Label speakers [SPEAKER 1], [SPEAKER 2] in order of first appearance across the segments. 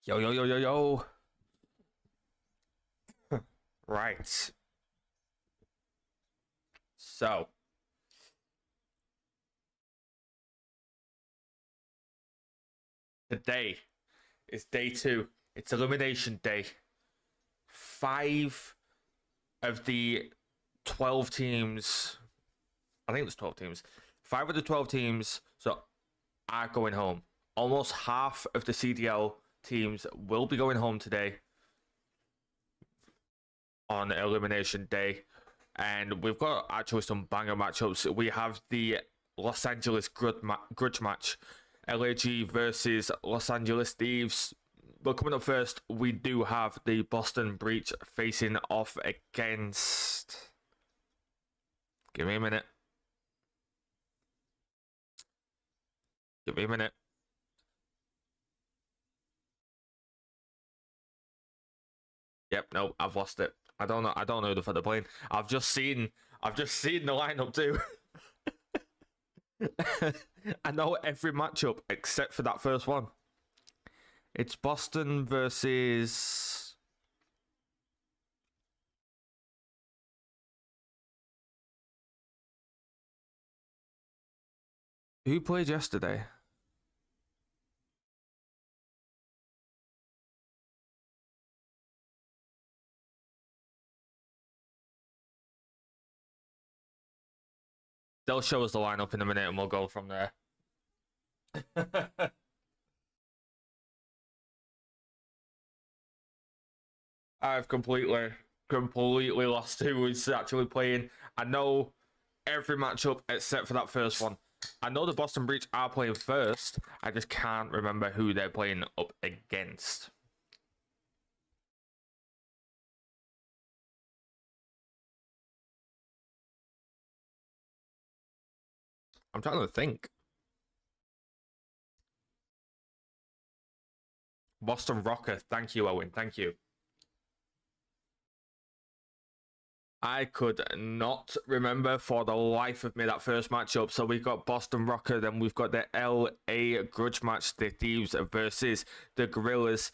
[SPEAKER 1] Yo, yo, yo, yo, yo. Right. So, today is day two. It's elimination day. 5 of the 12 teams, I think it was 12 teams. 5 of the 12 teams are going home. Almost half of the CDL teams will be going home today on elimination day. And we've got actually some banger matchups. We have the Los Angeles grudge match, LAG versus Los Angeles Thieves. But coming up first, we do have the Boston Breach facing off against... Give me a minute. Give me a minute. Yep, no, I've lost it. I don't know who the fuck they're playing. I've just seen the lineup too. I know every matchup except for that first one. It's Boston versus... Who played yesterday? They'll show us the lineup in a minute and we'll go from there. I've completely lost who is actually playing. I know every matchup except for that first one. I know the Boston Breach are playing first. I just can't remember who they're playing up against. I'm trying to think. Boston Rocker. Thank you, Owen. Thank you. I could not remember for the life of me that first matchup. So we've got Boston Rocker, then we've got the LA grudge match, the Thieves versus the Gorillas.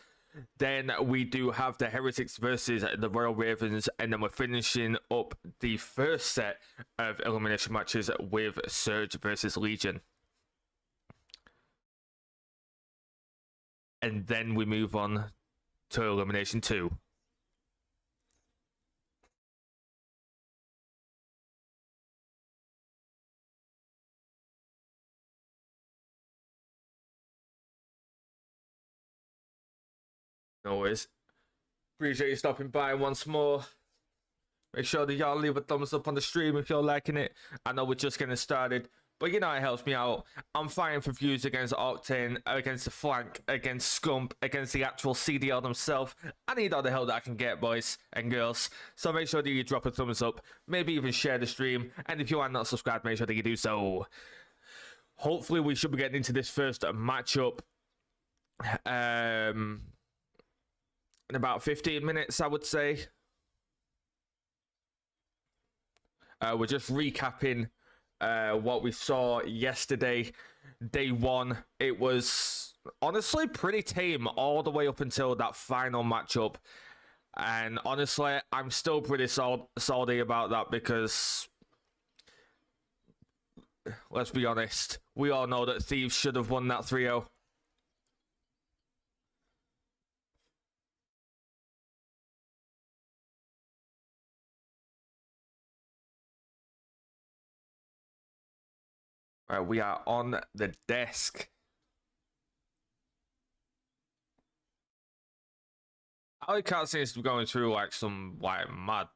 [SPEAKER 1] Then we do have the Heretics versus the Royal Ravens, and then we're finishing up the first set of elimination matches with Surge versus Legion. And then we move on to elimination 2. No worries. Appreciate you stopping by once more. Make sure that y'all leave a thumbs up on the stream if you're liking it. I know we're just getting started, but you know it helps me out. I'm fighting for views against Octane, against the Flank, against Scump, against the actual CDL themselves. I need all the help that I can get, boys and girls. So make sure that you drop a thumbs up, maybe even share the stream. And if you are not subscribed, make sure that you do so. Hopefully we should be getting into this first matchup in about 15 minutes, I would say. We're just recapping what we saw yesterday, day 1. It was honestly pretty tame all the way up until that final matchup. And honestly, I'm still pretty salty about that because, let's be honest, we all know that Thieves should have won that 3-0. We are on the desk. Ali Cat seems to be going through like some mad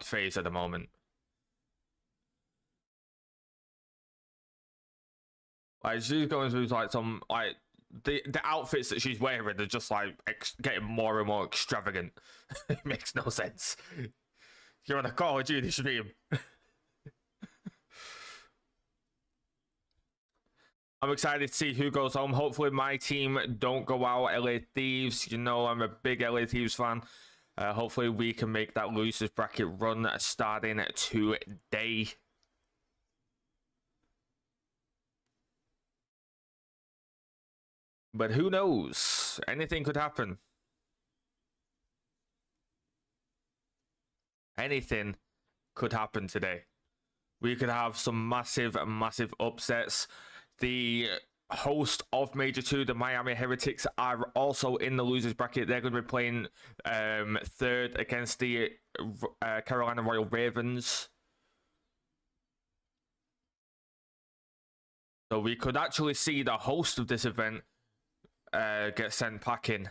[SPEAKER 1] phase at the moment. Like she's going through like some the outfits that she's wearing are just like getting more and more extravagant. It makes no sense. You're on a Call of Duty stream. I'm excited to see who goes home. Hopefully my team don't go out. LA Thieves, you know I'm a big LA Thieves fan. Hopefully we can make that losers bracket run starting today. But who knows? Anything could happen. Anything could happen today. We could have some massive, massive upsets. The host of Major 2, the Miami Heretics, are also in the losers bracket. They're going to be playing third against the Carolina Royal Ravens. So we could actually see the host of this event get sent packing.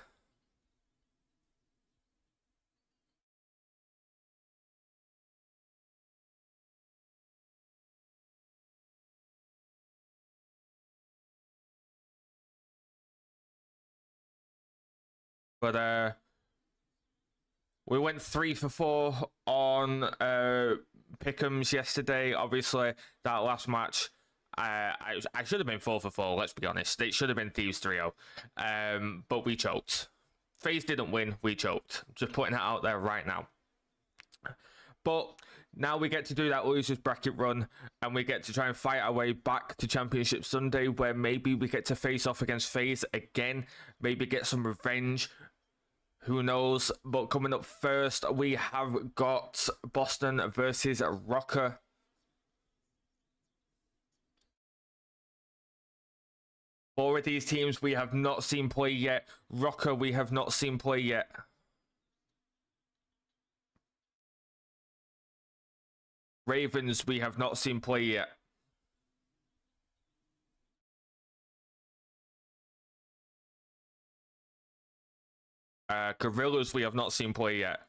[SPEAKER 1] But we went 3 for 4 on Pick'ems yesterday. Obviously, that last match, I should have been 4 for 4. Let's be honest, it should have been Thieves 3-0, but we choked. FaZe didn't win. We choked. Just putting that out there right now. But now we get to do that losers bracket run, and we get to try and fight our way back to Championship Sunday, where maybe we get to face off against FaZe again, maybe get some revenge. Who knows? But coming up first, we have got Boston versus Rocker. Four of these teams we have not seen play yet. Rocker we have not seen play yet. Ravens we have not seen play yet. Gorillas we have not seen play yet.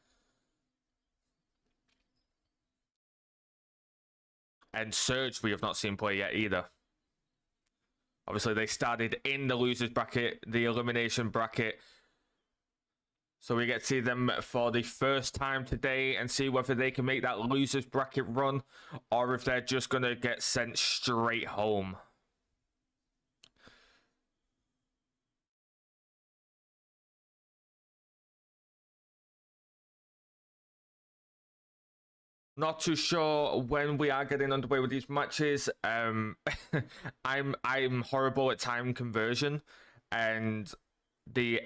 [SPEAKER 1] And Surge we have not seen play yet either. Obviously, they started in the losers bracket, the elimination bracket. So we get to see them for the first time today and see whether they can make that losers bracket run or if they're just going to get sent straight home. Not too sure when we are getting underway with these matches. I'm horrible at time conversion, and the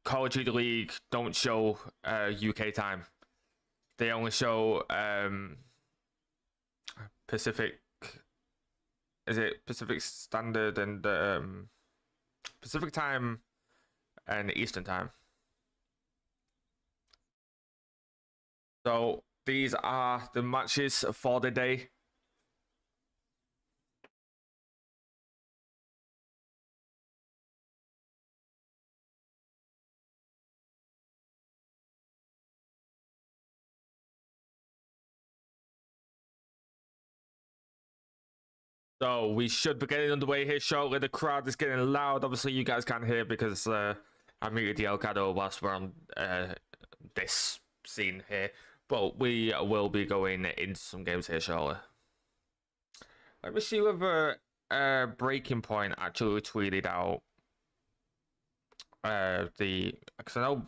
[SPEAKER 1] Call of Duty League don't show UK time. They only show Pacific. Is it Pacific Standard and Pacific time and Eastern time? So these are the matches for the day. So we should be getting underway here shortly. The crowd is getting loud. Obviously, you guys can't hear because I muted the Elgato whilst we're on this scene here. But we will be going into some games here shortly. Let me see whether Breaking Point actually tweeted out because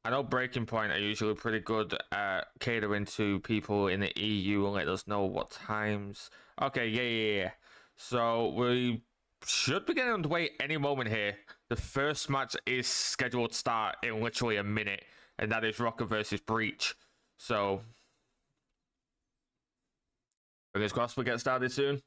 [SPEAKER 1] I know Breaking Point are usually pretty good at catering to people in the EU and let us know what times. Okay, yeah. So we should be getting underway any moment here. The first match is scheduled to start in literally a minute, and that is Rocker versus Breach. So fingers crossed we get started soon.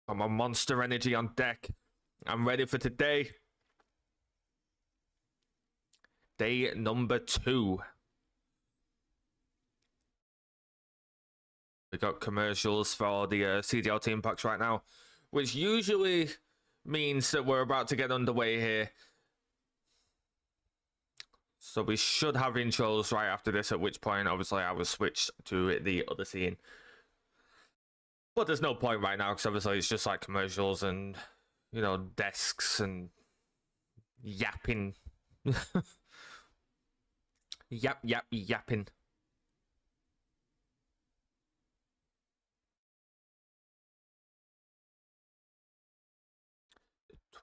[SPEAKER 1] I'm on Monster Energy on deck. I'm ready for today. Day number 2. We got commercials for the CDL team packs right now, which usually means that we're about to get underway here. So we should have intros right after this, at which point, obviously, I will switch to the other scene. But there's no point right now, because obviously it's just like commercials and, you know, desks and yapping. Yapping.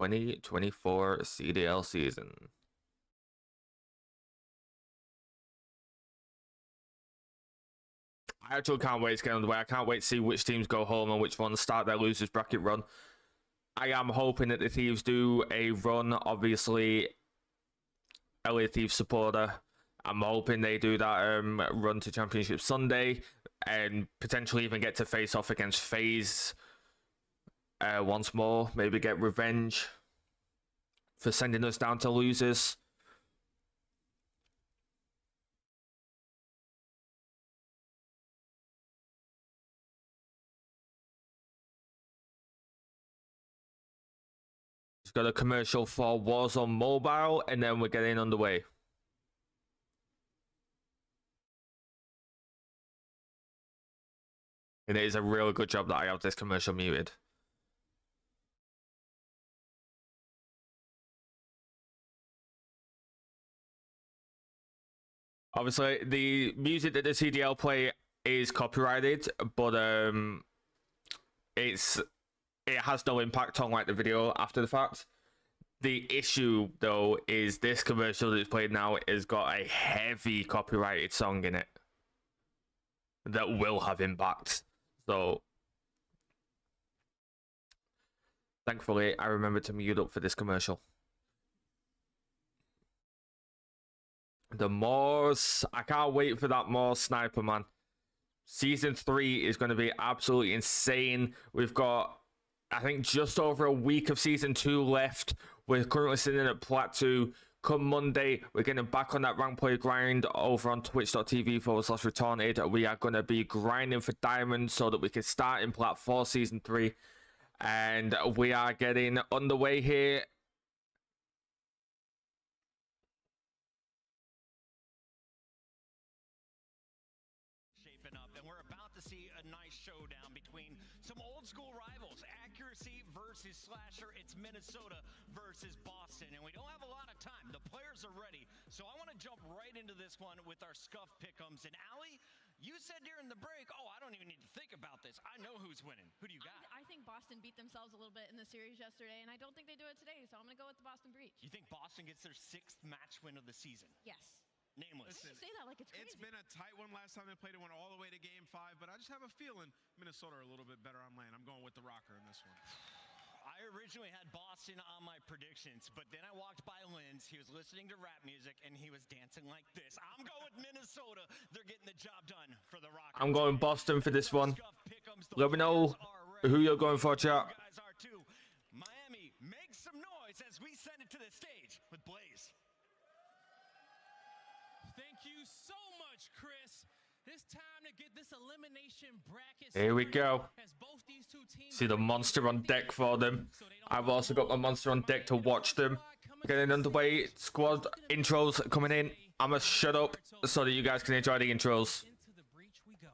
[SPEAKER 1] 2024 CDL season. I actually can't wait to get underway. I can't wait to see which teams go home and which ones start their losers bracket run. I am hoping that the Thieves do a run. Obviously, LA Thieves supporter. I'm hoping they do that run to Championship Sunday and potentially even get to face off against FaZe once more. Maybe get revenge for sending us down to losers. It's got a commercial for Warzone Mobile, and then we're getting underway. And it is a really good job that I have this commercial muted. Obviously, the music that the CDL play is copyrighted, but it has no impact on like the video after the fact. The issue though is this commercial that's played now has got a heavy copyrighted song in it that will have impact. So thankfully, I remembered to mute up for this commercial. The Morse, I can't wait for that Morse sniper, man. Season 3 is going to be absolutely insane. We've got, I think, just over a week of Season 2 left. We're currently sitting at Plat 2. Come Monday, we're getting back on that rank play grind over on twitch.tv/Retaunted. We are going to be grinding for diamonds so that we can start in Plat 4 Season 3. And we are getting underway here.
[SPEAKER 2] Showdown between some old school rivals, accuracy versus slasher. It's Minnesota versus Boston, and we don't have a lot of time. The players are ready, so I want to jump right into this one with our scuff pick'ems. And Allie, you said during the break, oh, I don't even need to think about this. I know who's winning. Who do you got?
[SPEAKER 3] I think Boston beat themselves a little bit in the series yesterday, and I don't think they do it today, so I'm going to go with the Boston Breach.
[SPEAKER 2] You think Boston gets their 6th match win of the season?
[SPEAKER 3] Yes.
[SPEAKER 2] Nameless.
[SPEAKER 3] You say that like it's crazy.
[SPEAKER 4] It's been a tight one last time they played. It went all the way to Game 5, but I just have a feeling Minnesota are a little bit better on land. I'm going with the Rocker in this one.
[SPEAKER 2] I originally had Boston on my predictions, but then I walked by Lynn's. He was listening to rap music, and he was dancing like this. I'm going with Minnesota. They're getting the job done for the Rockets.
[SPEAKER 1] I'm going Boston for this one. Let me know who you're going for, chat.
[SPEAKER 2] Miami, make some noise as we send it to the stage with Blaze.
[SPEAKER 5] Thank you so much, Chris. It's time to get this elimination bracket.
[SPEAKER 1] Here we go. See the monster on deck for them. I've also got my monster on deck to watch them. Getting underway. Squad intros coming in. I'm gonna shut up so that you guys can enjoy the intros.
[SPEAKER 5] Into the breach we go.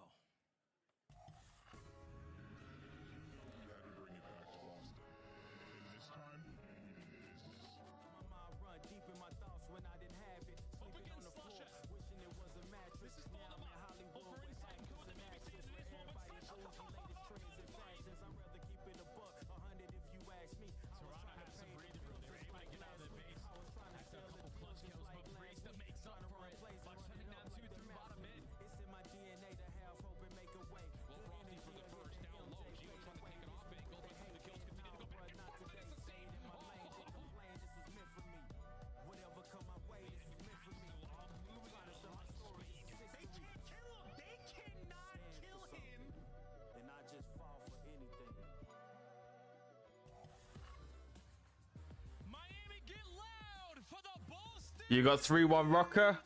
[SPEAKER 1] You got 3-1 Rocker.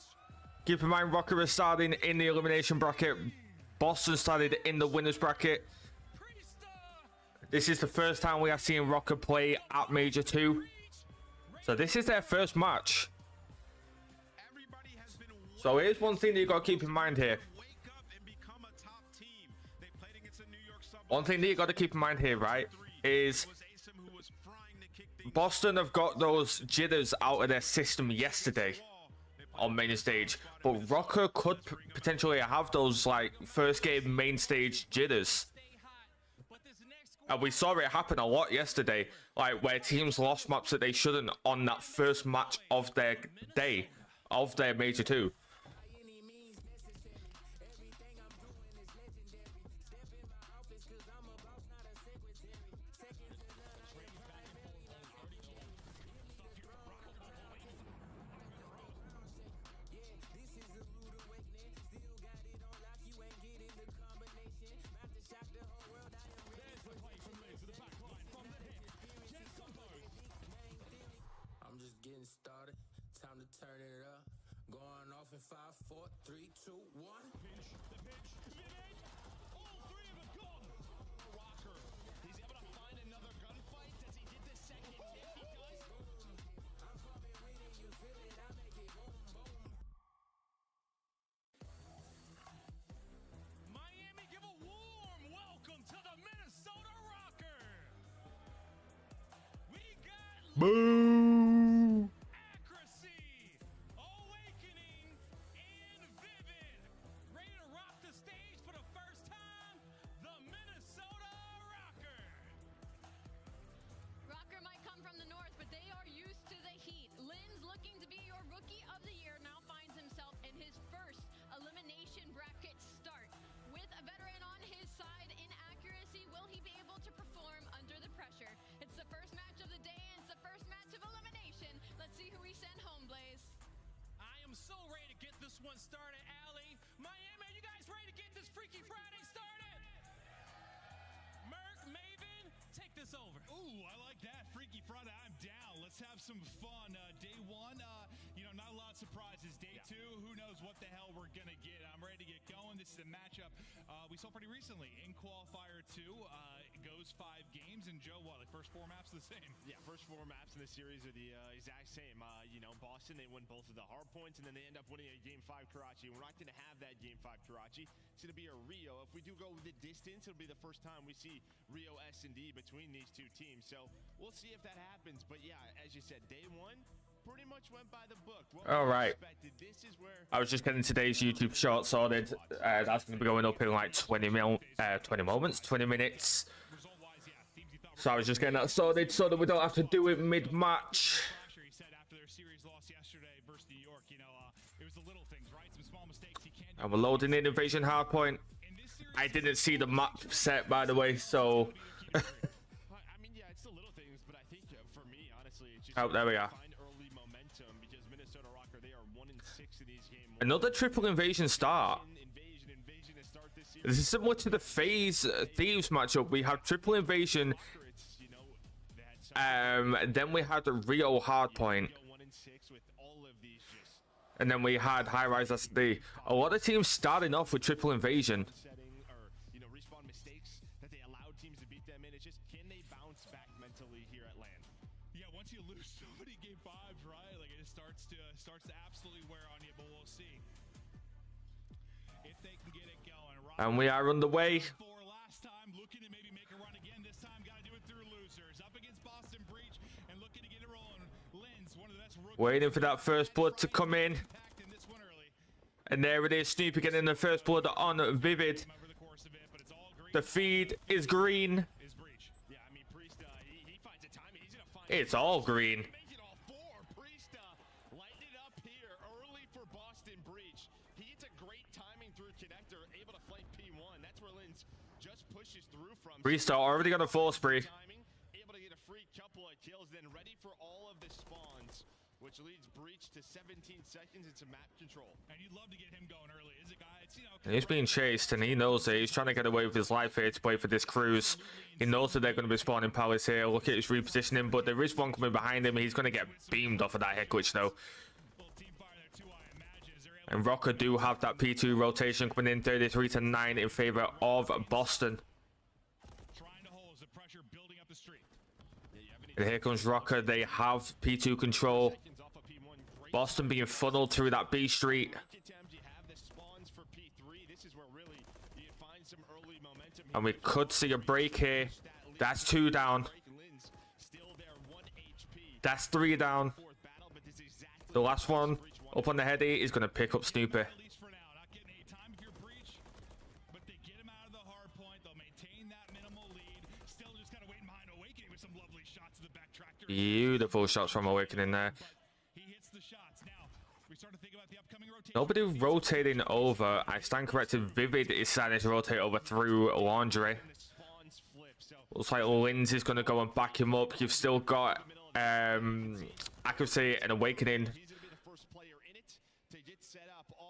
[SPEAKER 1] Keep in mind, Rocker is starting in the elimination bracket. Boston started in the winners bracket. This is the first time we are seeing Rocker play at Major 2. So this is their first match. So here's one thing that you got to keep in mind here. One thing that you got to keep in mind here, right, is Boston have got those jitters out of their system yesterday on main stage, but Rocker could potentially have those like first game main stage jitters And we saw it happen a lot yesterday, like where teams lost maps that they shouldn't on that first match of their day, of their Major 2.
[SPEAKER 6] I'm just getting started. Time to turn it up. Going off in 5, 4, 3, 2, 1.
[SPEAKER 2] Pinch, the pinch, mid-edge. All three of them gone. Rocker, he's able to find another gunfight. Does he get the second? If he does, Miami, give a warm welcome to the Minnesota Rocker. We got
[SPEAKER 1] Boo!
[SPEAKER 2] accuracy, awakening, and vivid. Ready to rock the stage for the first time, the Minnesota Rocker.
[SPEAKER 3] Rocker might come from the north, but they are used to the heat. Lynn's looking to be your rookie of the year, now finds himself in his first elimination bracket start. With a veteran on his side in accuracy, will he be able to perform under the pressure? It's the first match of the day, and it's the first match of elimination. Let's see who we send home, Blaze.
[SPEAKER 2] I am so ready to get this one started, Allie. Miami, are you guys ready to get this Freaky Friday started? Merc, Maven, take this over.
[SPEAKER 7] Ooh, I like that. Freaky Friday, I'm down. Let's have some fun. Day one, not a lot of surprises. Day two, who knows what the hell we're going to get. I'm ready to get going. This is a matchup we saw pretty recently in Qualifier 2. It goes 5 games, and Joe, what, the first 4 maps are the same?
[SPEAKER 8] Yeah, first 4 maps in this series are the exact same. Boston, they win both of the hard points, and then they end up winning a Game 5 Karachi. We're not going to have that Game 5 Karachi. It's going to be a Rio. If we do go the distance, it'll be the first time we see Rio S&D between these two teams. So we'll see if that happens. But yeah, as you said, day one pretty much went by the book.
[SPEAKER 1] All right.
[SPEAKER 8] This is where
[SPEAKER 1] I was just getting today's YouTube short sorted. That's going to be going up in like 20 minutes. So I was just getting that sorted so that we don't have to do it mid-match.
[SPEAKER 7] He said after their series loss yesterday versus New York, it was the little things, right? Some small mistakes he can't do.
[SPEAKER 1] And we're loading in Invasion Hardpoint. I didn't see the map set, by the way, so...
[SPEAKER 8] I mean, yeah, it's the little things, but I think for me, honestly, it's just
[SPEAKER 1] Oh, there we are.
[SPEAKER 8] find early momentum because Minnesota Rocker, they are 1-6 in these games.
[SPEAKER 1] Another triple invasion start.
[SPEAKER 8] Invasion to start this series.
[SPEAKER 1] This is similar to the FaZe Thieves matchup. We have triple invasion.
[SPEAKER 8] It's, they had some
[SPEAKER 1] Then we had the Rio Hardpoint.
[SPEAKER 8] go 1-6 with all of these just
[SPEAKER 1] And then we had High Rise SD. A lot of teams starting off with triple invasion.
[SPEAKER 8] setting or respawn mistakes that they allowed teams to beat them in. It's just, can they bounce back mentally here at LAN?
[SPEAKER 7] Yeah, once you lose so many game 5s, right? Like, it just starts to absolutely wear on you, but we'll see if they can get it going.
[SPEAKER 1] And we are underway.
[SPEAKER 7] For last time, looking to maybe make a run again. This time, got to do it through losers. Up against Boston Breach and looking to get it rolling. Lynn's one of the best rookies.
[SPEAKER 1] Waiting for that first blood to come in.
[SPEAKER 7] Packed in this one early.
[SPEAKER 1] And there it is. Snoopy getting the first blood on Vivid.
[SPEAKER 7] Over the course of it, but it's all green.
[SPEAKER 1] The feed is green.
[SPEAKER 7] Is Breach.
[SPEAKER 8] Yeah, I mean, Priest, he finds a timing. He's going to find
[SPEAKER 1] It's all green.
[SPEAKER 8] Make it all 4. Priest lighting it up here early for Boston Breach. He gets a great timing through connector, able to flank P1. That's where Lynn's just pushes through from.
[SPEAKER 1] Restart already got a full spree.
[SPEAKER 8] Timing, able to get a free couple of kills, then ready for all of the spawns, which leads Breach to 17 seconds into map control.
[SPEAKER 7] And you'd love to get him going early. Is it, guys?
[SPEAKER 1] And he's being chased and he knows it. He's trying to get away with his life here to play for this cruise. He knows that they're going to be spawning Palace here. Look at his repositioning, but there is one coming behind him. He's going to get beamed off of that head glitch though. And Rocker do have that P2 rotation coming in 33-9 in favor of Boston.
[SPEAKER 7] Trying to hold the pressure building up the street.
[SPEAKER 1] And here comes Rocker. They have P2 control.
[SPEAKER 8] Seconds off of P1, great
[SPEAKER 1] Boston being funneled through that B street.
[SPEAKER 8] attempt. You have the spawns for P3. This is where really you find some early momentum.
[SPEAKER 1] And we could see a break here. That's 2 down.
[SPEAKER 8] Lynn's still there, 1 HP.
[SPEAKER 1] That's 3 down.
[SPEAKER 8] Fourth battle, but this is exactly
[SPEAKER 1] The last one up on the heady is going to pick up Snoopy.
[SPEAKER 7] At least for now, not getting any time for your Breach, but they get him out of the hard point. They'll maintain that minimal lead. Still just
[SPEAKER 1] Beautiful shots from Awakening there. Nobody rotating over. I stand corrected. Vivid is starting to rotate over through Laundry. Looks like Linz is going to go and back him up. You've still got Accuracy and Awakening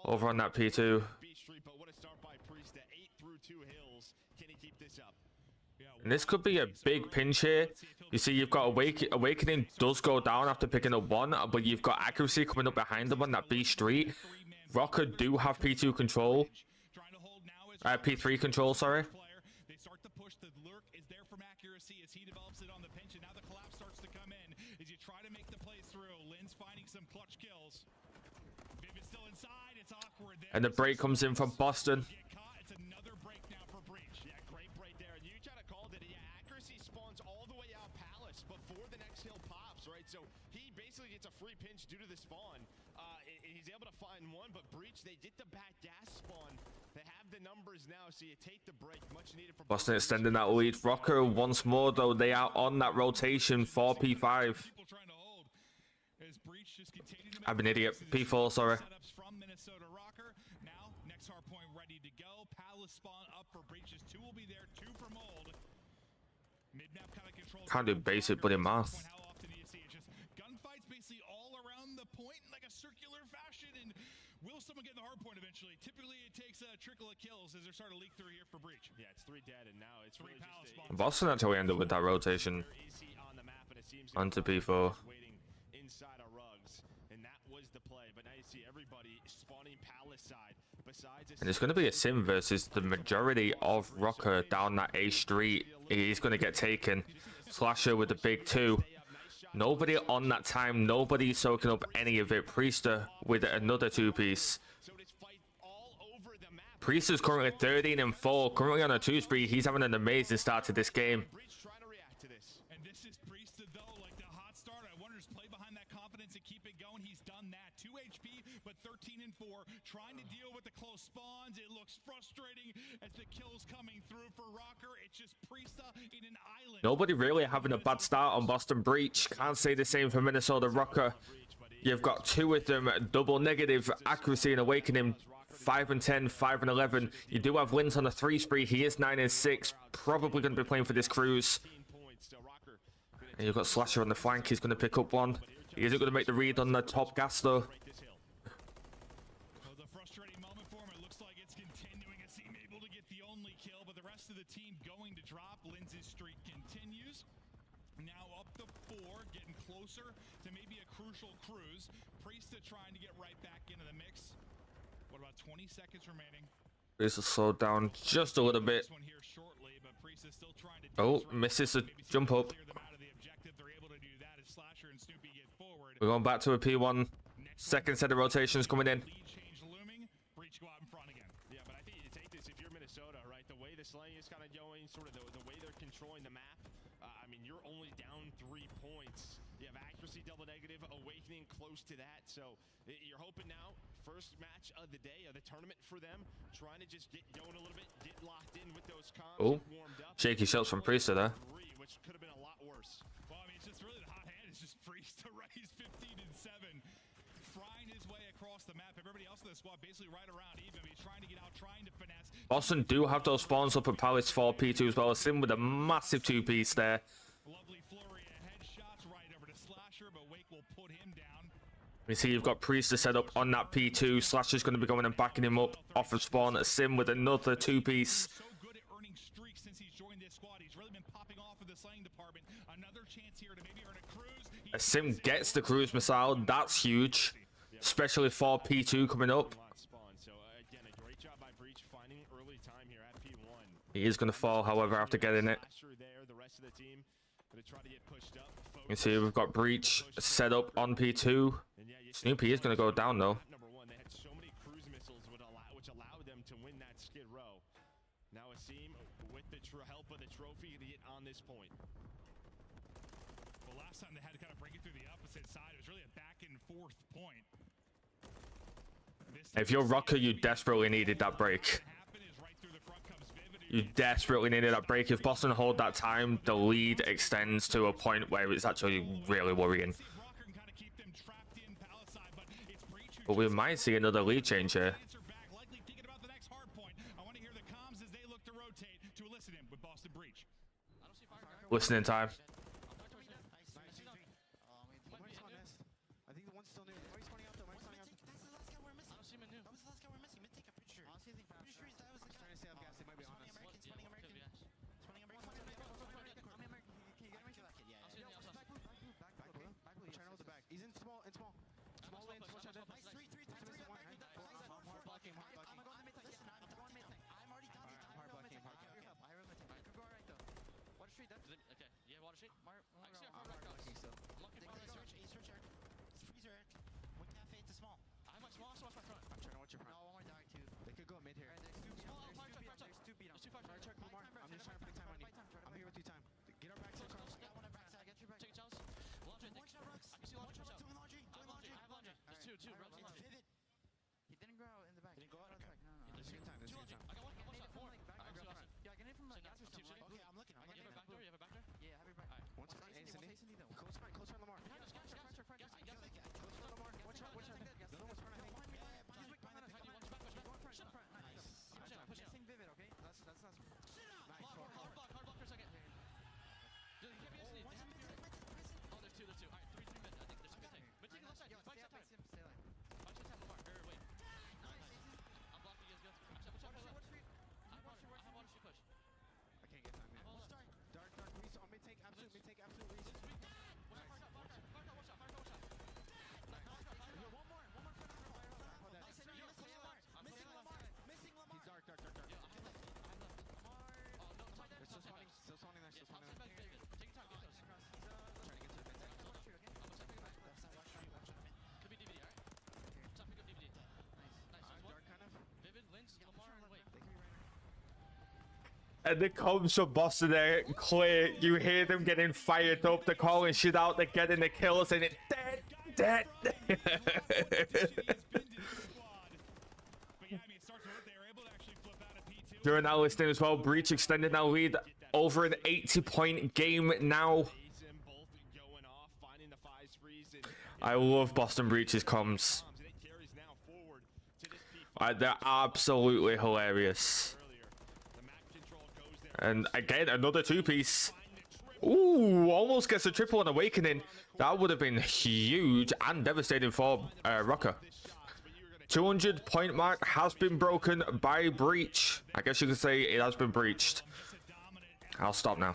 [SPEAKER 1] over on that P2. And this could be a big pinch here. You see, you've got Awakening does go down after picking up one, but you've got Accuracy coming up behind them on that B street. Rocker do have P2 control. P3 control, sorry.
[SPEAKER 7] They start to push. The lurk is there from Accuracy as he develops it on the pinch, and now the collapse starts to come in as you try to make the plays through. Lin's finding some clutch kills. Viv is still inside. It's awkward there.
[SPEAKER 1] And the break comes in from Boston.
[SPEAKER 7] It's another break now for Breach.
[SPEAKER 8] Yeah, great break there. And you kind of called it. Yeah, Accuracy spawns all the way out Palace before the next hill pops, right? So he basically gets a free pinch due to the spawn. He's able to find one, but Breach, they get the back gas spawn. They have the numbers now, so you take the break. Much needed from
[SPEAKER 1] Boston extending that lead. Rocker once more, though. They are on that rotation for P5. I'm an idiot. P4, sorry.
[SPEAKER 7] From Minnesota Rocker. Now, next hard point ready to go. Palace spawn up for Breaches. 2 will be there, 2 from Old. Mid-map kind of controls.
[SPEAKER 1] Can't do basic buddy math.
[SPEAKER 7] How often do you see it? Just gunfights basically all around the point in like a circular fashion. And will someone get the hard point eventually? Typically, it takes a trickle of kills as they're starting to leak through here for Breach.
[SPEAKER 8] Yeah, it's 3 dead, and now it's
[SPEAKER 7] 3
[SPEAKER 8] really
[SPEAKER 7] Palace
[SPEAKER 8] just
[SPEAKER 7] spawns.
[SPEAKER 1] Boston actually ended with that rotation onto P4.
[SPEAKER 8] Waiting inside of Rugs, and that was the play. But now you see everybody spawning Palace side. Besides,
[SPEAKER 1] And it's going to be a sim versus the majority of Rocker down that A street. He's going to get taken. Slasher with the big 2. Nobody on that time. Nobody soaking up any of it. Priester with another 2-piece. Priest is currently 13 and 4. Currently on a 2 spree. He's having an amazing start to this game.
[SPEAKER 7] And this is Priest though, like the hot start. I wonder his play behind that confidence and keep it going. He's done that. 2 HP, but 13 and 4. Trying to deal with the close spawns. It looks frustrating as the kills coming through for Rocker. It's just Priest in an island.
[SPEAKER 1] Nobody really having a bad start on Boston Breach. Can't say the same for Minnesota Rocker. You've got 2 of them double negative. Accuracy and Awakening. 5 and 10, 5 and 11. You do have Linz on a 3 spree. He is 9 and 6. Probably going to be playing for this cruise. And you've got Slasher on the flank. He's going to pick up one. He isn't going to make the read on the top gas though.
[SPEAKER 7] The frustrating moment for him. It looks like it's continuing as he's able to get the only kill, but the rest of the team going to drop. Linz's streak continues. Now up to 4, getting closer to maybe a crucial cruise. Priesta trying to get right back into the mix. What about 20 seconds remaining?
[SPEAKER 1] This will slow down just a little bit. Oh, misses the jump up. We're going back to a P1. Second set of rotations coming in.
[SPEAKER 8] Yeah, but I think you take this if you're Minnesota, right? The way the slaying is kind of going, sort of the way they're controlling the map. I mean, you're only down 3 points. You have Accuracy double negative, Awakening close to that. So you're hoping now, first match of the day of the tournament for them, trying to just get going a little bit, get locked in with those comms, warmed up.
[SPEAKER 1] Shaky shots from Priester there.
[SPEAKER 8] Which could have been a lot worse.
[SPEAKER 7] Well, I mean, it's just really the hot hand is just Priester, right? He's 15 and 7. Frying his way across the map. Everybody else in the squad basically right around even. He's trying to get out, trying to finesse.
[SPEAKER 1] Boston do have those spawns up at Palace for P2 as well. Sim with a massive 2-piece there.
[SPEAKER 7] Lovely flurry of headshots right over to Slasher, but Wake will put him down.
[SPEAKER 1] You see, you've got Priester set up on that P2. Slasher's going to be going and backing him up off of spawn. Sim with another 2-piece.
[SPEAKER 7] So good at earning streaks since he's joined this squad. He's really been popping off in the slaying department. Another chance here to maybe earn a cruise.
[SPEAKER 1] Sim gets the cruise missile. That's huge. Especially for P2 coming up.
[SPEAKER 8] So again, a great job by Breach finding early time here at P1.
[SPEAKER 1] He is going to fall, however, after getting it.
[SPEAKER 8] There, the rest of the team going to try to get pushed up.
[SPEAKER 1] You see, we've got Breach set up on P2. Snoopy is going to go down though.
[SPEAKER 8] Number 1, they had so many cruise missiles which allowed them to win that Skid Row. Now Asim with the help of the trophy to get on this point.
[SPEAKER 7] Well, last time they had to kind of break it through the opposite side. It was really a back and forth point.
[SPEAKER 1] If you're Rocker, you desperately needed that break. You desperately needed that break. If Boston hold that time, the lead extends to a point where it's actually really worrying. But we might see another lead change here. Listening time. And the comms from Boston there clear. You hear them getting fired up. They're calling shit out. They're getting the kills, and it's dead. During that listing as well, Breach extended that lead over an 80-point game now. I love Boston Breach's comms. They're absolutely hilarious. And again, another two-piece. Ooh, almost gets a triple on Awakening. That would have been huge and devastating for Rocker. 200-point mark has been broken by Breach. I guess you could say it has been breached. I'll stop now.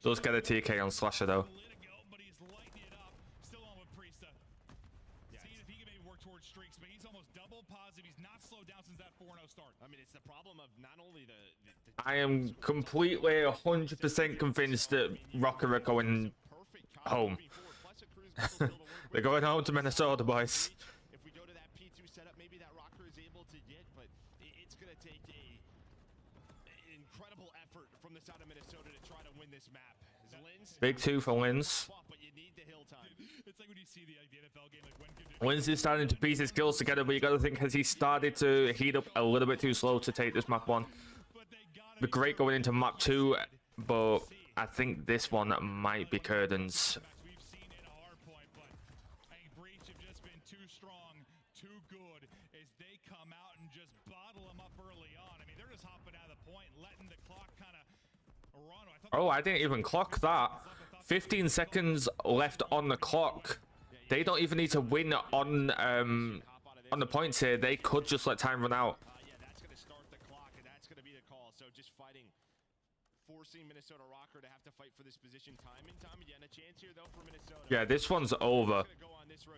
[SPEAKER 1] Does get a TK on Slasher though. I am completely 100% convinced that Rocker are going home. They're going home to Minnesota, boys.
[SPEAKER 8] If we go to that P2 setup, maybe that Rocker is able to get, but it's going to take an incredible effort from the side of Minnesota to try to win this map.
[SPEAKER 1] Big two for Lins. Lins is starting to piece his skills together, but you got to think, has he started to heat up a little bit too slow to take this map one? Be great going into map 2, but I think this one might be Curtains. Oh, I didn't even clock that. 15 seconds left on the clock. They don't even need to win on the points here. They could just let time run out.
[SPEAKER 8] Yeah, that's going to start the clock, and that's going to be the call. So just fighting, forcing Minnesota Rocker to have to fight for this position time and time again. A chance here, though, for Minnesota.
[SPEAKER 1] Yeah, this one's over.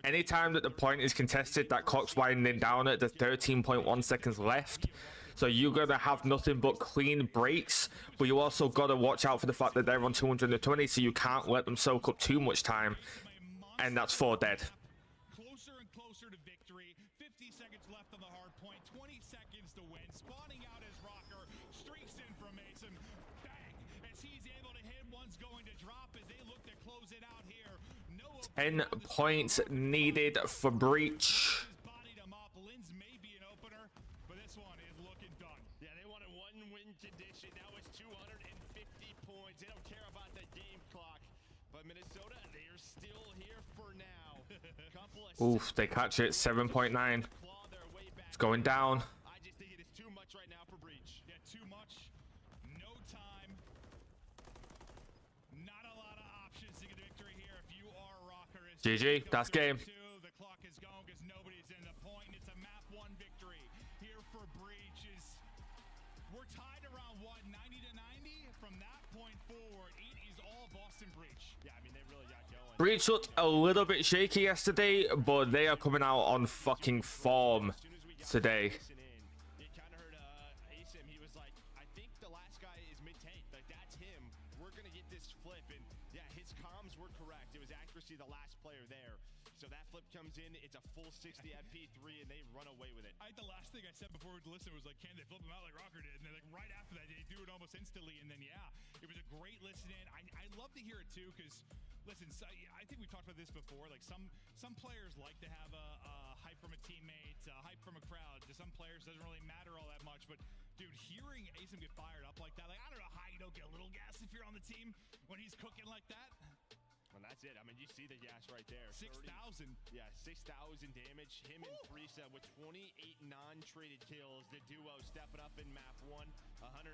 [SPEAKER 1] Anytime that the point is contested, that clock's winding down at the 13.1 seconds left. So you're going to have nothing but clean breaks, but you also got to watch out for the fact that they're on 220, so you can't let them soak up too much time. And that's 4 dead.
[SPEAKER 7] Closer and closer to victory. 50 seconds left on the hard point. 20 seconds to win. Spawning out as Rocker streaks in from Mason. Bang! As he's able to hit, one's going to drop as they look to close it out here. No
[SPEAKER 1] 10 points needed for Breach.
[SPEAKER 7] Bodied him up. Linz may be an opener, but this one is looking done.
[SPEAKER 8] Yeah, they wanted one win condition. That was 250 points. They don't care about the game clock. But Minnesota, they are still here for now.
[SPEAKER 1] Oof, they catch it. 7.9. It's going down.
[SPEAKER 8] I just think it is too much right now for Breach.
[SPEAKER 7] Yeah, too much. No time. Not a lot of options to get a victory here if you are Rocker.
[SPEAKER 1] GG, that's game.
[SPEAKER 7] The clock is going because nobody's in the point. It's a map 1 victory here for Breach. We're tied around what, 90 to 90? From that point forward, it is all Boston Breach.
[SPEAKER 8] Yeah, I mean, they really got going.
[SPEAKER 1] Breach looked a little bit shaky yesterday, but they are coming out on fucking form today.
[SPEAKER 8] It kind of heard Asim. He was like, I think the last guy is mid-tank. Like, that's him. We're going to get this flip. And yeah, his comms were correct. It was accuracy, the last player there. So that flip comes in. It's a full 60 at P3, and they run away with it.
[SPEAKER 7] The last thing I said before we listened was like, can they flip him out like Rocker did? And then like right after that, they do it almost instantly. And then yeah, it was a great listen in. I love to hear it too, because listen, so, I think we've talked about this before. Like some players like to have a hype from a teammate, a hype from a crowd. To some players, doesn't really matter all that much. But dude, hearing Asim get fired up like that, like I don't know how you don't get a little gas if you're on the team when he's cooking like that.
[SPEAKER 8] And that's it. I mean, you see the gas right there.
[SPEAKER 7] 6,000.
[SPEAKER 8] Yeah, 6,000 damage. Him and Frieza with 28 non-traded kills. The duo stepping up in map 1.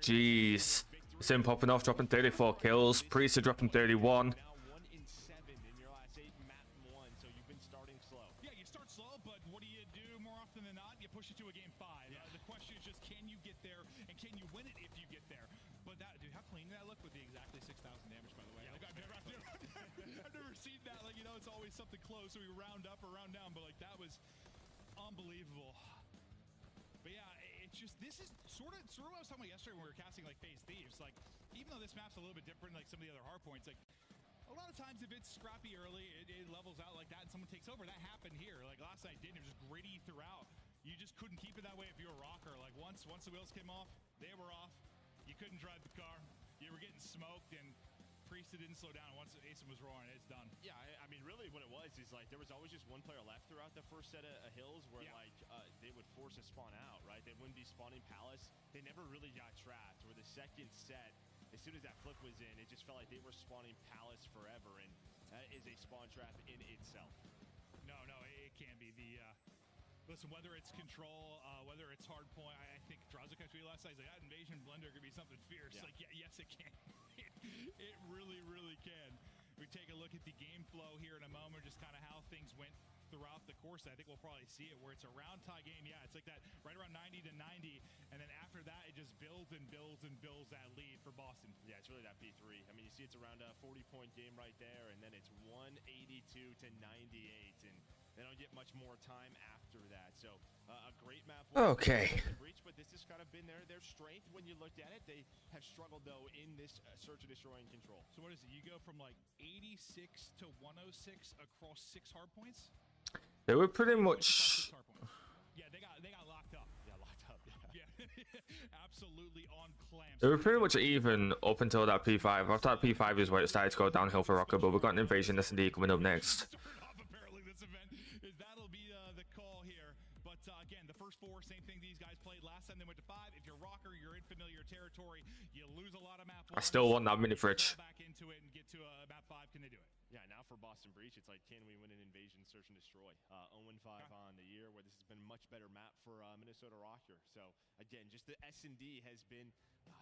[SPEAKER 1] Jeez. Sim popping off, dropping 34 kills. Priest dropping 31.
[SPEAKER 8] Now 1 in 7 in your last 8 map 1. So you've been starting slow.
[SPEAKER 7] Yeah, you start slow, but what do more often than not? You push it to a game 5.
[SPEAKER 8] Yeah.
[SPEAKER 7] The question is just, can you get there, and can you win it if you get there? But that, dude, how clean did that look with the exactly 6,000 damage, by the way?
[SPEAKER 8] Yeah.
[SPEAKER 7] Like, I've never seen that. Like, you know, it's always something close, so we round up or round down, but like that was unbelievable. But yeah, it's just, this is sort of what I was talking about yesterday when we were casting like Phase Thieves. Like, even though this map's a little bit different, like some of the other hard points, like a lot of times if it's scrappy early, it levels out like that and someone takes over. That happened here. Like last night didn't. It was just gritty throughout. You just couldn't keep it that way if you're a Rocker. Like once the wheels came off, they were off. You couldn't drive the car. You were getting smoked, and Priest didn't slow down. Once Asim was roaring, it's done.
[SPEAKER 8] Yeah, I mean, really what it was is like there was always just one player left throughout the first set of hills where like they would force a spawn out, right? They wouldn't be spawning Palace. They never really got trapped. Where the second set, as soon as that flip was in, it just felt like they were spawning Palace forever, and that is a spawn trap in itself.
[SPEAKER 7] No, it can be. Listen, whether it's control, whether it's hard point, I think Drazuka tweeted last night, he's like, that invasion blender could be something fierce.
[SPEAKER 8] Yeah.
[SPEAKER 7] Like, yeah, yes, it can. It really, really can. We take a look at the game flow here in a moment, just kind of how things went throughout the course. I think we'll probably see it where it's a round tie game. Yeah, it's like that right around 90 to 90. And then after that, it just builds and builds and builds that lead for Boston.
[SPEAKER 8] Yeah, it's really that P3. I mean, you see it's around a 40-point game right there, and then it's 182 to 98. And they don't get much more time after that. So a great map.
[SPEAKER 1] Okay.
[SPEAKER 8] Breach, but this has kind of been their strength when you looked at it. They have struggled, though, in this search and destroy and control.
[SPEAKER 7] So what is it? You go from like 86 to 106 across 6 hard points?
[SPEAKER 1] They were pretty much...
[SPEAKER 7] Yeah, they got locked up.
[SPEAKER 8] Yeah, locked up.
[SPEAKER 7] Yeah, absolutely on clamps.
[SPEAKER 1] They were pretty much even up until that P5. After that P5 is where it started to go downhill for Rocker, but we've got an Invasion S&D coming up next.
[SPEAKER 7] Apparently this event is that'll be the call here. But again, the first 4, same thing these guys played last time they went to 5. If you're Rocker, you're in familiar territory. You lose a lot of map 1.
[SPEAKER 1] I still want that mini fridge.
[SPEAKER 7] Back into it and get to map 5. Can they do it?
[SPEAKER 8] Yeah, now for Boston Breach, it's like, can we win an invasion, search, and destroy? 0-5 on the year, where this has been a much better map for Minnesota Rocker. So, again, just the S&D has been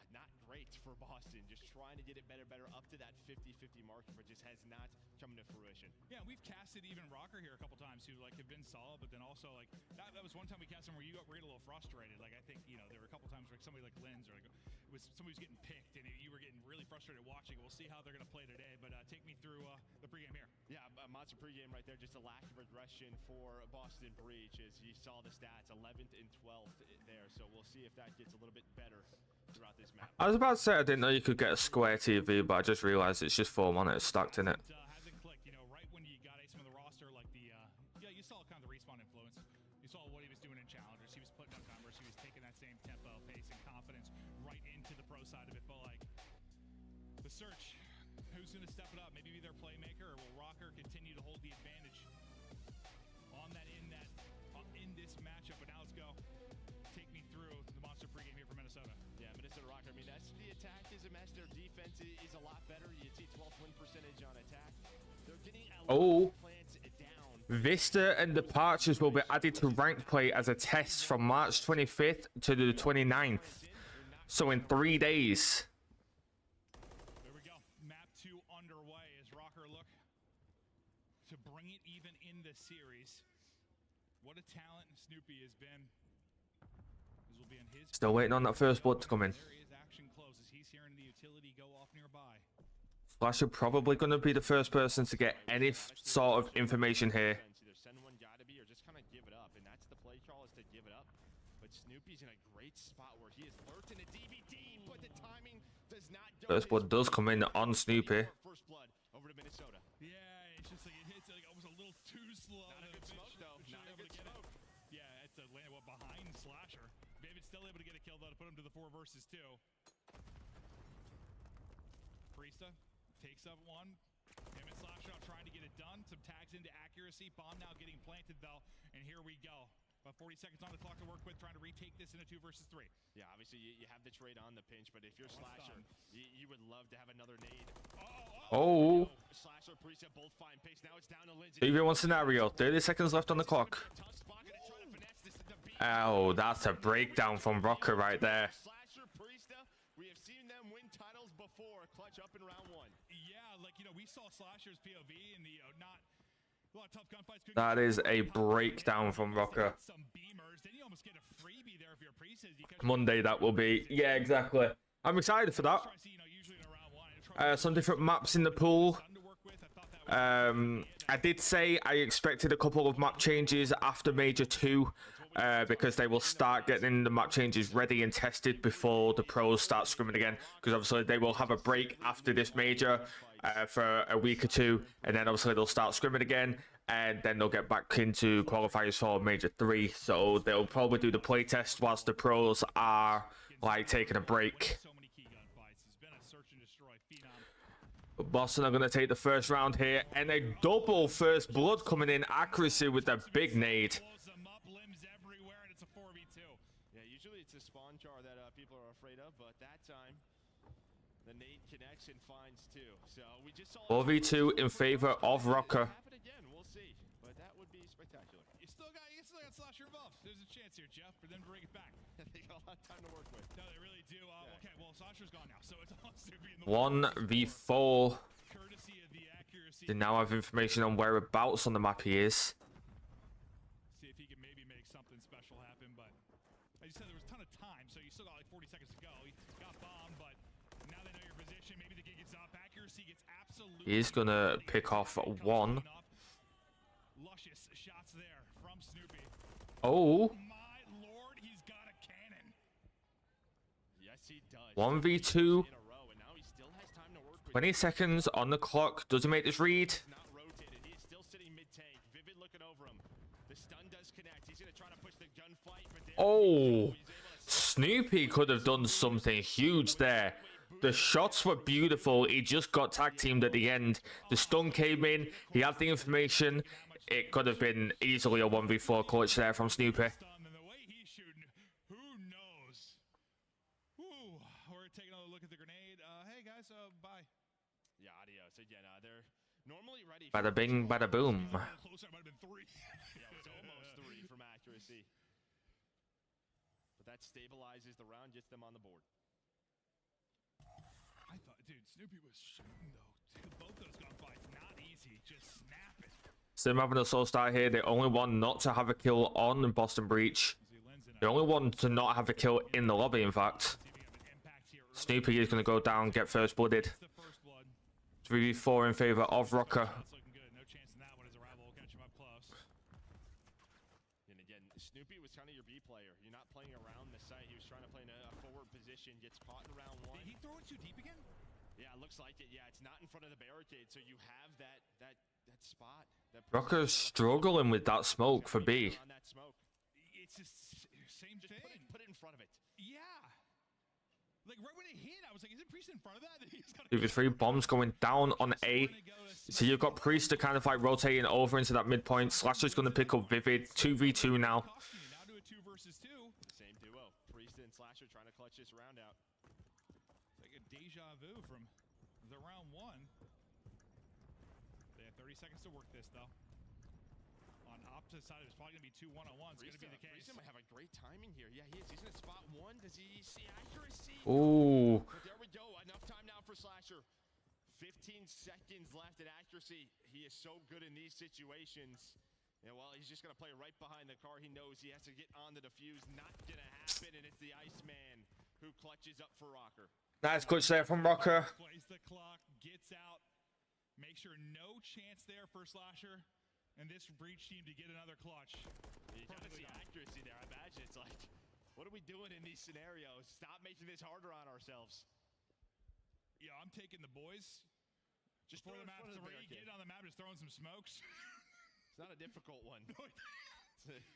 [SPEAKER 8] not great for Boston. Just trying to get it better, up to that 50-50 mark, but just has not come to fruition.
[SPEAKER 7] Yeah, we've casted even Rocker here a couple times who like have been solid, but then also like that was one time we cast him where you were getting a little frustrated. Like I think, you know, there were a couple times where somebody like Linz or like it was somebody was getting picked and you were getting really frustrated watching. We'll see how they're going to play today, but take me through the pregame here.
[SPEAKER 8] Yeah, monster pregame right there. Just a lack of aggression for Boston Breach, as you saw the stats, 11th and 12th there. So we'll see if that gets a little bit better throughout this map.
[SPEAKER 1] I was about to say I didn't know you could get a square TV, but I just realized it's just 4 monitors stacked in it.
[SPEAKER 7] Hasn't clicked, you know, right when you got Asim on the roster, like the yeah, you saw kind of the respawn influence. You saw what he was doing in challengers. He was putting up numbers. He was taking that same tempo, pace, and confidence right into the pro side of it. But like the search, Who's going to step it up? Maybe be their playmaker, or will Rocker continue to hold the advantage on that in this matchup? But now let's go. Take me through the monster pregame here for Minnesota.
[SPEAKER 8] Yeah, Minnesota Rocker. I mean, that's the attack is a mess. Their defense is a lot better. You see 12th win percentage on attack. They're getting a lot of plants down.
[SPEAKER 1] Vista and Departures will be added to ranked play as a test from March 25th to the 29th. So in 3 days.
[SPEAKER 7] There we go. Map 2 underway as Rocker look to bring it even in the series. What a talent Snoopy has been. This will be on his
[SPEAKER 1] Still waiting on that first blood to come in.
[SPEAKER 7] There is action close as he's hearing the utility go off nearby.
[SPEAKER 1] Flasher probably going to be the first person to get any sort of information here.
[SPEAKER 8] Either send one gotta be or just kind of give it up, and that's the play call, is to give it up. But Snoopy's in a great spot where he is lurked in a DVD, but the timing does not go.
[SPEAKER 1] First blood does come in on Snoopy.
[SPEAKER 8] First blood over to Minnesota.
[SPEAKER 7] Yeah, it's just like it hits like almost a little too slow.
[SPEAKER 8] Not a good smoke though. Not a good smoke.
[SPEAKER 7] Yeah, it's a land behind Slasher. David's still able to get a kill though to put him to the 4 versus 2. Priesta takes up one. Him and Slasher out trying to get it done. Some tags into accuracy. Bomb now getting planted though. And here we go. About 40 seconds on the clock to work with, trying to retake this in a 2 versus 3.
[SPEAKER 8] Yeah, obviously you have the trade on the pinch, but if you're Slasher, you would love to have another nade.
[SPEAKER 1] Oh.
[SPEAKER 8] Slasher, Priesta both find pace. Now it's down to Lindsay.
[SPEAKER 1] 2v1 scenario. 30 seconds left on the clock. Oh, that's a breakdown from Rocker right there.
[SPEAKER 8] Slasher, Priesta, we have seen them win titles before. Clutch up in round 1.
[SPEAKER 7] Yeah, like, you know, we saw Slasher's POV in the not a lot of tough gunfights.
[SPEAKER 1] That is a breakdown from Rocker.
[SPEAKER 7] Some beamers. Then you almost get a freebie there if you're Priesta.
[SPEAKER 1] Monday that will be. Yeah, exactly. I'm excited for that. Some different maps in the pool. I did say I expected a couple of map changes after Major 2 because they will start getting the map changes ready and tested before the pros start scrimming again, because obviously they will have a break after this Major for a week or 2, and then obviously they'll start scrimming again, and then they'll get back into qualifiers for Major 3. So they'll probably do the playtest whilst the pros are like taking a break. Boston are going to take the first round here, and a double first blood coming in. Accuracy with the big nade.
[SPEAKER 8] Yeah, usually it's a spawn jar that people are afraid of, but that time the nade connects and finds 2. So we just saw
[SPEAKER 1] 4v2 in favor of Rocker.
[SPEAKER 8] happen again. We'll see, but that would be spectacular.
[SPEAKER 7] You still got Slasher involved. There's a chance here, Jeff, for them to bring it back.
[SPEAKER 8] They got a lot of time to work with.
[SPEAKER 7] No, they really do. Okay, well, Slasher's gone now, so it's all Snoopy in the
[SPEAKER 1] 1v4.
[SPEAKER 7] courtesy of the accuracy.
[SPEAKER 1] They now have information on whereabouts on the map he is.
[SPEAKER 7] See if he can maybe make something special happen, but as you said, there was a ton of time, so you still got like 40 seconds to go. He got bombed, but now they know your position. Maybe the gig gets up. Accuracy gets absolutely.
[SPEAKER 1] He's gonna pick off one.
[SPEAKER 7] Luscious shots there from Snoopy.
[SPEAKER 1] Oh.
[SPEAKER 7] My lord, he's got a cannon.
[SPEAKER 8] Yes, he does.
[SPEAKER 1] 1v2.
[SPEAKER 8] In a row, and now he still has time to work with.
[SPEAKER 1] 20 seconds on the clock. Does he make this read?
[SPEAKER 8] Not rotated. He is still sitting mid-tank. Vivid looking over him. The stun does connect. He's going to try to push the gunfight, but there
[SPEAKER 1] Oh. Snoopy could have done something huge there. The shots were beautiful. He just got tag teamed at the end. The stun came in. He had the information. It could have been easily a 1v4 clutch there from Snoopy.
[SPEAKER 7] And the way he's shooting, who knows? Ooh, we're taking another look at the grenade. Hey guys, bye.
[SPEAKER 8] Yeah, adios. Again, they're normally ready.
[SPEAKER 1] Bada bing, bada boom.
[SPEAKER 7] Closer, might have been 3.
[SPEAKER 8] Yeah, it was almost 3 from accuracy. But that stabilizes the round, gets them on the board.
[SPEAKER 7] I thought, dude, Snoopy was shooting though. Dude, both those gunfights, not easy. Just snap it.
[SPEAKER 1] Sim having a slow start here. The only one not to have a kill on Boston Breach. The only one to not have a kill in the lobby, in fact. Snoopy is going to go down, get first blooded. 3v4 in favor of Rocker.
[SPEAKER 8] And again, Snoopy was kind of your B player. You're not playing around the site. He was trying to play in a forward position, gets caught in round 1.
[SPEAKER 7] Did he throw it too deep again?
[SPEAKER 8] Yeah, it looks like it. Yeah, it's not in front of the barricade, so you have that spot.
[SPEAKER 1] Rocker's struggling with that smoke for B.
[SPEAKER 8] On that smoke.
[SPEAKER 7] It's just same thing.
[SPEAKER 8] Put it in front of it.
[SPEAKER 7] Yeah. Like right when it hit, I was like, is it Priest in front of that? He's got
[SPEAKER 1] 2v3 bombs going down on A. So you've got Priest kind of like rotating over into that midpoint. Slasher's going to pick up Vivid. 2v2 now.
[SPEAKER 7] Now to a 2 versus 2.
[SPEAKER 8] The same duo. Priest and Slasher trying to clutch this round out.
[SPEAKER 7] It's like a deja vu from the round 1. They have 30 seconds to work this though. On opposite side, it's probably going to be 2 1-on-1s. It's going to be the case.
[SPEAKER 8] Priest might have a great timing here. Yeah, he is. He's going to spot 1. Does he see accuracy?
[SPEAKER 1] Ooh.
[SPEAKER 8] But there we go. Enough time now for Slasher. 15 seconds left at accuracy. He is so good in these situations. And while he's just going to play right behind the car, he knows he has to get on the defuse. Not going to happen, and it's the Iceman who clutches up for Rocker.
[SPEAKER 1] Nice clutch there from Rocker.
[SPEAKER 7] Plays the clock, gets out. Make sure no chance there for Slasher and this Breach team to get another clutch.
[SPEAKER 8] You gotta see accuracy there. I imagine it's like, what are we doing in these scenarios? Stop making this harder on ourselves.
[SPEAKER 7] Yeah, I'm taking the boys.
[SPEAKER 8] Just
[SPEAKER 7] Before
[SPEAKER 8] throw
[SPEAKER 7] the
[SPEAKER 8] it in
[SPEAKER 7] map
[SPEAKER 8] front of the
[SPEAKER 7] 3,
[SPEAKER 8] barricade.
[SPEAKER 7] get on the map, just throwing some smokes.
[SPEAKER 8] It's not a difficult one.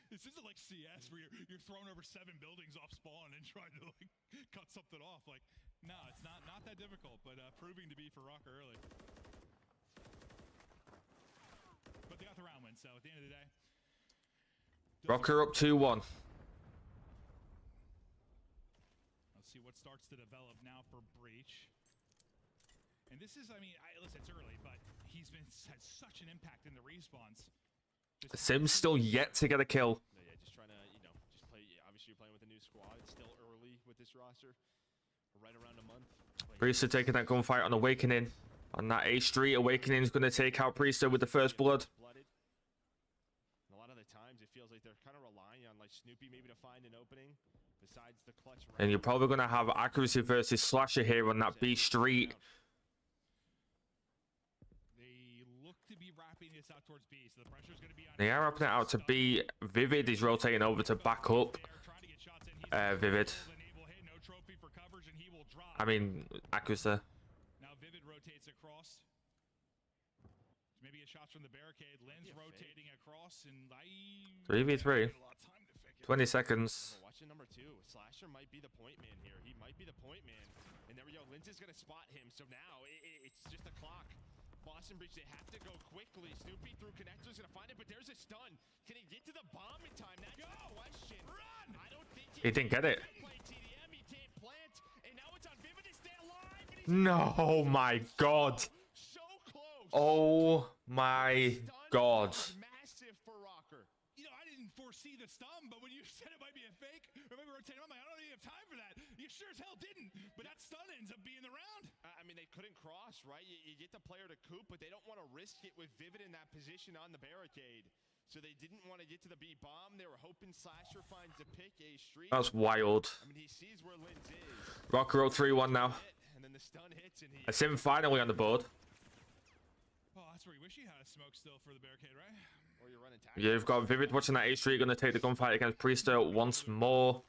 [SPEAKER 7] This isn't like CS where you're throwing over 7 buildings off spawn and trying to like cut something off. Like, no, it's not that difficult, but proving to be for Rocker early. But they got the round win, so at the end of the day.
[SPEAKER 1] Rocker up 2-1.
[SPEAKER 7] Let's see what starts to develop now for Breach. And this is, I mean, listen, it's early, but he's had such an impact in the respawns.
[SPEAKER 1] Sim's still yet to get a kill.
[SPEAKER 8] Yeah, just trying to, just play. Obviously, you're playing with a new squad. It's still early with this roster. Right around a month.
[SPEAKER 1] Priester taking that gunfight on Awakening. On that A Street, Awakening's going to take out Priester with the first blood.
[SPEAKER 8] Blooded. And a lot of the times, it feels like they're kind of relying on like Snoopy maybe to find an opening. Besides the clutch.
[SPEAKER 1] And you're probably going to have accuracy versus Slasher here on that B Street.
[SPEAKER 7] They look to be wrapping this out towards B, so the pressure's going to be on.
[SPEAKER 1] They are wrapping it out to B. Vivid is rotating over to back up. Vivid. I mean, accuracy.
[SPEAKER 7] Now Vivid rotates across. Maybe get shots from the barricade. Lynn's rotating across, and
[SPEAKER 1] 3v3. 20 seconds.
[SPEAKER 8] Watching number 2. Slasher might be the point man here. He might be the point man. And there we go. Lynn's is going to spot him. So now it's just a clock. Boston Breach, they have to go quickly. Snoopy through connectors going to find it, but there's a stun. Can he get to the bomb in time? That's the question. Run! I don't think
[SPEAKER 1] He didn't get it.
[SPEAKER 8] TDM. He can't plant. And now it's on Vivid to stay alive.
[SPEAKER 1] No, my God.
[SPEAKER 8] So close.
[SPEAKER 1] Oh my God.
[SPEAKER 8] Massive for Rocker.
[SPEAKER 7] I didn't foresee the stun, but when you said it might be a fake, or maybe rotating, I'm like, I don't even have time for that. You sure as hell didn't, but that stun ends up being the round.
[SPEAKER 8] I mean, they couldn't cross, right? You get the player to coop, but they don't want to risk it with Vivid in that position on the barricade. So they didn't want to get to the B bomb. They were hoping Slasher finds a pick, A Street.
[SPEAKER 1] That's wild.
[SPEAKER 8] I mean, he sees where Lynn's is.
[SPEAKER 1] Rocker up 3-1 now.
[SPEAKER 8] And then the stun hits, and he...
[SPEAKER 1] A Sim finally on the board.
[SPEAKER 7] Oh, that's where you wish you had a smoke still for the barricade, right?
[SPEAKER 8] Or you're running tackle.
[SPEAKER 1] Yeah, you've got Vivid watching that A Street, going to take the gunfight against Priester once more.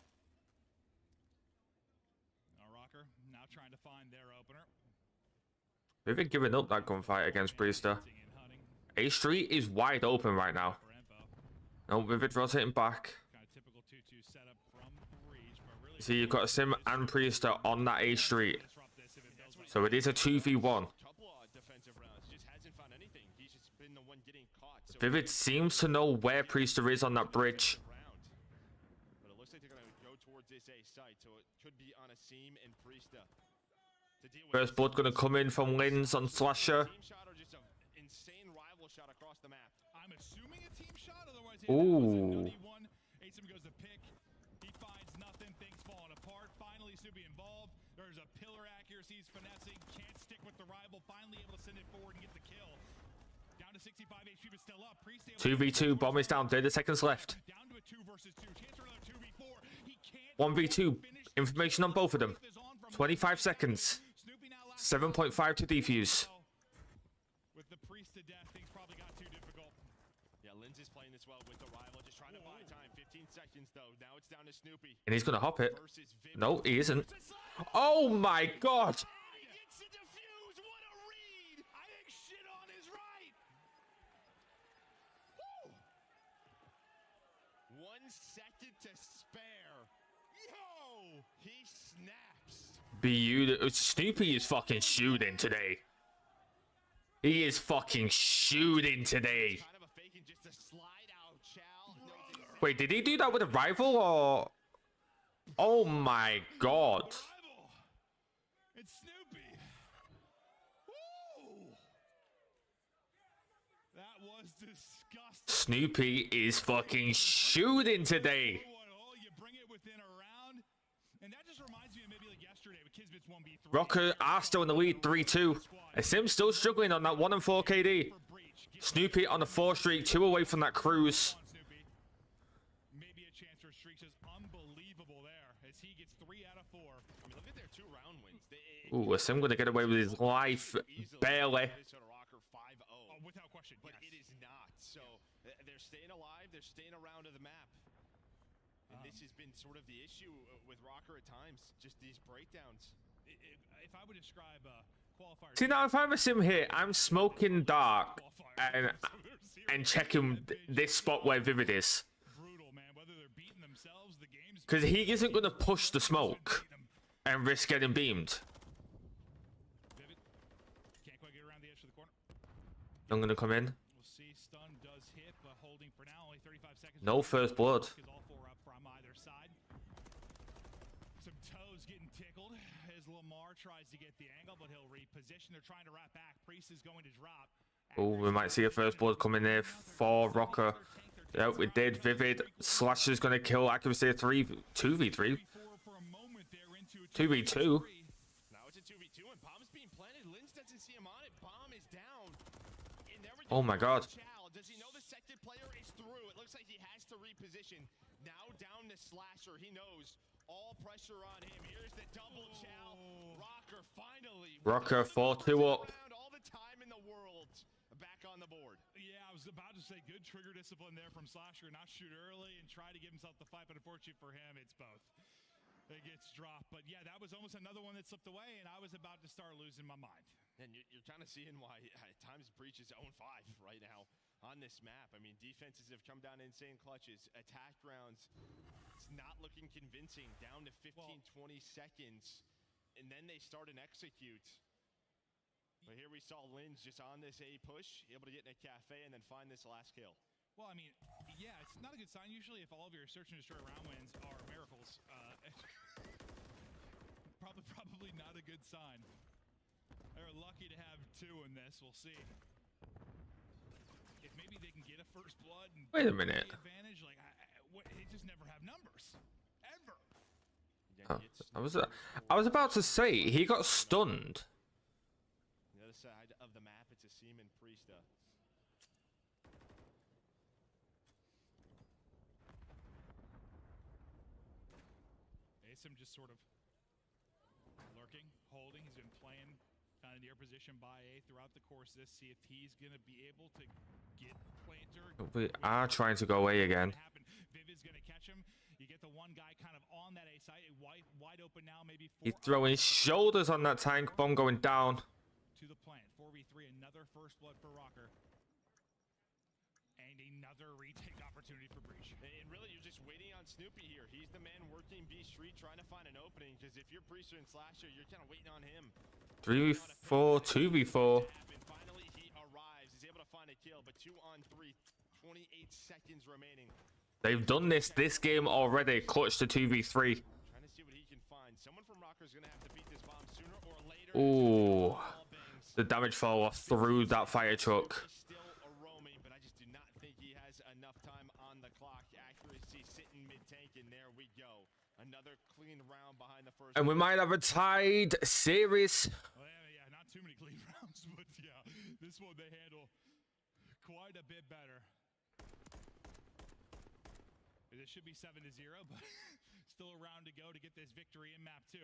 [SPEAKER 7] Rocker now trying to find their opener.
[SPEAKER 1] Vivid giving up that gunfight against Priester. A Street is wide open right now. No, Vivid rotating back.
[SPEAKER 7] Kind of typical 2-2 setup from Breach, but really
[SPEAKER 1] See, you've got Sim and Priester on that A Street.
[SPEAKER 7] disrupt this if it builds like
[SPEAKER 1] So it is a 2v1.
[SPEAKER 8] Couple of defensive rounds. Just hasn't found anything. He's just been the one getting caught. So
[SPEAKER 1] Vivid seems to know where Priester is on that bridge.
[SPEAKER 8] But it looks like they're going to go towards this A site, so it could be on a seam and Priesta. To deal with
[SPEAKER 1] First blood going to come in from Lynn's on Slasher.
[SPEAKER 8] team shot or just an insane rival shot across the map.
[SPEAKER 7] I'm assuming a team shot, otherwise
[SPEAKER 1] Ooh.
[SPEAKER 7] one. Asim goes to pick. He finds nothing, things falling apart. Finally, Snoopy involved. There's a pillar accuracy, he's finessing, can't stick with the rival, finally able to send it forward and get the kill. Down to 65 HP, but still up. Priest able
[SPEAKER 1] 2v2, bomb is down, 30 seconds left.
[SPEAKER 7] down to a 2 versus 2. Chance for another 2v4. He can't
[SPEAKER 1] 1v2, information on both of them. 25 seconds. 7.5 to defuse.
[SPEAKER 7] With the Priest to death, things probably got too difficult.
[SPEAKER 8] Yeah, Lynn's is playing this well with the rival, just trying to buy time. 15 seconds, though. Now it's down to Snoopy.
[SPEAKER 1] And he's going to hop it.
[SPEAKER 8] Versus Vivid.
[SPEAKER 1] No, he isn't. Oh my God.
[SPEAKER 8] He gets the defuse. What a read.
[SPEAKER 7] I think shit on is right.
[SPEAKER 8] Woo! 1 second to spare. Yo! he snaps.
[SPEAKER 1] Beautiful. Snoopy is fucking shooting today. He is fucking shooting today.
[SPEAKER 8] Kind of a fake and just a slide out, Chow.
[SPEAKER 1] Wait, did he do that with a rival or? Oh my god.
[SPEAKER 7] Rival. It's Snoopy. Woo! That was disgusting.
[SPEAKER 1] Snoopy is fucking shooting today.
[SPEAKER 7] Oh, you bring it within a round, and that just reminds me of maybe like yesterday with Kismet's 1v3.
[SPEAKER 1] Rocker are still in the lead 3-2. Sim still struggling on that 1 and 4 KD. Snoopy on the 4 streak, 2 away from that cruise.
[SPEAKER 7] Maybe a chance for streaks is unbelievable there as he gets 3 out of 4.
[SPEAKER 8] I mean, look at their 2 round wins.
[SPEAKER 1] Ooh, Sim gonna get away with his life. Barely.
[SPEAKER 8] Rocker 5-0.
[SPEAKER 7] Without question,
[SPEAKER 8] But it is not. So they're staying alive. They're staying around to the map. And this has been sort of the issue with Rocker at times. Just these breakdowns.
[SPEAKER 7] If I would describe qualifiers.
[SPEAKER 1] See, now if I'm a Sim here, I'm smoking dark and checking this spot where Vivid is.
[SPEAKER 7] Brutal, man. Whether they're beating themselves, the game's
[SPEAKER 1] Because he isn't going to push the smoke and risk getting beamed.
[SPEAKER 7] Vivid can't quite get around the edge of the corner.
[SPEAKER 1] I'm going to come in.
[SPEAKER 7] We'll see. Stun does hit, but holding for now. Only 35 seconds.
[SPEAKER 1] No first blood.
[SPEAKER 7] All 4 up from either side. Some toes getting tickled as Lamar tries to get the angle, but he'll reposition. They're trying to wrap back. Priest is going to drop.
[SPEAKER 1] Oh, we might see a first blood coming there for Rocker. Yeah, we did. Vivid. Slasher's going to kill accuracy of 2v3. 2v2.
[SPEAKER 8] Now it's a 2v2 and bomb's being planted. Lynch doesn't see him on it. Bomb is down. And there we go.
[SPEAKER 1] Oh my god.
[SPEAKER 8] Chow. Does he know the second player is through? It looks like he has to reposition. Now down to Slasher. He knows all pressure on him. Here's the double Chow. Rocker finally.
[SPEAKER 1] Rocker 4-2 up.
[SPEAKER 8] All the time in the world. Back on the board.
[SPEAKER 7] Yeah, I was about to say good trigger discipline there from Slasher. Not shoot early and try to give himself the fight, but unfortunately for him, it's both. It gets dropped. But yeah, that was almost another one that slipped away, and I was about to start losing my mind.
[SPEAKER 8] And you're kind of seeing why at times Breach is 0-5 right now on this map. I mean, defenses have come down insane clutches. Attack rounds, it's not looking convincing. Down to 15, 20 seconds. And then they start and execute. But here we saw Linz just on this A push, able to get in a cafe and then find this last kill.
[SPEAKER 7] Well, I mean, yeah, it's not a good sign. Usually if all of your search and destroy round wins are miracles, probably not a good sign. They're lucky to have 2 in this. We'll see. If maybe they can get a first blood and
[SPEAKER 1] Wait a minute.
[SPEAKER 7] advantage, like they just never have numbers. Ever.
[SPEAKER 1] Oh, I was about to say, he got stunned.
[SPEAKER 8] The other side of the map, it's a Seaman Priesta.
[SPEAKER 7] Asim just sort of lurking, holding. He's been playing kind of near position by A throughout the course of this. See if he's going to be able to get Planter.
[SPEAKER 1] We are trying to go away again.
[SPEAKER 7] Vivid's going to catch him. You get the one guy kind of on that A site, wide open now, maybe 4.
[SPEAKER 1] He's throwing shoulders on that tank. Bomb going down.
[SPEAKER 7] To the plant. 4v3, another first blood for Rocker. And another retake opportunity for Breach.
[SPEAKER 8] And really, you're just waiting on Snoopy here. He's the man working B Street, trying to find an opening. Because if you're Priester and Slasher, you're kind of waiting on him.
[SPEAKER 1] 3v4, 2v4.
[SPEAKER 8] And finally, he arrives. He's able to find a kill, but 2 on 3. 28 seconds remaining.
[SPEAKER 1] They've done this game already. Clutch to 2v3.
[SPEAKER 8] Trying to see what he can find. Someone from Rocker's going to have to beat this bomb sooner or later.
[SPEAKER 1] Ooh. The damage fell off through that fire truck.
[SPEAKER 8] Still a roaming, but I just do not think he has enough time on the clock. Accuracy sitting mid-tank, and there we go. Another clean round behind the first.
[SPEAKER 1] And we might have a tied series.
[SPEAKER 7] Well, yeah, not too many clean rounds, but yeah, this one they handle quite a bit better. This should be 7-0, but still a round to go to get this victory in map 2.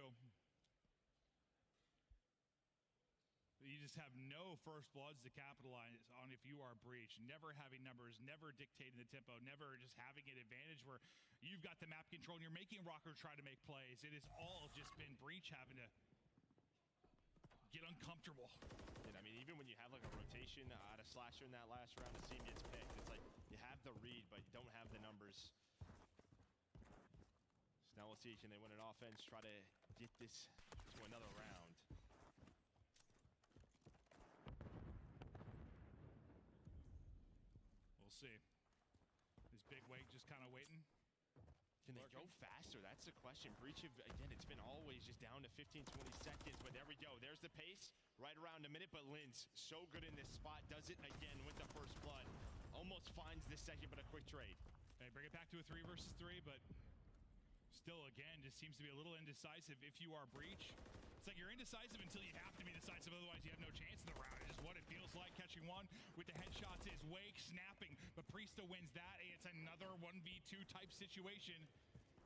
[SPEAKER 7] You just have no first bloods to capitalize on if you are Breach. Never having numbers, never dictating the tempo, never just having an advantage where you've got the map control and you're making Rocker try to make plays. It has all just been Breach having to get uncomfortable.
[SPEAKER 8] And I mean, even when you have like a rotation out of Slasher in that last round, the team gets picked. It's like you have the read, but you don't have the numbers. Now we'll see, can they win an offense, try to get this to another round.
[SPEAKER 7] We'll see. Is Big Wake just kind of waiting?
[SPEAKER 8] Can they go faster? That's the question. Breach of, again, it's been always just down to 15, 20 seconds, but there we go. There's the pace, right around a minute, but Linz so good in this spot, does it again with the first blood. Almost finds this second, but a quick trade.
[SPEAKER 7] They bring it back to a 3 versus 3, but still, again, just seems to be a little indecisive if you are Breach. It's like you're indecisive until you have to be decisive, otherwise you have no chance in the round. It's just what it feels like. Catching one with the headshots is Wake snapping, but Priesta wins that. It's another 1v2 type situation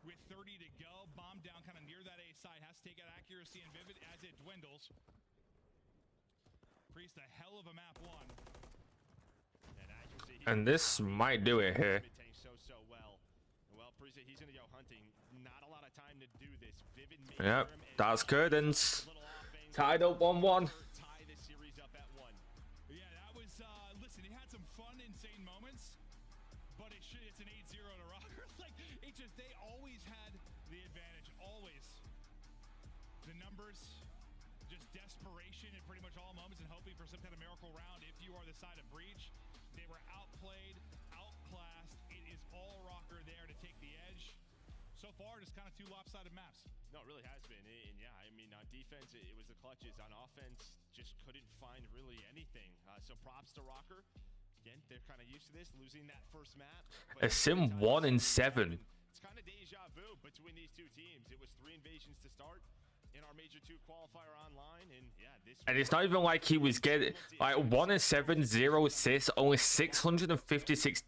[SPEAKER 7] with 30 to go. Bomb down kind of near that A side. Has to take out accuracy and Vivid as it dwindles. Priest, a hell of a map one.
[SPEAKER 1] And this might do it here.
[SPEAKER 8] So well. Well, Priest, he's going to go hunting. Not a lot of time to do this. Vivid
[SPEAKER 1] Yep, that's curtains. Tied up 1-1.
[SPEAKER 8] Tie the series up at 1.
[SPEAKER 7] Yeah, that was, listen, he had some fun, insane moments, but it's an 8-0 to Rocker. Like, it just, they always had the advantage, always. The numbers, just desperation in pretty much all moments and hoping for some kind of miracle round. If you are the side of Breach, they were outplayed, outclassed. It is all Rocker there to take the edge. So far, just kind of 2 lopsided maps.
[SPEAKER 8] No, it really has been. And yeah, I mean, on defense, it was the clutches. On offense, just couldn't find really anything. So props to Rocker. Again, they're kind of used to this, losing that first map.
[SPEAKER 1] A sim 1 in 7.
[SPEAKER 8] It's kind of deja vu between these two teams. It was 3 invasions to start in our Major 2 qualifier online. And yeah, this.
[SPEAKER 1] And it's not even like he was getting like 1 in 7, 0 assists, only 656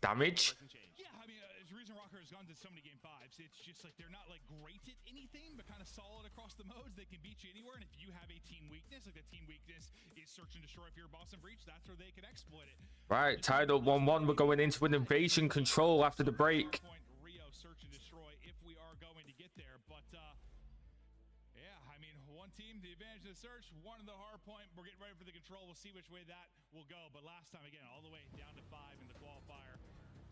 [SPEAKER 1] damage.
[SPEAKER 7] Yeah, I mean, there's a reason Rocker has gone to so many game 5s. It's just like they're not like great at anything, but kind of solid across the modes. They can beat you anywhere. And if you have a team weakness, like the team weakness is search and destroy. If you're Boston Breach, that's where they can exploit it.
[SPEAKER 1] Right, tied up 1-1. We're going into an invasion control after the break.
[SPEAKER 7] Rio search and destroy if we are going to get there, but yeah, I mean, one team the advantage of the search, one of the hard point. We're getting ready for the control. We'll see which way that will go. But last time, again, all the way down to 5 in the qualifier,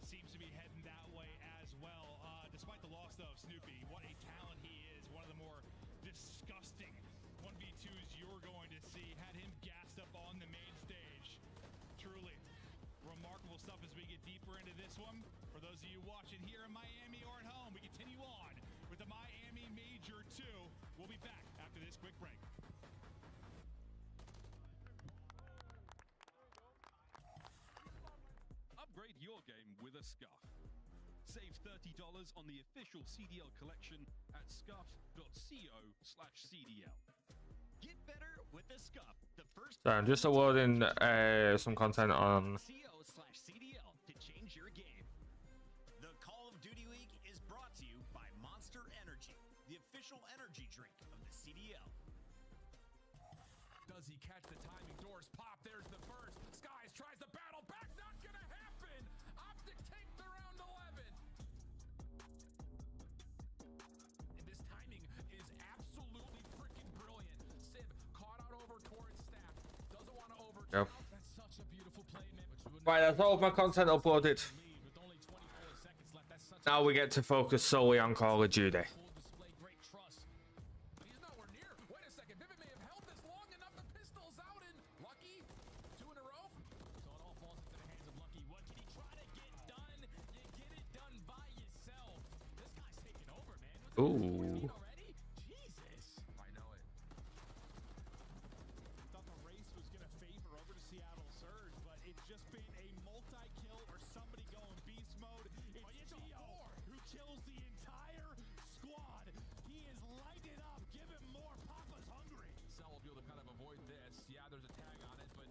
[SPEAKER 7] seems to be heading that way as well. Despite the loss though, Snoopy, what a talent he is. One of the more disgusting 1v2s you're going to see. Had him gassed up on the main stage. Truly remarkable stuff as we get deeper into this one. For those of you watching here in Miami or at home, we continue on with the Miami Major 2. We'll be back after this quick break.
[SPEAKER 9] Upgrade your game with a Scuff. Save $30 on the official CDL collection at scuff.co/CDL.
[SPEAKER 2] Get better with a Scuff. The first.
[SPEAKER 1] So I'm just uploading some content on
[SPEAKER 2] CO/CDL to change your game. The Call of Duty League is brought to you by Monster Energy, the official energy drink of the CDL.
[SPEAKER 10] Does he catch the timing? Doors pop. There's the first. Skies tries the battle back. Not gonna happen. Optic take the round 11. And this timing is absolutely freaking brilliant. Civ caught out over towards Stack. Doesn't want to overcome.
[SPEAKER 1] Yep.
[SPEAKER 10] That's such a beautiful play, man.
[SPEAKER 1] Right, that's all of my content uploaded.
[SPEAKER 10] With only 24 seconds left, that's such
[SPEAKER 1] Now we get to focus solely on Call of Duty.
[SPEAKER 10] display great trust. But he's nowhere near. Wait a second. Vivid may have held this long enough. The pistol's out and Lucky 2 in a row. So it all falls into the hands of Lucky. What can he try to get done? You get it done by yourself. This guy's taking over, man.
[SPEAKER 1] Ooh.
[SPEAKER 10] Already? Jesus. I know it.
[SPEAKER 7] Thought the race was going to favor over to Seattle Surge, but it's just been a multi-kill or somebody going beast mode. It's Dio who kills the entire squad. He is lighted up. Give him more. Papa's hungry.
[SPEAKER 10] Cell will be able to kind of avoid this. Yeah, there's a tag on it, but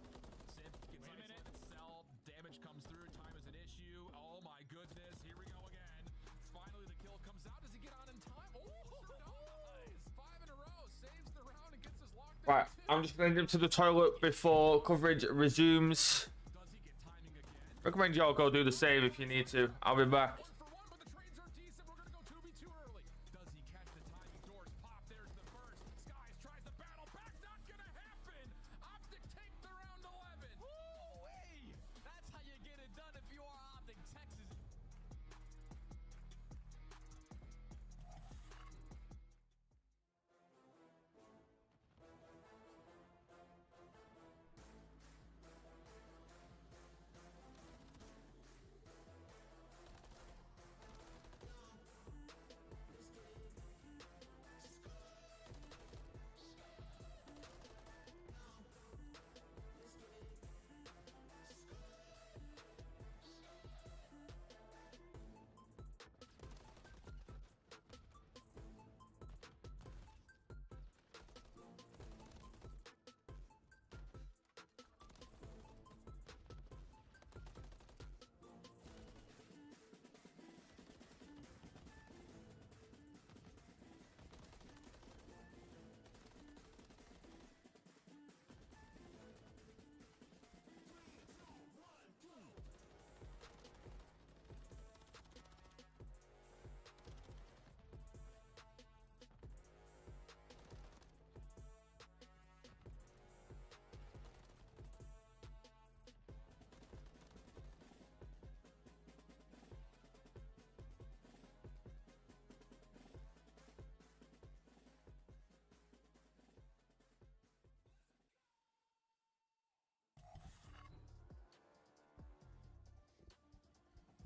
[SPEAKER 10] Civ gets isolated. Cell damage comes through. Time is an issue. Oh my goodness. Here we go again. Finally, the kill comes out. Does he get on in time? Oh, nice. 5 in a row. Saves the round and gets us locked in.
[SPEAKER 1] Right, I'm just going to nip to the toilet before coverage resumes.
[SPEAKER 10] Does he get timing again?
[SPEAKER 1] Recommend y'all go do the same if you need to. I'll be back.
[SPEAKER 10] 1 for 1, but the trades are decent. We're gonna go 2v2 early. Does he catch the timing? Doors pop. There's the first. Skies tries the battle back. Not gonna happen. Optic take the round 11. Woo-wee! That's how you get it done if you are Optic Texas.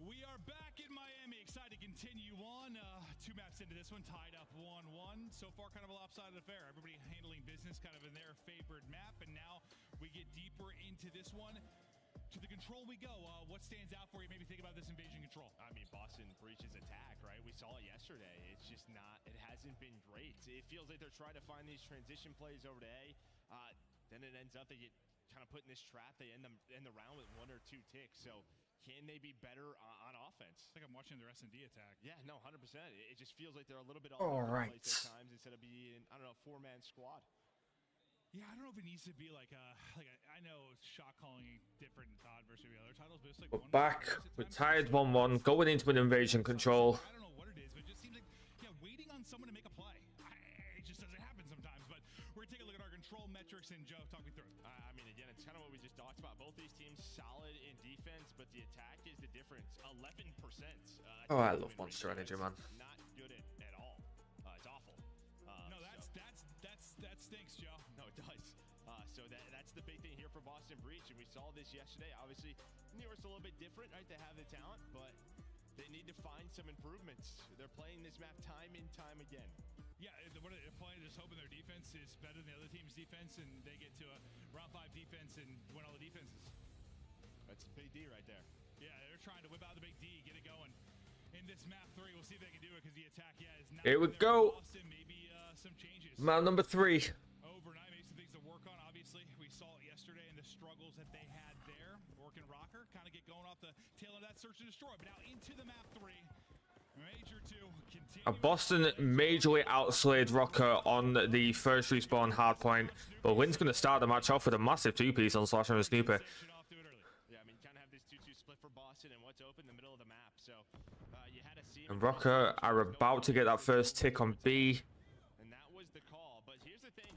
[SPEAKER 7] We are back in Miami, excited to continue on. 2 maps into this one, tied up 1-1. So far, kind of a lopsided affair. Everybody handling business kind of in their favorite map, and now we get deeper into this one. To the control we go. What stands out for you? Maybe think about this invasion control.
[SPEAKER 8] I mean, Boston breaches attack, right? We saw it yesterday. It's just not, it hasn't been great. It feels like they're trying to find these transition plays over to A. Then it ends up they get kind of put in this trap. They end the round with 1 or 2 ticks. So can they be better on offense?
[SPEAKER 7] It's like I'm watching their S&D attack.
[SPEAKER 8] Yeah, no, 100%. It just feels like they're a little bit all
[SPEAKER 1] All
[SPEAKER 8] over
[SPEAKER 1] right.
[SPEAKER 8] the place at times instead of being, I don't know, a 4-man squad.
[SPEAKER 7] Yeah, I don't know if it needs to be like I know shot calling different in COD versus the other titles, but it's like
[SPEAKER 1] We're back. We're tied 1-1, going into an invasion control.
[SPEAKER 7] I don't know what it is, but it just seems like waiting on someone to make a play. It just doesn't happen sometimes. But we're gonna take a look at our control metrics, and Joe, talk me through it.
[SPEAKER 8] I mean, again, it's kind of what we just talked about. Both these teams solid in defense, but the attack is the difference. 11%.
[SPEAKER 1] Oh, I love Monster Energy, man.
[SPEAKER 8] Not good at all. It's awful.
[SPEAKER 7] No, that stinks, Joe.
[SPEAKER 8] No, it does. So that's the big thing here for Boston Breach, and we saw this yesterday. Obviously, New York's a little bit different, right? They have the talent, but they need to find some improvements. They're playing this map time and time again.
[SPEAKER 7] Yeah, they're playing just hoping their defense is better than the other team's defense, and they get to a round 5 defense and win all the defenses.
[SPEAKER 8] That's big D right there.
[SPEAKER 7] Yeah, they're trying to whip out the big D, get it going. In this map 3, we'll see if they can do it because the attack, is not.
[SPEAKER 1] Here we go.
[SPEAKER 7] Boston, maybe some changes.
[SPEAKER 1] Map number 3.
[SPEAKER 7] Overnight, maybe some things to work on. Obviously, we saw it yesterday and the struggles that they had there. Working Rocker, kind of get going off the tail of that search and destroy. But now into the map 3. Major 2.
[SPEAKER 1] Boston majorly outslayed Rocker on the first respawn hardpoint, but Wynn's going to start the match off with a massive 2-piece on Slasher and Snooper.
[SPEAKER 8] Yeah, I mean, kind of have this 2-2 split for Boston and what's open in the middle of the map. So you had to see.
[SPEAKER 1] And Rocker are about to get that first tick on B.
[SPEAKER 8] And that was the call. But here's the thing: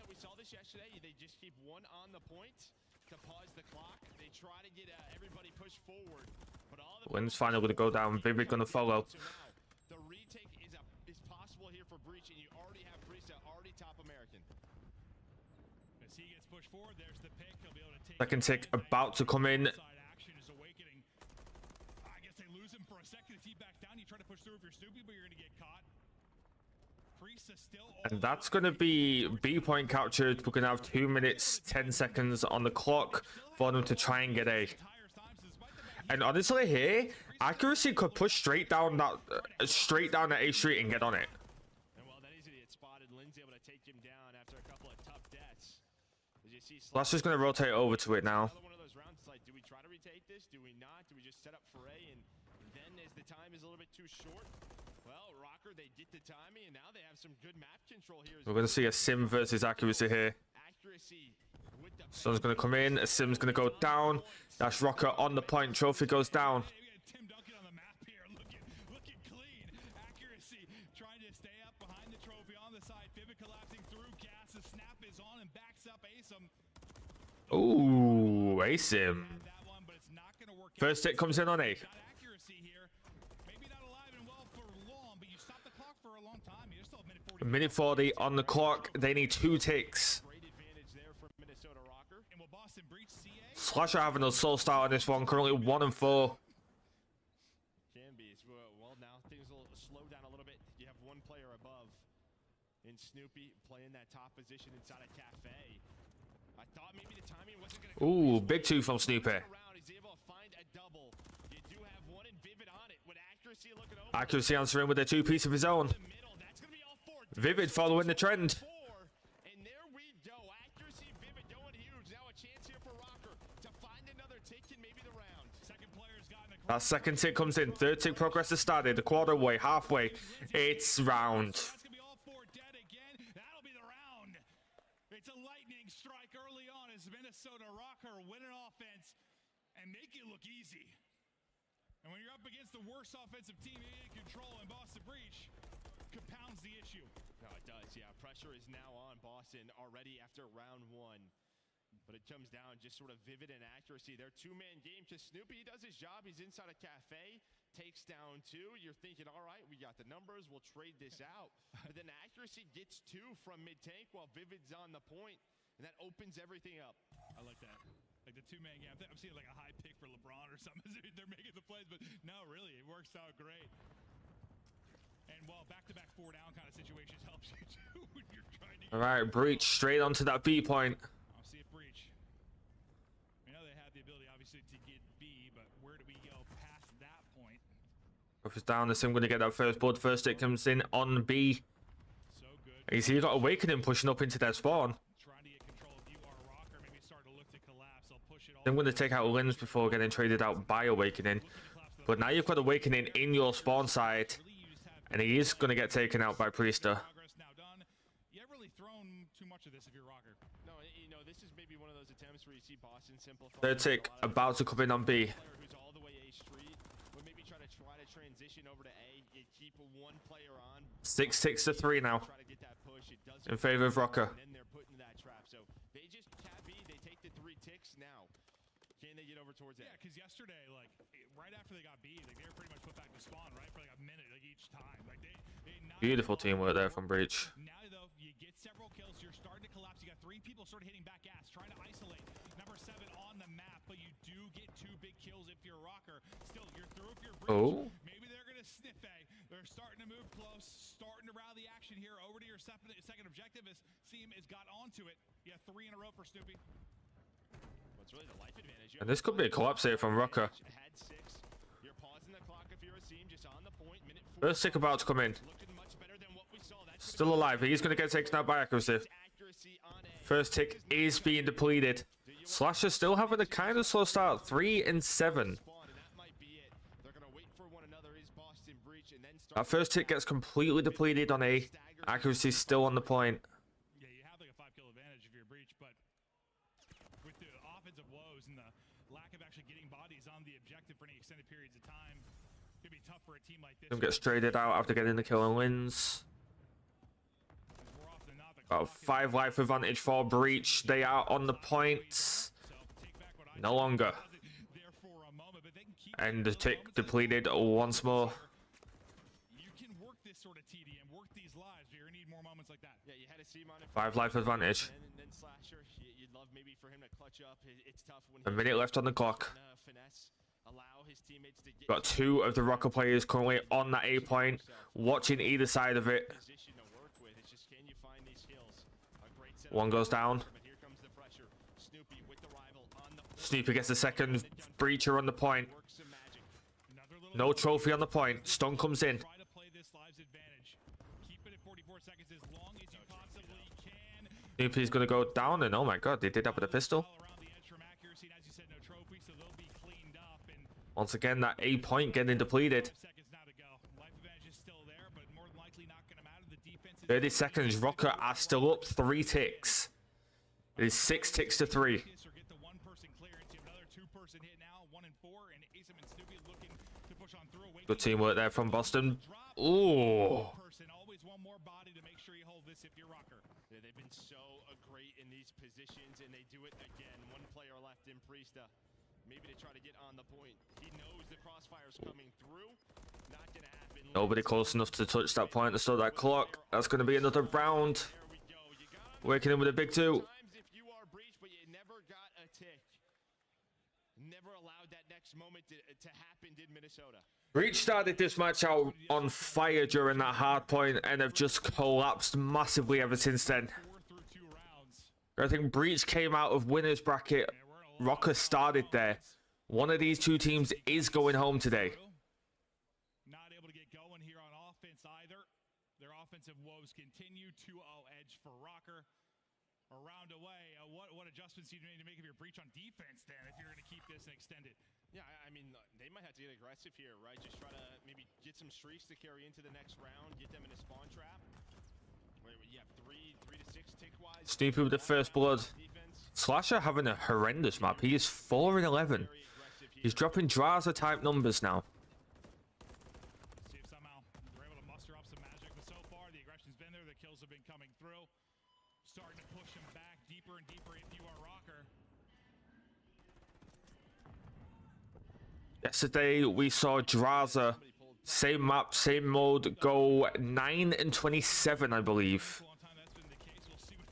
[SPEAKER 8] we saw this yesterday. They just keep one on the point to pause the clock. They try to get everybody pushed forward. But all the
[SPEAKER 1] Wynn's finally going to go down. Vivid going to follow.
[SPEAKER 8] So now the retake is possible here for Breach, and you already have Priest already top American.
[SPEAKER 7] As he gets pushed forward, there's the pick. He'll be able to take.
[SPEAKER 1] Second tick about to come in.
[SPEAKER 7] Action is awakening. I guess they lose him for a second. If he backs down, you try to push through if you're Snoopy, but you're going to get caught. Priest is still.
[SPEAKER 1] And that's going to be B point captured. We're going to have 2 minutes, 10 seconds on the clock for them to try and get A. And honestly, here, accuracy could push straight down that A street and get on it.
[SPEAKER 8] And well, that easily had spotted. Lynn's able to take him down after a couple of tough deaths. As you see,
[SPEAKER 1] Slasher's going to rotate over to it now.
[SPEAKER 8] Another one of those rounds. Like, do we try to retake this? Do we not? Do we just set up for A? And then, as the time is a little bit too short, well, Rocker, they get the timing, and now they have some good map control here.
[SPEAKER 1] We're going to see a Sim versus accuracy here.
[SPEAKER 8] Accuracy.
[SPEAKER 1] Sun's going to come in. Sim's going to go down. That's Rocker on the point. Trophy goes down.
[SPEAKER 7] Tim Duncan on the map here, looking clean. Accuracy, trying to stay up behind the trophy on the side. Vivid collapsing through. Gas, the snap is on and backs up Asim.
[SPEAKER 1] Ooh, Asim. First hit comes in on A.
[SPEAKER 7] Got accuracy here. Maybe not alive and well for long, but you stop the clock for a long time. You're still a minute 40.
[SPEAKER 1] Minute 40 on the clock. They need 2 ticks. Slasher having a slow start on this one, currently 1-4.
[SPEAKER 8] Can be. Well, now things will slow down a little bit. You have one player above in Snoopy playing that top position inside a cafe. I thought maybe the timing wasn't going to
[SPEAKER 1] Ooh, big 2 from Snoopy.
[SPEAKER 8] He's able to find a double. You do have one and Vivid on it. With accuracy looking over.
[SPEAKER 1] Accuracy answering with a 2-piece of his own. Vivid following the trend.
[SPEAKER 8] And there we go. Accuracy, Vivid going huge. Now a chance here for Rocker to find another tick and maybe the round.
[SPEAKER 7] Second player's gotten a
[SPEAKER 1] That second tick comes in. Third tick progress has started. A quarter way, halfway. It's round.
[SPEAKER 7] That's gonna be all 4 dead again. That'll be the round. It's a lightning strike early on as Minnesota Rocker win an offense and make it look easy. And when you're up against the worst offensive team in control in Boston Breach, compounds the issue.
[SPEAKER 8] No, it does. Yeah, pressure is now on Boston already after round 1. But it comes down just sort of Vivid and accuracy. Their 2-man game to Snoopy. He does his job. He's inside a cafe. Takes down 2. You're thinking, all right, we got the numbers. We'll trade this out. But then accuracy gets 2 from mid-tank while Vivid's on the point. And that opens everything up.
[SPEAKER 7] I like that. like the two-man game. I'm seeing like a high pick for LeBron or something. They're making the plays, but no, really, it works out great. And well, back-to-back 4-down kind of situations helps you too when you're trying to.
[SPEAKER 1] All right, Breach straight onto that B point.
[SPEAKER 7] I'll see if Breach. We know they have the ability, obviously, to get B, but where do we go past that point?
[SPEAKER 1] If it's down, the sim going to get that first blood. First it comes in on B.
[SPEAKER 7] So good.
[SPEAKER 1] You see, you got Awakening pushing up into their spawn.
[SPEAKER 7] Trying to get control of UR Rocker, maybe start to look to collapse. I'll push it all.
[SPEAKER 1] I'm going to take out Lins before getting traded out by Awakening. But now you've got Awakening in your spawn side. And he is going to get taken out by Priester.
[SPEAKER 7] Progress now done. You haven't really thrown too much of this if you're Rocker.
[SPEAKER 8] No, you know, this is maybe one of those attempts where you see Boston simplify.
[SPEAKER 1] Third tick about to come in on B.
[SPEAKER 8] Who's all the way A street, but maybe try to transition over to A. You keep one player on.
[SPEAKER 1] 6 ticks to 3 now.
[SPEAKER 8] Try to get that push. It does
[SPEAKER 1] In favor of Rocker.
[SPEAKER 8] And then they're put into that trap. So they just cap B. They take the 3 ticks now. Can they get over towards A?
[SPEAKER 7] Yeah, because yesterday, like right after they got B, like they were pretty much put back to spawn, right, for like a minute, like each time. Like they
[SPEAKER 1] Beautiful teamwork there from Breach.
[SPEAKER 7] Now though, you get several kills. You're starting to collapse. You got 3 people sort of hitting back ass, trying to isolate number 7 on the map, but you do get 2 big kills if you're Rocker. Still, you're through if you're Breach.
[SPEAKER 1] Oh.
[SPEAKER 7] Maybe they're gonna sniff A. They're starting to move close, starting to rally the action here. Over to your second objective as Seam has got onto it. You have 3 in a row for Snoopy.
[SPEAKER 8] What's really the life advantage?
[SPEAKER 1] And this could be a collapse here from Rocker.
[SPEAKER 8] Had 6. You're pausing the clock if you're a Seam, just on the point. Minute 4.
[SPEAKER 1] First tick about to come in.
[SPEAKER 8] Looking much better than what we saw. That's
[SPEAKER 1] Still alive. He's going to get taken out by accuracy.
[SPEAKER 8] accuracy on A.
[SPEAKER 1] First tick is being depleted. Slasher still having a kind of slow start. 3 and 7. That first tick gets completely depleted on A. Accuracy still on the point.
[SPEAKER 7] Yeah, you have like a 5-kill advantage if you're Breach, but with the offensive woes and the lack of actually getting bodies on the objective for any extended periods of time, it could be tough for a team like this.
[SPEAKER 1] Them get traded out after getting the kill and wins. Got 5 life advantage for Breach. They are on the points. No longer. And the tick depleted once more.
[SPEAKER 7] You can work this sort of TDM, work these lives, but you're gonna need more moments like that.
[SPEAKER 8] Yeah, you had a Seam on it.
[SPEAKER 1] 5 life advantage.
[SPEAKER 8] And then Slasher, you'd love maybe for him to clutch up. It's tough when
[SPEAKER 1] A minute left on the clock.
[SPEAKER 8] Finesse, allow his teammates to get
[SPEAKER 1] Got 2 of the Rocker players currently on that A point, watching either side of it.
[SPEAKER 8] position to work with. It's just, can you find these kills? A great setup.
[SPEAKER 1] One goes down.
[SPEAKER 8] But here comes the pressure. Snoopy with the rival on the
[SPEAKER 1] Snoopy gets the second breacher on the point.
[SPEAKER 8] work some magic.
[SPEAKER 1] No trophy on the point. Stun comes in.
[SPEAKER 7] Try to play this lives advantage. Keep it at 44 seconds as long as you possibly can.
[SPEAKER 1] Snoopy's gonna go down, and oh my god, they did that with a pistol.
[SPEAKER 7] All around the edge from accuracy, and as you said, no trophy, so they'll be cleaned up. And
[SPEAKER 1] Once again, that A point getting depleted.
[SPEAKER 7] 5 seconds now to go. Life advantage is still there, but more than likely not going to matter. The defense is
[SPEAKER 1] 30 seconds. Rocker are still up 3 ticks. It is 6 ticks to 3.
[SPEAKER 7] or get the 1-person clearance. You have another 2-person hit now, 1 and 4, and Asim and Snoopy looking to push on through.
[SPEAKER 1] Good teamwork there from Boston. Ooh.
[SPEAKER 7] Person, always one more body to make sure you hold this if you're Rocker.
[SPEAKER 8] Yeah, they've been so great in these positions, and they do it again. 1 player left in Priesta. Maybe to try to get on the point. He knows the crossfire's coming through. Not gonna happen.
[SPEAKER 1] Nobody close enough to touch that point to start that clock. That's going to be another round.
[SPEAKER 8] There we go. You got
[SPEAKER 1] Working in with a big 2.
[SPEAKER 8] times if you are breached, but you never got a tick. Never allowed that next moment to happen, did Minnesota.
[SPEAKER 1] Breach started this match out on fire during that hard point and have just collapsed massively ever since then.
[SPEAKER 7] 4 through 2 rounds.
[SPEAKER 1] I think Breach came out of winner's bracket. Rocker started there. One of these 2 teams is going home today.
[SPEAKER 7] Not able to get going here on offense either. Their offensive woes continue. 2-0 edge for Rocker. A round away. What adjustments do you need to make if you're Breach on defense then if you're going to keep this and extend it?
[SPEAKER 8] Yeah, I mean, they might have to get aggressive here, right? Just try to maybe get some streaks to carry into the next round, get them in a spawn trap. Where you have 3 to 6 tick-wise.
[SPEAKER 1] Snoopy with the first blood. Slasher having a horrendous map. He is 4 and 11. He's dropping Draza type numbers now.
[SPEAKER 7] See if somehow they're able to muster up some magic, but so far the aggression's been there, the kills have been coming through. Starting to push him back deeper and deeper if you are Rocker.
[SPEAKER 1] Yesterday we saw Draza, same map, same mode, go 9 and 27, I believe.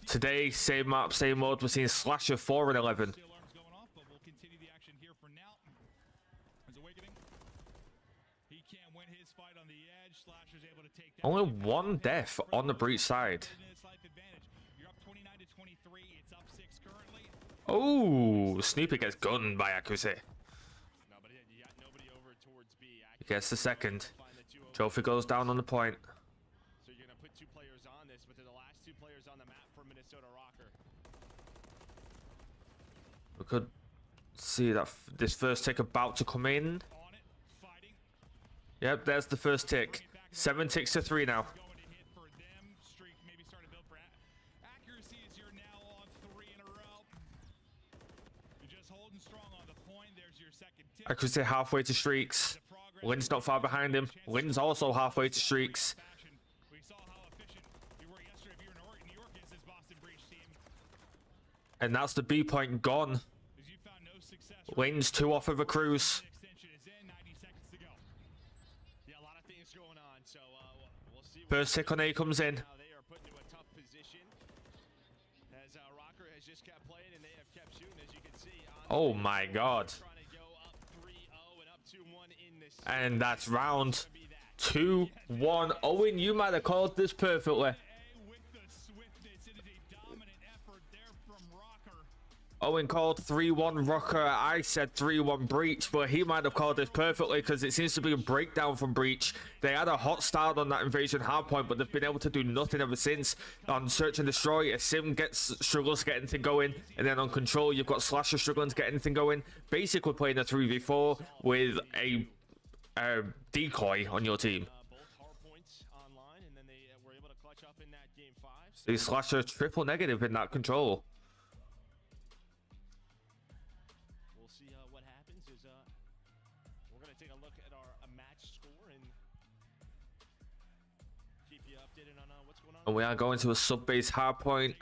[SPEAKER 1] Today, same map, same mode, we're seeing Slasher 4 and 11.
[SPEAKER 7] Steel arms going off, but we'll for now. As Awakening, he can't win his fight on the edge. Slasher's able to take that.
[SPEAKER 1] Only one death on the breach side.
[SPEAKER 7] You're up 29 to 23. It's up 6 currently.
[SPEAKER 1] Oh, Snoopy gets gunned by accuracy.
[SPEAKER 8] No, but you got nobody over towards B.
[SPEAKER 1] He gets the second. Trophy goes down on the point.
[SPEAKER 8] So you're gonna put 2 players on this, but they're the last 2 players on the map for Minnesota Rocker.
[SPEAKER 1] We could see that this first tick about to come in. Yep, there's the first tick. 7 ticks to 3 now. Accuracy halfway to streaks. Lynn's not far behind him. Lynn's also halfway to streaks. And that's the B point gone. Lynn's 2 off of a cruise. First tick on A comes in. Oh my god. And that's round 2-1. Owen, you might have called this perfectly. Owen called 3-1 Rocker. I said 3-1 Breach, but he might have called this perfectly because it seems to be a breakdown from Breach. They had a hot start on that invasion hardpoint, but they've been able to do nothing ever since. On Search and Destroy, a Sim struggles to get anything going, and then on Control, you've got Slasher struggling to get anything going. Basically playing a 3v4 with a decoy on your team. The Slasher triple negative in that Control. And we are going to a sub-base hard point.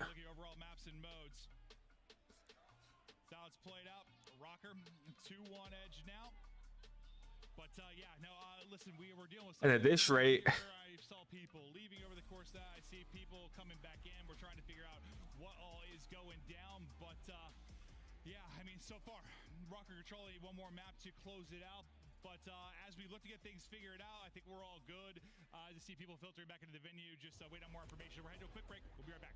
[SPEAKER 1] And at this rate,
[SPEAKER 7] I saw people leaving over the course of that. I see people coming back in. We're trying to figure out what all is going down. But yeah, I mean, so far, Rocker Control need one more map to close it out. But as we look to get things figured out, I think we're all good. To see people filtering back into the venue, just wait on more information. We're heading to a quick break. We'll be right back.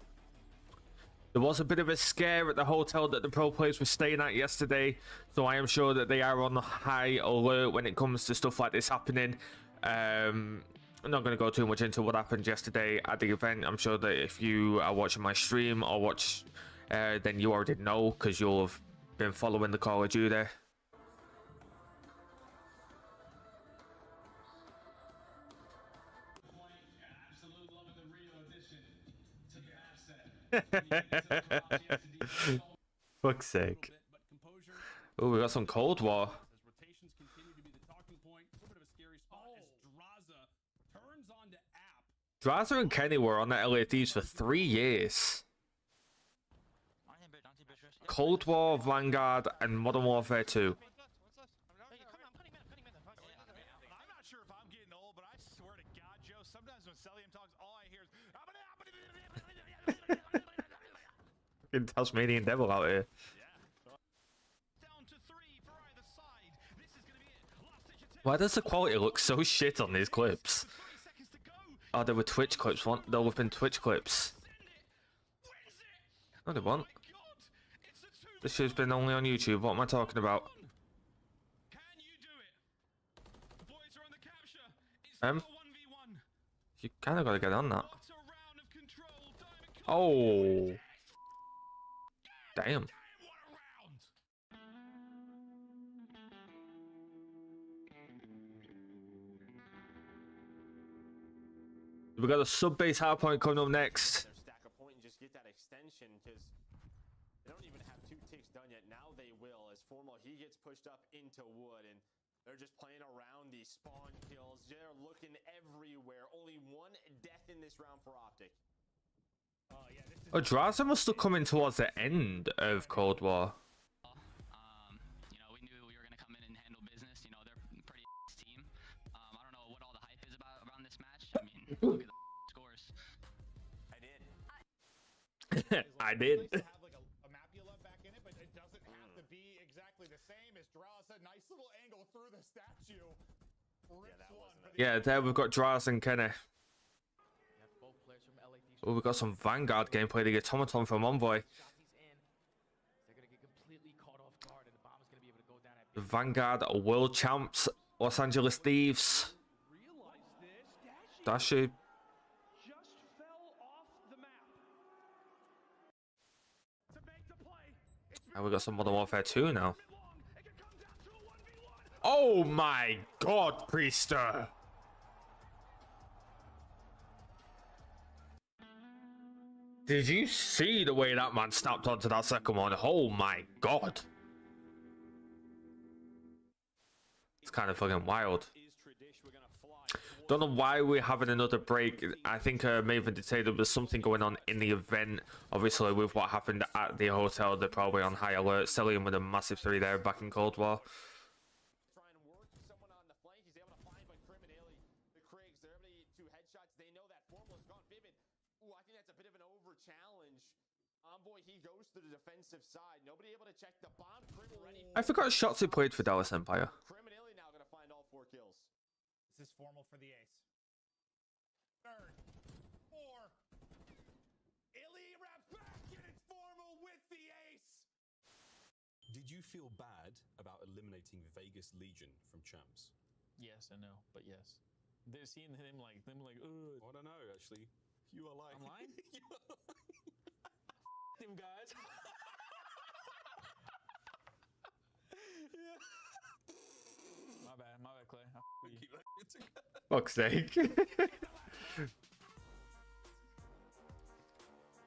[SPEAKER 1] there was a bit of a scare at the hotel that the pro players were staying at yesterday, so I am sure that they are on high alert when it comes to stuff like this happening. I'm not going to go too much into what happened yesterday at the event. I'm sure that if you are watching my stream or watch, then you already know because you'll have been following the Call of Duty. Fuck's sake. Oh, we got some Cold War. Draza and Kenny were on the LADs for 3 years. Cold War, Vanguard, and Modern Warfare 2. Fucking Tasmanian devil out here. Why does the quality look so shit on these clips? Oh, there were Twitch clips. There have been Twitch clips. No, they won't. This shit's been only on YouTube. What am I talking about? You kind of got to get on that. Oh. Damn. We got a sub-base hardpoint coming up next.
[SPEAKER 8] Stack a point and just get that extension because they don't even have 2 ticks done yet. Now they will as Formal he gets pushed up into wood and they're just playing around these spawn kills. They're looking everywhere. Only 1 death in this round for Optic.
[SPEAKER 1] Oh, Draza must have come in towards the end of Cold War.
[SPEAKER 11] You know, we knew we were going to come in and handle business. You know, they're a pretty team. I don't know what all the hype is about around this match. I mean, look at the scores.
[SPEAKER 8] I did.
[SPEAKER 1] I did.
[SPEAKER 12] Have like a map you love back in it, but it doesn't have to be exactly the same. famous. Draws a nice little angle through the statue.
[SPEAKER 1] Yeah, there we've got Draz and Kenny. Oh, we've got some Vanguard gameplay to get Automaton from Envoy. The Vanguard World Champs, Los Angeles Thieves. Dashi. And we got some Modern Warfare 2 now. Oh my god, Priester! Did you see the way that man snapped onto that second one? Oh my god. It's kind of fucking wild. Don't know why we're having another break. I think Maven did say there was something going on in the event. Obviously, with what happened at the hotel, they're probably on high alert. Cellium with a massive 3 there back in Cold War. I forgot shots he played for Dallas Empire.
[SPEAKER 12] This is formal for the ace. Third. 4. Illy wraps back and it's formal with the ace.
[SPEAKER 9] Did you feel bad about eliminating Vegas Legion from Champs?
[SPEAKER 13] Yes and no, but yes. They're seeing him like, ugh.
[SPEAKER 9] I don't know, actually. You are like...
[SPEAKER 13] I'm lying? Them guys. Yeah. My bad, Clay.
[SPEAKER 1] Fuck's sake.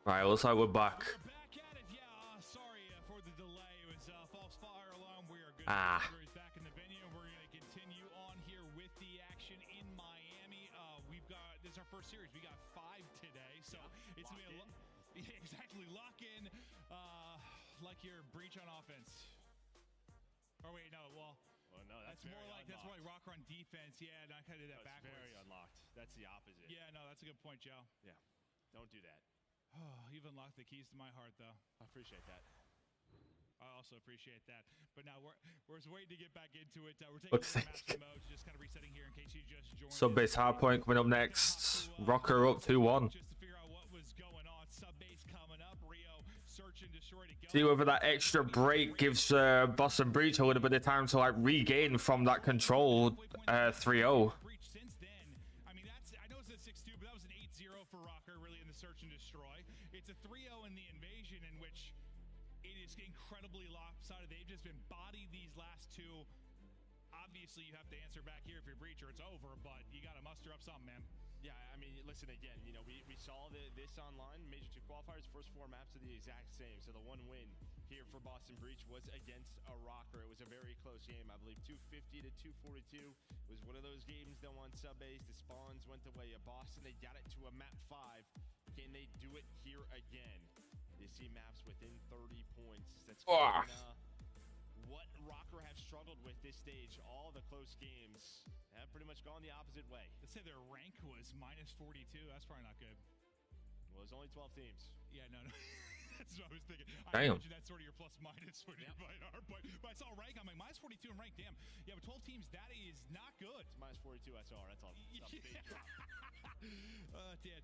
[SPEAKER 1] Right, looks like we're back.
[SPEAKER 7] Back at it, yeah. Sorry for the delay. It was false fire alarm. We are good. Back in the venue. We're going to continue on here with the action in Miami. This is our first series. We got 5 today, so it's gonna be exactly lock in, like your breach on offense. Or wait, no, well no, that's more like unlocked. That's more like rocker on defense. Yeah, and I kind of did that backwards.
[SPEAKER 8] Very unlocked. That's the opposite.
[SPEAKER 7] Yeah, no, that's a good point, Joe.
[SPEAKER 8] Yeah, don't do that.
[SPEAKER 7] Oh, you've unlocked the keys to my heart, though.
[SPEAKER 8] I appreciate that.
[SPEAKER 7] I also appreciate that. But now we're just waiting to get back into it. We're taking master mode, just kind of resetting here in case you just joined.
[SPEAKER 1] Subbase Hardpoint coming up next. Rocker up 2-1.
[SPEAKER 7] Just to figure out what was going on. Subbase coming up. Rio search and destroy to go.
[SPEAKER 1] See whether that extra break gives Boss and Breach a little bit of time to like regain from that control 3-0.
[SPEAKER 7] Since then, I mean, I know it's a 6-2, but that was an 8-0 for Rocker, really, in the search and destroy. It's a 3-0 in the invasion, in which it is incredibly lopsided. They've just been bodied these last 2. Obviously, you have to answer back here if you're Breach or it's over, but you got to muster up something, man.
[SPEAKER 8] Yeah, I mean, listen, again, you know, we saw this online, Major 2 qualifiers, first 4 maps are the exact same. So the one win here for Boston Breach was against a Rocker. It was a very close game, I believe 250 to 242. It was one of those games that on Subbase, the spawns went the way of Boston. They got it to a map 5. Can they do it here again? They see maps within 30 points. That's what Rocker have struggled with this stage. All the close games have pretty much gone the opposite way.
[SPEAKER 7] Let's say their rank was -42. That's probably not good.
[SPEAKER 8] Well, there's only 12 teams.
[SPEAKER 7] Yeah, no. That's what I was thinking.
[SPEAKER 1] Damn.
[SPEAKER 7] I imagine that's sort of your plus minus when you're buying SR, but I saw rank. I'm like, -42 in rank. Damn. Yeah, but 12 teams, that is not good.
[SPEAKER 8] It's -42 SR. That's all.
[SPEAKER 7] Yeah,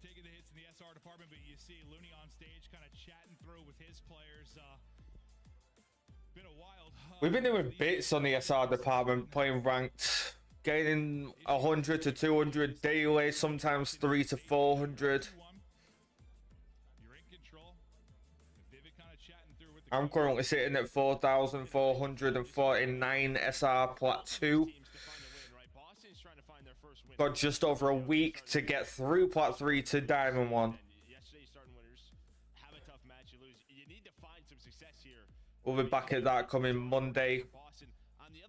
[SPEAKER 7] taking the hits in the SR department, but you see Looney on stage kind of chatting through with his players. Been a wild.
[SPEAKER 1] We've been doing bits on the SR department, playing ranked, gaining 100 to 200 daily, sometimes 300 to 400.
[SPEAKER 7] You're in control. Vivid kind of chatting through with the
[SPEAKER 1] I'm currently sitting at 4,449 SR Plat 2. Got just over a week to get through Plat 3 to Diamond 1. We'll be back at that coming Monday,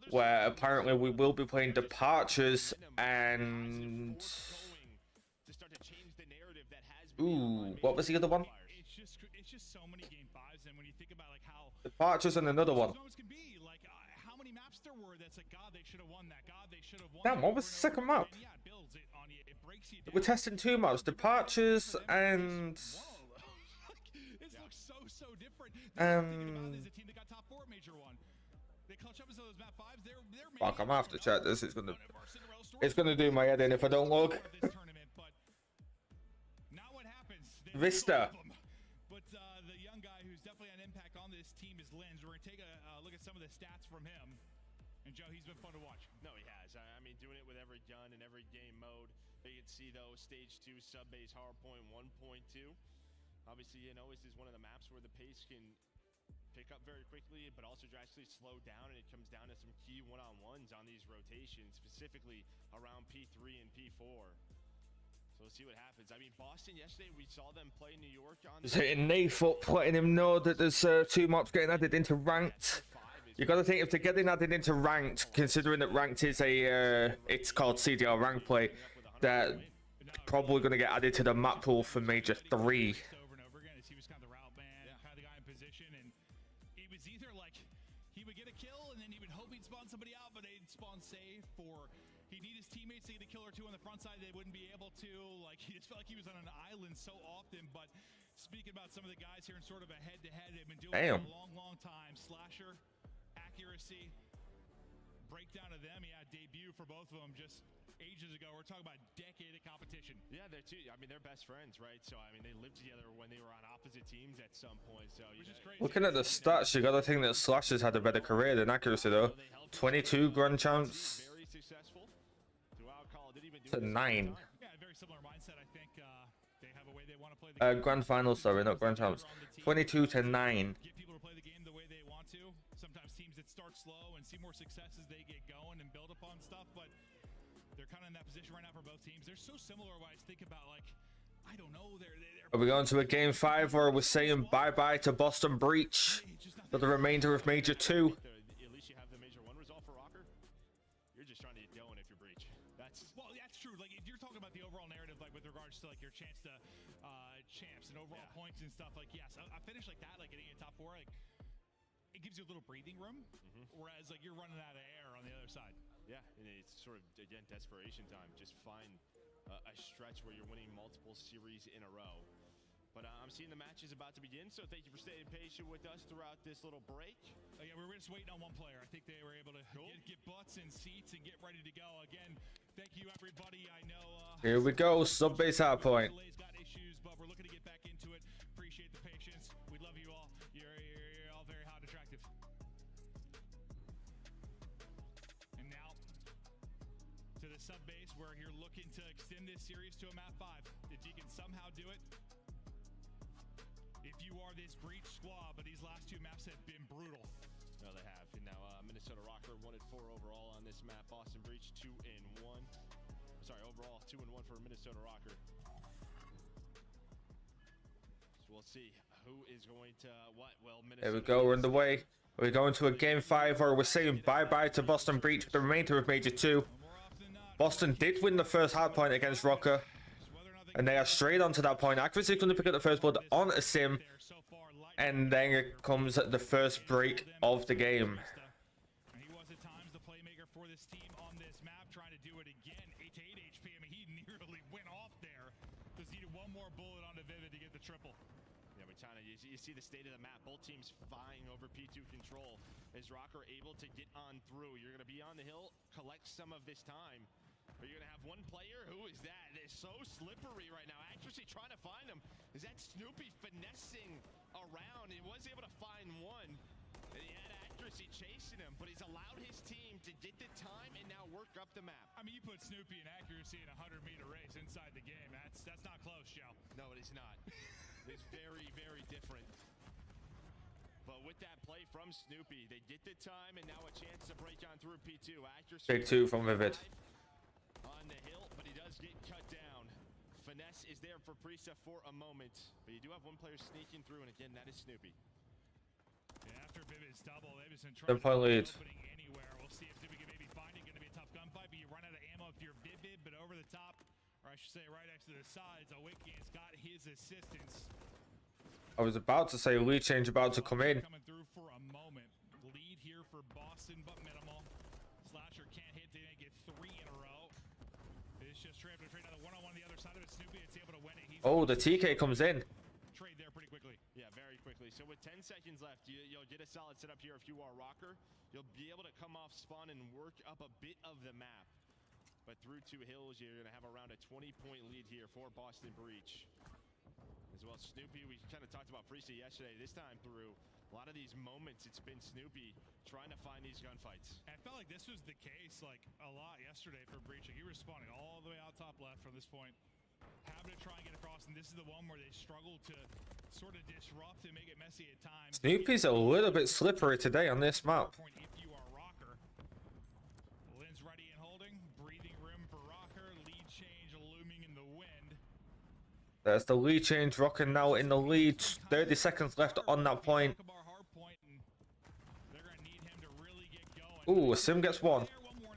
[SPEAKER 1] where apparently we will be playing Departures and... Ooh, what was the other one?
[SPEAKER 7] It's just so many game 5s, and when you think about like how
[SPEAKER 1] Departures and another one.
[SPEAKER 7] Can be like how many maps there were that's like, God, they should have won that. God, they should have won.
[SPEAKER 1] Damn, what was the second map?
[SPEAKER 7] Yeah, it builds it on you. It breaks you down.
[SPEAKER 1] We're testing 2 maps, Departures and...
[SPEAKER 7] This looks so different. Is a team that got top 4 at Major 1. They clutch up in some of those map 5s. They're
[SPEAKER 1] Fuck, I'm gonna have to check this. It's gonna do my head in if I don't look.
[SPEAKER 7] Now what happens?
[SPEAKER 1] Vista.
[SPEAKER 7] But the young guy who's definitely an impact on this team is Lens. We're gonna take a look at some of the stats from him. And Joe, he's been fun to watch.
[SPEAKER 8] No, he has. I mean, doing it with every gun and every game mode. You can see, though, Stage 2 sub-base hardpoint 1.2. Obviously, you know, this is one of the maps where the pace can pick up very quickly, but also drastically slow down, and it comes down to some key one-on-ones on these rotations, specifically around P3 and P4. So we'll see what happens. I mean, Boston yesterday, we saw them play New York on...
[SPEAKER 1] Just hitting Nayfoot, letting him know that there's 2 maps getting added into ranked. You got to think if they're getting added into ranked, considering that ranked is a, it's called CDL rank play, they're probably going to get added to the map pool for Major 3.
[SPEAKER 7] Over and over again, as he was kind of the route man, kind of the guy in position, and it was either like he would get a kill and then he would hope he'd spawn somebody out, but they'd spawn safe, or he'd need his teammates to get a kill or 2 on the front side, they wouldn't be able to. Like, he just felt like he was on an island so often. But speaking about some of the guys here in sort of a head-to-head, they've been doing it for a long time. Slasher, accuracy, breakdown of them, debut for both of them just ages ago. We're talking about a decade of competition.
[SPEAKER 8] Yeah, they're two. I mean, they're best friends, right? So I mean, they lived together when they were on opposite teams at some point. So
[SPEAKER 7] which is crazy.
[SPEAKER 1] Looking at the stats, you got to think that Slashers had a better career than accuracy though. 22 grand champs
[SPEAKER 8] very successful.
[SPEAKER 1] to 9.
[SPEAKER 7] Yeah, very similar mindset. I think they have a way they want to play the game.
[SPEAKER 1] Grand finals, sorry, not grand champs. 22 to 9.
[SPEAKER 7] Get people to play the game the way they want to. Sometimes teams that start slow and see more success as they get going and build upon stuff, but they're kind of in that position right now for both teams. They're so similar. When I think about, like, I don't know, they're
[SPEAKER 1] Are we going to a game 5 or are we saying bye-bye to Boston Breach for the remainder of Major 2?
[SPEAKER 8] At least you have the Major 1 result for Rocker. You're just trying to get going if you're Breach. That's
[SPEAKER 7] true. Like, if you're talking about the overall narrative, like with regards to like your chance to champs and overall points and stuff, like yes, I finished like that, like getting a top 4, like it gives you a little breathing room, whereas like you're running out of air on the other side.
[SPEAKER 8] Yeah, and it's sort of, again, desperation time. Just find a stretch where you're winning multiple series in a row. But I'm seeing the match is about to begin, so thank you for staying patient with us throughout this little break.
[SPEAKER 7] Yeah, we were just waiting on one player. I think they were able to get butts and seats and get ready to go. Again, thank you, everybody. I know...
[SPEAKER 1] Here we go, sub-base hardpoint.
[SPEAKER 7] Got issues, but we're looking to get back into it. Appreciate the patience. We love you all. You're all very hot, attractive. And now, to the sub-base, where you're looking to extend this series to a map 5. If you can somehow do it, if you are this Breach squad, but these last 2 maps have been brutal.
[SPEAKER 8] No, they have. And now Minnesota Rocker 1-4 overall on this map. Boston Breach 2-1. Sorry, overall 2-1 for Minnesota Rocker. So we'll see who is going to what. Well, Minnesota.
[SPEAKER 1] There we go. We're underway. Are we going to a game 5 or we're saying bye-bye to Boston Breach for the remainder of Major 2? Boston did win the first hardpoint against Rocker, and they are straight onto that point. Accuracy is going to pick up the first blood on a sim, and then it comes at the first break of the game.
[SPEAKER 7] He was at times the playmaker for this team on this map, trying to do it again. 8 to 8 HP. I mean, he nearly went off there. Just needed one more bullet onto Vivid to get the triple.
[SPEAKER 8] Yeah, but China, you see the state of the map. Both teams vying over P2 control. Is Rocker able to get on through? You're going to be on the hill, collect some of this time. But you're going to have one player. Who is that? They're so slippery right now. Accuracy trying to find him. Is that Snoopy finessing around? He was able to find one. And he had Accuracy chasing him. But he's allowed his team to get the time and now work up the map.
[SPEAKER 7] I mean, you put Snoopy and Accuracy in a 100-meter race inside the game. That's not close, Joe.
[SPEAKER 8] No, it is not. It's very, very different. But with that play from Snoopy, they get the time and now a chance to break on through P2. Accuracy.
[SPEAKER 1] Big 2 from Vivid.
[SPEAKER 8] On the hill, but he does get cut down. Finesse is there for Prisa for a moment, but you do have one player sneaking through, and again, that is Snoopy.
[SPEAKER 7] Yeah, after Vivid's double, they've been trying to
[SPEAKER 1] lead.
[SPEAKER 7] opening anywhere. We'll see if Snoopy can maybe find it. Going to be a tough gunfight, but you run out of ammo if you're Vivid, but over the top, or I should say right next to the sides, Awakening's got his assistance.
[SPEAKER 1] I was about to say lead change about to come in.
[SPEAKER 7] Coming through for a moment. Lead here for Boston, but minimal. Slasher can't hit. They didn't get 3 in a row. It's just straight now the one-on-one on the other side of it. Snoopy is able to win it.
[SPEAKER 1] Oh, the TK comes in.
[SPEAKER 7] Trade there pretty quickly.
[SPEAKER 8] Yeah, very quickly. So with 10 seconds left, you'll get a solid setup here if you are Rocker. You'll be able to come off spawn and work up a bit of the map. But through 2 hills, you're going to have around a 20-point lead here for Boston Breach. As well as Snoopy, we kind of talked about Priestley yesterday. This time through, a lot of these moments, it's been Snoopy trying to find these gunfights.
[SPEAKER 7] I felt like this was the case like a lot yesterday for Breach. Like, he was spawning all the way out top left from this point, having to try and get across, and this is the one where they struggle to sort of disrupt and make it messy at times.
[SPEAKER 1] Snoopy's a little bit slippery today on this map.
[SPEAKER 7] If you are Rocker, Lynn's ready and holding, breathing room for Rocker, lead change looming in the wind.
[SPEAKER 1] There's the lead change. Rocker now in the lead. 30 seconds left on that point. Ooh, Sim gets one.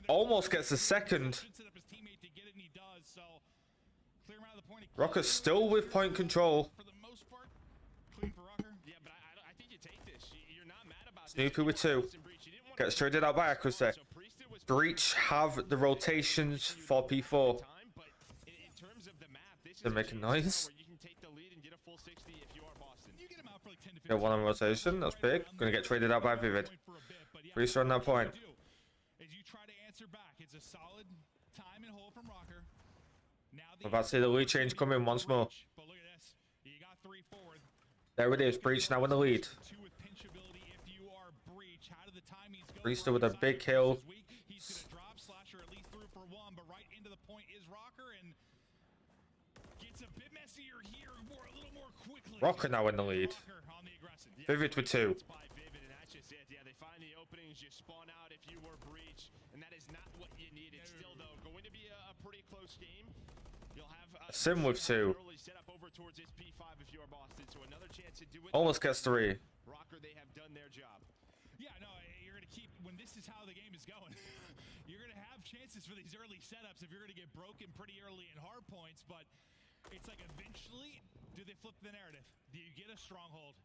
[SPEAKER 1] Almost gets a second. Rocker's still with point control. Snoopy with 2. Gets traded out by Accuracy. Breach have the rotations for P4. They're making noise. Got one on rotation. That's big. Gonna get traded out by Vivid. Breach on that point. I'm about to see the lead change come in once more. There it is. Breach now in the lead. Breach still with a big kill. Rocker now in the lead. Vivid with 2.
[SPEAKER 8] Yeah, they find the openings, you spawn out if you were Breach, and that is not what you needed. Still, though, going to be a pretty close game. You'll have
[SPEAKER 1] Sim with 2.
[SPEAKER 8] set up over towards this P5 if you are Boston, so another chance to do it.
[SPEAKER 1] Almost gets 3.
[SPEAKER 8] Rocker, they have done their job.
[SPEAKER 7] Yeah, no, you're going to keep, when this is how the game is going, you're going to have chances for these early setups if you're going to get broken pretty early in hard points, but it's like eventually, do they flip the narrative? Do you get a stronghold?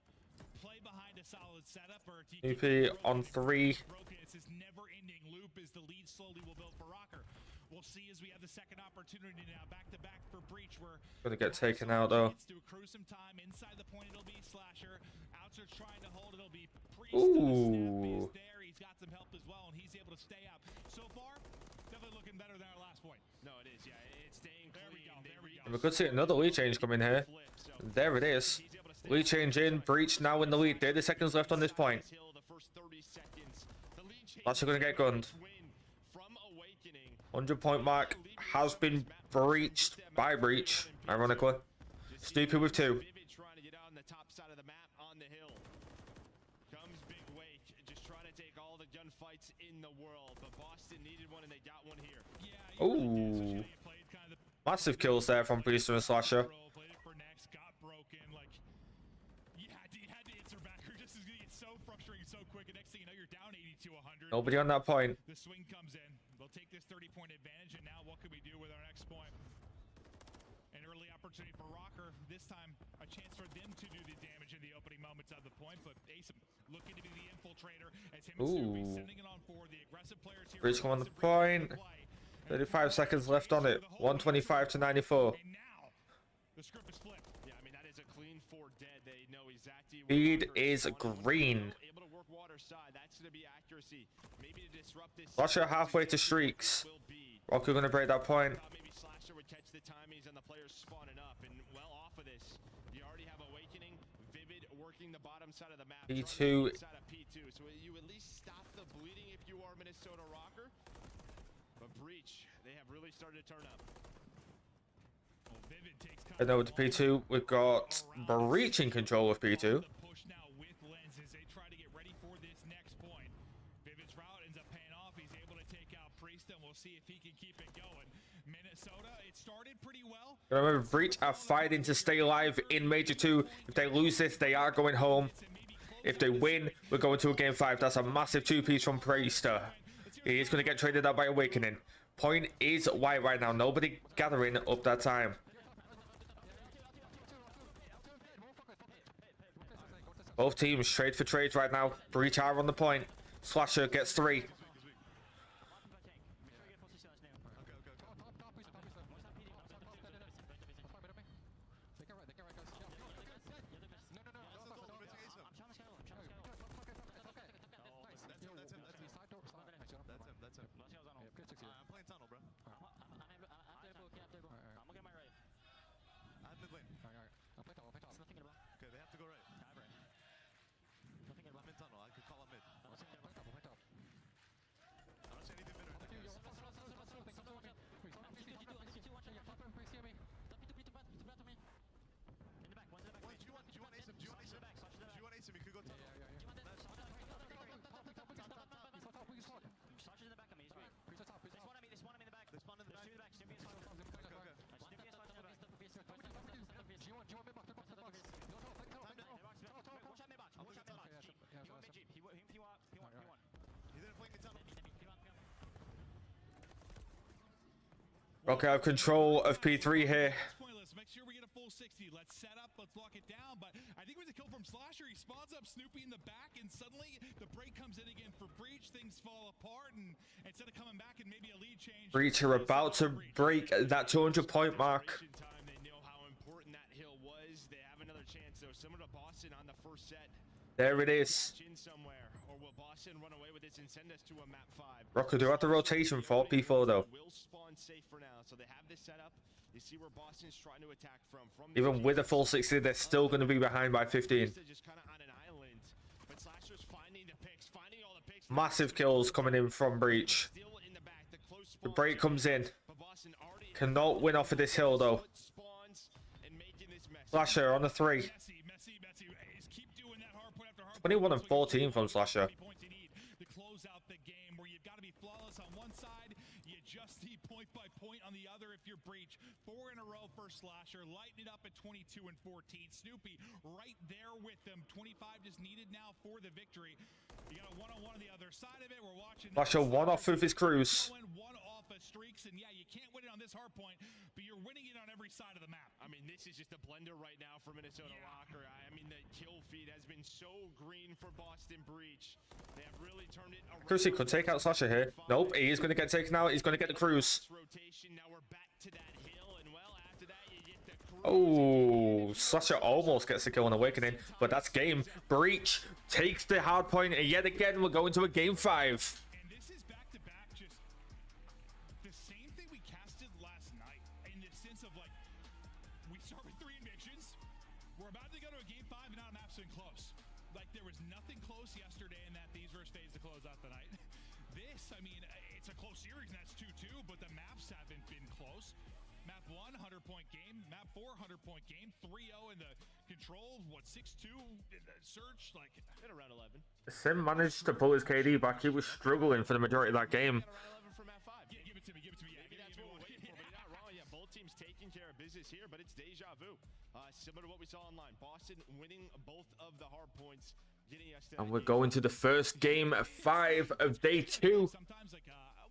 [SPEAKER 7] Play behind a solid setup, or
[SPEAKER 1] EP on 3.
[SPEAKER 7] It's this never-ending loop as the lead slowly will build for Rocker. We'll see as we have the second opportunity now, back-to-back for Breach. We're
[SPEAKER 1] gonna get taken out though.
[SPEAKER 7] To accrue some time inside the point. It'll be Slasher. Outs are trying to hold. It'll be Priest.
[SPEAKER 1] Ooh.
[SPEAKER 7] There. He's got some help as well, and he's able to stay up. So far, definitely looking better than our last point.
[SPEAKER 8] No, it is. Yeah, it's staying clean.
[SPEAKER 7] There we go.
[SPEAKER 1] And we could see another lead change coming here. There it is. Lead change in. Breach now in the lead. 30 seconds left on this point. That's going to get gunned. 100-point mark has been breached by Breach, ironically. Snoopy with 2.
[SPEAKER 8] Trying to get on the top side of the map on the hill. Comes Big Wake, just trying to take all the gunfights in the world. But Boston needed one, and they got one here.
[SPEAKER 1] Ooh. Massive kills there from Priest and Slasher. Nobody on that point.
[SPEAKER 7] The swing comes in. They'll take this 30-point advantage, and now what can we do with our next point? An early opportunity for Rocker. This time, a chance for them to do the damage in the opening moments of the point, but Ace looking to be the infiltrator as him and Snoopy sending it on forward. The aggressive players here.
[SPEAKER 1] Breach on the point. 35 seconds left on it. 125 to 94.
[SPEAKER 7] And now, the script is flipped.
[SPEAKER 8] Yeah, I mean, that is a clean 4 dead. They know exactly
[SPEAKER 1] Speed is green.
[SPEAKER 8] Able to work water side. That's going to be accuracy. Maybe to disrupt this.
[SPEAKER 1] Slasher halfway to streaks. Rocker gonna break that point.
[SPEAKER 8] Maybe Slasher would catch the timings and the players spawning up. And well off of this, you already have Awakening, Vivid working the bottom side of the map.
[SPEAKER 1] P2.
[SPEAKER 8] Side of P2. So you at least stop the bleeding if you are Minnesota Rocker. But Breach, they have really started to turn up.
[SPEAKER 1] And over to P2, we've got Breach in control of P2.
[SPEAKER 7] Push now with Lens as they try to get ready for this next point. Vivid's route ends up paying off. He's able to take out Priest, and we'll see if he can keep it going. Minnesota, it started pretty well.
[SPEAKER 1] Remember, Breach are fighting to stay alive in Major 2. If they lose this, they are going home. If they win, we're going to a Game 5. That's a massive 2-piece from Priest. He is going to get traded out by Awakening. Point is white right now. Nobody gathering up that time. Both teams trade for trades right now. Breach are on the point. Slasher gets 3. Rocket have control of P3 here.
[SPEAKER 7] Pointless. Make sure we get a full 60. Let's set up. Let's lock it down. But I think it was a kill from Slasher. He spawns up Snoopy in the back, and suddenly the break comes in again for Breach. Things fall apart, and instead of coming back and maybe a lead change,
[SPEAKER 1] Breach are about to break that 200-point mark.
[SPEAKER 8] They know how important that hill was. They have another chance, though. Similar to Boston on the first set.
[SPEAKER 1] There it is.
[SPEAKER 8] Somewhere, or will Boston run away with this and send us to a map 5?
[SPEAKER 1] Rocket do have the rotation for P4 though.
[SPEAKER 8] Will spawn safe for now, so they have this set up. You see where Boston's trying to attack from.
[SPEAKER 1] Even with a full 60, they're still going to be behind by 15.
[SPEAKER 8] Just kind of on an island, but Slasher's finding the picks, finding all the picks.
[SPEAKER 1] Massive kills coming in from Breach. The break comes in. Cannot win off of this hill though. Slasher on the 3. 21 and 14 from Slasher.
[SPEAKER 7] To close out the game, where you've got to be flawless on one side, you just need point by point on the other if you're Breach. 4 in a row for Slasher, lighten it up at 22 and 14. Snoopy right there with them. 25 just needed now for the victory. You got a one-on-one on the other side of it. We're watching
[SPEAKER 1] Slasher one off of his cruise.
[SPEAKER 7] One off of streaks, and yeah, you can't win it on this hard point, but you're winning it on every side of the map.
[SPEAKER 8] I mean, this is just a blender right now for Minnesota Rocker. I mean, the kill feed has been so green for Boston Breach. They have really turned it around.
[SPEAKER 1] Cruisey could take out Slasher here. Nope, he is going to get taken out. He's going to get the cruise.
[SPEAKER 8] Rotation. Now we're back to that hill, and well, after that, you get the cruise.
[SPEAKER 1] Oh, Slasher almost gets the kill on Awakening, but that's game. Breach takes the hard point, and yet again, we're going to a game 5.
[SPEAKER 7] And this is back-to-back, just the same thing we casted last night, in the sense of, like, we start with 3 evictions, we're about to go to a game 5, and now map's been close. Like, there was nothing close yesterday in that Thieves versus phase to close out the night. This, I mean, it's a close series, and that's 2-2, but the maps haven't been close. Map 1, 100-point game. Map 4, 100-point game. 3-0 in the control. What, 6-2 in the search? Like,
[SPEAKER 8] at around 11.
[SPEAKER 1] Sim managed to pull his KD back. He was struggling for the majority of that game.
[SPEAKER 8] For map 5. Yeah, give it to me. Give it to me. Yeah, maybe that's what we're waiting for. But you're not wrong. Yeah, both teams taking care of business here, but it's deja vu. Similar to what we saw online. Boston winning both of the hard points, getting us to.
[SPEAKER 1] And we're going to the first game 5 of day 2.
[SPEAKER 7] Sometimes, like,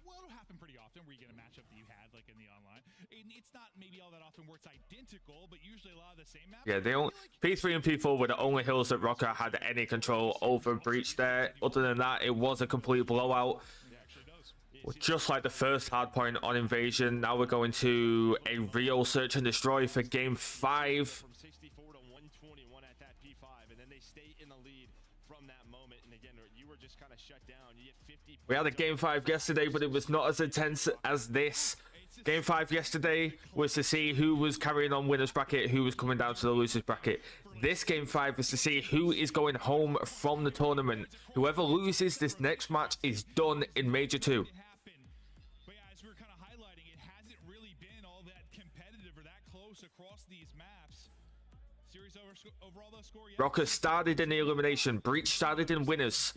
[SPEAKER 7] well, it'll happen pretty often where you get a matchup that you had, like, in the online. It's not maybe all that often where it's identical, but usually a lot of the same maps.
[SPEAKER 1] Yeah, they don't. P3 and P4 were the only hills that Rocker had any control over. Breach there. Other than that, it was a complete blowout. Just like the first hard point on Invasion, now we're going to a real search and destroy for game 5.
[SPEAKER 8] From 64 to 121 at that P5, and then they stay in the lead from that moment. And again, you were just kind of shut down. You get 50.
[SPEAKER 1] We had a game 5 yesterday, but it was not as intense as this. Game 5 yesterday was to see who was carrying on winners bracket, who was coming down to the losers bracket. This game 5 is to see who is going home from the tournament. Whoever loses this next match is done in Major 2.
[SPEAKER 7] Across these maps. Series overall though score.
[SPEAKER 1] Rocker started in the elimination. Breach started in winners.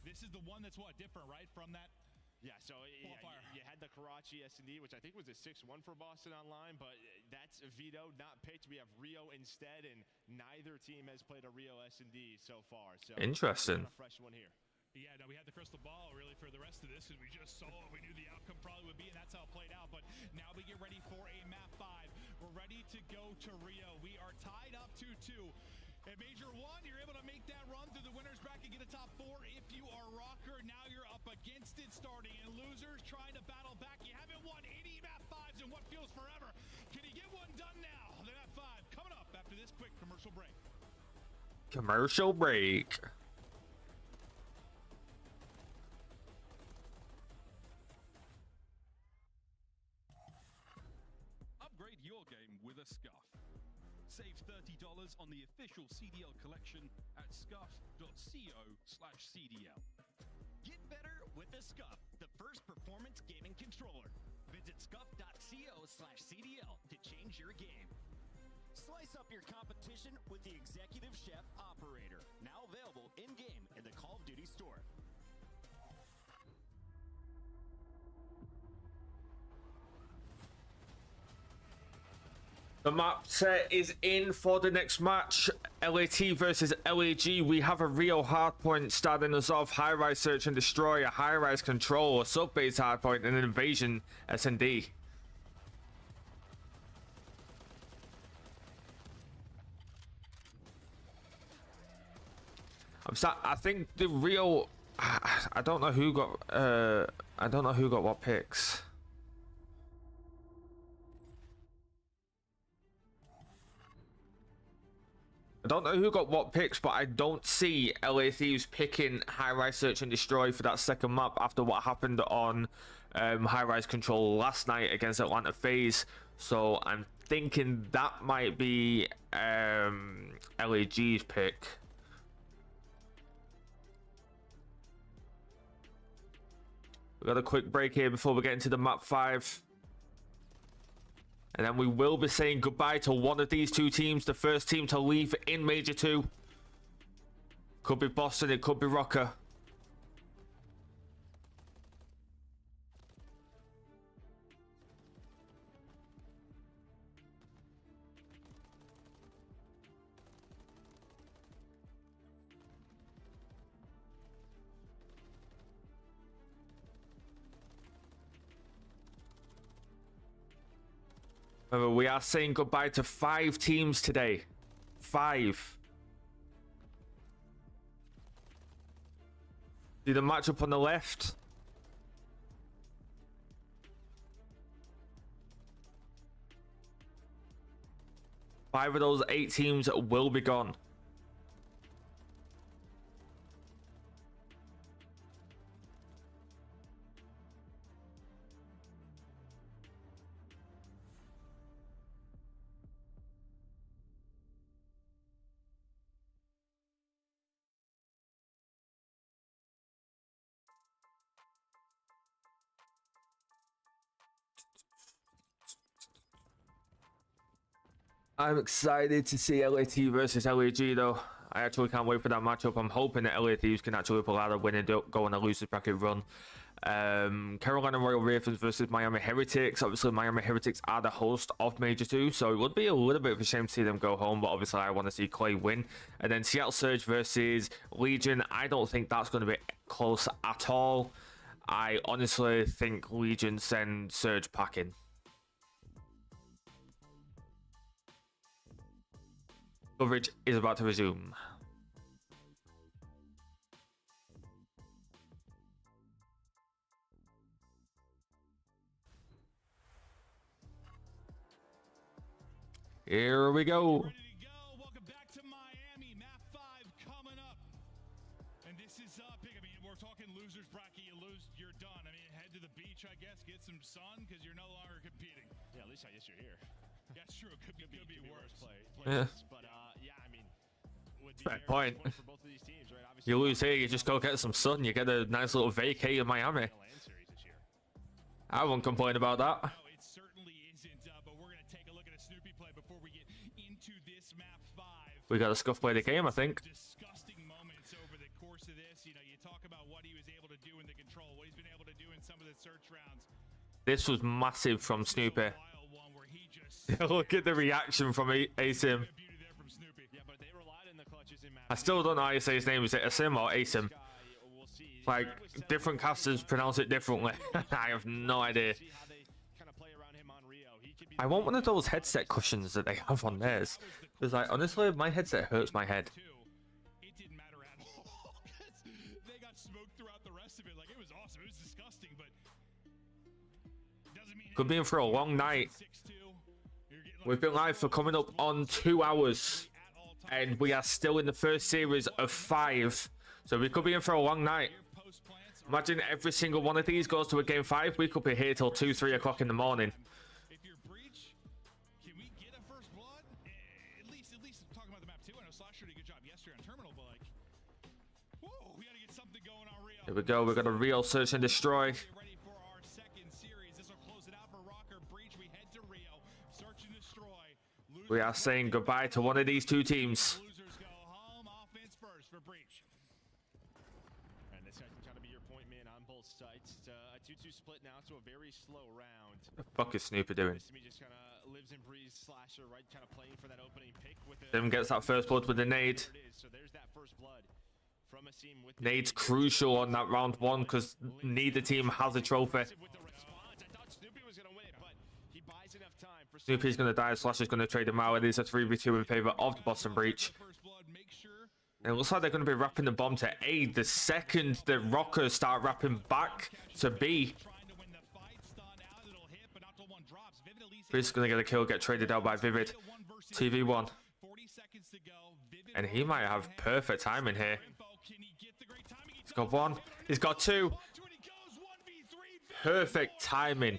[SPEAKER 7] This is the one that's what different, right? From that.
[SPEAKER 8] Yeah, so you had the Karachi S&D, which I think was a 6-1 for Boston Online, but that's vetoed, not picked. We have Rio instead, and neither team has played a Rio S&D so far. So
[SPEAKER 1] interesting.
[SPEAKER 8] A fresh one here.
[SPEAKER 7] Yeah, no, we had the crystal ball really for the rest of this, and we just saw what we knew the outcome probably would be, and that's how it played out. But now we get ready for a map 5. We're ready to go to Rio. We are tied up 2-2. At Major 1, you're able to make that run through the winners bracket, get a top 4 if you are Rocker. Now you're up against it starting, and losers trying to battle back. You haven't won any map 5s in what feels forever. Can you get one done now? The map 5 coming up after this quick commercial break.
[SPEAKER 1] Commercial break.
[SPEAKER 9] Upgrade your game with a scuff. Save $30 on the official CDL collection at scuff.co/CDL.
[SPEAKER 2] Get better with a Scuff, the first performance gaming controller. Visit scuff.co/CDL to change your game. Slice up your competition with the Executive Chef Operator, now available in-game in the Call of Duty store.
[SPEAKER 1] The map set is in for the next match. LAT versus LAG. We have a real hardpoint starting us off. High-rise search and destroy, a high-rise control, a sub-base hardpoint, and an invasion S&D. I think the real. I don't know who got. I don't know who got what picks. I don't know who got what picks, but I don't see LA Thieves picking High Rise Search and Destroy for that second map after what happened on High Rise Control last night against Atlanta FaZe. So I'm thinking that might be LAG's pick. We got a quick break here before we get into the map 5. And then we will be saying goodbye to one of these two teams. The first team to leave in Major 2. Could be Boston, it could be Rocker. Remember, we are saying goodbye to 5 teams today. 5. See the matchup on the left? Five of those 8 teams will be gone. I'm excited to see LAT versus LAG though. I actually can't wait for that matchup. I'm hoping that LA Thieves can actually pull out a win and go on a losers bracket run. Carolina Royal Ravens versus Miami Heretics. Obviously, Miami Heretics are the host of Major 2, so it would be a little bit of a shame to see them go home, but obviously I want to see Clay win. And then Seattle Surge versus Legion. I don't think that's going to be close at all. I honestly think Legion send Surge packing. Coverage is about to resume. Here we go.
[SPEAKER 7] Ready to go. Welcome back to Miami. Map 5 coming up. And this is big. I mean, we're talking losers bracket. You lose, you're done. I mean, head to the beach, I guess, get some sun because you're no longer competing.
[SPEAKER 8] Yeah, at least I guess you're here.
[SPEAKER 7] That's true. It could be worse.
[SPEAKER 1] Yeah.
[SPEAKER 8] But yeah, I mean, would be
[SPEAKER 1] Fair point.
[SPEAKER 8] for both of these teams, right? Obviously,
[SPEAKER 1] You lose here, you just go get some sun. You get a nice little vacay in Miami. I won't complain about that.
[SPEAKER 7] No, it certainly isn't. But we're gonna take a look at a Snoopy play before we get into this map 5.
[SPEAKER 1] We got a scuff play the game, I think.
[SPEAKER 7] Disgusting moments over the course of this. You know, you talk about what he was able to do in the control, what he's been able to do in some of the search rounds.
[SPEAKER 1] This was massive from Snoopy. Look at the reaction from Asim. I still don't know how you say his name. Is it Asim or Asim? Like, different casters pronounce it differently. I have no idea. I want one of those headset cushions that they have on theirs. Because, like, honestly, my headset hurts my head.
[SPEAKER 7] It didn't matter at all. They got smoked throughout the rest of it. Like, it was awesome. It was disgusting, but doesn't mean
[SPEAKER 1] Could be in for a long night. We've been live for coming up on 2 hours. And we are still in the first series of 5. So we could be in for a long night. Imagine every single one of these goes to a game 5. We could be here till 2, 3 o'clock in the morning.
[SPEAKER 7] if you're breach, can we get a first blood? At least talking about the map 2. I know Slasher did a good job yesterday on Terminal, but like, whoa, we gotta get something going on Rio.
[SPEAKER 1] Here we go. We got a real search and destroy.
[SPEAKER 7] Ready for our second series. This will close it out for Rocker Breach. We head to Rio. Search and destroy.
[SPEAKER 1] We are saying goodbye to one of these two teams.
[SPEAKER 7] Losers go home. Offense first for Breach.
[SPEAKER 8] And this guy can kind of be your point man on both sides. It's a 2-2 split now, so a very slow round.
[SPEAKER 1] What the fuck is Snoopy doing?
[SPEAKER 8] This to me just kind of lives and breathes Slasher, right? Kind of playing for that opening pick with the
[SPEAKER 1] Then gets that first blood with the nade.
[SPEAKER 8] So there's that first blood from a team with
[SPEAKER 1] Nade's crucial on that round 1 because neither team has a trophy. Snoopy's going to die. Slasher's going to trade him out. It is a 3v2 in favor of the Boston Breach. And it looks like they're going to be wrapping the bomb to A the second the Rockers start wrapping back to B. Vivid's going to get a kill, get traded out by Vivid. TV1. And he might have perfect timing here. He's got one. He's got two. Perfect timing.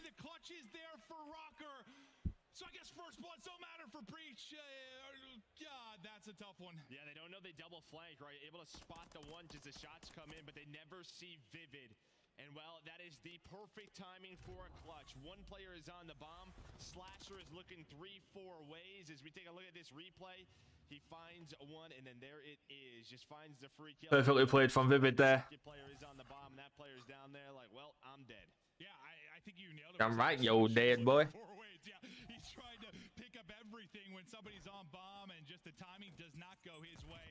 [SPEAKER 8] That's a tough one. Yeah, they don't know they double flank, right? Able to spot the one as the shots come in, but they never see Vivid. And well, that is the perfect timing for a clutch. One player is on the bomb. Slasher is looking 3-4 ways. As we take a look at this replay, he finds one, and then there it is. Just finds the free kill.
[SPEAKER 1] Perfectly played from Vivid there.
[SPEAKER 8] The player is on the bomb, and that player's down there like, well, I'm dead.
[SPEAKER 7] Yeah, I think you nailed it.
[SPEAKER 1] I'm right, yo, dead boy.
[SPEAKER 7] Yeah, he's trying to pick up everything when somebody's on bomb, and just the timing does not go his way.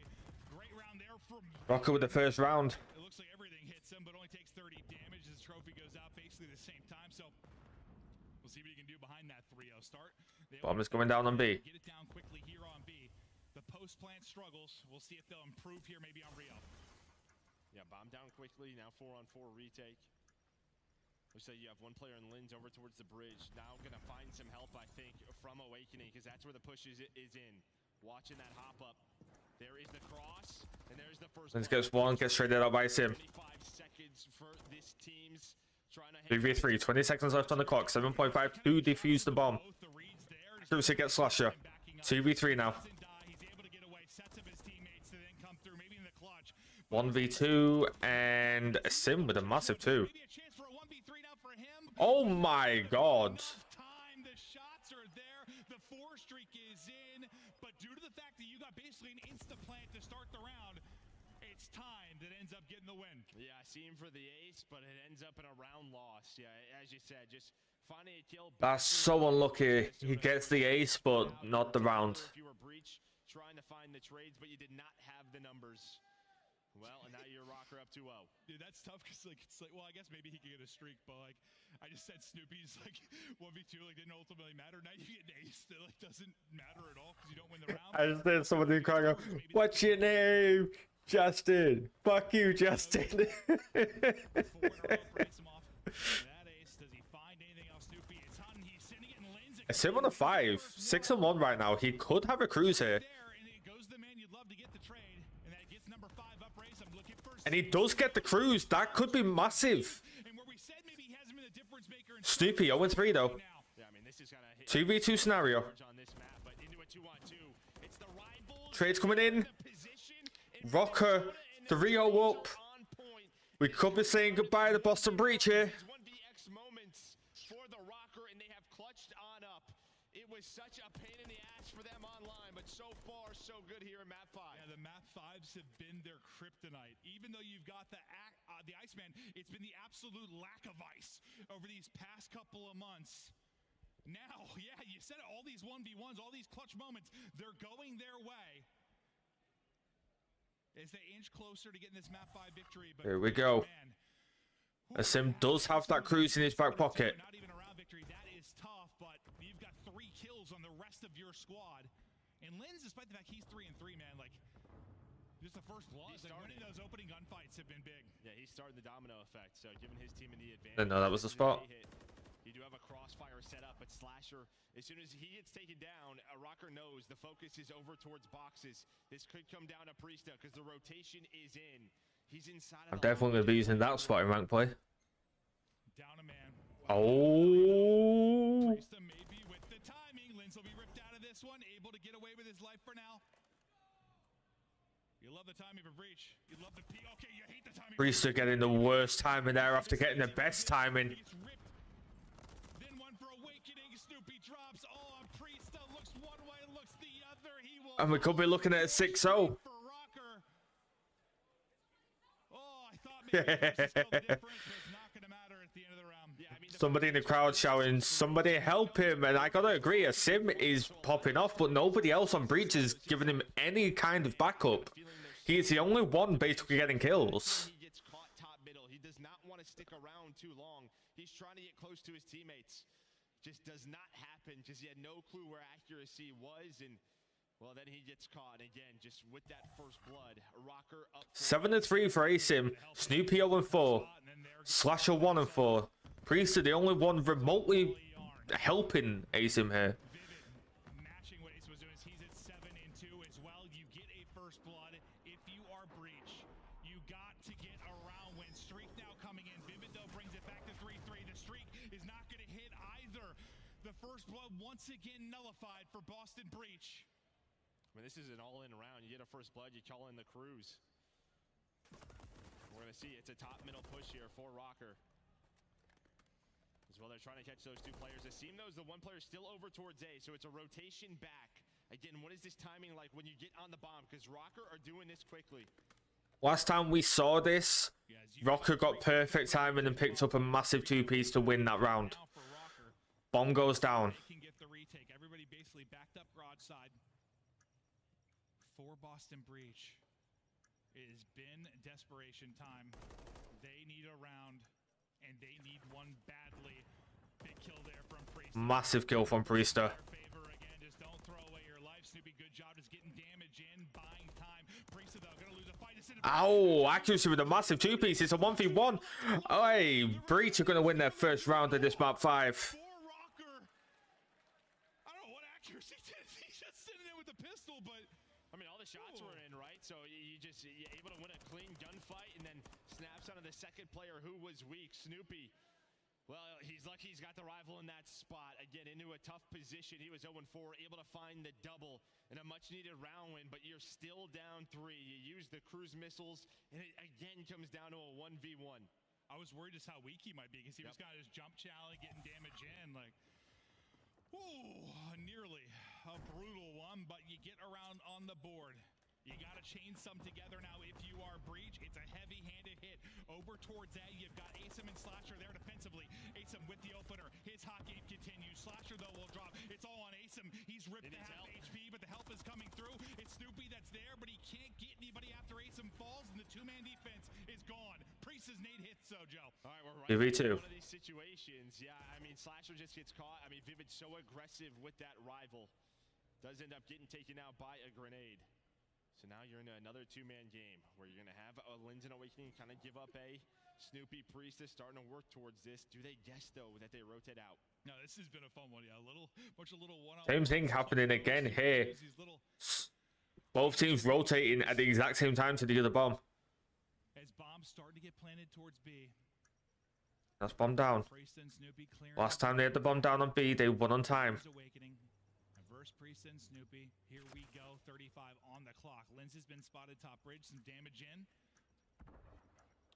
[SPEAKER 7] Great round there from
[SPEAKER 1] Rocker with the first round.
[SPEAKER 7] It looks like everything hits him, but only takes 30 damage as the trophy goes out basically the same time. So we'll see what he can do behind that 3-0 start.
[SPEAKER 1] Bomb is going down on B.
[SPEAKER 7] Get it down quickly here on B. The post plant struggles. We'll see if they'll improve here, maybe on Rio.
[SPEAKER 8] Yeah, bomb down quickly. Now 4-on-4 retake. Looks like you have one player in Linz over towards the bridge. Now gonna find some help, I think, from Awakening, because that's where the push is in. Watching that hop up. There is the cross, and there's the first.
[SPEAKER 1] Linz gets one, gets traded out by Sim.
[SPEAKER 8] 25 seconds for this team's trying to
[SPEAKER 1] 3v3, 20 seconds left on the clock. 7.5 to defuse the bomb. Cruiser gets Slasher. 2v3 now. 1v2 and Sim with a massive 2. Oh my god.
[SPEAKER 7] The shots are there. The 4 streak is in, but due to the fact that you got basically an insta plant to start the round, it's time that ends up getting the win.
[SPEAKER 8] Yeah, I see him for the ace, but it ends up in a round loss. Yeah, as you said, just finding a kill.
[SPEAKER 1] That's so unlucky. He gets the ace, but not the round.
[SPEAKER 8] If you were breach, trying to find the trades, but you did not have the numbers. Well, and now you're Rocker up 2-0.
[SPEAKER 7] Dude, that's tough because it's like, well, I guess maybe he could get a streak, but like, I just said Snoopy's like 1v2, like didn't ultimately matter. Now you get an ace that like doesn't matter at all because you don't win the round.
[SPEAKER 1] I just heard somebody crying out, "What's your name, Justin? Fuck you, Justin." Sim on a 5, 6-1 right now. He could have a cruise here. And he does get the cruise. That could be massive. Snoopy 0-3 though. 2v2 scenario. Trades coming in. Rocker 3-0 up. We could be saying goodbye to Boston Breach here.
[SPEAKER 8] It was such a pain in the ass for them online, but so far, so good here in map 5.
[SPEAKER 7] Yeah, the map 5s have been their kryptonite. Even though you've got the Iceman, it's been the absolute lack of ice over these past couple of months. Now, yeah, you said it, all these 1v1s, all these clutch moments, they're going their way as they inch closer to getting this map 5 victory. But
[SPEAKER 1] here we go. Sim does have that cruise in his back pocket.
[SPEAKER 7] Not even a round victory. That is tough, but you've got 3 kills on the rest of your squad. And Linz, despite the fact he's 3-3, man, like just the first loss. Like, winning those opening gunfights have been big.
[SPEAKER 8] Yeah, he's starting the domino effect. So giving his team in the advantage.
[SPEAKER 1] Didn't know that was the spot.
[SPEAKER 8] You do have a crossfire set up, but Slasher, as soon as he gets taken down, Rocker knows the focus is over towards boxes. This could come down to Priesta because the rotation is in. He's inside.
[SPEAKER 1] I'm definitely going to be using that spot in rank play.
[SPEAKER 7] Down a man.
[SPEAKER 1] Oh.
[SPEAKER 7] Priesta maybe with the timing. Linz will be ripped out of this one, able to get away with his life for now. You love the timing for Breach. You love the P. Okay, you hate the timing.
[SPEAKER 1] Priesta getting the worst timing there after getting the best timing.
[SPEAKER 7] Then one for Awakening. Snoopy drops. Oh, Priesta looks one way, looks the other. He will.
[SPEAKER 1] And we could be looking at a 6-0.
[SPEAKER 7] For Rocker. Oh, I thought maybe it was still the difference, but it's not going to matter at the end of the round. Yeah, I mean,
[SPEAKER 1] Somebody in the crowd shouting, "Somebody help him!" And I gotta agree, a Sim is popping off, but nobody else on Breach is giving him any kind of backup. He is the only one basically getting kills.
[SPEAKER 8] He gets caught top middle. He does not want to stick around too long. He's trying to get close to his teammates. Just does not happen because he had no clue where accuracy was. And Well, then he gets caught again, just with that first blood. Rocker up
[SPEAKER 1] 7-3 for Asim. Snoopy 0-4. Slasher 1-4. Priest are the only one remotely helping Asim here.
[SPEAKER 7] Matching what Ace was doing, he's at 7-2 as well. You get a first blood if you are Breach. You got to get around when streak now coming in. Vivid though brings it back to 3-3. The streak is not going to hit either. The first blood once again nullified for Boston Breach.
[SPEAKER 8] I mean, this is an all-in round. You get a first blood, you call in the cruise. We're going to see it's a top middle push here for Rocker. As well, they're trying to catch those two players. It seems though the one player still over towards A, so it's a rotation back. Again, what is this timing like when you get on the bomb? Because Rocker are doing this quickly.
[SPEAKER 1] Last time we saw this, Rocker got perfect timing and picked up a massive 2-piece to win that round. Bomb goes down.
[SPEAKER 7] They can get the retake. Everybody basically backed up garage side. For Boston Breach, it has been desperation time. They need a round, and they need one badly. Big kill there from Priest.
[SPEAKER 1] Massive kill from Priester.
[SPEAKER 7] Favor again, just don't throw away your life. Snoopy, good job just getting damage in, buying time. Priester though gonna lose a fight.
[SPEAKER 1] Ow, accuracy with a massive 2-piece. It's a 1v1. Hey, Breach are gonna win their first round of this map 5.
[SPEAKER 7] I don't know what accuracy did. He's just sitting there with the pistol, but
[SPEAKER 8] I mean, all the shots were in, right? So you're able to win a clean gunfight and then snaps onto the second player who was weak, Snoopy. Well, he's lucky he's got the rival in that spot. Again, into a tough position. He was 0-4, able to find the double in a much-needed round win, but you're still down 3. You use the cruise missiles, and it again comes down to a 1v1.
[SPEAKER 7] I was worried just how weak he might be because he was kind of just jump challenge, getting damage in. Like, ooh, nearly a brutal one, but you get around on the board. You got to chain some together now if you are Breach. It's a heavy-handed hit over towards A. You've got Asim and Slasher there defensively. Asim with the opener. His hot game continues. Slasher, though, will drop. It's all on Asim. He's ripped the half HP, but the help is coming through. It's Snoopy that's there, but he can't get anybody after Asim falls, and the two-man defense is gone. Priest's nade hits, so Joe.
[SPEAKER 8] All right, we're right
[SPEAKER 1] in
[SPEAKER 8] one of these situations. Yeah, I mean, Slasher just gets caught. I mean, Vivid's so aggressive with that rival. Does end up getting taken out by a grenade. So now you're in another two-man game where you're going to have a Linz and Awakening kind of give up A. Snoopy, Priest is starting to work towards this. Do they guess, though, that they rotate out?
[SPEAKER 7] No, this has been a fun one. Yeah, a bunch of little one-on-one.
[SPEAKER 1] Same thing happening again here. Both teams rotating at the exact same time to the other bomb.
[SPEAKER 7] As bombs start to get planted towards B.
[SPEAKER 1] That's bomb down. Last time they had the bomb down on B, they won on time.
[SPEAKER 7] Reverse Priest and Snoopy. Here we go. 35 on the clock. Linz has been spotted top bridge. Some damage in.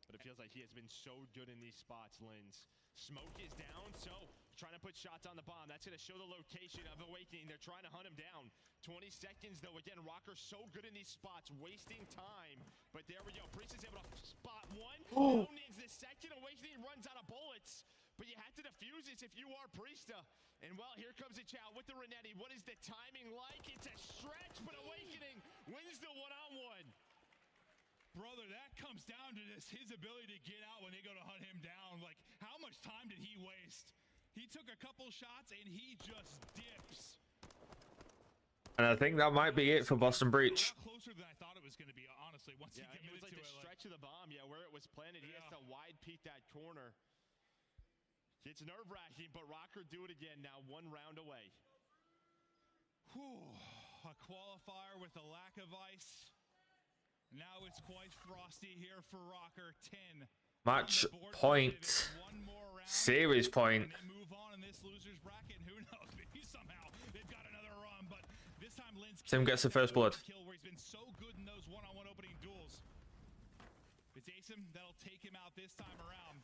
[SPEAKER 8] But it feels like he has been so good in these spots, Linz. Smoke is down, so trying to put shots on the bomb. That's going to show the location of Awakening. They're trying to hunt him down. 20 seconds, though. Again, Rocker's so good in these spots, wasting time. But there we go. Priest is able to spot one. Now needs the second. Awakening runs out of bullets. But you have to defuse this if you are Priesta. And, well, here comes a chow with the Renetti. What is the timing like? It's a stretch, but Awakening wins the one-on-one.
[SPEAKER 7] Brother, that comes down to just his ability to get out when they go to hunt him down. Like, how much time did he waste? He took a couple shots, and he just dips.
[SPEAKER 1] And I think that might be it for Boston Breach.
[SPEAKER 7] Closer than I thought it was going to be, honestly. Once he committed
[SPEAKER 8] it was like
[SPEAKER 7] to
[SPEAKER 8] the stretch of the bomb, where it was planted. He has to wide peek that corner. It's nerve-wracking, but Rocker do it again now, one round away.
[SPEAKER 7] Whew, a qualifier with a lack of ice. Now it's quite frosty here for Rocker. 10.
[SPEAKER 1] Match point. Series point.
[SPEAKER 7] And they move on in this loser's bracket. Who knows? Maybe somehow they've got another run, but this time Linz
[SPEAKER 1] Sim gets the first blood.
[SPEAKER 7] Kill where he's been so good in those one-on-one opening duels. It's Asim that'll take him out this time around.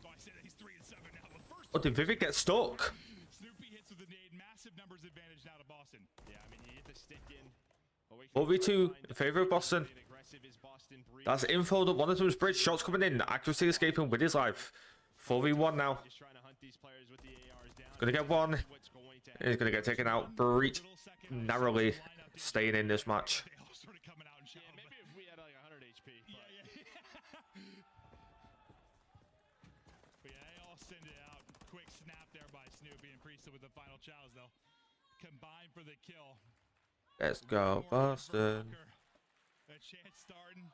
[SPEAKER 7] So I said he's 3-7 now. The first
[SPEAKER 1] did Vivid get stuck?
[SPEAKER 7] Snoopy hits with the nade. Massive numbers advantage now to Boston.
[SPEAKER 8] Yeah, I mean, you hit the stick in.
[SPEAKER 1] 4v2 in favor of Boston. That's info that one of them's bridge. Shots coming in. Accuracy escaping with his life. 4v1 now. Gonna get one. He's gonna get taken out. Breach narrowly staying in this match.
[SPEAKER 8] Yeah, maybe if we had like 100 HP.
[SPEAKER 7] But yeah, they all send it out. Quick snap there by Snoopy and Priesta with the final chows, though. Combined for the kill.
[SPEAKER 1] Let's go, Boston.
[SPEAKER 7] A chance starting.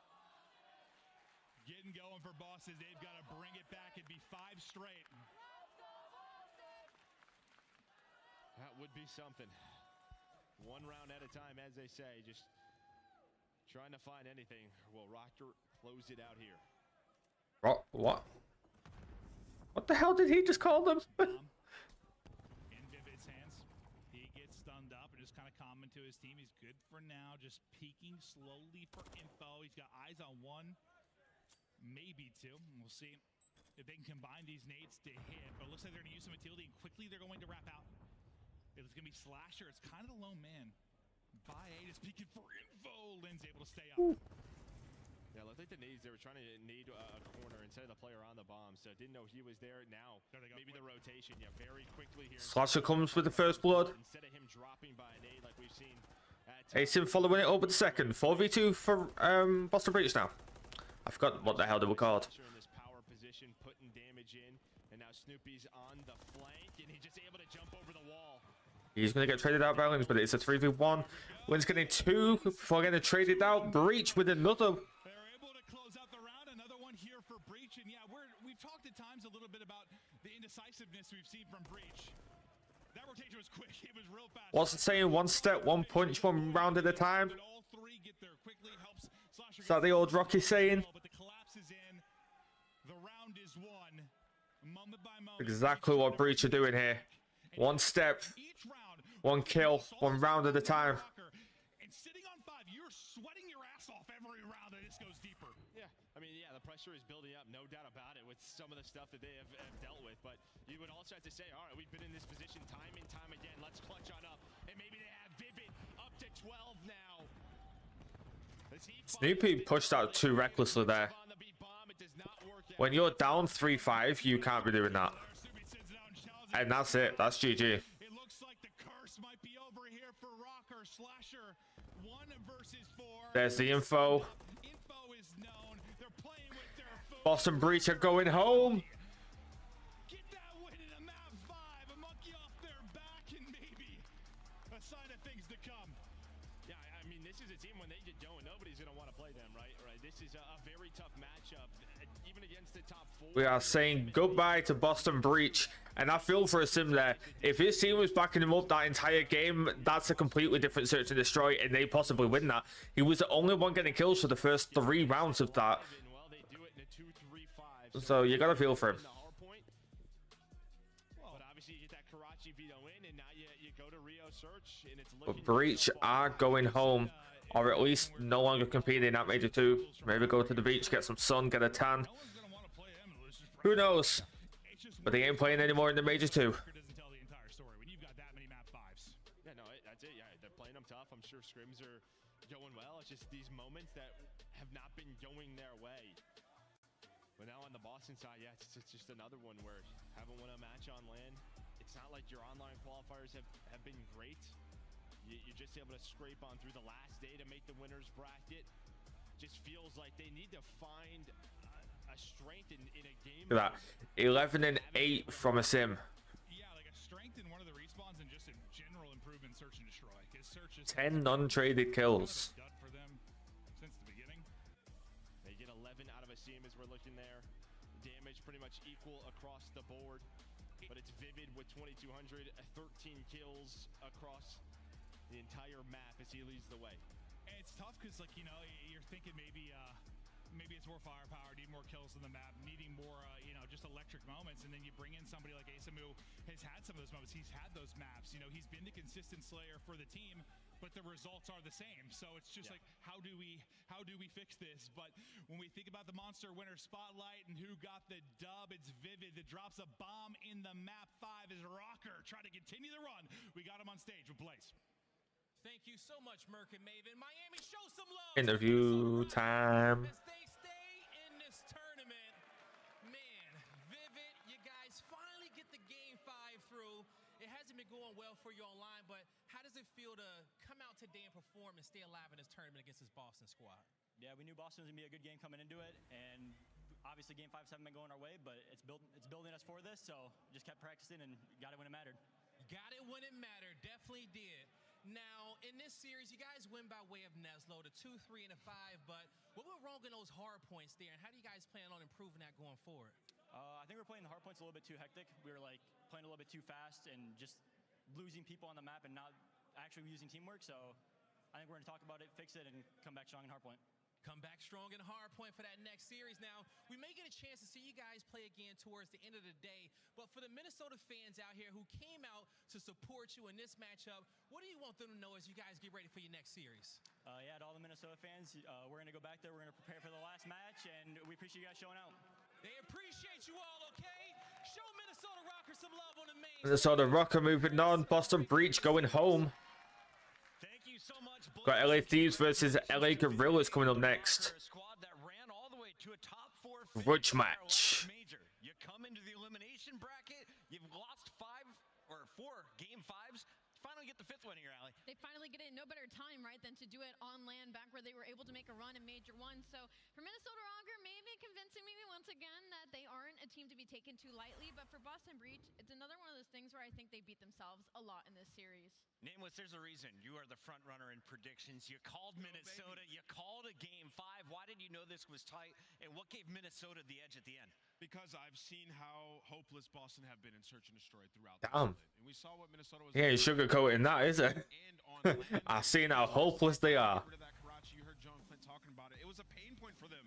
[SPEAKER 7] Getting going for Boston. They've got to bring it back and be 5 straight.
[SPEAKER 8] That would be something. One round at a time, as they say. Just trying to find anything. Will Rocker close it out here?
[SPEAKER 1] What? What the hell did he just call them?
[SPEAKER 7] In Vivid's hands. He gets stunned up and just kind of calming to his team. He's good for now. Just peeking slowly for info. He's got eyes on 1. Maybe 2. We'll see if they can combine these nades to hit. But it looks like they're going to use some utility, and quickly they're going to wrap out. It's going to be Slasher. It's kind of the lone man. By 8 is peeking for info. Lynn's able to stay up.
[SPEAKER 8] Yeah, it looked like the nades, they were trying to nade a corner instead of the player on the bomb. So didn't know he was there. Now, maybe the rotation. Yeah, very quickly here.
[SPEAKER 1] Slasher comes with the first blood.
[SPEAKER 8] Instead of him dropping by a nade like we've seen.
[SPEAKER 1] Asim following it up with the second. 4v2 for Boston Breach now. I forgot what the hell they were called.
[SPEAKER 8] In this power position, putting damage in, and now Snoopy's on the flank, and he's just able to jump over the wall.
[SPEAKER 1] He's going to get traded out by Lynx, but it's a 3v1. Lynn's getting 2 before getting traded out. Breach with another.
[SPEAKER 7] They're able to close out the round. Another one here for Breach, and yeah, we've talked at times a little bit about the indecisiveness we've seen from Breach. That rotation was quick. It was real fast.
[SPEAKER 1] What's it saying? 1 step, 1 punch, 1 round at a time.
[SPEAKER 7] All 3 get there quickly. Helps Slasher.
[SPEAKER 1] Is that the old Rocky saying?
[SPEAKER 7] But the collapse is in. The round is won. Moment by moment.
[SPEAKER 1] Exactly what Breach are doing here. 1 step, 1 kill, 1 round at a time.
[SPEAKER 7] And sitting on 5, you're sweating your ass off every round, and this goes deeper.
[SPEAKER 8] Yeah, I mean, yeah, the pressure is building up, no doubt about it, with some of the stuff that they have dealt with. But you would also have to say, all right, we've been in this position time and time again. Let's clutch on up, and maybe they have Vivid up to 12 now.
[SPEAKER 1] Snoopy pushed out too recklessly there. When you're down 3-5, you can't be doing that. And that's it. That's GG.
[SPEAKER 7] It looks like the curse might be over here for Rocker. Slasher 1 versus 4.
[SPEAKER 1] There's the info.
[SPEAKER 7] Info is known. They're playing with their food.
[SPEAKER 1] Boston Breach are going home.
[SPEAKER 7] Get that win in a map 5. A monkey off their back, and maybe a sign of things to come.
[SPEAKER 8] Yeah, I mean, this is a team when they get going, nobody's going to want to play them, right? This is a very tough matchup, even against the top 4.
[SPEAKER 1] We are saying goodbye to Boston Breach. And I feel for Asim there. If his team was backing him up that entire game, that's a completely different search and destroy, and they possibly win that. He was the only one getting kills for the first 3 rounds of that. So you gotta feel for him. But Breach are going home, or at least no longer competing at Major 2. Maybe go to the beach, get some sun, get a tan. Who knows? But they ain't playing anymore in the Major 2.
[SPEAKER 7] Doesn't tell the entire story when you've got that many map 5s.
[SPEAKER 8] Yeah, no, that's it. Yeah, they're playing them tough. I'm sure scrims are going well. It's just these moments that have not been going their way. But now on the Boston side, yeah, it's just another one where haven't won a match on LAN. It's not like your online qualifiers have been great. You're just able to scrape on through the last day to make the winners bracket. Just feels like they need to find a strength in a game.
[SPEAKER 1] Look at that. 11 and 8 from Asim.
[SPEAKER 7] Yeah, like a strength in one of the respawns and just a general improvement search and destroy. His search is
[SPEAKER 1] 10 non-traded kills.
[SPEAKER 7] done for them since the beginning.
[SPEAKER 8] They get 11 out of Asim as we're looking there. Damage pretty much equal across the board. But it's Vivid with 2,200, 13 kills across the entire map as he leads the way.
[SPEAKER 7] And it's tough because, like, you know, you're thinking maybe it's more firepower, need more kills on the map, needing more, you know, just electric moments. And then you bring in somebody like Asim who has had some of those moments. He's had those maps. You know, he's been the consistent slayer for the team, but the results are the same. So it's just like, how do we fix this? But when we think about the Monster Winner Spotlight and who got the dub, it's Vivid that drops a bomb in the map 5 as Rocker try to continue the run. We got him on stage with Blaze.
[SPEAKER 5] Thank you so much, Merc and Maven. Miami, show some love.
[SPEAKER 1] Interview time.
[SPEAKER 5] As they stay in this tournament, man, Vivid, you guys finally get the game 5 through. It hasn't been going well for you online, but how does it feel to come out today and perform and stay alive in this tournament against this Boston squad?
[SPEAKER 14] Yeah, we knew Boston was gonna be a good game coming into it, and obviously game 5s haven't been going our way, but it's building us for this. So just kept practicing and got it when it mattered.
[SPEAKER 5] Got it when it mattered. Definitely did. Now, in this series, you guys win by way of Neslo, the 2, 3, and a 5, but what went wrong in those hard points there, and how do you guys plan on improving that going forward?
[SPEAKER 14] I think we're playing the hard points a little bit too hectic. We were like playing a little bit too fast and just losing people on the map and not actually using teamwork. So I think we're going to talk about it, fix it, and come back strong in hard point.
[SPEAKER 5] Come back strong and hard point for that next series. Now, we may get a chance to see you guys play again towards the end of the day, but for the Minnesota fans out here who came out to support you in this matchup, what do you want them to know as you guys get ready for your next series?
[SPEAKER 14] Yeah, to all the Minnesota fans, we're going to go back there. We're going to prepare for the last match, and we appreciate you guys showing out.
[SPEAKER 5] They appreciate you all, okay? Show Minnesota Rocker some love on the main.
[SPEAKER 1] Minnesota Rocker moving on. Boston Breach going home.
[SPEAKER 2] Thank you so much.
[SPEAKER 1] Got LA Thieves versus LA Gorillas coming up next.
[SPEAKER 2] Squad that ran all the way to a top 4
[SPEAKER 1] Grudge match.
[SPEAKER 2] Major. You come into the elimination bracket, you've lost 4 game 5s. Finally get the 5th one here, Allie.
[SPEAKER 3] They finally get it. No better time, right, than to do it on land back where they were able to make a run in Major 1. So for Minnesota Rocker, maybe convincing me once again that they aren't a team to be taken too lightly. But for Boston Breach, it's another one of those things where I think they beat themselves a lot in this series.
[SPEAKER 2] Nameless, there's a reason you are the front runner in predictions. You called Minnesota. You called a game 5. Why did you know this was tight? And what gave Minnesota the edge at the end?
[SPEAKER 4] Because I've seen how hopeless Boston have been in search and destroy throughout.
[SPEAKER 1] Damn.
[SPEAKER 4] And we saw what Minnesota was.
[SPEAKER 1] He ain't sugarcoating that, is it? I've seen how hopeless they are.
[SPEAKER 4] You heard Joe and Clint talking about it. It was a pain point for them.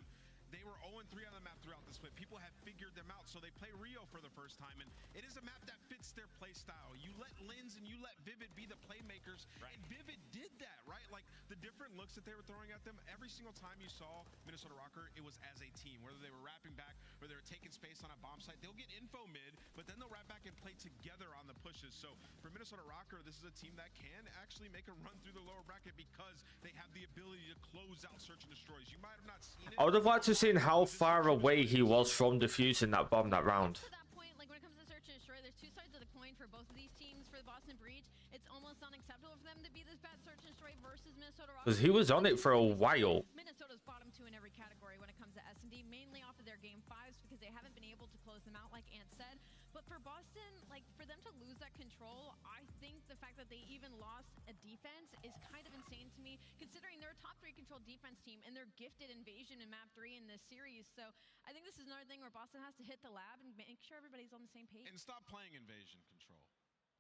[SPEAKER 4] They were 0-3 on the map throughout the split. People have figured them out, so they play Rio for the first time, and it is a map that fits their play style. You let Lins and you let Vivid be the playmakers, and Vivid did that, right? Like, the different looks that they were throwing at them, every single time you saw Minnesota Rocker, it was as a team. Whether they were wrapping back, or they were taking space on a bomb site, they'll get info mid, but then they'll wrap back and play together on the pushes. So for Minnesota Rocker, this is a team that can actually make a run through the lower bracket because they have the ability to close out search and destroys. You might have not seen it.
[SPEAKER 1] I would have liked to have seen how far away he was from defusing that bomb that round.
[SPEAKER 3] To that point, like when it comes to search and destroy, there's two sides of the coin for both of these teams. For the Boston Breach, it's almost unacceptable for them to be this bad search and destroy versus Minnesota Rocker.
[SPEAKER 1] Because he was on it for a while.
[SPEAKER 3] Minnesota's bottom 2 in every category when it comes to S&D, mainly off of their game 5s because they haven't been able to close them out, like Ant said. But for Boston, like for them to lose that control, I think the fact that they even lost a defense is kind of insane to me, considering they're a top 3 control defense team and they're gifted invasion in map 3 in this series. So I think this is another thing where Boston has to hit the lab and make sure everybody's on the same page.
[SPEAKER 4] And stop playing invasion control.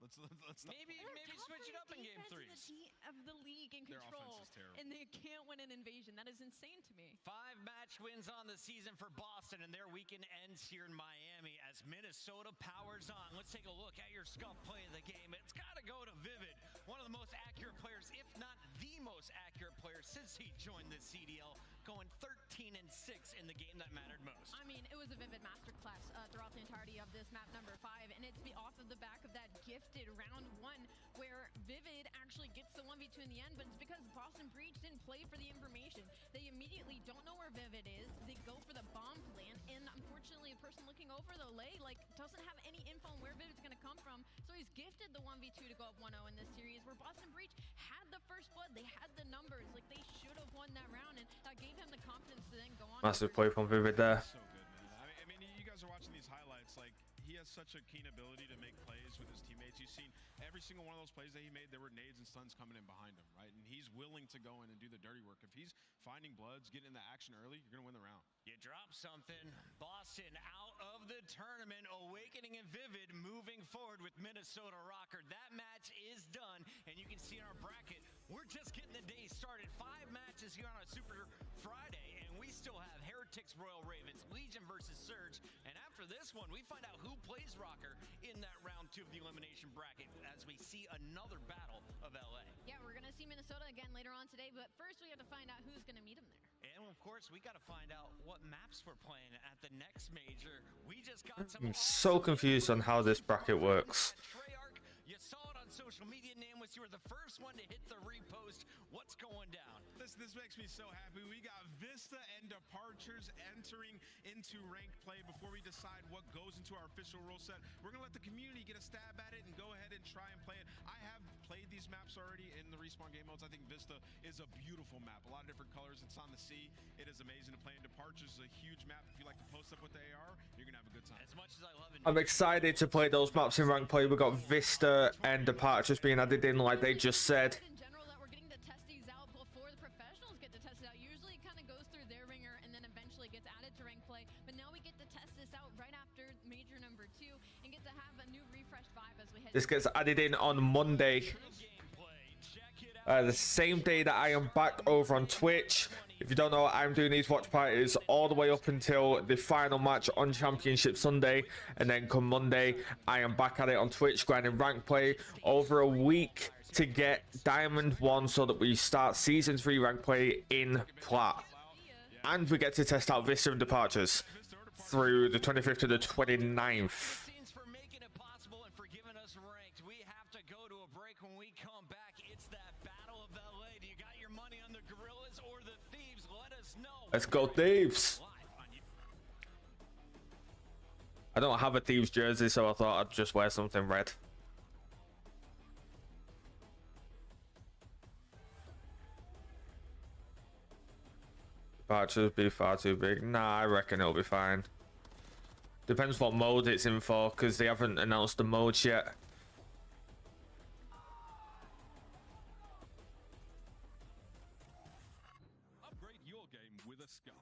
[SPEAKER 4] Let's stop.
[SPEAKER 2] Maybe switch it up in game 3s.
[SPEAKER 3] Of the league in
[SPEAKER 4] Their
[SPEAKER 3] control,
[SPEAKER 4] offense is terrible.
[SPEAKER 3] and they can't win an invasion. That is insane to me.
[SPEAKER 2] 5 match wins on the season for Boston, and their weekend ends here in Miami as Minnesota powers on. Let's take a look at your Scump play of the game. It's got to go to Vivid, one of the most accurate players, if not the most accurate player since he joined the CDL, going 13-6 in the game that mattered most.
[SPEAKER 3] I mean, it was a Vivid masterclass throughout the entirety of this map number 5, and it's off of the back of that gifted round 1 where Vivid actually gets the 1v2 in the end, but it's because Boston Breach didn't play for the information. They immediately don't know where Vivid is. They go for the bomb plant, and unfortunately, a person looking over the lay doesn't have any info on where Vivid's going to come from, so he's gifted the 1v2 to go up 1-0 in this series, where Boston Breach had the first blood. They had the numbers. Like, they should have won that round, and that gave him the confidence to then go on.
[SPEAKER 1] Massive play from Vivid there.
[SPEAKER 4] So good, man. I mean, you guys are watching these highlights. Like, he has such a keen ability to make plays with his teammates. You've seen every single one of those plays that he made, there were nades and stuns coming in behind him, right? And he's willing to go in and do the dirty work. If he's finding bloods, getting into action early, you're going to win the round.
[SPEAKER 2] You drop something. Boston out of the tournament. Awakening and Vivid moving forward with Minnesota Rocker. That match is done, and you can see in our bracket, we're just getting the day started. 5 matches here on a Super Friday, and we still have Heretics, Royal Ravens, Legion versus Surge. And after this one, we find out who plays Rocker in that round 2 of the elimination bracket as we see another battle of LA.
[SPEAKER 3] Yeah, we're going to see Minnesota again later on today, but first we have to find out who's going to meet them there.
[SPEAKER 2] And of course, we got to find out what maps we're playing at the next major. We just got some.
[SPEAKER 1] I'm so confused on how this bracket works.
[SPEAKER 2] You saw it on social media, Nameless. You were the first one to hit the repost. What's going down?
[SPEAKER 4] This makes me so happy. We got Vista and Departures entering into ranked play. Before we decide what goes into our official rule set, we're going to let the community get a stab at it and go ahead and try and play it. I have played these maps already in the Respawn game modes. I think Vista is a beautiful map. A lot of different colors. It's on the sea. It is amazing to play in. Departures is a huge map. If you like to post up with the AR, you're going to have a good time.
[SPEAKER 2] As much as I love it,
[SPEAKER 1] I'm excited to play those maps in ranked play. We got Vista and Departures being added in, like they just said.
[SPEAKER 3] In general, that we're getting to test these out before the professionals get to test it out. Usually it kind of goes through their ringer and then eventually gets added to ranked play. But now we get to test this out right after major number 2 and get to have a new refreshed vibe as we head.
[SPEAKER 1] This gets added in on Monday. The same day that I am back over on Twitch. If you don't know, I'm doing these watch parties all the way up until the final match on Championship Sunday. And then come Monday, I am back at it on Twitch, grinding rank play over a week to get Diamond 1 so that we start Season 3 rank play in Plat. And we get to test out Vista and Departures through the 25th to the 29th. Let's go Thieves. I don't have a Thieves jersey, so I thought I'd just wear something red. Departures be far too big. Nah, I reckon it'll be fine. Depends what mode it's in for, because they haven't announced the modes yet.
[SPEAKER 9] Upgrade your game with a Scuff.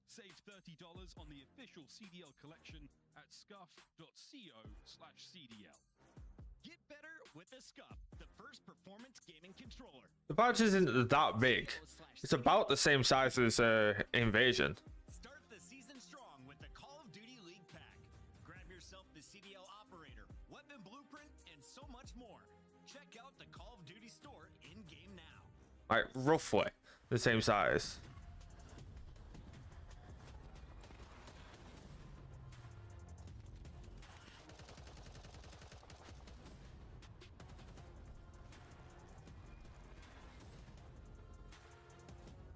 [SPEAKER 9] Save $30 on the official CDL collection at scuff.co/CDL.
[SPEAKER 2] Get better with a Scuff, the first performance gaming controller.
[SPEAKER 1] The badge isn't that big. It's about the same size as Invasion.
[SPEAKER 2] Start the season strong with the Call of Duty League Pack. Grab yourself the CDL operator, weapon blueprint, and so much more. Check out the Call of Duty store in-game now.
[SPEAKER 1] Like, roughly the same size.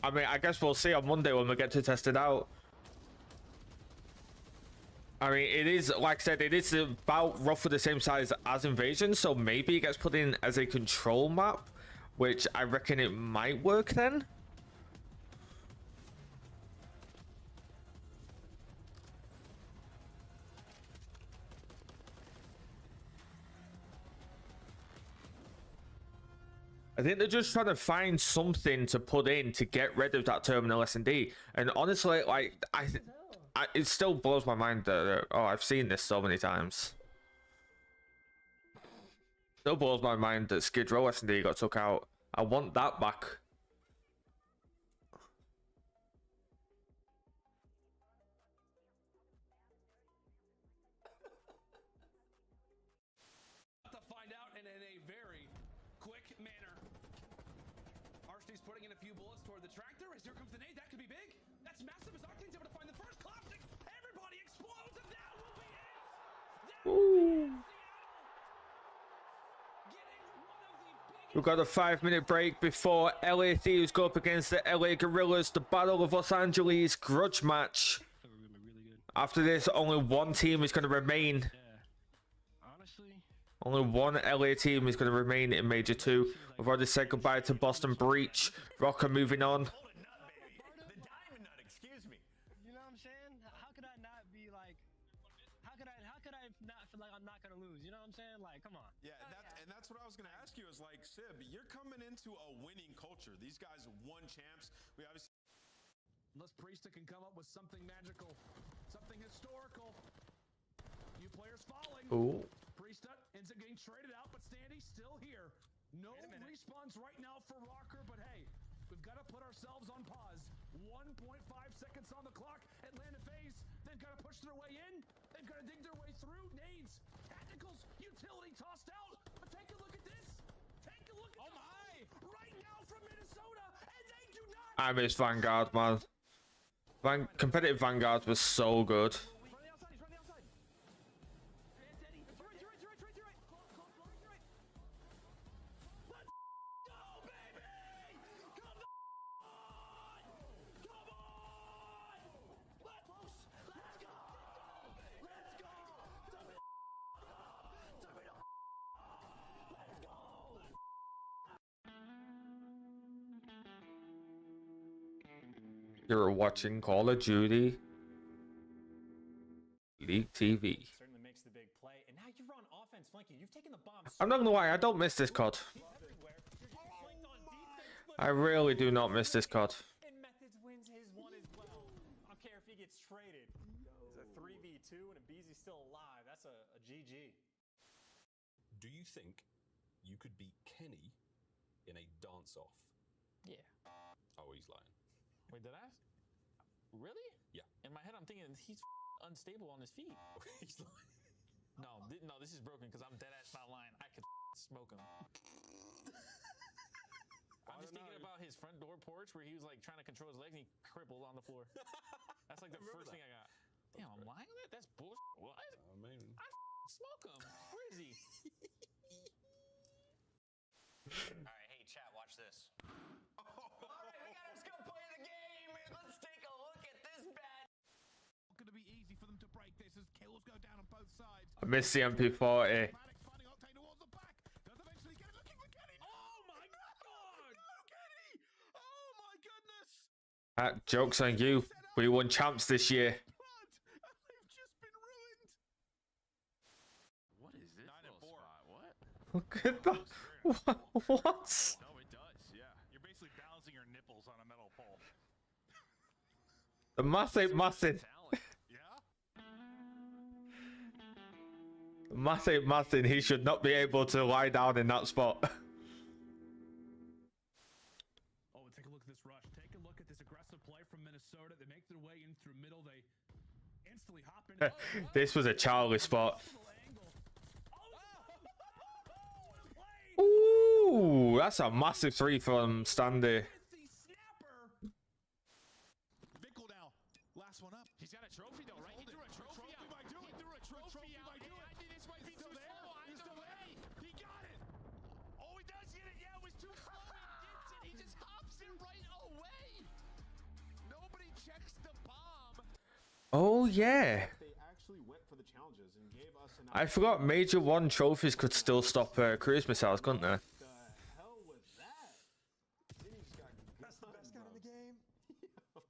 [SPEAKER 1] I mean, I guess we'll see on Monday when we get to test it out. I mean, it is, like I said, it is about roughly the same size as Invasion, so maybe it gets put in as a control map, which I reckon it might work then. I think they're just trying to find something to put in to get rid of that terminal S&D. And honestly, like, it still blows my mind that, oh, I've seen this so many times. Still blows my mind that Skid Row S&D got took out. I want that back.
[SPEAKER 10] To find out and in a very quick manner. Archie's putting in a few bullets toward the tractor as here comes the nade. That could be big. That's massive as Arctane's able to find the first classic. Everybody explodes and that will be it.
[SPEAKER 1] We've got a 5-minute break before LA Thieves go up against the LA Guerrillas, the Battle of Los Angeles grudge match. After this, only one team is going to remain. Only one LA team is going to remain in Major 2. We've already said goodbye to Boston Breach. Rocker moving on.
[SPEAKER 2] The diamond nut, excuse me.
[SPEAKER 14] You know what I'm saying? How could I not be like? How could I not feel like I'm not gonna lose? You know what I'm saying? Like, come on.
[SPEAKER 4] Yeah, and that's what I was gonna ask you. Is like, Sib, you're coming into a winning culture. These guys won champs. We obviously.
[SPEAKER 10] Unless Priesta can come up with something magical, something historical. New players falling.
[SPEAKER 1] Ooh.
[SPEAKER 10] Priesta ends up getting traded out, but Standy's still here. No respawns right now for Rocker, but hey, we've got to put ourselves on pause. 1.5 seconds on the clock. Atlanta FaZe, they've got to push their way in. They've got to dig their way through. Nades, tacticals, utility tossed out. But take a look at this. Take a look at right now from Minnesota, and they do not.
[SPEAKER 1] I miss Vanguard, man. Competitive Vanguard was so good. You're watching Call of Duty League TV.
[SPEAKER 13] Certainly makes the big play. And now you're on offense flanking. You've taken the bomb.
[SPEAKER 1] I'm not gonna lie, I don't miss this COD. I really do not miss this COD.
[SPEAKER 13] And Methods wins his one as well. I don't care if he gets traded. It's a 3v2 and a BZ's still alive. That's a GG.
[SPEAKER 9] Do you think you could beat Kenny in a dance-off?
[SPEAKER 13] Yeah.
[SPEAKER 9] Oh, he's lying.
[SPEAKER 13] Wait, did I? Really?
[SPEAKER 9] Yeah.
[SPEAKER 13] In my head, I'm thinking he's unstable on his feet.
[SPEAKER 9] He's lying.
[SPEAKER 13] No, this is broken because I'm dead ass not lying. I could smoke him. I'm just thinking about his front door porch where he was like trying to control his legs and he crippled on the floor. That's like the first thing I got. Damn, I'm lying on that? That's bullshit. What?
[SPEAKER 9] I mean,
[SPEAKER 13] I smoke him. Where is he?
[SPEAKER 2] Alright, hey chat, watch this. Alright, we gotta just go play the game and let's take a look at this bad.
[SPEAKER 7] Not going to be easy for them to break this as kills go down on both sides.
[SPEAKER 1] I miss the MP40.
[SPEAKER 7] Finding Octane towards the back. Does eventually get it, looking for Kenny.
[SPEAKER 13] Oh my god!
[SPEAKER 7] No, Kenny! Oh my goodness!
[SPEAKER 1] Joke's on you. We won champs this year.
[SPEAKER 7] They've just been ruined.
[SPEAKER 8] What is this?
[SPEAKER 4] 9 and 4.
[SPEAKER 8] What?
[SPEAKER 1] Look at that. What?
[SPEAKER 8] No, it does. Yeah.
[SPEAKER 4] You're basically balancing your nipples on a metal pole.
[SPEAKER 1] The math ain't mathing.
[SPEAKER 4] Yeah?
[SPEAKER 1] The math ain't mathing. He should not be able to lie down in that spot.
[SPEAKER 7] Oh, take a look at this rush. Take a look at this aggressive play from Minnesota. They make their way in through middle. They instantly hop in.
[SPEAKER 1] This was a Charlie spot. Ooh, that's a massive three from Standy.
[SPEAKER 7] Vickle now. Last one up.
[SPEAKER 5] He's got a trophy though, right? He threw a trophy out. He threw a trophy out. I think this might be too slow. Either way, he got it. Oh, he does get it. Yeah, it was too slow. He gets it. He just hops it right away. Nobody checks the bomb.
[SPEAKER 1] Oh, yeah.
[SPEAKER 12] They actually went for the challenges and gave us an
[SPEAKER 1] I forgot Major 1 trophies could still stop cruise missiles, couldn't they?
[SPEAKER 12] the hell was that? That's the best gun in the game.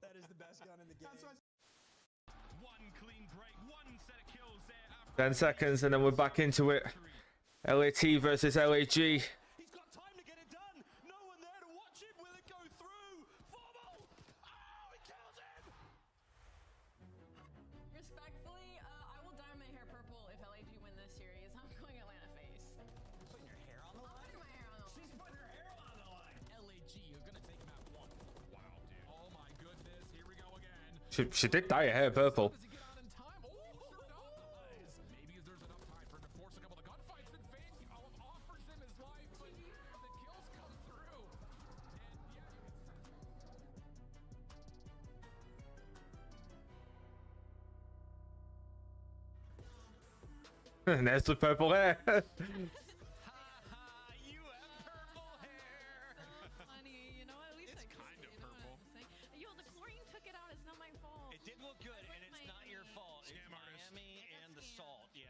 [SPEAKER 12] That is the best gun in the game.
[SPEAKER 2] One clean break, one set of kills there.
[SPEAKER 1] 10 seconds and then we're back into it. LAT versus LAG.
[SPEAKER 2] He's got time to get it done. No one there to watch it. Will it go through? Formal. Oh, he kills him.
[SPEAKER 3] Respectfully, I will dye my hair purple if LAG win this series. I'm going Atlanta face.
[SPEAKER 2] Putting your hair on the line?
[SPEAKER 3] Putting my hair on the line.
[SPEAKER 2] She's putting her hair on the line.
[SPEAKER 10] LAG are gonna take map 1. Wow, dude. Oh my goodness, here we go again.
[SPEAKER 1] She did dye her hair purple.
[SPEAKER 10] Does he get out in time? Oh, sure does. Maybe there's enough time for him to force a couple of gunfights, and Fane offers him his life, but the kills come through. And
[SPEAKER 1] There's the purple hair.
[SPEAKER 2] You have purple hair.
[SPEAKER 3] Funny, you know, at least
[SPEAKER 4] It's kind of purple.
[SPEAKER 3] Yo, the chlorine took it out. It's not my fault.
[SPEAKER 2] It did look good, and it's not your fault. It's
[SPEAKER 4] Scam artist.
[SPEAKER 2] Miami and the salt. Yeah.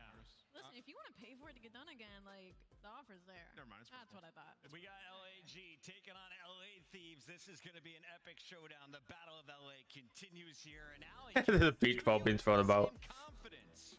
[SPEAKER 3] Listen, if you want to pay for it to get done again, like, the offer's there.
[SPEAKER 4] Never mind, it's
[SPEAKER 3] That's
[SPEAKER 4] purple.
[SPEAKER 3] what I thought.
[SPEAKER 2] We got LAG taking on LA Thieves. This is going to be an epic showdown. The Battle of LA continues here, and
[SPEAKER 1] There's a beach ball being thrown about.
[SPEAKER 2] confidence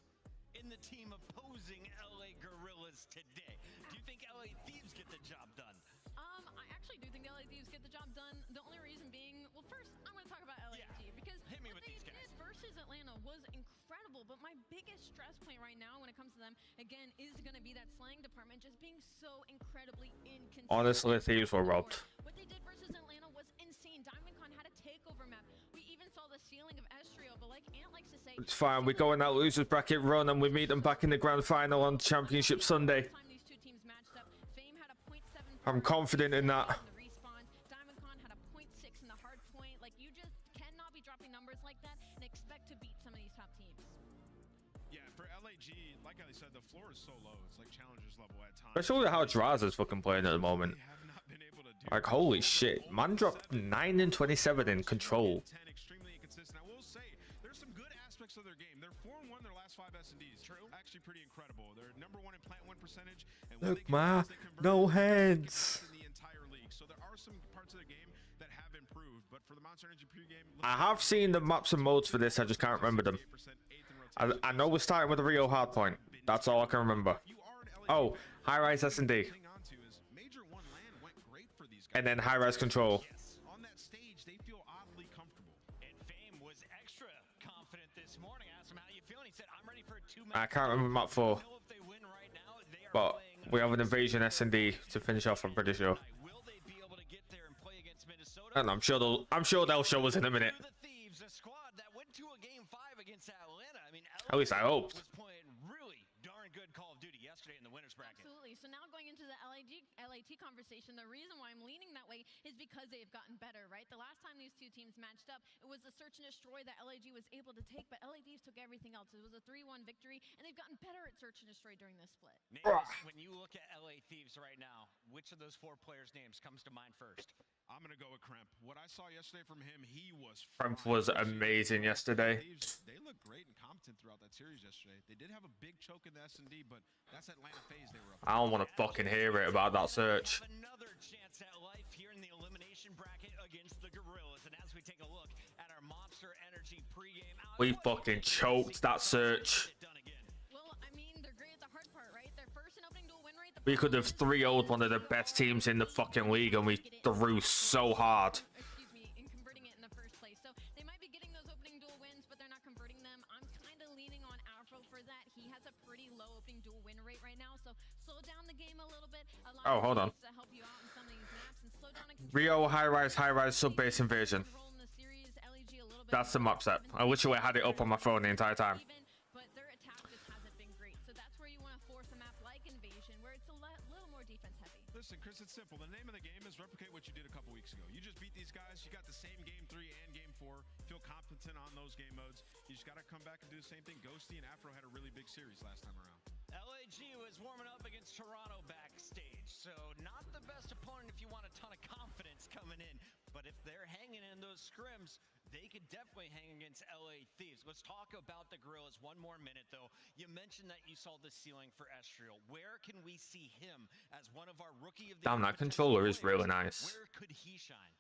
[SPEAKER 2] in the team opposing LA Gorillas today. Do you think LA Thieves get the job done?
[SPEAKER 3] I actually do think the LA Thieves get the job done. The only reason being, well, first, I'm going to talk about LAG because
[SPEAKER 2] Hit me
[SPEAKER 3] what
[SPEAKER 2] with
[SPEAKER 3] they
[SPEAKER 2] these guys.
[SPEAKER 3] did versus Atlanta was incredible. But my biggest stress point right now when it comes to them, again, is going to be that slang department just being so incredibly inconsistent.
[SPEAKER 1] Honestly, Thieves were robbed.
[SPEAKER 3] What they did versus Atlanta was insane. DiamondCon had a takeover map. We even saw the ceiling of Estrio, but like Ant likes to say,
[SPEAKER 1] It's fine. We go in that losers bracket run and we meet them back in the grand final on Championship Sunday.
[SPEAKER 3] time these two teams matched up, Fame had a 0.7
[SPEAKER 1] I'm confident in that.
[SPEAKER 3] in the respawn. DiamondCon had a 0.6 in the hard point. Like, you just cannot be dropping numbers like that and expect to beat some of these top teams.
[SPEAKER 4] Yeah, for LAG, like I said, the floor is so low. It's like challengers level at times.
[SPEAKER 1] Especially how Draz is fucking playing at the moment.
[SPEAKER 4] They have not been able to do
[SPEAKER 1] Like, holy shit. Man dropped 9 and 27 in control.
[SPEAKER 4] 10, extremely inconsistent. I will say, there's some good aspects of their game. They're 4-1 their last 5 S&Ds. True. Actually pretty incredible. They're number 1 in plant 1 percentage. And when
[SPEAKER 1] Look,
[SPEAKER 4] they
[SPEAKER 1] ma,
[SPEAKER 4] convert, they convert
[SPEAKER 1] no
[SPEAKER 4] it,
[SPEAKER 1] hands.
[SPEAKER 4] in the entire league. So there are some parts of the game that have improved. But for the Monster Energy pregame,
[SPEAKER 1] I have seen the maps and modes for this. I just can't remember them. I know we're starting with the Rio hardpoint. That's all I can remember. Oh, high-rise S&D. And then high-rise control.
[SPEAKER 4] On that stage, they feel oddly comfortable.
[SPEAKER 2] And Fame was extra confident this morning. I asked him, how you feeling? He said, I'm ready for a 2-minute.
[SPEAKER 1] I can't remember map 4. But we have an invasion S&D to finish off, I'm pretty sure.
[SPEAKER 2] Will they be able to get there and play against Minnesota?
[SPEAKER 1] And I'm sure they'll show us in a minute.
[SPEAKER 2] The Thieves, a squad that went to a game 5 against Atlanta. I mean,
[SPEAKER 1] At least I hope.
[SPEAKER 2] was playing really darn good Call of Duty yesterday in the winners bracket.
[SPEAKER 3] Absolutely. So now going into the LAT conversation, the reason why I'm leaning that way is because they've gotten better, right? The last time these two teams matched up, it was a search and destroy that LAG was able to take, but LA Thieves took everything else. It was a 3-1 victory, and they've gotten better at search and destroy during this split.
[SPEAKER 2] When you look at LA Thieves right now, which of those 4 players' names comes to mind first?
[SPEAKER 4] I'm going to go with Kremp. What I saw yesterday from him, he was
[SPEAKER 1] Kremp was amazing yesterday.
[SPEAKER 4] They looked great and competent throughout that series yesterday. They did have a big choke in the S&D, but that's Atlanta phase they were up.
[SPEAKER 1] I don't want to fucking hear it about that search.
[SPEAKER 2] Another chance at life here in the elimination bracket against the Gorillas. And as we take a look at our Monster Energy pregame,
[SPEAKER 1] We fucking choked that search.
[SPEAKER 3] Well, I mean, they're great at the hard part, right? Their first and opening duel win rate.
[SPEAKER 1] We could have 3-0'd one of the best teams in the fucking league, and we threw so hard.
[SPEAKER 3] Excuse me, in converting it in the first place. So they might be getting those opening duel wins, but they're not converting them. I'm kind of leaning on Afro for that. He has a pretty low opening duel win rate right now, so slow down the game a little bit.
[SPEAKER 1] Oh, hold on.
[SPEAKER 3] To help you out in some of these maps and slow down and
[SPEAKER 1] Rio high-rise sub-base invasion. That's the map set. I wish I had it up on my phone the entire time.
[SPEAKER 3] But their attack just hasn't been great. So that's where you want to force a map like Invasion, where it's a little more defense heavy.
[SPEAKER 4] Listen, Chris, it's simple. The name of the game is replicate what you did a couple weeks ago. You just beat these guys. You got the same game 3 and game 4. Feel competent on those game modes. You just got to come back and do the same thing. Ghosty and Afro had a really big series last time around.
[SPEAKER 2] LAG was warming up against Toronto backstage, so not the best opponent if you want a ton of confidence coming in. But if they're hanging in those scrims, they could definitely hang against LA Thieves. Let's talk about the Gorillas one more minute, though. You mentioned that you saw the ceiling for Estriel. Where can we see him as one of our rookie of the
[SPEAKER 1] Damn, that controller is really nice.
[SPEAKER 2] Where could he shine?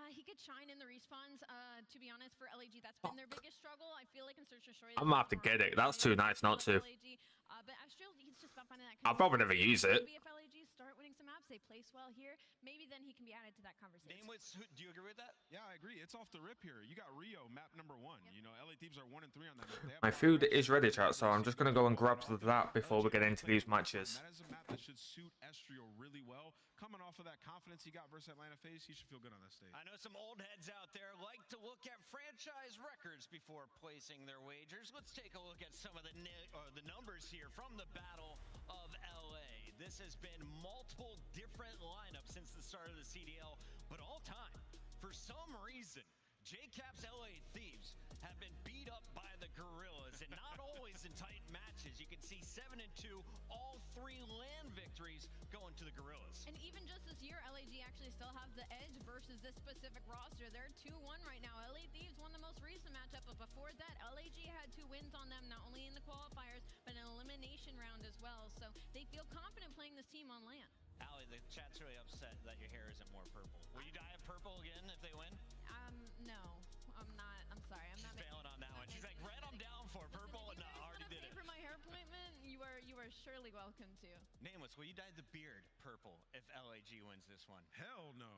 [SPEAKER 3] He could shine in the respawns. To be honest, for LAG, that's been their biggest struggle. I feel like in Search and Destroy,
[SPEAKER 1] I'm gonna have to get it. That's too nice not to.
[SPEAKER 3] But Estriel, he's just about finding that.
[SPEAKER 1] I'll probably never use it.
[SPEAKER 3] Maybe if LAG start winning some maps, they place well here. Maybe then he can be added to that conversation.
[SPEAKER 2] Do you agree with that?
[SPEAKER 4] Yeah, I agree. It's off the rip here. You got Rio, map number 1. Yep. You know, LA Thieves are 1 and 3 on that map.
[SPEAKER 1] My food is ready, chat, so I'm just gonna go and grab that before we get into these matches.
[SPEAKER 4] That is a map that should suit Estriel really well. Coming off of that confidence he got versus Atlanta phase, he should feel good on that stage.
[SPEAKER 2] I know some old heads out there like to look at franchise records before placing their wagers. Let's take a look at some of the numbers here from the Battle of LA. This has been multiple different lineups since the start of the CDL, but all time, for some reason, JCap's LA Thieves have been beat up by the Gorillas, and not always in tight matches. You can see 7-2, all 3 land victories going to the Gorillas.
[SPEAKER 3] And even just this year, LAG actually still has the edge versus this specific roster. They're 2-1 right now. LA Thieves won the most recent matchup, but before that, LAG had 2 wins on them, not only in the qualifiers, but an elimination round as well. So they feel confident playing this team on land.
[SPEAKER 2] Allie, the chat's really upset that your hair isn't more purple. Will you dye it purple again if they win?
[SPEAKER 3] No, I'm not. I'm sorry. I'm not
[SPEAKER 2] failing on that one. She's like, red I'm down for. Purple, no, I already did it.
[SPEAKER 3] For my hair appointment, you are surely welcome to.
[SPEAKER 2] Nameless, will you dye the beard purple if LAG wins this one?
[SPEAKER 4] Hell no.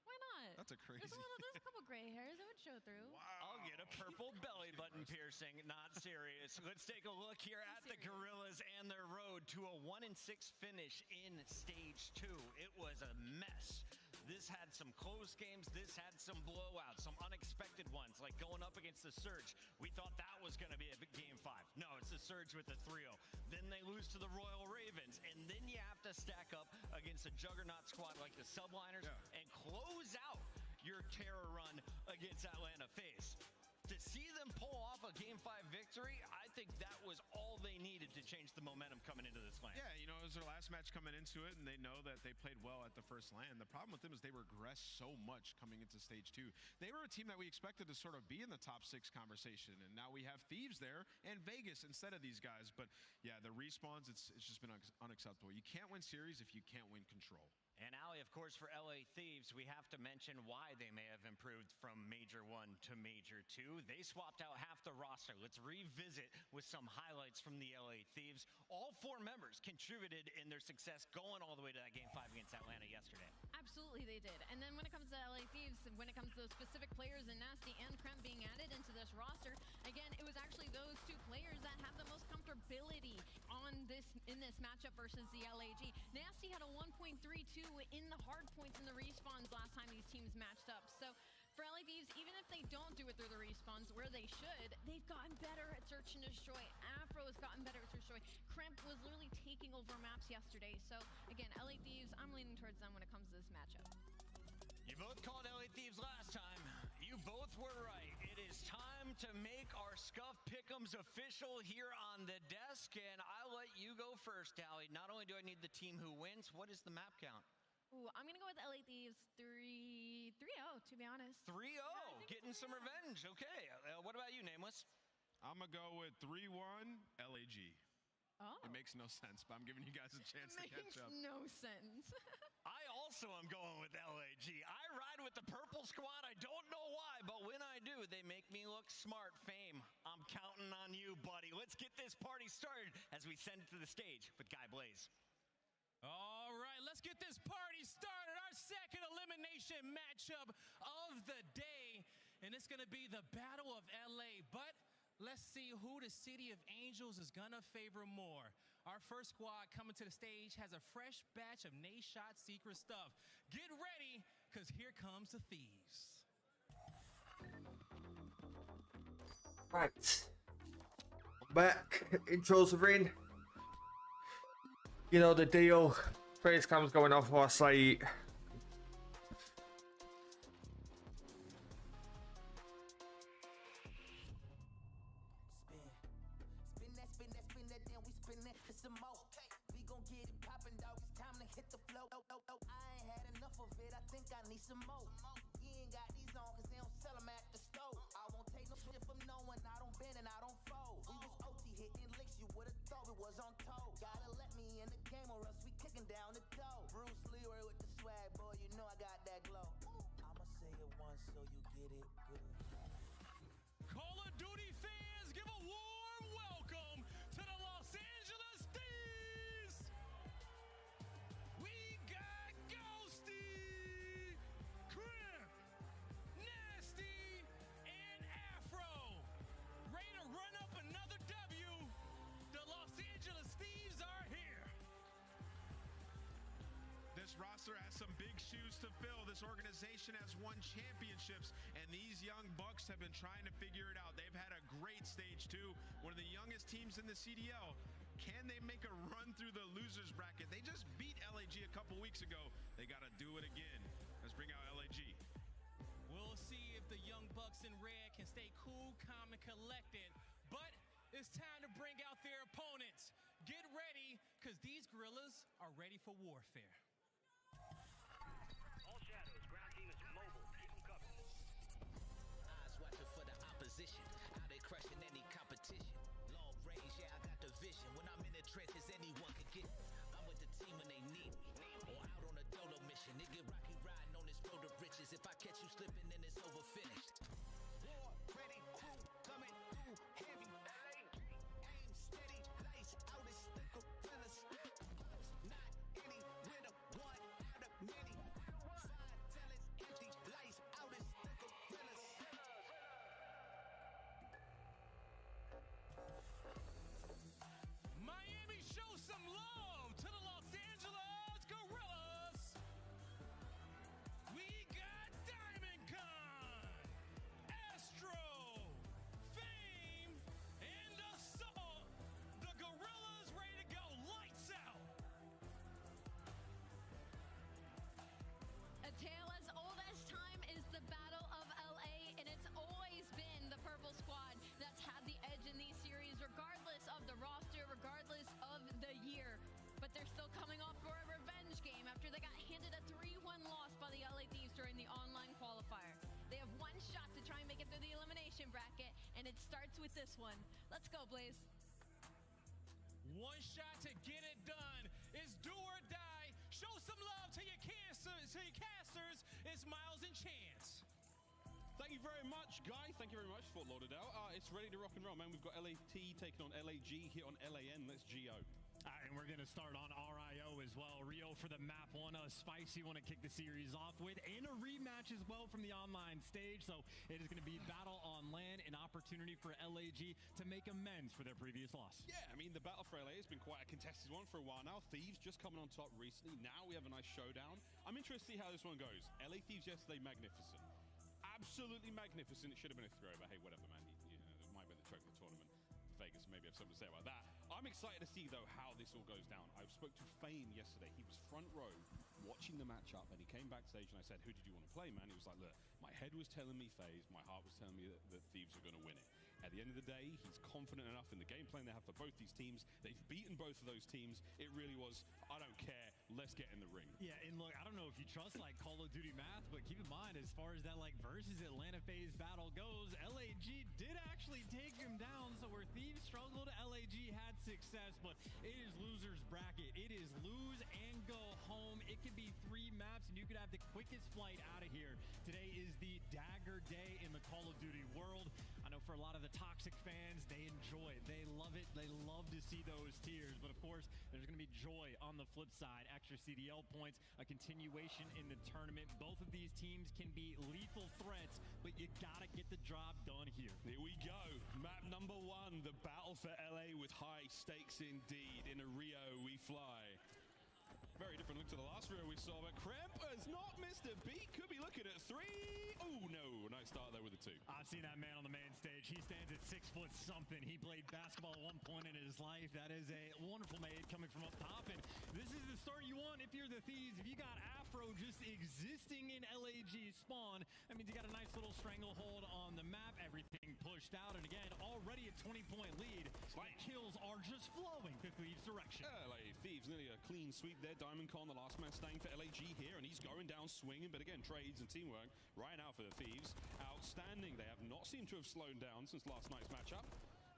[SPEAKER 3] Why not?
[SPEAKER 4] That's a crazy.
[SPEAKER 3] There's a couple gray hairs that would show through.
[SPEAKER 2] Wow. I'll get a purple belly button piercing. Not serious. Let's take a look here at the Gorillas and their road to a 1-6 finish in stage 2. It was a mess. This had some close games. This had some blowouts, some unexpected ones, like going up against the Surge. We thought that was going to be a big game 5. No, it's the Surge with the 3-0. Then they lose to the Royal Ravens, and then you have to stack up against a juggernaut squad like the Subliners and close out your terror run against Atlanta FaZe. To see them pull off a Game 5 victory, I think that was all they needed to change the momentum coming into this lane.
[SPEAKER 4] Yeah, you know, it was was their last match coming into it, and they know that they played well at the first LAN. The problem with them is they regressed so much coming into stage 2. They were a team that we expected to sort of be in the top 6 conversation, and now we have Thieves there and Vegas instead of these guys. But yeah, the respawns, it's just been unacceptable. You can't win series if you can't win control.
[SPEAKER 2] And Ali, of course, for LA Thieves, we have to mention why they may have improved from Major 1 to Major 2. They swapped out half the roster. Let's revisit with some highlights from the LA Thieves. All 4 members contributed in their success going all the way to that Game 5 against Atlanta yesterday.
[SPEAKER 3] Absolutely, they did. And then when it comes to LA Thieves, when it comes to those specific players and Nasty and Krem being added into this roster, again, it was actually those 2 players that have the most comfortability in this matchup versus the LAG. Nasty had a 1.32 in the hard points in the respawns last time these teams matched up. So for LA Thieves, even if they don't do it through the respawns where they should, they've gotten better at search and destroy. Afro has gotten better at search and destroy. Kremp was literally taking over maps yesterday. So again, LA Thieves, I'm leaning towards them when it comes to this matchup.
[SPEAKER 2] You both called LA Thieves last time. You both were right. It is time to make our Scuff Pick'ems official here on the desk, and I'll let you go first, Tally. Not only do I need the team who wins, what is the map count?
[SPEAKER 3] Ooh, I'm going to go with LA Thieves 3-0, to be honest.
[SPEAKER 2] 3-0, yeah, getting some revenge. Okay, what about you, Nameless?
[SPEAKER 4] I'm going to go with 3-1 LAG.
[SPEAKER 3] Oh.
[SPEAKER 4] It makes no sense, but I'm giving you guys a chance to catch up.
[SPEAKER 3] Makes no sense.
[SPEAKER 2] I also am going with LAG. I ride with the purple squad. I don't know why, but when I do, they make me look smart. Fame, I'm counting on you, buddy. Let's get this party started as we send it to the stage with Guy Blaze.
[SPEAKER 5] All right, let's get this party started. Our second elimination matchup of the day, and it's going to be the Battle of LA. But let's see who the City of Angels is going to favor more. Our first squad coming to the stage has a fresh batch of Nashot secret stuff. Get ready, because here comes the Thieves.
[SPEAKER 1] Right. Back. Intros are in. You know the deal. Face cam's going off whilst I eat.
[SPEAKER 15] Some more. You ain't got these on cause they don't sell them at the store. I won't take no shit from no one. I don't bend and I don't fold. We was OT hitting licks, you would've thought it was on toe. Gotta let me in the game or else we kicking down the door. Bruce Leroy with the swag, boy, you know I got that glow. I'ma say it once so you get it good.
[SPEAKER 5] Call of Duty fans, give a warm welcome to the Los Angeles Thieves! We got Ghosty, Kremp, Nasty, and Afro. Ready to run up another W. The Los Angeles Thieves are here.
[SPEAKER 4] This roster has some big shoes to fill. This organization has won championships, and these young bucks have been trying to figure it out. They've had a great stage 2, one of the youngest teams in the CDL. Can they make a run through the losers bracket? They just beat LAG a couple weeks ago. They got to do it again. Let's bring out LAG.
[SPEAKER 5] We'll see if the young bucks in red can stay cool, calm, and collected. But it's time to bring out their opponents. Get ready, because these gorillas are ready for warfare.
[SPEAKER 16] All shadows, ground team is mobile. Keep them covered.
[SPEAKER 6] Eyes watching for the opposition. How they crushing any competition. Long range, yeah, I got the vision. When I'm in the trenches, anyone can get me. I'm with the team when they need me. Or out on a dolo mission. It get rocky riding on this road to riches. If I catch you slipping, then it's over finished. War, ready, crew, coming through heavy. Aim steady, lights out, it's the gorillas. Not any winner, one out of many. Side talents empty, lights out, it's the gorillas.
[SPEAKER 5] Miami shows
[SPEAKER 3] and it starts with this one. Let's go, Blaze.
[SPEAKER 5] One shot to get it done. It's do or die. Show some love to your casters. It's Miles and Chance.
[SPEAKER 9] Thank you very much, Guy. Thank you very much, Fort Lauderdale. It's ready to rock and roll, man. We've got LAT taking on LAG here on LAN. Let's GO.
[SPEAKER 14] And we're going to start on RIO as well. Rio for the map one, a spicy one to kick the series off with, and a rematch as well from the online stage. So it is going to be battle on land, an opportunity for LAG to make amends for their previous loss.
[SPEAKER 9] Yeah, I mean, the battle for LA has been quite a contested one for a while now. Thieves just coming on top recently. Now we have a nice showdown. I'm interested to see how this one goes. LA Thieves yesterday, magnificent. Absolutely magnificent. It should have been a throw, but hey, whatever, man. It might have been the choke of the tournament. Vegas maybe have something to say about that. I'm excited to see, though, how this all goes down. I spoke to Fane yesterday. He was front row watching the matchup, and he came backstage, and I said, who did you want to play, man? He was like, look, my head was telling me FaZe, my heart was telling me that Thieves are going to win it. At the end of the day, he's confident enough in the game plan they have for both these teams. They've beaten both of those teams. It really was, I don't care, let's get in the ring.
[SPEAKER 14] Yeah, and look, I don't know if you trust like Call of Duty math, but keep in mind, as far as that like versus Atlanta FaZe battle goes, LAG did actually take him down. So where Thieves struggled, LAG had success, but it is loser's bracket. It is lose and go home. It could be 3 maps, and you could have the quickest flight out of here. Today is the dagger day in the Call of Duty world. I know for a lot of the toxic fans, they enjoy it. They love it. They love to see those tears. But of course, there's going to be joy on the flip side. Extra CDL points, a continuation in the tournament. Both of these teams can be lethal threats, but you got to get the job done here.
[SPEAKER 9] Here we go. Map number 1, the battle for LA with high stakes indeed. In a Rio we fly. Very different look to the last Rio we saw, but Kremp has not missed a beat. Could be looking at 3. Oh, no. Nice start there with the 2.
[SPEAKER 14] I've seen that man on the main stage. He stands at 6 foot something. He played basketball at one point in his life. That is a wonderful made coming from up top. And this is the start you want if you're the Thieves. If you got Afro just existing in LAG spawn, that means you got a nice little stranglehold on the map. Everything pushed out. And again, already a 20-point lead. The kills are just flowing to Thieves' direction.
[SPEAKER 9] LA Thieves nearly a clean sweep there. Diamond Con, the last man staying for LAG here, and he's going down swinging, but again, trades and teamwork right now for the Thieves. Outstanding. They have not seemed to have slowed down since last night's matchup.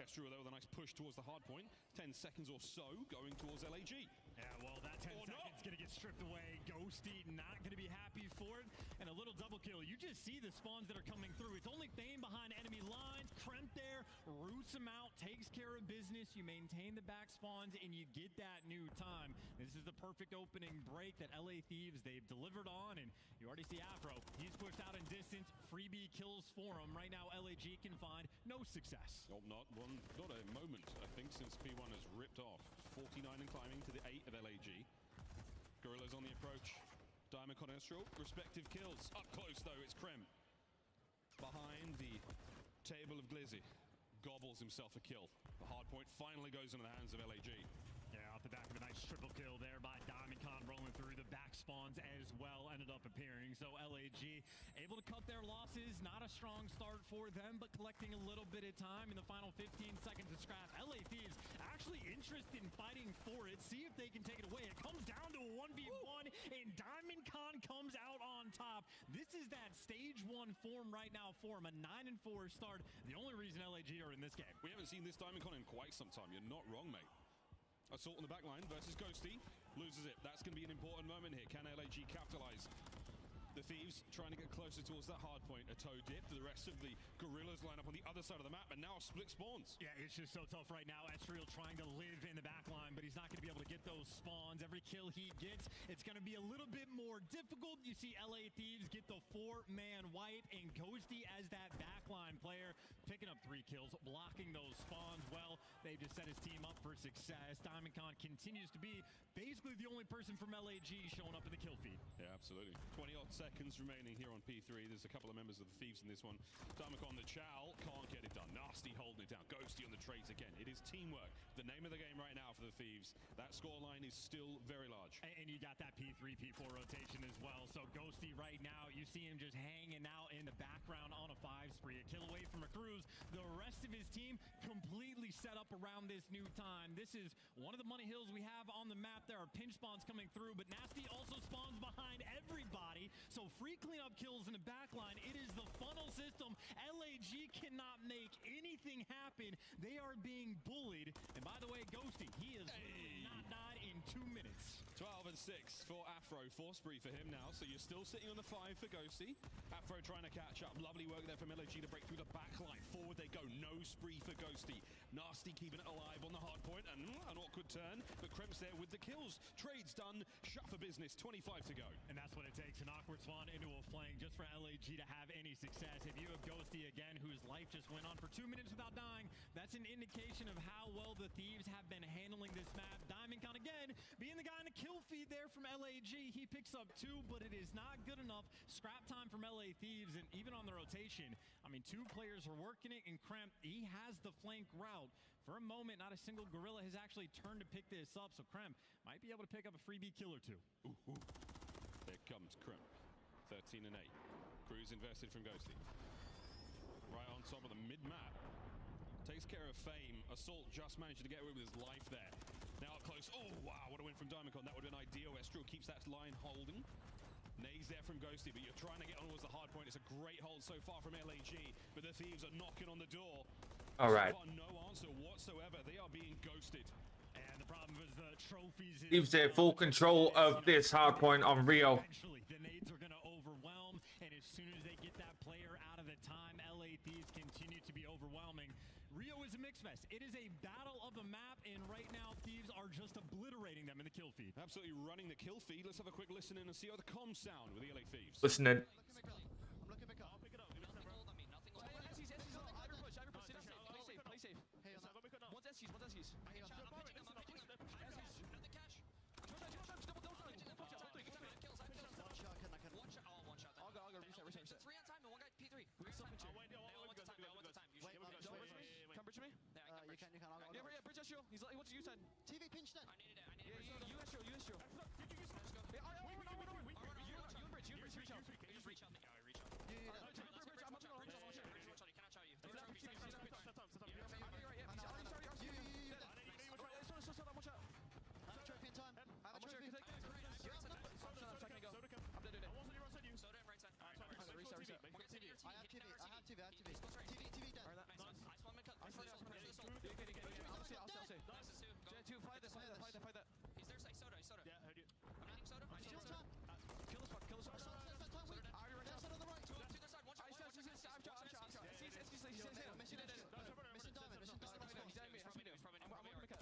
[SPEAKER 9] Extra though with a nice push towards the hard point. 10 seconds or so going towards LAG.
[SPEAKER 14] Yeah, well, that 10 seconds going to get stripped away. Ghosty not going to be happy for it. And a little double kill. You just see the spawns that are coming through. It's only Fane behind enemy lines. Kremp there, roots him out, takes care of business. You maintain the back spawns, and you get that new time. This is the perfect opening break that LA Thieves, they've delivered on. And you already see Afro. He's pushed out in distance. Freebie kills for him. Right now, LAG can find no success.
[SPEAKER 9] Oh, not a moment, I think, since P1 has ripped off. 49 and climbing to the 8 of LAG. Gorillas on the approach. Diamond Conestral, respective kills. Up close, though, it's Krem. Behind the table of Glizzy. Gobbles himself a kill. The hard point finally goes into the hands of LAG.
[SPEAKER 14] Yeah, off the back of a nice triple kill there by Diamond Con, rolling through the back spawns as well, ended up appearing. So LAG able to cut their losses. Not a strong start for them, but collecting a little bit of time in the final 15 seconds of scrap. LA Thieves actually interested in fighting for it. See if they can take it away. It comes down to a 1v1, and Diamond Con comes out on top. This is that stage 1 form right now for him, a 9-4 start. The only reason LAG are in this game.
[SPEAKER 9] We haven't seen this Diamond Con in quite some time. You're not wrong, mate. Assault on the back line versus Ghosty. Loses it. That's going to be an important moment here. Can LAG capitalize? The Thieves trying to get closer towards that hard point. A toe dip. The rest of the Gorillas line up on the other side of the map, and now split spawns.
[SPEAKER 14] Yeah, it's just so tough right now. Estriel trying to live in the back line, but he's not going to be able to get those spawns. Every kill he gets, it's going to be a little bit more difficult. You see LA Thieves get the 4-man wipe, and Ghosty as that backline player, picking up 3 kills, blocking those spawns well. They just set his team up for success. Diamond Con continues to be basically the only person from LAG showing up in the kill feed.
[SPEAKER 9] Yeah, absolutely. 20-odd seconds remaining here on P3. There's a couple of members of the Thieves in this one. Diamond Con, the Chow, can't get it done. Nasty holding it down. Ghosty on the trades again. It is teamwork. The name of the game right now for the Thieves. That scoreline is still very large.
[SPEAKER 14] And you got that P3, P4 rotation as well. So Ghosty right now, you see him just hanging out in the background on a 5 spree. A kill away from a cruise. The rest of his team completely set up around this new time. This is one of the money hills we have on the map. There are pinch spawns coming through, but Nasty also spawns behind everybody. So free cleanup kills in the back backline. It is the funnel system. LAG cannot make anything happen. They are being bullied. And by the way, Ghosty, he has not died in 2 minutes.
[SPEAKER 9] 12 and 6 for Afro. 4 spree for him now. So you're still sitting on the 5 for Ghosty. Afro trying to catch up. Lovely work there from LAG to break through the backline. Forward they go. No spree for Ghosty. Nasty keeping it alive on the hard point. And an awkward turn. But Kremp's there with the kills. Trades done. Shut for business. 25 to go.
[SPEAKER 14] And that's what it takes. An awkward spawn into a flank just for LAG to have any success. If you have Ghosty again, whose life just went on for 2 minutes without dying, that's an indication of how well the Thieves have been handling this map. Diamondcon again, being the guy in the kill feed there from LAG. He picks up 2, but it is not good enough. Scrap time from LA Thieves, and even on the rotation, I mean, 2 players are working it, and Kremp, he has the flank route. For a moment, not a single Gorilla has actually turned to pick this up, so Kremp might be able to pick up a freebie kill or 2.
[SPEAKER 9] Ooh. There comes Kremp. 13 and 8. Cruz invested from Ghosty. Right on top of the mid-map. Takes care of Fame. Assault just managed to get away with his life there. Now up close. Oh, wow. What a win from Diamondcon. That would have been ideal. Estro keeps that line holding. Nays there from Ghosty, but you're trying to get on towards the hard point. It's a great hold so far from LAG, but the Thieves are knocking on the door.
[SPEAKER 1] All right.
[SPEAKER 9] So far, no answer whatsoever. They are being ghosted.
[SPEAKER 14] And the problem is the trophies.
[SPEAKER 1] Thieves take full control of this hard point on Rio.
[SPEAKER 14] Eventually, the nades are going to overwhelm, and as soon as they get that player out of the time, LA Thieves continue to be overwhelming. Rio is a mix fest. It is a battle of the map, and right now, Thieves are just obliterating them in the kill feed.
[SPEAKER 9] Absolutely running the kill feed. Let's have a quick listen in and see how the comms sound with the LA Thieves.
[SPEAKER 1] Listening.
[SPEAKER 17] He's like, what's you said? TV pinch then. I needed it. Yeah, you Astro. Let's go. Yeah, you and Bridge, reach out. Just reach out. I reach out. Yeah. I'm up on Bridge. He cannot show you. Trophy in time. I have a trophy. I'm dead in it. Soda and right side. Reset. I have TV. TV dead. I spawn mid cut. I'll see. Fight that. He's there, Soda. Yeah, heard you. I'm hitting Soda. Kill the spot. Are you ready? Side on the right. To the side. One shot. Missing diamond. He's probably new. I'm looking to cut.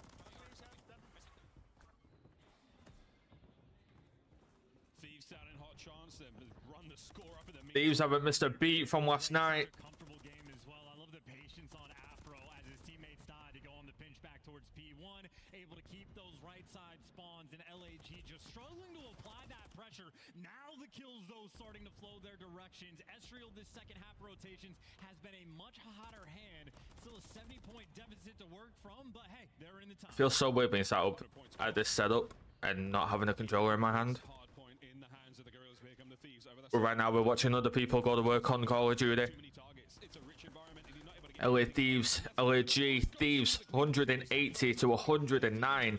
[SPEAKER 9] Thieves down in hot chance. Them run the score up at the
[SPEAKER 1] Thieves haven't missed a beat from last night.
[SPEAKER 14] Comfortable game as well. I love the patience on Afro as his teammates died to go on the pinch back towards P1, able to keep those right side spawns, and LAG just struggling to apply that pressure. Now the kills, though, starting to flow their directions. Esriel, this second half rotations, has been a much hotter hand. Still a 70-point deficit to work from, but hey, they're in the time.
[SPEAKER 1] Feels so weird being sat up at this setup and not having a controller in my hand. But right now we're watching other people go to work on Call of Duty. LA Thieves, LAG Thieves, 180 to 109.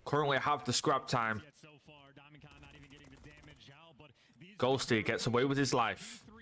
[SPEAKER 1] Currently have the scrap time. Ghosty gets away with his life.
[SPEAKER 14] The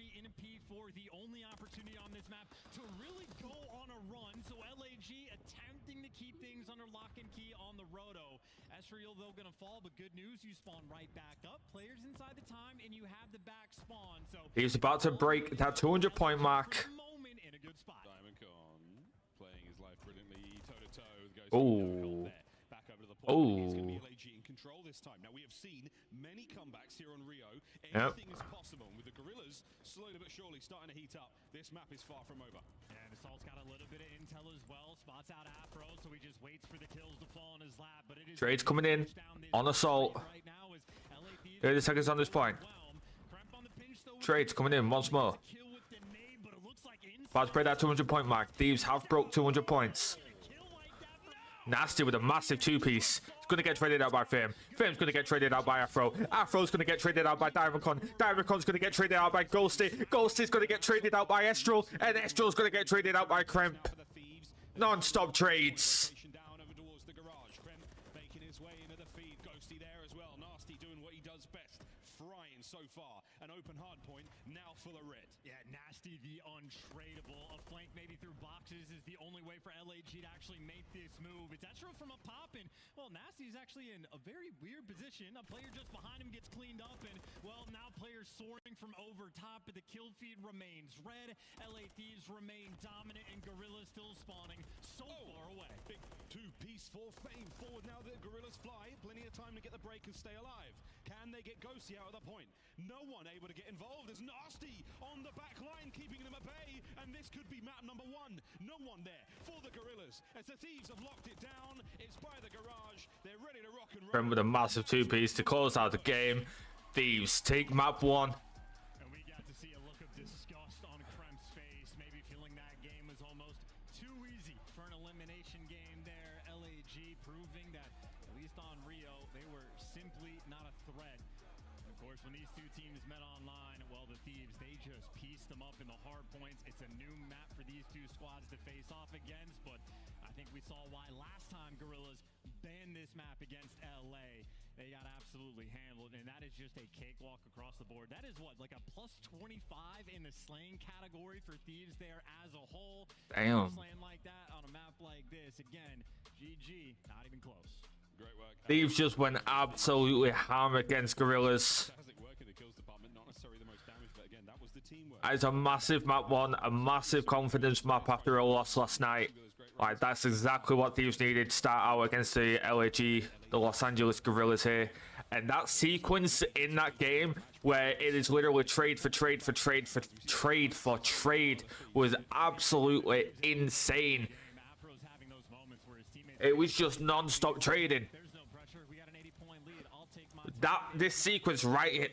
[SPEAKER 14] only opportunity on this map to really go on a run. So LAG attempting to keep things under lock and key on the roto. Esriel, though, gonna fall, but good news, you spawn right back up. Players inside the time, and you have the back spawn. So
[SPEAKER 1] he's about to break that 200-point mark.
[SPEAKER 14] Moment in a good spot.
[SPEAKER 9] Diamondcon playing his life brilliantly, toe-to-toe.
[SPEAKER 1] Oh.
[SPEAKER 9] Back over to the point. It's going to be LAG in control this time. Now, we have seen many comebacks here on Rio. Anything is possible. With the Gorillas slowly but surely starting to heat up, this map is far from over.
[SPEAKER 14] And Assault's got a little bit of intel as well. Spots out Afro, so he just waits for the kills to fall in his lap. But it is
[SPEAKER 1] Trades coming in on Assault. 30 seconds on this point. Trades coming in once more. About to break that 200-point mark. Thieves have broke 200 points. Nasty with a massive two-piece. It's going to get traded out by Fame. Fame's going to get traded out by Afro. Afro's going to get traded out by Diamondcon. Diamondcon's going to get traded out by Ghosty. Ghosty's going to get traded out by Estral. And Estral's going to get traded out by Non-stop trades.
[SPEAKER 9] Making his way in at the feed. Ghosty there as well. Nasty doing what he does best. Frying so far. An open hard point, now full of red.
[SPEAKER 14] Yeah, Nasty, the untradeable. A flank maybe through boxes is the only way for LAG to actually make this move. It's extra from up top, and, well, Nasty is actually in a very weird position. A player just behind him gets cleaned up, and, well, now players soaring from over top, but the kill feed remains red. LA Thieves remain dominant, and Gorilla still spawning so far away.
[SPEAKER 9] Big two-piece for Fame. Forward now that Gorillas fly. Plenty of time to get the break and stay alive. Can they get Ghosty out of the point? No one able to get involved. As Nasty on the back line, keeping them at bay. And this could be map number 1. No one there for the Gorillas. As the Thieves have locked it down, it's by the garage. They're ready to rock and roll.
[SPEAKER 1] Remember the massive two-piece to close out the game. Thieves take map 1.
[SPEAKER 14] And we got to see a look of disgust on Kremp's face, maybe feeling that game was almost too easy for an elimination game there. LAG proving that, at least on Rio, they were simply not a threat. And of course, when these two teams met online, well, the Thieves, they just pieced them up in the hard points. It's a new map for these two squads to face off against, but I think we saw why last time Gorillas banned this map against LA. They got absolutely handled, and that is just a cakewalk across the board. That is what, like a plus 25 in the slaying category for Thieves there as a whole.
[SPEAKER 1] Damn.
[SPEAKER 14] Slaying like that on a map like this, again, GG, not even close.
[SPEAKER 9] Great work.
[SPEAKER 1] Thieves just went absolutely ham against Gorillas.
[SPEAKER 9] Fantastic work in the kills department. Not necessarily the most damage, but again, that was the teamwork.
[SPEAKER 1] It's a massive map 1, a massive confidence map after a loss last night. Like, that's exactly what Thieves needed to start out against the LAG, the Los Angeles Gorillas here. And that sequence in that game, where it is literally trade for trade for trade for trade for trade, was absolutely insane. It was just non-stop trading. This sequence right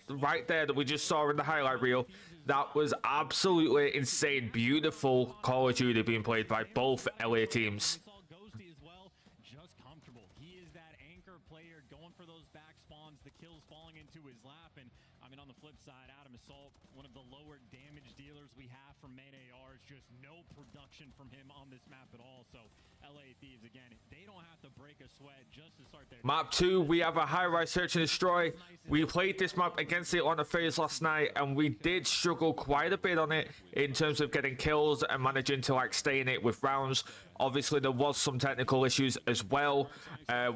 [SPEAKER 1] there that we just saw in the highlight reel, that was absolutely insane. Beautiful Call of Duty being played by both LA teams.
[SPEAKER 14] Ghosty as well, just comfortable. He is that anchor player going for those back spawns, the kills falling into his lap. And I mean, on the flip side, Adam Assault, one of the lower damage dealers we have from main ARs, just no production from him on this map at all. So LA Thieves, again, they don't have to break a sweat just to start their
[SPEAKER 1] Map 2, we have a high-rise search and destroy. We played this map against the Atlanta FaZe last night, and we did struggle quite a bit on it in terms of getting kills and managing to like stay in it with rounds. Obviously, there was some technical issues as well.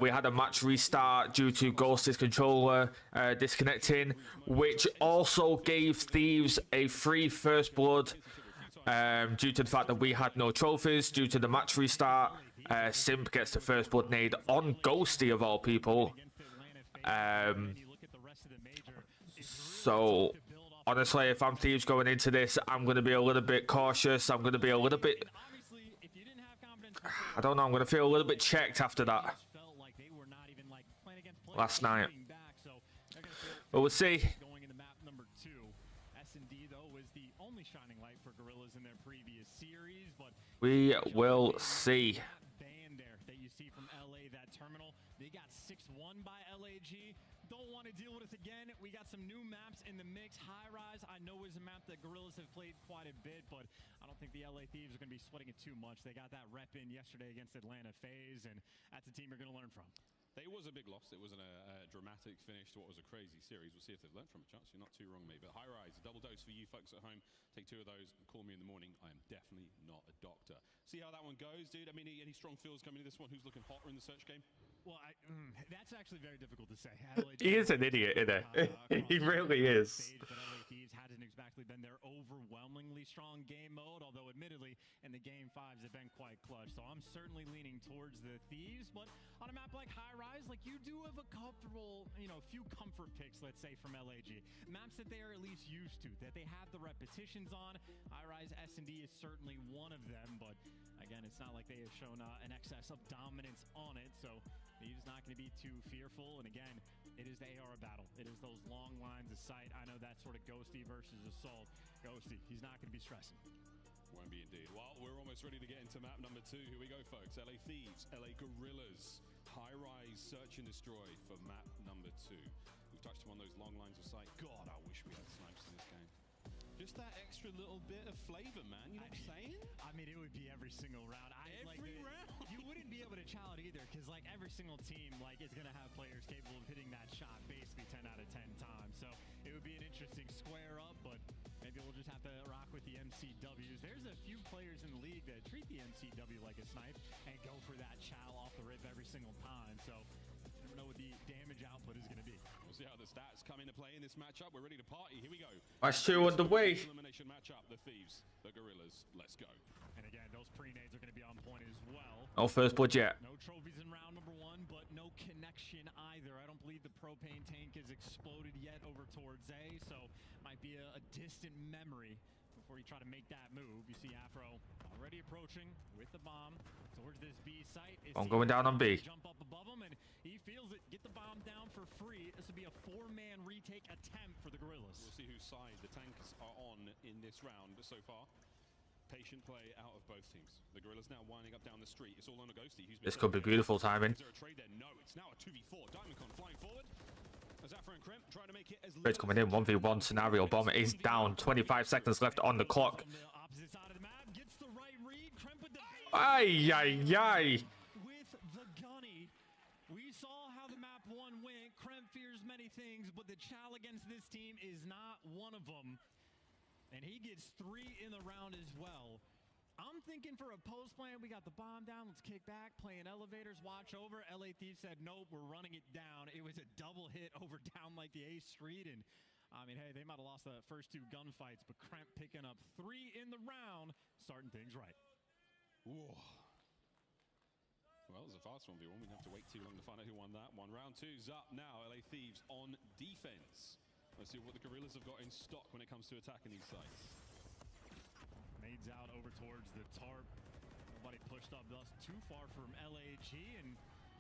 [SPEAKER 1] We had a match restart due to Ghost's controller disconnecting, which also gave Thieves a free first blood due to the fact that we had no trophies due to the match restart. Simp gets the first blood nade on Ghosty of all people. So honestly, if I'm Thieves going into this, I'm going to be a little bit cautious. I'm going to be a little bit, I don't know, I'm going to feel a little bit checked after that last night, but we'll see.
[SPEAKER 14] Going into map number 2, S&D though was the only shining light for Gorillas in their previous series, but
[SPEAKER 1] We will see.
[SPEAKER 14] Band there that you see from LA, that terminal, they got 6-1 by LAG. Don't want to deal with it again. We got some new maps in the mix. High Rise, I know, is a map that Gorillas have played quite a bit, but I don't think the LA Thieves are going to be sweating it too much. They got that rep in yesterday against Atlanta FaZe, and that's a team you're going to learn from.
[SPEAKER 9] It was a big loss. It wasn't a dramatic finish to what was a crazy series. We'll see if they've learned from it, Chance. You're not too wrong, mate. But High Rise, a double dose for you folks at home. Take 2 of those and call me in the morning. I am definitely not a doctor. See how that one goes, dude? I mean, any strong feels coming to this one? Who's looking hotter in the search game?
[SPEAKER 14] Well, that's actually very difficult to say.
[SPEAKER 1] He is an idiot, isn't he? He really is.
[SPEAKER 14] But LA Thieves hasn't exactly been their overwhelmingly strong game mode, although admittedly in the game 5s have been quite clutch. So I'm certainly leaning towards the Thieves, but on a map like High Rise, like, you do have a comfortable, few comfort picks, let's say, from LAG. Maps that they are at least used to, that they have the repetitions on. High Rise S&D is certainly one of them, but again, it's not like they have shown an excess of dominance on it, so Thieves not going to be too fearful. And again, it is the AR battle. It is those long lines of sight. I know that's sort of Ghosty versus Assault. Ghosty, he's not going to be stressing.
[SPEAKER 9] Won't be indeed. Well, we're almost ready to get into map number 2. Here we go, folks. LA Thieves, LA Gorillas. High Rise search and destroy for map number 2. We've touched upon those long lines of sight. God, I wish we had snipes in this game. Just that extra little bit of flavor, man. You know what I'm saying?
[SPEAKER 14] I mean, it would be every single round.
[SPEAKER 9] Every round.
[SPEAKER 14] You wouldn't be able to chow it either, because like every single team is gonna have players capable of hitting that shot basically 10 out of 10 times. So it would be an interesting square up, but maybe we'll just have to rock with the MCWs. There's a few players in the league that treat the MCW like a snipe and go for that chow off the rip every single time. So you never know what the damage output is gonna be.
[SPEAKER 9] We'll see how the stats come into play in this matchup. We're ready to party. Here we go.
[SPEAKER 1] Match 2 underway.
[SPEAKER 9] Elimination matchup. The Thieves, the Gorillas. Let's go.
[SPEAKER 14] And again, those pre-nades are going to be on point as well.
[SPEAKER 1] No first blood yet.
[SPEAKER 14] No trophies in round number 1, but no connection either. I don't believe the propane tank has exploded yet over towards A, so might be a distant memory before you try to make that move. You see Afro already approaching with the bomb towards this B site.
[SPEAKER 1] I'm going down on B.
[SPEAKER 14] Jump up above him, and he feels it. Get the bomb down for free. This would be a 4-man retake attempt for the Gorillas.
[SPEAKER 9] We'll see whose side the tanks are on in this round so far. Patient play out of both teams. The Gorillas now winding up down the street. It's all on a Ghosty.
[SPEAKER 1] This could be beautiful timing.
[SPEAKER 9] Is there a trade there? No, it's now a 2v4. Diamondcon flying forward. As Afro and Kremp trying to make it as
[SPEAKER 1] Trade's coming in. 1v1 scenario. Bomb is down. 25 seconds left on the clock.
[SPEAKER 14] Opposite side of the map, gets the right read. Kremp with the
[SPEAKER 1] Ay, ay, ay.
[SPEAKER 14] with the gunny. We saw how the map 1 went. Kremp fears many things, but the chow against this team is not one of them. And he gets 3 in the round as well. I'm thinking for a post plan, we got the bomb down. Let's kick back, playing elevators, watch over. LA Thieves said, nope, we're running it down. It was a double hit over down like the A Street. And I mean, hey, they might have lost the first 2 gunfights, but Kremp picking up 3 in the round, starting things right.
[SPEAKER 9] Whoa. Well, it was a fast 1v1. We didn't have to wait too long to find out who won that one. Round 2's up now. LA Thieves on defense. Let's see what the Gorillas have got in stock when it comes to attacking these sites.
[SPEAKER 14] Nades out over towards the tarp. Nobody pushed up thus too far from LAG, and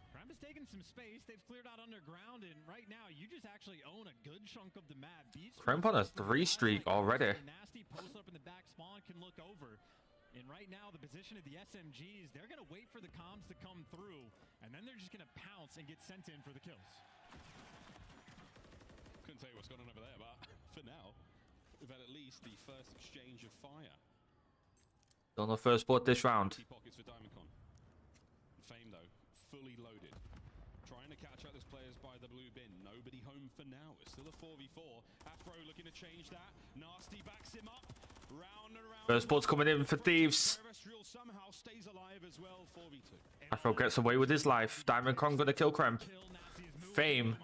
[SPEAKER 14] Kremp is taking some space. They've cleared out underground, and right now you just actually own a good chunk of the map.
[SPEAKER 1] Kremp on a 3 streak already.
[SPEAKER 14] Nasty post up in the back spawn can look over. And right now, the position of the SMGs, they're going to wait for the comms to come through, and then they're just going to pounce and get sent in for the kills.
[SPEAKER 9] Couldn't tell you what's going on over there, but for now, we've had at least the first exchange of fire.
[SPEAKER 1] Don't know first blood this round.
[SPEAKER 9] Pockets for Diamondcon. Fame, though, fully loaded. Trying to catch up those players by the blue bin. Nobody home for now. It's still a 4v4. Afro looking to change that. Nasty backs him up. Round and round.
[SPEAKER 1] First blood's coming in for Thieves.
[SPEAKER 9] Somehow stays alive as well. 4v2.
[SPEAKER 1] Afro gets away with his life. Diamondcon gonna kill Kremp. Fame.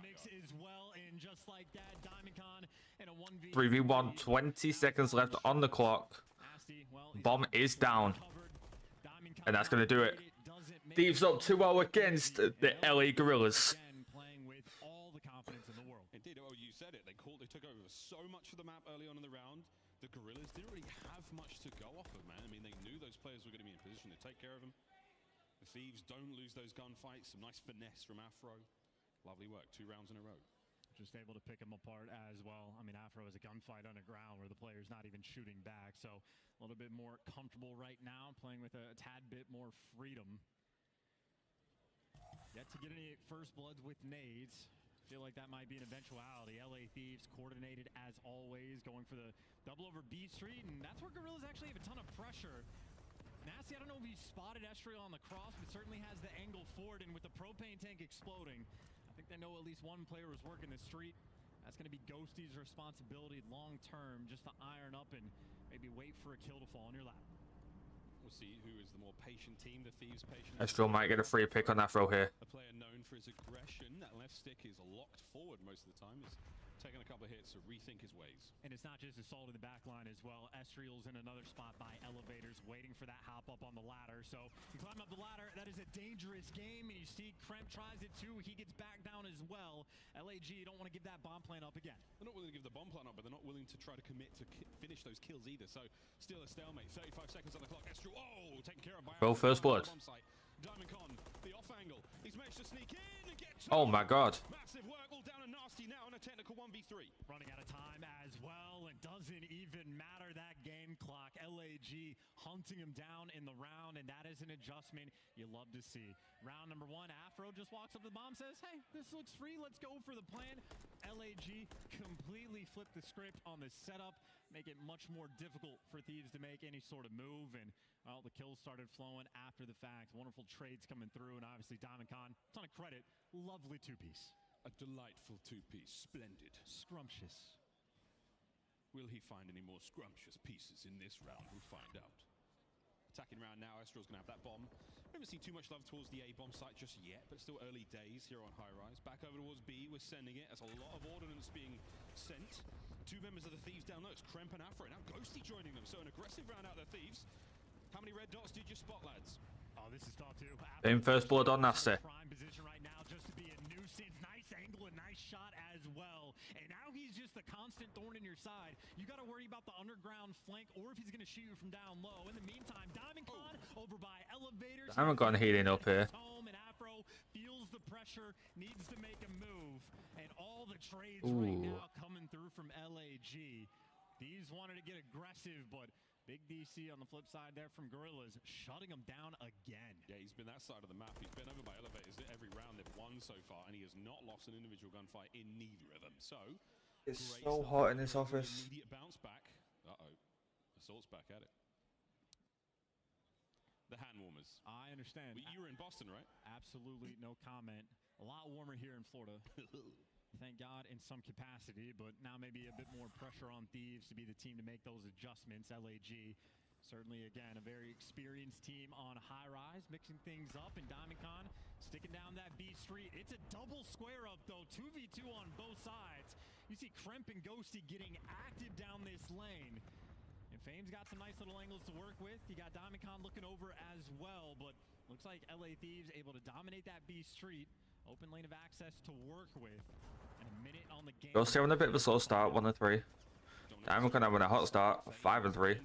[SPEAKER 1] 3v1, 20 seconds left on the clock. Bomb is down. And that's going to do it. Thieves up 2-0 against the LA Gorillas.
[SPEAKER 9] Indeed, oh, you said it. They took over so much of the map early on in the round. The Gorillas didn't really have much to go off of, man. I mean, they knew those players were going to be in position to take care of them. The Thieves don't lose those gunfights. Some nice finesse from Afro. Lovely work. 2 rounds in a row.
[SPEAKER 14] Just able to pick him apart as well. I mean, Afro is a gunfight underground where the player's not even shooting back. So a little bit more comfortable right now, playing with a tad bit more freedom. Yet to get any first bloods with nades. Feel like that might be an eventuality. LA Thieves coordinated as always, going for the double over B Street, and that's where Gorillas actually have a ton of pressure. Nasty, I don't know if he spotted Estriel on the cross, but certainly has the angle forward, and with the propane tank exploding, I think they know at least one player was working the street. That's going to be Ghosty's responsibility long term, just to iron up and maybe wait for a kill to fall on your lap.
[SPEAKER 9] We'll see who is the more patient team. The Thieves patient.
[SPEAKER 1] Estriel might get a free pick on Afro here.
[SPEAKER 9] A player known for his aggression. That left stick is locked forward most of the time. He's taking a couple of hits to rethink his ways.
[SPEAKER 14] And it's not just assault in the back line as well. Estriel's in another spot by elevators, waiting for that hop up on the ladder. So you climb up the ladder. That is a dangerous game. And you see Kremp tries it too. He gets back down as well. LAG don't want to give that bomb plan up again.
[SPEAKER 9] They're not willing to give the bomb plan up, but they're not willing to try to commit to finish those kills either. So still a stalemate. 35 seconds on the clock. Estriel, oh, taken care of by
[SPEAKER 1] Bro, first blood.
[SPEAKER 9] Diamondcon, the off angle. He's managed to sneak in and get
[SPEAKER 1] Oh my god.
[SPEAKER 9] Massive work all down and Nasty now in a technical 1v3.
[SPEAKER 14] Running out of time as well, and doesn't even matter that game clock. LAG hunting him down in the round, and that is an adjustment you love to see. Round number 1, Afro just walks up to the bomb, says, hey, this looks free, let's go for the plan. LAG completely flipped the script on the setup. make it much more difficult for Thieves to make any sort of move. And, well, the kills started flowing after the fact. Wonderful trades coming through, and obviously Diamond Con, ton of credit. Lovely two-piece.
[SPEAKER 9] A delightful two-piece. Splendid.
[SPEAKER 14] Scrumptious.
[SPEAKER 9] Will he find any more scrumptious pieces in this round? We'll find out. Attacking round now, Estrel's going to have that bomb. We haven't seen too much love towards the A bomb site just yet, but still early days here on High Rise. Back over towards B, we're sending it. There's a lot of ordnance being sent. Two members of the Thieves down low. It's Kremp and Afro. Now Ghosty joining them, so an aggressive round out of the Thieves. How many red dots did you spot, lads?
[SPEAKER 14] Oh, this is tough too.
[SPEAKER 1] In first blood on Nasty.
[SPEAKER 14] Prime position right now just to be a nuisance. Nice angle and nice shot as well. And now he's just a constant thorn in your side. You got to worry about the underground flank or if he's going to shoot you from down low. In the meantime, Diamond Con over by elevators.
[SPEAKER 1] Diamond Con heating up here.
[SPEAKER 14] Home, and Afro feels the pressure, needs to make a move. And all the trades right now coming through from LAG. These wanted to get aggressive, but Big DC on the flip side there from Gorillas, shutting him down again.
[SPEAKER 9] Yeah, he's been that side of the map. He's been over by elevators every round they've won so far, and he has not lost an individual gunfight in neither of them. So,
[SPEAKER 1] it's so hot in this office.
[SPEAKER 9] Immediate bounce back. Uh-oh. Assault's back at it. The hand warmers.
[SPEAKER 14] I understand.
[SPEAKER 9] You were in Boston, right?
[SPEAKER 14] Absolutely no comment. A lot warmer here in Florida. Thank God in some capacity, but now maybe a bit more pressure on Thieves to be the team to make those adjustments. LAG, certainly, again, a very experienced team on High Rise, mixing things up, and Diamond Con sticking down that B Street. It's a double square up, though, 2v2 on both sides. You see Kremp and Ghosty getting active down this lane. And Fame's got some nice little angles to work with. You got Diamond Con looking over as well, but looks like LA Thieves able to dominate that B Street. Open lane of access to work with. And a minute on the game.
[SPEAKER 1] Ghosty having a bit of a slow start, 1-3. Diamond Con having a hot start, 5-3.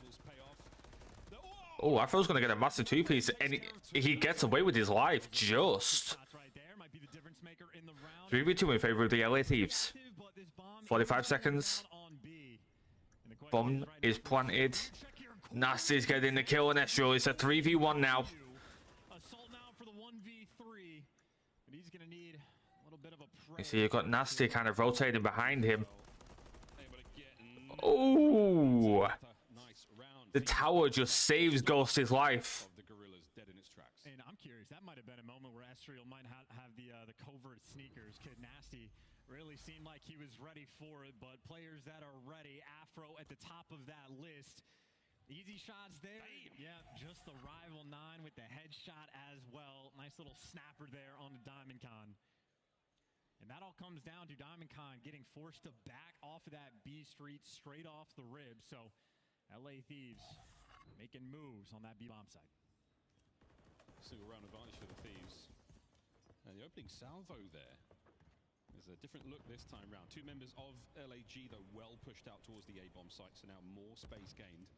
[SPEAKER 1] Oh, Afro's going to get a massive two-piece, and he gets away with his life, just. 3v2 in favor of the LA Thieves. 45 seconds. Bomb is planted. Nasty's getting the kill on Estrel. It's a 3v1 now.
[SPEAKER 14] Assault now for the 1v3. But he's going to need a little bit of a
[SPEAKER 1] You see, you've got Nasty kind of rotating behind him. Oh, the tower just saves Ghosty's life.
[SPEAKER 14] And I'm curious, that might have been a moment where Estriel might have the covert sneakers. Kid Nasty really seemed like he was ready for it, but players that are ready, Afro at the top of that list. Easy shots there. Yeah, just the rival 9 with the headshot as well. Nice little snapper there on the Diamond Con. And that all comes down to Diamond Con getting forced to back off of that B Street straight off the rib. So LA Thieves making moves on that B-bomb side.
[SPEAKER 9] Single round advantage for the Thieves. And the opening salvo there. There's a different look this time round. Two members of LAG, though, well pushed out towards the A-bomb site, so now more space gained.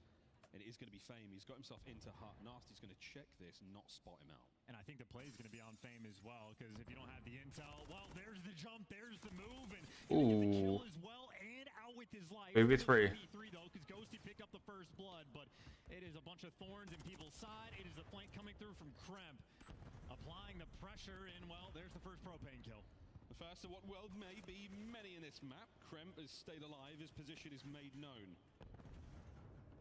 [SPEAKER 9] And it is going to be Fame. He's got himself into Hut. Nasty's going to check this, not spot him out.
[SPEAKER 14] And I think the play is going to be on Fame as well, because if you don't have the intel, well, there's the jump, there's the move, and the kill as well, and out with his life.
[SPEAKER 1] Maybe 3.
[SPEAKER 14] Though, because Ghosty picked up the first blood, but it is a bunch of thorns in people's side. It is the flank coming through from Kremp, applying the pressure, and well, there's the first propane kill.
[SPEAKER 9] The first of what will may be many in this map. Kremp has stayed alive. His position is made known.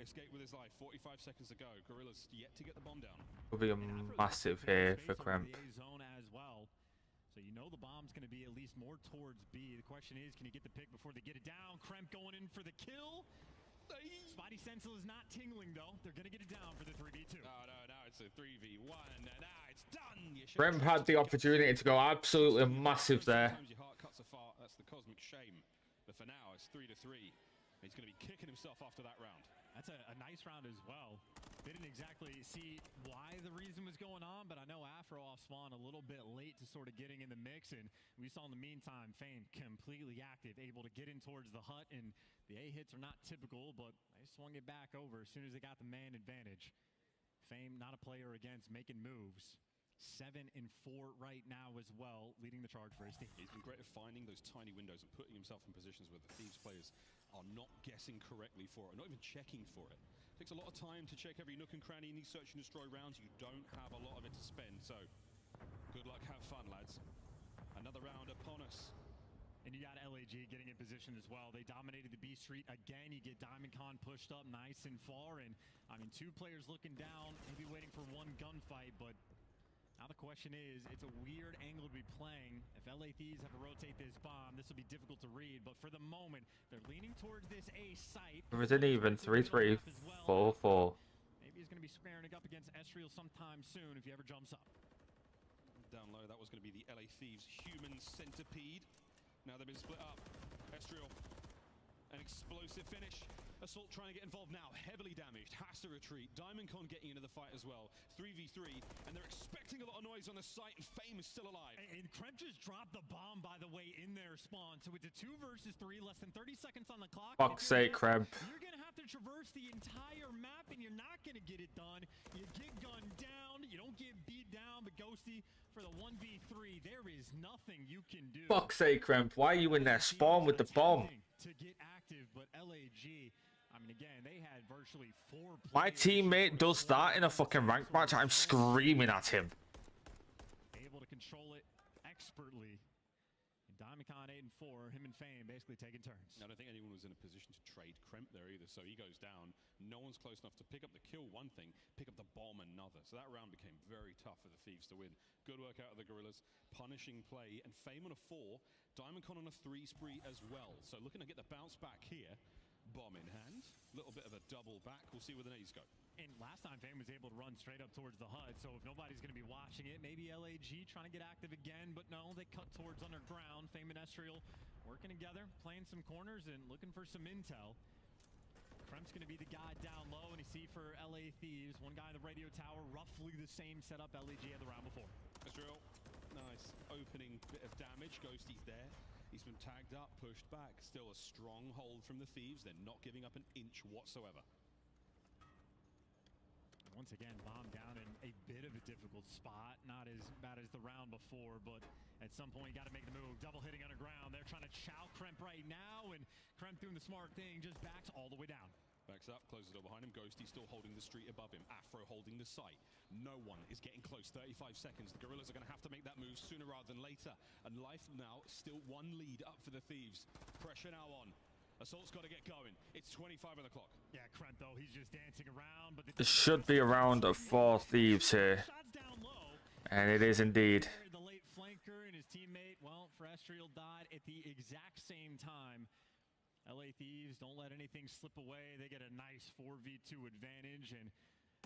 [SPEAKER 9] Escape with his life. 45 seconds to go. Gorillas yet to get the bomb down.
[SPEAKER 1] Will be a massive here for Kremp.
[SPEAKER 14] Zone as well. So you know the bomb's going to be at least more towards B. The question is, can you get the pick before they get it down? Kremp going in for the kill. Spidey Sentinel is not tingling, though. They're going to get it down for the 3v2.
[SPEAKER 9] No, it's a 3v1. Now it's done.
[SPEAKER 1] Kremp had the opportunity to go absolutely massive there.
[SPEAKER 9] Sometimes your heart cuts apart. That's the cosmic shame. But for now, it's 3-3. He's going to be kicking himself after that round.
[SPEAKER 14] That's a nice round as well. Didn't exactly see why the reason was going on, but I know Afro off spawn a little bit late to sort of getting in the mix, and we saw in the meantime Fame completely active, able to get in towards the hut, and the A hits are not typical, but they swung it back over as soon as they got the man advantage. Fame, not a player against, making moves. 7-4 right now as well, leading the charge for his team.
[SPEAKER 9] He's been great at finding those tiny windows and putting himself in positions where the Thieves players are not guessing correctly for it, not even checking for it. Takes a lot of time to check every nook and cranny in these search and destroy rounds. You don't have a lot of it to spend, so good luck, have fun, lads. Another round upon us.
[SPEAKER 14] And you got LAG LAG getting in position as well. They dominated the B Street again. You get DiamondCon pushed up nice and far, and I mean, 2 players looking down, maybe waiting for one gunfight, but now the question is, it's a weird angle to be playing. If LA Thieves have to rotate this bomb, this will be difficult to read, but for the moment, they're leaning towards this A site.
[SPEAKER 1] Everything even, 3-3, 4-4.
[SPEAKER 14] Maybe he's going to be squaring up against Estriel sometime soon if he ever jumps up.
[SPEAKER 9] Down low, that was going to be the LA Thieves human centipede. Now they've been split up. Estriel, an explosive finish. Assault trying to get involved now, heavily damaged, has to retreat. DiamondCon getting into the fight as well. 3v3, and they're expecting a lot of noise on the site, and Fame is still alive.
[SPEAKER 14] And Kremp just dropped the bomb, by the way, in their spawn. So it's a 2 versus 3, less than 30 seconds on the clock.
[SPEAKER 1] Fuck's sake, Kremp.
[SPEAKER 14] You're going to have to traverse the entire map, and you're not going to get it done. You get gunned down, you don't get beat down, but Ghosty, for the 1v3, there is nothing you can do.
[SPEAKER 1] Fuck's sake, Kremp. Why are you in there? Spawn with the bomb.
[SPEAKER 14] To get active, but LAG, I mean, again, they had virtually 4 players.
[SPEAKER 1] My teammate does that in a fucking ranked match. I'm screaming at him.
[SPEAKER 14] Able to control it expertly. And DiamondCon 8 and 4, him and Fame basically taking turns.
[SPEAKER 9] I don't think anyone was in a position to trade Kremp there either, so he goes down. No one's close enough to pick up the kill, one thing, pick up the bomb, another. So that round became very tough for the Thieves to win. Good work out of the Gorillas, punishing play, and Fame on a 4, DiamondCon on a 3 spree as well. So looking to get the bounce back here. Bomb in hand, little bit of a double back. We'll see where the nades go.
[SPEAKER 14] And last time Fame was able to run straight up towards the HUD, so if nobody's going to be watching it, maybe LAG trying to get active again, but no, they cut towards underground. Fame and Estriel working together, playing some corners and looking for some intel. Kremp's going to be the guy down low, and you see for LA Thieves, one guy in the radio tower, roughly the same setup LAG had the round before.
[SPEAKER 9] Estriel, nice opening bit of damage. Ghosty's there. He's been tagged up, pushed back. Still a strong hold from the Thieves. They're not giving up an inch whatsoever.
[SPEAKER 14] Once again, bomb down in a bit of a difficult spot. Not as bad as the round before, but at some point you got to make the move. Double hitting underground. They're trying to chow Kremp right now, and Kremp doing the smart thing, just backs all the way down.
[SPEAKER 9] Backs up, closes the door behind him. Ghosty still holding the street above him. Afro holding the site. No one is getting close. 35 seconds. The Gorillas are going to have to make that move sooner rather than later. And life now still 1 lead up for the Thieves. Pressure now on. Assault's got to get going. It's 25 on the clock.
[SPEAKER 14] Yeah, Kremp though, he's just dancing around. But
[SPEAKER 1] There should be around 4 Thieves here. And it is indeed.
[SPEAKER 14] The late flanker and his teammate, well, Estriel died at the exact same time. LA Thieves don't let anything slip away. They get a nice 4v2 advantage, and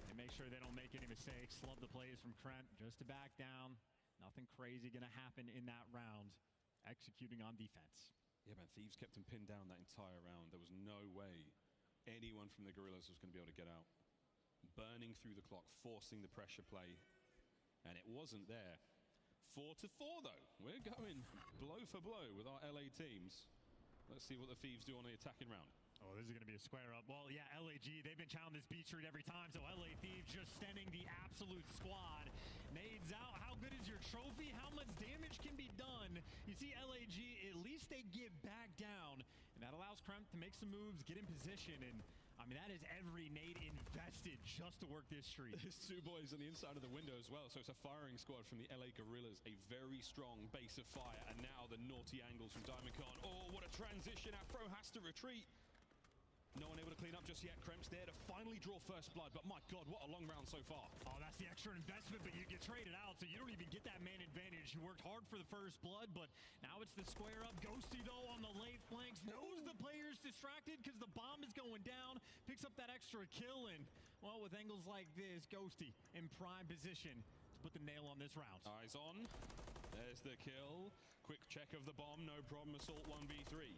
[SPEAKER 14] they make sure they don't make any mistakes. Love the plays from Kremp just to back down. Nothing crazy going to happen in that round. Executing on defense.
[SPEAKER 9] Yeah, man, Thieves kept him pinned down that entire round. There was no way anyone from the Gorillas was going to be able to get out. Burning through the clock, forcing the pressure play, and it wasn't there. 4-4 though. We're going blow for blow with our LA teams. Let's see what the Thieves do on the attacking round.
[SPEAKER 14] Oh, this is going to be a square up. Well, yeah, LAG, they've been challenging this beat street every time, so LA Thieves just sending the absolute squad. Nades out. How good is your trophy? How much damage can be done? You see LAG, at least they get back down, and that allows Kremp to make some moves, get in position, and I mean, that is every nade invested just to work this street.
[SPEAKER 9] There's 2 boys on the inside of the window as well, so it's a firing squad from the LA Gorillas. A very strong base of fire, and now the naughty angles from DiamondCon. Oh, what a transition. Afro has to retreat. No one able to clean up just yet. Kremp's there to finally draw first blood, but my God, what a long round so far.
[SPEAKER 14] Oh, that's the extra investment, but you get traded out, so you don't even get that man advantage. You worked hard for the first blood, but now it's the square up. Ghosty, though, on the late flanks, knows the player's distracted because the bomb is going down, picks up that extra kill, and, well, with angles like this, Ghosty in prime position to put the nail on this round.
[SPEAKER 9] Eyes on. There's the kill. Quick check of the bomb, no problem. Assault 1v3.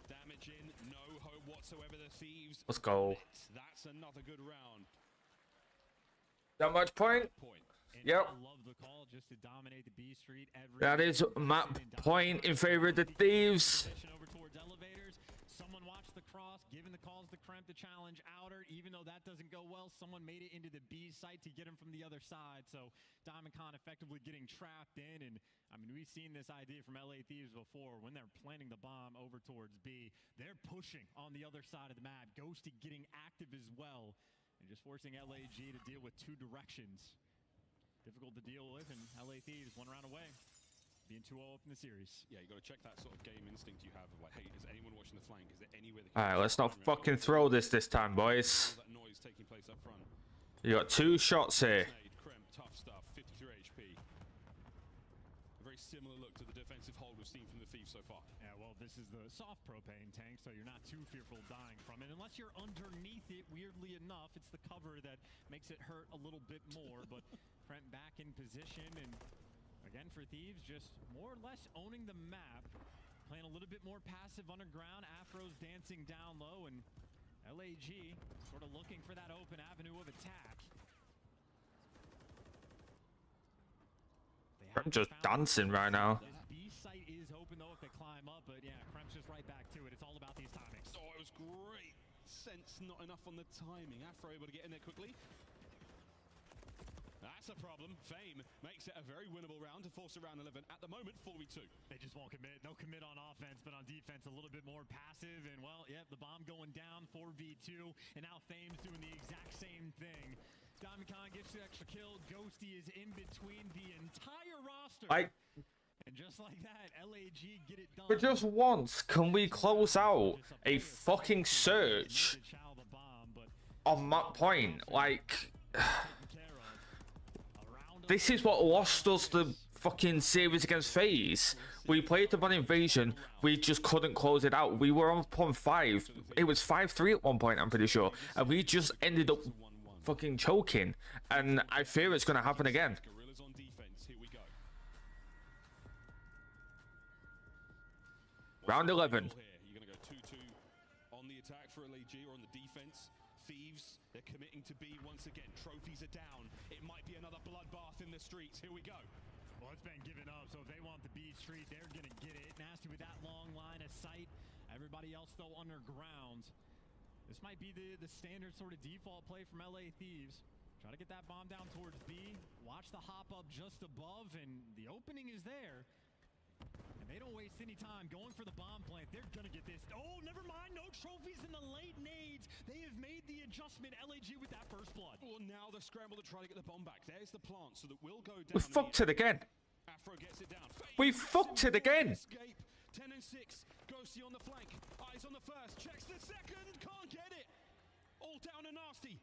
[SPEAKER 9] Damage in, no hope whatsoever. The Thieves.
[SPEAKER 1] Let's go.
[SPEAKER 9] That's another good round.
[SPEAKER 1] That much point? Yep.
[SPEAKER 14] I love the call just to dominate the B Street.
[SPEAKER 1] That is map point in favor of the Thieves.
[SPEAKER 14] Over towards elevators. Someone watched the cross, giving the calls to Kremp to challenge outer. Even though that doesn't go well, someone made it into the B site to get him from the other side. So DiamondCon effectively getting trapped in. And I mean, we've seen this idea from LA Thieves before. When they're planting the bomb over towards B, they're pushing on the other side of the map. Ghosty getting active as well, and just forcing LAG to deal with 2 directions. Difficult to deal with, and LA Thieves 1 round away. being 2-0 up in the series.
[SPEAKER 9] Yeah, you got to check that sort of game instinct you have of like, hey, is anyone watching the flank? Is there anywhere they
[SPEAKER 1] All right, let's not fucking throw this time, boys.
[SPEAKER 9] all that noise taking place up front?
[SPEAKER 1] You got 2 shots here.
[SPEAKER 9] Kremp, tough stuff, 53 HP. A very similar look to the defensive hold we've seen from the Thieves so far.
[SPEAKER 14] Yeah, well, this is the soft propane tank, so you're not too fearful of dying from it. Unless you're underneath it, weirdly enough, it's the cover that makes it hurt a little bit more. But Kremp back in position, and again for Thieves, just more or less owning the map. Playing a little bit more passive underground. Afro's dancing down low, and LAG sort of looking for that open avenue of attack.
[SPEAKER 1] I'm just dancing right now.
[SPEAKER 14] This B site is open though if they climb up, but yeah, Kremp's just right back to it. It's all about these timings.
[SPEAKER 9] Oh, it was great. Sense not enough on the timing. Afro able to get in there quickly. That's a problem. Fame makes it a very winnable round to force a round 11. At the moment, 4v2.
[SPEAKER 14] They just won't commit. No commit on offense, but on defense, a little bit more passive. And, well, yeah, the bomb going down, 4v2. And now Fame's doing the exact same thing. Diamond Khan gets the extra kill. Ghosty is in between the entire roster. And just like that, LAG get it done.
[SPEAKER 1] For just once, can we close out a fucking search on that point? Like, this is what lost us the fucking series against FaZe. We played the one invasion, we just couldn't close it out. We were up on 5. It was 5-3 at one point, I'm pretty sure. And we just ended up fucking choking. And I fear it's going to happen again.
[SPEAKER 9] Gorillas on defense. Here we go.
[SPEAKER 1] Round 11.
[SPEAKER 9] You're going to go 2-2 on the attack for LAG or on the defense. Thieves, they're committing to B once again. Trophies are down. It might be another bloodbath in the streets. Here we go.
[SPEAKER 14] Well, it's been given up, so if they want the B street, they're going to get it. Nasty with that long line of sight. Everybody else, though, underground. This might be the standard sort of default play from LA Thieves. Try to get that bomb down towards B. Watch the hop up just above, and the opening is there. And they don't waste any time going for the bomb plant. They're going to get this. Oh, never mind. No trophies in the late nades. They have made the adjustment, LAG, with that first blood.
[SPEAKER 9] Well, now the scramble to try to get the bomb back. There's the plant, so that will go down.
[SPEAKER 1] We fucked it again.
[SPEAKER 9] Afro gets it down.
[SPEAKER 1] We fucked it again.
[SPEAKER 9] Escape. 10 and 6. Ghosty on the flank. Eyes on the first. Checks the second. Can't get it. All down and nasty.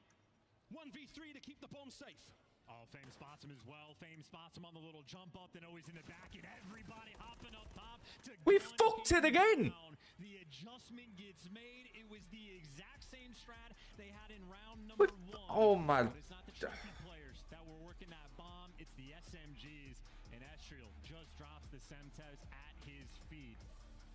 [SPEAKER 9] 1v3 to keep the bomb safe.
[SPEAKER 14] Oh, Fame spots him as well. Fame spots him on the little jump up, then always in the back, and everybody hopping up top.
[SPEAKER 1] We fucked it again.
[SPEAKER 14] The adjustment gets made. It was the exact same strat they had in round number 1.
[SPEAKER 1] Oh my.
[SPEAKER 14] But it's not the trophy players that were working that bomb. It's the SMGs. And Estriel just drops the Semtex at his feet.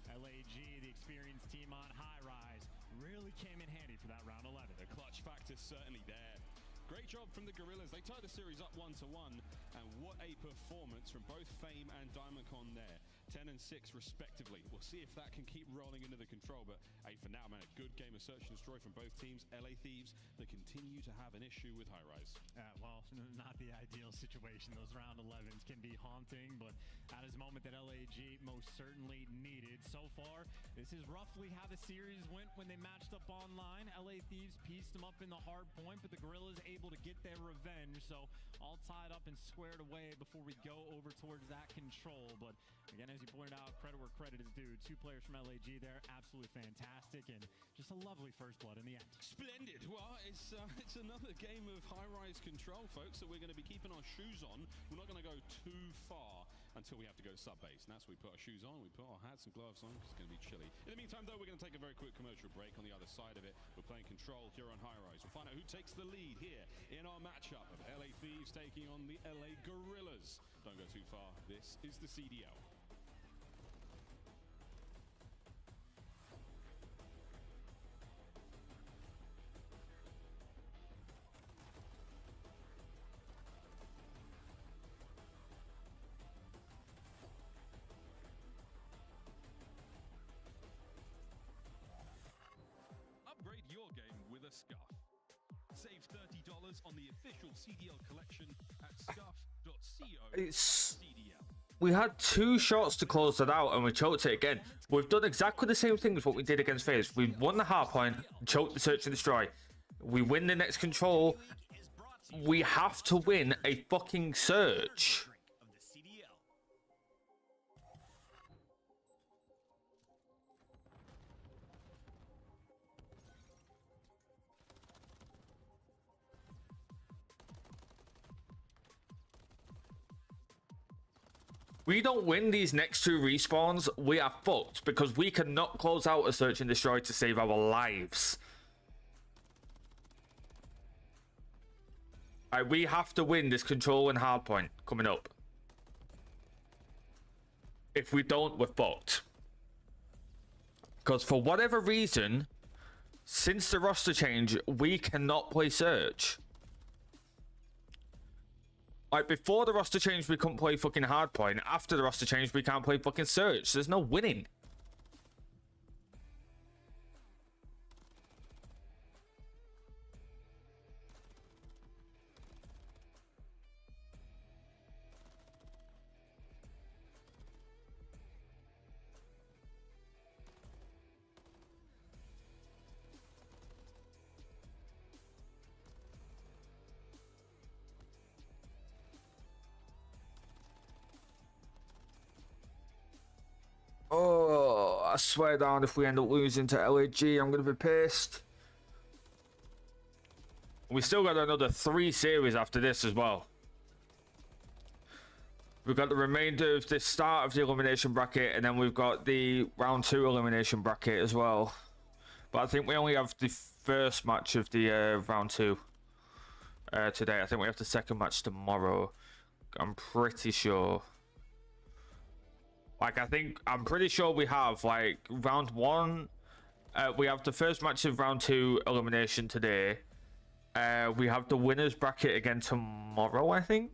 [SPEAKER 14] LAG, the experienced team on high rise, really came in handy for that round 11.
[SPEAKER 9] The clutch factor certainly there. Great job from the Gorillas. They tied the series up 1-1, and what a performance from both Fame and Diamondcon there. 10 and 6 respectively. We'll see if that can keep rolling into the control, but hey, for now, man, a good game of search and destroy from both teams. LA Thieves, they continue to have an issue with high rise.
[SPEAKER 14] Well, not the ideal situation. Those round 11s can be haunting, but that is a moment that LAG most certainly needed. So far, this is roughly how the series went when they matched up online. LA Thieves pieced them up in the hard point, but the Gorillas able to get their revenge. So all tied up and squared away before we go over towards that control. But again, as you pointed out, credit where credit is due. 2 players from LAG there, absolutely fantastic, and just a lovely first blood in the end.
[SPEAKER 9] Splendid. Well, it's another game of high-rise control, folks, that we're going to be keeping our shoes on. We're not going to go too far until we have to go sub-base, and that's when we put our shoes on, we put our hats and gloves on, it's going to be chilly. In the meantime, though, we're going to take a very quick commercial break. On the other side of it, we're playing control here on high-rise. We'll find out who takes the lead here in our matchup of LA Thieves taking on the LA Gorillas. Don't go too far. This is the CDL. Upgrade your game with a Scuff. Save $30 on the official CDL collection at scuff.co/CDL.
[SPEAKER 1] We had 2 shots to close it out and we choked it again. We've done exactly the same thing as what we did against FaZe. We won the hard point, choked the search and destroy. We win the next control. We have to win a fucking search. we don't win these next 2 respawns, we are fucked because we cannot close out a search and destroy to save our lives. Alright, we have to win this control and hardpoint coming up. If we don't, we're fucked. Because for whatever reason, since the roster change, we cannot play search. Like, before the roster change, we couldn't play fucking hardpoint. After the roster change, we can't play fucking search. There's no winning. Oh, I swear down, if we end up losing to LAG, I'm going to be pissed. We still got another 3 series after this as well. We've got the remainder of the start of the elimination bracket, and then we've got the round 2 elimination bracket as well. But I think we only have the first match of the round 2 today. I think we have the second match tomorrow. I'm pretty sure. Like, I'm pretty sure we have, like, round 1. We have the first match of round 2 elimination today. We have the winners bracket again tomorrow, I think.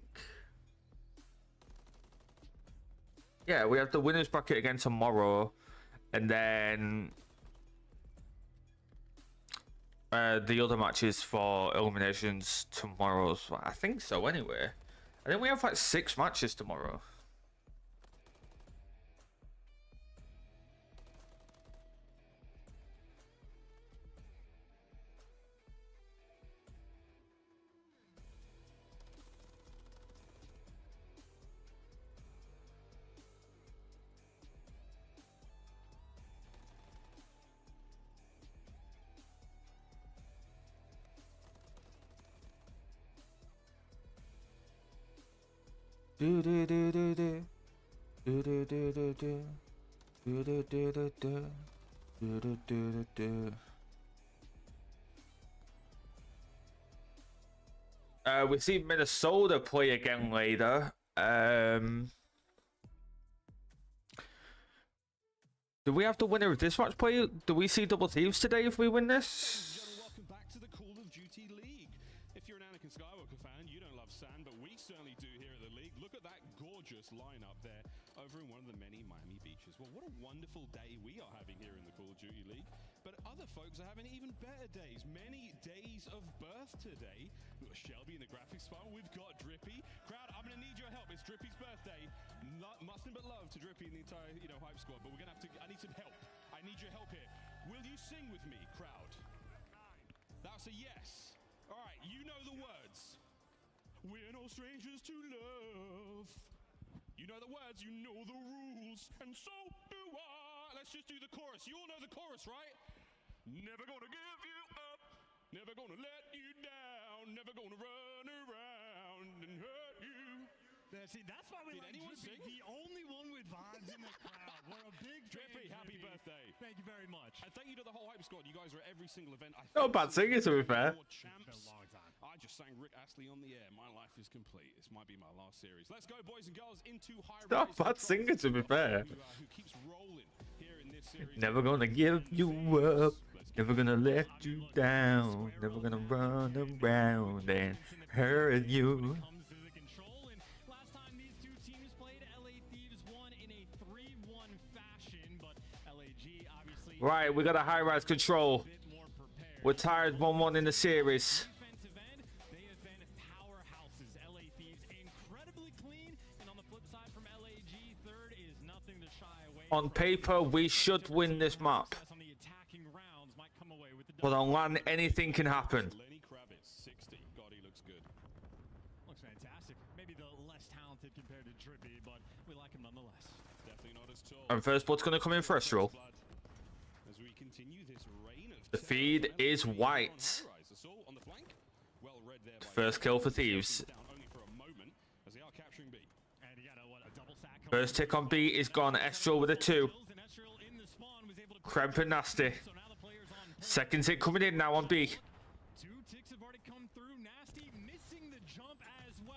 [SPEAKER 1] Yeah, we have the winners bracket again tomorrow. And then the other matches for eliminations tomorrow. I think so, anyway. I think we have, like, 6 matches tomorrow. Do do do do do do do do do do do do do do do do do do. We see Minnesota play again later. Do we have the winner of this match play? Do we see double thieves today if we win this?
[SPEAKER 9] Welcome back to the Call of Duty League. If you're an Anakin Skywalker fan, you don't love sand, but we certainly do here at the league. Look at that gorgeous lineup there over in one of the many Miami beaches. Well, what a wonderful day we are having here in the Call of Duty League. But other folks are having even better days. Many days of birth today. We've got Shelby in the graphics file. We've got Drippy. Crowd, I'm going to need your help. It's Drippy's birthday. Nothing but love to Drippy and the entire, hype squad. But we're going to have to... I need some help. I need your help here. Will you sing with me, crowd? That's a yes. All right, you know the words. We're no strangers to love. You know the words, you know the rules, and so do I. Let's just do the chorus. You all know the chorus, right? Never gonna give you up, never gonna let you down, never gonna run around and hurt you.
[SPEAKER 14] See, that's why we like Drippy, the only one with vibes in the crowd. We're a big
[SPEAKER 9] Drippy, happy birthday.
[SPEAKER 14] Thank you very much.
[SPEAKER 9] And thank you to the whole hype squad. You guys are at every single event.
[SPEAKER 1] Not bad singing, to be fair.
[SPEAKER 9] Champs. I just sang Rick Astley on the air. My life is complete. This might be my last series. Let's go, boys and girls, into high
[SPEAKER 1] Not bad singing, to be fair.
[SPEAKER 9] Who keeps rolling here in this series.
[SPEAKER 1] Never gonna give you up. Never gonna let you down. Never gonna run around and hurt you. Right, we got a high-rise control. We're tired 1-1 in the series. On paper, we should win this map. But on land, anything can happen.
[SPEAKER 14] Looks fantastic. Maybe the less talented compared to Drippy, but we like him nonetheless.
[SPEAKER 9] Definitely not as tall.
[SPEAKER 1] And first blood's gonna come in first roll. The feed is white. First kill for Thieves. First tick on B is gone. Estral with a 2. Kremp and Nasty. Second tick coming in now on B.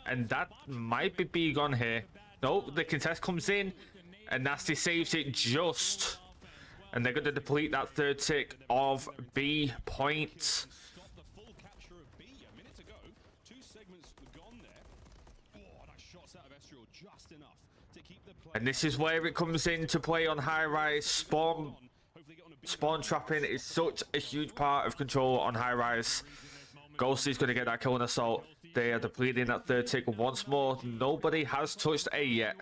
[SPEAKER 1] And that might be B gone here. Nope, the contest comes in. And Nasty saves it just. And they're going to deplete that third tick of B points. And this is where it comes into play on high rise. Spawn trapping is such a huge part of control on high rise. Ghosty's going to get that kill on assault. They are depleting that third tick once more. Nobody has touched A yet.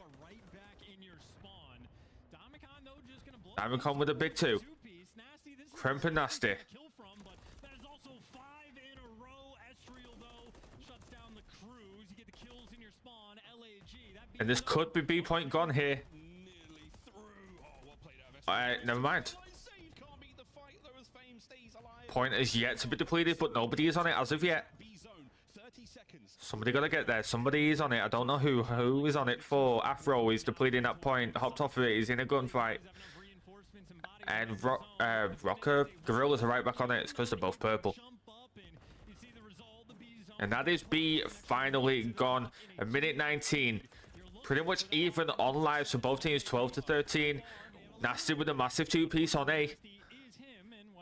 [SPEAKER 1] Diamondcon with a big 2. Kremp and Nasty. And this could be B point gone here. Never mind. Point is yet to be depleted, but nobody is on it as of yet. Somebody gotta get there. Somebody is on it. I don't know who. Who is on it for? Afro is depleting that point. Hopped off of it. He's in a gunfight. And Rocker, Gorillas are right back on it. It's because they're both purple. And that is B finally gone. A minute 19. Pretty much even on lives for both teams, 12 to 13. Nasty with a massive 2-piece on A.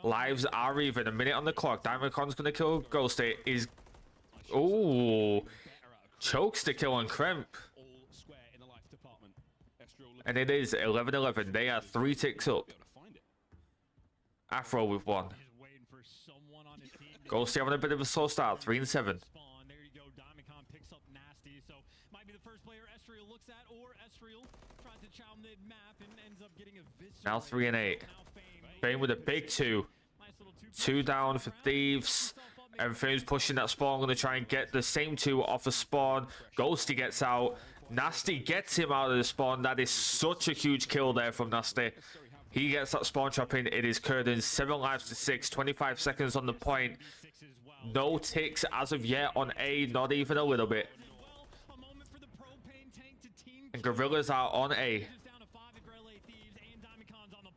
[SPEAKER 1] Lives are even. A minute on the clock. Diamondcon's going to kill Ghosty. Is... Ooh. Chokes the kill on Kremp. And it is 11-11. They are 3 ticks up. Afro with 1. Ghosty having a bit of a slow start. 3 and 7. Now 3 and 8. Fame with a big 2. 2 down for Thieves. And Fame's pushing that spawn. Going to try and get the same 2 off a spawn. Ghosty gets out. Nasty gets him out of the spawn. That is such a huge kill there from Nasty. He gets that spawn trap in. It is Curden. 7 lives to 6. 25 seconds on the point. No ticks as of yet on A. Not even a little bit. And Gorillas are on A.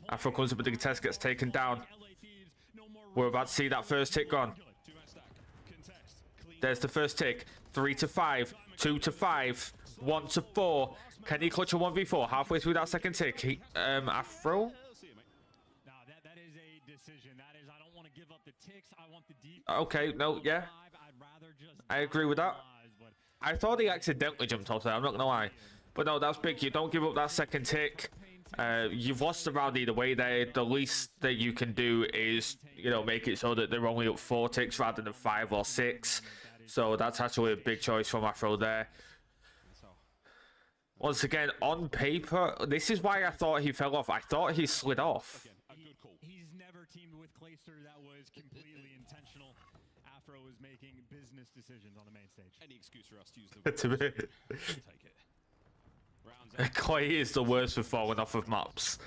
[SPEAKER 1] Afro comes up with the contest, gets taken down. We're about to see that first tick gone. There's the first tick. 3 to 5, 2 to 5, 1 to 4. Can he clutch a 1v4 halfway through that second tick? Afro? Okay, no, yeah. I agree with that. I thought he accidentally jumped off there, I'm not gonna lie. But no, that's big. You don't give up that second tick. You've lost the round either way there. The least that you can do is, you know, make it so that they're only up 4 ticks rather than 5 or 6. So that's actually a big choice from Afro there. Once again, on paper, this is why I thought he fell off. I thought he slid off.
[SPEAKER 14] He's never teamed with Clayster. That was completely intentional. Afro was making business decisions on the main stage.
[SPEAKER 9] Any excuse for us to use the
[SPEAKER 1] To me.
[SPEAKER 9] Take it.
[SPEAKER 1] Clay is the worst for falling off of maps.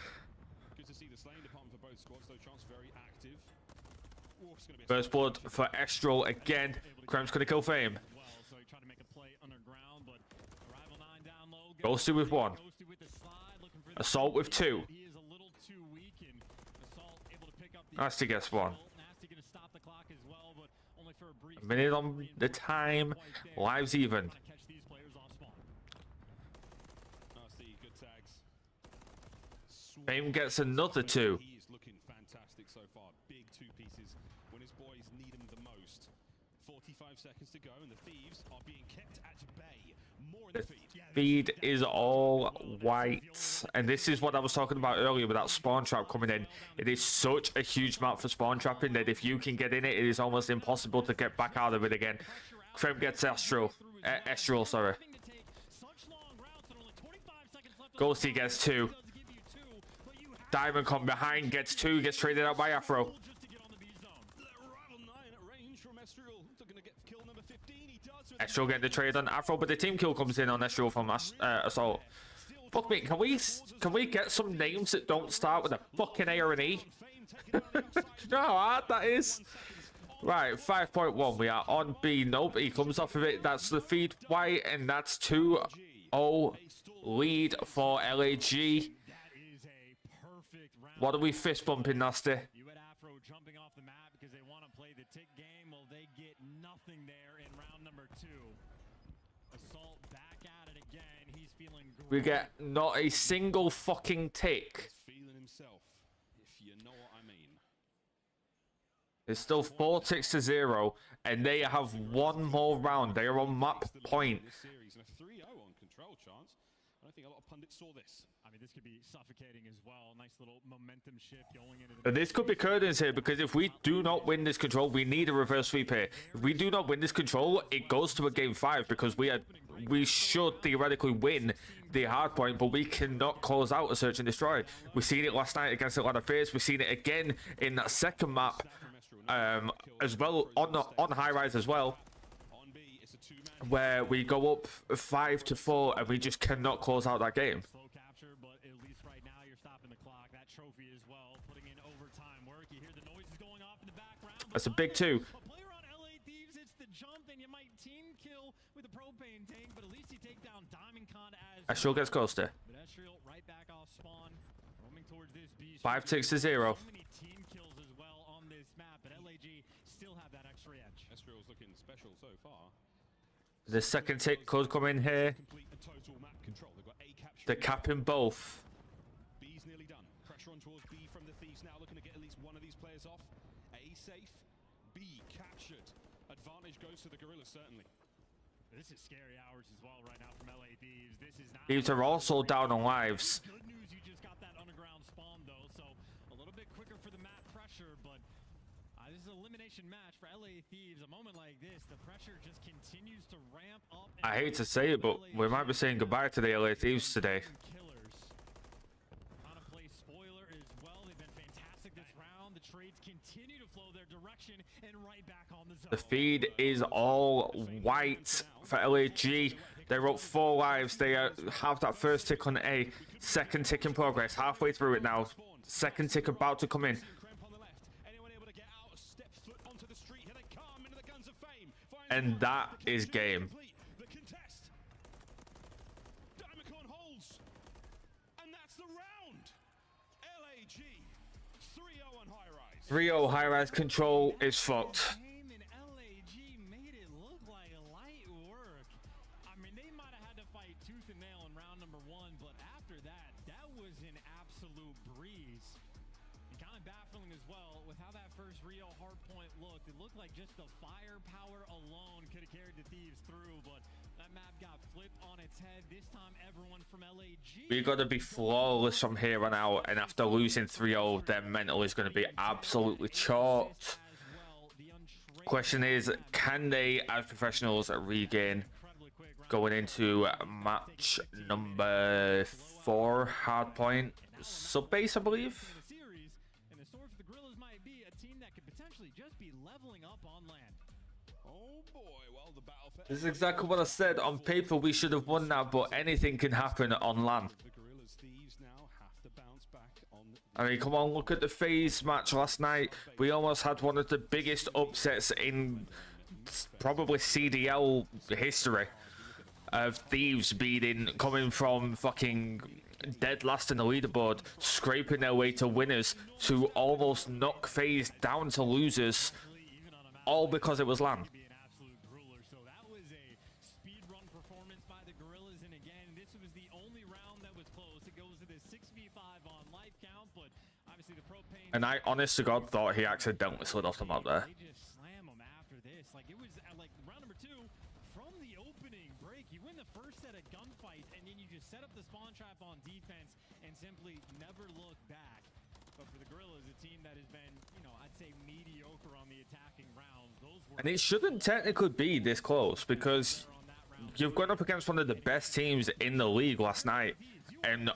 [SPEAKER 9] Good to see the slaying department for both squads, though. Chance very active. Ooh, it's gonna be
[SPEAKER 1] First blood for Estral again. Kremp's gonna kill Fame. Ghosty with 1. Assault with 2. Nasty gets 1. A minute on the time. Lives even. Fame gets another 2.
[SPEAKER 9] He is looking fantastic so far. Big 2 pieces when his boys need him the most. 45 seconds to go, and the Thieves are being kept at bay. More in the feed.
[SPEAKER 1] Feed is all white, and this is what I was talking about earlier with that spawn trap coming in. It is such a huge map for spawn trapping that if you can get in it, it is almost impossible to get back out of it again. Kremp gets Estral, sorry. Ghosty gets 2. Diamondcon behind gets 2, gets traded out by Afro. Estral getting the trade on Afro, but the team kill comes in on Estral from Assault. Fuck me, can we get some names that don't start with a fucking A or an E? You know how hard that is? Right, 5.1, we are on B. Nope, he comes off of it. That's the feed white, and that's 2-0 lead for LAG. What are we fist bumping, Nasty?
[SPEAKER 14] You had Afro jumping off the map because they want to play the tick game. Well, they get nothing there in round number 2. Assault back at it again. He's feeling great.
[SPEAKER 1] We get not a single fucking tick.
[SPEAKER 9] Feeling himself, if you know what I mean.
[SPEAKER 1] It's still 4 ticks to 0, and they have one more round. They are on map point.
[SPEAKER 9] This series and a 3-0 on control chance. I don't think a lot of pundits saw this.
[SPEAKER 14] I mean, this could be suffocating as well. Nice little momentum shift going into the...
[SPEAKER 1] This could be curtains here, because if we do not win this control, we need a reverse sweep here. If we do not win this control, it goes to a game 5, because we should theoretically win the hard point, but we cannot close out a search and destroy. We've seen it last night against Atlanta Fierce. We've seen it again in that second map, as well on high rise as well, where we go up 5-4 and we just cannot close out that game.
[SPEAKER 14] Slow capture, but at least right now you're stopping the clock. That trophy as well, putting in overtime work. You hear the noises going off in the background.
[SPEAKER 1] That's a big 2.
[SPEAKER 14] A player on LA Thieves hits the jump, and you might team kill with a propane tank, but at least you take down Diamond Con as
[SPEAKER 1] Astral gets closer.
[SPEAKER 14] Pedestrial right back off spawn, roaming towards this beast.
[SPEAKER 1] 5 ticks to 0.
[SPEAKER 14] So many team kills as well on this map, but LAG still have that extra edge.
[SPEAKER 9] Estriel's looking special so far.
[SPEAKER 1] The second tick could come in here. They're capping both.
[SPEAKER 9] B's nearly done. Pressure on towards B from the Thieves now, looking to get at least one of these players off. A safe, B captured. Advantage goes to the Gorillas, certainly.
[SPEAKER 14] This is scary hours as well right now from LA Thieves. This is not...
[SPEAKER 1] Thieves are also down on lives.
[SPEAKER 14] Good news, you just got that underground spawn though, so a little bit quicker for the map pressure, but this is an elimination match for LA Thieves. A moment like this, the pressure just continues to ramp up.
[SPEAKER 1] I hate to say it, but we might be saying goodbye to the LA Thieves today.
[SPEAKER 14] Killers. Trying to play spoiler as well. They've been fantastic this round. The trades continue to flow their direction and right back on the zone.
[SPEAKER 1] The feed is all white for LAG. They're up 4 lives. They have that first tick on A. Second tick in progress. Halfway through it now. Second tick about to come in. And that is game.
[SPEAKER 9] The contest. Diamond holds. And that's the round. LAG 3-0 on high rise.
[SPEAKER 1] 3-0 high rise control is fucked.
[SPEAKER 14] LAG made it look like light work. I mean, they might have had to fight tooth and nail in round number 1, but after that, that was an absolute breeze. And kind of baffling as well with how that first Rio hardpoint looked. It looked like just the firepower alone could have carried the Thieves through, but that map got flipped on its head. This time, everyone from LAG...
[SPEAKER 1] We got to be flawless from here on out, and after losing 3-0, their mental is going to be absolutely chalked. Question is, can they, as professionals, regain going into match number 4, hardpoint, sub-base, I believe?
[SPEAKER 14] And the story for the Gorillas might be a team that could potentially just be leveling up on land.
[SPEAKER 9] Oh boy, well the battle for...
[SPEAKER 1] This is exactly what I said. On paper, we should have won that, but anything can happen on land.
[SPEAKER 9] The Gorillas Thieves now have to bounce back on...
[SPEAKER 1] I mean, come on, look at the FaZe match last night. We almost had one of the biggest upsets in probably CDL history of Thieves coming from fucking dead last in the leaderboard, scraping their way to winners, to almost knock FaZe down to losers, all because it was LAN.
[SPEAKER 14] So that was a speed run performance by the Gorillas, and again, this was the only round that was close. It goes to the 6v5 on life count, but obviously the propane...
[SPEAKER 1] And I, honest to God, thought he accidentally slid off the map there.
[SPEAKER 14] They just slam him after this. Like, it was like round number 2, from the opening break, you win the first set of gunfights, and then you just set up the spawn trap on defense and simply never look back. But for the Gorillas, a team that has been, you know, I'd say mediocre on the attacking rounds. Those were...
[SPEAKER 1] And it shouldn't technically be this close, because you've gone up against one of the best teams in the league last night and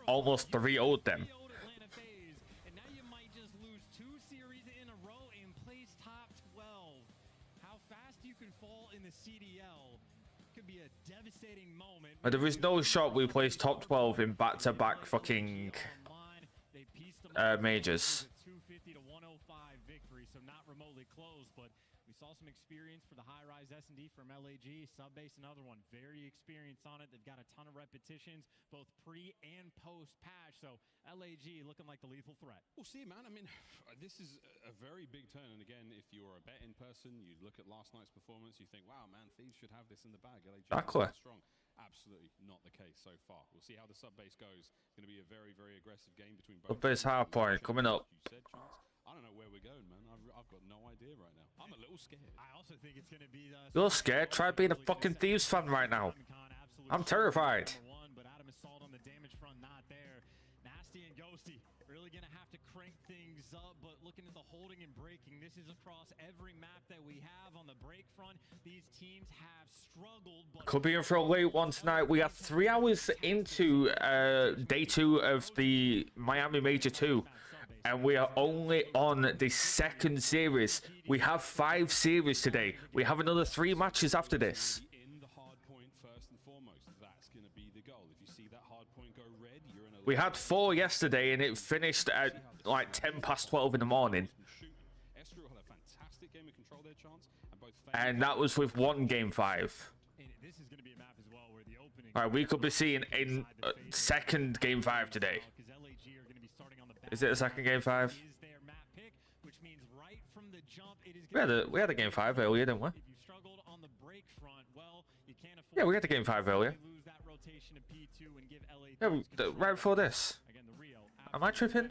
[SPEAKER 1] almost 3-0'd them.
[SPEAKER 14] And now you might just lose 2 series in a row and place top 12. How fast you can fall in the CDL could be a devastating moment.
[SPEAKER 1] But there is no shot we place top 12 in back-to-back fucking majors.
[SPEAKER 14] 250 to 105 victory, so not remotely close, but We saw some experience for the high-rise S&D from LAG. Subbase, another one, very experienced on it. They've got a ton of repetitions, both pre and post-patch. So LAG looking like the lethal threat.
[SPEAKER 9] We'll see, man. I mean, this is a very big turn. And again, if you're a betting person, you look at last night's performance, you think, wow, man, Thieves should have this in the bag. LAG
[SPEAKER 1] Exactly.
[SPEAKER 9] is strong. Absolutely not the case so far. We'll see how the sub-base goes. It's going to be a very, very aggressive game between both.
[SPEAKER 1] Sub-base hard point coming up.
[SPEAKER 9] You said, Chance. I don't know where we're going, man. I've got no idea right now. I'm a little scared.
[SPEAKER 14] I also think it's going to be
[SPEAKER 1] You're scared? Try being a fucking Thieves fan right now. I'm terrified.
[SPEAKER 14] But Adam Assault on the damage front, not there. Nasty and Ghosty really going to have to crank things up, but looking at the holding and breaking, this is across every map that we have on the break front. These teams have struggled. But
[SPEAKER 1] Could be in for a late one tonight. We are 3 hours into day 2 of the Miami Major 2. And we are only on the second series. We have 5 series today. We have another 3 matches after this.
[SPEAKER 9] In the hard point first and foremost, that's going to be the goal. If you see that hard point go red, you're in a...
[SPEAKER 1] We had 4 yesterday, and it finished at like 10 past 12 in the morning.
[SPEAKER 9] Estro had a fantastic game of control there, Chance, and both...
[SPEAKER 1] And that was with 1 game 5.
[SPEAKER 14] This is going to be a map as well where the opening...
[SPEAKER 1] All right, we could be seeing a second game 5 today. Is it a second game 5? We had a game 5 earlier, didn't we? Yeah, we had the game 5 earlier. Yeah, right before this. Am I tripping?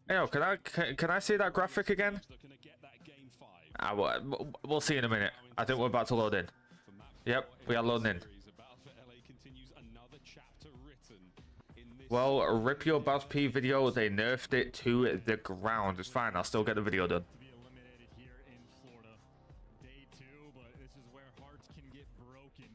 [SPEAKER 1] Hey, yo, can I see that graphic again? We'll see in a minute. I think we're about to load in. Yep, we are loading in. Well, rip your Buzz P video. They nerfed it to the ground. It's fine. I'll still get the video done.
[SPEAKER 14] Day 2, but this is where hearts can get broken.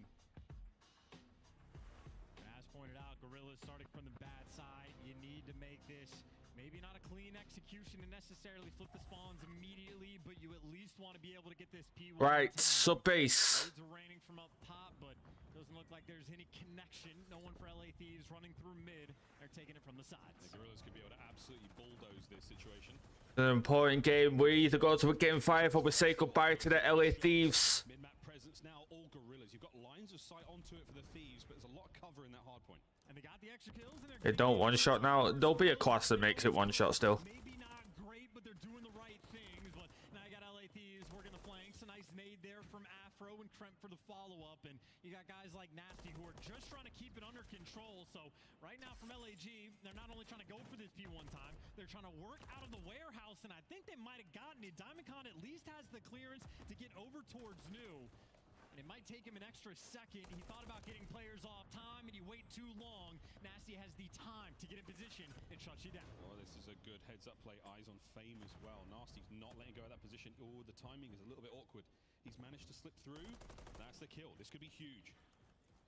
[SPEAKER 14] As pointed out, Gorillas starting from the bad side. You need to make this maybe not a clean execution and necessarily flip the spawns immediately, but you at least want to be able to get this P1.
[SPEAKER 1] Right, sub base.
[SPEAKER 14] Birds are raining from up top, but doesn't look like there's any connection. No one for LA Thieves running through mid. They're taking it from the sides.
[SPEAKER 9] The Gorillas could be able to absolutely bulldoze this situation.
[SPEAKER 1] An important game. We either go to a game 5 or we say goodbye to the LA Thieves.
[SPEAKER 9] Mid-map presence now, all Gorillas. You've got lines of sight onto it for the Thieves, but there's a lot of cover in that hard point.
[SPEAKER 14] And they got the extra kills. And
[SPEAKER 1] They don't one-shot now. There'll be a class that makes it one-shot still.
[SPEAKER 14] Maybe not great, but they're doing the right things. But now you got LA Thieves working the flanks. A nice nade there from Afro and Kremp for the follow-up. And you got guys like Nasty who are just trying to keep it under control. So right now from LAG, they're not only trying to go for this P1 time, they're trying to work out of the warehouse. And I think they might have gotten it. Diamondcon at least has the clearance to get over towards New. It might take him an extra second. He thought about getting players off time, and you wait too long. Nasty has the time to get in position and shuts you down.
[SPEAKER 9] Oh, this is a good heads-up play. Eyes on Fame as well. Nasty's not letting go of that position. Oh, the timing is a little bit awkward. He's managed to slip through. That's the kill. This could be huge.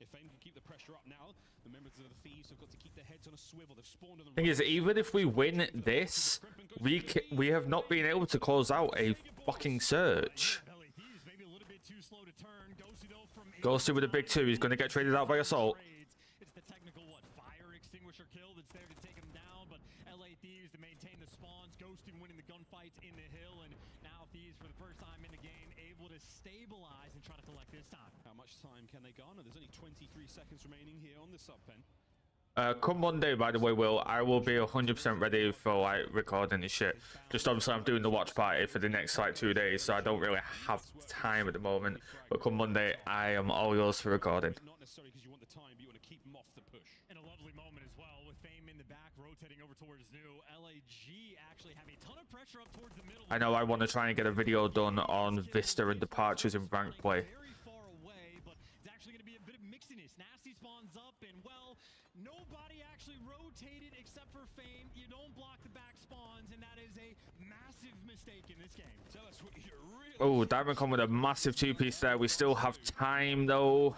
[SPEAKER 9] If Fame can keep the pressure up now, the members of the Thieves have got to keep their heads on a swivel. They've spawned on the
[SPEAKER 1] Thing is, even if we win this, we have not been able to close out a fucking surge. Ghosty with a big 2. He's going to get traded out by Assault.
[SPEAKER 14] It's the technical fire extinguisher kill that's there to take him down, but LA Thieves to maintain the spawns. Ghosty winning the gunfights in the hill, and now Thieves for the first time in the game able to stabilize and try to collect this time.
[SPEAKER 9] How much time can they garner? There's only 23 seconds remaining here on the sub pen.
[SPEAKER 1] Come Monday, by the way, Will, I will be 100% ready for like recording this shit. Just obviously I'm doing the watch party for the next like 2 days, so I don't really have time at the moment. But come Monday, I am all yours for recording.
[SPEAKER 9] Not necessarily because you want the time, but you want to keep them off the push.
[SPEAKER 14] And a lovely moment as well with Fame in the back, rotating over towards New. LAG actually have a ton of pressure up towards the middle.
[SPEAKER 1] I know I want to try and get a video done on Vista and departures in ranked play.
[SPEAKER 14] Very far away, but it's actually going to be a bit of mixiness. Nasty spawns up, and well, nobody actually rotated except for Fame. You don't block the back spawns, and that is a massive mistake in this game.
[SPEAKER 9] Tell us what you're really...
[SPEAKER 1] Oh, Diamondcon with a massive 2-piece there. We still have time, though.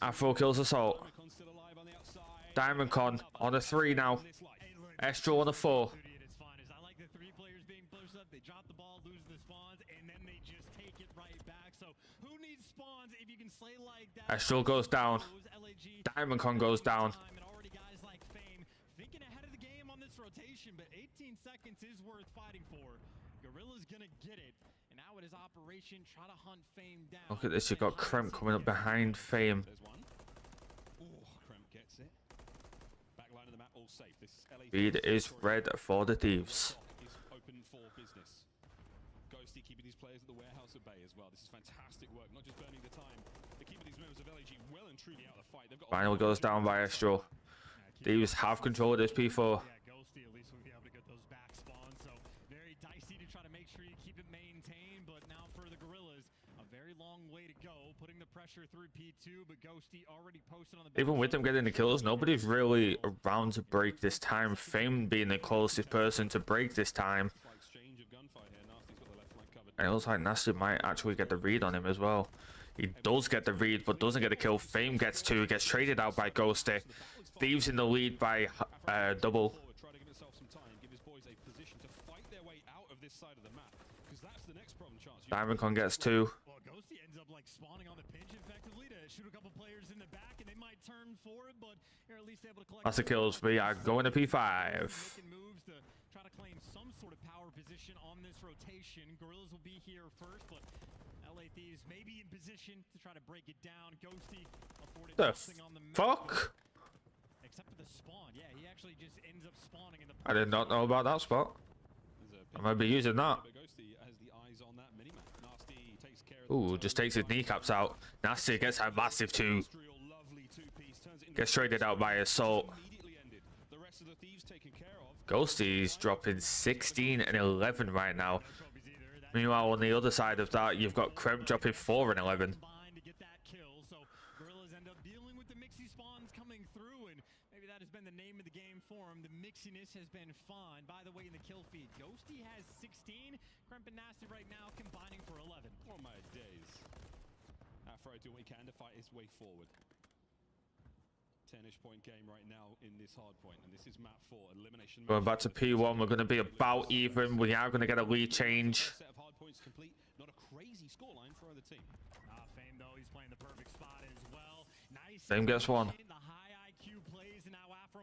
[SPEAKER 1] Afro kills Assault. Diamondcon on a 3 now. Estro on a 4.
[SPEAKER 14] I like the 3 players being pushed up. They drop the ball, lose the spawns, and then they just take it right back. So who needs spawns if you can slay like that?
[SPEAKER 1] Estro goes down. Diamondcon goes down.
[SPEAKER 14] And already guys like Fame thinking ahead of the game on this rotation, but 18 seconds is worth fighting for. Gorilla's gonna get it, and now it is Operation try to hunt Fame down.
[SPEAKER 1] Look at this, you got Kremp coming up behind Fame.
[SPEAKER 9] There's one. Oh, Kremp gets it. Back line of the map, all safe. This LA
[SPEAKER 1] Speed is red for the Thieves.
[SPEAKER 9] is open for business. Ghosty keeping these players at the warehouse at bay as well. This is fantastic work, not just burning the time, but keeping these members of LAG well and truly out of the fight. They've got
[SPEAKER 1] Final goes down by Astro. Thieves have control of this P4.
[SPEAKER 14] Yeah, Ghosty at least will be able to get those back spawns. So very dicey to try to make sure you keep it maintained. But now for the Gorillas, a very long way to go, putting the pressure through P2. But Ghosty already posted on the.
[SPEAKER 1] Even with them getting the kills, nobody's really around to break this time. Fame being the closest person to break this time. And it looks like Nasty might actually get the read on him as well. He does get the read, but doesn't get a kill. Fame gets two, gets traded out by Ghosty. Thieves in the lead by double.
[SPEAKER 9] Try to give himself some time, give his boys a position to fight their way out of this side of the map, because that's the next problem chance.
[SPEAKER 1] Diamondcon gets two.
[SPEAKER 14] Well, Ghosty ends up like spawning on the pinch effectively to shoot a couple players in the back, and they might turn for it, but you're at least able to collect.
[SPEAKER 1] That's the kills for yeah, going to P5.
[SPEAKER 14] Making moves to try to claim some sort of power position on this rotation. Gorillas will be here first, but LA Thieves may be in position to try to break it down. Ghosty afforded nothing on the map.
[SPEAKER 1] Fuck?
[SPEAKER 14] Except for the spawn. Yeah, he actually just ends up spawning in the.
[SPEAKER 1] I did not know about that spot. I might be using that. Ooh, just takes his kneecaps out. Nasty gets a massive two. Gets traded out by Assault. Ghosty's dropping 16 and 11 right now. Meanwhile, on the other side of that, you've got Kremp dropping 4 and 11.
[SPEAKER 14] Been the name of the game for him. The mixiness has been fun. By the way, in the kill feed, Ghosty has 16. Kremp and Nasty right now combining for 11.
[SPEAKER 9] Oh my days. Afro doing what he can to fight his way forward. 10-ish point game right now in this hard point, and this is map 4. Elimination.
[SPEAKER 1] Going back to P1, we're going to be about even. We are going to get a lead change.
[SPEAKER 9] Set of hard points complete. Not a crazy scoreline for either team.
[SPEAKER 14] Fame though, he's playing the perfect spot as well. Nice.
[SPEAKER 1] Fame gets one.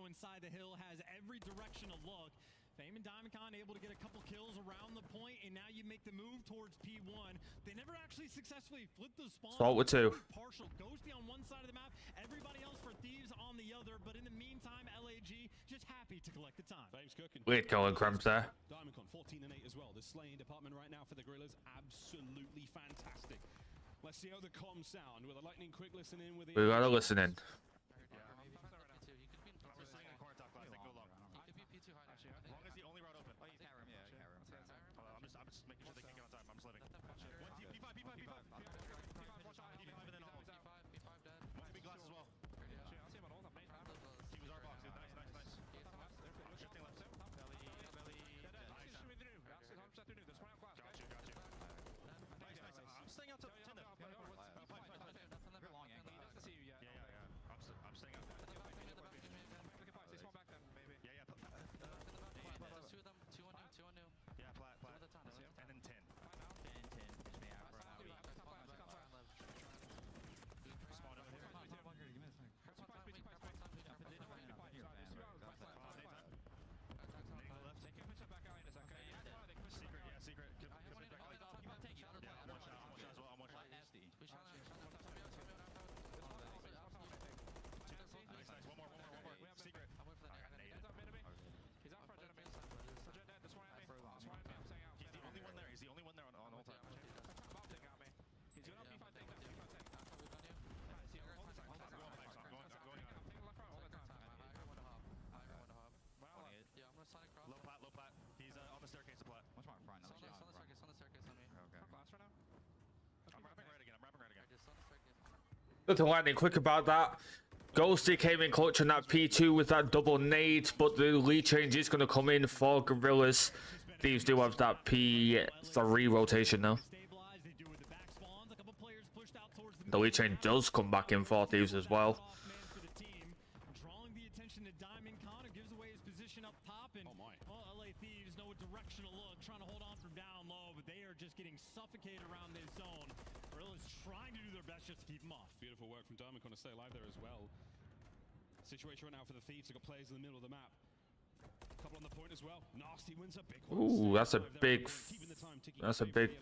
[SPEAKER 14] Inside the hill has every direction to look. Fame and Diamondcon able to get a couple kills around the point, and now you make the move towards P1. They never actually successfully flipped the spawn.
[SPEAKER 1] Assault with two.
[SPEAKER 14] Partial. Ghosty on one side of the map, everybody else for Thieves on the other. But in the meantime, LAG just happy to collect the time.
[SPEAKER 1] Weird going Kremp there.
[SPEAKER 9] Diamondcon 14 and 8 as well. The slaying department right now for the Gorillas, absolutely fantastic. Let's see how the comms sound with a lightning quick listen in with the.
[SPEAKER 1] We gotta listen in. Nothing lightning quick about that. Ghosty came in clutch on that P2 with that double nade, but the lead change is going to come in for Gorillas. Thieves do have that P3 rotation now. The lead change does come back in for Thieves as well.
[SPEAKER 14] Drawing the attention to Diamondcon, who gives away his position up top, and LA Thieves know a directional look, trying to hold on from down low, but they are just getting suffocated around this zone. Gorillas trying to do their best just to keep them off.
[SPEAKER 9] Beautiful work from Diamondcon to stay alive there as well. Situation right now for the Thieves. They've got players in the middle of the map. A couple on the point as well. Nasty wins a big one.
[SPEAKER 1] Ooh, that's a big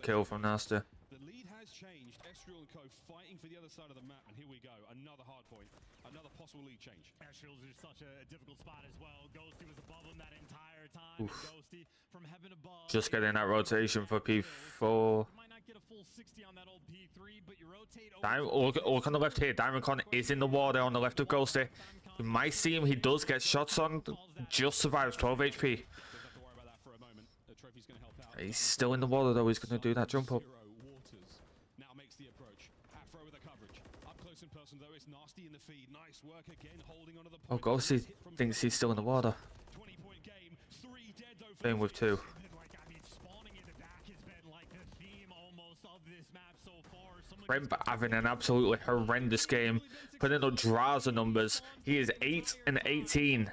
[SPEAKER 1] kill from Nasty.
[SPEAKER 9] The lead has changed. Estriel and Co fighting for the other side of the map, and here we go. Another hard point. Another possible lead change.
[SPEAKER 14] Estriel's in such a difficult spot as well. Ghosty was above him that entire time. Ghosty from heaven above.
[SPEAKER 1] Just getting that rotation for P4.
[SPEAKER 14] Might not get a full 60 on that old P3, but you rotate
[SPEAKER 1] Look on the left here. Diamond Con is in the water on the left of Ghosty. You might see him. He does get shots on. Just survives 12 HP. He's still in the water though. He's going to do that jump up.
[SPEAKER 9] Now makes the approach. Afro with the coverage. Up close in person though, it's Nasty in the feed. Nice work again, holding onto the
[SPEAKER 1] Oh,
[SPEAKER 9] point.
[SPEAKER 1] Ghosty thinks he's still in the water.
[SPEAKER 9] 20-point game. 3 dead though.
[SPEAKER 1] Same with 2. Kremp having an absolutely horrendous game, putting up Draza numbers. He is 8 and 18.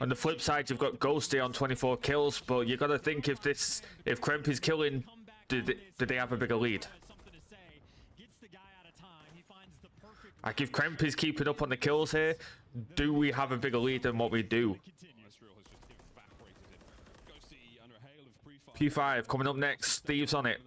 [SPEAKER 1] On the flip side, you've got Ghosty on 24 kills, but you got to think if Kremp is killing, do they have a bigger lead? Like if Kremp is keeping up on the kills here, do we have a bigger lead than what we do? P5 coming up next. Thieves on it.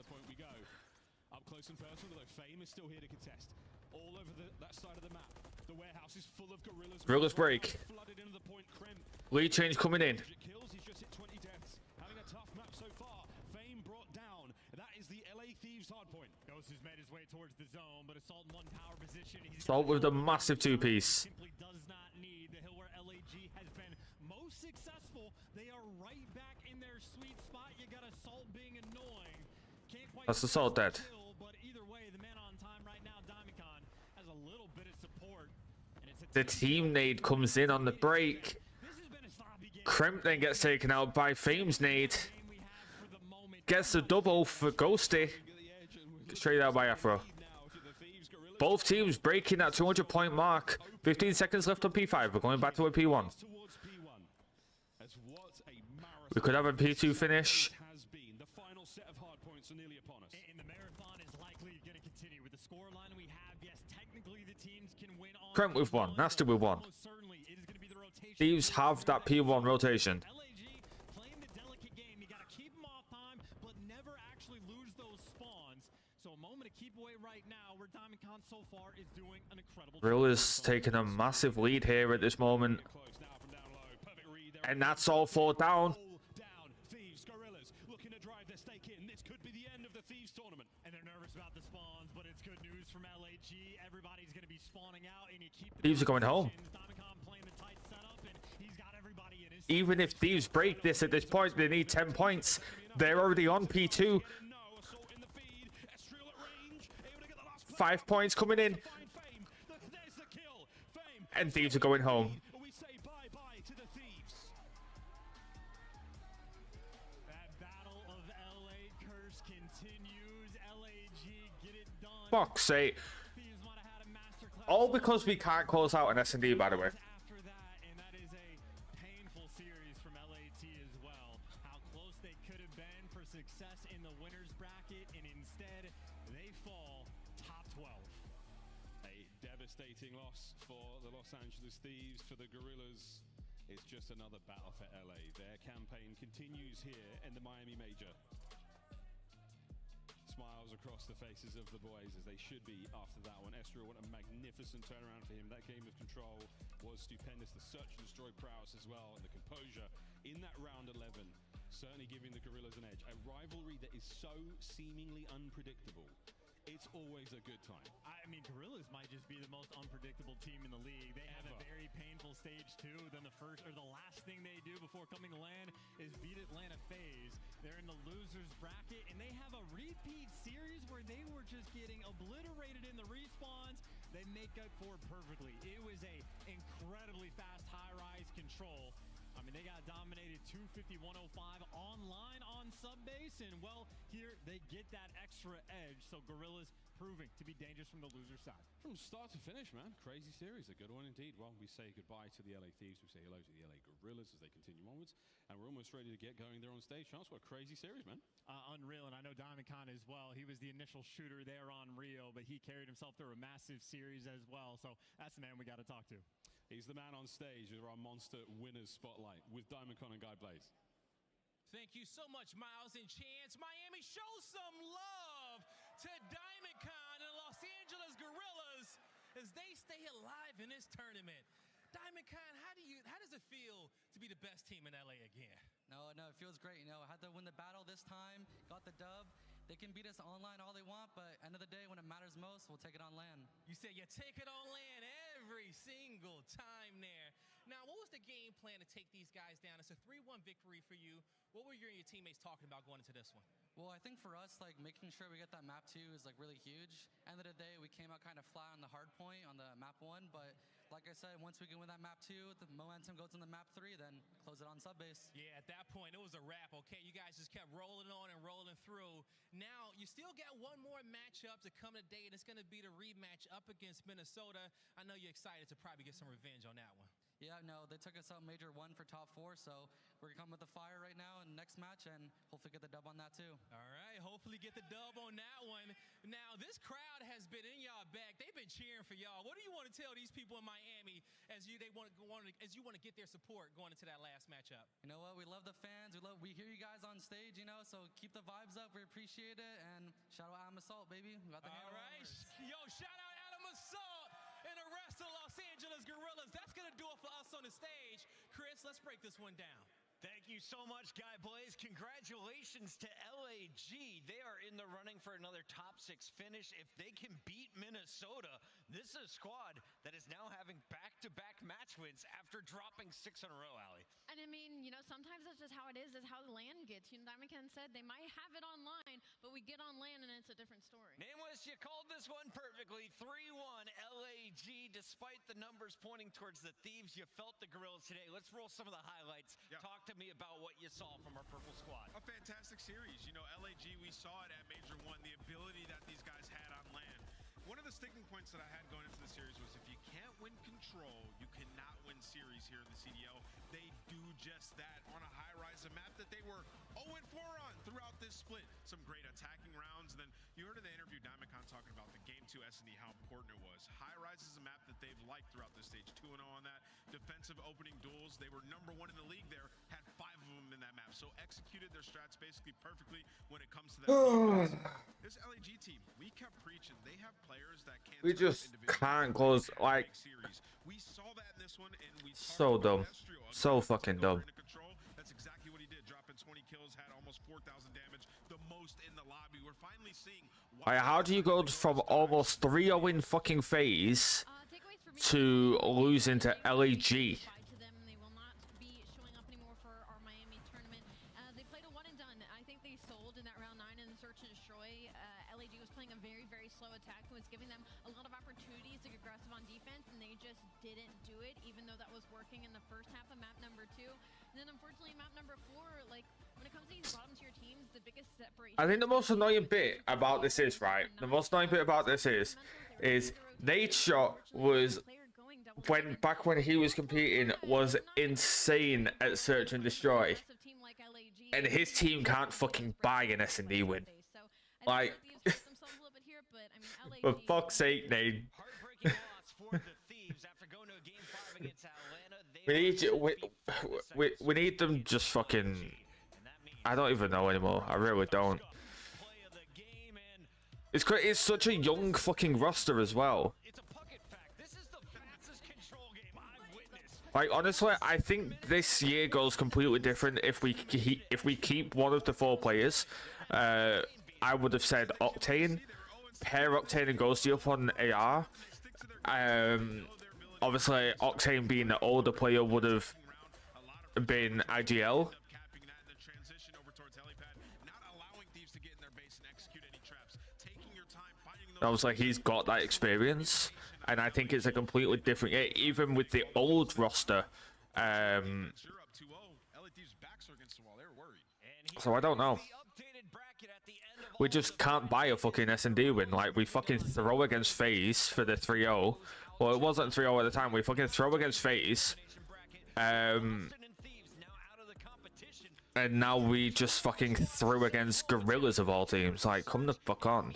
[SPEAKER 9] Up close and personal, though Fame is still here to contest. All over that side of the map. The warehouse is full of gorillas.
[SPEAKER 1] Gorillas break.
[SPEAKER 9] Flooded into the point. Kremp.
[SPEAKER 1] Lead change coming in.
[SPEAKER 9] Kills, he's just hit 20 deaths. Having a tough map so far. Fame brought down. That is the LA Thieves hard point.
[SPEAKER 14] Ghost has made his way towards the zone, but Assault in 1 power position.
[SPEAKER 1] Assault with the massive 2-piece.
[SPEAKER 14] Simply does not need the hill where LAG has been most successful. They are right back in their sweet spot. You got Assault being annoying. Can't quite.
[SPEAKER 1] That's Assault dead.
[SPEAKER 14] But either way, the man on time right now, Diamondcon, has a little bit of support. And it's
[SPEAKER 1] The team nade comes in on the break. Kremp then gets taken out by Fame's nade. Gets the double for Ghosty. Straight out by Afro. Both teams breaking that 200-point mark. 15 seconds left on P5. We're going back to a P1. We could have a P2 finish.
[SPEAKER 9] The final set of hard points are nearly upon us.
[SPEAKER 14] And the marathon is likely going to continue with the score line we have. Yes, technically the teams can win on.
[SPEAKER 1] Kremp with 1. Nasty with 1.
[SPEAKER 14] Certainly, it is going to be the rotation.
[SPEAKER 1] Thieves have that P1 rotation.
[SPEAKER 14] LAG playing the delicate game. You got to keep them off time, but never actually lose those spawns. So a moment to keep away right now, where Diamondcon so far is doing an incredible
[SPEAKER 1] Brill is taking a massive lead here at this moment. And that's all 4 down.
[SPEAKER 9] Gorillas looking to drive their stake in. This could be the end of the Thieves tournament.
[SPEAKER 14] And they're nervous about the spawns, but it's good news from LAG. Everybody's going to be spawning out, and you keep the
[SPEAKER 1] Thieves are going home.
[SPEAKER 14] playing the tight setup, and he's got everybody in his.
[SPEAKER 1] Even if Thieves break this at this point, they need 10 points. They're already on P2. 5 points coming in. And Thieves are going home.
[SPEAKER 9] We say bye-bye to the Thieves.
[SPEAKER 14] That battle of LA curse continues. LAG get it done.
[SPEAKER 1] Fuck's sake. All because we can't close out an S&D, by the way.
[SPEAKER 14] After that, and that is a painful series from LAT as well. How close they could have been for success in the winner's bracket, and instead they fall top 12.
[SPEAKER 9] A devastating loss for the Los Angeles Thieves. For the Gorillas, it's just another battle for LA. Their campaign continues here in the Miami Major. Smiles across the faces of the boys as they should be after that one. Estriel, what a magnificent turnaround for him. That game of control was stupendous. The search and destroy prowess as well, and the composure in that round 11 certainly giving the Gorillas an edge. A rivalry that is so seemingly unpredictable. It's always a good time.
[SPEAKER 14] I mean, Gorillas might just be the most unpredictable team in the league. They have a very painful stage 2. Then the first or the last thing they do before coming to LAN is beat Atlanta FaZe. They're in the losers bracket, and they have a repeat series where they were just getting obliterated in the respawns. They make up for it perfectly. It was a incredibly fast high-rise control. I mean, they got dominated 250-105 online on subbase, and well, here they get that extra edge. So Gorillas proving to be dangerous from the loser side.
[SPEAKER 9] From start to finish, man. Crazy series. A good one indeed. Well, we say goodbye to the LA Thieves. We say hello to the LA Gorillas as they continue onwards. And we're almost ready to get going there on stage. Chance, what a crazy series, man.
[SPEAKER 14] Unreal, and I know Diamondcon as well. He was the initial shooter there on Rio, but he carried himself through a massive series as well. So that's the man we got to talk to.
[SPEAKER 9] He's the man on stage with our Monster Winners Spotlight with Diamondcon and Guy Blaze.
[SPEAKER 5] Thank you so much, Miles and Chance. Miami, show some love to DiamondCon and Los Angeles Gorillas as they stay alive in this tournament. DiamondCon, how does it feel to be the best team in LA again?
[SPEAKER 18] No, it feels great. You know, I had to win the battle this time, got the dub. They can beat us online all they want, but end of the day, when it matters most, we'll take it on land.
[SPEAKER 5] You said you take it on land every single time there. Now, what was the game plan to take these guys down? It's a 3-1 victory for you. What were you and your teammates talking about going into this one?
[SPEAKER 18] Well, I think for us, like, making sure we get that map 2 is, like, really huge. End of the day, we came out kind of flat on the hard point on the map 1, but like I said, once we can win that map 2, the momentum goes in the map 3, then close it on sub base.
[SPEAKER 5] Yeah, at that point, it was a wrap, okay? You guys just kept rolling on and rolling through. Now, you still got one more matchup to come today, and it's going to be the rematch up against Minnesota. I know you're excited to probably get some revenge on that one.
[SPEAKER 18] Yeah, no, they took us out major 1 for top 4, so we're going to come with the fire right now in the next match and hopefully get the dub on that too.
[SPEAKER 5] All right, hopefully get the dub on that one. Now, this crowd has been in y'all back. They've been cheering for y'all. What do you want to tell these people in Miami as you want to get their support going into that last matchup?
[SPEAKER 18] You know what? We love the fans. We hear you guys on stage, you know, so keep the vibes up. We appreciate it. And shout out Adam Assault, baby. We got the
[SPEAKER 5] All right. Yo, shout out Adam Assault and the rest of Los Angeles Gorillas. That's going to do it for us on the stage. Chris, let's break this one down.
[SPEAKER 2] Thank you so much, Guy Blaze. Congratulations to LAG. They are in the running for another top 6 finish. If they can beat Minnesota, this is a squad that is now having back-to-back match wins after dropping 6 in a row, Allie.
[SPEAKER 3] And I mean, you know, sometimes that's just how it is how the land gets. You know, DiamondCon said they might have it online, but we get on land and it's a different story.
[SPEAKER 2] Nameless, you called this one perfectly. 3-1 LAG. Despite the numbers pointing towards the Thieves, you felt the Gorillas today. Let's roll some of the highlights.
[SPEAKER 4] Yeah.
[SPEAKER 2] Talk to me about what you saw from our purple squad.
[SPEAKER 4] A fantastic series. You know, LAG, we saw it at Major 1, the ability that these guys had on land. One of the sticking points that I had going into the series was if you can't win control, you cannot win series here in the CDL. They do just that on a high-rise, a map that they were 0-4 on throughout this split. Some great attacking rounds. And then you heard in the interview Diamondcon talking about the Game 2 S&D, how important it was. High-rise is a map that they've liked throughout this stage. 2-0 on that. Defensive opening duels, they were #1 in the league there, had 5 of them in that map. So executed their strats basically perfectly when it comes to that. This LAG team, we kept preaching. They have players that can't.
[SPEAKER 1] We just can't close, like,
[SPEAKER 4] we saw that in this one, and we
[SPEAKER 1] so dumb, so fucking dumb.
[SPEAKER 4] That's exactly what he did. Dropping 20 kills, had almost 4,000 damage, the most in the lobby. We're finally seeing.
[SPEAKER 1] Like, how do you go from almost 3-0 in fucking phase to losing to LAG?
[SPEAKER 3] Slow attack was giving them a lot of opportunities to get aggressive on defense, and they just didn't do it, even though that was working in the first half of map number 2. And then unfortunately map number 4, like when it comes to these bottom tier teams, the biggest separation.
[SPEAKER 1] I think the most annoying bit about this is, right, the most annoying bit about this is Nate's shot was back when he was competing was insane at search and destroy, and his team can't fucking buy an S&D win. Like, for fuck's sake, Nate. we need them just fucking. I don't even know anymore. I really don't. It's such a young fucking roster as well. Like, honestly, I think this year goes completely different if we keep one of the 4 players. I would have said Octane, pair Octane and Ghosty up on AR. Obviously, Octane being the older player would have been IGL. Obviously, he's got that experience, and I think it's a completely different. Yeah, even with the old roster. So I don't know. We just can't buy a fucking S&D win. Like, we fucking throw against FaZe for the 3-0. Well, it wasn't 3-0 at the time. We fucking throw against FaZe. And now we just fucking threw against Gorillas of all teams. Like, come the fuck on.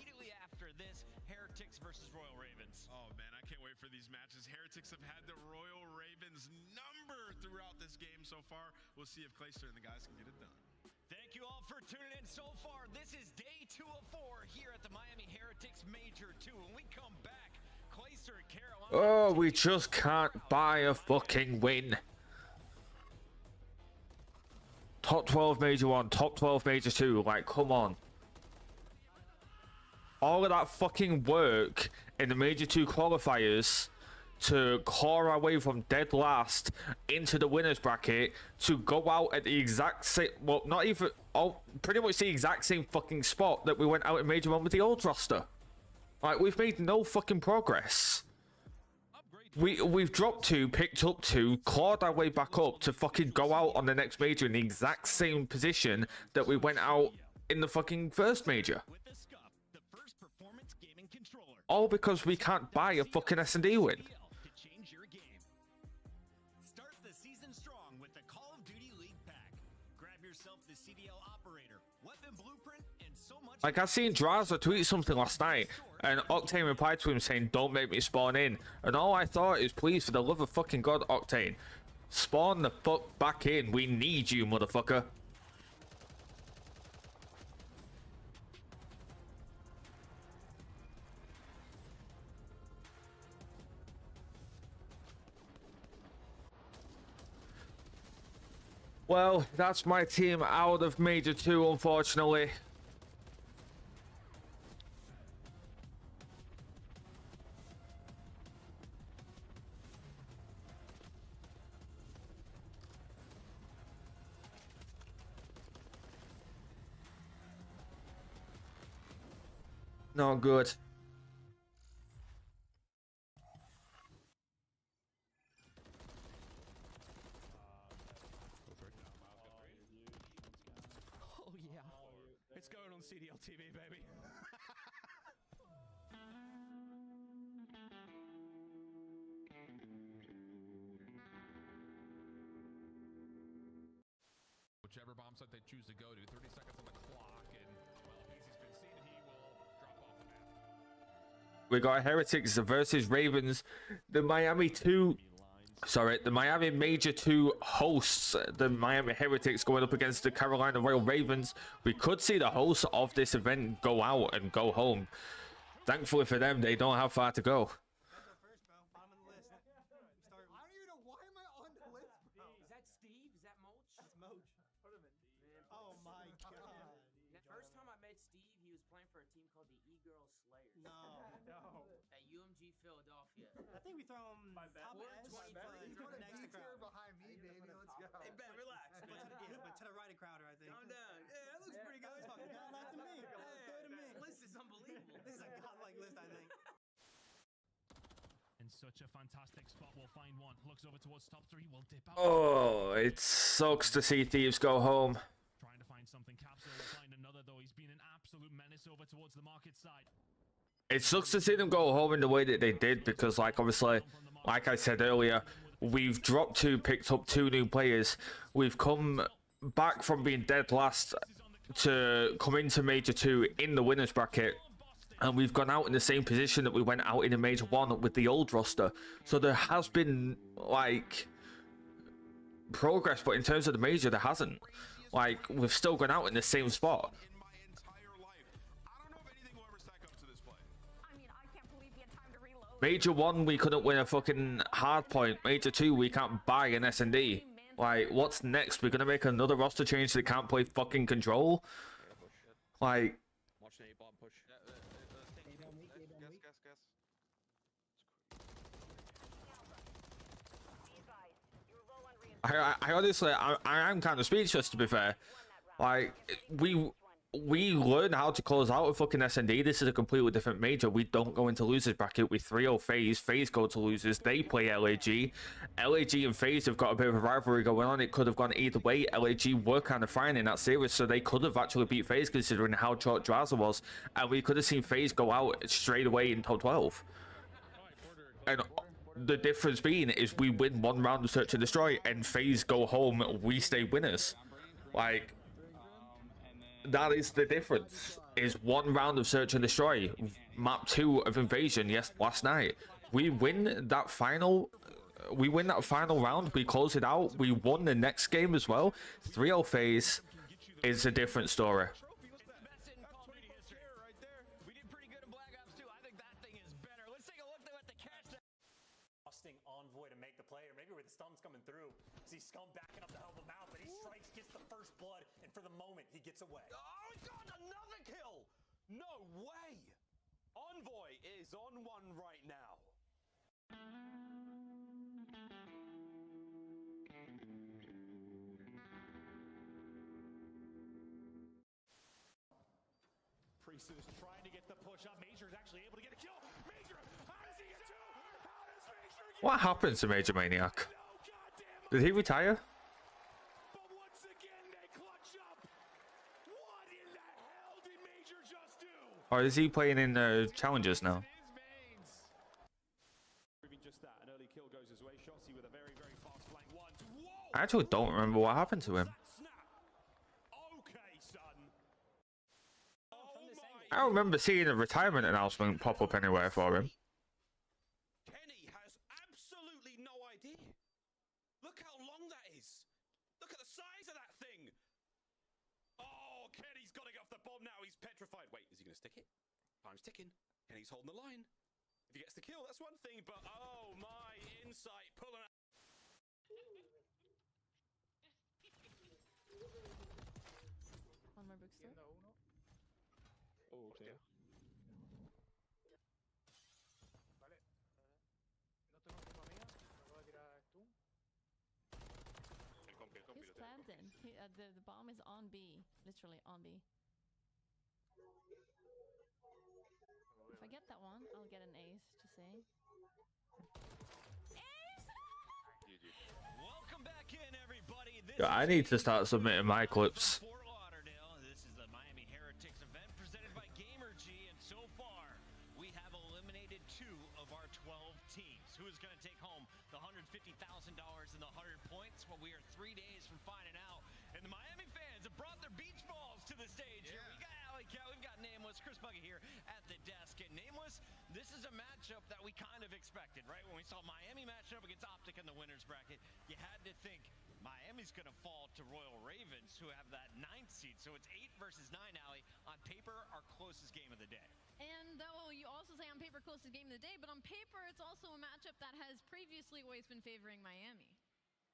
[SPEAKER 4] Oh man, I can't wait for these matches. Heretics have had the Royal Ravens far. We'll see if Clayster and the guys can get it done.
[SPEAKER 2] Thank you all for tuning in so far. This is day 2 of 4 here at the Miami Heretics Major 2. When we come back, Clayster and Carolina.
[SPEAKER 1] Oh, we just can't buy a fucking win. Top 12 Major 1, top 12 Major 2. Like, come on. All of that fucking work in the Major 2 qualifiers to claw our way from dead last into the winners bracket to go out at the exact same, well, not even, pretty much the exact same fucking spot that we went out in Major 1 with the old roster. Like, we've made no fucking progress. We've dropped 2, picked up 2, clawed our way back up to fucking go out on the next major in the exact same position that we went out in the fucking first major. All because we can't buy a fucking S&D win.
[SPEAKER 2] Start the season strong with the Call of Duty League pack. Grab yourself the CDL operator, weapon blueprint, and so much.
[SPEAKER 1] Like, I seen Draza tweet something last night, and Octane replied to him saying, "Don't make me spawn in." And all I thought is, please, for the love of fucking God, Octane, spawn the fuck back in. We need you, motherfucker. Well, that's my team out of Major 2, unfortunately. Not good.
[SPEAKER 17] Oh yeah, it's going on CDL TV, baby.
[SPEAKER 10] Whichever bomb site they choose to go to, 30 seconds on the clock, and well, Easy's been seen, he will drop off the map.
[SPEAKER 1] We got Heretics versus Ravens. The Miami Major 2 hosts, the Miami Heretics, going up against the Carolina Royal Ravens. We could see the hosts of this event go out and go home. Thankfully for them, they don't have far to go.
[SPEAKER 19] Is that Steve? Is that Mulch? That's Mulch. Put him in. Man,
[SPEAKER 12] Oh my god.
[SPEAKER 19] First time I met Steve, he was playing for a team called the E-Girl Slayers.
[SPEAKER 12] No.
[SPEAKER 19] At UMG Philadelphia.
[SPEAKER 12] I think we throw him top
[SPEAKER 19] best.
[SPEAKER 12] He's going next to Crowder.
[SPEAKER 20] behind me, baby. Let's go.
[SPEAKER 12] Hey, Ben, relax. But to the right of Crowder, I think.
[SPEAKER 19] Calm down. Yeah, that looks pretty good.
[SPEAKER 12] It's fucking godlike to me. Good to me.
[SPEAKER 19] This list is unbelievable.
[SPEAKER 12] This is a godlike list, I think.
[SPEAKER 21] In such a fantastic spot, we'll find one. Looks over towards top 3, we'll dip out.
[SPEAKER 1] Oh, it sucks to see Thieves go home.
[SPEAKER 21] Trying to find something. Capsule will find another, though. He's been an absolute menace over towards the market side.
[SPEAKER 1] It sucks to see them go home in the way that they did, because, like, obviously, like I said earlier, we've dropped 2, picked up 2 new players. We've come back from being dead last to come into Major 2 in the winners bracket, and we've gone out in the same position that we went out in a Major 1 with the old roster. So there has been, like, progress, but in terms of the Major, there hasn't. Like, we've still gone out in the same spot. Major 1, we couldn't win a fucking hard point. Major 2, we can't buy an S&D. Like, what's next? We're gonna make another roster change that can't play fucking Control? Like...
[SPEAKER 22] Watch the A-bomb push.
[SPEAKER 1] I honestly, I am kind of speechless, to be fair. Like, we learn how to close out a fucking S&D. This is a completely different major. We don't go into losers bracket. We 3-0 FaZe. FaZe go to losers. They play LAG. LAG and FaZe have got a bit of a rivalry going on. It could have gone either way. LAG were kind of fine in that series, so they could have actually beat FaZe considering how short Draza was. And we could have seen FaZe go out straight away in top 12. And the difference being is we win 1 round of Search and Destroy, and FaZe go home. We stay winners. Like... that is the difference, is 1 round of Search and Destroy. Map 2 of Invasion, yes, last night. We win that final we win that final round, we close it out, we won the next game as well. 3-0 phase is a different story.
[SPEAKER 20] Envoy to make the play, or maybe where the stump's coming through. See Scum backing up to help him out, but he strikes, gets the first blood, and for the moment, he gets away.
[SPEAKER 12] Oh, he got another kill! No way! Envoy is on one right now.
[SPEAKER 20] Priest is trying to get the push up. Major is actually able to get a kill. Major, how does he get two? How does Major get
[SPEAKER 1] What happened to Major Maniac? Did he retire?
[SPEAKER 20] But once again, they clutch up. What in the hell did Major just do?
[SPEAKER 1] Or is he playing in challenges now?
[SPEAKER 20] Just that, an early kill goes his way. Shotzi with a very, very fast flank one. Whoa!
[SPEAKER 1] I actually don't remember what happened to him.
[SPEAKER 20] Okay, son.
[SPEAKER 1] I don't remember seeing a retirement announcement pop up anywhere for him.
[SPEAKER 12] Kenny has absolutely no idea. Look how long that is. Look at the size of that thing. Oh, Kenny's got to get off the bomb now. He's petrified. Wait, is he going to stick it? Time's ticking. Kenny's holding the line. If he gets the kill, that's one thing, but oh my, insight pulling out.
[SPEAKER 3] On my bookstore.
[SPEAKER 20] Oh, okay.
[SPEAKER 3] He's planted. The bomb is on B. Literally on B. If I get that one, I'll get an ace, just saying. Ace!
[SPEAKER 2] Welcome back in, everybody. This
[SPEAKER 1] Yeah, I need to start submitting my clips.
[SPEAKER 2] Fort Lauderdale. This is the Miami Heretics event presented by GamerG, and so far we have eliminated 2 of our 12 teams. Who is going to take home the $150,000 and the 100 points? Well, we are 3 days from finding out, and the Miami fans have brought their beach balls to the stage. Here we got we've got Nameless, Chris Bucket here at the desk. And Nameless, this is a matchup that we kind of expected, right? When we saw Miami matching up against Optic in the winner's bracket, you had to think Miami's going to fall to Royal Ravens, who have that 9th seed. So it's 8 versus 9, Allie. On paper, our closest game of the day.
[SPEAKER 3] And though you also say on paper closest game of the day, but on paper it's also a matchup that has previously always been favoring Miami.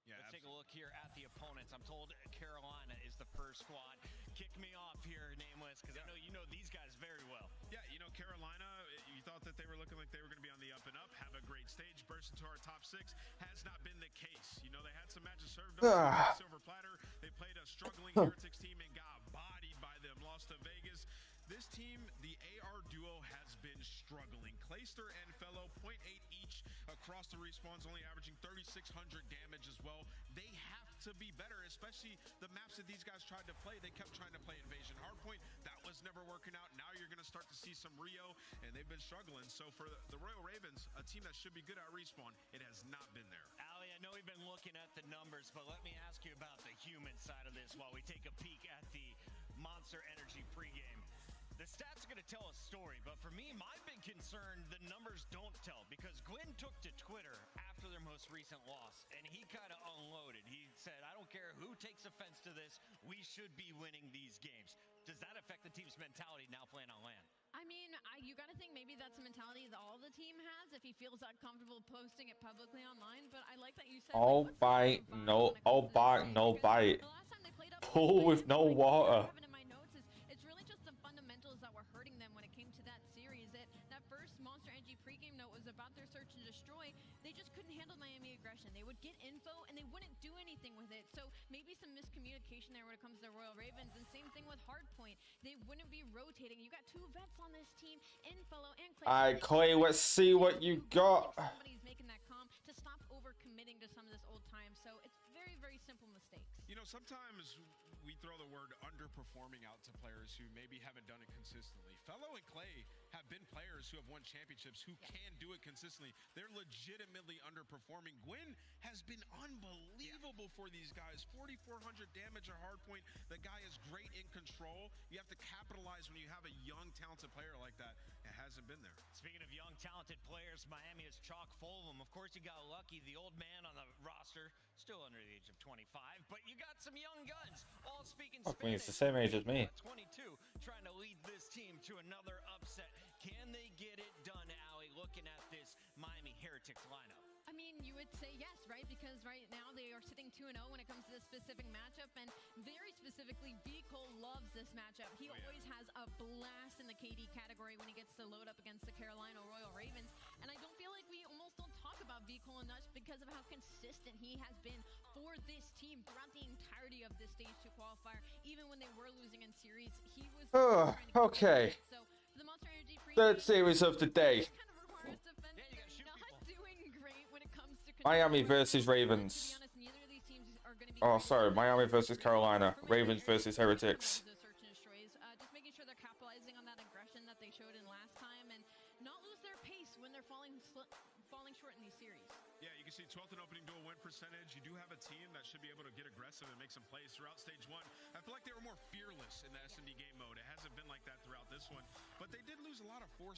[SPEAKER 2] Yeah, let's take a look here at the opponents. I'm told Carolina is the first squad. Kick me off here, Nameless, because I know you know these guys very well.
[SPEAKER 4] Yeah, you know, Carolina, you thought that they were looking like they were going to be on the up and up, have a great stage, burst into our top 6. Has not been the case. You know, they had some matches served on the silver platter. They played a struggling Heretics team and got bodied by them, lost to Vegas. This team, the AR duo, has been struggling. Clayster and Fellow, 0.8 each across the respawns, only averaging 3,600 damage as well. They have to be better, especially the maps that these guys tried to play. They kept trying to play Invasion Hardpoint. That was never working out. Now you're going to start to see some Rio, and they've been struggling. So for the Royal Ravens, a team that should be good at respawn, it has not been there.
[SPEAKER 2] Allie, I know we've been looking at the numbers, but let me ask you about the human side of this while we take a peek at the Monster Energy pregame. The stats are going to tell a story, but for me, my big concern, the numbers don't tell, because Glenn took to Twitter after their most recent loss, and he kind of unloaded. He said, I don't care who takes offense to this, we should be winning these games. Does that affect the team's mentality now playing on land?
[SPEAKER 3] I mean, you got to think maybe that's a mentality that all the team has if he feels that comfortable posting it publicly online, but I like that you said...
[SPEAKER 1] All bite, no, all bark, no bite. Pool with no water.
[SPEAKER 3] It's really just the fundamentals that were hurting them when it came to that series. That first Monster Energy pregame note was about their search and destroy. They just couldn't handle Miami aggression. They would get info and they wouldn't do anything with it. So maybe some miscommunication there when it comes to the Royal Ravens. And same thing with Hardpoint. They wouldn't be rotating. You got 2 vets on this team, Infelo and Clay.
[SPEAKER 1] Alright, Clay, let's see what you got.
[SPEAKER 3] Somebody's making that calm to stop overcommitting to some of this old time. So it's very, very simple mistakes.
[SPEAKER 4] You know, sometimes we throw the word underperforming out to players who maybe haven't done it consistently. Fellow and Clay have been players who have won championships who can do it consistently. They're legitimately underperforming. Gwyn has been unbelievable for these guys. 4,400 damage at hardpoint. The guy is great in control. You have to capitalize when you have a young, talented player like that. It hasn't been there.
[SPEAKER 2] Speaking of young, talented players, Miami is chock full of them. Of course, you got Lucky, the old man on the roster, still under the age of 25, but you got some young guns, all speaking
[SPEAKER 1] I mean,
[SPEAKER 2] Spanish.
[SPEAKER 1] it's the same age as me.
[SPEAKER 2] 22, trying to lead this team to another upset. Can they get it done, Allie, looking at this Miami Heretics lineup?
[SPEAKER 3] I mean, you would say yes, right? Because right now they are sitting 2-0 when it comes to this specific matchup, and very specifically, Cole loves this matchup. He always has a blast in the KD category when he gets to load up against the Carolina Royal Ravens, and I don't feel like we almost don't talk about Cole enough because of how consistent he has been for this team throughout the entirety of this Stage 2 qualifier. Even when they were losing in series, he was
[SPEAKER 1] Okay.
[SPEAKER 3] So for the Monster Energy
[SPEAKER 1] Third series of the day. Miami versus Ravens. Oh, sorry. Miami versus Carolina. Ravens versus Heretics.
[SPEAKER 3] Just making sure they're capitalizing on that aggression that they showed in last time and not lose their pace when they're falling short in these series.
[SPEAKER 4] Yeah, you can see 12th and opening duel win percentage. You do have a team that should be able to get aggressive and make some plays throughout stage 1. I feel like they were more fearless in the S&D game mode. It hasn't been like that throughout this one. But they did lose a lot of 4-6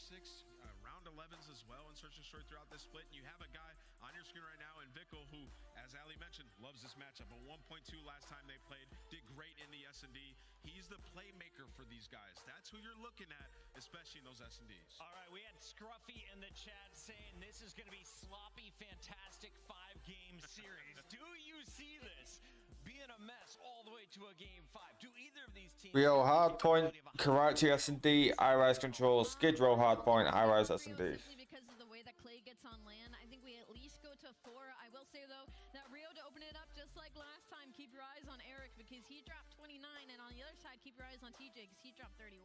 [SPEAKER 4] round 11s as well in Search and Destroy throughout this split. And you have a guy on your screen right now in Vickle who, as Ali mentioned, loves this matchup. A 1.2 last time they played. Did great in the S&D. He's the playmaker for these guys. That's who you're looking at, especially in those S&Ds.
[SPEAKER 2] All right, we had Scruffy in the chat saying this is going to be sloppy, fantastic 5-game series. Do you see this being a mess all the way to a game 5? Do either of these teams...
[SPEAKER 1] Rio Hardpoint, Karachi S&D, iRise Control, Skid Row Hardpoint, iRise S&D.
[SPEAKER 3] Because of the way that Clay gets on land, I think we at least go to 4. I will say, though, that Rio, to open it up just like last time, keep your eyes on Eric because he dropped 29, and on the other side, keep your eyes on TJ because he dropped 31.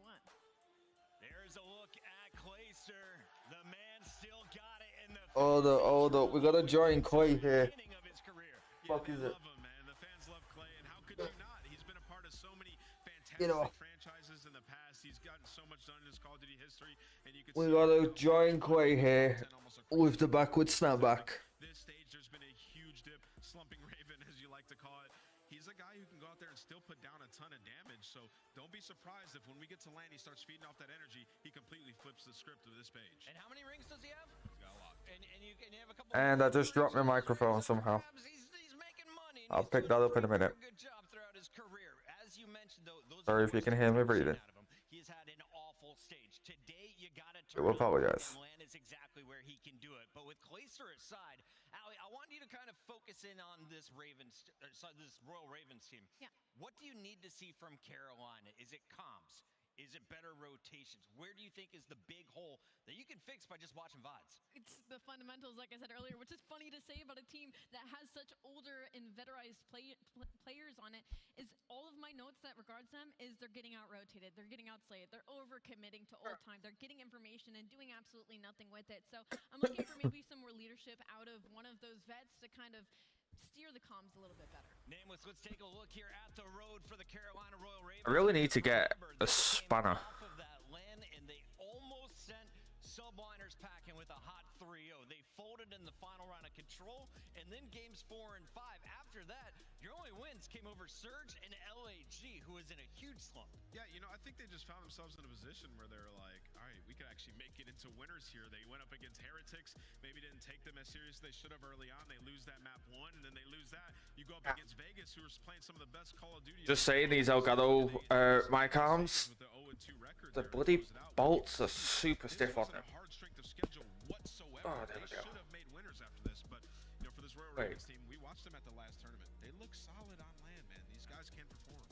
[SPEAKER 2] There's a look at Clayster. The man still got it in the...
[SPEAKER 1] Hold up. We got to join Clay here. Fuck is it?
[SPEAKER 4] The fans love Clay, and how could you not? He's been a part of so many fantastic franchises in the past. He's gotten so much done in his Call of Duty history, and you can
[SPEAKER 1] We got to join Clay here with the backward snapback.
[SPEAKER 4] This stage, there's been a huge dip, slumping Raven, as you like to call it. He's a guy who can go out there and still put down a ton of damage, so don't be surprised if when we get to land, he starts feeding off that energy, he completely flips the script of this page.
[SPEAKER 2] And how many rings does he have?
[SPEAKER 4] He's got a lot.
[SPEAKER 2] And you have a couple...
[SPEAKER 1] And I just dropped my microphone somehow.
[SPEAKER 2] He's making money.
[SPEAKER 1] I'll pick that up in a minute.
[SPEAKER 2] Good job throughout his career. As you mentioned, though, those
[SPEAKER 1] Sorry if you can hear me breathing.
[SPEAKER 2] He's had an awful stage. Today, you got to
[SPEAKER 1] I will apologize.
[SPEAKER 2] and land is exactly where he can do it. But with Clayster aside, Allie, I want you to kind of focus in on this this Royal Ravens team.
[SPEAKER 3] Yeah.
[SPEAKER 2] What do you need to see from Carolina? Is it comms? Is it better rotations? Where do you think is the big hole that you can fix by just watching VODs?
[SPEAKER 3] It's the fundamentals, like I said earlier, which is funny to say about a team that has such older and veteranized players on it, is all of my notes that regards them is they're getting out-rotated, they're getting outslayed, they're over-committing to old time, they're getting information and doing absolutely nothing with it. So I'm looking for maybe some more leadership out of one of those vets to kind of steer the comms a little bit better.
[SPEAKER 2] Nameless, let's take a look here at the road for the Carolina Royal Ravens.
[SPEAKER 1] I really need to get a spanner.
[SPEAKER 2] Off of that land, and they almost sent Subliners packing with a hot 3-0. They folded in the final round of control, and then games 4 and 5. After that, your only wins came over Surge and LAG, who is in a huge slump.
[SPEAKER 4] Yeah, you know, I think they just found themselves in a position where they're like, all right, we could actually make it into winners here. They went up against Heretics, maybe didn't take them as serious as they should have early on. They lose that map 1, and then they lose that. You go up against Vegas, who was playing some of the best Call of Duty.
[SPEAKER 1] Just saying, these Elgato mic arms, the bloody bolts are super stiff on them. Oh, there we go.
[SPEAKER 4] Should have made winners after this, but you know, for this Royal Ravens team, we watched them at the last tournament. They look solid on land, man. These guys can perform.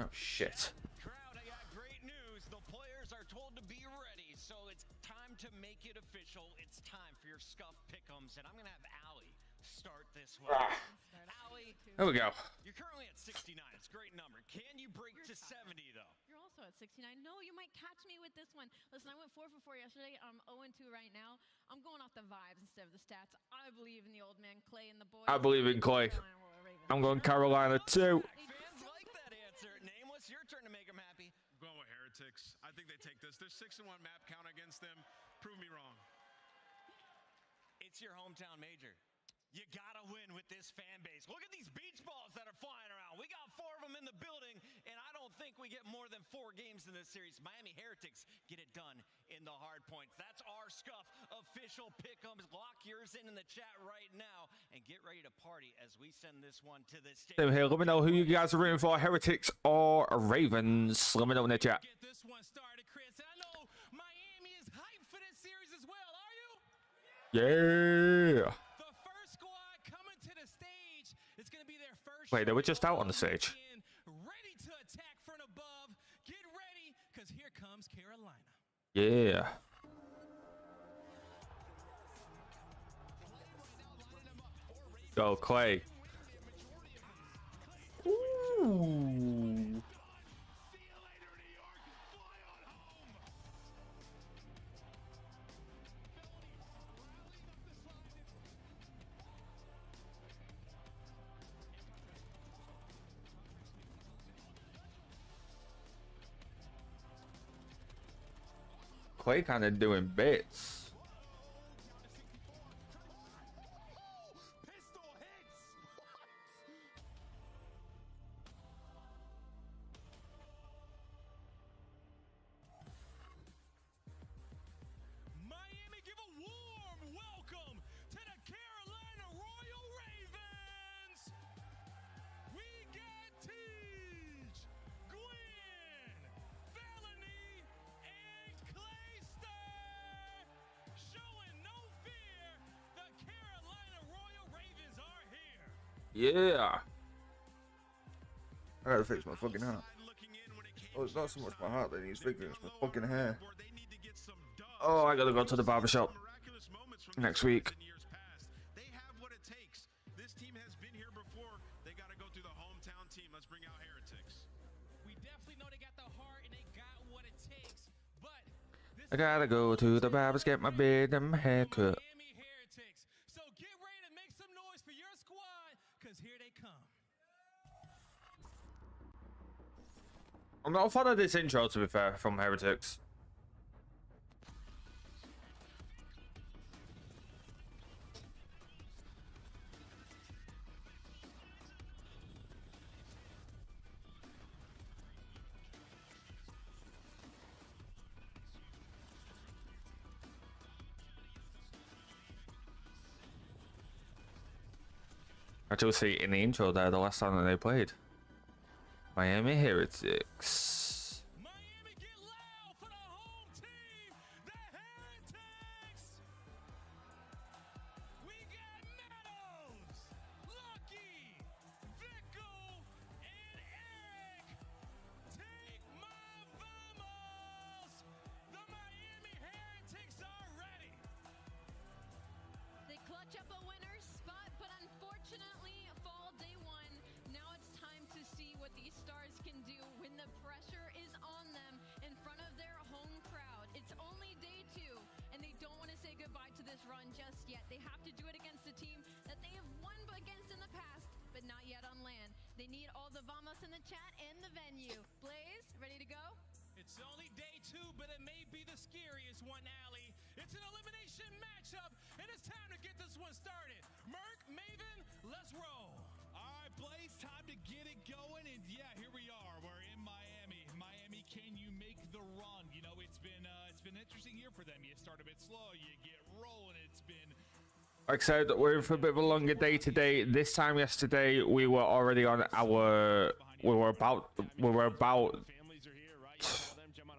[SPEAKER 1] Oh shit.
[SPEAKER 2] Crowd, I got great news. The players are told to be ready, so it's time to make it official. It's time for your scuff pick'ems, and I'm gonna have Allie start this one. Allie,
[SPEAKER 1] there we go.
[SPEAKER 2] You're currently at 69. It's a great number. Can you break to 70 though?
[SPEAKER 3] You're also at 69. No, you might catch me with this one. Listen, I went 4 for 4 yesterday. I'm 0-2 right now. I'm going off the vibes instead of the stats. I believe in the old man Clay and the boys.
[SPEAKER 1] I believe in Clay. I'm going Carolina too.
[SPEAKER 3] They
[SPEAKER 4] a 6-1 map count against them. Prove me wrong.
[SPEAKER 2] It's your hometown major. You gotta win with this fan base. Look at these beach balls that are flying around. We got 4 of them in the building, and I don't think we get more than 4 games in this series. Miami Heretics get it done in the hard points. That's our Scuff official pick'ems. Lock yours in the chat right now and get ready to party as we send this one to the stage.
[SPEAKER 1] So here, let me know who you guys are rooting for, Heretics or Ravens. Let me know in the chat.
[SPEAKER 5] Get this one started, Chris. I know Miami is hyped for this series as well. Are you?
[SPEAKER 1] Yeah.
[SPEAKER 5] The first squad coming to the stage. It's going to be their first.
[SPEAKER 1] Wait, they were just out on the stage.
[SPEAKER 5] Ready to attack from above. Get ready, because here comes Carolina.
[SPEAKER 1] Yeah. Go, Clay. Ooh. Clay kind of doing bits.
[SPEAKER 5] Miami, give a warm welcome to the Carolina Royal Ravens. We got Tej, Gwen, Felony, and Clayster. Showing no fear, the Carolina Royal Ravens are here.
[SPEAKER 1] Yeah. I gotta fix my fucking hair. Oh, it's not so much my heart that needs fixing, it's my fucking hair. Oh, I gotta go to the barbershop next week.
[SPEAKER 4] They have what it takes. This team has been here before. They got to go through the hometown team. Let's bring out Heretics.
[SPEAKER 5] We definitely know they got the heart and they got what it takes. But
[SPEAKER 1] I gotta go to the barbers, get my beard and my haircut.
[SPEAKER 5] Miami Heretics. So get ready to make some noise for your squad, because here they come.
[SPEAKER 1] I'm not a fan of this intro, to be fair, from Heretics. I just see in the intro there the last time that they played. Miami Heretics.
[SPEAKER 5] Miami, get loud for the home team, the Heretics. We got Meadows, Lucky, Vico, and Eric. Take my vamos. The Miami Heretics are ready.
[SPEAKER 3] They clutch up a winner's spot, but unfortunately, fall day 1. Now it's time to see what these stars can do when the pressure is on them in front of their home crowd. It's only day 2, and they don't want to say goodbye to this run just yet. They have to do it against a team that they have won against in the past, but not yet on land. They need all the vamos in the chat and the venue. Blaze, ready to go?
[SPEAKER 5] It's only day 2, but it may be the scariest one, Allie. It's an elimination matchup, and it's time to get this one started. Merc, Maven, let's roll.
[SPEAKER 7] All right, Blaze, time to get it going, and yeah, here we are. We're in Miami. Miami, can you make the run? You know, it's been an interesting year for them. You start a bit slow, you get rolling. It's been
[SPEAKER 1] Like I said, we're in for a bit of a longer day today. This time yesterday, we were already on our. We were about.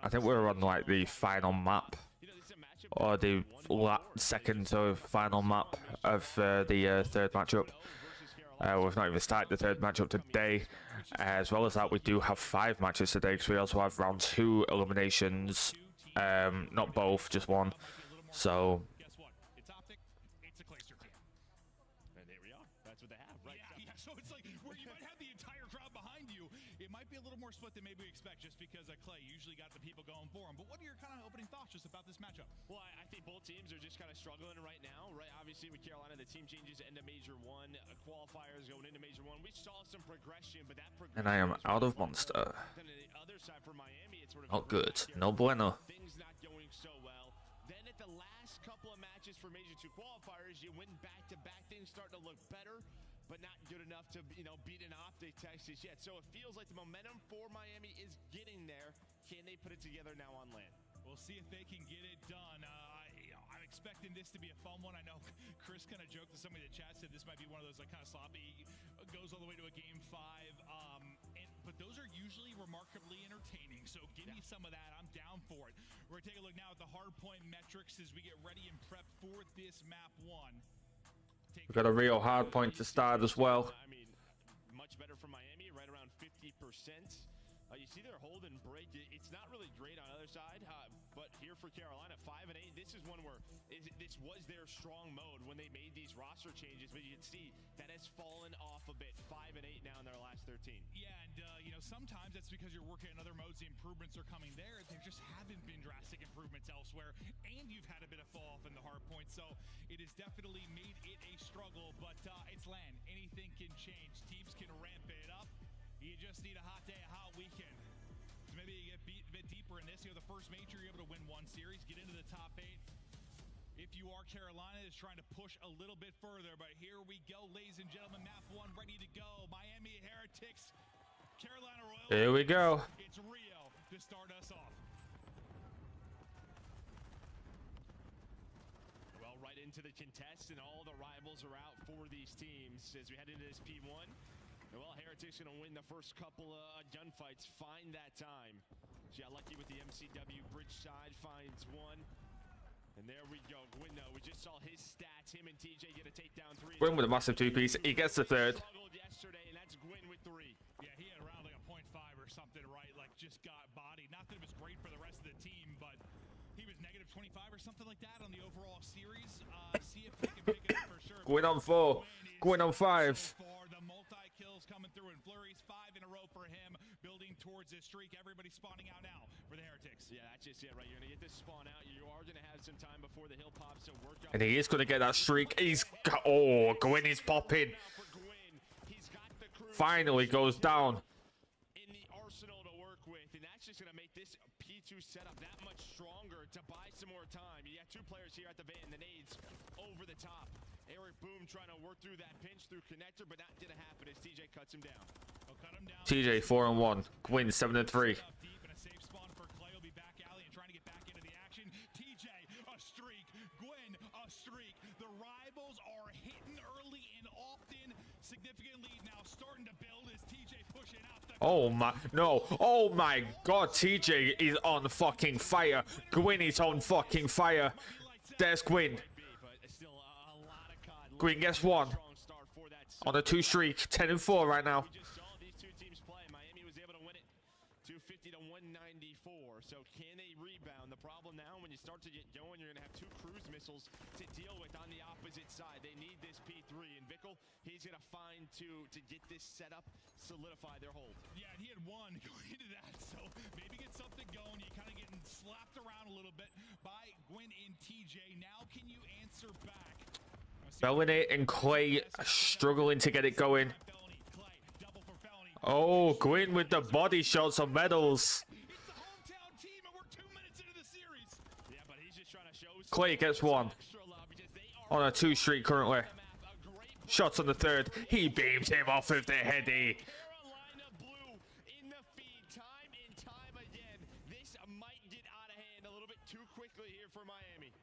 [SPEAKER 1] I think we were on like the final map, or the second to final map of the third matchup. We've not even started the third matchup today. As well as that, we do have 5 matches today because we also have round 2 eliminations. Not both, just one. So.
[SPEAKER 7] Guess what? It's Optic. It's a Clayster team.
[SPEAKER 8] And there we are. That's what they have, right?
[SPEAKER 7] Yeah. So it's like where you might have the entire crowd behind you. It might be a little more split than maybe we expect, just because Clay usually got the people going for him. But what are your kind of opening thoughts just about this matchup?
[SPEAKER 8] Well, I think both teams are just kind of struggling right now, right? Obviously, with Carolina, the team changes into Major 1, qualifiers going into Major 1. We saw some progression, but that progression.
[SPEAKER 1] And I am out of monster.
[SPEAKER 8] Then on the other side for Miami, it's sort of
[SPEAKER 1] Not good. No bueno.
[SPEAKER 8] things not just for Major 2 qualifiers. You win back-to-back, things starting to look better, but not good enough to, beat an Optic Texas yet. So it feels like the momentum for Miami is getting there. Can they put it together now on land?
[SPEAKER 7] We'll see if they can get it done. I'm expecting this to be a fun one. I know Chris kind of joked to somebody in the chat, said this might be one of those like kind of sloppy, goes all the way to a game 5. But those are usually remarkably entertaining. So give me some of that. I'm down for it. We're going to take a look now at the hardpoint metrics as we get ready and prep for this map 1.
[SPEAKER 1] We've got a real hard point to start as well.
[SPEAKER 8] I mean, much better for Miami, right around 50%. You see their hold and break. It's not really great on the other side, but here for Carolina, 5 and 8. This is one where this was their strong mode when they made these roster changes, but you can see that has fallen off a bit. 5 and 8 now in their last 13.
[SPEAKER 7] Yeah, and sometimes that's because you're working in other modes. The improvements are coming there. There just haven't been drastic improvements elsewhere, and you've had a bit of fall off in the hard point. So it has definitely made it a struggle, but it's LAN. Anything can change. Teams can ramp it up. You just need a hot day, a hot weekend. So maybe you get a bit deeper in this. The first major, you're able to win 1 series, get into the top 8. If you are Carolina, is trying to push a little bit further. But here we go, ladies and gentlemen. Map 1 ready to go. Miami Heretics, Carolina Royal.
[SPEAKER 1] Here we go.
[SPEAKER 7] It's Rio to start us off.
[SPEAKER 8] Well, right into the contest, and all the rivals are out for these teams as we head into this P1. Well, Heretics going to win the first couple of gunfights, find that time. She got lucky with the MCW bridge side, finds one. And there we go. Gwyn, though, we just saw his stats. Him and TJ get a takedown 3.
[SPEAKER 1] Gwyn with a massive 2-piece. He gets the 3rd.
[SPEAKER 8] Struggled yesterday, and that's Gwyn with 3.
[SPEAKER 7] Yeah, he had around like a 0.5 or something, right? Like, just got bodied. Not that it was great for the rest of the team, but he was negative 25 or something like that on the overall series. See if they can pick it up for sure.
[SPEAKER 1] Gwyn on 4. Gwyn on 5.
[SPEAKER 7] The multi-kills coming through, and Flurry's 5 in a row for him, building towards this streak. Everybody spawning out now for the Heretics.
[SPEAKER 8] Yeah, that's just it, right? You're going to get this spawn out. You are going to have some time before the hill pops, so work on.
[SPEAKER 1] And he is going to get that streak. He's got, oh, Gwyn is popping. Finally goes down.
[SPEAKER 8] In the arsenal to work with, and that's just going to make this P2 setup that much stronger to buy some more time. You got 2 players here at the van, the nades over the top. Eric Boom trying to work through that pinch through connector, but that didn't happen as TJ cuts him down.
[SPEAKER 1] TJ 4 and 1. Gwyn 7 and 3.
[SPEAKER 7] Deep in a safe spawn for Clay. Will be back alley and trying to get back into the action. TJ, a streak. Gwyn, a streak. The rivals are hitting early and often. Significant lead now starting to build as TJ pushing out the.
[SPEAKER 1] Oh my, no. Oh my god, TJ is on fucking fire. Gwyn is on fucking fire. There's Gwyn. Gwyn gets 1 on a 2 streak. 10 and 4 right now.
[SPEAKER 8] We just saw these 2 teams play. Miami was able to win it 250 to 194. So can they rebound? The problem now, when you start to get going, you're going to have 2 cruise missiles to deal with on the opposite side. They need this P3, and Vickle, he's going to find 2 to get this set up, solidify their hold.
[SPEAKER 7] Yeah, and he had 1 going into that, so maybe get something going. You kind of getting slapped around a little bit by Gwyn and TJ. Now can you answer back?
[SPEAKER 1] Felony and Clay struggling to get it going. Oh, Gwyn with the body shots on medals. Clay gets 1 on a 2 streak currently. Shots on the 3rd. He beams him off of the heady.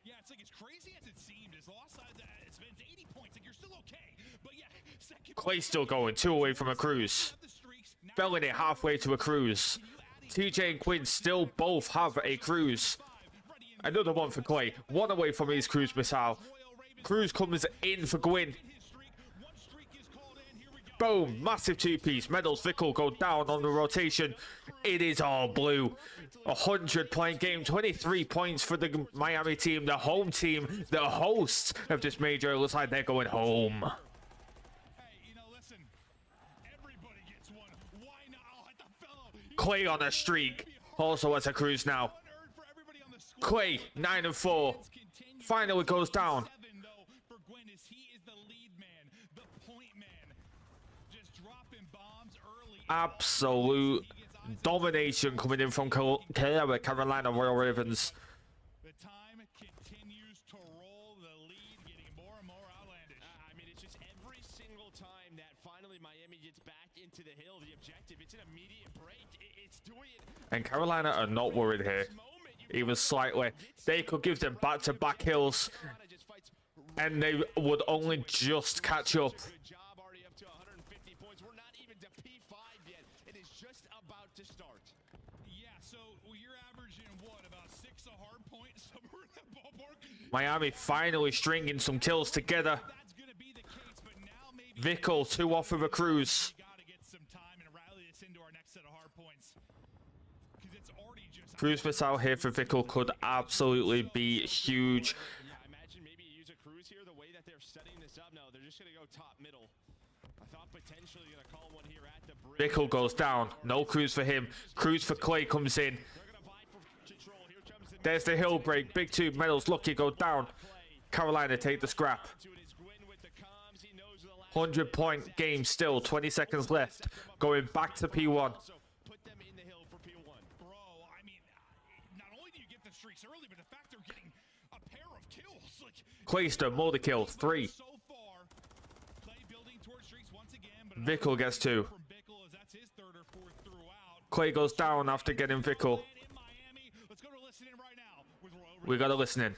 [SPEAKER 7] Yeah, it's like as crazy as it seemed. As lost as Vince 80 points, like you're still okay. But yeah, second.
[SPEAKER 1] Clay's still going 2 away from a cruise. Felony halfway to a cruise. TJ and Gwyn still both have a cruise. Another 1 for Clay. 1 away from his cruise missile. Cruise comes in for Gwyn. Boom. Massive 2-piece. Medals Vickle go down on the rotation. It is all blue. 100 point game. 23 points for the Miami team. The home team. The hosts of this major. It looks like they're going home. Clay on a streak. Also has a cruise now. Clay 9 and 4. Finally goes down. Absolute domination coming in from Carolina Royal Ravens.
[SPEAKER 7] The time continues to roll. The
[SPEAKER 1] And Carolina are not worried here, even slightly. They could give them back-to-back kills, and they would only just catch up.
[SPEAKER 8] Good job, already up to 150 points. We're not even to P5 yet. It is just about to start.
[SPEAKER 7] Yeah, so you're averaging what, about 6 a hard point, somewhere in that ballpark?
[SPEAKER 1] Miami finally stringing some kills together. Vickle 2 off of a cruise. Cruise missile here for Vickle could absolutely be huge.
[SPEAKER 8] Yeah, I imagine maybe you use a cruise here the way that they're setting this up. No, they're just going to go top middle. I thought potentially going to call one here at the bridge.
[SPEAKER 1] Vickle goes down. No cruise for him. Cruise for Clay comes in. There's the hill break. Big tube medals. Lucky go down. Carolina take the scrap. 100-point game still. 20 seconds left. Going back to P1. Clayster, more the kill. 3. Vickle gets 2. Clay goes down after getting Vickle. We gotta listen in.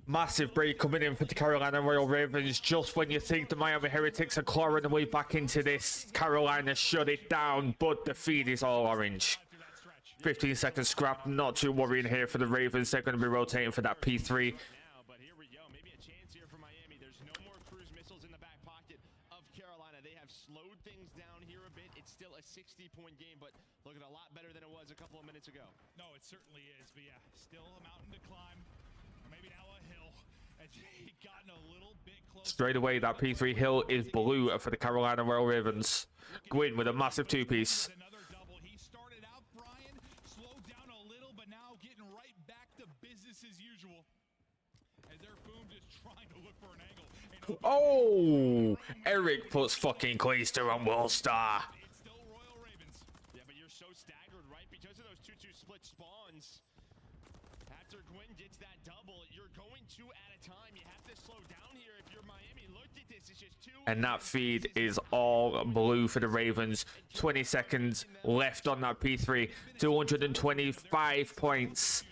[SPEAKER 1] Massive break coming in for the Carolina Royal Ravens. Just when you think the Miami Heretics are clawing their way back into this, Carolina shut it down, but the feed is all orange. 15-second scrap, not too worrying here for the Ravens. They're going to be rotating for that P3.
[SPEAKER 8] But here we go. Maybe a chance here for Miami. There's no more cruise missiles in the back pocket of Carolina. They have slowed things down here a bit. It's still a 60-point game, but looking a lot better than it was a couple of minutes ago.
[SPEAKER 7] No, it certainly is. But yeah, still a mountain to climb. Or maybe now a hill. As he gotten a little bit closer.
[SPEAKER 1] Straight away, that P3 hill is blue for the Carolina Royal Ravens. Gwyn with a massive 2-piece.
[SPEAKER 7] Another double. He started out, Brian, slowed down a little, but now getting right back to business as usual. As their boom just trying to look for an angle.
[SPEAKER 1] Oh! Eric puts fucking Clayster on World Star.
[SPEAKER 7] It's still Royal Ravens.
[SPEAKER 8] Yeah, but you're so staggered, right? Because of those 2-2 split spawns. After Gwyn gets that double, you're going 2 at a time. You have to slow down here if you're Miami. Look at this. It's just 2.
[SPEAKER 1] And that feed is all blue for the Ravens. 20 seconds left on that P3. 225 points.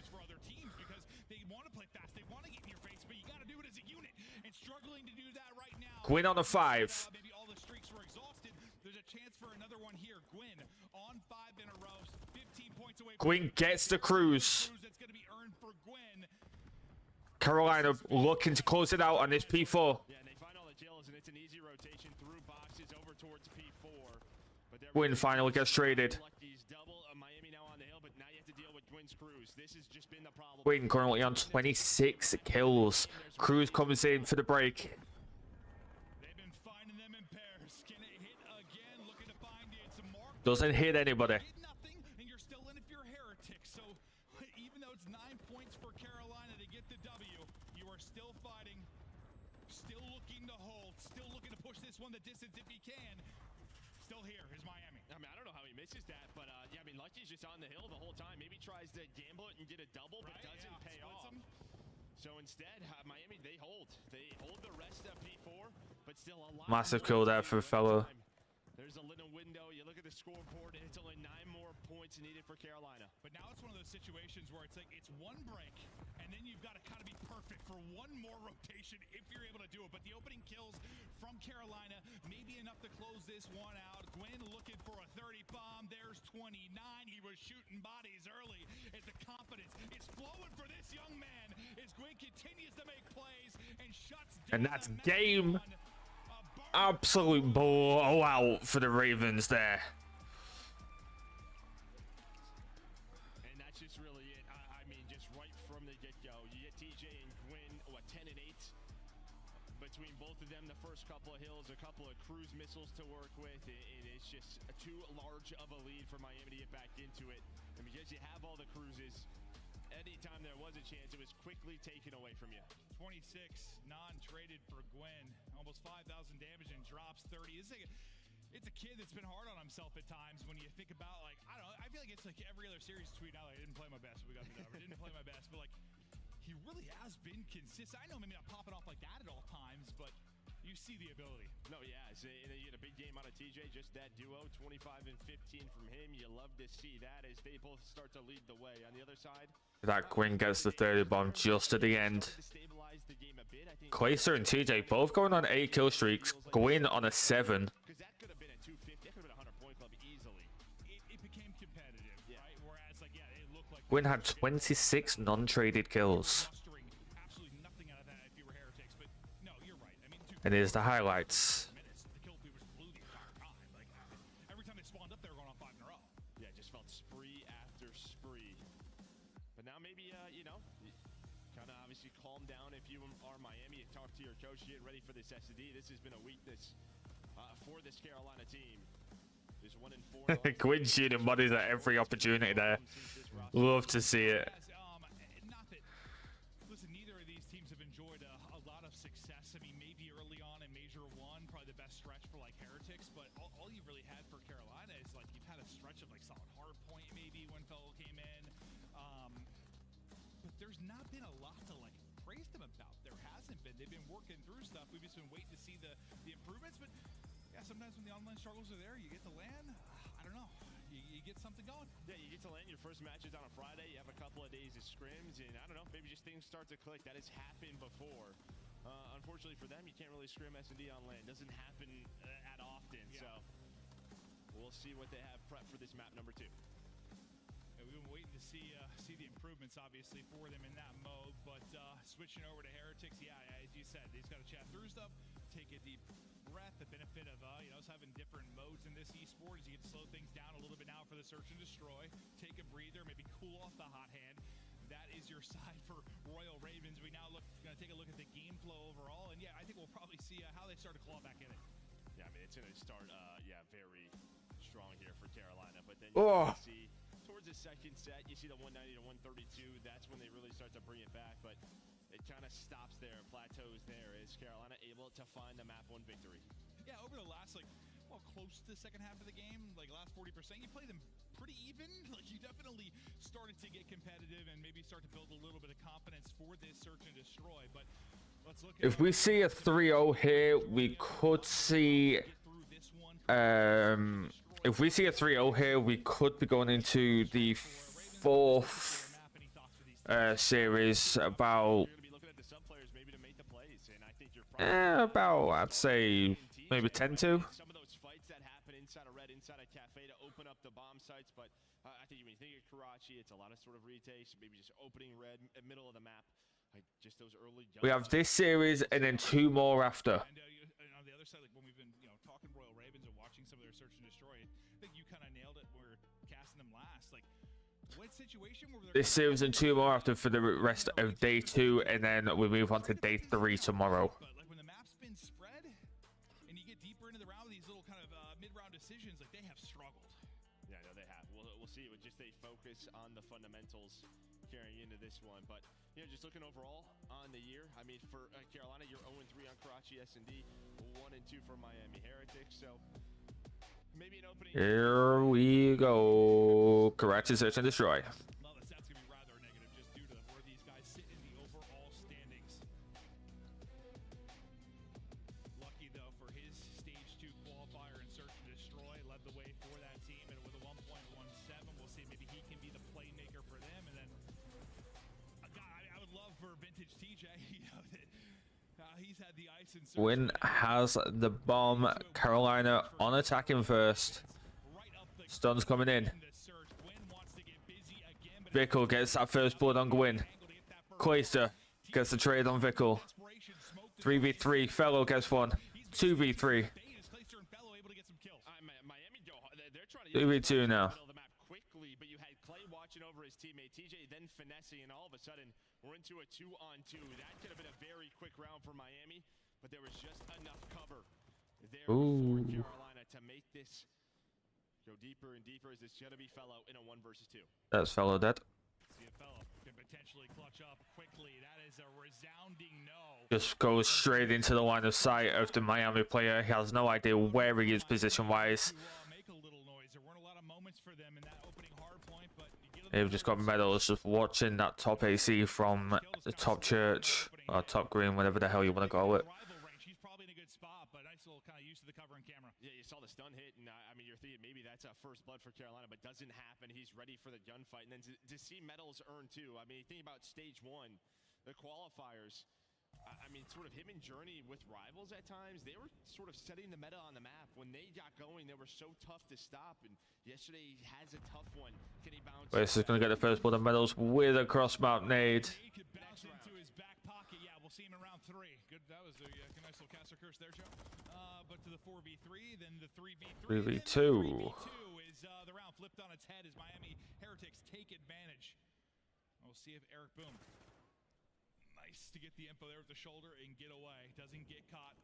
[SPEAKER 1] Gwyn on a 5.
[SPEAKER 7] Maybe all the streaks were exhausted. There's a chance for another one here. Gwyn on 5 in a row. 15 points away.
[SPEAKER 1] Gwyn gets the cruise.
[SPEAKER 7] That's going to be earned for Gwyn.
[SPEAKER 1] Carolina looking to close it out on this P4.
[SPEAKER 8] Yeah, and they find all the kills, and it's an easy rotation through boxes over towards P4. But
[SPEAKER 1] Gwyn finally gets traded.
[SPEAKER 8] Lucky's double. Miami now on the hill, but now you have to deal with Gwyn's cruise. This has just been the problem.
[SPEAKER 1] Gwyn currently on 26 kills. Cruz comes in for the break. Doesn't hit anybody.
[SPEAKER 7] Nothing, and you're still in if you're Heretic. So even though it's 9 points for Carolina to get the W, you are still fighting, still looking to hold, still looking to push this one the distance if he can. Still here is Miami.
[SPEAKER 8] I mean, I don't know how he misses that, but yeah, I mean, Lucky's just on the hill the whole time. Maybe tries to gamble it and get a double, but doesn't pay off. So instead, Miami, they hold. They Still a lot
[SPEAKER 1] Massive
[SPEAKER 8] more
[SPEAKER 1] kill
[SPEAKER 8] to
[SPEAKER 1] there
[SPEAKER 8] do
[SPEAKER 1] for
[SPEAKER 8] at
[SPEAKER 1] fellow.
[SPEAKER 8] time. There's a little window. You look at the scoreboard, and it's only 9 more points needed for Carolina.
[SPEAKER 7] But now it's one of those situations where it's like it's one break, and then you've got to kind of be perfect for one more rotation if you're able to do it. But the opening kills from Carolina may be enough to close this one out. Gwyn looking for a 30 bomb. There's 29. He was shooting bodies early as the confidence is flowing for this young man as Gwyn continues to make plays and shuts down.
[SPEAKER 1] And that's game. Absolute blowout for the Ravens there.
[SPEAKER 8] And that's just really it. I mean, just right from the get-go. You get TJ and Gwyn, 10 and 8. Between both of them, the first couple of hills, a couple of cruise missiles to work with. It is just too large of a lead for Miami to get back into it. And because you have all the cruises, anytime there was a chance, it was quickly taken away from you.
[SPEAKER 7] 26 non-traded for Gwyn. Almost 5,000 damage and drops 30. It's a kid that's been hard on himself at times when you think about, like, I don't know, I feel like it's like every other series tweet out, like, I didn't play my best, we got the number, didn't play my best, but, like, he really has been consistent. I know maybe not popping off like that at all times, but you see the ability.
[SPEAKER 8] No, yeah, and then you get a big game out of TJ, just that duo, 25 and 15 from him. You love to see that as they both start to lead the way. On the other side,
[SPEAKER 1] That Gwyn gets the 30 bomb just at the end. Quaser and TJ both going on 8 kill streaks. Gwyn on a 7.
[SPEAKER 8] because that could have been a 250, that could have been a 100-point club easily.
[SPEAKER 7] It became competitive, right? Whereas, like, yeah, it looked like
[SPEAKER 1] Gwyn had 26 non-traded kills.
[SPEAKER 7] absolutely nothing out of that if you were Heretics, but no, you're right. I mean,
[SPEAKER 1] And here's the highlights.
[SPEAKER 7] the kill feed was blue the entire time. Like, every time they spawned up, they were going on 5 in a row.
[SPEAKER 8] Yeah, just felt spree after spree. But now maybe, kind of obviously calm down if you are Miami. You talk to your coach, you get ready for this SD. This has been a weakness for this Carolina team. There's 1 and 4.
[SPEAKER 1] Gwyn shooting bodies at every opportunity there. Love to see it.
[SPEAKER 7] Not that, listen, neither of these teams have enjoyed a lot of success. I mean, maybe early on in Major 1, probably the best stretch for, like, Heretics, but all you've really had for Carolina is, like, you've had a stretch of, like, solid hard point maybe when Fellow came in. But there's not been a lot to, like, praise them about. There hasn't been. They've been working through stuff. We've just been waiting to see the improvements, but yeah, sometimes when the online struggles are there, you get to land. I don't know. You get something going.
[SPEAKER 8] Yeah, you get to land. Your first match is on a Friday. You have a couple of days of scrims, and I don't know, maybe just things start to click. That has happened before. Unfortunately for them, you can't really scrim S&D on land. Doesn't happen at often. Yeah. So we'll see what they have prepped for this map number 2.
[SPEAKER 7] Yeah, we've been waiting to see the improvements, obviously, for them in that mode. But switching over to Heretics, yeah, as you said, they just got to chat through stuff, take a deep breath. The benefit of us having different modes in this esport is you get to slow things down a little bit now for the search and destroy, take a breather, maybe cool off the hot hand. That is your side for Royal Ravens. We now going to take a look at the game flow overall, and yeah, I think we'll probably see how they start to claw back in it.
[SPEAKER 8] Yeah, I mean, it's going to start, very strong here for Carolina, but then you see towards the second set, you see the 190 to 132. That's when they really start to bring it back, but it kind of stops there, plateaus there. Is Carolina able to find the map 1 victory?
[SPEAKER 7] Yeah, over the last, close to the second half of the game, like last 40%, you play them pretty even. Like, you definitely started to get competitive and maybe start to build a little bit of confidence for this search and destroy. But let's look at
[SPEAKER 1] If we see a 3-0 here, we could see if we see a 3-0 here, we could be going into the 4th series about I'd say maybe 10-2.
[SPEAKER 8] Some of those fights that happen inside a Red, inside a cafe to open up the bomb sites, but I think when you think of Karachi, it's a lot of sort of retakes, maybe just opening Red, middle of the map, like just those early.
[SPEAKER 1] We have this series and then 2 more after.
[SPEAKER 7] And on the other side, like when we've been talking Royal Ravens and watching some of their search and destroy, I think you kind of nailed it. We're casting them last. Like, what situation where
[SPEAKER 1] This series and 2 more after for the rest of day 2, and then we move on to day 3 tomorrow.
[SPEAKER 7] But like when the map's been spread and you get deeper into the round with these little kind of mid-round decisions, like they have struggled.
[SPEAKER 8] Yeah, no, they have. We'll see. With just a focus on the fundamentals carrying into this one, but just looking overall on the year, I mean, for Carolina, you're 0-3 on Karachi S&D, 1-2 for Miami Heretics. So maybe an opening.
[SPEAKER 1] Here we go. Karachi search and destroy.
[SPEAKER 7] Well, the stats going to be rather negative just due to where these guys sit in the overall standings. Lucky, though, for that team, and with a 1.17, we'll see maybe he can be the playmaker for them. And then, God, I would love for vintage TJ. You know, he's had the ice and
[SPEAKER 1] Gwyn has the bomb. Carolina on attacking first. Stuns coming in. Vickle gets that first blood on Gwyn. Clayster gets the trade on Vickle. 3v3. Fellow gets one. 2v3. 2v2 now.
[SPEAKER 8] Quickly, but you had Clay watching over his teammate TJ, then finessing, and all of a sudden we're into a 2-on-2. That could have been a very quick round for Miami, but there was just enough cover there for Carolina to make this go deeper and deeper. As it's gonna be Fellow in a 1 versus 2.
[SPEAKER 1] That's Fellow dead.
[SPEAKER 7] See if Fellow can potentially clutch up quickly. That is a resounding no.
[SPEAKER 1] Just goes straight into the line of sight of the Miami player. He has no idea where he is position-wise. They've just got medals just watching that top AC from the top church or top green, whatever the hell you want to call it.
[SPEAKER 7] He's probably in a good spot, but nice little kind of use of the cover and camera.
[SPEAKER 8] Yeah, you saw the stun hit, and I mean, you're thinking maybe that's a first blood for Carolina, but doesn't happen. He's ready for the gunfight, and then to see medals earned too. I mean, think about stage 1, the qualifiers. I mean, sort of him and Journey with rivals at times, they were sort of setting the meta on the map. When they got going, they were so tough to stop, and yesterday he has a tough one. Can he bounce?
[SPEAKER 1] This is going to get the first blood of medals with a cross-mount nade.
[SPEAKER 7] He could bounce into his back pocket. Yeah, we'll see him in round 3. Good, that was a nice little caster curse there, Joe. But to the 4v3, then the 3v3.
[SPEAKER 1] 3v2.
[SPEAKER 7] 3v2 is the round flipped on its head as Miami Heretics take advantage. We'll see if Eric Boom. Nice to get the info there with the shoulder and get away. Doesn't get caught.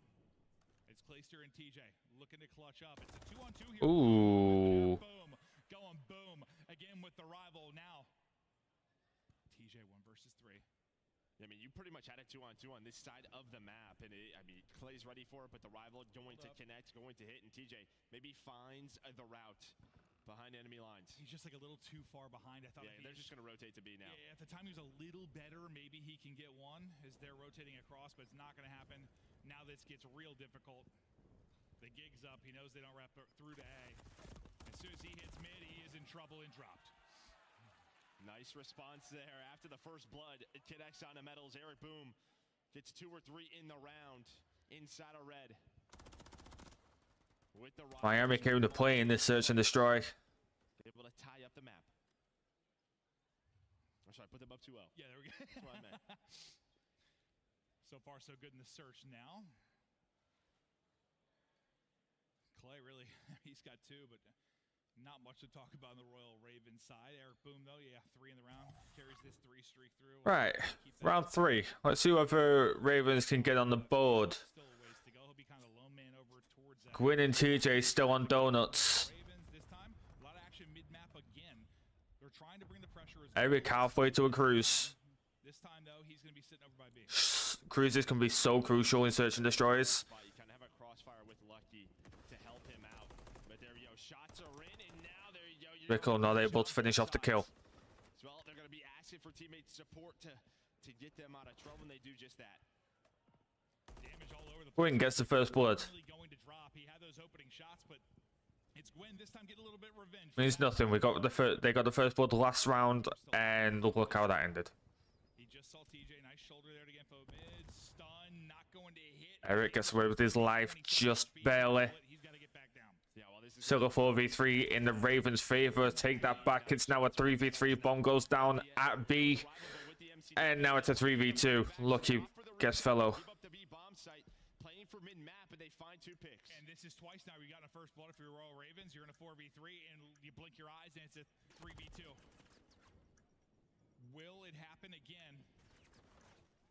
[SPEAKER 7] It's Clayster and TJ looking to clutch up. It's a 2-on-2 here.
[SPEAKER 1] Ooh.
[SPEAKER 7] Boom. Going boom. Again with the rival now. TJ 1 versus 3.
[SPEAKER 8] I mean, you pretty much had a 2-on-2 on this side of the map. And I mean, Clay's ready for it, but the rival going to connect, going to hit. And TJ maybe finds the route behind enemy lines.
[SPEAKER 7] He's just like a little too far behind. I thought
[SPEAKER 8] they're just going to rotate to B now.
[SPEAKER 7] Yeah, at the time he was a little better. Maybe he can get one as they're rotating across, but it's not going to happen. Now this gets real difficult. The gig's up. He knows they don't wrap through to A. As soon as he hits mid, he is in trouble and dropped.
[SPEAKER 8] Nice response there. After the first blood, it connects on the medals. Eric Boom gets 2 or 3 in the round inside of red. With the
[SPEAKER 1] Miami came to play in this search and destroy.
[SPEAKER 8] Able to tie up the map. I'm sorry, put them up 2-0.
[SPEAKER 7] Yeah, there we go.
[SPEAKER 8] That's what I meant.
[SPEAKER 7] So far, so good in the search now. Clay really, he's got 2, but not much to talk about on the Royal Ravens side. Eric Boom, though, yeah, 3 in the round. Carries this 3 streak through.
[SPEAKER 1] Right, round 3. Let's see whether Ravens can get on the board.
[SPEAKER 7] Still a ways to go. He'll be kind of lone man over towards that.
[SPEAKER 1] Gwyn and TJ still on donuts.
[SPEAKER 7] Ravens this time, a lot of action mid-map again. They're trying to bring the pressure as
[SPEAKER 1] Eric halfway to a cruise.
[SPEAKER 7] This time, though, he's going to be sitting over by B.
[SPEAKER 1] Cruises can be so crucial in search and destroys.
[SPEAKER 8] You kind of have a crossfire with Lucky to help him out. But there you go, shots are in, and now there you go.
[SPEAKER 1] Vickle not able to finish off the kill.
[SPEAKER 8] Well, they're going to be asking for teammate support to get them out of trouble, and they do just that.
[SPEAKER 7] Damage all over the
[SPEAKER 1] Gwyn gets the first blood.
[SPEAKER 7] Going to drop. He had those opening shots, but it's Gwyn this time getting a little bit revenge.
[SPEAKER 1] Means nothing. We got they got the first blood last round, and look how that ended.
[SPEAKER 7] He just saw TJ. Nice shoulder there to get info mid. Stun, not going to hit.
[SPEAKER 1] Eric gets away with his life just barely.
[SPEAKER 7] He's got to get back down.
[SPEAKER 8] Yeah, well, this is
[SPEAKER 1] Still a 4v3 in the Ravens' favor. Take that back. It's now a 3v3. Bomb goes down at B. And now it's a 3v2. Lucky gets Fellow.
[SPEAKER 8] playing for mid-map, and they find 2 picks.
[SPEAKER 7] And this is twice now. We got a first blood for your Royal Ravens. You're in a 4v3, and you blink your eyes, and it's a 3v2. Will it happen again?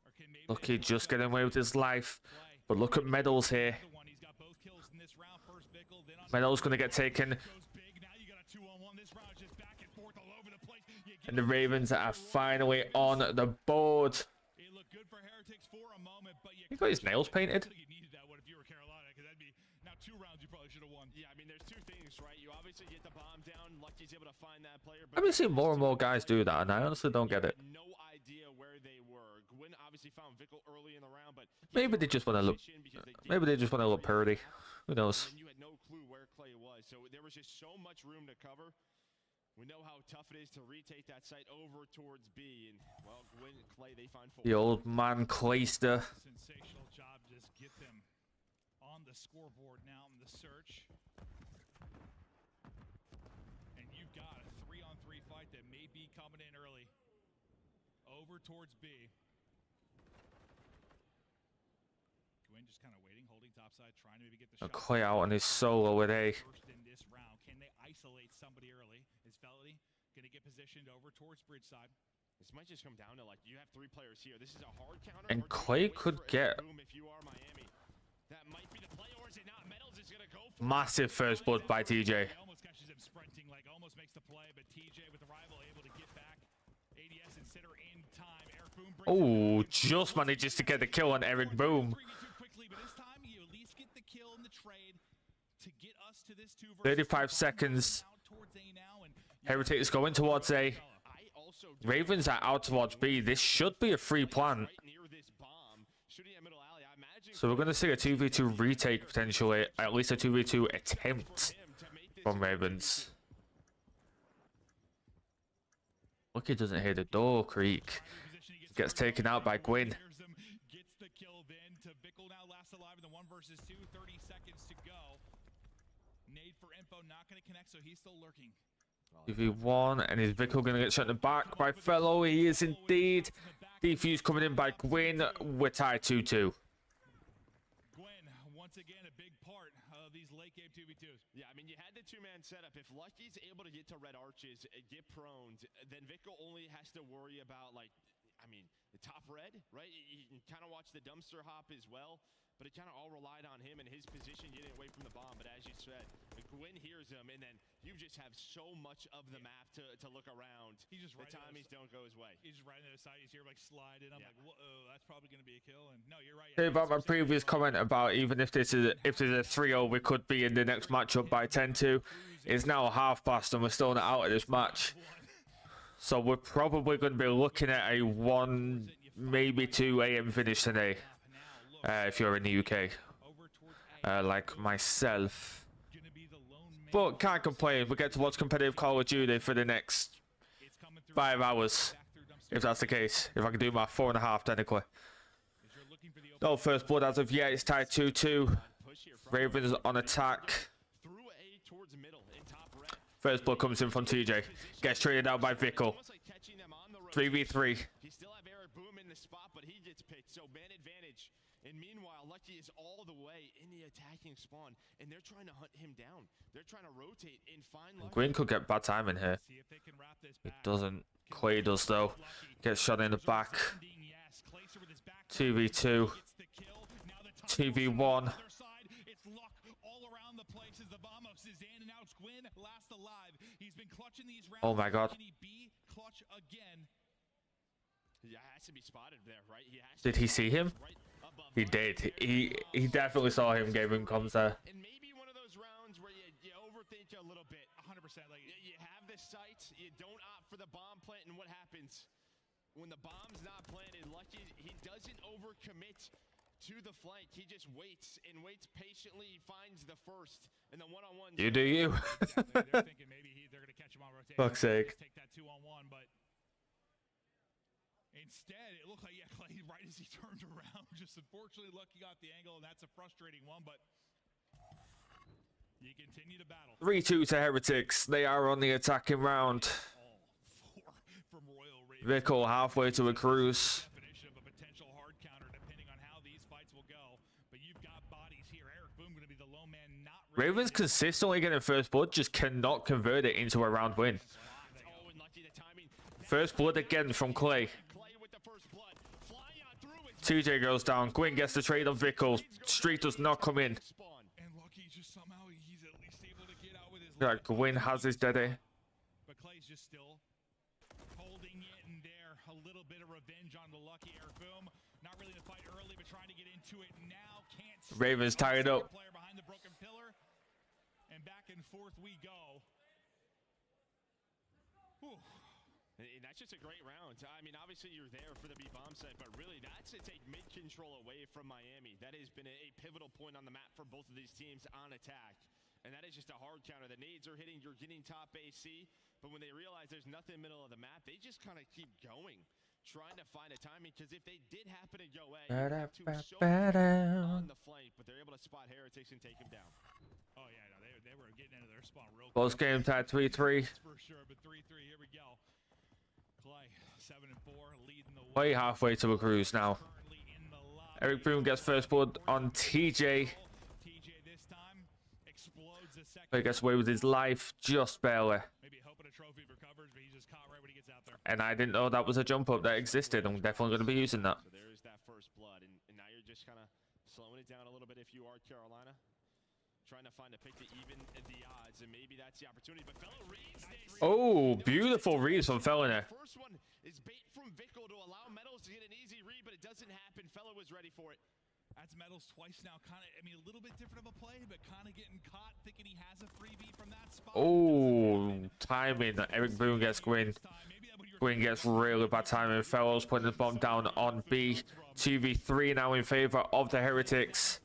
[SPEAKER 7] Or can maybe
[SPEAKER 1] Lucky just getting away with his life. But look at Medals here.
[SPEAKER 7] He's got both kills in this round. First Bickle, then on
[SPEAKER 1] Medals going to get taken. And the Ravens are finally on the board.
[SPEAKER 7] It looked good for Heretics for a moment, but
[SPEAKER 1] He got his nails painted.
[SPEAKER 7] you needed that one if you were Carolina, because that'd be now 2 rounds you probably should have won.
[SPEAKER 8] Yeah, I mean, there's 2 things, right? You obviously get the bomb down. Lucky's able to find that player. But
[SPEAKER 1] I've been seeing more and more guys do that, and I honestly don't get it.
[SPEAKER 8] no idea where they were. Gwyn obviously found Vickle early in the round, but
[SPEAKER 1] Maybe they just want to look. Maybe they just want to look pretty. Who knows?
[SPEAKER 8] and you had no clue where Clay was. So there was just so much room to cover. We know how tough it is to retake that site over towards B. And, well, Gwyn and Clay, they find
[SPEAKER 1] The old man Clayster.
[SPEAKER 7] Sensational job. Just get them on the scoreboard now in the search. And you've got a 3-on-3 fight that may be coming in early. Over towards B. Gwyn just kind of waiting, holding topside, trying to maybe get the shot.
[SPEAKER 1] Clay out on his solo with A.
[SPEAKER 7] First in this round. Can they isolate somebody early? Is Felony going to get positioned over towards bridge side?
[SPEAKER 8] This might just come down to, like, you have 3 players here. This is a hard counter.
[SPEAKER 1] And Clay could get
[SPEAKER 8] if you are Miami. That might be the play, or is it not? Metals is going to go for
[SPEAKER 1] massive first blood by TJ.
[SPEAKER 7] Almost catches him sprinting, like almost makes the play, but TJ with the rival able to get back. ADS and Sitter in time. Eric Boom
[SPEAKER 1] Oh, just manages to get the kill on Eric Boom.
[SPEAKER 7] quickly, but this time you at least get the kill in the trade to get us to this 2 versus
[SPEAKER 1] 35 seconds. Heretics going towards A. Ravens are out towards B. This should be a free plant. So we're going to see a 2v2 retake potentially. At least a 2v2 attempt from Ravens. Lucky doesn't hear the door creak. Gets taken out by Gwyn.
[SPEAKER 7] Gets the kill then to Bickle now last alive in the 1 versus 2. 30 seconds to go. Nade for info, not going to connect, so he's still lurking.
[SPEAKER 1] 2v1, and is Vickle going to get shot in the back by Fellow? He is indeed. Defuse coming in by Gwyn. We're tied 2-2.
[SPEAKER 7] Gwyn, once again, a big part of these late game 2v2s.
[SPEAKER 8] Yeah, I mean, you had the 2-man setup. If Lucky's able to get to red arches, get prone, then Vickle only has to worry about, like, I mean, the top red, right? You can kind of watch the dumpster hop as well, but it kind of all relied on him and his position getting away from the bomb. But as you said, Gwyn hears him, and then you just have so much of the map to look around.
[SPEAKER 7] He just
[SPEAKER 8] the timies don't go his way.
[SPEAKER 7] He's just right on the other side. He's here like sliding. I'm like, whoa, that's probably going to be a kill. And no, you're right.
[SPEAKER 1] Say about my previous comment about even if this is a 3-0, we could be in the next matchup by 10-2. It's now 30:30, and we're still not out of this match. So we're probably going to be looking at a 1, maybe 2 a.m. finish today. If you're in the UK, like myself. But can't complain. We get to watch competitive Call of Duty for the next 5 hours, if that's the case. If I can do my 4.5 technically. No first blood as of yet. It's tied 2-2. Ravens on attack. First blood comes in from TJ. Gets traded out by Vickle. 3v3.
[SPEAKER 8] He still have Eric Boom in the spot, but he gets picked. So man advantage. And meanwhile, Lucky is all the way in the attacking spawn, and they're trying to hunt him down. They're trying to rotate and find Lucky.
[SPEAKER 1] Gwyn could get bad timing here. It doesn't. Clay does though. Gets shot in the back. 2v2. 2v1.
[SPEAKER 7] It's luck all around the place as the Vamos is in, and now it's Gwyn last alive. He's been clutching these rounds.
[SPEAKER 1] Oh my god.
[SPEAKER 7] Can he be clutch again?
[SPEAKER 8] Yeah, has to be spotted there, right?
[SPEAKER 1] Did he see him? He did. He definitely saw him. Gave him comms there.
[SPEAKER 8] And maybe one of those rounds where you overthink a little bit.
[SPEAKER 7] 100%. Like
[SPEAKER 8] you have this site, you don't opt for the bomb plant, and what happens when the bomb's not planted? Lucky, he doesn't overcommit to the flank. He just waits and waits patiently. He finds the first, and the one-on-one.
[SPEAKER 1] You do you.
[SPEAKER 7] They're thinking maybe they're going to catch him on rotation.
[SPEAKER 1] Fuck's sake.
[SPEAKER 7] Take that 2-on-1, but instead, it looked like, yeah, Clay, right as he turned around, just unfortunately Lucky got the angle, and that's a frustrating one, but you continue to battle.
[SPEAKER 1] 3-2 to Heretics. They are on the attacking round.
[SPEAKER 7] From Royal
[SPEAKER 1] Vickle halfway to a cruise.
[SPEAKER 7] Definition of a potential hard counter, depending on how these fights will go. But you've got bodies here. Eric Boom going to be the lone man, not really.
[SPEAKER 1] Ravens consistently getting first blood, just cannot convert it into a round win. First blood again from Clay. TJ goes down. Gwyn gets the trade on Vickle. Street does not come in.
[SPEAKER 7] And Lucky just somehow he's at least able to get out with his
[SPEAKER 1] Yeah, Gwyn has his daddy.
[SPEAKER 7] But Clay's just still holding it in there. A little bit of revenge on the Lucky. Eric Boom. Not really in the fight early, but trying to get into it now. Can't see
[SPEAKER 1] Ravens tied up.
[SPEAKER 7] player behind the broken pillar. And back and forth we go. Whew.
[SPEAKER 8] And that's just a great round. I mean, obviously you're there for the B-bomb set, but really that's to take mid-control away from Miami. That has been a pivotal point on the map for both of these teams on attack. And that is just a hard counter. The nades are hitting, you're getting top AC, but when they realize there's nothing in the middle of the map, they just kind of keep going, trying to find a timing, because if they did happen to go A, you would have two so on the flank, but they're able to spot Heretics and take him down.
[SPEAKER 7] Oh yeah, no, they were getting into their spawn real
[SPEAKER 1] Close
[SPEAKER 7] quick.
[SPEAKER 1] game tied 3-3.
[SPEAKER 7] For sure, but 3-3, here we go. Clay, 7-4, leading the
[SPEAKER 1] Way halfway to a cruise now. Eric Boom gets first blood on TJ. He gets away with his life just barely.
[SPEAKER 7] Maybe hoping a trophy recovers, but he's just caught right when he gets out there.
[SPEAKER 1] And I didn't know that was a jump up that existed. I'm definitely going to be using that.
[SPEAKER 8] So there is that first blood, and now you're just kind of slowing it down a little bit if you are Carolina. Trying to find a pick to even the odds, and maybe that's the opportunity. But Fellow reads this.
[SPEAKER 1] Oh, beautiful reads from Fellow there.
[SPEAKER 8] First one is bait from Vickle to allow Metals to get an easy read, but it doesn't happen. Fellow was ready for it.
[SPEAKER 7] That's Metals twice now. Kind of, I mean, a little bit different of a play, but kind of getting caught, thinking he has a freebie from that spot.
[SPEAKER 1] Oh, timing. Eric Boone gets Gwyn. Gwyn gets really bad timing. Fellow's putting the bomb down on B. 2v3 now in favor of the Heretics.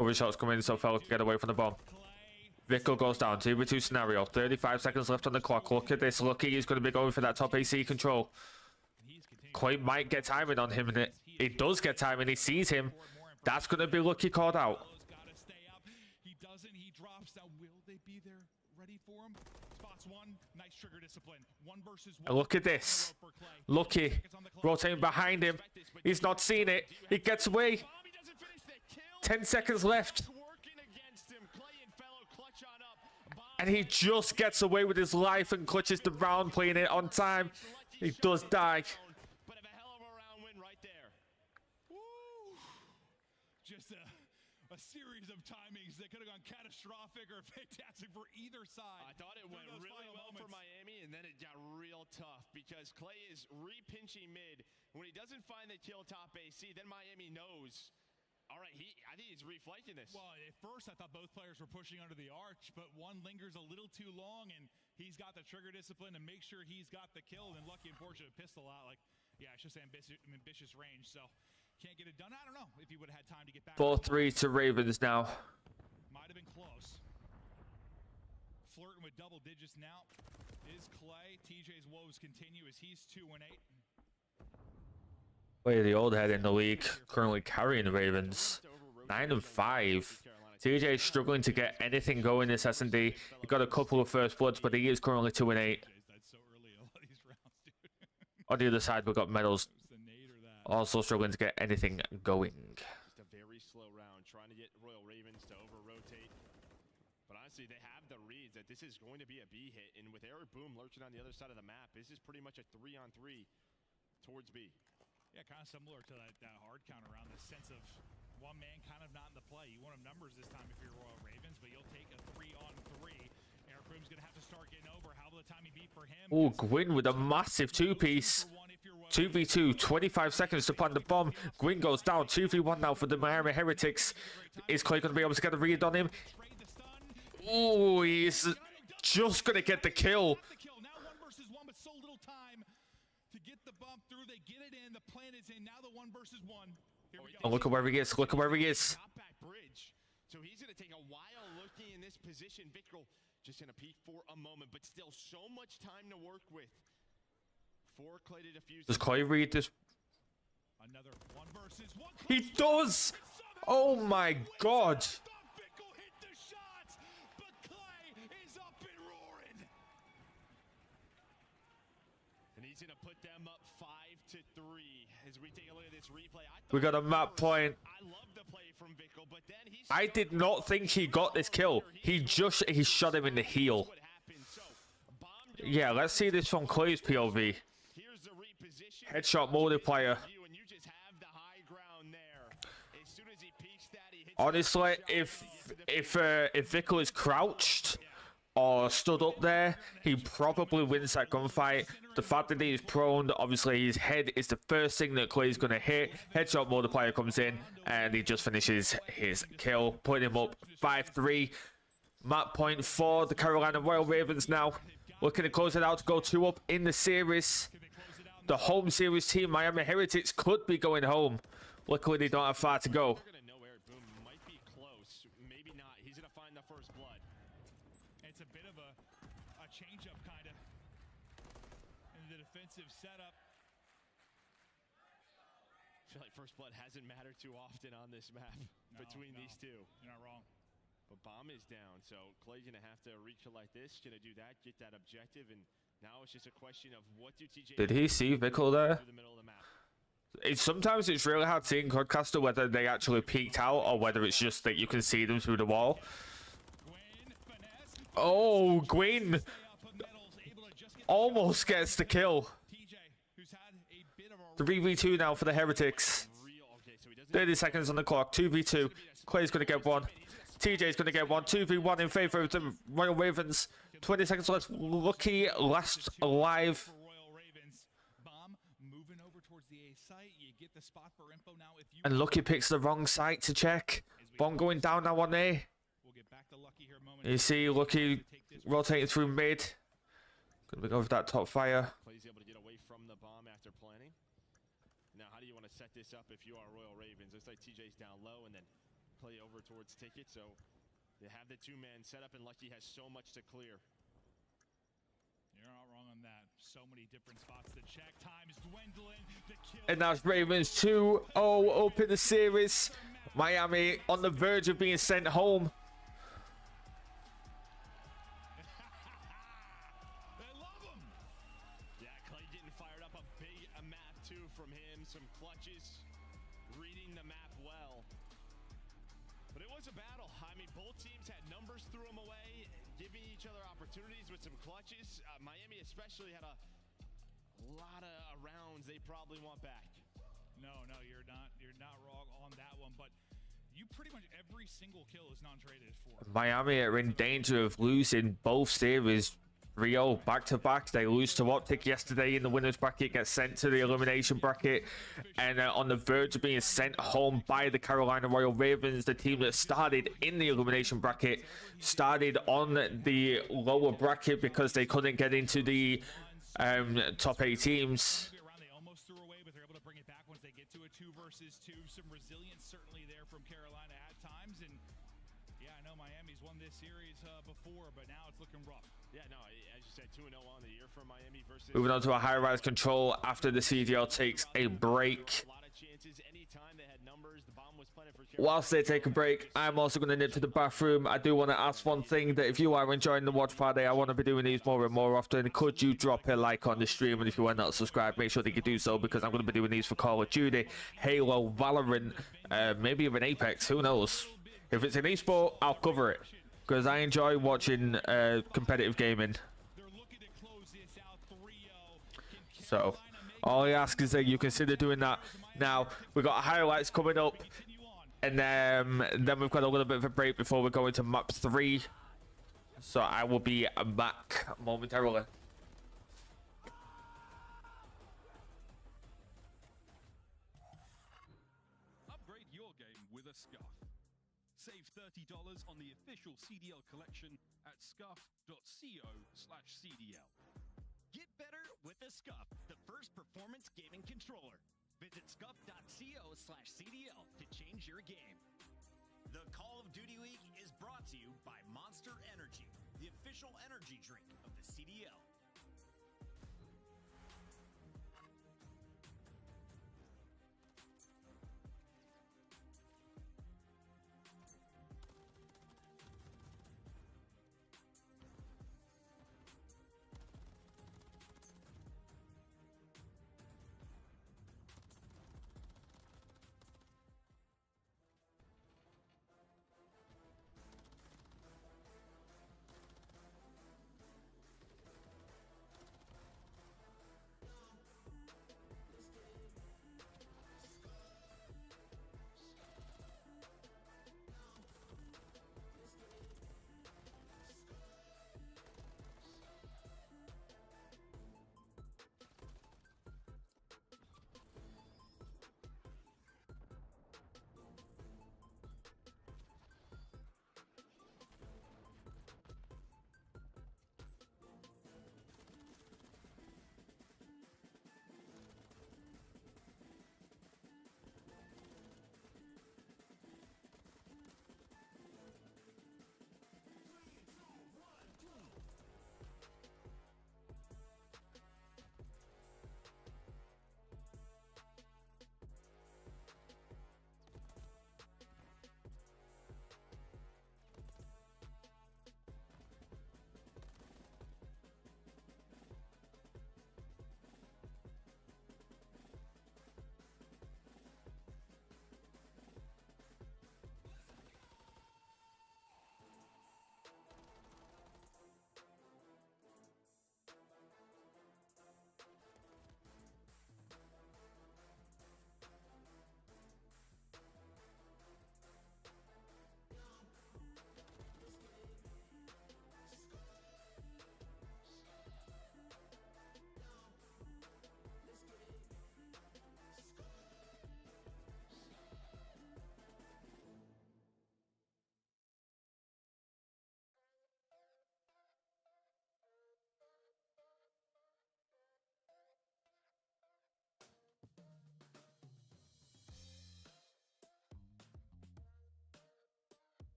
[SPEAKER 1] Other shots come in so Fellow can get away from the bomb. Vickle goes down. 2v2 scenario. 35 seconds left on the clock. Look at this. Lucky is going to be going for that top AC control. Clay might get timing on him, and it does get timing. He sees him. That's going to be Lucky called out.
[SPEAKER 7] He doesn't. He drops. Now, will they be there ready for him? Spots one. Nice trigger discipline. 1 versus 1.
[SPEAKER 1] And look at this. Lucky rotating behind him. He's not seen it. He gets away. 10 seconds left. And he just gets away with his life and clutches the round, playing it on time. He does die.
[SPEAKER 7] Just a series of timings that could have gone catastrophic or fantastic for either side.
[SPEAKER 8] I thought it went really well for Miami, and then it got real tough because Clay is re-pinching mid. When he doesn't find the kill top AC, then Miami knows. All right, I think he's reflanking this.
[SPEAKER 7] Well, at first I thought both players were pushing under the arch, but one lingers a little too long, and he's got the trigger discipline to make sure he's got the kill. And Lucky and Fortunate pistol out, like, yeah, it's just ambitious range. So can't get it done. I don't know if he would have had time to get back.
[SPEAKER 1] 4-3 to Ravens now.
[SPEAKER 7] Might have been close. Flirting with double digits now is Clay. TJ's woes continue as he's 2-8.
[SPEAKER 1] Play the old head in the league, currently carrying the Ravens. 9-5. TJ is struggling to get anything going this S&D. He got a couple of first bloods, but he is currently 2-8. On the other side, we've got Metals also struggling to get anything going.
[SPEAKER 8] Just a very slow round, trying to get Royal Ravens to over-rotate. But honestly, they have the reads that this is going to be a B hit. And with Eric Boom lurching on the other side of the map, this is pretty much a 3-on-3 towards B.
[SPEAKER 7] Yeah, kind of similar to that hard count around, the sense of one man kind of not in the play. You want him numbers this time if you're Royal Ravens, but you'll take a 3-on-3. Eric Boom's going to have to start getting over. How will the timing be for him?
[SPEAKER 1] Oh, Gwyn with a massive two-piece. 2v2, 25 seconds to plant the bomb. Gwyn goes down. 2v1 now for the Miami Heretics. Is Clay going to be able to get a read on him? Oh, he's just going to get the kill.
[SPEAKER 7] Now 1 versus 1, but so little time to get the bump through. They get it in. The plan is in. Now the 1 versus 1. Here we go.
[SPEAKER 1] Oh, look at where he is. Look at where he is.
[SPEAKER 8] Bridge. So he's going to take a while looking in this position. Vickle just going to peek for a moment, but still so much time to work with. For Clay to defuse.
[SPEAKER 1] Does Clay read this?
[SPEAKER 7] Another 1 versus 1.
[SPEAKER 1] He does! Oh my god!
[SPEAKER 7] Vickle hit the shots, but Clay is up and roaring.
[SPEAKER 8] And he's going to put them up 5-3 as we take a look at this replay.
[SPEAKER 1] We got a map point.
[SPEAKER 8] I love the play from Vickle, but then he's
[SPEAKER 1] I did not think he got this kill. He shot him in the heel. Yeah, let's see this from Clay's POV. Headshot multiplier. Honestly, if Vickle is crouched or stood up there, he probably wins that gunfight. The fact that he's prone, obviously his head is the first thing that Clay's going to hit. Headshot multiplier comes in, and he just finishes his kill, putting him up 5-3. Map point for the Carolina Royal Ravens now. Looking to close it out to go 2-up in the series. The home series team, Miami Heretics, could be going home. Luckily, they don't have far to go.
[SPEAKER 7] defensive setup.
[SPEAKER 8] I feel like first blood hasn't mattered too often on this map between these two.
[SPEAKER 7] You're not wrong.
[SPEAKER 8] But bomb is down, so Clay's gonna have to recollect this, gonna do that, get that objective, and now it's just a question of what do TJ
[SPEAKER 1] Did he see Vickle there?
[SPEAKER 8] through the middle of the map.
[SPEAKER 1] Sometimes it's really hard to see in Codcaster whether they actually peeked out or whether it's just that you can see them through the wall. Oh, Gwyn almost gets the kill. 3v2 now for the Heretics. 30 seconds on the clock. 2v2. Clay's going to get one. TJ's going to get one. 2v1 in favor of the Royal Ravens. 20 seconds left. Lucky last alive. And Lucky picks the wrong site to check. Bomb going down now on A. You see Lucky rotating through mid. Gonna go for that top fire.
[SPEAKER 8] Clay's able to get away from the bomb after planning. Now, how do you want to set this up if you are Royal Ravens? Looks like TJ's down low and then play over towards Ticket. So they have the two-man setup, and Lucky has so much to clear.
[SPEAKER 7] You're not wrong on that. So many different spots to check. Time is dwindling. The kill.
[SPEAKER 1] And that's Ravens 2-0 up in the series. Miami on the verge of being sent home.
[SPEAKER 8] Yeah, Clay getting fired up. A big map, too, from him. Some clutches. Reading the map well. But it was a battle. I mean, both teams had numbers, threw them away, giving each other opportunities with some clutches. Miami especially had a lot of rounds they probably want back.
[SPEAKER 7] No, you're not wrong on that one, but you pretty much every single kill is non-traded for.
[SPEAKER 1] Miami are in danger of losing both series. 3-0 back-to-back. They lose to Optic yesterday in the winners bracket, get sent to the elimination bracket, and on the verge of being sent home by the Carolina Royal Ravens, the team that started in the elimination bracket, started on the lower bracket because they couldn't get into the top 8 teams.
[SPEAKER 7] They almost threw away, but they're able to bring it back once they get to a 2 versus 2. Some resilience certainly there from Carolina at times, and yeah, I know Miami's won this series before, but now it's looking rough.
[SPEAKER 8] Yeah, no, as you said, 2-0 on the year for Miami versus...
[SPEAKER 1] Moving on to a high-rise control after the CDL takes a break.
[SPEAKER 8] A lot of chances. Anytime they had numbers, the bomb was planted for...
[SPEAKER 1] Whilst they take a break, I'm also going to nip to the bathroom. I do want to ask one thing, that if you are enjoying the Watch Party, I want to be doing these more and more often. Could you drop a like on the stream? And if you are not subscribed, make sure that you do so, because I'm going to be doing these for Call of Duty, Halo, Valorant, maybe even Apex. Who knows? If it's an esport, I'll cover it, because I enjoy watching competitive gaming. So all I ask is that you consider doing that. Now we've got highlights coming up, and then we've got a little bit of a break before we go into map 3. So I will be back momentarily.
[SPEAKER 9] Upgrade your game with a Scuff. Save $30 on the official CDL collection at scuff.co/CDL.
[SPEAKER 2] Get better with a Scuff, the first performance gaming controller. Visit scuff.co/CDL to change your game. The Call of Duty Week is brought to you by Monster Energy, the official energy drink of the CDL.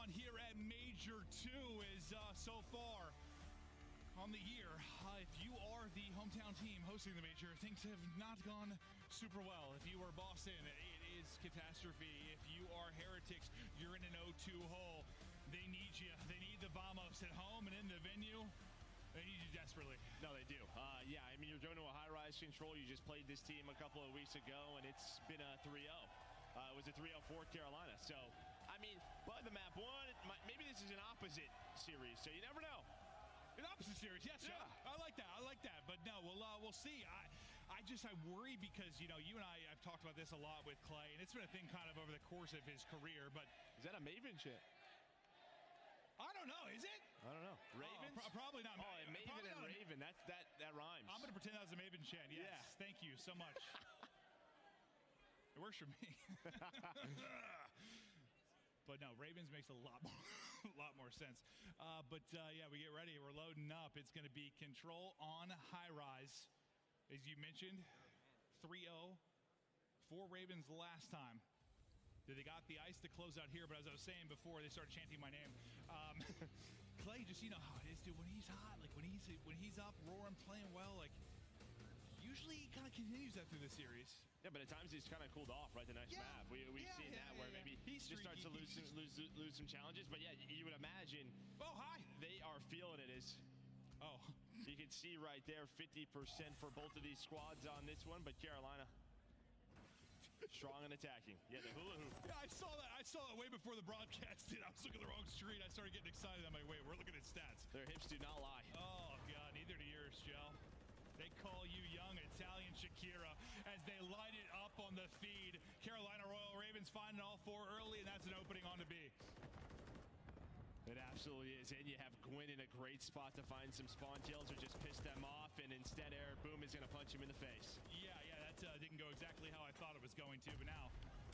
[SPEAKER 7] on here at Major 2 is so far on the year. If you are the hometown team hosting the Major, things have not gone super well. If you are Boston, it is catastrophe. If you are Heretics, you're in an 0-2 hole. They need you. They need the Vamos at home and in the venue. They need you desperately.
[SPEAKER 8] No, they do. Yeah, I mean, you're going to a high-rise control. You just played this team a couple of weeks ago, and it's been a 3-0. It was a 3-0 for Carolina. So, I mean, but the map one, maybe this is an opposite series, so you never know.
[SPEAKER 7] An opposite series, yes. Yeah. I like that. I like that. But no, we'll see. I worry because, you know, you and I've talked about this a lot with Clay, and it's been a thing kind of over the course of his career. But
[SPEAKER 8] is that a Maven shit?
[SPEAKER 7] I don't know. Is it?
[SPEAKER 8] I don't know. Ravens?
[SPEAKER 7] Probably not.
[SPEAKER 8] Oh, Maven and Raven. That rhymes.
[SPEAKER 7] I'm going to pretend that was a Maven chant. Yes. Yeah. Thank you so much. It works for me. But no, Ravens makes a lot more sense. Yeah, we get ready. We're loading up. It's going to be control on high rise, as you mentioned. 3-0 for Ravens last time. They got the ice to close out here, but as I was saying before, they started chanting my name. Clay, just you know how it is, dude. When he's hot, like when he's up, roaring, playing well, like usually he kind of continues that through the series.
[SPEAKER 8] Yeah, but at times he's kind of cooled off, right? The next map. We've seen that where maybe he just starts to lose some challenges. But yeah, you would imagine.
[SPEAKER 7] Oh, hi.
[SPEAKER 8] They are feeling it. You can see right there, 50% for both of these squads on this one, but Carolina strong and attacking. Yeah, the hula hoop.
[SPEAKER 7] Yeah, I saw that. I saw it way before the broadcast did. I was looking at the wrong screen. I started getting excited. I'm like, wait, we're looking at stats.
[SPEAKER 8] Their hips do not lie.
[SPEAKER 7] Oh God, neither do yours, Joe. They call you young Italian Shakira as they light it up on the feed. Carolina Royal Ravens finding all four early, and that's an opening on the B.
[SPEAKER 8] It absolutely is, and you have Gwyn in a great spot to find some spawn kills or just piss them off, and instead Eric Boom is going to punch him in the face.
[SPEAKER 7] Yeah, that didn't go exactly how I thought it was going to, but now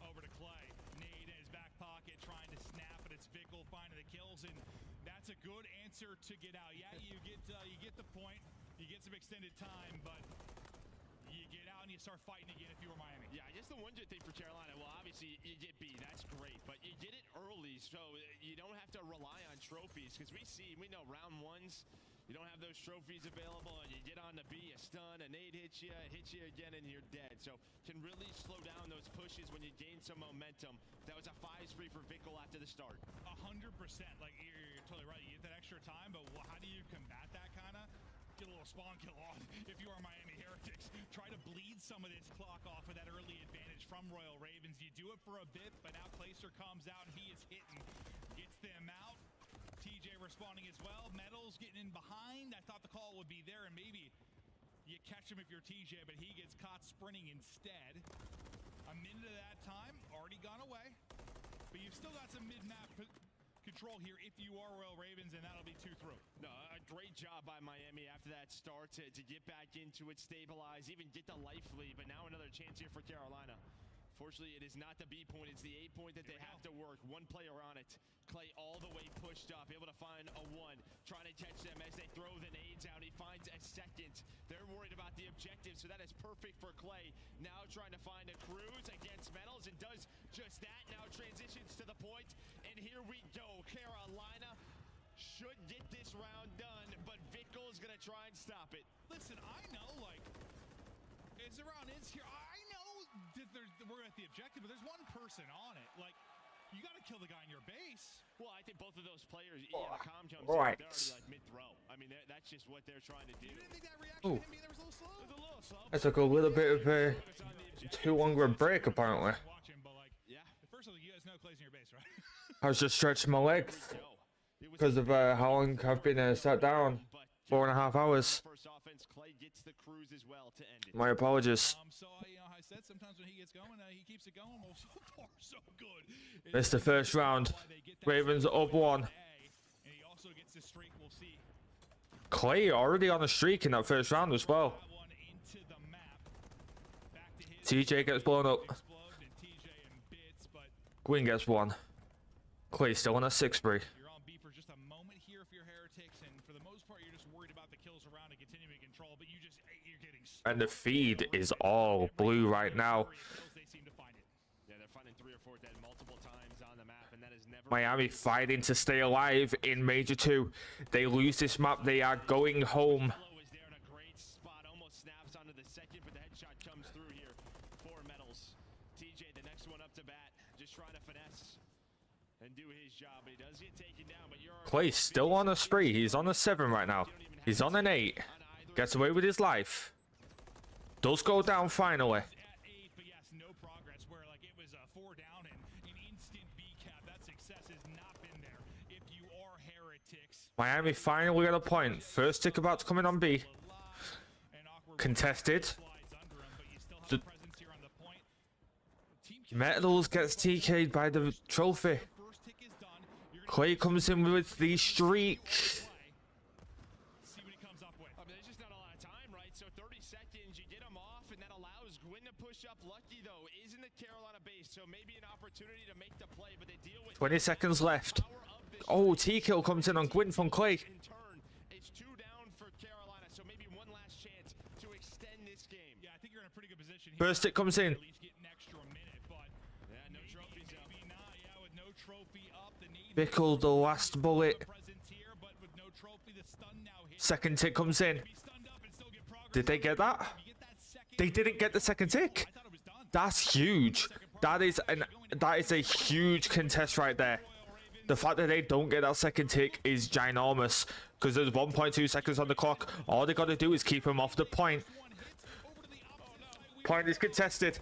[SPEAKER 7] over to Clay. Nade in his back pocket, trying to snap, but it's Vickle finding the kills, and that's a good answer to get out. Yeah, you get the point. You get some extended time, but you get out and you start fighting again if you were Miami.
[SPEAKER 8] Yeah, I guess the one good thing for Carolina, well, obviously you get B, that's great, but you get it early, so you don't have to rely on trophies, because we know round ones, you don't have those trophies available, and you get on the B, a stun, a nade hits you again, and you're dead. So can really slow down those pushes when you gain some momentum. That was a 5-3 for Vickle after the start.
[SPEAKER 7] 100%. Like, you're totally right. You get that extra time, but how do you combat that kind of? Get a little spawn kill on if you are Miami Heretics. Try to bleed some of this clock off of that early advantage from Royal Ravens. You do it for a bit, but now Placer comes out. He is hitting. Gets them out. TJ responding as well. Metals getting in behind. I thought the call would be there, and maybe you catch him if you're TJ, but he gets caught sprinting instead. A minute of that time already gone away, but you've still got some mid-map control here if you are Royal Ravens, and that'll be 2 through.
[SPEAKER 8] No, a great job by Miami after that start to get back into it, stabilize, even get the life lead, but now another chance here for Carolina. Fortunately, it is not the B point, it's the A point that they have to work. One player on it. Clay all the way pushed up, able to find a 1, trying to catch them as they throw the nades out. He finds a second. They're worried about the objective, so that is perfect for Clay. Now trying to find a cruise against Metals, and does just that. Now transitions to the point, and here we go. Carolina should get this round done, but Vickle is going to try and stop it.
[SPEAKER 7] Listen, I know, like, as the round ends here, I know that we're at the objective, but there's one person on it. Like, you got to kill the guy in your base.
[SPEAKER 8] Well, I think both of those players, the comm jumps, they're already like mid-throw. I mean, that's just what they're trying to do.
[SPEAKER 7] You didn't think that reaction to him being there was a little slow?
[SPEAKER 8] It was a little slow.
[SPEAKER 1] It took a little bit of a too long of a break, apparently.
[SPEAKER 7] Watching, but like, yeah. First of all, you guys know Clay's in your base, right?
[SPEAKER 1] I was just stretching my legs because of how long I've been sat down. 4.5 hours.
[SPEAKER 8] First offense, Clay gets the cruise as well to end it.
[SPEAKER 1] My apologies.
[SPEAKER 7] So, you know, I said sometimes when he gets going, he keeps it going. Well, so far, so good.
[SPEAKER 1] Missed the first round. Ravens up 1.
[SPEAKER 7] And he also gets the streak. We'll see.
[SPEAKER 1] Clay already on a streak in that first round as well. TJ gets blown up. Gwyn gets 1. Clay still on a 6-3.
[SPEAKER 7] You're on B for just a moment here if you're Heretics, and for the most part, you're just worried about the kills around and continuing control, but you're getting.
[SPEAKER 1] And the feed is all blue right now.
[SPEAKER 8] Yeah, they're finding 3 or 4 dead multiple times on the map, and that is never
[SPEAKER 1] Miami fighting to stay alive in Major 2. They lose this map, they are going home.
[SPEAKER 8] was there in a great spot, almost snaps onto the second, but the headshot comes through here for Metals. TJ, the next one up to bat, just trying to finesse and do his job, but he does get taken down. But you're
[SPEAKER 1] Clay's still on a spree. He's on a 7 right now. He's on an 8. Gets away with his life. Does go down finally.
[SPEAKER 7] At 8, but yes, no progress. Where like it was a 4 down and an instant B cap. That success has not been there. If you are Heretics,
[SPEAKER 1] Miami finally got a point. First tick about to come in on B. Contested. Metals gets TK'd by the trophy. Clay comes in with the streak.
[SPEAKER 8] see what he comes up with. I mean, there's just not a lot of time, right? So 30 seconds, you get him off, and that allows Gwyn to push up. Lucky, though, is in the Carolina base, so maybe an opportunity to make the play, but they deal with
[SPEAKER 1] 20 seconds left. Oh, T-kill comes in on Gwyn from Clay.
[SPEAKER 8] in turn. It's 2 down for Carolina, so maybe one last chance to extend this game.
[SPEAKER 7] yeah, I think you're in a pretty good position here.
[SPEAKER 1] First tick comes in.
[SPEAKER 7] At least get an extra minute, but
[SPEAKER 8] Yeah, no trophies up.
[SPEAKER 7] maybe not. Yeah, with no trophy up, the Navy
[SPEAKER 1] Bickle the last bullet.
[SPEAKER 7] presence here, but with no trophy, the stun now hits.
[SPEAKER 1] Second tick comes in. Did they get that? They didn't get the second tick. That's huge. That is a huge contest right there. The fact that they don't get that second tick is ginormous because there's 1.2 seconds on the clock. All they got to do is keep him off the point. Point is contested.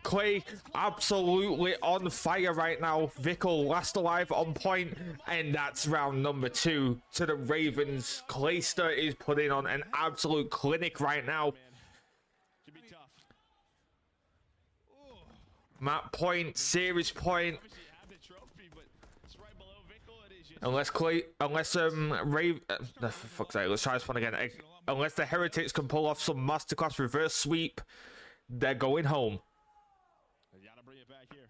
[SPEAKER 1] Clay absolutely on fire right now. Vickle last alive on point, and that's round number 2 to the Ravens. Clayster is putting on an absolute clinic right now.
[SPEAKER 8] Could be tough.
[SPEAKER 1] Map point, series point.
[SPEAKER 8] Obviously, you have the trophy, but it's right below Vickle. It is just
[SPEAKER 1] For fuck's sake, let's try this one again. Unless the Heretics can pull off some masterclass reverse sweep, they're going home.
[SPEAKER 8] you gotta bring it back here.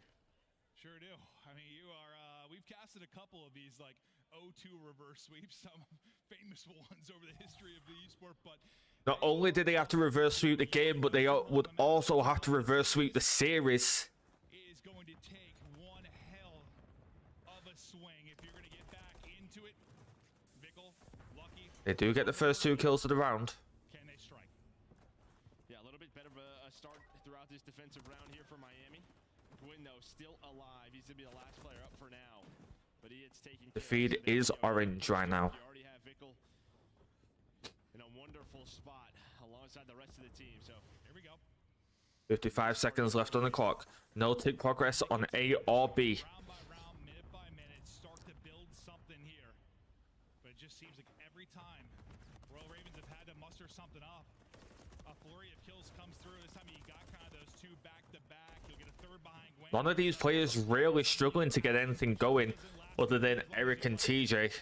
[SPEAKER 7] Sure do. I mean, you are. We've casted a couple of these like 0-2 reverse sweeps, some famous ones over the history of the esport. But
[SPEAKER 1] Not only did they have to reverse sweep the game, but they would also have to reverse sweep the series.
[SPEAKER 7] is going to take one hell of a swing if you're going to get back into it. Vickle, Lucky,
[SPEAKER 1] They do get the first 2 kills of the round.
[SPEAKER 7] can they strike?
[SPEAKER 8] Yeah, a little bit better of a start throughout this defensive round here for Miami. Gwyn, though, still alive. He's going to be the last player up for now. But he is taking
[SPEAKER 1] The
[SPEAKER 8] care of
[SPEAKER 1] feed
[SPEAKER 8] his
[SPEAKER 1] is orange right now.
[SPEAKER 8] You already have Vickle in a wonderful spot alongside the rest of the team. So
[SPEAKER 7] here we go.
[SPEAKER 1] 55 seconds left on the clock. No tick progress on A or B.
[SPEAKER 7] Round by round, minute by minute, start to build something here. But it just seems like every time Royal Ravens have had to muster something up, a flurry of kills comes through. This time you got kind of those 2 back-to-back. You'll get a 3rd behind Gwyn.
[SPEAKER 1] None of these players really struggling to get anything going other than Eric and TJ.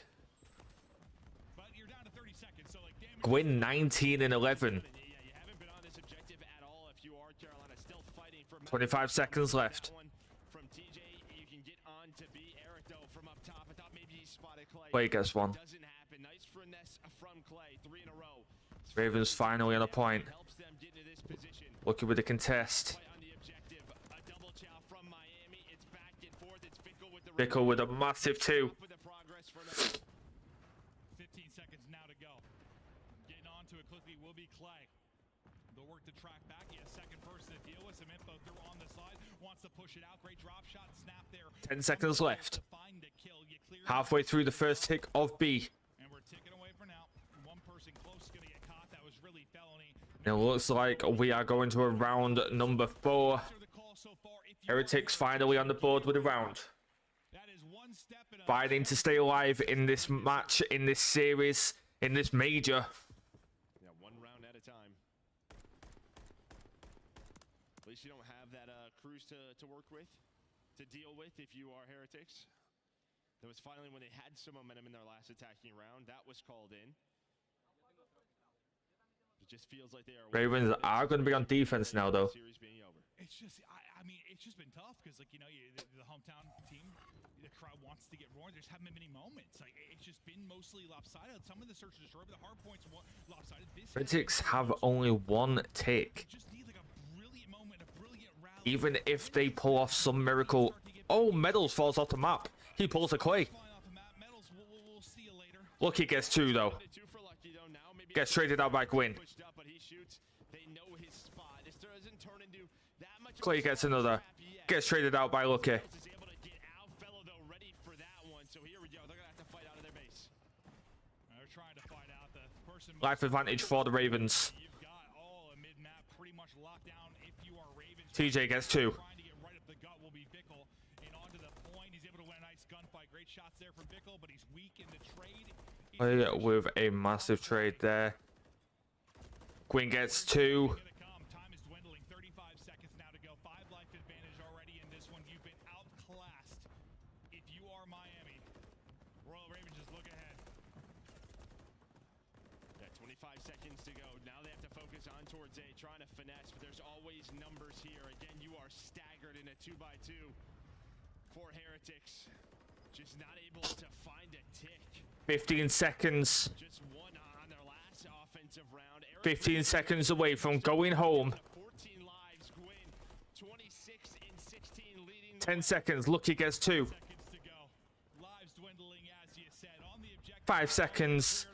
[SPEAKER 7] But you're down to 30 seconds, so like damn it.
[SPEAKER 1] Gwyn 19 and 11.
[SPEAKER 8] yeah, you haven't been on this objective at all if you are Carolina. Still fighting for
[SPEAKER 1] 25 seconds left.
[SPEAKER 8] that one from TJ. You can get on to B. Eric, though, from up top. I thought maybe he spotted Clay.
[SPEAKER 1] Clay gets one.
[SPEAKER 8] Doesn't happen. Nice finesse from Clay. 3 in a row.
[SPEAKER 1] Ravens finally on a point.
[SPEAKER 8] Helps them get into this position.
[SPEAKER 1] Looking with the contest.
[SPEAKER 8] Play on the objective. A double chow from Miami. It's back and forth. It's Vickle with the
[SPEAKER 1] Bickle with a massive 2.
[SPEAKER 8] with the progress for them.
[SPEAKER 7] 15 seconds now to go. Getting onto it quickly will be Clay. They'll work to track back. He has second person to deal with. Some info through on the side. Wants to push it out. Great drop shot. Snap there.
[SPEAKER 1] 10 seconds left.
[SPEAKER 7] To find the kill. You clear
[SPEAKER 1] Halfway through the first tick of B.
[SPEAKER 7] and we're ticking away for now. One person close is going to get caught. That was really felony.
[SPEAKER 1] It looks like we are going to a round number 4.
[SPEAKER 7] The call so far. If you
[SPEAKER 1] Heretics finally on the board with a round.
[SPEAKER 7] that is one step in a
[SPEAKER 1] Fighting to stay alive in this match, in this series, in this major.
[SPEAKER 8] Yeah, 1 round at a time. At least you don't have that cruise to work with, to deal with if you are Heretics. That was finally when they had some momentum in their last attacking round. That was called in. It just feels like they are.
[SPEAKER 1] Ravens are going to be on defense now, though.
[SPEAKER 8] Series being over.
[SPEAKER 7] It's just, I mean, it's just been tough because, like, you know, the hometown team, the crowd wants to get roaring. There's haven't been many moments. Like, it's just been mostly lopsided. Some of the search and destroy, but the hard points were lopsided. This
[SPEAKER 1] Heretics have only 1 tick.
[SPEAKER 7] just need like a brilliant moment, a brilliant rally.
[SPEAKER 1] even if they pull off some miracle. Oh, Medals falls off the map. He pulls a Clay. Look, he gets 2 though. Gets traded out by Gwyn. Clay gets another. Gets traded out by Lucky. Life advantage for the Ravens. TJ gets 2. Play with a massive trade there. Gwyn gets 2.
[SPEAKER 8] Seconds to go. Now they have to focus on towards A, trying to finesse, but there's always numbers here. Again, you are staggered in a 2x2 for Heretics. Just not able to find a tick.
[SPEAKER 1] 15 seconds.
[SPEAKER 8] Just one on their last offensive round.
[SPEAKER 1] 15 seconds away from going home.
[SPEAKER 8] 14 lives, Gwyn, 26 in 16 leading.
[SPEAKER 1] 10 seconds. Lucky gets 2. 5 seconds.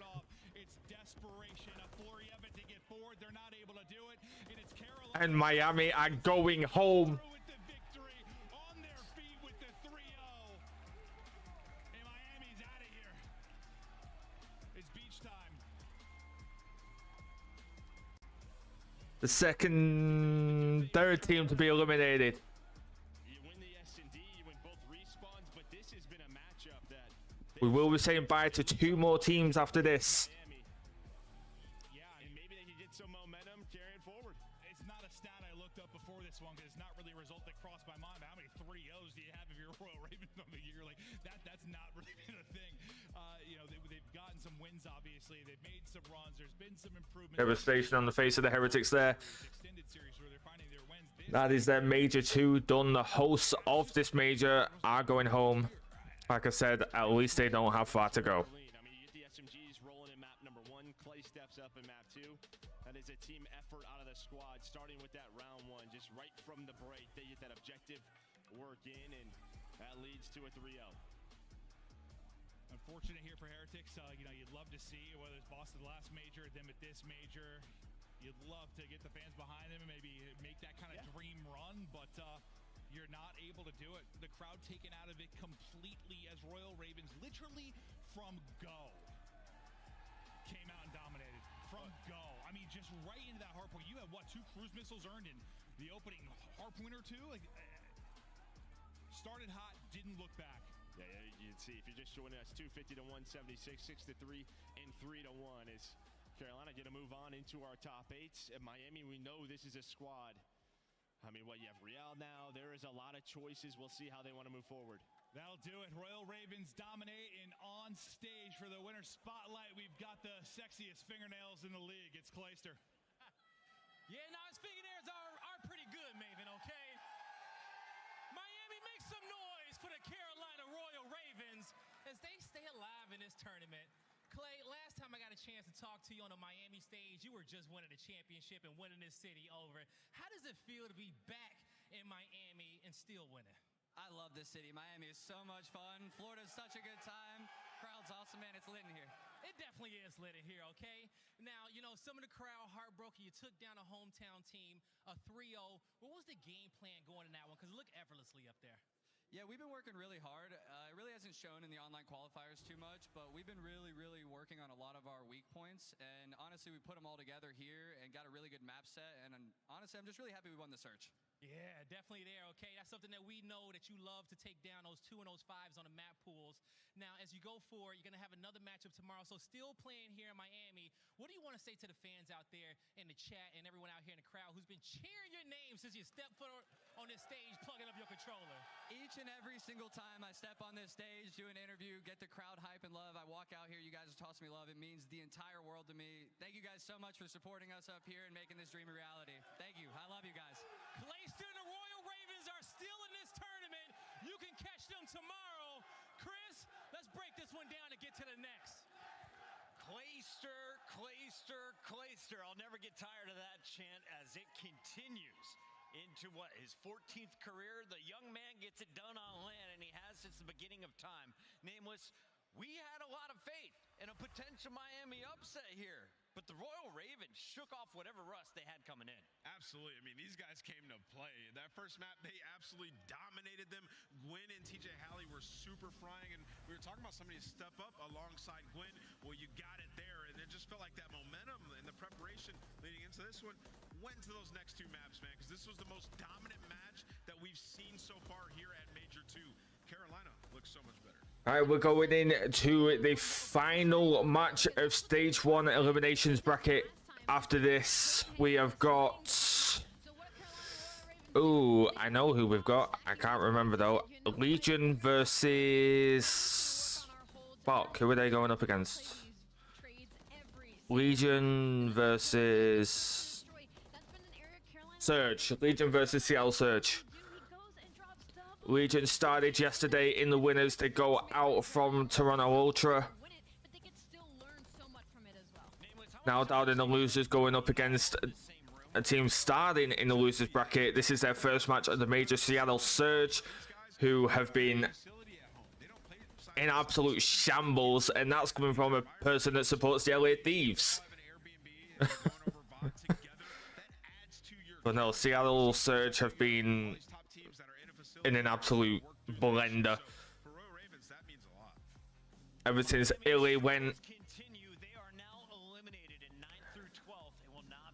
[SPEAKER 1] And Miami are going home. The third team to be eliminated. We will be saying bye to 2 more teams after this. Devastation on the face of the Heretics there. That is their major 2 done. The hosts of this major are going home. Like I said, at least they don't have far to go.
[SPEAKER 8] I mean, you get the SMGs rolling in map number 1. Clay steps up in map 2. That is a team effort out of the squad, starting with that round 1. Just right from the break, they get that objective work in, and that leads to a 3-0.
[SPEAKER 7] Unfortunate here for Heretics. You know, you'd love to see, whether it's Boston last major, them at this major, you'd love to get the fans behind them and maybe make that kind of dream run, but you're not able to do it. The crowd taken out of it completely as Royal Ravens, literally from go, came out and dominated. From go. I mean, just right into that hard point. You had, what, 2 cruise missiles earned in the opening hard point or 2? Like, started hot, didn't look back.
[SPEAKER 8] Yeah, you can see if you're just joining us, 250 to 176, 6 to 3, and 3 to 1 is Carolina going to move on into our top 8. At Miami, we know this is a squad. I mean, what, you have Real now. There is a lot of choices. We'll see how they want to move forward.
[SPEAKER 7] That'll do it. Royal Ravens dominate, and on stage for the winner spotlight, we've got the sexiest fingernails in the league. It's Clayster.
[SPEAKER 5] Yeah, no, his fingernails are pretty good, Maven, okay? Miami, make some noise for the Carolina Royal Ravens as they stay alive in this tournament. Clay, last time I got a chance to talk to you on the Miami stage, you were just winning the championship and winning this city over. How does it feel to be back in Miami and still winning?
[SPEAKER 18] I love this city. Miami is so much fun. Florida's such a good time. Crowd's awesome, man. It's lit in here.
[SPEAKER 5] It definitely is lit in here, okay? Now, you know, some of the crowd heartbroken. You took down a hometown team, a 3-0. What was the game plan going in that one? Because it looked effortlessly up there.
[SPEAKER 18] Yeah, we've been working really hard. It really hasn't shown in the online qualifiers too much, but we've been really working on a lot of our weak points. And honestly, we put them all together here and got a really good map set. And honestly, I'm just really happy we won the search.
[SPEAKER 5] Yeah, definitely there, okay? That's something that we know that you love to take down, those 2 and those 5s on the map pools. Now, as you go forward, you're going to have another matchup tomorrow. So still playing here in Miami, what do you want to say to the fans out there in the chat and everyone out here in the crowd who's been cheering your name since you stepped foot on this stage, plugging up your controller?
[SPEAKER 18] Each and every single time I step on this stage, do an interview, get the crowd hype and love, I walk out here, you guys are tossing me love. It means the entire world to me. Thank you guys so much for supporting us up here and making this dream a reality. Thank you. I love you guys.
[SPEAKER 5] Clayster and the Royal Ravens are still in this tournament. You can catch them tomorrow. Chris, let's break this one down and get to the next.
[SPEAKER 2] Clayster, Clayster, Clayster. I'll never get tired of that chant as it continues into what, his 14th career. The young man gets it done on land, and he has since the beginning of time. Nameless, we had a lot of faith in a potential Miami upset here, but the Royal Ravens shook off whatever rust they had coming in.
[SPEAKER 4] Absolutely. I mean, these guys came to play. That first map, they absolutely dominated them. Gwyn and TJ Halley were super frying, and we were talking about somebody to step up alongside Gwyn. Well, you got it there, and it just felt like that momentum and the preparation leading into this one went to those next two maps, man, because this was the most dominant match that we've seen so far here at Major 2. Carolina looks so much better.
[SPEAKER 1] All right, we're going into the final match of Stage 1 eliminations bracket. After this, we have got... Ooh, I know who we've got. I can't remember, though. Legion versus... Fuck, who are they going up against? Legion versus... Surge. Legion versus Seattle Surge. Legion started yesterday in the winners. They go out from Toronto Ultra. Now down in the losers, going up against a team starting in the losers bracket. This is their first match of the major, Seattle Surge, who have been in absolute shambles, and that's coming from a person that supports the LA Thieves. But no, Seattle Surge have been in an absolute blender ever since Illy went.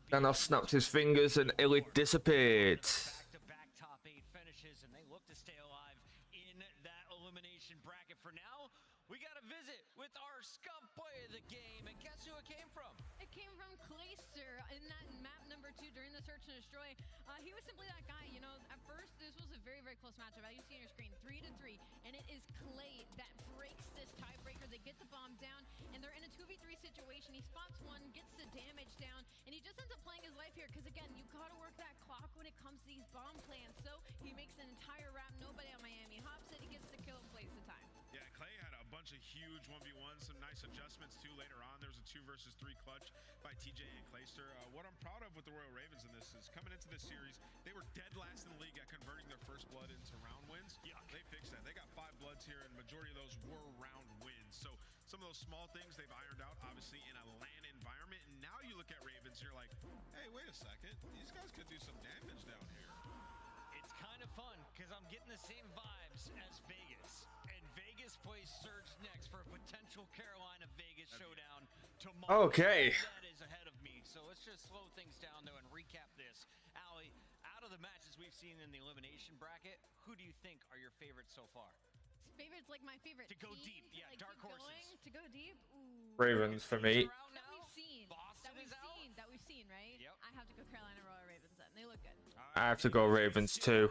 [SPEAKER 1] Thanos snapped his fingers and Illy disappeared.
[SPEAKER 2] Back-to-back top 8 finishes, and they look to stay alive in that elimination bracket. For now, we got a visit with our scum player of the game, and guess who it came from?
[SPEAKER 3] It came from Clayster in that map number 2 during the search and destroy. He was simply that guy, you know. At first, this was a very, very close matchup. As you see on your screen, 3-3, and it is Clay that breaks this tiebreaker. They get the bomb down, and they're in a 2v3 situation. He spots one, gets the damage down, and he just ends up playing his life here. Because again, you gotta work that clock when it comes to these bomb plans. So he makes an entire round. Nobody on Miami hops it. He gets the kill and plays the time.
[SPEAKER 4] Yeah, Clay had a bunch of huge 1v1s, some nice adjustments too later on. There was a 2 versus 3 clutch by TJ and Clayster. What I'm proud of with the Royal Ravens in this is coming into this series, they were dead last in the league at converting their first blood into round wins. Yeah, they fixed that. They got 5 bloods here, and majority of those were round wins. So some of those small things they've ironed out, obviously, in a LAN environment. And now you look at Ravens, you're like, hey, wait a second. These guys could do some damage down here.
[SPEAKER 2] It's kind of fun because I'm getting the same vibes as Vegas. And Vegas plays Surge next for a potential Carolina-Vegas showdown tomorrow.
[SPEAKER 1] Okay.
[SPEAKER 2] That is ahead of me. So let's just slow things down, though, and recap this. Allie, out of the matches we've seen in the elimination bracket, who do you think are your favorites so far?
[SPEAKER 3] Favorites, like my favorite
[SPEAKER 2] to go
[SPEAKER 3] team,
[SPEAKER 2] deep, yeah,
[SPEAKER 3] like
[SPEAKER 2] dark horses.
[SPEAKER 3] To go deep, ooh.
[SPEAKER 1] Ravens for me.
[SPEAKER 3] That we've seen. That we've seen, right? Yep. I have to go Carolina Royal Ravens then. They look good.
[SPEAKER 1] I have to go Ravens too.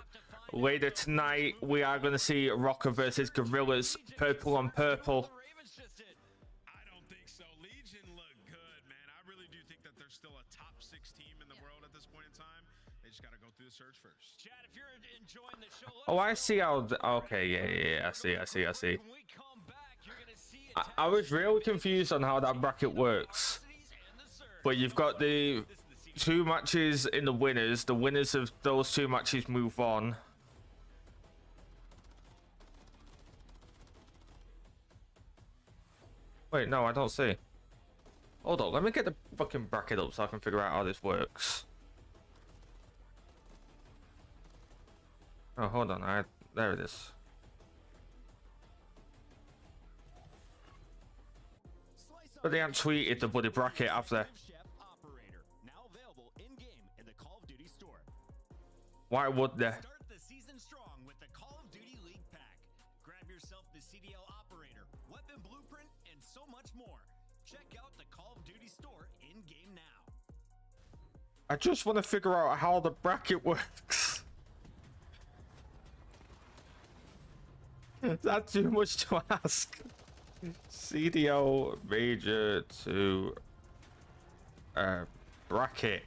[SPEAKER 1] Later tonight, we are going to see Rocker versus Gorillas, purple on purple.
[SPEAKER 4] I don't think so. Legion look good, man. I really do think that they're still a top 6 team in the world at this point in time. They just got to go through the surge first.
[SPEAKER 2] Chad, if you're enjoying the show,
[SPEAKER 1] Oh, I see how... Okay, yeah, I see. I was really confused on how that bracket works. But you've got the 2 matches in the winners. The winners of those 2 matches move on. Wait, no, I don't see. Hold on, let me get the fucking bracket up so I can figure out how this works. Oh, hold on, there it is. But they haven't tweeted the bloody bracket, have they?
[SPEAKER 11] Now available in-game in the Call of Duty store.
[SPEAKER 1] Why would they?
[SPEAKER 11] Start the season strong with the Call of Duty League Pack. Grab yourself the CDL operator, weapon blueprint, and so much more. Check out the Call of Duty store in-game now.
[SPEAKER 1] I just want to figure out how the bracket works. That's too much to ask. CDL major to bracket.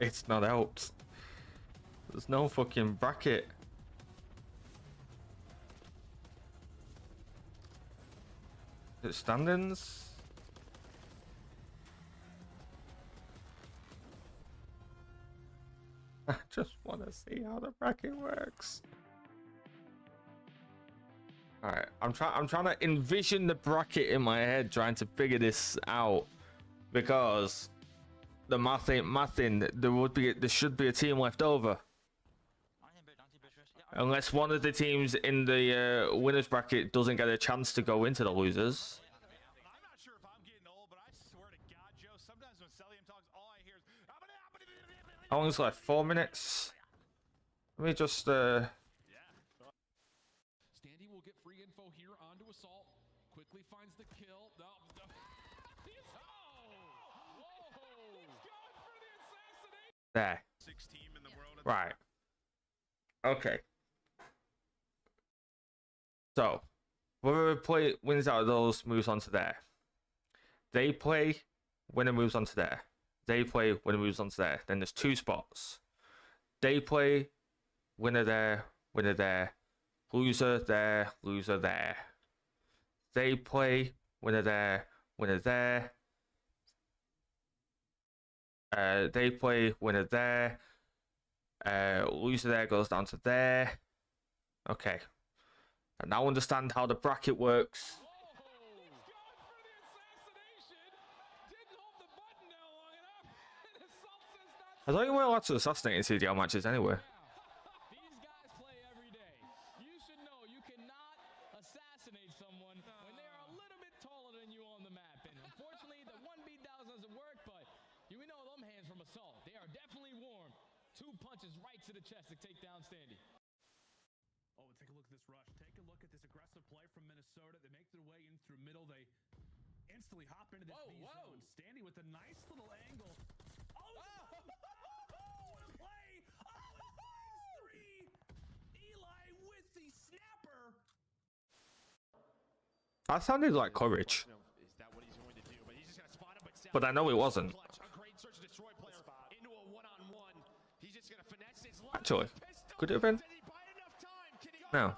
[SPEAKER 1] It's not out. There's no fucking bracket. Standings. I just want to see how the bracket works. All right, I'm trying to envision the bracket in my head, trying to figure this out, because the math ain't mathing. There should be a team left over, unless one of the teams in the winners bracket doesn't get a chance to go into the losers. How long's left? 4 minutes. Let me just
[SPEAKER 10] Standy will get free info here onto Assault. Quickly finds the kill. No.
[SPEAKER 1] There. Right. Okay. So, whoever wins out of those moves on to there. They play, winner moves on to there. They play, winner moves on to there. Then there's 2 spots. They play, winner there, loser there, loser there. They play, winner there, winner there. They play, winner there. Loser there goes down to there. Okay. I now understand how the bracket works. I thought you weren't allowed to assassinate in CDL matches anyway.
[SPEAKER 10] These guys play every day. You should know you cannot assassinate someone when they are a little bit taller than you on the map. And unfortunately, the 1 down doesn't work, but you know them hands from Assault. They are definitely warm. 2 punches right to the chest to take down Standy.
[SPEAKER 21] Oh, take a look at this rush. Take a look at this aggressive play from Minnesota. They make their way in through middle. They instantly hop into this B zone. Standy with a nice little angle.
[SPEAKER 12] What a play! Oh, it finds 3! Eli with the snapper!
[SPEAKER 1] That sounded like courage. But I know it wasn't. Actually, could it have been? No.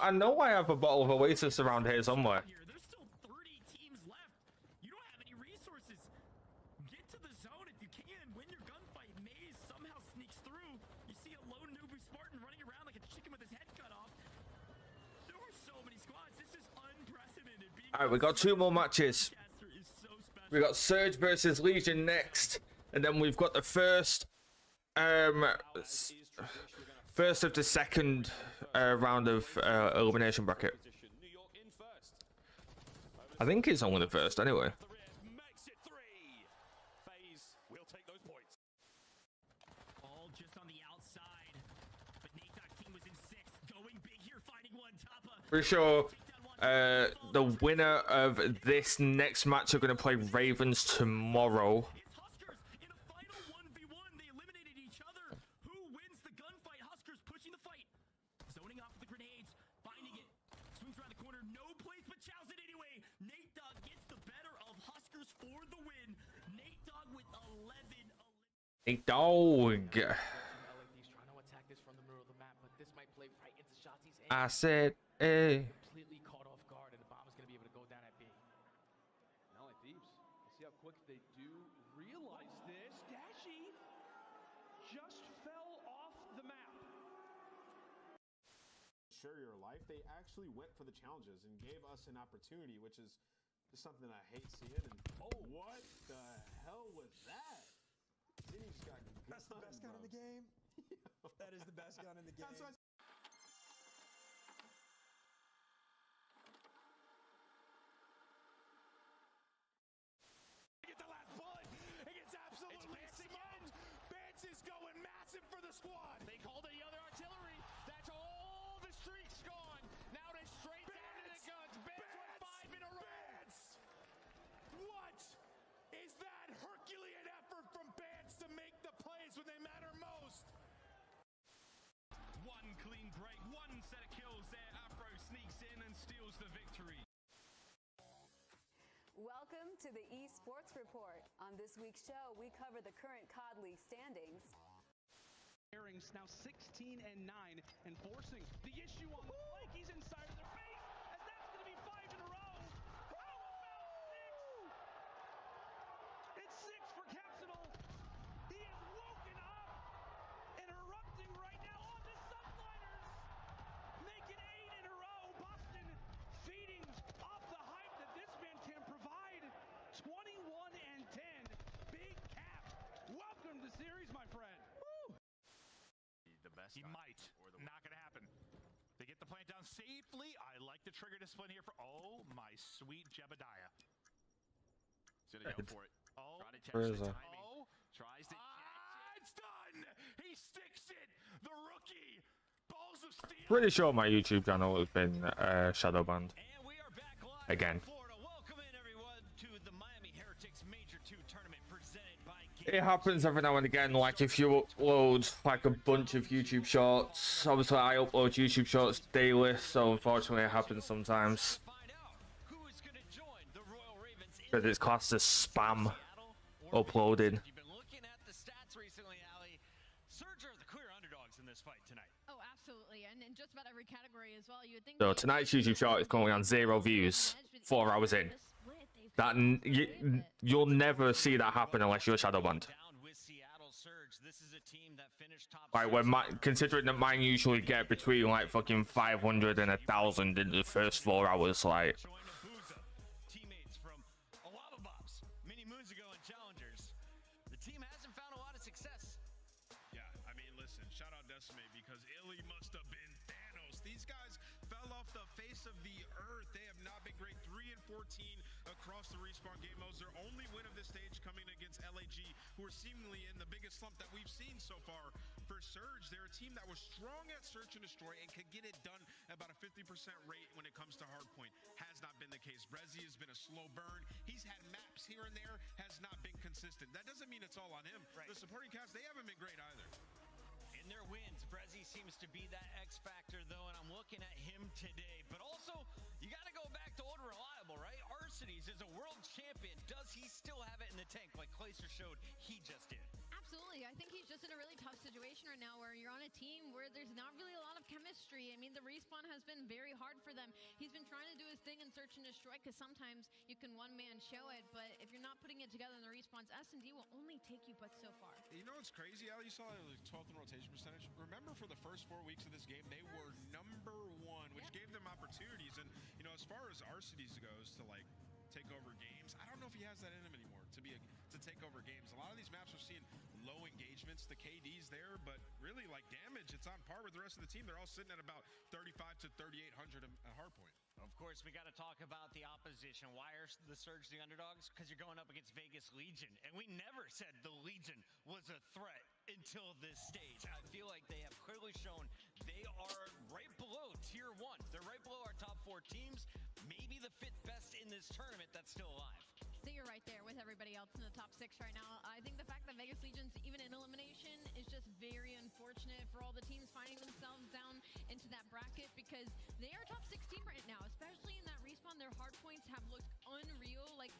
[SPEAKER 1] I know I have a bottle of Oasis around here somewhere.
[SPEAKER 21] There's still 30 teams left. You don't have any resources. Get to the zone if you can. Win your gunfight. Maze somehow sneaks through. You see a lone newbie Spartan running around like a chicken with his head cut off. There are so many squads. This is unprecedented.
[SPEAKER 1] Alright, we got 2 more matches. We got Surge versus Legion next, and then we've got the first of the second round of elimination bracket. I think it's only the first anyway.
[SPEAKER 21] All just on the outside, but Nate team was in 6th, going big here, finding one Tapa.
[SPEAKER 1] Pretty sure the winner of this next match are going to play Ravens tomorrow. Hey, dog. I said, hey.
[SPEAKER 13] Completely caught off guard, and the bomb is going to be able to go down at B.
[SPEAKER 22] Not only Thieves, see how quick they do realize this. Dashy just fell off the map.
[SPEAKER 4] Share your life. They actually went for the challenges and gave us an opportunity, which is just something I hate seeing. And what the hell was that? Then he just got
[SPEAKER 23] That's the best gun in the game. That is the best gun in the game.
[SPEAKER 12] Get the last bullet. It gets absolutely smoked. Bance is going massive for the squad.
[SPEAKER 8] They called it the other artillery. That's all the streaks gone. Now they're straight down to the guns. Bance with 5 in a row.
[SPEAKER 12] What is that Herculean effort from Bance to make the plays when they matter most?
[SPEAKER 7] One clean break, one set of kills there. Afro sneaks in and steals the victory.
[SPEAKER 6] Welcome to the Esports Report. On this week's show, we cover the current COD League standings.
[SPEAKER 15] Airings now 16-9, and forcing the issue on the flank. He's inside of their face, as that's going to be 5 in a row. How about 6? It's 6 for Capsidal. He is woken up and erupting right now on the Sunliners. Make it 8 in a row. Boston feeding off the hype that this man can provide. 21-10. Big Cap. Welcome to series, my friend.
[SPEAKER 7] The best. He might. Not going to happen. They get the plant down safely. I like the trigger discipline here for, oh, my sweet Jebediah.
[SPEAKER 8] He's going to go for it.
[SPEAKER 7] Oh,
[SPEAKER 8] try to catch the timing.
[SPEAKER 7] Oh,
[SPEAKER 8] tries to catch it.
[SPEAKER 7] It's done. He sticks it. The rookie. Balls of steel.
[SPEAKER 1] Pretty sure my YouTube channel has been shadow banned again. It happens every now and again, like if you upload like a bunch of YouTube shorts. Obviously I upload YouTube shorts daily, so unfortunately it happens sometimes. Because it's classed as spam uploading.
[SPEAKER 3] Oh, absolutely, and in just about every category as well. You would think
[SPEAKER 1] So tonight's YouTube short is currently on 0 views, 4 hours in. That you'll never see that happen unless you're shadow banned. Like when considering that mine usually get between like fucking 500 and 1,000 in the first 4 hours, like.
[SPEAKER 2] Teammates from Lava Bobs many moons ago in Challengers. The team hasn't found a lot of success.
[SPEAKER 4] Yeah, I mean, listen, shout out Decimate because Illy must have been Thanos. These guys fell off the face of the earth. They have not been great. 3-14 across the Respawn game modes. Their only win of this stage coming against LAG, who are seemingly in the biggest slump that we've seen so far for Surge. They're a team that was strong at search and destroy and could get it done about a 50% rate when it comes to hardpoint. Has not been the case. Brezzy has been a slow burn. He's had maps here and there, has not been consistent. That doesn't mean it's all on him. Right. The supporting cast, they haven't been great either.
[SPEAKER 2] In their wins, Brezzy seems to be that X factor, though, and I'm looking at him today. But also, you got to go back to old reliable, right? Arcades is a world champion. Does he still have it in the tank like Clayster showed he just did?
[SPEAKER 3] Absolutely. I think he's just in a really tough situation right now where you're on a team where there's not really a lot of chemistry. I mean, the respawn has been very hard for them. He's been trying to do his thing and search and destroy because sometimes you can one-man show it, but if you're not putting it together in the respawns, S&D will only take you but so far.
[SPEAKER 4] You know what's crazy, Ali? You saw the 12th in rotation percentage. Remember for the first 4 weeks of this game, they were #1, which gave them opportunities. And, you know, as far as Arcades goes to, like, take over games, I don't know if he has that in him anymore to take over games. A lot of these maps are seeing low engagements. The KD's there, but really like damage, it's on par with the rest of the team. They're all sitting at about 35 to 3,800 a hardpoint.
[SPEAKER 2] Of course, we got to talk about the opposition. Why are the Surge the underdogs? Because you're going up against Vegas Legion, and we never said the Legion was a threat until this stage. I feel like they have clearly shown they are right below tier 1. They're right below our top 4 teams, maybe the 5th best in this tournament that's still alive.
[SPEAKER 3] So you're right there with everybody else in the top 6 right now. I think the fact that Vegas Legion's even in elimination is just very unfortunate for all the teams finding themselves down into that bracket because they are top 16 right now, especially in that respawn. Their hard points have looked unreal. Like,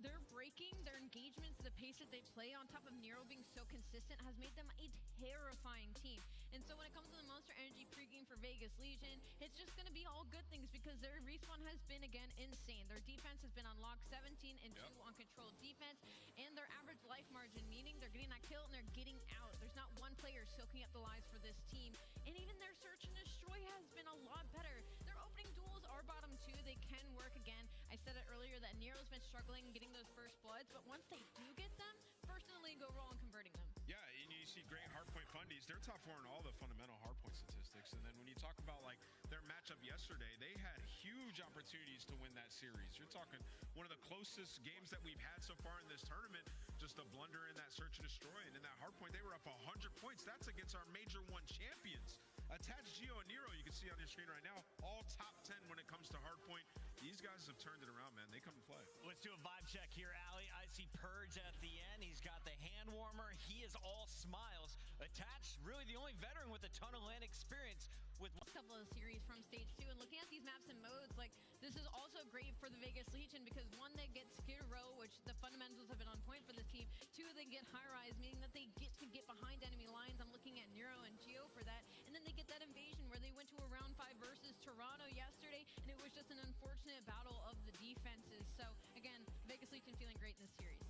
[SPEAKER 3] they're breaking their engagements, the pace that they play on top of Nero being so consistent has made them a terrifying team. And so when it comes to the Monster Energy pregame for Vegas Legion, it's just going to be all good things because their respawn has been, again, insane. Their defense has been on lock 17 and 2 on controlled defense, and their average life margin, meaning they're getting that kill and they're getting out. There's not one player soaking up the lives for this team. And even their search and destroy has been a lot better. Their opening duels are bottom 2. They can work again. I said it earlier that Nero's been struggling getting those first bloods, but once they do get them, first in the league overall and converting them.
[SPEAKER 4] Yeah, and you see great hardpoint fundies. They're top 4 in all the fundamental hardpoint statistics. And then when you talk about like their matchup yesterday, they had huge opportunities to win that series. You're talking one of the closest games that we've had so far in this tournament. Just a blunder in that search and destroy, and in that hardpoint, they were up 100 points. That's against our Major 1 champions. Attached Geo and Nero, you can see on your screen right now, all top 10 when it comes to hardpoint. These guys have turned it around, man. They come and play.
[SPEAKER 2] Let's do a vibe check here, Ali. I see Purge at the end. He's got the hand warmer. He is all smiles. Attached, really really the only veteran with a ton of land experience with
[SPEAKER 3] a couple of series from stage 2, and looking at these maps and modes, like this is also great for the Vegas Legion because one, they get Skid Row, which the fundamentals have been on point for this team. 2, they get high rise, meaning that they get to get behind enemy lines. I'm looking at Nero and Geo for that, and then they get that invasion where they went to a round 5 versus Toronto yesterday, and it was just an unfortunate battle of the defenses. So again, Vegas Legion feeling great in this series.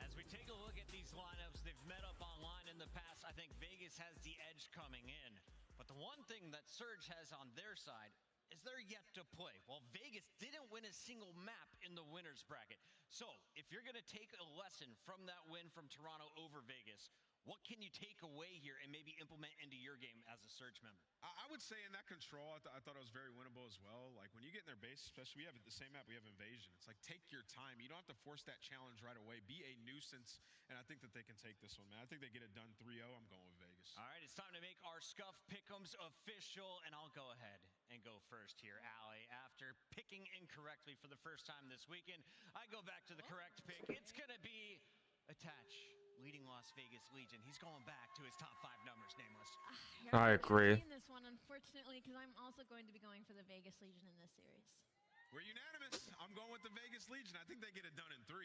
[SPEAKER 2] As we take a look at these lineups, they've met up online in the past. I think Vegas has the edge coming in. But the one thing that Surge has on their side is they're yet to play. Well, Vegas didn't win a single map in the winner's bracket. So if you're going to take a lesson from that win from Toronto over Vegas, what can you take away here and maybe implement into your game as a Surge member?
[SPEAKER 4] I would say in that control, I thought it was very winnable as well. Like when you get in their base, especially we have the same map, we have invasion. It's like take your time. You don't have to force that challenge right away. Be a nuisance, and I think that they can take this one, man. I think they get it done 3-0. I'm going with Vegas.
[SPEAKER 2] All right, it's time to make our Scuff Pick'ems official, and I'll go ahead and go first here, Allie. After picking incorrectly for the first time this weekend, I go back to the correct pick. It's going to be Attach, leading Las Vegas Legion. He's going back to his top 5 numbers, Nameless.
[SPEAKER 1] I agree.
[SPEAKER 3] This one, unfortunately, because I'm also going to be going for the Vegas Legion in this series.
[SPEAKER 4] We're unanimous. I'm going with the Vegas Legion. I think they get it done in 3.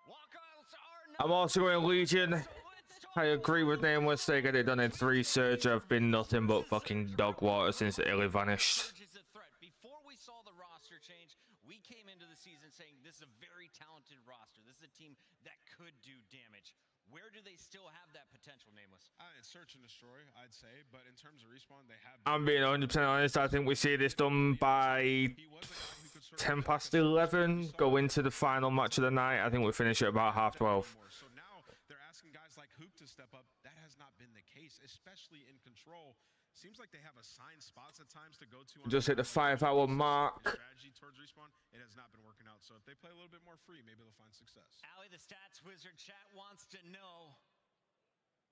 [SPEAKER 2] Walkouts are
[SPEAKER 1] I'm also going Legion. I agree with Nameless. They get it done in 3. Surge have been nothing but fucking dog water since Illy vanished.
[SPEAKER 2] Surge is a threat. Before we saw the roster change, we came into the season saying this is a very talented roster. This is a team that could do damage. Where do they still have that potential, Nameless?
[SPEAKER 4] It's search and destroy, I'd say. But in terms of respawn, they have...
[SPEAKER 1] I'm being 100% honest. I think we see this done by 10 past 11. Go into the final match of the night. I think we finish at about 12:30.
[SPEAKER 4] So now they're asking guys like Hoop to step up. That has not been the case, especially in control. Seems like they have assigned spots at times to go to.
[SPEAKER 1] Just hit the 5-hour mark.
[SPEAKER 4] Strategy towards respawn, it has not been working out. So if they play a little bit more free, maybe they'll find success.
[SPEAKER 2] Allie, the stats wizard chat wants to know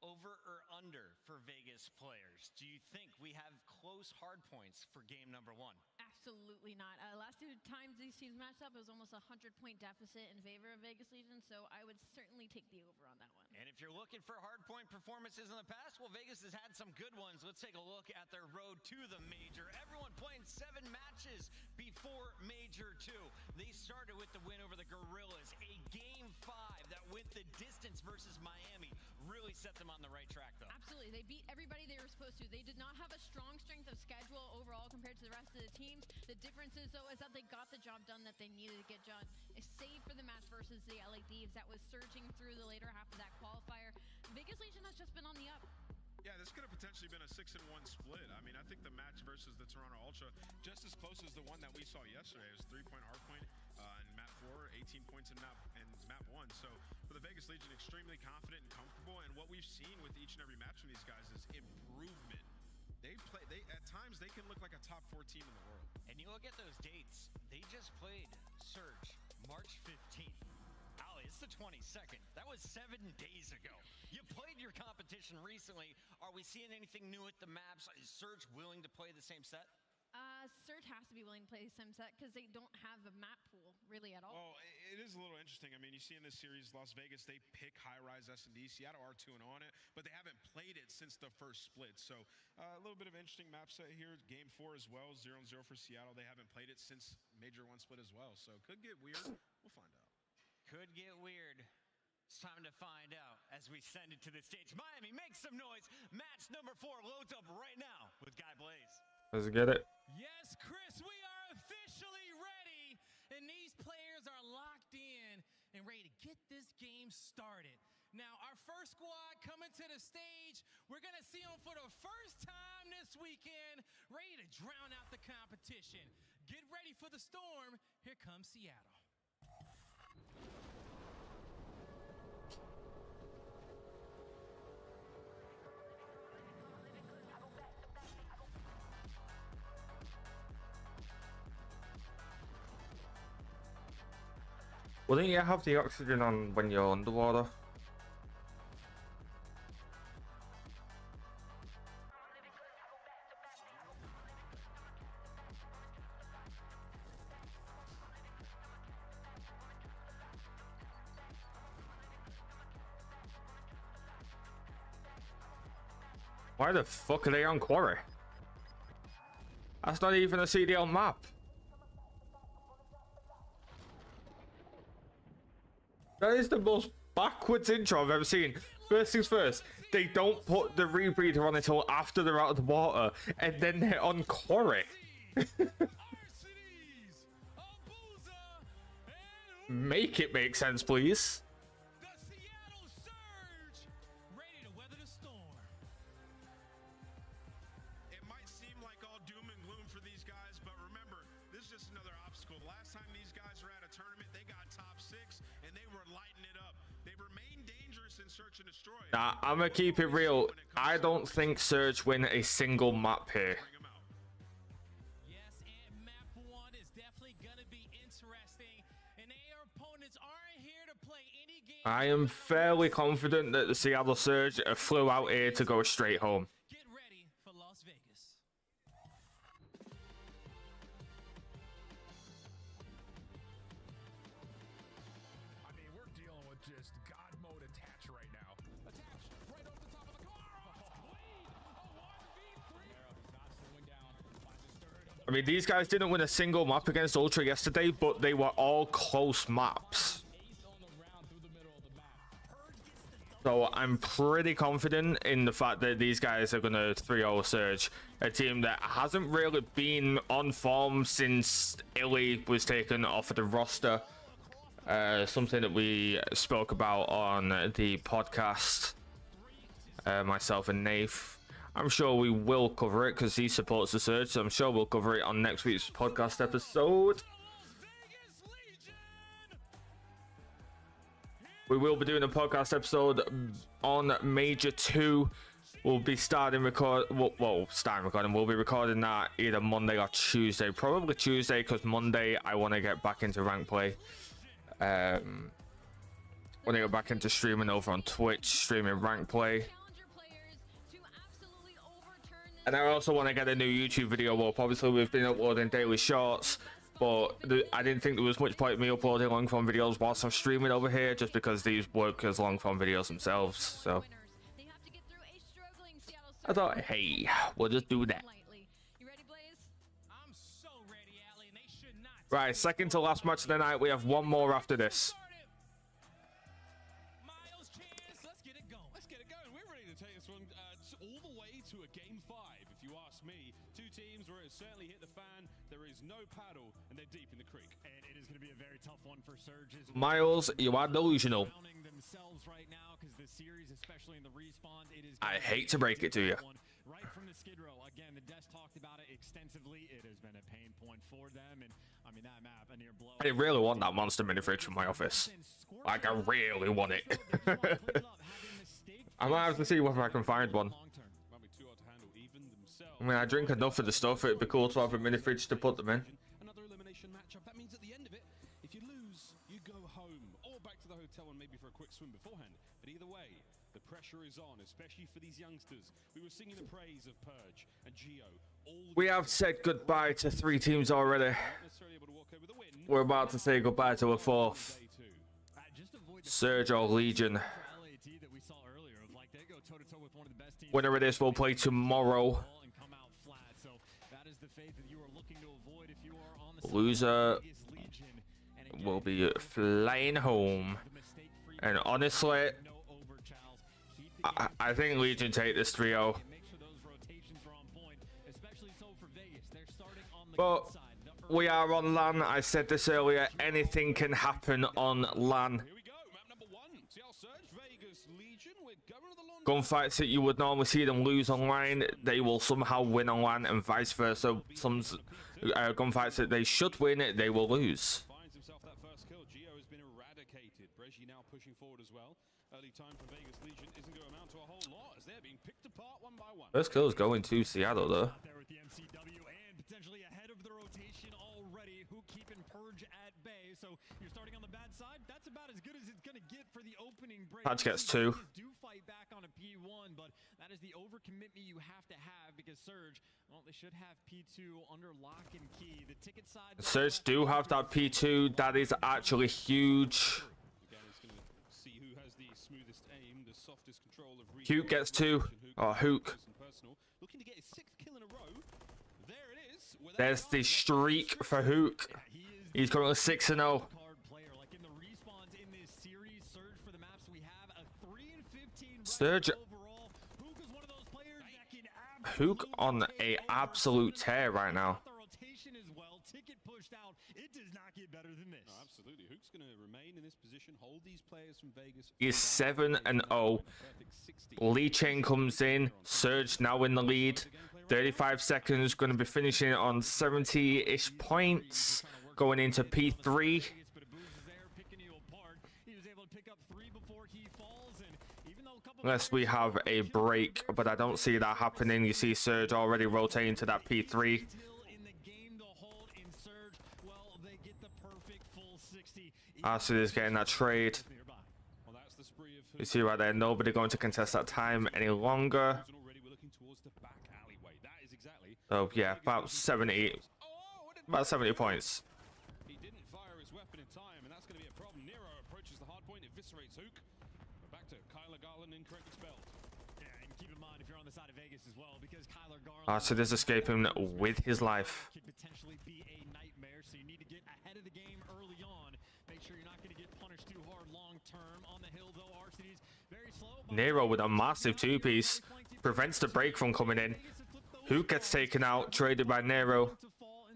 [SPEAKER 2] over or under for Vegas players. Do you think we have close hard points for game number 1?
[SPEAKER 3] Absolutely not. Last 2 times these teams matched up, it was almost a 100-point deficit in favor of Vegas Legion, so I would certainly take the over on that one.
[SPEAKER 2] And if you're looking for hard point performances in the past, well, Vegas has had some good ones. Let's take a look at their road to the Major. Everyone playing 7 matches before Major 2. They started with the win over the Gorillas, a Game 5 that went the distance versus Miami. Really set them on the right track, though.
[SPEAKER 3] Absolutely. They beat everybody they were supposed to. They did not have a strong strength of schedule overall compared to the rest of the teams. The difference is, though, is that they got the job done that they needed to get done. A save for the match versus the LA Thieves that was surging through the later half of that qualifier. Vegas Legion has just been on the up.
[SPEAKER 4] Yeah, this could have potentially been a 6-1 split. I mean, I think the match versus the Toronto Ultra just as close as the one that we saw yesterday. It was 3-point hardpoint in map 4, 18 points in map 1. So for the Vegas Legion, extremely confident and comfortable. And what we've seen with each and every match from these guys is improvement. They at times they can look like a top 4 team in the world.
[SPEAKER 2] And you look at those dates. They just played Surge March 15th. Allie, it's the 22nd. That was 7 days ago. You played your competition recently. Are we seeing anything new at the maps? Is Surge willing to play the same set?
[SPEAKER 3] Surge has to be willing to play the same set because they don't have a map pool really at all.
[SPEAKER 4] Well, it is a little interesting. I mean, you see in this series, Las Vegas, they pick high-rise S&D. Seattle are 2-0 on it, but they haven't played it since the first split. So a little bit of interesting map set here. Game 4 as well, 0-0 for Seattle. They haven't played it since Major 1 split as well. So could get weird. We'll find out.
[SPEAKER 2] Could get weird. It's time to find out as we send it to the stage. Miami, make some noise. Match number 4 loads up right now with Guy Blaze.
[SPEAKER 1] Let's get it.
[SPEAKER 21] Yes, Chris, we are officially ready, and these players are locked in and ready to get this game started. Now, our first squad coming to the stage, we're going to see them for the first time this weekend, ready to drown out the competition. Get ready for the storm. Here comes Seattle.
[SPEAKER 1] Wouldn't you have the oxygen on when you're underwater? Why the fuck are they on Quarry? That's not even a CDL map. That is the most backwards intro I've ever seen. First things first, they don't put the rebreather on until after they're out of the water, and then they're on Quarry. Make it make sense, please.
[SPEAKER 4] It might seem like all doom and gloom for these guys, but remember, this is just another obstacle. The last time these guys were at a tournament, they got top 6, and they were lighting it up. They remain dangerous in search and destroy.
[SPEAKER 1] Nah, I'm gonna keep it real. I don't think Surge win a single map here. I am fairly confident that the Seattle Surge flew out here to go straight home.
[SPEAKER 2] Get ready for Las Vegas.
[SPEAKER 10] I mean, we're dealing with just God mode attach right now. Attach right off the top of the car.
[SPEAKER 1] I mean, these guys didn't win a single map against Ultra yesterday, but they were all close maps. So I'm pretty confident in the fact that these guys are going to 3-0 Surge, a team that hasn't really been on form since Illy was taken off of the roster. Something that we spoke about on the podcast, myself and Nath. I'm sure we will cover it because he supports the Surge, so I'm sure we'll cover it on next week's podcast episode. We will be doing a podcast episode on Major 2. We'll be starting recording. We'll be recording that either Monday or Tuesday. Probably Tuesday because Monday I want to get back into rank play. Want to get back into streaming over on Twitch, streaming rank play. And I also want to get a new YouTube video up. Obviously, we've been uploading daily shorts. But I didn't think there was much point in me uploading long form videos whilst I'm streaming over here, just because these work as long form videos themselves. So I thought, hey, we'll just do that. Right, second to last match of the night. We have one more after this.
[SPEAKER 9] Let's get it going. We're ready to take this one all the way to a game 5, if you ask me. Two teams where it certainly hit the fan. There is no paddle, and they're deep in the creek.
[SPEAKER 11] And it is going to be a very tough one for Surges.
[SPEAKER 1] Miles, you are delusional.
[SPEAKER 11] Themselves right now, because the series, especially in the respawn, it is.
[SPEAKER 1] I hate to break it to you.
[SPEAKER 11] Right from the skid row. Again, the Des talked about it extensively. It has been a pain point for them, and I mean that map a near blow.
[SPEAKER 1] I really want that monster mini fridge from my office. Like I really want it. I might have to see whether I can find one. I mean, I drink enough of the stuff. It'd be cool to have a mini fridge to put them in.
[SPEAKER 9] Another elimination matchup. That means at the end of it, if you lose, you go home or back to the hotel and maybe for a quick swim beforehand. But either way, the pressure is on, especially for these youngsters. We were singing the praise of Purge and Geo.
[SPEAKER 1] We have said goodbye to 3 teams already. We're about to say goodbye to a 4th. Surge or Legion. Winner of this will play tomorrow. Loser will be flying home. And honestly, I think Legion take this 3-0. But we are on LAN. I said this earlier. Anything can happen on LAN. Gunfights that you would normally see them lose online, they will somehow win online, and vice versa. Some gunfights that they should win, they will lose.
[SPEAKER 9] Finds himself that first kill. Geo has been eradicated. Bregi now pushing forward as well. Early time for Vegas Legion isn't going to amount to a whole lot as they're being picked apart one by one.
[SPEAKER 1] First kill is going to Seattle though.
[SPEAKER 11] There with the MCW and potentially ahead of the rotation already. Who keeping Purge at bay? So you're starting on the bad side. That's about as good as it's going to get for the opening break.
[SPEAKER 1] Patch gets 2.
[SPEAKER 11] Do fight back on a P1, but that is the overcommitment you have to have because Surge, well, they should have P2 under lock and key. The ticket side.
[SPEAKER 1] Surge do have that P2. That is actually huge.
[SPEAKER 9] has the smoothest aim, the softest control of
[SPEAKER 1] Hook gets 2. Oh, Hook.
[SPEAKER 9] Looking to get his 6th kill in a row. There it is.
[SPEAKER 1] There's the streak for Hook. He's currently 6-0. Surge. Hook on a absolute tear right now.
[SPEAKER 9] Absolutely. Hook's going to remain in this position, hold these players from Vegas.
[SPEAKER 1] He's 7-0. Lee Chain comes in. Surge now in the lead. 35 seconds. Going to be finishing on 70-ish points. Going into P3. Unless we have a break, but I don't see that happening. You see Surge already rotating to that P3. Arsenal is getting that trade. You see right there, nobody going to contest that time any longer. So yeah, about 70 points.
[SPEAKER 9] He didn't fire his weapon in time, and that's going to be a problem. Nero approaches the hard point, eviscerates Hook. Back to Kyler Garland, incorrectly spelled.
[SPEAKER 2] Yeah, and keep in mind if you're on the side of Vegas as well, because Kyler Garland
[SPEAKER 1] So this escaping with his life.
[SPEAKER 2] could potentially be a nightmare, so you need to get ahead of the game early on. Make sure you're not going to get punished too hard long term. On the hill though, RCD's very slow.
[SPEAKER 1] Nero with a massive 2-piece prevents the break from coming in. Hook gets taken out, traded by Nero.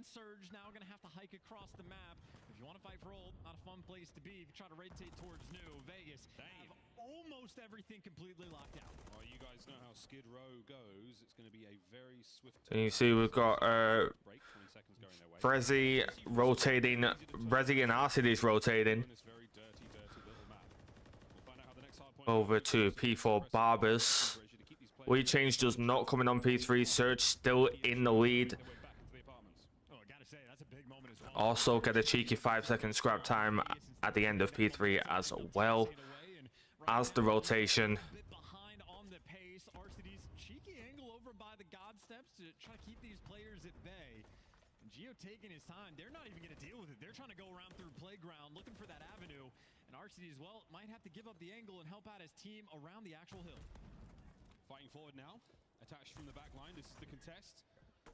[SPEAKER 2] Surge now going to have to hike across the map. If you want to fight for old, not a fun place to be. If you try to rotate towards new, Vegas have almost everything completely locked out.
[SPEAKER 9] Well, you guys know how Skid Row goes. It's going to be a very swift.
[SPEAKER 1] And you see we've got Brezzy rotating. Brezzy and RCD's rotating. Over to P4 Barbers. Lead change does not come in on P3. Surge still in the lead. Also get a cheeky 5-second scrap time at the end of P3 as well as the rotation.
[SPEAKER 2] Behind on the pace, RCD's cheeky angle over by the God Steps to try to keep these players at bay. And Geo taking his time. They're not even going to deal with it. They're trying to go around through playground, looking for that avenue. And RCD as well might have to give up the angle and help out his team around the actual hill.
[SPEAKER 9] Fighting forward now, attached from the back line. This is the contest.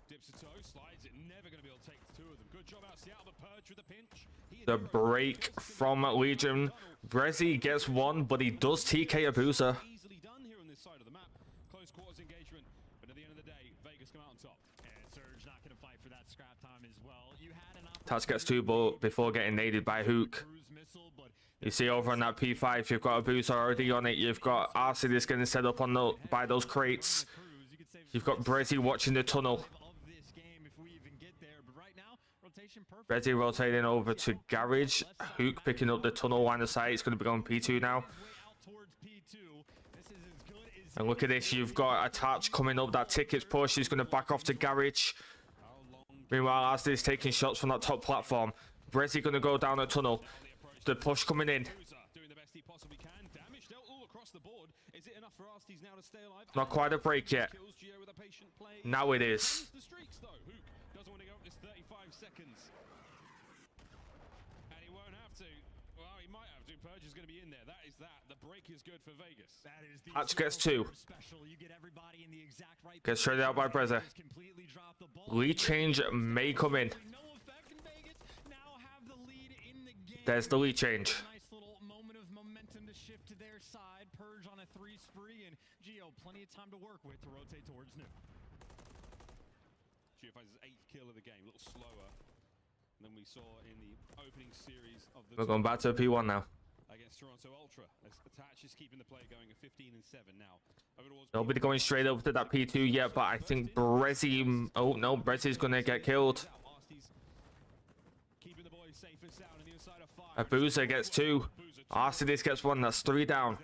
[SPEAKER 9] Dips a toe, slides it. Never going to be able to take the 2 of them. Good job out Seattle, but Purge with a pinch.
[SPEAKER 1] The break from Legion. Brezzy gets 1, but he does TK Abuser.
[SPEAKER 9] Easily done here on this side of the map. Close quarters engagement, but at the end of the day, Vegas come out on top.
[SPEAKER 2] And Surge not going to fight for that scrap time as well. You had an
[SPEAKER 1] Touch gets 2 before getting naded by Hook. You see over on that P5, you've got a boost already on it. You've got RCD's getting set up on by those crates. You've got Brezzy watching the tunnel. Brezzy rotating over to Garage. Hook picking up the tunnel line of sight. It's going to be going P2 now. And look at this. You've got a touch coming up. That tickets push. He's going to back off to Garage. Meanwhile, RCD's taking shots from that top platform. Brezzy going to go down the tunnel. The push coming in. Not quite a break yet. Now it is.
[SPEAKER 9] And he won't have to. Well, he might have to. Purge is going to be in there. That is that. The break is good for Vegas.
[SPEAKER 1] Hatch gets 2. Gets traded out by Brezzy. Lead change may come in. There's the lead change.
[SPEAKER 2] Nice little moment of momentum to shift to their side. Purge on a 3 spree, and Geo plenty of time to work with to rotate towards new.
[SPEAKER 9] Geo finds his 8th kill of the game, a little slower than we saw in the opening series of the.
[SPEAKER 1] We're going back to P1 now.
[SPEAKER 9] Against Toronto Ultra. Attach is keeping the play going at 15-7 now.
[SPEAKER 1] Nobody going straight over to that P2 yet, but I think Brezzy. Oh no, Brezzy's gonna get killed. Abuser gets 2. RCD gets 1. That's 3 down.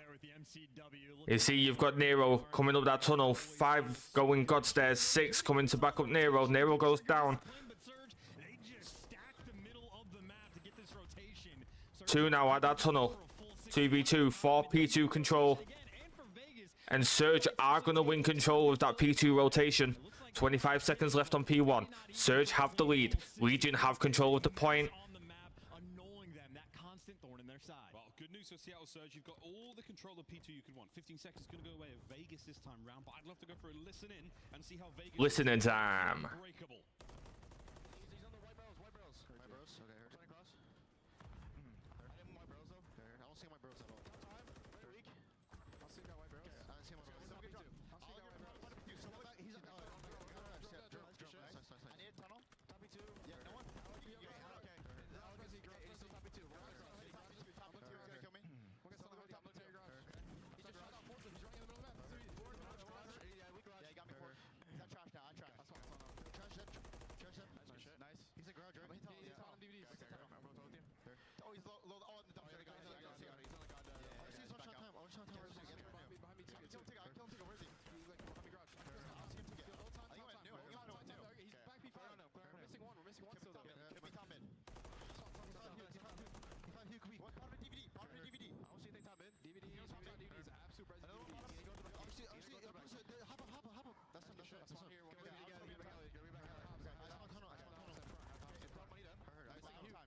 [SPEAKER 1] You see, you've got Nero coming up that tunnel. 5 going God Stairs. 6 coming to back up Nero. Nero goes down. 2 now at that tunnel. 2v2. 4 P2 control. And Surge are going to win control of that P2 rotation. 25 seconds left on P1. Surge have the lead. Legion have control of the point.
[SPEAKER 9] good news for Seattle Surge. You've got all the control of P2 you could want. 15 seconds going to go away at Vegas this time round, but I'd love to go for a listen in and see how Vegas...
[SPEAKER 1] Listen in time.
[SPEAKER 9] Unbreakable.
[SPEAKER 14] He's on the white barrels. White barrels. Okay, here's 20 cross. I didn't white barrels though. Okay, I don't see my barrels at all. Time. Very weak. I'll see that white barrels. Okay, I don't see my barrels. I'll see that white barrels. He's on nice. I need a tunnel. Top B2. Yeah, no one. Okay. He's still top B2. Top B2 is gonna kill me. We're gonna sell the top military garage. He just shot out forces. He's running in the middle of the map. Yeah, we garage. Yeah, he got me for. He's on trash now. I trash. That's fine. Trash it. Trash it. Nice. He's in garage, right? He's on DVDs. I'm going to with you. Oh, he's low. Oh, in the dump. He's on the god. He's one shot time. One shot time. Behind me. Kill him. Kill him. Where is he? He's like behind me garage. I'll see him take it. I think he went new. He's back P5. We're missing one still though. Kill me top mid. He found Hugh weak. Bottom of DVD. I don't see anything top mid. DVD. He's absolute present. Hop up. That's him. That's one here. We're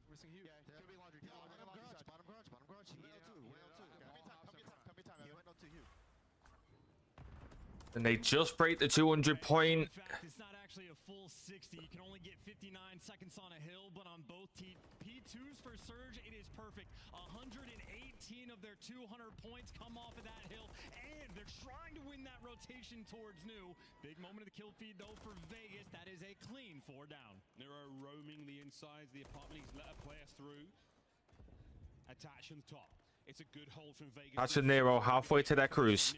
[SPEAKER 14] missing Hugh. Could be laundry. Bottom garage. He went 0-2. Come me time. He went 0-2 Hugh.
[SPEAKER 1] And they just break the 200 point.
[SPEAKER 2] In fact, it's not actually a full 60. You can only get 59 seconds on a hill, but on both P2s for Surge, it is perfect. 118 of their 200 points come off of that hill, and they're trying to win that rotation towards new. Big moment of the kill feed, though, for Vegas. That is a clean 4 down.
[SPEAKER 9] Nero roaming the insides, the apartment. He's let a player through. Attach on top. It's a good hold from Vegas.
[SPEAKER 1] That's a Nero halfway to their cruise.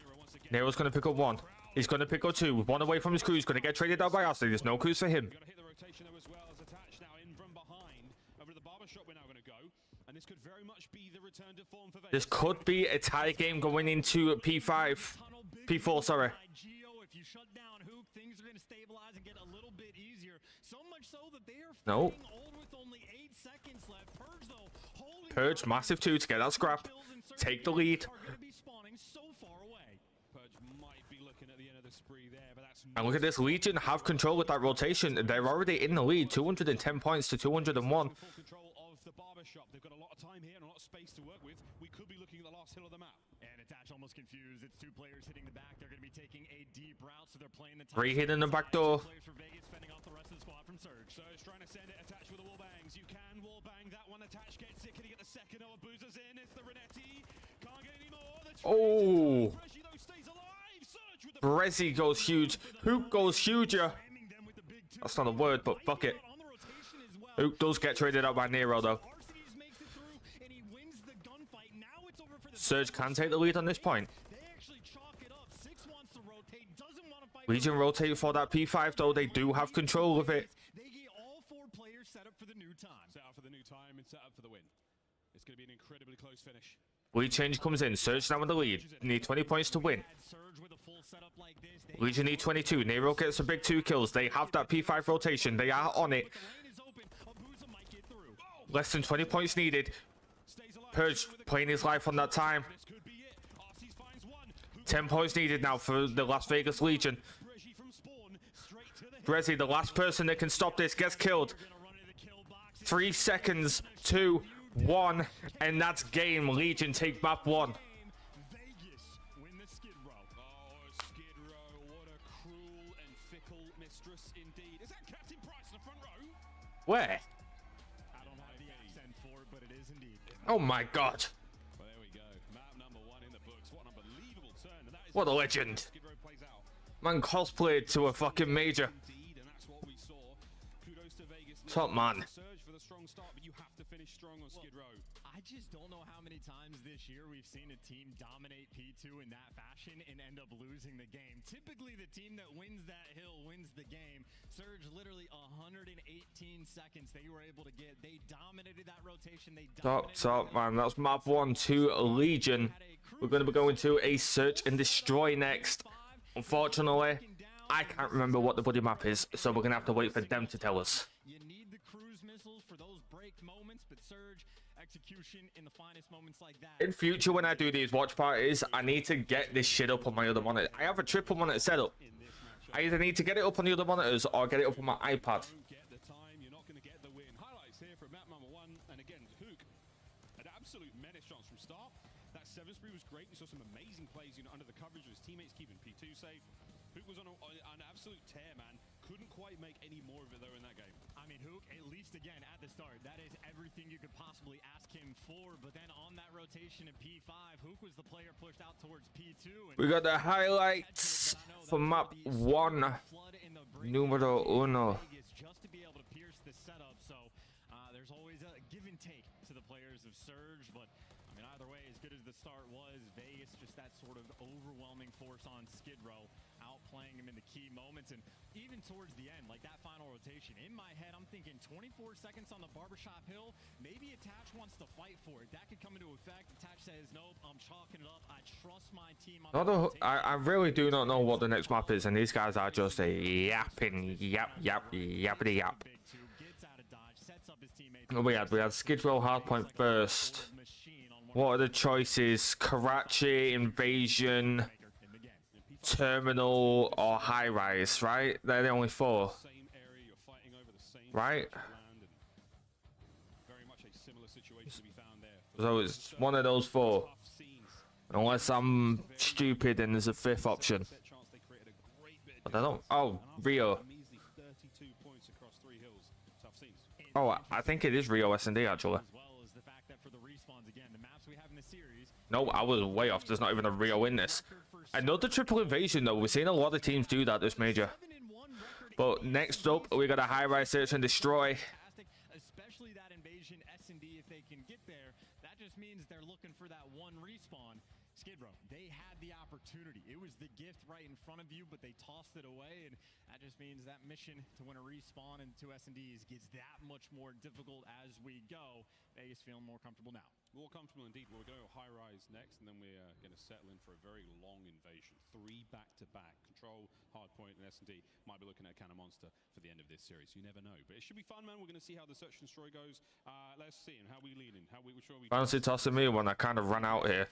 [SPEAKER 1] Nero's going to pick up 1. He's going to pick up 2. 1 away from his cruise. Going to get traded out by Ashley. There's no cruise for him.
[SPEAKER 9] Got to hit the rotation though as well as Attach now in from behind. Over to the barbershop we're now going to go. And this could very much be the return to form for Vegas.
[SPEAKER 1] This could be a tie game going into P5. P4, sorry.
[SPEAKER 2] If you shut down Hook, things are going to stabilize and get a little bit easier. So much so that they are fighting old with only 8 seconds left. Purge, though, holding
[SPEAKER 1] Purge, massive 2 to get that scrap. Take the lead.
[SPEAKER 2] So far away.
[SPEAKER 9] Purge might be looking at the end of the spree there, but that's
[SPEAKER 1] And look at this. Legion have control with that rotation. They're already in the lead. 210 points to 201.
[SPEAKER 9] Full control of the barbershop. They've got a lot of time here and a lot of space to work with. We could be looking at the last hill of the map.
[SPEAKER 2] And Attach almost confused. It's 2 players hitting the back. They're going to be taking a deep route, so they're playing the
[SPEAKER 1] 3 hitting the back door.
[SPEAKER 2] Players for Vegas fending off the rest of the squad from Surge.
[SPEAKER 9] Surge trying to send it. Attach with the wall bangs. You can wall bang that one. Attach gets it. Can he get the second? Oh, boozers in. It's the Renetti. Can't get any more.
[SPEAKER 1] Oh. Brezzy goes huge. Hook goes huger. That's not a word, but fuck it. Hook does get traded out by Nero, though. Surge can take the lead on this point. Legion rotate for that P5, though. They do have control of it.
[SPEAKER 2] They get all 4 players set up for the new time.
[SPEAKER 9] Set up for the new time and set up for the win. It's going to be an incredibly close finish.
[SPEAKER 1] Lead change comes in. Surge now in the lead. Need 20 points to win. Legion need 22. Nero gets a big 2 kills. They have that P5 rotation. They are on it. Less than 20 points needed. Purge playing his life on that time. 10 points needed now for the Las Vegas Legion. Brezzy, the last person that can stop this, gets killed. 3 seconds, 2, 1, and that's game. Legion take map 1.
[SPEAKER 9] Vegas win the Skid Row. Oh, Skid Row, what a cruel and fickle mistress indeed. Is that Captain Price in the front row?
[SPEAKER 1] Where?
[SPEAKER 2] I don't have the accent for it, but it is indeed.
[SPEAKER 1] Oh my god.
[SPEAKER 9] Well, there we go. Map number 1 in the books. What an unbelievable turn. And that is
[SPEAKER 1] What a legend.
[SPEAKER 9] Skid Row plays out.
[SPEAKER 1] Man cosplayed to a fucking major.
[SPEAKER 9] Indeed, and that's what we saw. Kudos to Vegas.
[SPEAKER 1] Top man.
[SPEAKER 9] Surge for the strong start, but you have to finish strong on Skid Row.
[SPEAKER 2] I just don't know how many times this year we've seen a team dominate P2 in that fashion and end up losing the game. Typically, the team that wins that hill wins the game. Surge literally 118 seconds they were able to get. They dominated that rotation. They
[SPEAKER 1] Top, man. That's map 1 to Legion. We're going to be going to a search and destroy next. Unfortunately, I can't remember what the bloody map is, so we're going to have to wait for them to tell us.
[SPEAKER 2] You need the cruise missiles for those break moments, but Surge execution in the finest moments like that.
[SPEAKER 1] In future, when I do these watch parties, I need to get this shit up on my other monitor. I have a triple monitor setup. I either need to get it up on the other monitors or get it up on my iPad.
[SPEAKER 9] Get the time, you're not going to get the win. Highlights here for map number 1, and again, Hook, an absolute menace chance from start. Seven Spree was great. We saw some amazing plays, under the coverage of his teammates, keeping P2 safe. Hook was on an absolute tear, man. Couldn't quite make any more of it, though, in that game.
[SPEAKER 20] I mean, Hook, at least again at the start, that is everything you could possibly ask him for. But then on that rotation in P5, Hook was the player pushed out towards P2.
[SPEAKER 1] We got the highlights for map 1, numero 1.
[SPEAKER 20] Just to be able to pierce the setup. So there's always a give and take to the players of Surge. But I mean, either way, as good as the start was, Vegas just that sort of overwhelming force on Skid Row, outplaying him in the key moments. And even towards the end, like that final rotation, in my head, I'm thinking 24 seconds on the Barbershop Hill. Maybe Attach wants to fight for it. That could come into effect. Attach says, nope, I'm chalking it up. I trust my team.
[SPEAKER 1] I really do not know what the next map is, and these guys are just yapping, yappity yap. We had Skid Row Hardpoint first. What are the choices? Karachi, Invasion, Terminal, or High Rise, right? They're the only 4. Right? So it's one of those 4. Unless I'm stupid and there's a 5th option. But I don't. Oh, Rio. Oh, I think it is Rio S&D actually. No, I was way off. There's not even a Rio in this. Another triple invasion though. We're seeing a lot of teams do that this major. But next up, we got a high-rise search and destroy.
[SPEAKER 20] Especially that invasion S&D, if they can get there, that just means they're looking for that one respawn. Skid Row, they had the opportunity. It was the gift right in front of you, but they tossed it away, and that just means that mission to win a respawn into S&Ds gets that much more difficult as we go. Vegas feeling more comfortable now.
[SPEAKER 9] More comfortable indeed. We'll go high-rise next, and then we're going to settle in for a very long invasion. 3 back-to-back. Control, Hardpoint, and S&D. Might be looking at a Cannon Monster for the end of this series. You never know. But it should be fun, man. We're going to see how the Search and Destroy goes. Let's see. And how we leaning? Which way are we
[SPEAKER 1] Fancy tossing me when I kind of ran out here.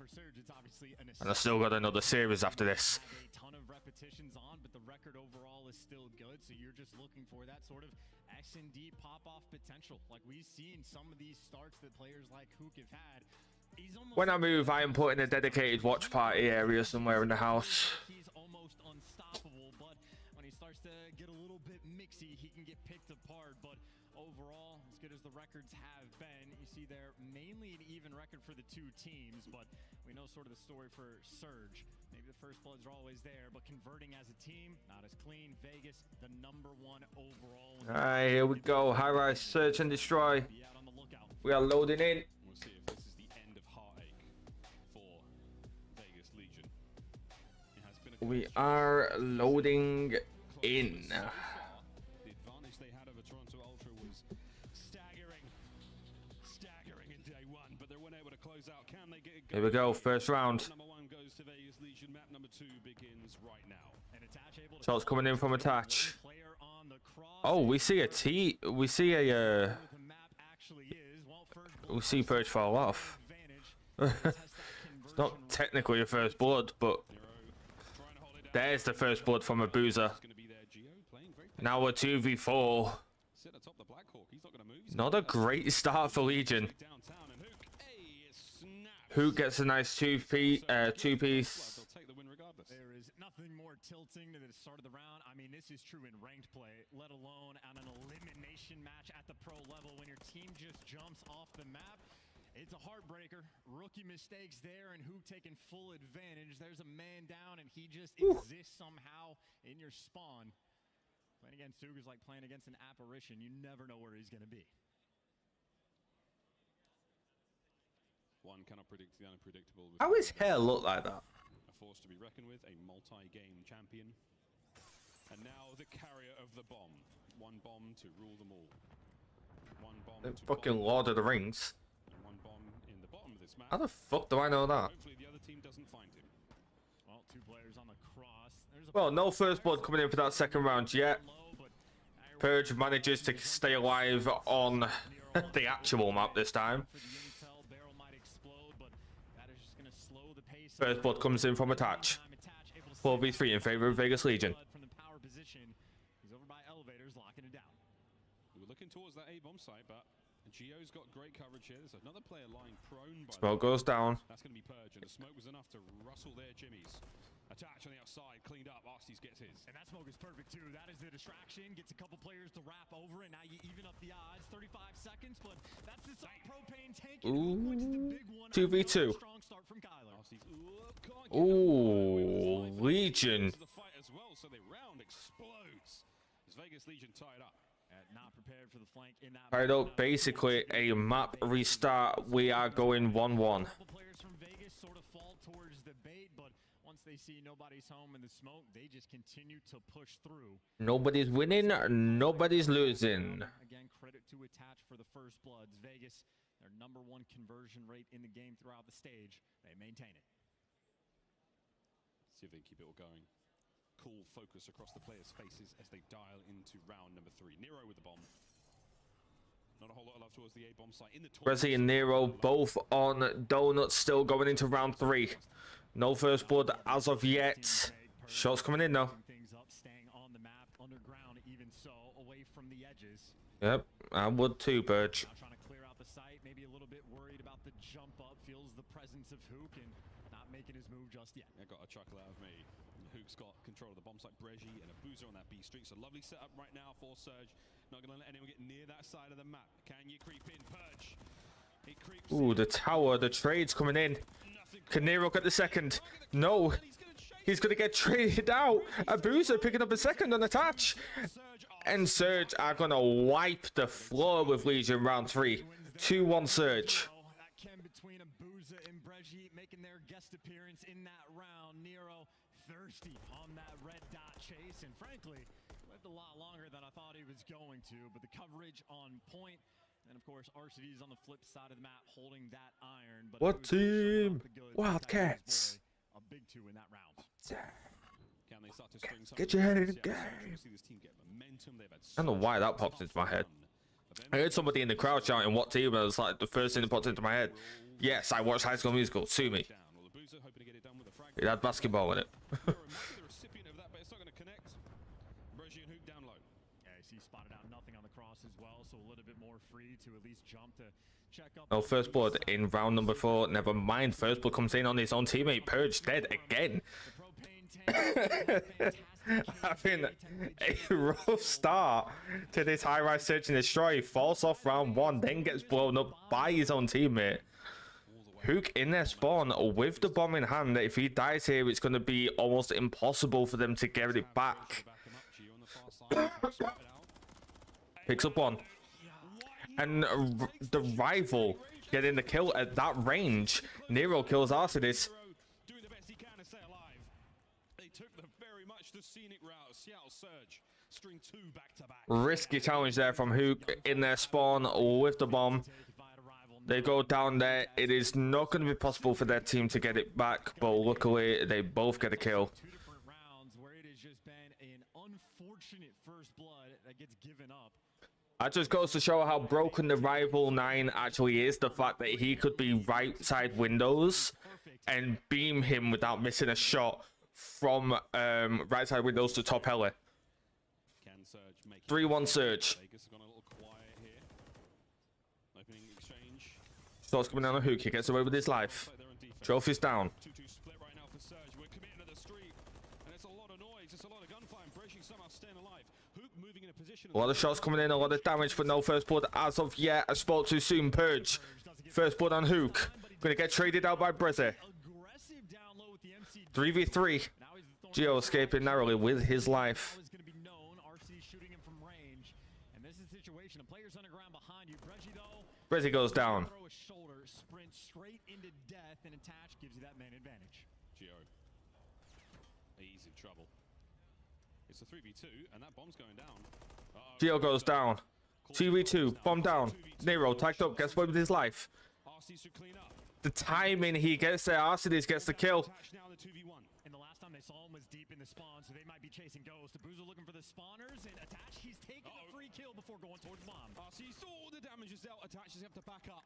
[SPEAKER 1] And I still got another series after this.
[SPEAKER 20] A ton of repetitions on, but the record overall is still good. So you're just looking for that sort of S&D pop-off potential. Like we've seen some of these starts that players like Hook have had.
[SPEAKER 1] When I move, I am putting a dedicated watch party area somewhere in the house.
[SPEAKER 20] He's almost unstoppable, but when he starts to get a little bit mixy, he can get picked apart. But overall, as good as the records have been, you see there mainly an even record for the 2 teams, but we know sort of the story for Surge. Maybe the first bloods are always there, but converting as a team, not as clean. Vegas, the #1 overall.
[SPEAKER 1] All right, here we go. High-rise search and destroy. We are loading in.
[SPEAKER 9] We'll see if this is the end of heartache for Vegas Legion. It has been
[SPEAKER 1] We are loading in.
[SPEAKER 9] The advantage they had over Toronto Ultra was staggering in day 1, but they weren't able to close out. Can they get it?
[SPEAKER 1] Here we go, first round.
[SPEAKER 9] Map #1 goes to Vegas Legion. Map #2 begins right now.
[SPEAKER 1] Shots coming in from Attach. Oh, we see a T. We see a. We see Purge fall off. It's not technically a first blood, but there's the first blood from a boozer. Now a 2v4. Not a great start for Legion. Who gets a nice two-piece?
[SPEAKER 20] There is nothing more tilting than the start of the round. I mean, this is true in ranked play, let alone on an elimination match at the pro level when your team just jumps off the map. It's a heartbreaker. Rookie mistakes there, and Hook taking full advantage. There's a man down, and he just exists somehow in your spawn. Playing against Hook is like playing against an apparition. You never know where he's going to be.
[SPEAKER 9] One cannot predict the unpredictable.
[SPEAKER 1] How his hair look like that?
[SPEAKER 9] A force to be reckoned with, a multi-game champion. And now the carrier of the bomb. One bomb to rule them all. One bomb
[SPEAKER 1] The
[SPEAKER 9] to
[SPEAKER 1] fucking
[SPEAKER 9] bomb.
[SPEAKER 1] Lord of the Rings.
[SPEAKER 9] And one bomb in the bottom of this map.
[SPEAKER 1] How the fuck do I know that?
[SPEAKER 9] Hopefully the other team doesn't find him.
[SPEAKER 20] Well, 2 players on the cross.
[SPEAKER 1] Well, no first blood coming in for that second round yet. Purge manages to stay alive on the actual map this time. First blood comes in from Attach. 4v3 in favor of Vegas Legion.
[SPEAKER 20] From the power position, he's over by elevators, locking it down.
[SPEAKER 9] We were looking towards that A-bomb site, but Gio's got great coverage here. There's another player lying prone.
[SPEAKER 1] Smoke goes down.
[SPEAKER 9] That's going to be Purge, and the smoke was enough to rustle their jimmies. Attach on the outside, cleaned up. Arsties gets his.
[SPEAKER 20] And that smoke is perfect too. That is the distraction. Gets a couple players to wrap over, and now you even up the odds. 35 seconds, but that's the propane tank.
[SPEAKER 1] Ooh. 2v2.
[SPEAKER 20] Strong start from Kyler.
[SPEAKER 1] Ooh, Legion.
[SPEAKER 9] The fight as well, so the round explodes as Vegas Legion tied up.
[SPEAKER 20] Not prepared for the flank in that.
[SPEAKER 1] Tied up, basically a map restart. We are going 1-1.
[SPEAKER 20] Players from Vegas sort of fall towards the bait, but once they see nobody's home in the smoke, they just continue to push through.
[SPEAKER 1] Nobody's winning, nobody's losing.
[SPEAKER 20] Again, credit to Attach for the first bloods. Vegas, their #1 conversion rate in the game throughout the stage. They maintain it.
[SPEAKER 9] See if they can keep it all going. Cool focus across the players' faces as they dial into round number 3. Nero with the bomb. Not a whole lot of love towards the A-bomb site. In the
[SPEAKER 1] Resi and Nero both on donuts, still going into round 3. No first blood as of yet. Shots coming in though.
[SPEAKER 20] Things up, staying on the map, underground even so, away from the edges.
[SPEAKER 1] Yep, I would too, Burge.
[SPEAKER 20] Now trying to clear out the site, maybe a little bit worried about the jump up, feels the presence of Hook and not making his move just yet.
[SPEAKER 9] I got a chuckle out of me. Hook's got control of the bomb site. Breji and a boozer on that B street. So lovely setup right now for Surge. Not going to let anyone get near that side of the map. Can you creep in, Purge? He creeps.
[SPEAKER 1] Ooh, the tower, the trade's coming in. Can Nero get the second? No. He's going to get traded out. A boozer picking up a second on Attach. And Surge are going to wipe the floor with Legion round 3. 2-1 Surge.
[SPEAKER 20] That came between a boozer and Breji making their guest appearance in that round. Nero thirsty on that red dot chase, and frankly lived a lot longer than I thought he was going to, but the coverage on point. And of course RCD's on the flip side of the map holding that iron. But
[SPEAKER 1] what team? Wildcats.
[SPEAKER 20] A big 2 in that round.
[SPEAKER 9] Can they start to string
[SPEAKER 1] Get your head in the game. I don't know why that popped into my head. I heard somebody in the crowd shouting what team, and it was like the first thing that popped into my head. Yes, I watched High School Musical, sue me. It had basketball in it.
[SPEAKER 9] the recipient of that, but it's not going to connect. Breji and Hook down low.
[SPEAKER 20] Yeah, I see spotted out nothing on the cross as well, so a little bit more free to at least jump to check up.
[SPEAKER 1] No first blood in round number 4. Never mind, first blood comes in on his own teammate. Purge dead again. Having a rough start to this high-rise search and destroy. Falls off round 1, then gets blown up by his own teammate. Hook in their spawn with the bomb in hand. If he dies here, it's going to be almost impossible for them to get it back. Picks up one. And the rival getting the kill at that range. Nero kills Arcidis.
[SPEAKER 9] Doing the best he can to stay alive. They took the very much the scenic route. Seattle Surge. String 2 back to back.
[SPEAKER 1] Risky challenge there from Hook in their spawn with the bomb. They go down there. It is not going to be possible for their team to get it back, but luckily they both get a kill.
[SPEAKER 20] 2 different rounds where it has just been an unfortunate first blood that gets given up.
[SPEAKER 1] That just goes to show how broken the rival 9 actually is. The fact that he could be right side windows and beam him without missing a shot from right side windows to top heli. 3-1 Surge. Starts coming down on Hook. He gets away with his life. Trophy's down.
[SPEAKER 9] 2-2 split right now for Surge. We're committing to the street, and it's a lot of noise. It's a lot of gunfire. And Breji somehow staying alive. Hook moving in a position.
[SPEAKER 1] A lot of shots coming in. A lot of damage, but no first blood as of yet. I spoke too soon. Purge. First blood on Hook. Going to get traded out by Brezzy. 3v3. Gio escaping narrowly with his life. Brezzy goes down.
[SPEAKER 20] Sprint straight into death, and Attach gives you that man advantage.
[SPEAKER 9] Gio. He's in trouble. It's a 3v2, and that bomb's going down.
[SPEAKER 1] Gio goes down. 2v2, bomb down. Nero tagged up, gets away with his life. The timing he gets there, Arcidis gets the kill.
[SPEAKER 20] And the last time they saw him was deep in the spawn, so they might be chasing Ghost. Boozer looking for the spawners, and Attach, he's taking a free kill before going towards bomb.
[SPEAKER 9] He saw all the damage is dealt. Attach has have to back up.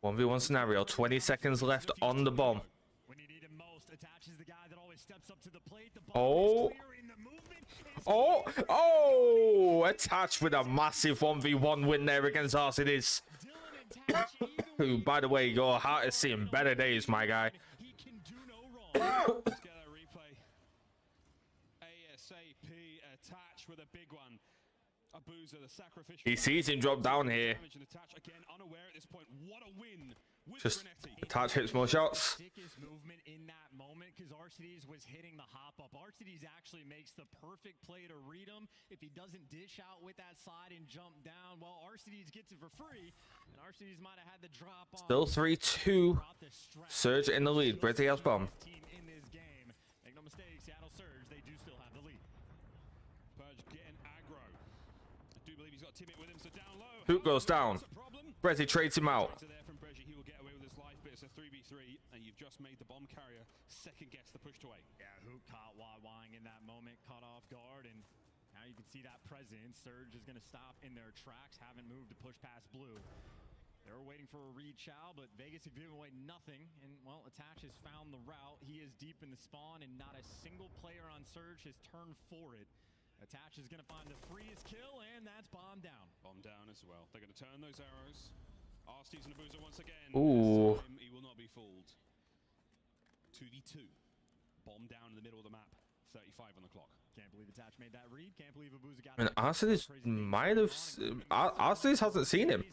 [SPEAKER 1] 1v1 scenario, 20 seconds left on the bomb.
[SPEAKER 8] When you need him most, Attach is the guy that always steps up to the plate. The
[SPEAKER 1] Oh. Oh, Attach with a massive 1v1 win there against Arcides. Who, by the way, your heart is seeing better days, my guy.
[SPEAKER 4] Let's get a replay. ASAP Attach with a big one. Abuza, the sacrificial.
[SPEAKER 1] He sees him drop down here.
[SPEAKER 4] Again, unaware at this point. What a win.
[SPEAKER 1] Just Attach hits more shots.
[SPEAKER 8] Movement in that moment because Arcides was hitting the hop up. Arcides actually makes the perfect play to read him. If he doesn't dish out with that slide and jump down, well, Arcides gets it for free, and Arcides might have had the drop on.
[SPEAKER 1] Still 3-2. Surge in the lead. Brizzy has bomb.
[SPEAKER 8] In this game, make no mistake, Seattle Surge, they do still have the lead.
[SPEAKER 4] Purge getting aggro. I do believe he's got Timmy with him, so down low.
[SPEAKER 1] Hook goes down. Brizzy trades him out.
[SPEAKER 4] He will get away with his life, but it's a 3v3, and you've just made the bomb carrier second guess the push to 8.
[SPEAKER 8] Yeah, Hook caught Wawang in that moment, caught off guard, and now you can see that presence. Surge is going to stop in their tracks, haven't moved to push past Blue. They were waiting for a read chow, but Vegas have given away nothing, and well, Attach has found the route. He is deep in the spawn, and not a single player on Surge has turned for it. Attach is going to find the freest kill, and that's bomb down.
[SPEAKER 4] Bomb down as well. They're going to turn those arrows. Arcides and Abuza once again.
[SPEAKER 1] Ooh.
[SPEAKER 4] He will not be fooled. 2v2. Bomb down in the middle of the map. 35 on the clock.
[SPEAKER 8] Can't believe Attach made that read. Can't believe Abuza got
[SPEAKER 1] And Arcides might have... Arcides hasn't seen him.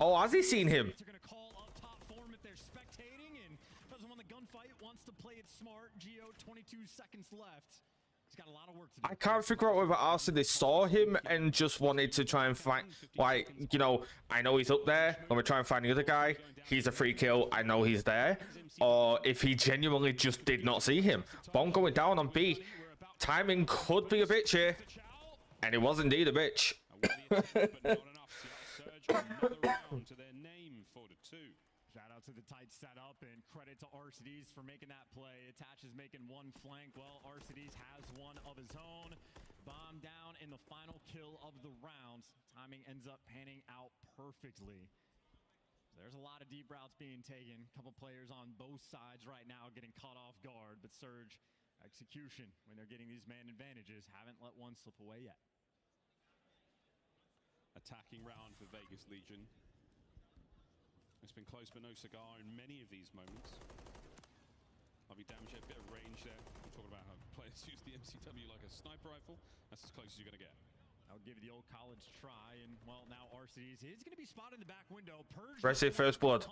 [SPEAKER 1] Oh, has he seen him?
[SPEAKER 8] They're going to call up top form if they're spectating, and doesn't want the gunfight, wants to play it smart. Geo, 22 seconds left. He's got a lot of work to do.
[SPEAKER 1] I can't figure out whether Arcides saw him and just wanted to try and find, like, you know, I know he's up there, and we're trying to find the other guy. He's a free kill. I know he's there. Or if he genuinely just did not see him. Bomb going down on B. Timing could be a bitch here. And it was indeed a bitch.
[SPEAKER 4] To their name for the 2.
[SPEAKER 8] Shout out to the tight setup and credit to Arcides for making that play. Attach is making one flank. Well, Arcides has one of his own. Bomb down in the final kill of the round. Timing ends up panning out perfectly. There's a lot of deep routes being taken. A couple players on both sides right now getting caught off guard, but Surge execution when they're getting these man advantages. Haven't let one slip away yet.
[SPEAKER 4] Attacking round for Vegas Legion. It's been close but no cigar in many of these moments. I'll be damaged, a bit of range there. I'm talking about how players use the MCW like a sniper rifle. That's as close as you're going to get.
[SPEAKER 8] I'll give you the old college try, and well, now Arcides is going to be spotted in the back window.
[SPEAKER 1] Resi first blood.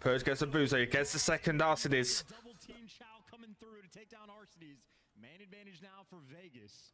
[SPEAKER 1] Purge gets Abuza. He gets the second Arcides.
[SPEAKER 8] Double team chow coming through to take down Arcides. Man advantage now for Vegas.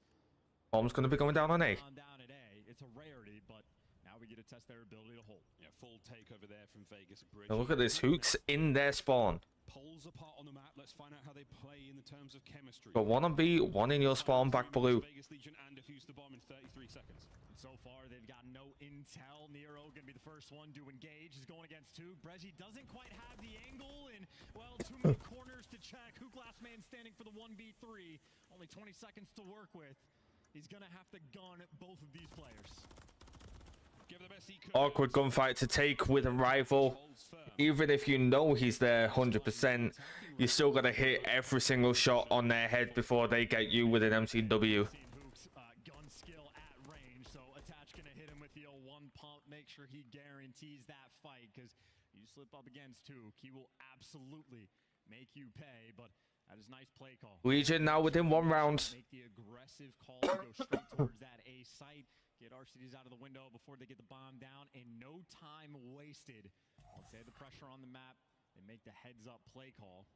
[SPEAKER 1] Bomb's going to be going down on A.
[SPEAKER 8] Down at A. It's a rarity, but now we get to test their ability to hold.
[SPEAKER 4] Yeah, full takeover there from Vegas Bridge.
[SPEAKER 1] Now look at this. Hooks in their spawn.
[SPEAKER 4] Poles apart on the map. Let's find out how they play in the terms of chemistry.
[SPEAKER 1] Got one on B, one in your spawn, back blue.
[SPEAKER 4] Vegas Legion and defuse the bomb in 33 seconds.
[SPEAKER 8] And so far, they've got no intel. Nero going to be the first one to engage. He's going against two. Brezzy doesn't quite have the angle, and well, too many corners to check. Hook last man standing for the 1v3. Only 20 seconds to work with. He's going to have to gun both of these players.
[SPEAKER 1] Awkward gunfight to take with a rival. Even if you know he's there 100%, you still got to hit every single shot on their head before they get you with an MCW.
[SPEAKER 8] Gun skill at range, so Attach gonna hit him with the old one pump, make sure he guarantees that fight, because you slip up against Hook, he will absolutely make you pay, but that is nice play call.
[SPEAKER 1] Legion now within 1 round.
[SPEAKER 8] Make the aggressive call to go straight towards that A site. Get Arcides out of the window before they get the bomb down, and no time wasted. Once they had the pressure on the map, they make the heads-up play call.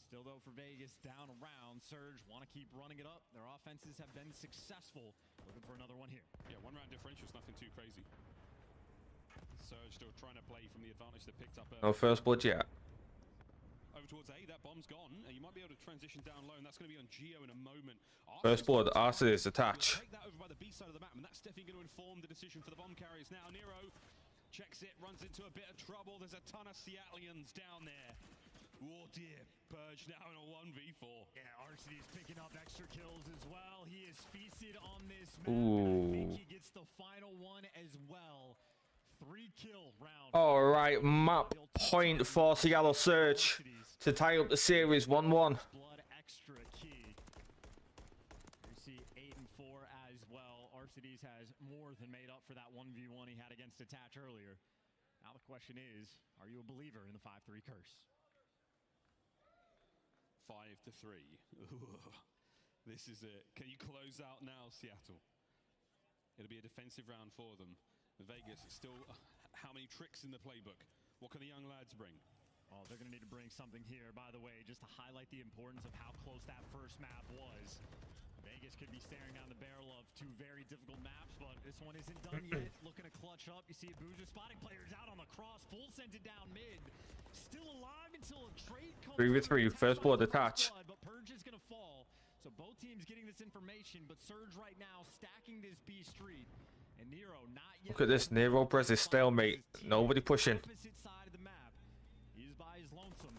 [SPEAKER 8] Still, though, for Vegas, down around. Surge want to keep running it up. Their offenses have been successful. Looking for another one here.
[SPEAKER 4] Yeah, 1 round differential is nothing too crazy. Surge still trying to play from the advantage they picked up early.
[SPEAKER 1] No first blood yet.
[SPEAKER 4] Over towards A, that bomb's gone. You might be able to transition down low, and that's going to be on Geo in a moment.
[SPEAKER 1] First blood, Arcides attach.
[SPEAKER 4] Take that over by the B side of the map, and that's definitely going to inform the decision for the bomb carriers now. Nero checks it, runs into a bit of trouble. There's a ton of Seattleians down there. Oh dear, Purge now in a 1v4.
[SPEAKER 8] Yeah, Arcides picking up extra kills as well. He is feasted on this map.
[SPEAKER 1] Ooh.
[SPEAKER 8] I think he gets the final one as well.
[SPEAKER 20] 3-kill round.
[SPEAKER 1] All right, map point for Seattle Surge to tie up the series 1-1.
[SPEAKER 20] Blood extra key. You see 8 and 4 as well. RCDs has more than made up for that 1v1 he had against Attach earlier. Now the question is, are you a believer in the 5-3 curse?
[SPEAKER 9] 5-3. This is it. Can you close out now, Seattle? It'll be a defensive round for them. Vegas still, how many tricks in the playbook? What can the young lads bring?
[SPEAKER 20] Oh, they're going to need to bring something here, by the way, just to highlight the importance of how close that first map was. Vegas could be staring down the barrel of 2 very difficult maps, but this one isn't done yet. Looking to clutch up. You see Boozer spotting players out on the cross. Full sent it down mid. Still alive until a trade comes
[SPEAKER 1] 3v3, first blood attach.
[SPEAKER 20] but Purge is going to fall. So both teams getting this information, but Surge right now stacking this B street. And Nero not yet.
[SPEAKER 1] Look at this, Nero versus stalemate. Nobody pushing.
[SPEAKER 20] Opposite side of the map. He's by his lonesome.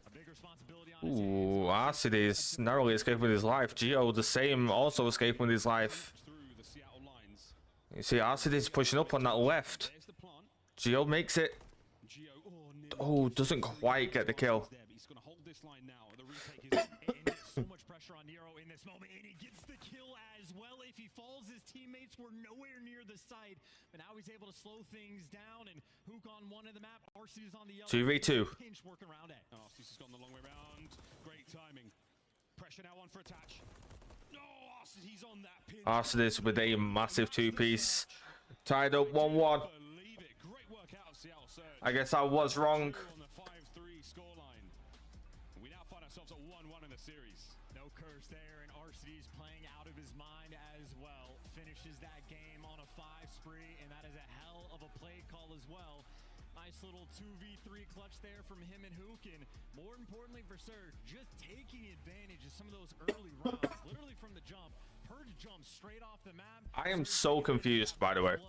[SPEAKER 20] A big responsibility on his
[SPEAKER 1] Ooh, Arcides narrowly escaping with his life. Geo the same, also escaping with his life. You see Arcides pushing up on that left. Geo makes it. Oh, doesn't quite get the kill.
[SPEAKER 20] He's going to hold this line now. The retake is so much pressure on Nero in this moment, and he gets the kill as well. If he falls, his teammates were nowhere near the site, but now he's able to slow things down and hook on one of the map. Arceus on the other.
[SPEAKER 1] 2v2.
[SPEAKER 20] Pinch working around it.
[SPEAKER 9] Arceus has gone the long way around. Great timing. Pressure now on for Attach. No, Arceus, he's on that pin.
[SPEAKER 1] Arcides with a massive 2-piece. Tied up 1-1. I guess I was wrong.
[SPEAKER 9] On the 5-3 scoreline. We now find ourselves at 1-1 in the series.
[SPEAKER 20] No curse there, and RCD's playing out of his mind as well. Finishes that game on a 5 spree, and that is a hell of a play call as well. Nice little 2v3 clutch there from him and Hook, and more importantly for Surge, just taking advantage of some of those early rounds, literally from the jump. Purge jumps straight off the map.
[SPEAKER 1] I am so confused, by the way.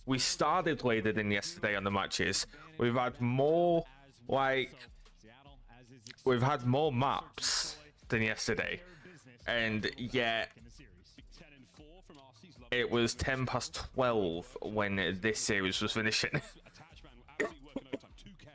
[SPEAKER 1] We started later than yesterday on the matches. We've had more, we've had more maps than yesterday. And yet, it was 10 past 12 when this series was finishing.
[SPEAKER 9] Attachment absolutely working overtime. 2K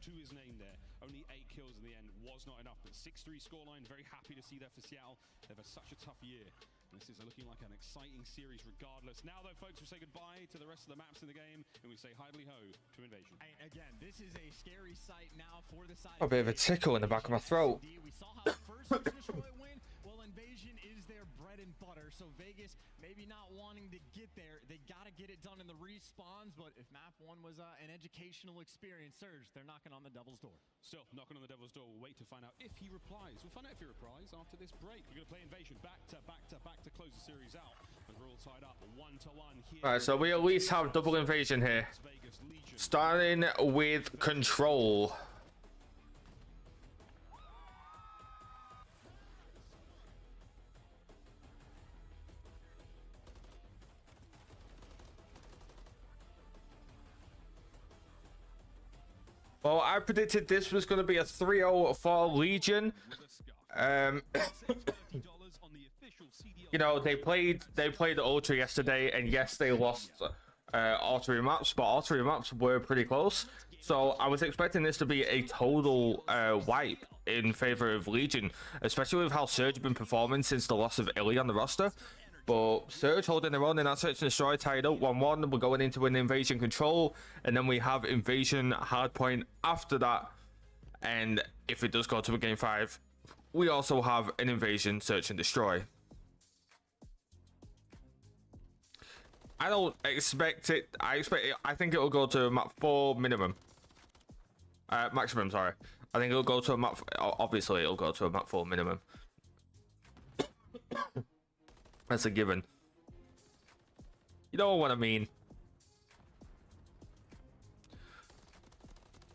[SPEAKER 9] to his name there. Only 8 kills in the end was not enough, but 6-3 scoreline. Very happy to see that for Seattle. They've had such a tough year. This is looking like an exciting series regardless. Now though, folks, we say goodbye to the rest of the maps in the game, and we say hidely ho to Invasion.
[SPEAKER 20] Again, this is a scary sight now for the side.
[SPEAKER 1] A bit of a tickle in the back of my throat.
[SPEAKER 20] We saw how the first Destroy win. Well, Invasion is their bread and butter. So Vegas maybe not wanting to get there. They got to get it done in the respawns, but if map 1 was an educational experience, Surge, they're knocking on the devil's door.
[SPEAKER 9] Still knocking on the devil's door. We'll wait to find out if he replies. We'll find out if he replies after this break. We're going to play Invasion back to back to back to close the series out, and we're all tied up 1-1 here.
[SPEAKER 1] Alright, so we at least have double invasion here. Starting with Control. Well, I predicted this was going to be a 3-0 for Legion. You know, they played Ultra yesterday, and yes, they lost all 3 maps, but all 3 maps were pretty close. So I was expecting this to be a total wipe in favor of Legion, especially with how Surge have been performing since the loss of Illy on the roster. But Surge holding their own in that Search and Destroy, tied up 1-1. We're going into an Invasion Control, and then we have Invasion Hardpoint after that. And if it does go to a Game 5, we also have an Invasion Search and Destroy. I don't expect it. I think it will go to map 4 minimum. Maximum, sorry. I think it'll go to a map. Obviously, it'll go to a map 4 minimum. That's a given. You know what I mean.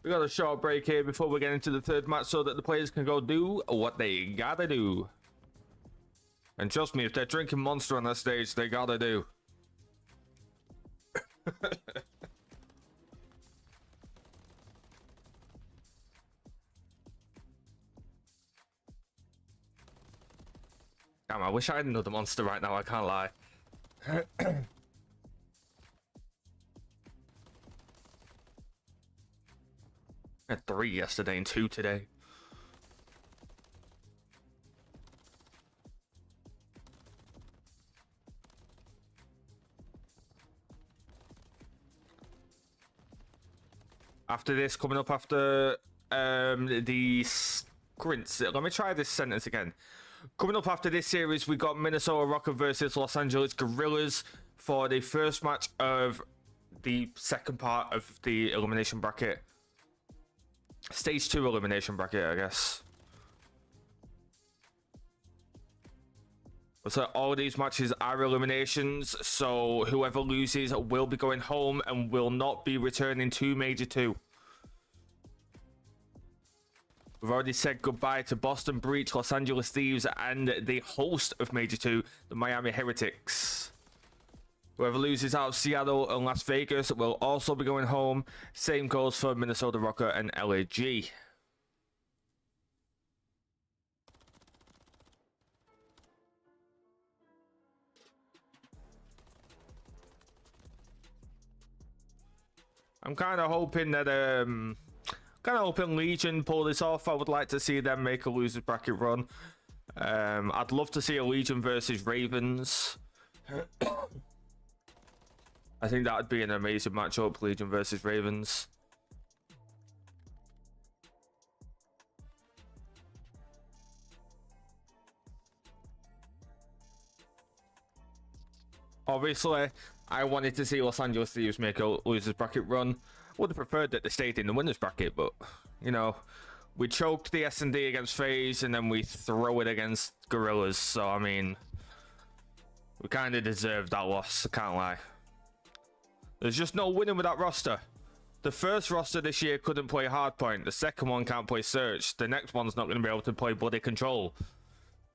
[SPEAKER 1] We got a short break here before we get into the 3rd match so that the players can go do what they gotta do. And trust me, if they're drinking Monster on that stage, they gotta do. Damn, I wish I had another Monster right now, I can't lie. I had 3 yesterday and 2 today. After this, coming up after the sprints. Let me try this sentence again. Coming up after this series, we got Minnesota Rocker versus Los Angeles Guerrillas for the first match of the second part of the elimination bracket. Stage 2 elimination bracket, I guess. So all these matches are eliminations, so whoever loses will be going home and will not be returning to Major 2. We've already said goodbye to Boston Breach, Los Angeles Thieves, and the host of Major 2, the Miami Heretics. Whoever loses out of Seattle and Las Vegas will also be going home. Same goes for Minnesota Rocker and LAG. I'm kind of hoping that Legion pull this off. I would like to see them make a losers bracket run. I'd love to see a Legion versus Ravens. I think that would be an amazing matchup, Legion versus Ravens. Obviously, I wanted to see Los Angeles Thieves make a losers bracket run. Would have preferred that they stayed in the winners bracket, but you know, we choked the S&D against FaZe and then we throw it against Guerrillas. So I mean, we kind of deserved that loss. I can't lie. There's just no winning with that roster. The first roster this year couldn't play Hardpoint. The second one can't play Search. The next one's not going to be able to play Bloody Control.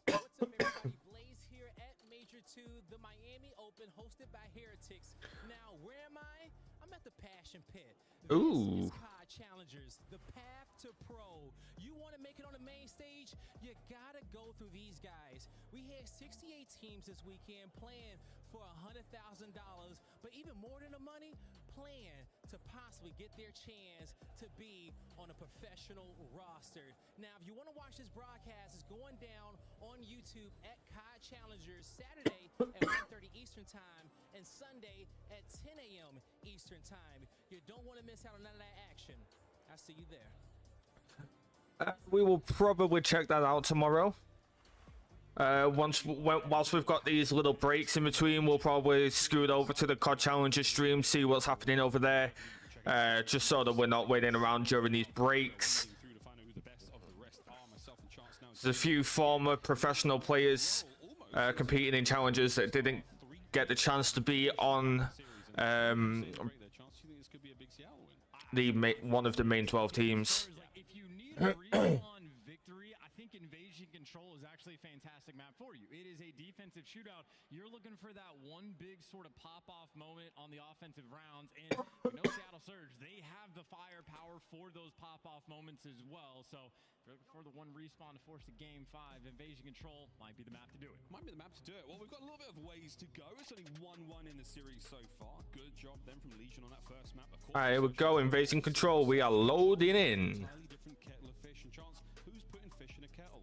[SPEAKER 13] What's up, everybody? Blaze here at Major 2, the Miami Open, hosted by Heretics. Now, where am I? I'm at the Passion Pit.
[SPEAKER 1] Ooh.
[SPEAKER 13] This is COD Challengers, the path to pro. You want to make it on the main stage? You gotta go through these guys. We had 68 teams this weekend playing for $100,000, but even more than the money, plan to possibly get their chance to be on a professional roster. Now, if you want to watch this broadcast, it's going down on YouTube at COD Challengers Saturday at 1:30 Eastern Time and Sunday at 10 a.m. Eastern Time. You don't want to miss out on none of that action. I'll see you there.
[SPEAKER 1] We will probably check that out tomorrow. Whilst we've got these little breaks in between, we'll probably scoot over to the COD Challenger stream, see what's happening over there, just so that we're not waiting around during these breaks. There's a few former professional players competing in challenges that didn't get the chance to be on one of the main 12 teams.
[SPEAKER 20] Invasion Control is actually a fantastic map for you. It is a defensive shootout. You're looking for that one big sort of pop-off moment on the offensive rounds, and you know Seattle Surge, they have the firepower for those pop-off moments as well. So if you're looking for the one respawn to force a Game 5, Invasion Control might be the map to do it.
[SPEAKER 9] Might be the map to do it. Well, we've got a little bit of ways to go. It's only 1-1 in the series so far. Good job then from Legion on that first map.
[SPEAKER 1] Alright, here we go. Invasion Control. We are loading in.
[SPEAKER 9] Different kettle of fish and chance. Who's putting fish in a kettle?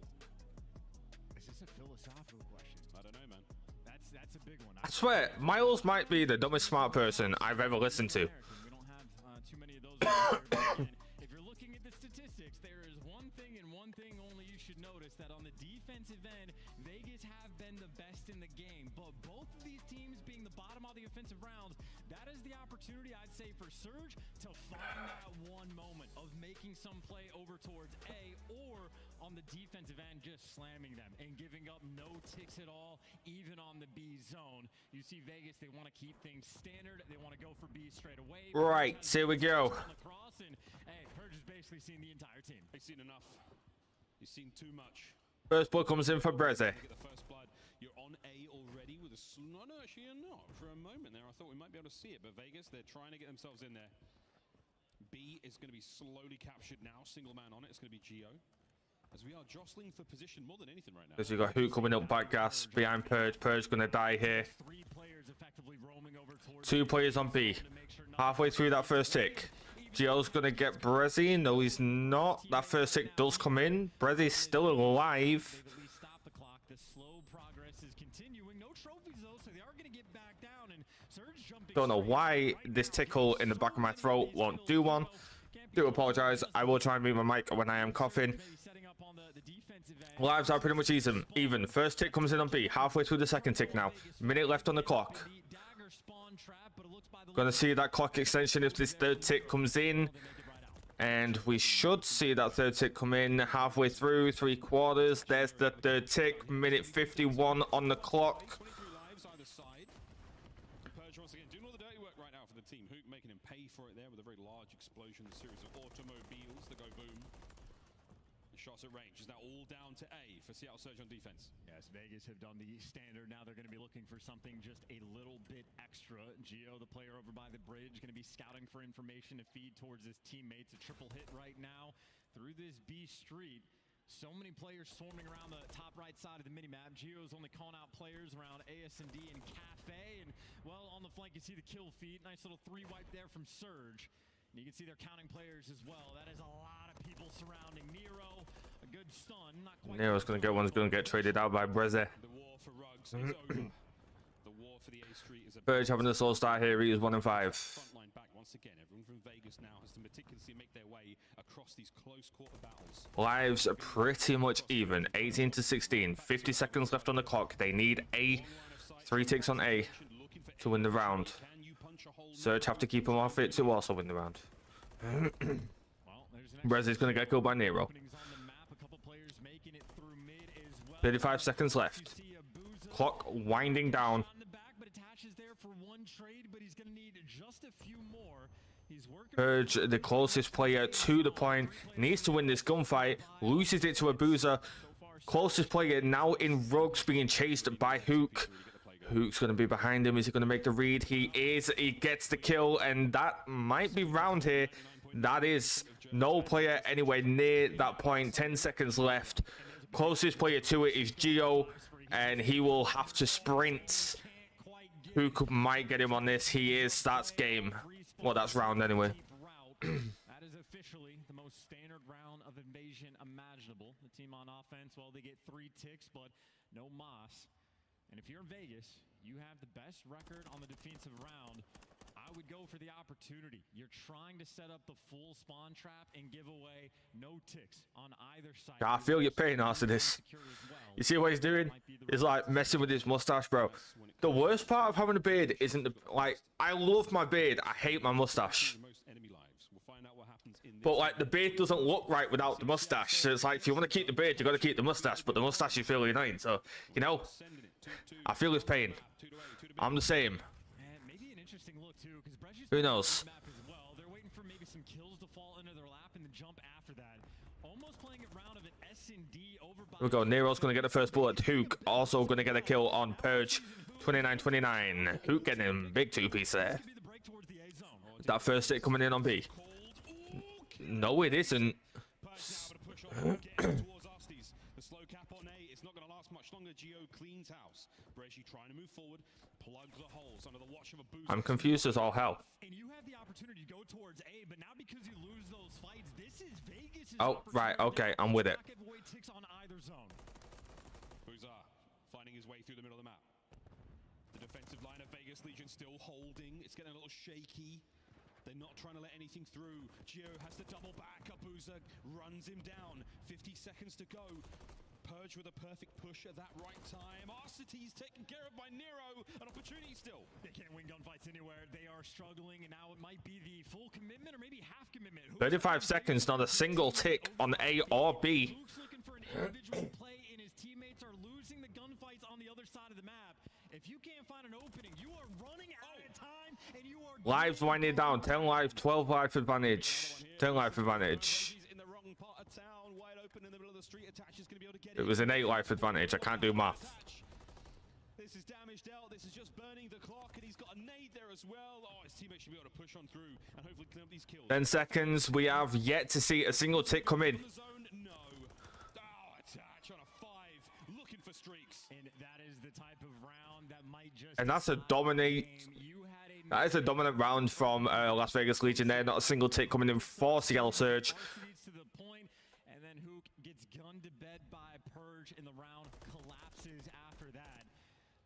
[SPEAKER 20] Is this a philosophical question?
[SPEAKER 9] I don't know, man.
[SPEAKER 20] That's a big one.
[SPEAKER 1] I swear, Miles might be the dumbest smart person I've ever listened to.
[SPEAKER 20] We don't have too many of those. Again, if you're looking at the statistics, there is one thing and one thing only you should notice, that on the defensive end, Vegas have been the best in the game. But both of these teams being the bottom of the offensive rounds, that is the opportunity, I'd say, for Surge to find that one moment of making some play over towards A, or on the defensive end, just slamming them and giving up no ticks at all, even on the B zone. You see Vegas, they want to keep things standard. They want to go for B straight away.
[SPEAKER 1] Right, here we go.
[SPEAKER 20] And, hey, Purge has basically seen the entire team.
[SPEAKER 9] He's seen enough. He's seen too much.
[SPEAKER 1] First blood comes in for Breze.
[SPEAKER 9] Get the first blood. You're on A already with a... No, actually you're not. For a moment there, I thought we might be able to see it, but Vegas, they're trying to get themselves in there. B is going to be slowly captured now. Single man on it. It's going to be Geo. As we are jostling for position more than anything right now.
[SPEAKER 1] As you got Hoot coming up back gas behind Purge. Purge going to die here. 2 players on B. Halfway through that first tick. Gio's gonna get Brezzy. No, he's not. That first tick does come in. Brezzy's still alive.
[SPEAKER 20] The slow progress is continuing. No trophies though, so they are going to get back down. And Surge jumping.
[SPEAKER 1] Don't know why this tickle in the back of my throat won't do one. Do apologize. I will try and mute my mic when I am coughing. Lives are pretty much even. First tick comes in on B. Halfway through the second tick now. Minute left on the clock. Gonna see that clock extension if this third tick comes in. And we should see that third tick come in halfway through, 3/4. There's the third tick. Minute 51 on the clock.
[SPEAKER 9] Team Hook making him pay for it there with a very large explosion, a series of automobiles that go boom. The shots at range is now all down to A for Seattle Surge on defense.
[SPEAKER 20] Yes, Vegas have done the standard. Now they're going to be looking for something just a little bit extra. Gio, the player over by the bridge, going to be scouting for information to feed towards his teammates. A triple hit right now through this B street. So many players swarming around the top right side of the minimap. Gio's only calling out players around AS&D and Cafe. And, well, on the flank, you see the kill feed. Nice little 3-wipe there from Surge. And you can see they're counting players as well. That is a lot of people surrounding Nero. A good stun. Not quite.
[SPEAKER 1] Nero's going to get one. He's going to get traded out by Breze.
[SPEAKER 9] The war for Rugs is over. The war for the A Street is
[SPEAKER 1] Burge having a slow start here. He is 1 and 5.
[SPEAKER 9] Frontline back once again. Everyone from Vegas now has to meticulously make their way across these close quarter battles.
[SPEAKER 1] Lives are pretty much even. 18 to 16. 50 seconds left on the clock. They need A. 3 ticks on A to win the round. Surge have to keep him off it to also win the round. Brez is going to get killed by Nero. 35 seconds left. Clock winding down. Purge, the closest player to the point, needs to win this gunfight. Loses it to a Boozer. Closest player now in Rugs, being chased by Hook. Hook's going to be behind him. Is he going to make the read? He is. He gets the kill, and that might be round here. That is no player anywhere near that point. 10 seconds left. Closest player to it is Gio, and he will have to sprint. Hook might get him on this. He is. That's game. Well, that's round anyway.
[SPEAKER 20] That is officially the most standard round of invasion imaginable. The team on offense, well, they get 3 ticks, but no Moss. And if you're in Vegas, you have the best record on the defensive round. I would go for the opportunity. You're trying to set up the full spawn trap and give away no ticks on either side.
[SPEAKER 1] I feel your pain after this. You see what he's doing? He's like messing with his mustache, bro. The worst part of having a beard isn't the, like, I love my beard. I hate my mustache. But like, the beard doesn't look right without the mustache. So it's like, if you want to keep the beard, you got to keep the mustache. But the mustache is really annoying. So, you know, I feel his pain. I'm the same. Who knows?
[SPEAKER 20] They're waiting for maybe some kills to fall into their lap and then jump after that. Almost playing a round of an S&D over by.
[SPEAKER 1] Here we go. Nero's going to get the first bullet. Hook also going to get a kill on Purge. 29-29. Hook getting him. Big 2-piece there. That first hit coming in on B. No, it isn't.
[SPEAKER 9] The slow cap on A, it's not going to last much longer. Gio cleans house. Bresci trying to move forward, plug the holes under the watch of a boost.
[SPEAKER 1] I'm confused as all hell.
[SPEAKER 20] And you have the opportunity to go towards A, but now because you lose those fights, this is Vegas.
[SPEAKER 1] Oh, right, okay, I'm with it.
[SPEAKER 20] On either zone.
[SPEAKER 9] Boozer finding his way through the middle of the map. The defensive line of Vegas Legion still holding. It's getting a little shaky. They're not trying to let anything through. Gio has to double back. Abuza runs him down. 50 seconds to go. Purge with a perfect push at that right time. Arcity's taken care of by Nero. An opportunity still.
[SPEAKER 20] They can't win gunfights anywhere. They are struggling, and now it might be the full commitment or maybe half commitment.
[SPEAKER 1] 35 seconds, not a single tick on A or B.
[SPEAKER 20] Luke's looking for an individual play, and his teammates are losing the gunfights on the other side of the map. If you can't find an opening, you are running out of time, and you are
[SPEAKER 1] Lives winding down. 10 life, 12 life advantage. 10 life advantage. It was an 8 life advantage. I can't do math.
[SPEAKER 9] This is damaged out. This is just burning the clock, and he's got a nade there as well. Oh, his teammates should be able to push on through and hopefully clean up these kills.
[SPEAKER 1] 10 seconds. We have yet to see a single tick come in.
[SPEAKER 9] No. Oh, attach on a 5. Looking
[SPEAKER 20] for streaks. And that is the type of round that might just.
[SPEAKER 1] And that's a dominate. That is a dominant round from Las Vegas Legion there. Not a single tick coming in for CDL Surge.
[SPEAKER 20] To the point, and then Hook gets gunned to bed by Purge, and the round collapses after that.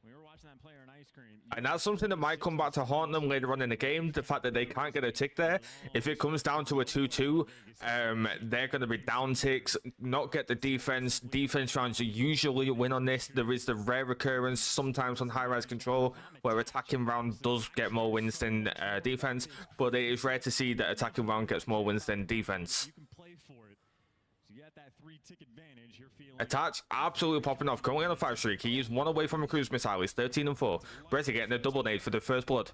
[SPEAKER 20] We were watching that player in ice cream.
[SPEAKER 1] And that's something that might come back to haunt them later on in the game. The fact that they can't get a tick there. If it comes down to a 2-2, they're going to be down ticks, not get the defense. Defense rounds usually win on this. There is the rare occurrence sometimes on high-rise control where attacking round does get more wins than defense. But it is rare to see that attacking round gets more wins than defense.
[SPEAKER 20] You can play for it. So you got that 3-tick advantage. You're feeling
[SPEAKER 1] Attach absolutely popping off. Currently on a 5 streak. He is 1 away from a cruise missile. He's 13-4. Brezzy getting a double nade for the first blood.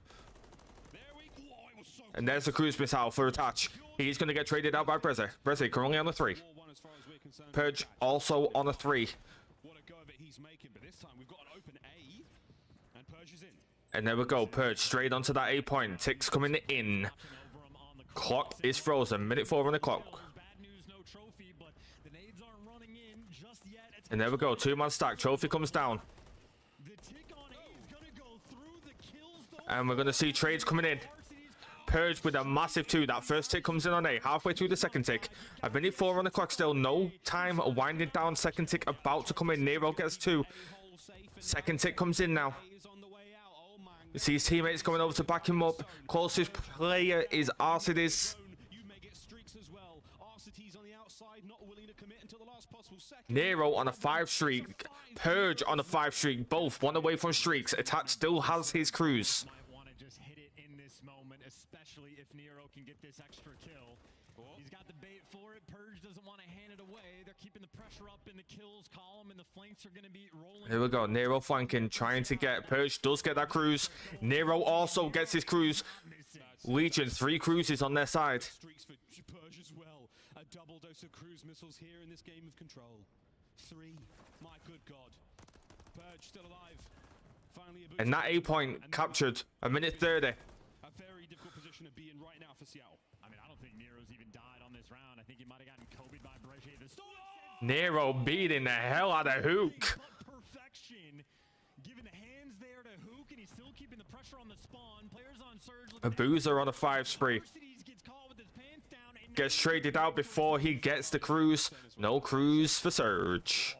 [SPEAKER 1] And there's the cruise missile for Attach. He's going to get traded out by Brezzy. Brezzy currently on a 3. Purge also on a 3. And there we go. Purge straight onto that A point. Ticks coming in. Clock is frozen. Minute 4 on the clock. And there we go. 2-man stack. Trophy comes down. And we're going to see trades coming in. Purge with a massive 2. That first tick comes in on A. Halfway through the second tick. A minute 4 on the clock still. No time. Winding down. Second tick about to come in. Nero gets 2. Second tick comes in now. You see his teammates coming over to back him up. Closest player is Arcides. Nero on a 5 streak. Purge on a 5 streak. Both 1 away from streaks. Attach still has his cruise.
[SPEAKER 20] might want to just hit it in this moment, especially if Nero can get this extra kill. He's got the bait for it. Purge doesn't want to hand it away. They're keeping the pressure up in the kills column, and the flanks are going to be rolling.
[SPEAKER 1] Here we go. Nero flanking, trying to get Purge. Does get that cruise. Nero also gets his cruise. Legion 3 cruises on their side.
[SPEAKER 9] Streaks for Purge as well. A double dose of cruise missiles here in this game of control. 3. My good God. Purge still alive. Finally a boost.
[SPEAKER 1] And that A point captured. A minute 30.
[SPEAKER 9] A very difficult position to be in right now for Seattle.
[SPEAKER 20] I mean, I don't think Nero's even died on this round. I think he might have gotten Kobe'd by Breche.
[SPEAKER 1] Nero beating the hell out of Hook.
[SPEAKER 20] Perfection. Giving the hands there to Hook, and he's still keeping the pressure on the spawn. Players on surge.
[SPEAKER 1] A boozer on a 5 spree. Gets traded out before he gets the cruise. No cruise for Surge.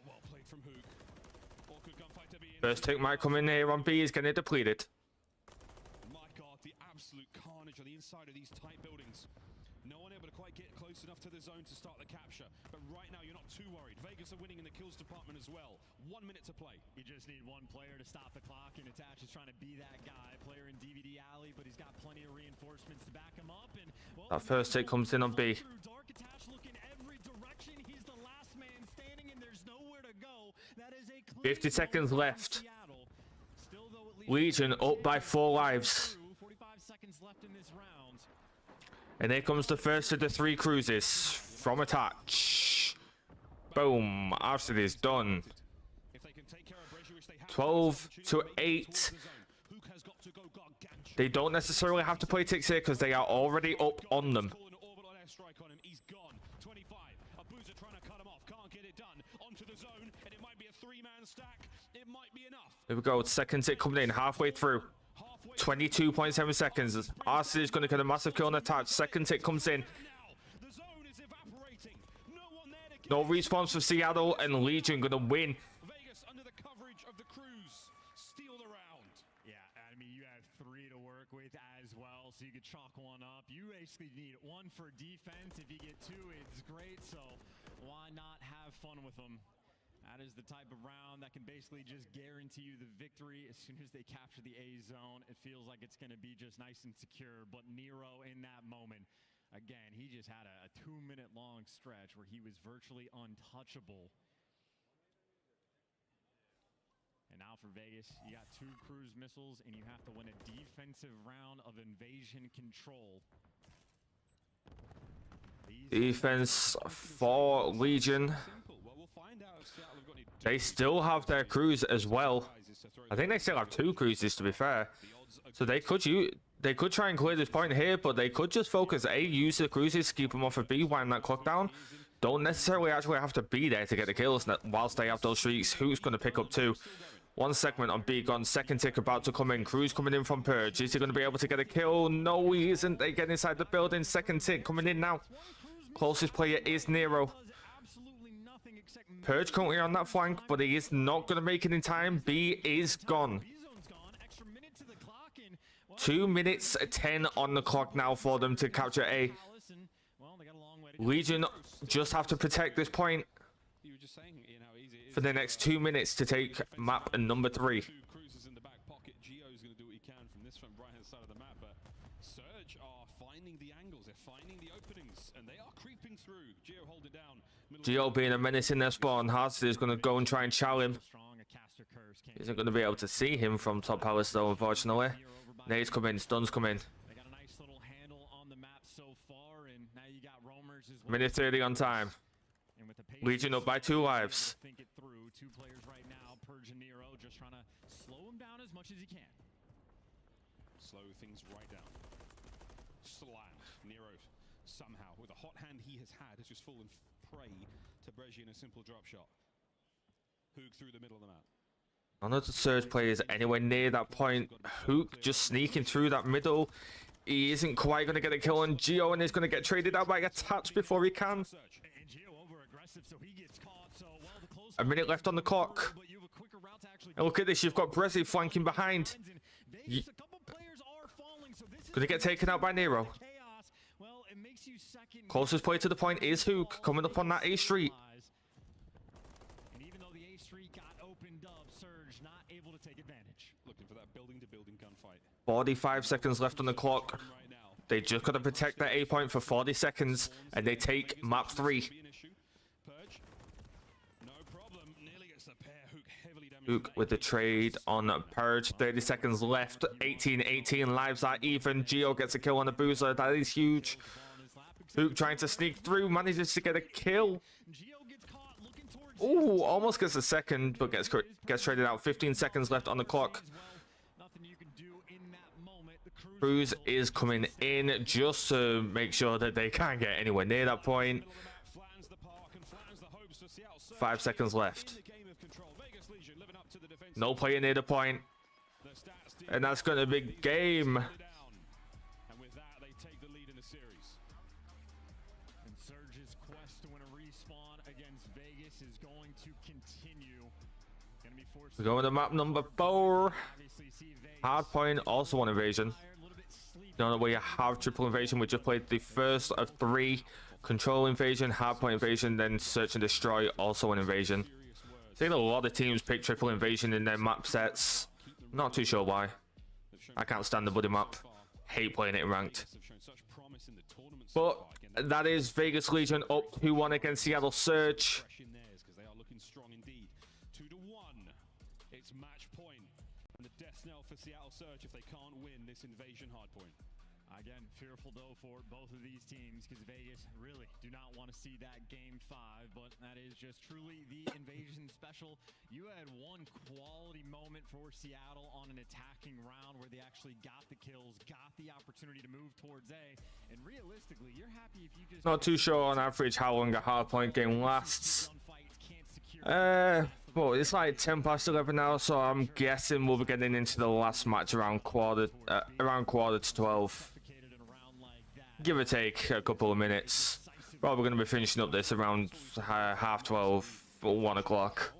[SPEAKER 1] First tick might come in here on B. He's getting depleted.
[SPEAKER 9] My God, the absolute carnage on the inside of these tight buildings. No one able to quite get close enough to the zone to start the capture. But right now, you're not too worried. Vegas are winning in the kills department as well. 1 minute to play.
[SPEAKER 20] You just need one player to stop the clock, and Attach is trying to be that guy. Player in DVD alley, but he's got plenty of reinforcements to back him up. And well,
[SPEAKER 1] That first tick comes in on B.
[SPEAKER 20] Dark Attach looking every direction. He's the last man standing, and there's nowhere to go. That is a
[SPEAKER 1] 50 seconds left. Legion up by 4 lives.
[SPEAKER 20] 45 seconds left in this round.
[SPEAKER 1] And here comes the first of the 3 cruises from Attach. Boom. Arsenal is done. 12-8. They don't necessarily have to play ticks here because they are already up on them.
[SPEAKER 9] He's gone. 25. A boozer trying to cut him off. Can't get it done. Onto the zone, and it might be a 3-man stack. It might be enough.
[SPEAKER 1] Here we go. Second tick coming in halfway through. 22.7 seconds. Arsenal is going to get a massive kill on Attach. Second tick comes in. No response for Seattle, and Legion going to win.
[SPEAKER 9] Vegas under the coverage of the cruise. Steal the round.
[SPEAKER 20] Yeah, I mean, you have 3 to work with as well, so you could chalk 1 up. You basically need 1 for defense. If you get 2, it's great, so why not have fun with them? That is the type of round that can basically just guarantee you the victory as soon as they capture the A zone. It feels like it's going to be just nice and secure, but Nero in that moment, again, he just had a 2-minute long stretch where he was virtually untouchable. And now for Vegas, you got 2 cruise missiles, and you have to win a defensive round of invasion control.
[SPEAKER 1] Defense for Legion. They still have their cruise as well. I think they still have 2 cruises, to be fair. So they could try and clear this point here, but they could just focus A, use the cruises, keep them off of B, wind that clock down. don't necessarily actually have to be there to get the kills whilst they have those streaks. Who's going to pick up 2? One segment on B gone. Second tick about to come in. Cruz coming in from Purge. Is he going to be able to get a kill? No, he isn't. They get inside the building. Second tick coming in now. Closest player is Nero. Purge currently on that flank, but he is not going to make it in time. B is gone. 2 minutes 10 on the clock now for them to capture A. Legion just have to protect this point for the next 2 minutes to take map number 3.
[SPEAKER 9] Cruisers in the back pocket. Gio's going to do what he can from this front right-hand side of the map, but Surge are finding the angles, they're finding the openings, and they are creeping through. Gio hold it down.
[SPEAKER 1] Gio being a menace in their spawn. Hardster is going to go and try and chow him. Isn't going to be able to see him from top palace though, unfortunately. Nades come in, stuns come in. Minute 30 on time. Legion up by 2 lives.
[SPEAKER 20] Think it through. 2 players right now, Purge and Nero, just trying to slow him down as much as he can.
[SPEAKER 9] Slow things right down. Slammed. Nero somehow, with a hot hand he has had, has just fallen prey to Breji in a simple drop shot. Hook through the middle of the map.
[SPEAKER 1] None of the Surge players anywhere near that point. Hook just sneaking through that middle. He isn't quite going to get a kill on Gio, and he's going to get traded out by a touch before he can. A minute left on the clock. And look at this, you've got Brezzy flanking behind. Going to get taken out by Nero. Closest player to the point is Hook, coming up on that A Street.
[SPEAKER 20] And even though the A Street got opened up, Surge not able to take advantage.
[SPEAKER 9] Looking for that building-to-building gunfight.
[SPEAKER 1] 45 seconds left on the clock. They just got to protect that A point for 40 seconds, and they take map 3. Hook with the trade on Purge. 30 seconds left. 18 lives are even. Gio gets a kill on the Boozer. That is huge. Hook trying to sneak through. Manages to get a kill. Ooh, almost gets a second, but gets traded out. 15 seconds left on the clock. Cruz is coming in just to make sure that they can't get anywhere near that point. 5 seconds left. No player near the point. And that's going to be game.
[SPEAKER 20] And with that, they take the lead in the series. And Surge's quest to win a respawn against Vegas is going to continue. Going to be forced.
[SPEAKER 1] We're going to map number 4. Hardpoint, also on invasion. Now that we have triple invasion, we just played the first of 3. Control invasion, hardpoint invasion, then search and destroy, also an invasion. I think a lot of teams pick triple invasion in their map sets. Not too sure why. I can't stand the buddy map. Hate playing it in ranked. But that is Vegas Legion up 2-1 against Seattle Surge.
[SPEAKER 9] They are looking strong indeed. 2-1. It's match point. And the death knell for Seattle Surge if they can't win this invasion hardpoint.
[SPEAKER 20] Again, fearful though for both of these teams because Vegas really do not want to see that game 5, but that is just truly the invasion special. You had one quality moment for Seattle on an attacking round where they actually got the kills, got the opportunity to move towards A, and realistically, you're happy if you just...
[SPEAKER 1] Not too sure on average how long a hardpoint game lasts. Well, it's like 10 past 11 now, so I'm guessing we'll be getting into the last match around quarter to 12. Give or take a couple of minutes. Probably going to be finishing up this around half 12 or 1 o'clock.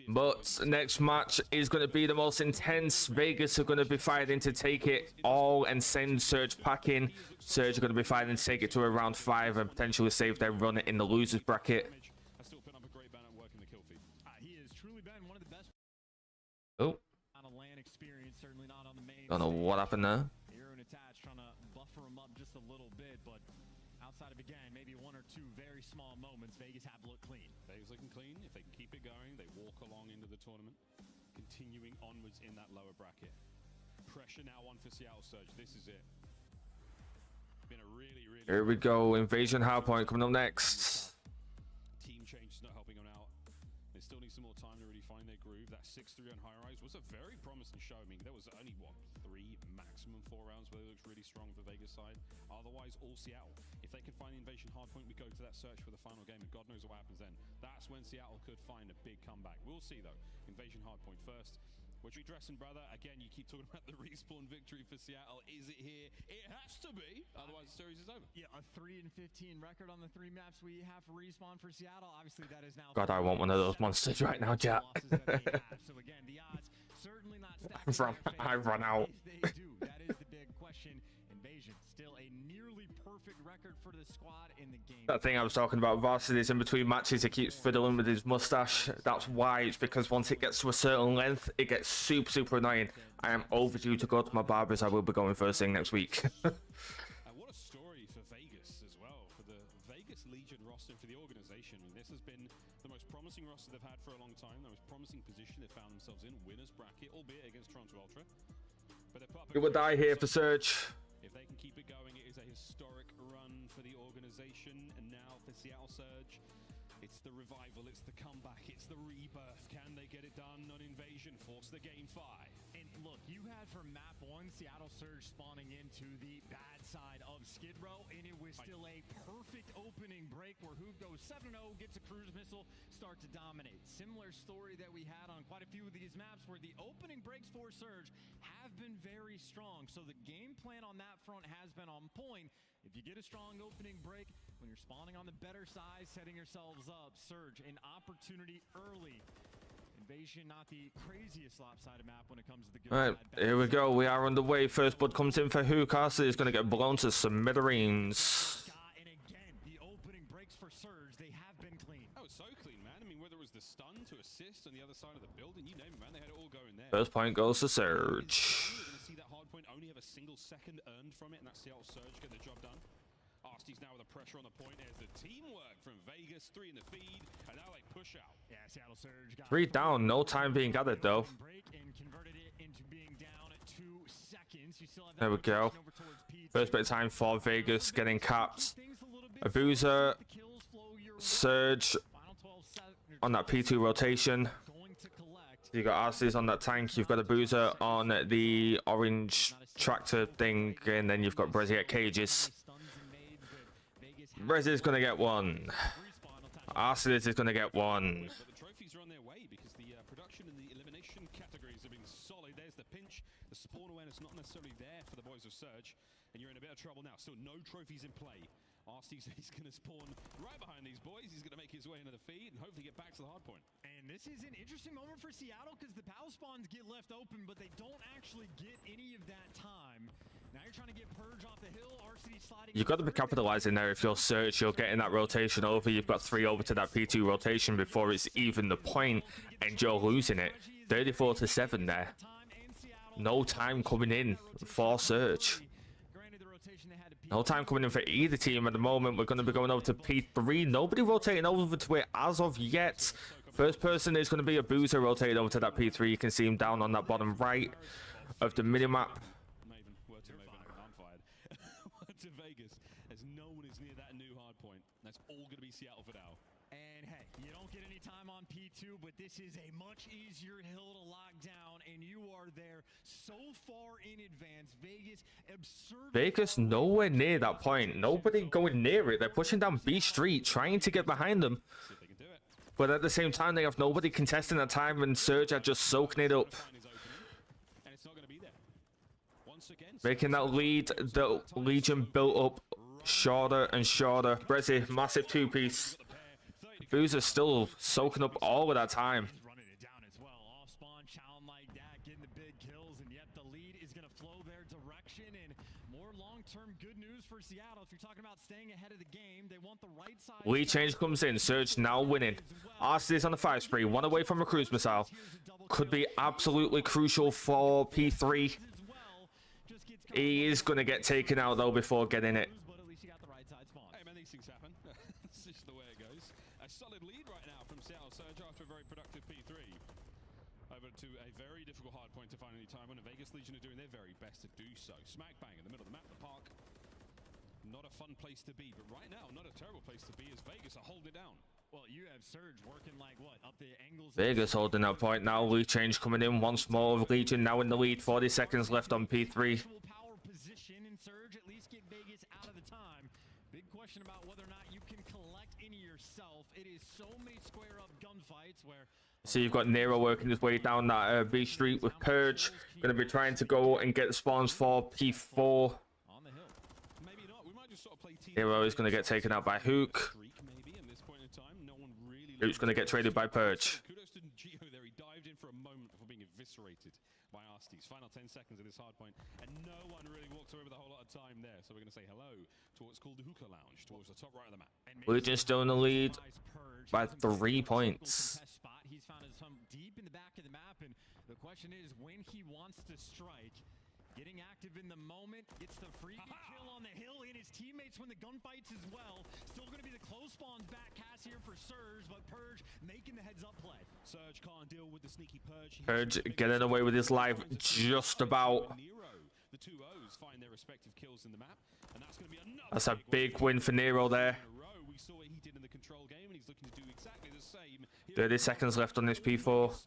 [SPEAKER 1] But next match is going to be the most intense. Vegas are going to be fighting to take it all and send Surge packing. Surge are going to be fighting to take it to around 5 and potentially save their run in the losers bracket. Oh. Don't know what happened there.
[SPEAKER 20] Hero and attach trying to buffer him up just a little bit, but outside of again, maybe 1 or 2 very small moments, Vegas have looked clean.
[SPEAKER 9] Vegas looking clean. If they can keep it going, they walk along into the tournament, continuing onwards in that lower bracket. Pressure now on for Seattle Surge. This is it. Been a really
[SPEAKER 1] Here we go. Invasion hardpoint coming up next.
[SPEAKER 9] Team change is not helping them out. They still need some more time to really find their groove. That 6-3 on high rise was a very promising show. I mean, there was only, what, 3, maximum 4 rounds where it looks really strong for Vegas side. Otherwise, all Seattle. If they can find the invasion hardpoint, we go to that search for the final game, and God knows what happens then. That's when Seattle could find a big comeback. We'll see, though. Invasion hardpoint first. What you dressing, brother? Again, you keep talking about the respawn victory for Seattle. Is it here? It has to be. Otherwise, the series is over.
[SPEAKER 16] Yeah, a 3-15 record on the 3 maps we have for respawn for Seattle. Obviously, that is now.
[SPEAKER 1] God, I want one of those monsters right now, Jack.
[SPEAKER 16] So again, the odds certainly not
[SPEAKER 1] I've run out.
[SPEAKER 16] If they do, that is the big question. Invasion still a nearly perfect record for the squad in the game.
[SPEAKER 1] That thing I was talking about, Varsity is in between matches, he keeps fiddling with his mustache. That's why. It's because once it gets to a certain length, it gets super, super annoying. I am overdue to go to my barber's. I will be going first thing next week.
[SPEAKER 9] What a story for Vegas as well, for the Vegas Legion roster, for the organization. I mean, this has been the most promising roster they've had for a long time, the most promising position they've found themselves in, winner's bracket, albeit against Toronto Ultra. But they're
[SPEAKER 1] It would die here for Surge.
[SPEAKER 9] If they can keep it going, it is a historic run for the organization. And now for Seattle Surge, it's the revival, it's the comeback, it's the rebirth. Can they get it done on Invasion? Force the game 5.
[SPEAKER 16] And look, you had from map 1 Seattle Surge spawning into the bad side of Skid Row, and it was still a perfect opening break where Hoop goes 7-0, gets a cruise missile, start to dominate. Similar story that we had on quite a few of these maps where the opening breaks for Surge have been very strong. So the game plan on that front has been on point. If you get a strong opening break, when you're spawning on the better side, setting yourselves up, Surge, an opportunity early. Invasion, not the craziest lopsided map when it comes to the good
[SPEAKER 1] Alright,
[SPEAKER 16] side.
[SPEAKER 1] here we go. We are underway. First blood comes in for Hook. Castle is going to get blown to smithereens.
[SPEAKER 16] And again, the opening breaks for Surge, they have been clean.
[SPEAKER 9] That was so clean, man. I mean, whether it was the stun to assist on the other side of the building, you name it, man. They had it all going there.
[SPEAKER 1] First point goes to Surge.
[SPEAKER 9] You're going to see that hard point only have a single second earned from it, and that's Seattle Surge get the job done. Arsty's now with the pressure on the point. There's the teamwork from Vegas. 3 in the feed, and now they push out.
[SPEAKER 16] Yeah, Seattle Surge got
[SPEAKER 1] 3 down. No time being gathered, though.
[SPEAKER 16] break and converted it into being down at 2 seconds. You still have that
[SPEAKER 1] There we go.
[SPEAKER 16] over towards P2.
[SPEAKER 1] First bit of time for Vegas getting capped. Abuser, Surge on that P2 rotation. You got Arceus on that tank. You've got Abuser on the orange tractor thing, and then you've got Brezzy at cages. Brezzy's gonna get one. Arceus is gonna get one.
[SPEAKER 9] But the trophies are on their way because the production and the elimination categories have been solid. There's the pinch. The spawn awareness not necessarily there for the boys of Surge, and you're in a bit of trouble now. Still no trophies in play. Arsty's he's going to spawn right behind these boys. He's going to make his way into the feed and hopefully get back to the hard point.
[SPEAKER 16] And this is an interesting moment for Seattle because the PAL spawns get left open, but they don't actually get any of that time. Now you're trying to get Purge off the hill. RCD sliding.
[SPEAKER 1] You've got to be capitalizing there. If you're Surge, you're getting that rotation over. You've got 3 over to that P2 rotation before it's even the point, and you're losing it. 34-7 there. No time coming in for Surge. No time coming in for either team at the moment. We're going to be going over to P3. Nobody rotating over to it as of yet. First person is going to be a Boozer rotating over to that P3. You can see him down on that bottom right of the minimap.
[SPEAKER 9] Word to Vegas, as no one is near that new hard point. That's all going to be Seattle for now.
[SPEAKER 16] And hey, you don't get any time on P2, but this is a much easier hill to lock down, and you are there so far in advance.
[SPEAKER 1] Vegas nowhere near that point. Nobody going near it. They're pushing down B Street, trying to get behind them. But at the same time, they have nobody contesting that time, and Surge are just soaking it up. Making that lead, the Legion built up shorter and shorter. Brezzy, massive 2-piece. Boozer still soaking up all of that time.
[SPEAKER 16] Running it down as well. Off spawn, challenge like that, getting the big kills, and yet the lead is going to flow their direction. And more long-term good news for Seattle. If you're talking about staying ahead of the game, they want the right side.
[SPEAKER 1] Lead change comes in. Surge now winning. Arceus on the 5 spree. 1 away from a cruise missile. Could be absolutely crucial for P3. He is going to get taken out, though, before getting it.
[SPEAKER 9] Hey, man, these things happen. That's just the way it goes. A solid lead right now from Seattle Surge after a very productive P3. Over to a very difficult hard point to find any time when the Vegas Legion are doing their very best to do so. Smack bang in the middle of the map, the park. Not a fun place to be, but right now, not a terrible place to be as Vegas are holding it down.
[SPEAKER 16] Well, you have Surge working like what up the angles.
[SPEAKER 1] Vegas holding that point now. Lead change coming in once more. Legion now in the lead. 40 seconds left on P3.
[SPEAKER 16] Power position and Surge at least get Vegas out of the time. Big question about whether or not you can collect any yourself. It is so many square up gunfights where.
[SPEAKER 1] So you've got Nero working his way down that B street with Purge. Going to be trying to go and get spawns for P4. Nero is going to get taken out by Hook. Hook's going to get traded by Purge.
[SPEAKER 9] Kudos to Gio there. He dived in for a moment before being eviscerated by Arstes. Final 10 seconds of this hard point, and no one really walks away with a whole lot of time there. So we're going to say hello to what's called the Hookah Lounge, towards the top right of the map.
[SPEAKER 1] Legion still in the lead by 3 points.
[SPEAKER 16] He's found his home deep in the back of the map, and the question is when he wants to strike. Getting active in the moment, gets the freebie kill on the hill, and his teammates win the gunfights as well. Still going to be the close spawns back cast here for Surge, but Purge making the heads up play.
[SPEAKER 9] Surge can't deal with the sneaky Purge.
[SPEAKER 1] Purge getting away with his life just about.
[SPEAKER 9] The two O's find their respective kills in the map, and that's going to be another.
[SPEAKER 1] That's a big win for Nero there.
[SPEAKER 9] We saw what he did in the control game, and he's looking to do exactly the same.
[SPEAKER 1] 30 seconds left on this P4.
[SPEAKER 9] All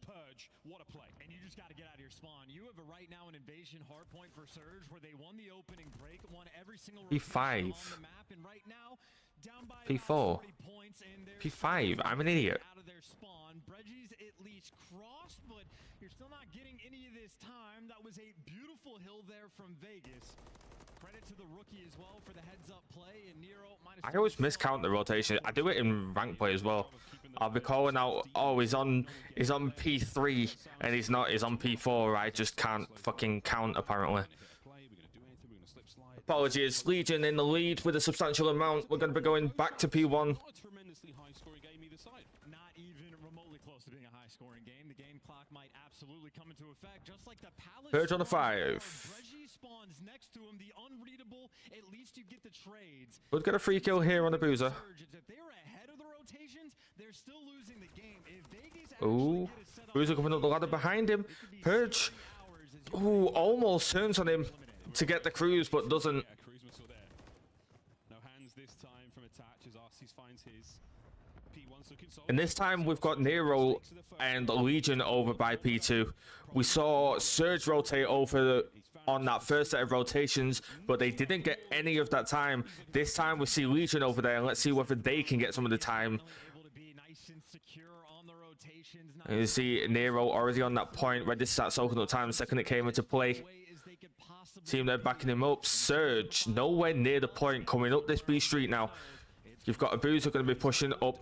[SPEAKER 9] Purge, what a play.
[SPEAKER 16] And you just got to get out of your spawn. You have a right now an invasion hard point for Surge where they won the opening break, won every single
[SPEAKER 1] P5.
[SPEAKER 16] on the map, and right now down by
[SPEAKER 1] P4.
[SPEAKER 16] Points, and
[SPEAKER 1] P5. I'm an idiot.
[SPEAKER 16] out of their spawn. Bredgie's at least crossed, but you're still not getting any of this time. That was a beautiful hill there from Vegas. Credit to the rookie as well for the heads up play, and Nero minus.
[SPEAKER 1] I always miscount the rotation. I do it in rank play as well. I'll be calling out, oh, he's on P3 and he's not. He's on P4. I just can't fucking count apparently. Apologies. Legion in the lead with a substantial amount. We're going to be going back to P1.
[SPEAKER 16] Not even remotely close to being a high-scoring game. The game clock might absolutely come into effect, just like the Palace.
[SPEAKER 1] Purge on a 5.
[SPEAKER 16] Bredgie spawns next to him. The unreadable. At least you get the trades.
[SPEAKER 1] We'll get a free kill here on the Boozer.
[SPEAKER 16] If they're ahead of the rotations, they're still losing the game. If Vegas
[SPEAKER 1] Ooh, Boozer coming up the ladder behind him. Purge. Ooh, almost turns on him to get the cruise, but doesn't.
[SPEAKER 9] Yeah, cruise was still there. No hands this time from Attach as Arceus finds his. P1's looking solid.
[SPEAKER 1] And this time we've got Nero and Legion over by P2. We saw Surge rotate over on that first set of rotations, but they didn't get any of that time. This time we see Legion over there, and let's see whether they can get some of the time. And you see Nero already on that point, ready to start soaking up time the second it came into play. Team there backing him up. Surge nowhere near the point, coming up this B street now. You've got a Boozer going to be pushing up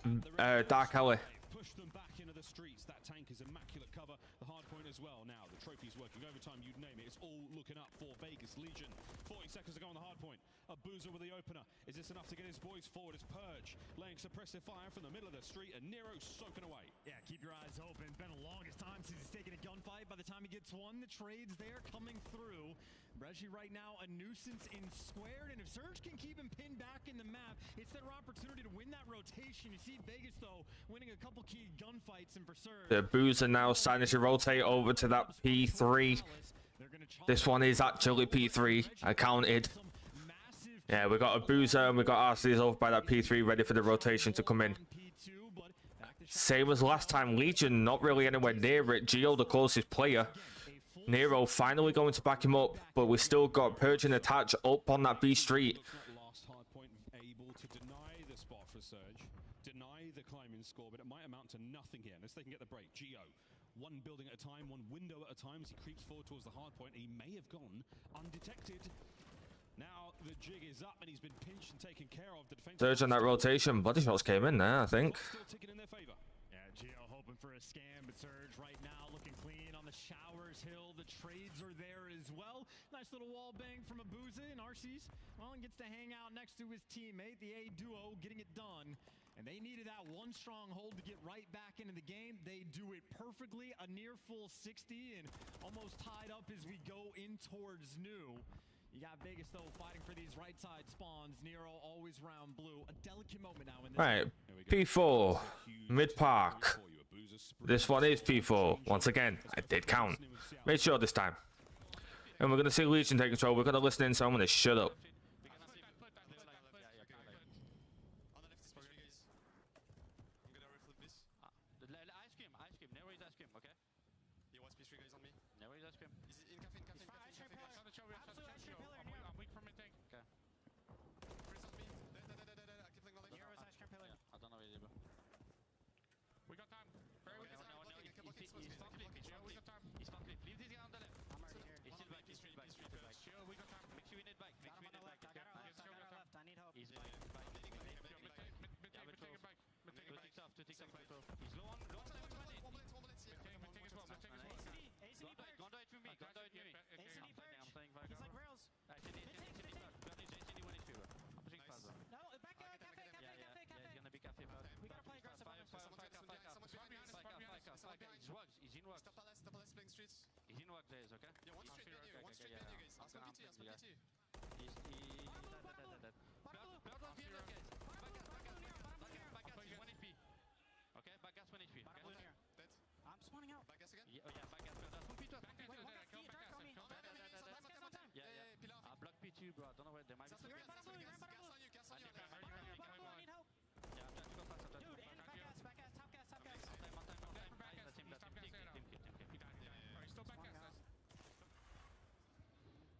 [SPEAKER 1] Dark Alley.
[SPEAKER 9] Push them back into the streets. That tank is immaculate cover. The hard point as well. Now the trophy's working overtime. You'd name it. It's all looking up for Vegas Legion. 40 seconds to go on the hard point. A Boozer with the opener. Is this enough to get his boys forward? As Purge laying suppressive fire from the middle of the street, and Nero soaking away.
[SPEAKER 16] Yeah, keep your eyes open. It's been the longest time since he's taken a gunfight. By the time he gets one, the trades there coming through. Bredgie right now a nuisance in squared, and if Surge can keep him pinned back in the map, it's their opportunity to win that rotation. You see Vegas though winning a couple key gunfights, and for Surge,
[SPEAKER 1] The Boozer now starting to rotate over to that P3. This one is actually P3. I counted. Yeah, we got a Boozer and we got Arceus over by that P3, ready for the rotation to come in. Same as last time, Legion not really anywhere near it. Gio the closest player. Nero finally going to back him up, but we still got Purge and Attach up on that B street.
[SPEAKER 9] Last hard point able to deny the spot for Surge, deny the climbing score, but it might amount to nothing here unless they can get the break. Gio, one building at a time, one window at a time as he creeps forward towards the hard point. He may have gone undetected. Now the jig is up and he's been pinched and taken care of. The defense
[SPEAKER 1] Surge on that rotation. Body shots came in there, I think.
[SPEAKER 9] still ticking in their favor.
[SPEAKER 16] yeah, Gio hoping for a scam, but Surge right now looking clean on the Showers Hill. The trades are there as well. Nice little wall bang from a Booza and Arceus. Well, and gets to hang out next to his teammate, the A duo, getting it done. And they needed that one stronghold to get right back into the game. They do it perfectly. A near full 60 and almost tied up as we go in towards new. You got Vegas though fighting for these right side spawns. Nero always round blue. A delicate moment now in this.
[SPEAKER 1] Right, P4, Mid Park. This one is P4. Once again, I did count. Made sure this time. And we're going to see Legion take control. We're going to listen in, so I'm going to shut up.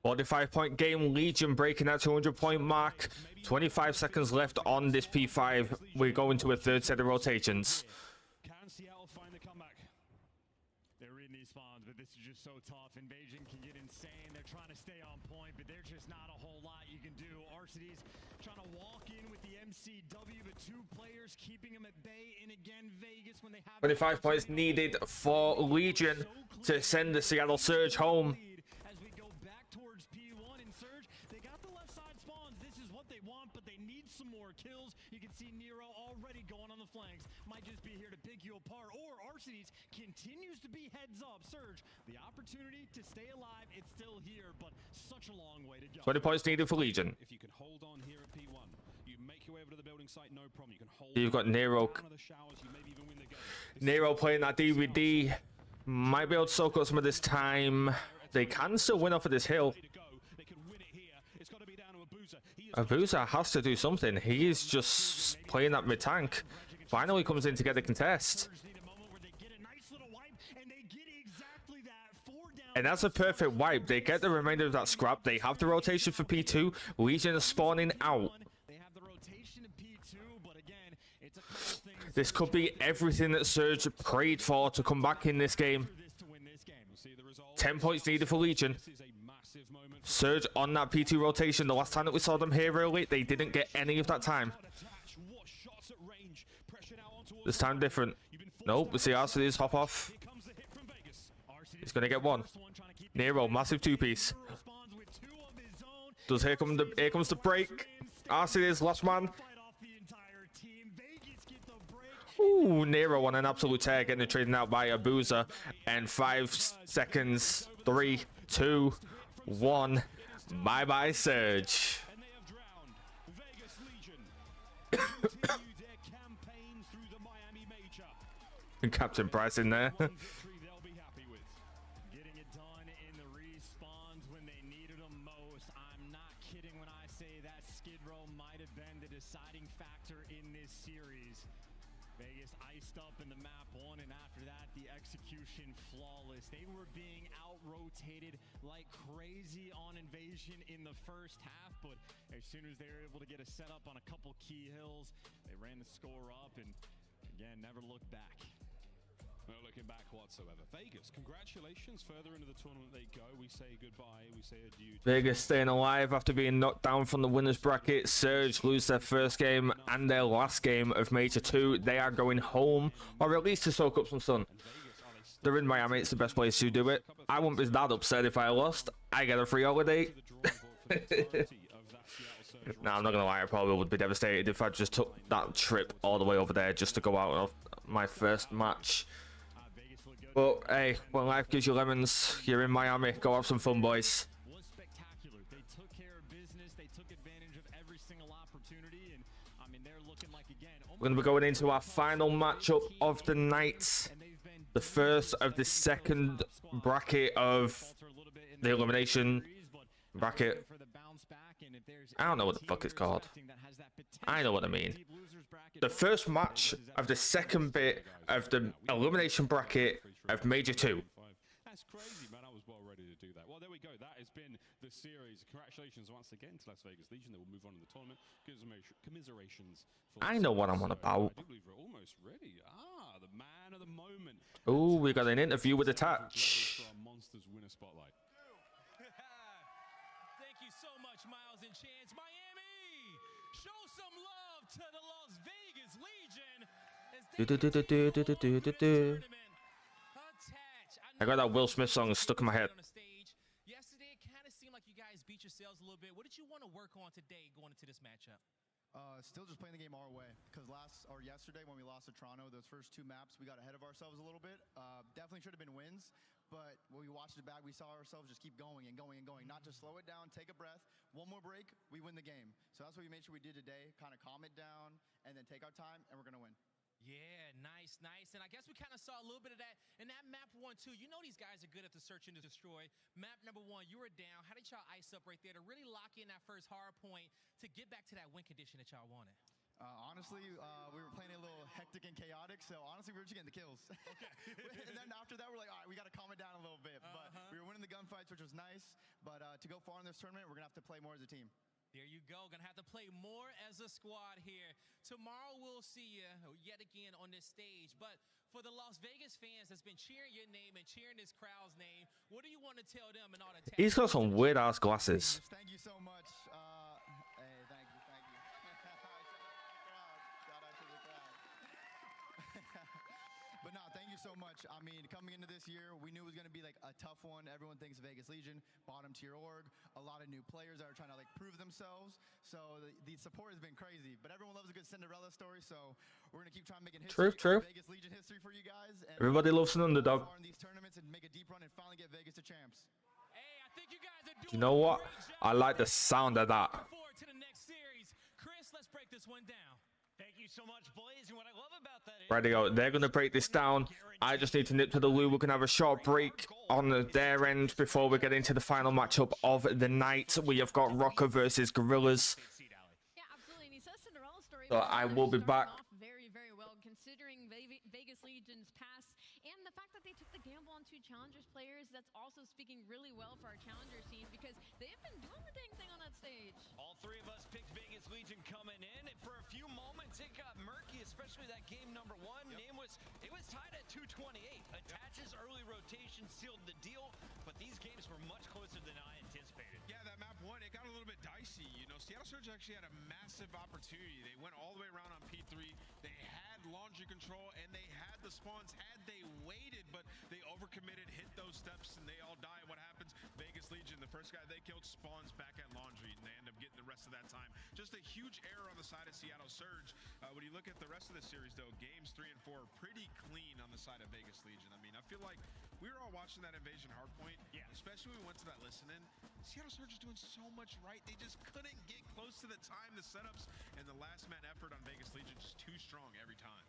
[SPEAKER 1] 45-point game. Legion breaking that 200-point mark. 25 seconds left on this P5. We're going to a third set of rotations.
[SPEAKER 16] Can Seattle find the comeback? They're reading these spawns, but this is just so tough. Invasion can get insane. They're trying to stay on point, but there's just not a whole lot you can do. RCD's trying to walk in with the MCW, but 2 players keeping them at bay. And again, Vegas, when they have
[SPEAKER 1] 25 points needed for Legion to send the Seattle Surge home.
[SPEAKER 16] As we go back towards P1 and Surge, they got the left side spawns. This is what they want, but they need some more kills. You can see Nero already going on the flanks. Might just be here to pick you apart. Or Arcades continues to be heads up. Surge, the opportunity to stay alive, it's still here, but such a long way to go.
[SPEAKER 1] 20 points needed for Legion.
[SPEAKER 9] If you can hold on here at P1, you make your way over to the building site, no problem. You can hold
[SPEAKER 1] You've got Nero.
[SPEAKER 9] one of the showers, you maybe even win the game.
[SPEAKER 1] Nero playing that DVD. Might be able to soak up some of this time. They can still win off of this hill. Abuza has to do something. He is just playing that mid-tank. Finally comes in to get the contest. And that's a perfect wipe. They get the remainder of that scrap. They have the rotation for P2. Legion is spawning out. This could be everything that Surge prayed for to come back in this game. 10 points needed for Legion. Surge on that P2 rotation. The last time that we saw them here early, they didn't get any of that time. This time different. Nope, we see Arcades hop off. He's going to get one. Nero, massive 2-piece. Here comes the break. Arcades, last man. Ooh, Nero on an absolute tear, getting traded out by Abuza. And 5 seconds. 3, 2, 1. Bye-bye, Surge. And Captain Price in there.
[SPEAKER 16] Flawless. They were being out-rotated like crazy on Invasion in the first half, but as soon as they were able to get a setup on a couple key hills, they ran the score up and, again, never looked back.
[SPEAKER 9] No looking back whatsoever. Vegas, congratulations. Further into the tournament they go. We say goodbye. We say adieu.
[SPEAKER 1] Vegas staying alive after being knocked down from the winners bracket. Surge lose their first game and their last game of Major 2. They are going home, or at least to soak up some sun. They're in Miami. It's the best place to do it. I wouldn't be that upset if I lost. I get a free holiday. Nah, I'm not going to lie. I probably would be devastated if I just took that trip all the way over there just to go out of my first match. But, hey, when life gives you lemons, you're in Miami. Go have some fun, boys. We're going to be going into our final matchup of the night. The first of the second bracket of the elimination bracket. I don't know what the fuck it's called. I know what I mean. The first match of the second bit of the elimination bracket of Major 2.
[SPEAKER 9] That's crazy, man. I was well ready to do that. Well, there we go. That has been the series. Congratulations once again to Las Vegas Legion. They will move on in the tournament. Commiserations.
[SPEAKER 1] I know what I'm on about.
[SPEAKER 9] I do believe we're almost ready. Ah, the man of the moment.
[SPEAKER 1] Oh, we got an interview with Attach.
[SPEAKER 9] For our Monsters winner spotlight.
[SPEAKER 13] Thank you so much, Miles and Chance. Miami, show some love to the Las Vegas Legion.
[SPEAKER 1] I got that Will Smith song stuck in my head.
[SPEAKER 13] Yesterday, it kind of seemed like you guys beat yourselves a little bit. What did you want to work on today going into this matchup?
[SPEAKER 14] Still just playing the game our way, because yesterday when we lost to Toronto, those first two maps, we got ahead of ourselves a little bit. Definitely should have been wins, but when we watched it back, we saw ourselves just keep going and going and going, not just slow it down, take a breath, one more break, we win the game. So that's what we made sure we did today, kind of calm it down, and then take our time, and we're going to win.
[SPEAKER 13] Yeah, nice. And I guess we kind of saw a little bit of that in that map 1, too. You know these guys are good at the search and the destroy. Map number 1, you were down. How did y'all ice up right there to really lock in that first hard point to get back to that win condition that y'all wanted?
[SPEAKER 14] Honestly, we were playing a little hectic and chaotic, so honestly, we were just getting the kills. Okay. And then after that, we're like, all right, we got to calm it down a little bit. But we were winning the gunfights, which was nice. But to go far in this tournament, we're going to have to play more as a team.
[SPEAKER 13] There you go. Going to have to play more as a squad here. Tomorrow we'll see you yet again on this stage. But for the Las Vegas fans that's been cheering your name and cheering this crowd's name, what do you want to tell them and all the
[SPEAKER 1] He's got some weird ass glasses.
[SPEAKER 14] Thank you so much. Hey, thank you. Shout out to the crowd. But no, thank you so much. I mean, coming into this year, we knew it was going to be like a tough one. Everyone thinks Vegas Legion, bottom tier org, a lot of new players that are trying to like prove themselves. So the support has been crazy, but everyone loves a good Cinderella story. So we're going to keep trying making history.
[SPEAKER 1] True.
[SPEAKER 14] Vegas Legion history for you guys. And
[SPEAKER 1] everybody loves an underdog.
[SPEAKER 14] In these tournaments and make a deep run and finally get Vegas to champs.
[SPEAKER 13] Hey, I think you guys are doing
[SPEAKER 1] You know what? I like the sound of that.
[SPEAKER 13] Looking forward to the next series. Chris, let's break this one down.
[SPEAKER 2] Thank you so much, Blaze. And what I love about that is...
[SPEAKER 1] Right to go. They're going to break this down. I just need to nip to the loo. We're going to have a short break on their end before we get into the final matchup of the night. We have got Rocker versus Gorillas.
[SPEAKER 3] Yeah, absolutely. And he says Cinderella story.
[SPEAKER 1] So I will be back.
[SPEAKER 3] Very, very well, considering Vegas Legion's past and the fact that they took the gamble on 2 Challengers players. That's also speaking really well for our Challenger scene because they've been doing the dang thing on that stage.
[SPEAKER 2] All 3 of us picked Vegas Legion coming in, and for a few moments it got murky, especially that game number 1. It was tied at 228. Attach's early rotation sealed the deal, but these games were much closer than I anticipated.
[SPEAKER 4] Yeah, that map 1, it got a little bit dicey. You know, Seattle Surge actually had a massive opportunity. They went all the way around on P3. They had laundry control, and they had the spawns had they waited, but they overcommitted, hit those steps, and they all die. What happens? Vegas Legion, the first guy they killed, spawns back at laundry, and they end up getting the rest of that time. Just a huge error on the side of Seattle Surge. When you look at the rest of the series, though, games 3 and 4 are pretty clean on the side of Vegas Legion. I mean, I feel like we were all watching that invasion hardpoint, especially when we went to that listen-in. Seattle Surge is doing so much right. They just couldn't get close to the time, the setups, and the last-man effort on Vegas Legion just too strong every time.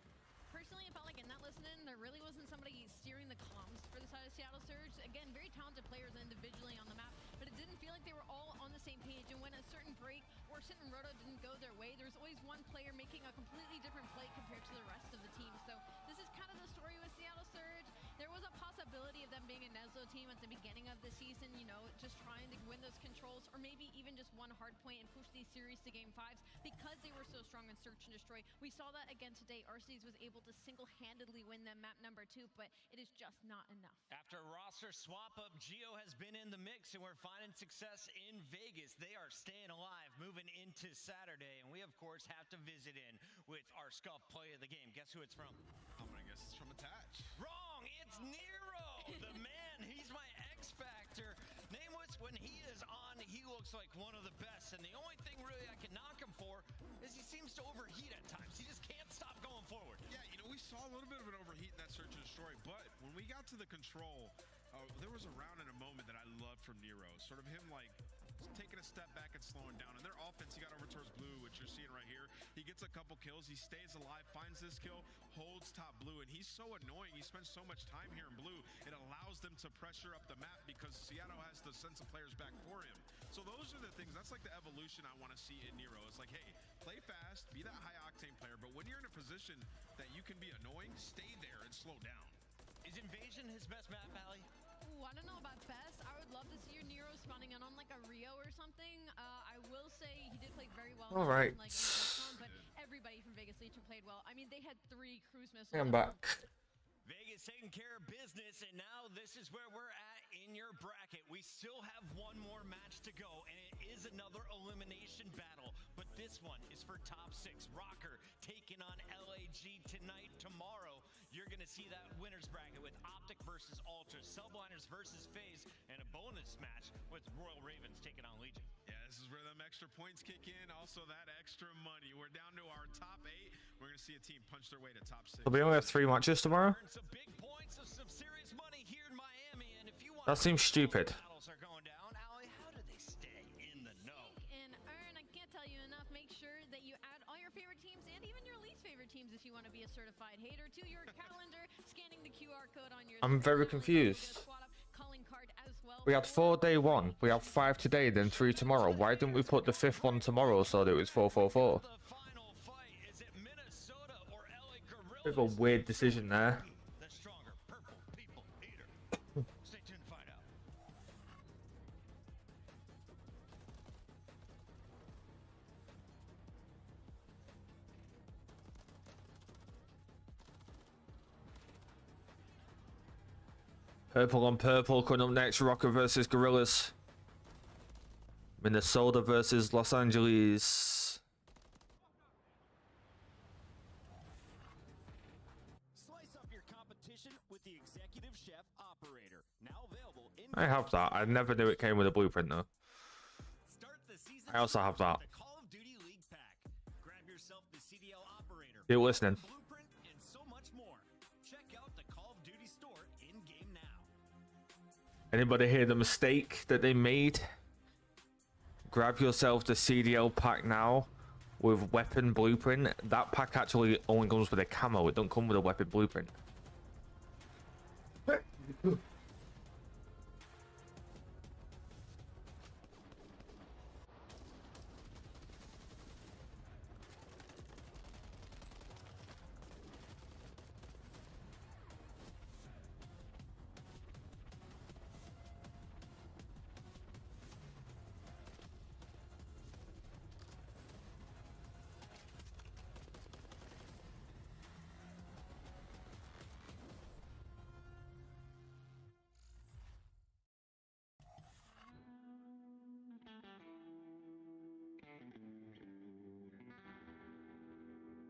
[SPEAKER 3] Personally, I felt like in that listening, there really wasn't somebody steering the comms for the side of Seattle Surge. Again, very talented players individually on the map, but it didn't feel like they were all on the same page. And when a certain break or a certain roto didn't go their way, there's always one player making a completely different play compared to the rest of the team. So this is kind of the story with Seattle Surge. There was a possibility of them being a Neslo team at the beginning of the season, you know, just trying to win those controls, or maybe even just one hard point and push these series to game 5s because they were so strong in search and destroy. We saw that again today. Arcees was able to single-handedly win them map number 2, but it is just not enough.
[SPEAKER 2] After a roster swap-up, Geo has been in the mix, and we're finding success in Vegas. They are staying alive moving into Saturday, and we, of course, have to visit in with our Scuff play of the game. Guess who it's from?
[SPEAKER 4] I'm going to guess it's from Attach.
[SPEAKER 2] Wrong! It's Nero! The man! He's my X-Factor. Nameless, when he is on, he looks like one of the best, and the only thing really I can knock him for is he seems to overheat at times. He just can't stop going forward.
[SPEAKER 4] Yeah, you know, we saw a little bit of an overheat in that search and destroy, but when we got to the control, there was a round and a moment that I loved from Nero. Sort of him like taking a step back and slowing down. And their offense, he got over towards blue, which you're seeing right here. He gets a couple kills. He stays alive, finds this kill, holds top blue. And he's so annoying. He spends so much time here in blue. It allows them to pressure up the map because Seattle has to send some players back for him. So those are the things. That's like the evolution I want to see in Nero. It's like, hey, play fast, be that high-octane player. But when you're in a position that you can be annoying, stay there and slow down.
[SPEAKER 2] Is Invasion his best map, Allie?
[SPEAKER 3] want to know about Best, I would love to see your Nero spawning in on like a Rio or something. I will say he did play very well.
[SPEAKER 1] All right.
[SPEAKER 3] Like, in Retaunted, but everybody from Vegas Legion played well. I mean, they had 3 cruise missiles.
[SPEAKER 1] I'm back.
[SPEAKER 2] Vegas taking care of business, and now this is where we're at in your bracket. We still have one more match to go, and it is another elimination battle, but this one is for top 6. Rocker taking on LAG tonight. Tomorrow, you're going to see that winner's bracket with Optic versus Ultra, Subliners versus FaZe, and a bonus match with Royal Ravens taking on Legion.
[SPEAKER 4] Yeah, this is where them extra points kick in. Also, that extra money. We're down to our top 8. We're going to see a team punch their way to top 6.
[SPEAKER 1] So we only have 3 matches tomorrow.
[SPEAKER 2] Some big points of some serious money here in Miami, and if you want
[SPEAKER 1] That seems stupid.
[SPEAKER 2] battles are going down, Allie, how do they stay in the know?
[SPEAKER 3] And Earn, I can't tell you enough. Make sure that you add all your favorite teams and even your least favorite teams if you want to be a certified hater to your calendar, scanning the QR code on your.
[SPEAKER 1] I'm very confused. We had 4 day 1. We have 5 today, then 3 tomorrow. Why didn't we put the 5th one tomorrow so that it was 4-4-4? Bit of a weird decision there.
[SPEAKER 2] The stronger purple people eater. Stay tuned to find out.
[SPEAKER 1] Purple on purple coming up next. Rocker versus Gorillas. Minnesota versus Los Angeles.
[SPEAKER 11] Slice up your competition with the Executive Chef Operator. Now available in
[SPEAKER 1] I have that. I never knew it came with a blueprint though.
[SPEAKER 11] Start the season
[SPEAKER 1] I also have that.
[SPEAKER 11] with the Call of Duty League Pack. Grab yourself the CDL Operator.
[SPEAKER 1] You're listening.
[SPEAKER 11] Blueprint and so much more. Check out the Call of Duty store in-game now.
[SPEAKER 1] Anybody hear the mistake that they made? Grab yourself the CDL pack now with weapon blueprint. That pack actually only comes with a camo. It don't come with a weapon blueprint.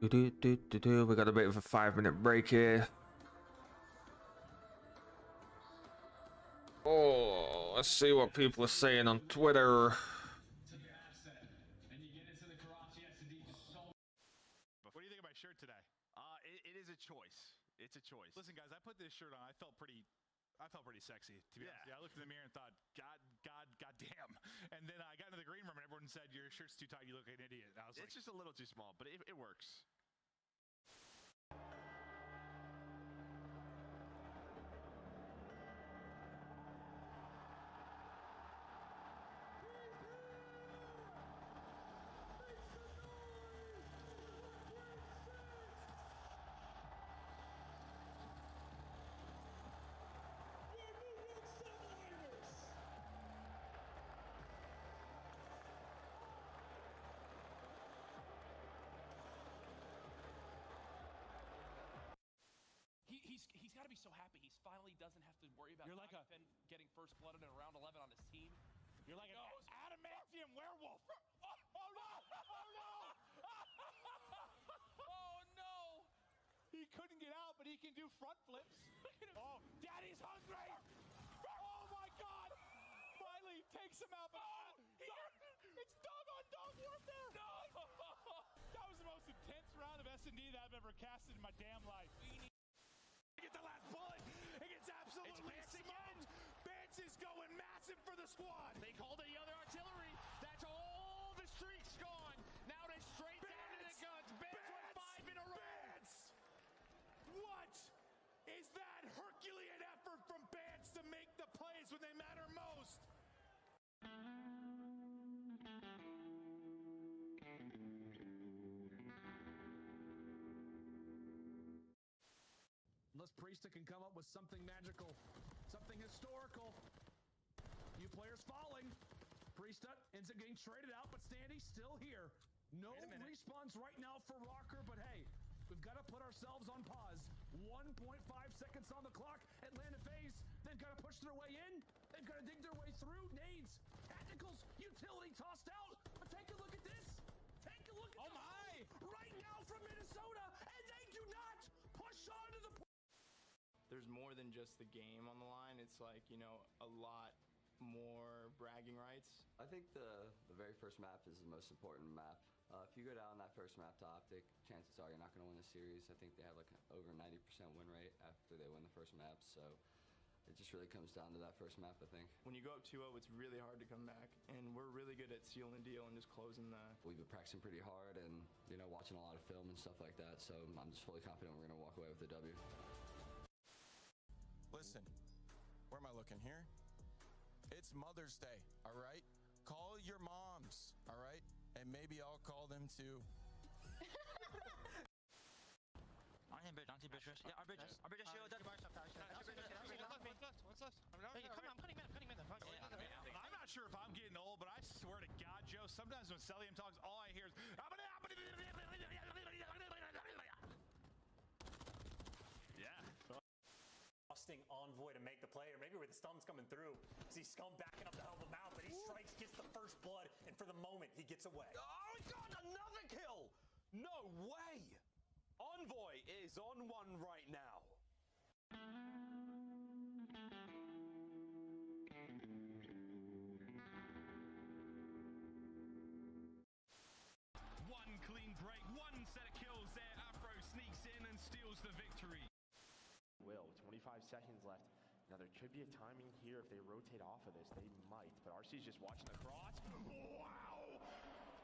[SPEAKER 1] We got a bit of a 5-minute break here. Oh, let's see what people are saying on Twitter.
[SPEAKER 7] What do you think of my shirt today?
[SPEAKER 8] It is a choice. It's a choice.
[SPEAKER 7] Listen, guys, I put this shirt on. I felt pretty sexy, to be honest. Yeah, I looked in the mirror and thought, God damn. And then I got into the green room and everyone said, your shirt's too tight, you look like an idiot. And I was
[SPEAKER 8] It's just a little too small, but it works.
[SPEAKER 22] He's got to be so happy. He's finally doesn't have to worry about getting first blood in around 11 on his team.
[SPEAKER 7] You're like an adamantium werewolf. Oh no! Oh no!
[SPEAKER 22] Oh no!
[SPEAKER 7] He couldn't get out, but he can do front flips. Oh, Daddy's hungry! Oh my God! Finally takes him out, but it's dog-on-dog warfare!
[SPEAKER 22] No!
[SPEAKER 7] That was the most intense round of S&D that I've ever casted in my damn life. Get the last bullet. It gets absolutely smoked. Bance is going massive for the squad.
[SPEAKER 22] They called it the other artillery. That's all the streaks gone. Now they straight down to the guns. Bance went 5 in a row.
[SPEAKER 7] Bance! What is that Herculean effort from Bance to make the plays when they matter most?
[SPEAKER 15] unless Priesta can come up with something magical, something historical. Few players falling. Priesta ends up getting traded out, but Standy's still here. No respawns right now for Rocker, but hey, we've got to put ourselves on pause. 1.5 seconds on the clock. Atlanta FaZe, they've got to push their way in. They've got to dig their way through. Nades, tacticals, utility tossed out. But take a look at this. Take a look at right now from Minnesota, and they do not push on to the
[SPEAKER 17] There's more than just the game on the line. It's like, you know, a lot more bragging rights.
[SPEAKER 18] I think the very first map is the most important map. If you go down that first map to Optic, chances are you're not going to win the series. I think they have like over 90% win rate after they win the first map, so it just really comes down to that first map, I think.
[SPEAKER 17] When you go up 2-0, it's really hard to come back, and we're really good at sealing the deal and just closing the...
[SPEAKER 18] We've been practicing pretty hard and, you know, watching a lot of film and stuff like that, so I'm just fully confident we're going to walk away with the W.
[SPEAKER 19] Listen, where am I looking here? It's Mother's Day, all right? Call your moms, all right? And maybe I'll call them too.
[SPEAKER 24] On him, bridge, bridge. Yeah, our bridge shield. What's left? I'm cutting mid.
[SPEAKER 7] I'm not sure if I'm getting old, but I swear to God, Joe, sometimes when Celium talks, all I hear is...
[SPEAKER 25] Busting Envoy to make the play, or maybe where the stum's coming through. See Scum backing up the hell of a mouth, but he strikes, gets the first blood, and for the moment, he gets away.
[SPEAKER 12] Oh, he got another kill! No way! Envoy is on one right now.
[SPEAKER 7] One clean break, one set of kills there. Afro sneaks in and steals the victory.
[SPEAKER 26] Will, 25 seconds left. Now there could be a timing here if they rotate off of this. They might, but RC's just watching the cross.
[SPEAKER 7] Wow!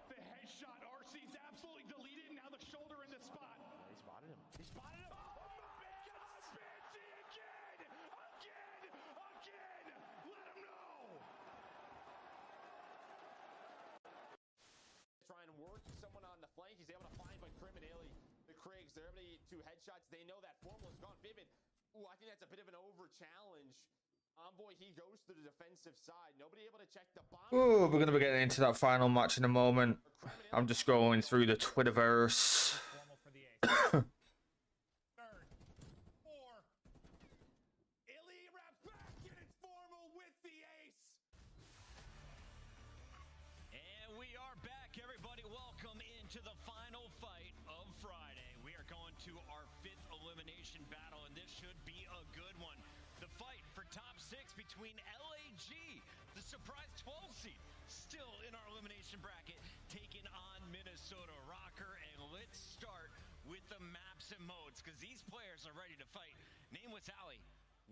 [SPEAKER 7] The headshot, RC's absolutely deleted. Now the shoulder in the spot.
[SPEAKER 26] Yeah, they spotted him. They spotted him!
[SPEAKER 7] Oh my God, Fancy again! Again! Let him know!
[SPEAKER 25] Try and work someone on the flank. He's able to find, but Krim and Illy, the Kriegs, they're able to get 2 headshots. They know that Formal is gone. Vivid. Ooh, I think that's a bit of an over challenge. Envoy, he goes to the defensive side. Nobody able to check the bomb.
[SPEAKER 1] Oh, we're going to be getting into that final match in a moment. I'm just going through the Twitterverse.
[SPEAKER 25] Illy wraps back, and it's Formal with the ace.
[SPEAKER 2] And we are back, everybody. Welcome into the final fight of Friday. We are going to our 5th elimination battle, and this should be a good one. The fight for top 6 between LAG, the surprise 12 seed, still in our elimination bracket, taking on Minnesota Rocker. And let's start with the maps and modes, because these players are ready to fight. Nameless Alley.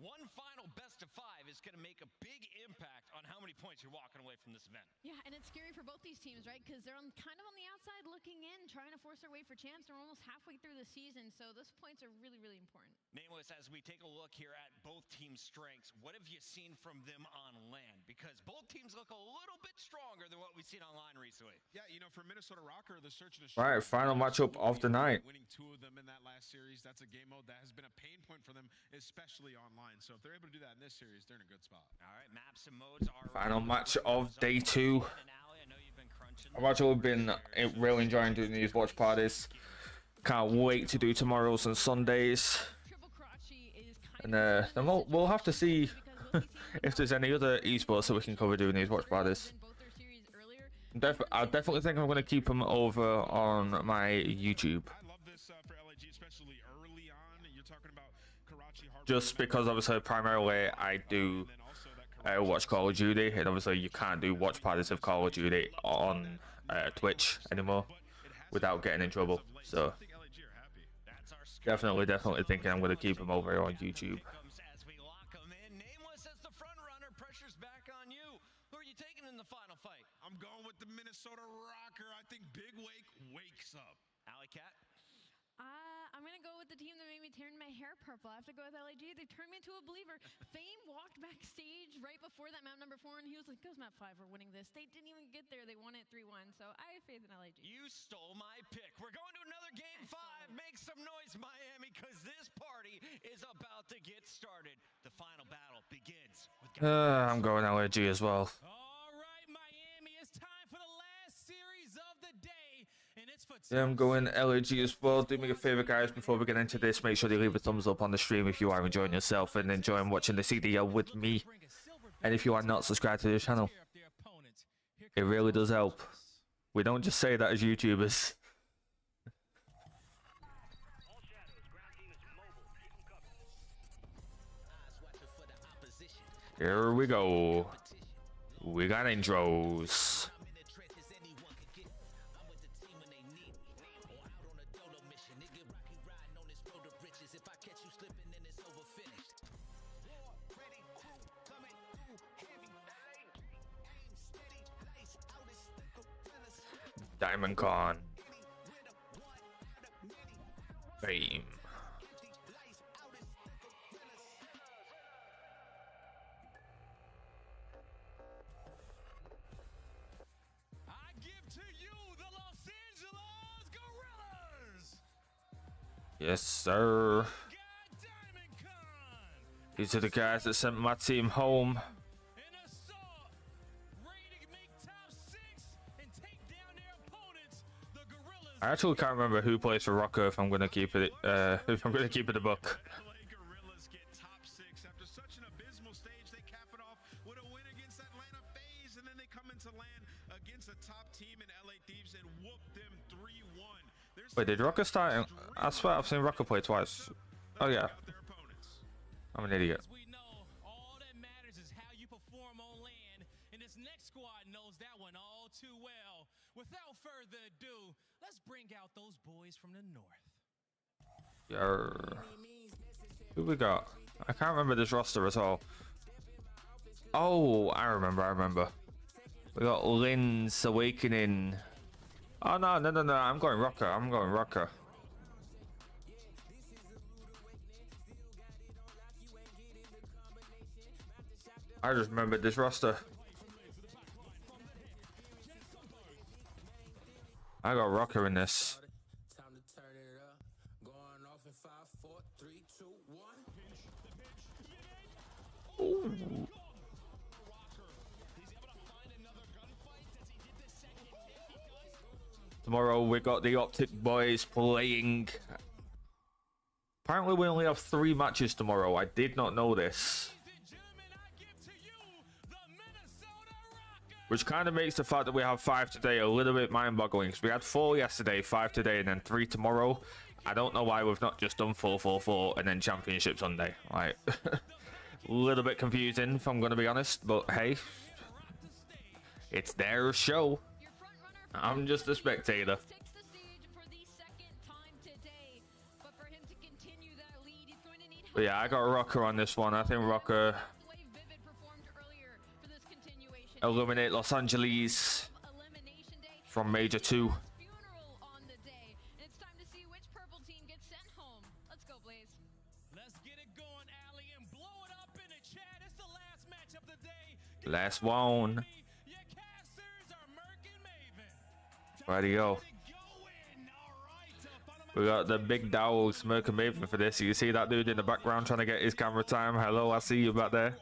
[SPEAKER 2] One final best of 5 is going to make a big impact on how many points you're walking away from this event.
[SPEAKER 3] Yeah, and it's scary for both these teams, right? Because they're kind of on the outside looking in, trying to force their way for champs. They're almost halfway through the season, so those points are really, really important.
[SPEAKER 2] Nameless, as we take a look here at both teams' strengths, what have you seen from them on land? Because both teams look a little bit stronger than what we've seen online recently.
[SPEAKER 4] Yeah, you know, for Minnesota Rocker, the search and
[SPEAKER 1] Right, final matchup of the night.
[SPEAKER 4] Winning 2 of them in that last series, that's a game mode that has been a pain point for them, especially online. So if they're able to do that in this series, they're in a good spot.
[SPEAKER 2] All right, maps and modes are
[SPEAKER 1] Final match of day 2. I've actually been really enjoying doing these watch parties. Can't wait to do tomorrows and Sundays. And then we'll have to see if there's any other esports that we can cover doing these watch parties. I definitely think I'm going to keep them over on my YouTube.
[SPEAKER 4] I love this for LAG, especially early on. You're talking about Karachi.
[SPEAKER 1] Just because obviously primarily I do watch Call of Duty, and obviously you can't do watch parties of Call of Duty on Twitch anymore without getting in trouble. So definitely thinking I'm going to keep them over here on YouTube.
[SPEAKER 2] As we lock them in, Nameless as the front runner, pressure's back on you. Who are you taking in the final fight?
[SPEAKER 4] I'm going with the Minnesota Rocker. I think Big Wake wakes up.
[SPEAKER 2] Alley Cat?
[SPEAKER 3] I'm going to go with the team that made me turn my hair purple. I have to go with LAG. They've turned me into a believer. Fame walked backstage right before that map number 4, and he was like, goes map 5, we're winning this. They didn't even get there. They won it 3-1, so I have faith in LAG.
[SPEAKER 2] You stole my pick. We're going to another game 5. Make some noise, Miami, because this party is about
[SPEAKER 1] I'm going LAG as well. Yeah, I'm going LAG as well. Do me a favor, guys, before we get into this, make sure you leave a thumbs up on the stream if you are enjoying yourself and enjoying watching the CDL with me. And if you are not subscribed to the channel, it really does help. We don't just say that as YouTubers. Here we go. We got intros. Diamond Con. Fame. Yes, sir. These are the guys that sent my team home. I actually can't remember who plays for Rocco if I'm gonna keep it if I'm gonna keep it a book.
[SPEAKER 4] Gorillas get top 6 after such an abysmal stage. They cap it off with a win against Atlanta FaZe, and then they come into land against a top team in LA Thieves and whoop them 3-1.
[SPEAKER 1] Wait, did Rocco start? I swear I've seen Rocco play twice. Oh yeah. I'm an idiot.
[SPEAKER 13] All that matters is how you perform on land, and this next squad knows that one all too well. Without further ado, let's bring out those boys from the north.
[SPEAKER 1] Yarr. Who we got? I can't remember this roster at all. Oh, I remember. We got Lynn's Awakening. Oh no, I'm going Rocker. I just remembered this roster. I got Rocker in this. Ooh. Tomorrow we got the Optic boys playing. Apparently we only have 3 matches tomorrow. I did not know this. Which kind of makes the fact that we have 5 today a little bit mind-boggling, because we had 4 yesterday, 5 today, and then 3 tomorrow. I don't know why we've not just done 4, and then Championship Sunday. Like, a little bit confusing, if I'm going to be honest. But hey, it's their show. I'm just a spectator. But yeah, I got Rocker on this one. I think Rocker eliminate Los Angeles from Major 2. Last one. Ready go. We got the big dogs, Merc and Maven for this. You see that dude in the background trying to get his camera time. Hello, I see you back there.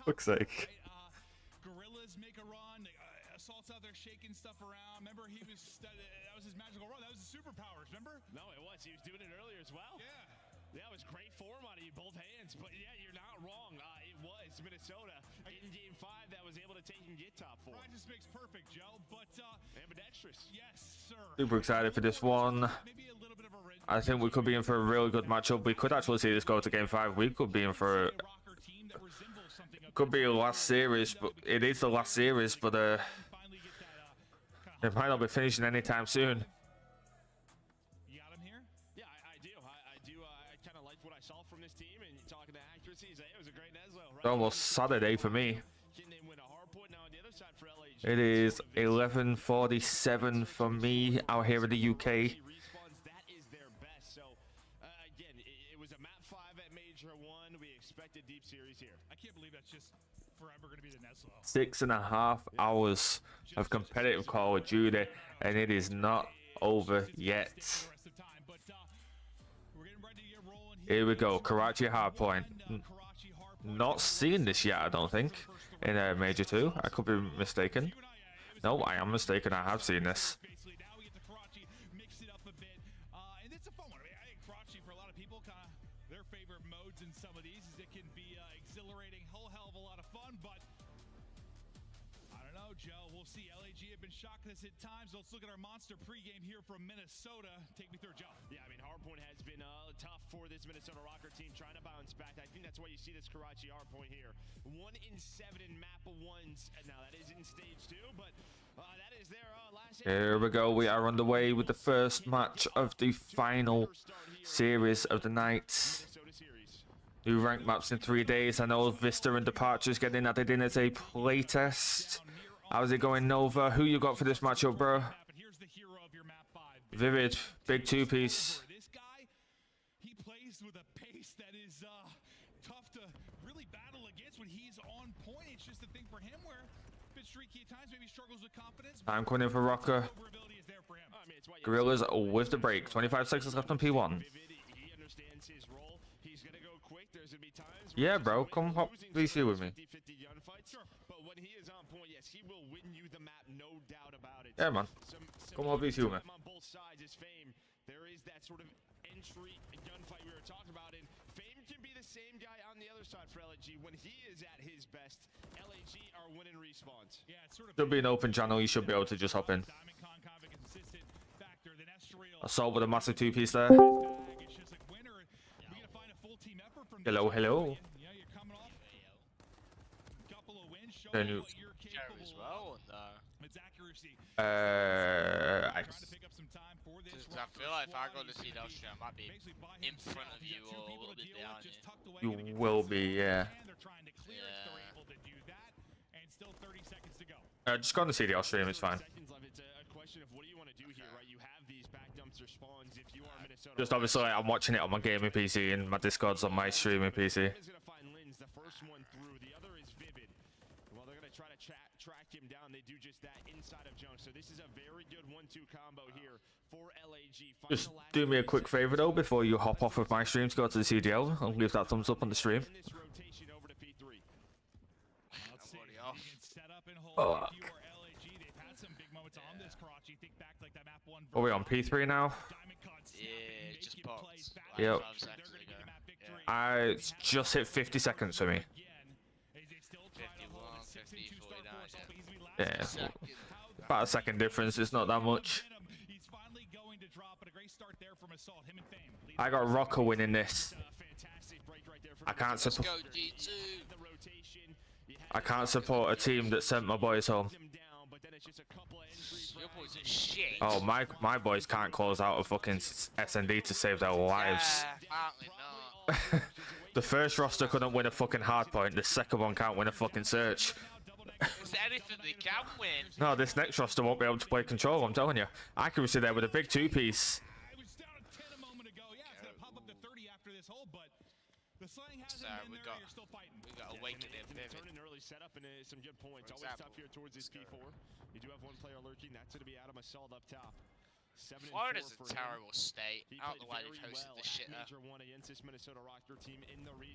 [SPEAKER 1] Looks like.
[SPEAKER 7] Gorillas make a run. Assault's out there shaking stuff around. Remember, that was his magical run. That was his superpowers. Remember?
[SPEAKER 8] No, it was. He was doing it earlier as well. Yeah, it was great form on it, both hands. But yeah, you're not wrong. It was Minnesota in Game 5 that was able to take and get top 4.
[SPEAKER 7] Practice makes perfect, Joe. But
[SPEAKER 8] ambidextrous.
[SPEAKER 7] Yes, sir.
[SPEAKER 1] Super excited for this one. I think we could be in for a really good matchup. We could actually see this go to Game 5. We could be in for could be a last series, but it is the last series. But it might not be finishing anytime soon.
[SPEAKER 7] You got him here?
[SPEAKER 8] Yeah, I do. I kind of liked what I saw from this team, and talking to accuracy, it was a great Neslo.
[SPEAKER 1] It's almost Saturday for me. It is 11:47 for me out here in the UK.
[SPEAKER 8] That is their best. So again, it was a map 5 at Major 1. We expected deep series here.
[SPEAKER 7] I can't believe that's just forever going to be the Neslo.
[SPEAKER 1] 6.5 hours of competitive Call of Duty, and it is not over yet. Here we go. Karachi Hardpoint. Not seen this yet, I don't think. In Major 2. I could be mistaken. No, I am mistaken. I have seen this.
[SPEAKER 7] Their favorite modes in some of these is it can be exhilarating, whole hell of a lot of fun, but I don't know, Joe. We'll see. LAG have been shocking us at times. Let's look at our monster pregame here from Minnesota. Take me through, Joe.
[SPEAKER 8] Yeah, I mean, Hardpoint has been tough for this Minnesota Rocker team trying to bounce back. I think that's why you see this Karachi Hardpoint here. 1 in 7 in map of ones. Now, that is in stage 2, but that is their last...
[SPEAKER 1] Here we go. We are underway with the first match of the final series of the night. New rank maps in 3 days. I know Vista and Departure's getting added in as a playtest. How's it going, Nova? Who you got for this matchup, bro? Vivid, big 2-piece.
[SPEAKER 7] This guy, he plays with a pace that is tough to really battle against when he's on point. It's just a thing for him where a bit streaky at times, maybe struggles with confidence.
[SPEAKER 1] I'm coming in for Rocker. Gorillas with the break. 25 seconds left on P1. Yeah, bro, come hop VC with me.
[SPEAKER 8] But when he is on point, yes, he will win you the map, no doubt about it.
[SPEAKER 1] Yeah, man. Come hop VC with me.
[SPEAKER 8] On both sides is Fame. There is that sort of entry gunfight we were talking about, and Fame can be the same guy on the other side for LAG. When he is at his best, LAG are winning respawns.
[SPEAKER 7] Yeah, it's sort of
[SPEAKER 1] Should be an open channel. You should be able to just hop in. Assault with a massive 2-piece there. Hello, hello. Can you...
[SPEAKER 5] as well,
[SPEAKER 1] I
[SPEAKER 5] feel like if I go to CDL stream, I might be in front of you or a little bit behind you.
[SPEAKER 1] You will be, yeah. Just go on the CDL stream, it's fine. Just obviously, I'm watching it on my gaming PC and my Discord's on my streaming PC.
[SPEAKER 8] Try to track him down. They do just that inside of Jones. So this is a very good 1-2 combo here for LAG.
[SPEAKER 1] Just do me a quick favor though before you hop off of my stream to go to the CDL and leave that thumbs up on the stream. Are we on P3 now?
[SPEAKER 5] Yeah, just popped.
[SPEAKER 1] Yep. I just hit 50 seconds for me.
[SPEAKER 5] 51, 50, 49,
[SPEAKER 1] yeah. About a second difference, it's not that much. I got Rocker winning this. I can't support. I can't support a team that sent my boys home.
[SPEAKER 5] Your boys are shit.
[SPEAKER 1] Oh, my boys can't close out a fucking SND to save their lives.
[SPEAKER 5] Apparently not.
[SPEAKER 1] The first roster couldn't win a fucking hardpoint. The second one can't win a fucking search.
[SPEAKER 5] Is there anything they can win?
[SPEAKER 1] No, this next roster won't be able to play control. I'm telling you. Accuracy there with a big 2-piece.
[SPEAKER 5] Sorry, we got Awakening Vivid.
[SPEAKER 8] Turn an early setup and some good points. Always tough here towards this P4. You do have one player lurking. That's going to be Adam Assault up top.
[SPEAKER 5] Florida's a terrible state. I don't know why they've hosted this shit there.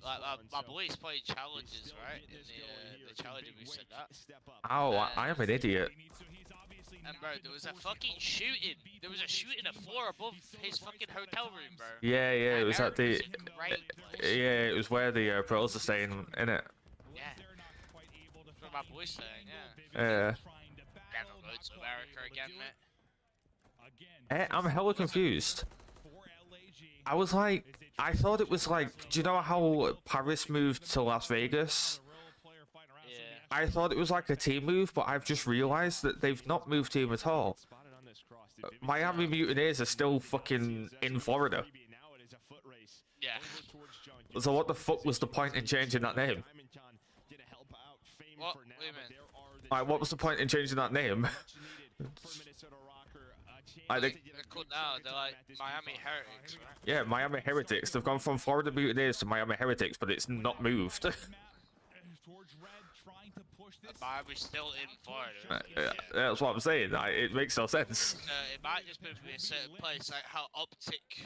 [SPEAKER 5] Like, my boys played challenges, right? In the challenge we set up.
[SPEAKER 1] Oh, I am an idiot.
[SPEAKER 5] And bro, there was a fucking shooting. There was a shooting a floor above his fucking hotel room, bro.
[SPEAKER 1] Yeah, it was at the... Yeah, it was where the pros are staying, innit?
[SPEAKER 5] Yeah. That's what my boys saying, yeah.
[SPEAKER 1] Yeah.
[SPEAKER 5] Never go to America again, mate.
[SPEAKER 1] I'm hella confused. I was like, I thought it was like, do you know how Paris moved to Las Vegas?
[SPEAKER 5] Yeah.
[SPEAKER 1] I thought it was like a team move, but I've just realized that they've not moved team at all. Miami Mutineers are still fucking in Florida.
[SPEAKER 5] Yeah.
[SPEAKER 1] So what the fuck was the point in changing that name?
[SPEAKER 5] What? Wait a minute.
[SPEAKER 1] Like, what was the point in changing that name?
[SPEAKER 5] They're called now, they're like Miami Heretics, right?
[SPEAKER 1] Yeah, Miami Heretics. They've gone from Florida Mutineers to Miami Heretics, but it's not moved.
[SPEAKER 5] Miami's still in Florida.
[SPEAKER 1] That's what I'm saying. It makes no sense.
[SPEAKER 5] It might just be a certain place, like how Optic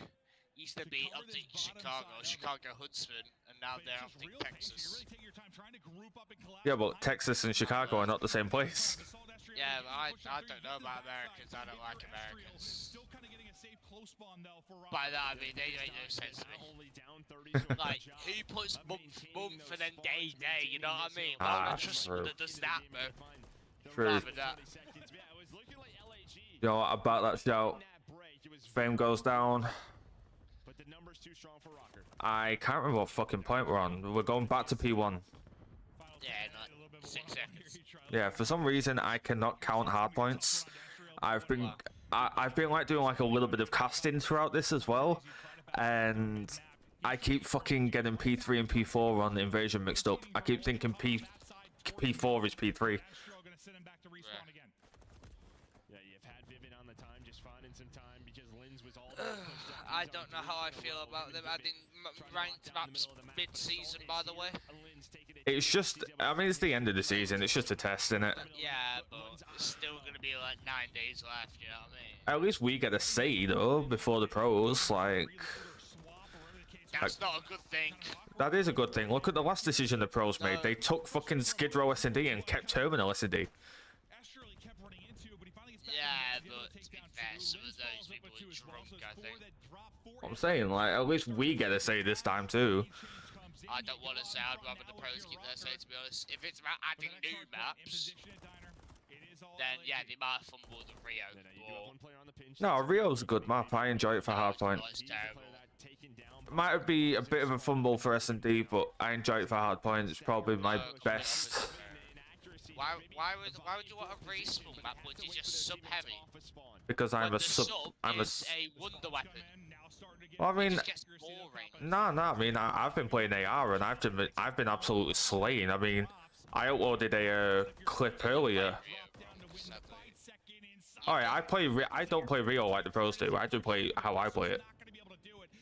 [SPEAKER 5] used to be up to Chicago Huntsman, and now they're up to Texas.
[SPEAKER 1] Yeah, but Texas and Chicago are not the same place.
[SPEAKER 5] Yeah, but I don't know about Americans. I don't like Americans. By that I mean they make no sense to me. Like, who puts month and then day? You know what I mean? Well, I trust someone that does that, bro.
[SPEAKER 1] True.
[SPEAKER 5] Rather that.
[SPEAKER 1] You know what, about that shout, Fame goes down. I can't remember what fucking point we're on. We're going back to P1.
[SPEAKER 5] Yeah, like 6 seconds.
[SPEAKER 1] Yeah, for some reason I cannot count hard points. I've been like doing like a little bit of casting throughout this as well, and I keep fucking getting P3 and P4 on the invasion mixed up. I keep thinking P4 is P3.
[SPEAKER 5] I don't know how I feel about them adding ranked maps mid-season, by the way.
[SPEAKER 1] It's just, I mean, it's the end of the season. It's just a test, isn't it?
[SPEAKER 5] Yeah, but it's still gonna be like 9 days left. You know what I mean?
[SPEAKER 1] At least we get a say though before the pros. Like,
[SPEAKER 5] that's not a good thing.
[SPEAKER 1] That is a good thing. Look at the last decision the pros made. They took fucking Skid Row S&D and kept Terminal S&D.
[SPEAKER 5] Yeah, but to be fair, some of those people are drunk, I think.
[SPEAKER 1] I'm saying, like, at least we get a say this time too.
[SPEAKER 5] I don't want to say. I'd rather the pros keep their say, to be honest. If it's about adding new maps, then yeah, they might have fumbled the Rio.
[SPEAKER 1] No, Rio's a good map. I enjoy it for hardpoint. It might be a bit of a fumble for S&D, but I enjoy it for hardpoint. It's probably my best.
[SPEAKER 5] Why would you want a respawn map which is just sub heavy?
[SPEAKER 1] Because I'm a sub. I'm a
[SPEAKER 5] wonder weapon.
[SPEAKER 1] Well, I mean, no. I mean, I've been playing AR and I've been absolutely slaying. I mean, I uploaded a clip earlier. Alright, I don't play Rio like the pros do. I do play how I play it.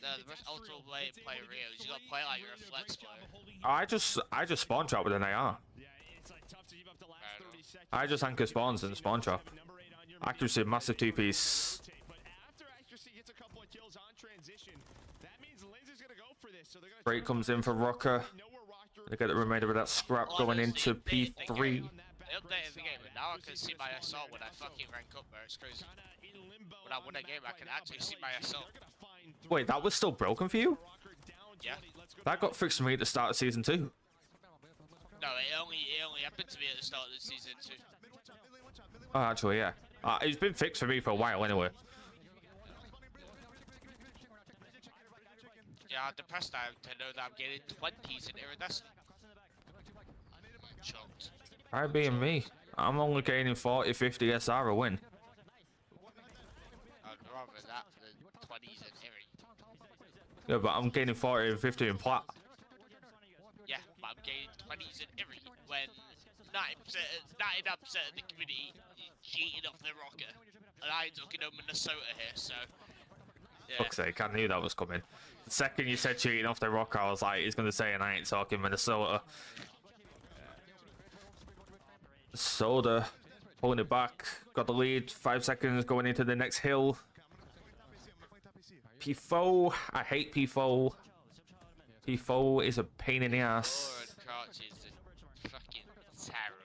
[SPEAKER 5] No, the best ultimate way to play Rio is you gotta play like you're a flex player.
[SPEAKER 1] I just spawn trap with an AR. I just anchor spawns and spawn trap. Accuracy, massive two-piece. Break comes in for Rocker. They get the remainder of that scrap going into P3.
[SPEAKER 5] They updated the game, and now I can see my assault when I fucking rank up, bro. It's crazy. When I win a game, I can actually see my assault.
[SPEAKER 1] Wait, that was still broken for you?
[SPEAKER 5] Yeah.
[SPEAKER 1] That got fixed for me at the start of season 2.
[SPEAKER 5] No, it only happened to me at the start of the season 2.
[SPEAKER 1] Oh, actually, yeah. It's been fixed for me for a while anyway.
[SPEAKER 5] Yeah, I'm depressed now to know that I'm getting 20s in iridescent. Choked.
[SPEAKER 1] Alright, being me. I'm only gaining 40, 50 SR a win.
[SPEAKER 5] I'd rather that than 20s in iri.
[SPEAKER 1] Yeah, but I'm gaining 40 and 50 in plat.
[SPEAKER 5] Yeah, but I'm gaining 20s in iri when 99% of the community is cheating off the rocker. And I ain't talking about Minnesota here, so... Yeah.
[SPEAKER 1] Fuck's sake, I knew that was coming. The second you said cheating off the rocker, I was like, he's gonna say, and I ain't talking Minnesota. Soda pulling it back, got the lead, 5 seconds going into the next hill. P4, I hate P4. P4 is a pain in the ass.
[SPEAKER 5] Fucking terrible.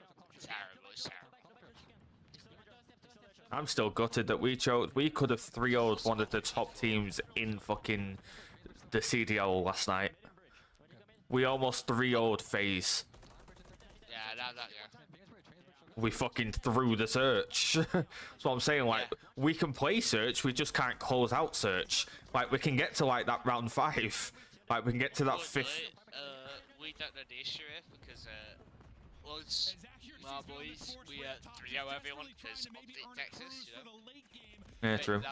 [SPEAKER 1] I'm still gutted that we chose. We could have 3-0'd one of the top teams in fucking the CDL last night. We almost 3-0'd FaZe.
[SPEAKER 5] Yeah, yeah.
[SPEAKER 1] We fucking threw the search. That's what I'm saying. Like, we can play search, we just can't close out search. Like, we can get to like that round 5. Like, we can get to that 5th.
[SPEAKER 5] We don't know the issue here because us, my boys, we 3-0 everyone because of Texas, you know.
[SPEAKER 1] Yeah, true.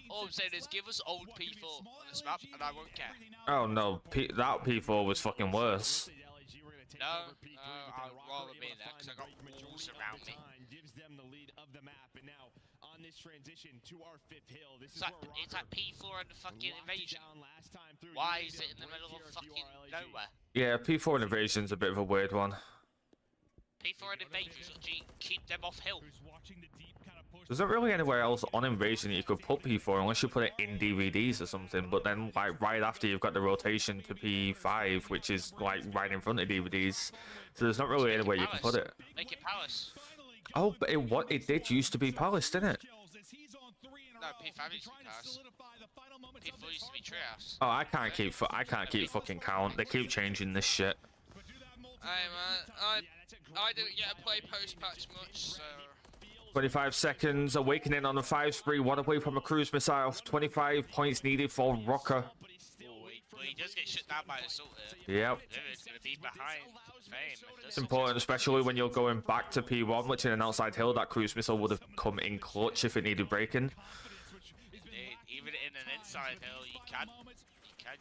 [SPEAKER 5] All I'm saying is give us old P4 on this map and I won't care.
[SPEAKER 1] Oh no, that P4 was fucking worse.
[SPEAKER 5] No, I'd rather be there because I got walls around me. It's like P4 and the fucking invasion. Why is it in the middle of fucking nowhere?
[SPEAKER 1] Yeah, P4 and invasion's a bit of a weird one.
[SPEAKER 5] P4 and Invaders, keep them off hill.
[SPEAKER 1] There's not really anywhere else on Invasion that you could put P4 unless you put it in DVDs or something. But then, like, right after you've got the rotation to P5, which is like right in front of DVDs. So there's not really anywhere you can put it.
[SPEAKER 5] Make it Palace.
[SPEAKER 1] Oh, but it did used to be Palace, didn't it?
[SPEAKER 5] No, P5 used to be Palace. P4 used to be Treehouse.
[SPEAKER 1] Oh, I can't keep fucking count. They keep changing this shit.
[SPEAKER 5] Hey man, I didn't get to play post-patch much, so...
[SPEAKER 1] 25 seconds, awakening on a 5 spree, one away from a cruise missile. 25 points needed for Rocker.
[SPEAKER 5] But he does get shut down by Assault here.
[SPEAKER 1] Yep.
[SPEAKER 5] Vivid's gonna be behind Fame.
[SPEAKER 1] It's important, especially when you're going back to P1, which in an outside hill, that cruise missile would have come in clutch if it needed breaking.
[SPEAKER 5] Indeed, even in an inside hill, you can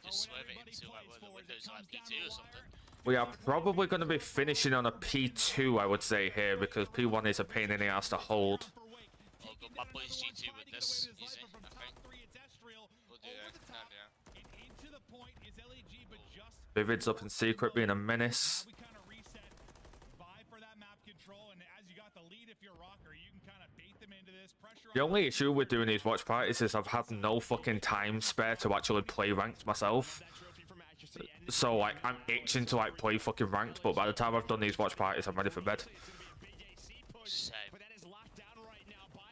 [SPEAKER 5] just swerve it into like one of the windows like P2 or something.
[SPEAKER 1] We are probably going to be finishing on a P2, I would say, here, because P1 is a pain in the ass to hold.
[SPEAKER 5] I'll go my boys G2 with this, easy, I think. We'll do that.
[SPEAKER 1] Vivid's up in secret, being a menace. The only issue with doing these watch parties is I've had no fucking time spare to actually play ranked myself. So like I'm itching to like play fucking ranked, but by the time I've done these watch parties, I'm ready for bed.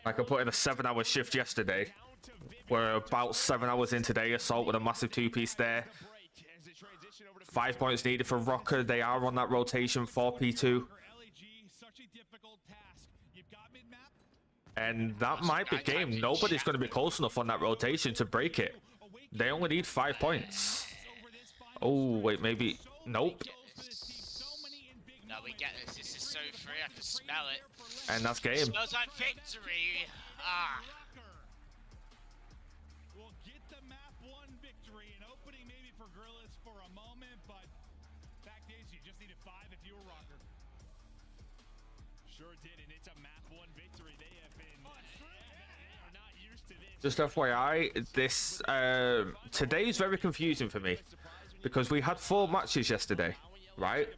[SPEAKER 1] Like I put in a 7-hour shift yesterday. We're about 7 hours in today. Assault with a massive 2-piece there. 5 points needed for Rocker. They are on that rotation for P2. And that might be game. Nobody's going to be close enough on that rotation to break it. They only need 5 points. Oh, wait, maybe... Nope.
[SPEAKER 5] No, we get this. This is so free. I can smell it.
[SPEAKER 1] And that's game.
[SPEAKER 5] Smells like victory. Ah.
[SPEAKER 22] We'll get the map 1 victory. An opening maybe for Gorillas for a moment, but fact is you just needed 5 if you were Rocker. Sure did, and it's a map 1 victory. They have been they are not used to this.
[SPEAKER 1] Just FYI, this today is very confusing for me because we had 4 matches yesterday, right?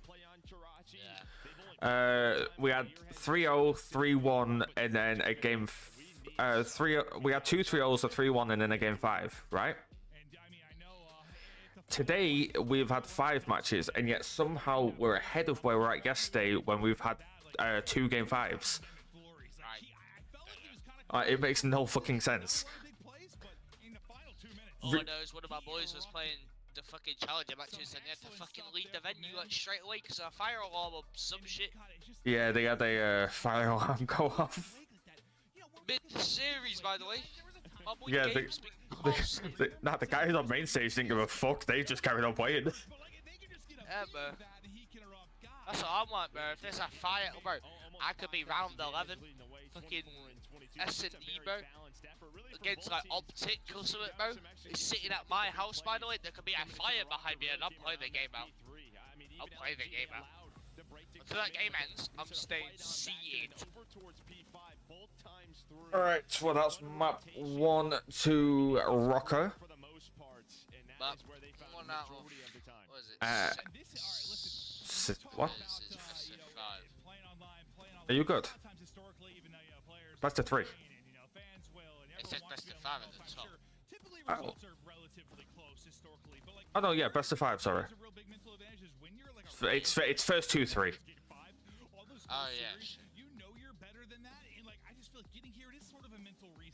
[SPEAKER 1] We had 3-0, 3-1, and then a game. We had 2 3-0s, a 3-1, and then a game 5, right? Today we've had 5 matches, and yet somehow we're ahead of where we're at yesterday when we've had 2 game 5s. It makes no fucking sense.
[SPEAKER 5] All I know is one of my boys was playing the fucking challenger matches and they had to fucking leave the venue like straight away because of a fire alarm or some shit.
[SPEAKER 1] Yeah, they had a fire alarm go off.
[SPEAKER 5] Mid-series, by the way. My boy
[SPEAKER 1] Yeah, the guys on main stage didn't give a fuck. They just carried on playing.
[SPEAKER 5] Yeah, bro. That's what I'm like, bro. If there's a fire, bro, I could be round 11, fucking S&D, bro, against like Optic or something, bro. He's sitting at my house, by the way. There could be a fire behind me, and I'm playing the game out. I'll play the game out. Until that game ends, I'm staying seated.
[SPEAKER 1] Alright, well that's map 1 to Rocker.
[SPEAKER 5] Map 1 out of, what is it?
[SPEAKER 1] What? Are you good? Best of 3.
[SPEAKER 5] It says best of 5 at the top.
[SPEAKER 1] Oh. Oh no, yeah, best of 5, sorry. It's first 2 3.
[SPEAKER 5] Oh yeah.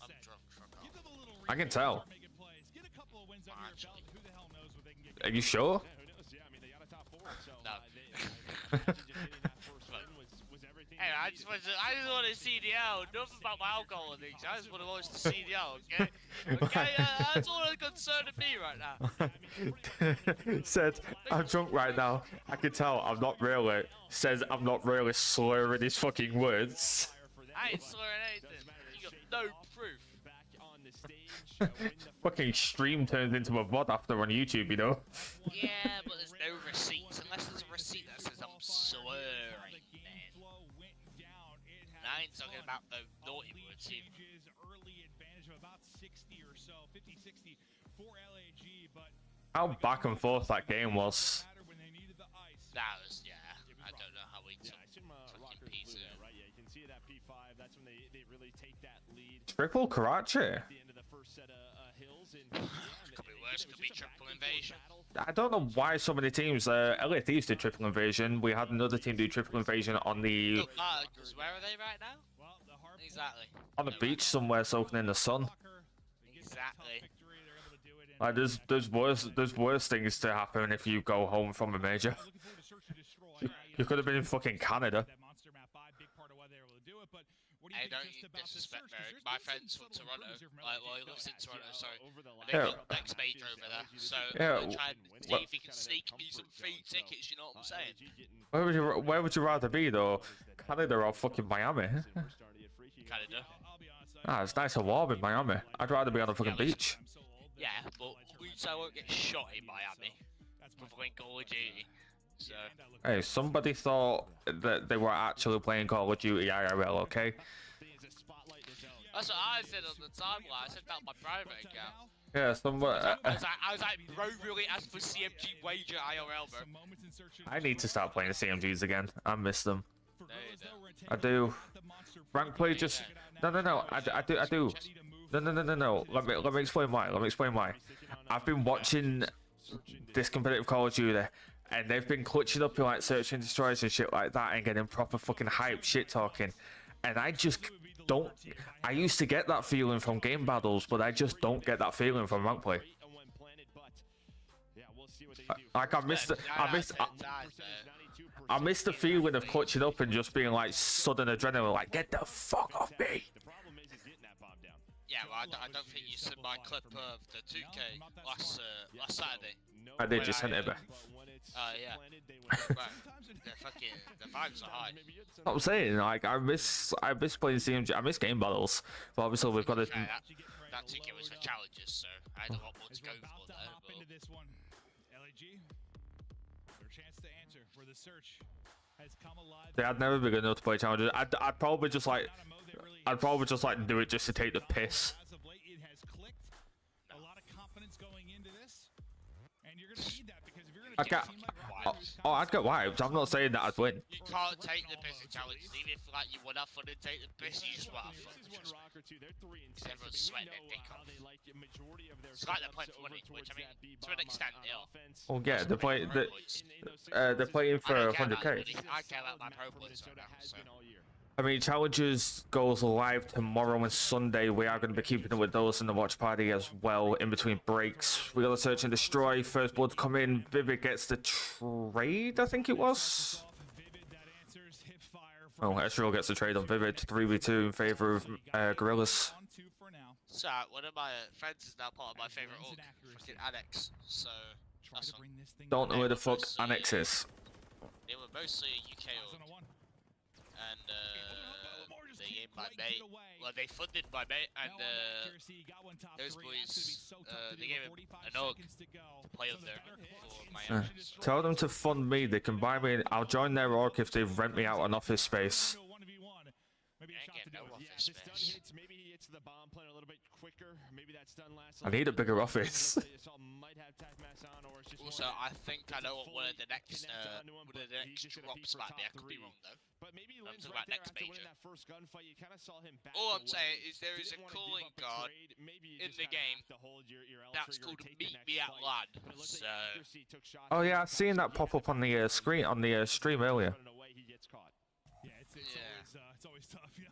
[SPEAKER 5] I'm drunk, fuck off.
[SPEAKER 1] I can tell. Are you sure?
[SPEAKER 5] No. Hey, I just want a CDL. Nothing about my alcohol and things. I just want to watch the CDL, okay? Okay, that's all that's concerning me right now.
[SPEAKER 1] Said, I'm drunk right now. I can tell I'm not really. Says I'm not really slurring his fucking words.
[SPEAKER 5] I ain't slurring anything. You got no proof.
[SPEAKER 1] Fucking stream turns into a VOD after on YouTube, you know?
[SPEAKER 5] Yeah, but there's no receipts. Unless there's a receipt that says I'm slurring, man. And I ain't talking about the naughty words here.
[SPEAKER 1] How back and forth that game was.
[SPEAKER 5] That was, yeah. I don't know how we took
[SPEAKER 8] Rockers
[SPEAKER 5] pizza.
[SPEAKER 8] blew that, right? Yeah, you can see that P5. That's when they really take that lead.
[SPEAKER 1] Triple Karachi.
[SPEAKER 8] At the end of the first set of hills, and
[SPEAKER 5] Could be worse. Could be triple invasion.
[SPEAKER 1] I don't know why so many teams. LA Thieves did triple invasion. We had another team do triple invasion on the
[SPEAKER 5] Because where are they right now? Exactly.
[SPEAKER 1] on the beach somewhere, soaking in the sun.
[SPEAKER 5] Exactly.
[SPEAKER 1] Like there's worse things to happen if you go home from a major. You could have been in fucking Canada.
[SPEAKER 5] Hey, don't you disrespect Merrick. My friend's from Toronto. Well, he lives in Toronto, sorry. And they got next major over there. So I'm trying to see if he can sneak me some free tickets, you know what I'm saying?
[SPEAKER 1] Where would you rather be though? Canada or fucking Miami?
[SPEAKER 5] Canada.
[SPEAKER 1] Ah, it's nice and warm in Miami. I'd rather be on a fucking beach.
[SPEAKER 5] Yeah, but at least I won't get shot in Miami for playing Call of Duty. So.
[SPEAKER 1] Hey, somebody thought that they were actually playing Call of Duty IRL, okay?
[SPEAKER 5] That's what I said on the timeline. I said that on my private account.
[SPEAKER 1] Yeah, somebody.
[SPEAKER 5] I was like, bro, really asked for CMG wager IRL, bro.
[SPEAKER 1] I need to start playing the CMGs again. I miss them. I do. Rank play just no. I do. No. Let me explain why. I've been watching this competitive Call of Duty, and they've been clutching up in like search and destroys and shit like that, and getting proper fucking hype shit talking, and I just don't. I used to get that feeling from game battles, but I just don't get that feeling from rank play. Like I missed the feeling of clutching up and just being like sudden adrenaline, like get the fuck off me.
[SPEAKER 5] Yeah, well, I don't think you said my clip of the 2K last Saturday.
[SPEAKER 1] I did just send it back.
[SPEAKER 5] Yeah. Right. The vibes are high.
[SPEAKER 1] I'm saying, like, I miss playing CMG. I miss game battles, but obviously we've got to.
[SPEAKER 5] That 2K was for challenges, so I had a lot more to go for there.
[SPEAKER 1] Yeah, I'd never be good enough to play challenges. I'd probably just like do it just to take the piss. I can't. I'd get wiped. I'm not saying that I'd win.
[SPEAKER 5] You can't take the piss in challenges, even if like you want to have fun and take the piss, you just want to have fun. Because everyone's sweating their dick off. It's like they're playing for money, which I mean, to an extent, they are.
[SPEAKER 1] Well, yeah, they're playing for 100k.
[SPEAKER 5] I care about my pro points right now, so.
[SPEAKER 1] I mean, challenges goes live tomorrow and Sunday. We are going to be keeping up with those in the watch party as well in between breaks. We got to search and destroy. First blood come in. Vivid gets the trade, I think it was. Oh, Ezreal gets the trade on Vivid. 3v2 in favor of Gorillas.
[SPEAKER 5] So, one of my friends is now part of my favorite org, freaking Annex. So, that's one.
[SPEAKER 1] Don't know where the fuck Annex is.
[SPEAKER 5] They were mostly a UK org. And they gave my mate, well, they funded my mate, and those boys, they gave him an org to play up there for my actions.
[SPEAKER 1] Tell them to fund me. They can buy me. I'll join their org if they rent me out an office space. I need a bigger office.
[SPEAKER 5] Also, I think I know what one of the next drops might be. I could be wrong though. I'm talking about next major. All I'm saying is there is a calling card in the game that's called Meet Me at LAN. So.
[SPEAKER 1] Oh yeah, I've seen that pop up on the screen on the stream earlier.
[SPEAKER 7] It's always tough. You know,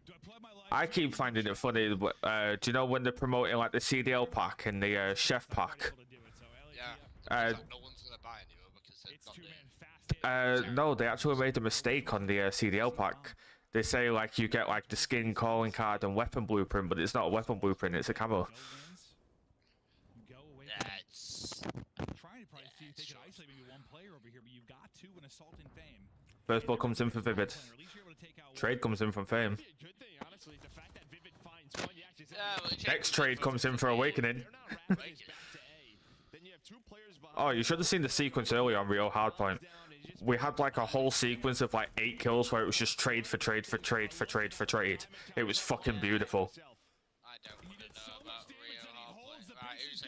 [SPEAKER 7] do I play my life?
[SPEAKER 1] I keep finding it funny. Do you know when they're promoting like the CDL pack and the chef pack?
[SPEAKER 5] Yeah. No one's gonna buy anymore because they're not there.
[SPEAKER 1] No, they actually made a mistake on the CDL pack. They say like you get like the skin calling card and weapon blueprint, but it's not a weapon blueprint. It's a camo.
[SPEAKER 5] Yeah, it's.
[SPEAKER 7] Trying to probably see if they could isolate maybe one player over here, but you got two in Assault and Fame.
[SPEAKER 1] First ball comes in for Vivid. Trade comes in from Fame. Next trade comes in for Awakening. Oh, you should have seen the sequence earlier on Rio Hardpoint. We had like a whole sequence of like 8 kills where it was just trade for trade for trade for trade for trade. It was fucking beautiful.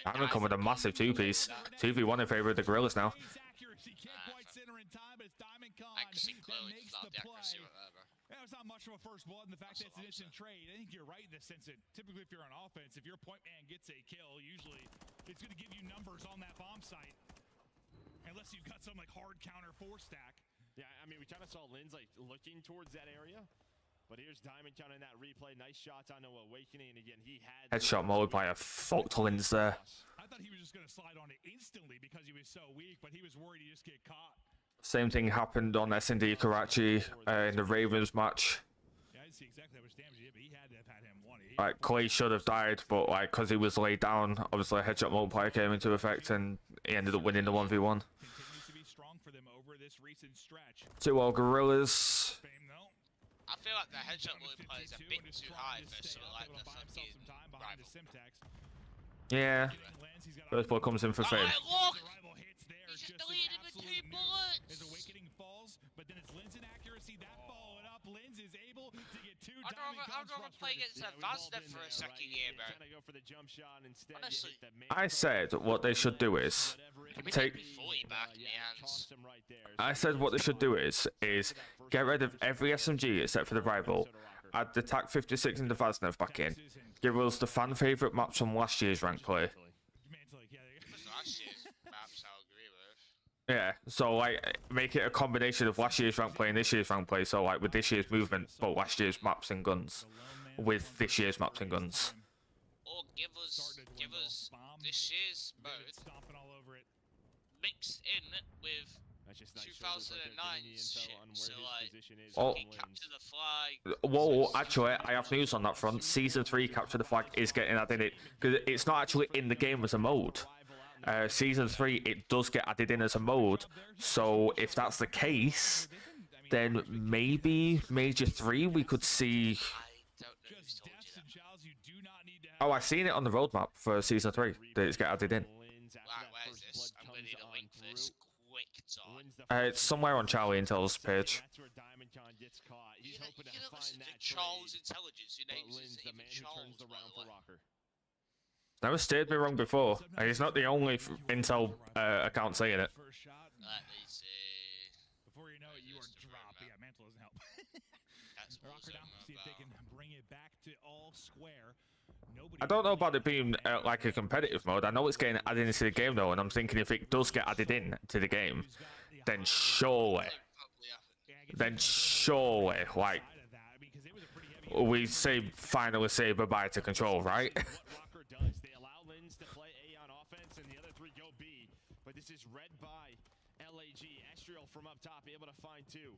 [SPEAKER 5] I'm
[SPEAKER 1] gonna come with a massive 2-piece. 2v1 in favor of the Gorillas now.
[SPEAKER 5] focusing clearly without the accuracy whatever.
[SPEAKER 7] Yeah, it's not much of a first blood, and the fact that it's an instant trade. I think you're right in the sense that typically if you're on offense, if your point man gets a kill, usually it's going to give you numbers on that bomb site. Unless you've got some like hard counter 4-stack.
[SPEAKER 8] Yeah, I mean, we kind of saw Linz like looking towards that area. But here's Diamond counting that replay. Nice shots on Awakening. And again, he had
[SPEAKER 1] Headshot mode by a fucked Linz there.
[SPEAKER 7] I thought he was just going to slide on it instantly because he was so weak, but he was worried he'd just get caught.
[SPEAKER 1] Same thing happened on S&D Karachi in the Ravens match.
[SPEAKER 7] Yeah, I didn't see exactly how much damage he did, but he had to have had him one.
[SPEAKER 1] Like, Clay should have died, but like, because he was laid down, obviously a headshot multiplier came into effect and he ended up winning the 1v1.
[SPEAKER 7] Continues to be strong for them over this recent stretch.
[SPEAKER 1] 2-0 Gorillas.
[SPEAKER 5] I feel like the headshot multiplier is a bit too high for something like the fucking rival.
[SPEAKER 1] Yeah. First ball comes in for Fame.
[SPEAKER 5] Look! He just deleted with 2 bullets!
[SPEAKER 7] His Awakening falls, but then it's Linz inaccuracy that followed up. Linz is able to get 2
[SPEAKER 5] I'd rather play against Advanced for a second year, bro. Honestly.
[SPEAKER 1] I said what they should do is take. I said what they should do is get rid of every SMG except for the rival. Add the TAC 56 and the Vaznev back in. Give us the fan favorite maps from last year's rank play.
[SPEAKER 5] Last year's maps, I'll agree with.
[SPEAKER 1] Yeah, so like make it a combination of last year's rank play and this year's rank play. So like with this year's movement, but last year's maps and guns, with this year's maps and guns.
[SPEAKER 5] Or give us this year's mode mixed in with 2009's shit. So like, capture the flag.
[SPEAKER 1] Whoa, actually, I have news on that front. Season 3 Capture the Flag is getting added in, because it's not actually in the game as a mode. Season 3, it does get added in as a mode. So if that's the case, then maybe Major 3 we could see. Oh, I've seen it on the roadmap for Season 3 that it's get added in.
[SPEAKER 5] Right, where's this? I'm gonna need a link for this quick time.
[SPEAKER 1] It's somewhere on Charlie Intel's page.
[SPEAKER 5] You can listen to Charles Intelligence, your name isn't even Charles, by the way.
[SPEAKER 1] Never steered me wrong before, and he's not the only Intel account saying it.
[SPEAKER 5] Let me see.
[SPEAKER 7] Before you know it, you are dropped. Yeah, Mantle doesn't help. Rocker down, see if they can bring it back to all square.
[SPEAKER 1] I don't know about it being like a competitive mode. I know it's getting added into the game though, and I'm thinking if it does get added in to the game, then surely, like, we finally say bye-bye to Control, right?
[SPEAKER 8] They allow Linz to play A on offense, and the other 3 go B. But this is read by LAG. Estriel from up top, able to find 2.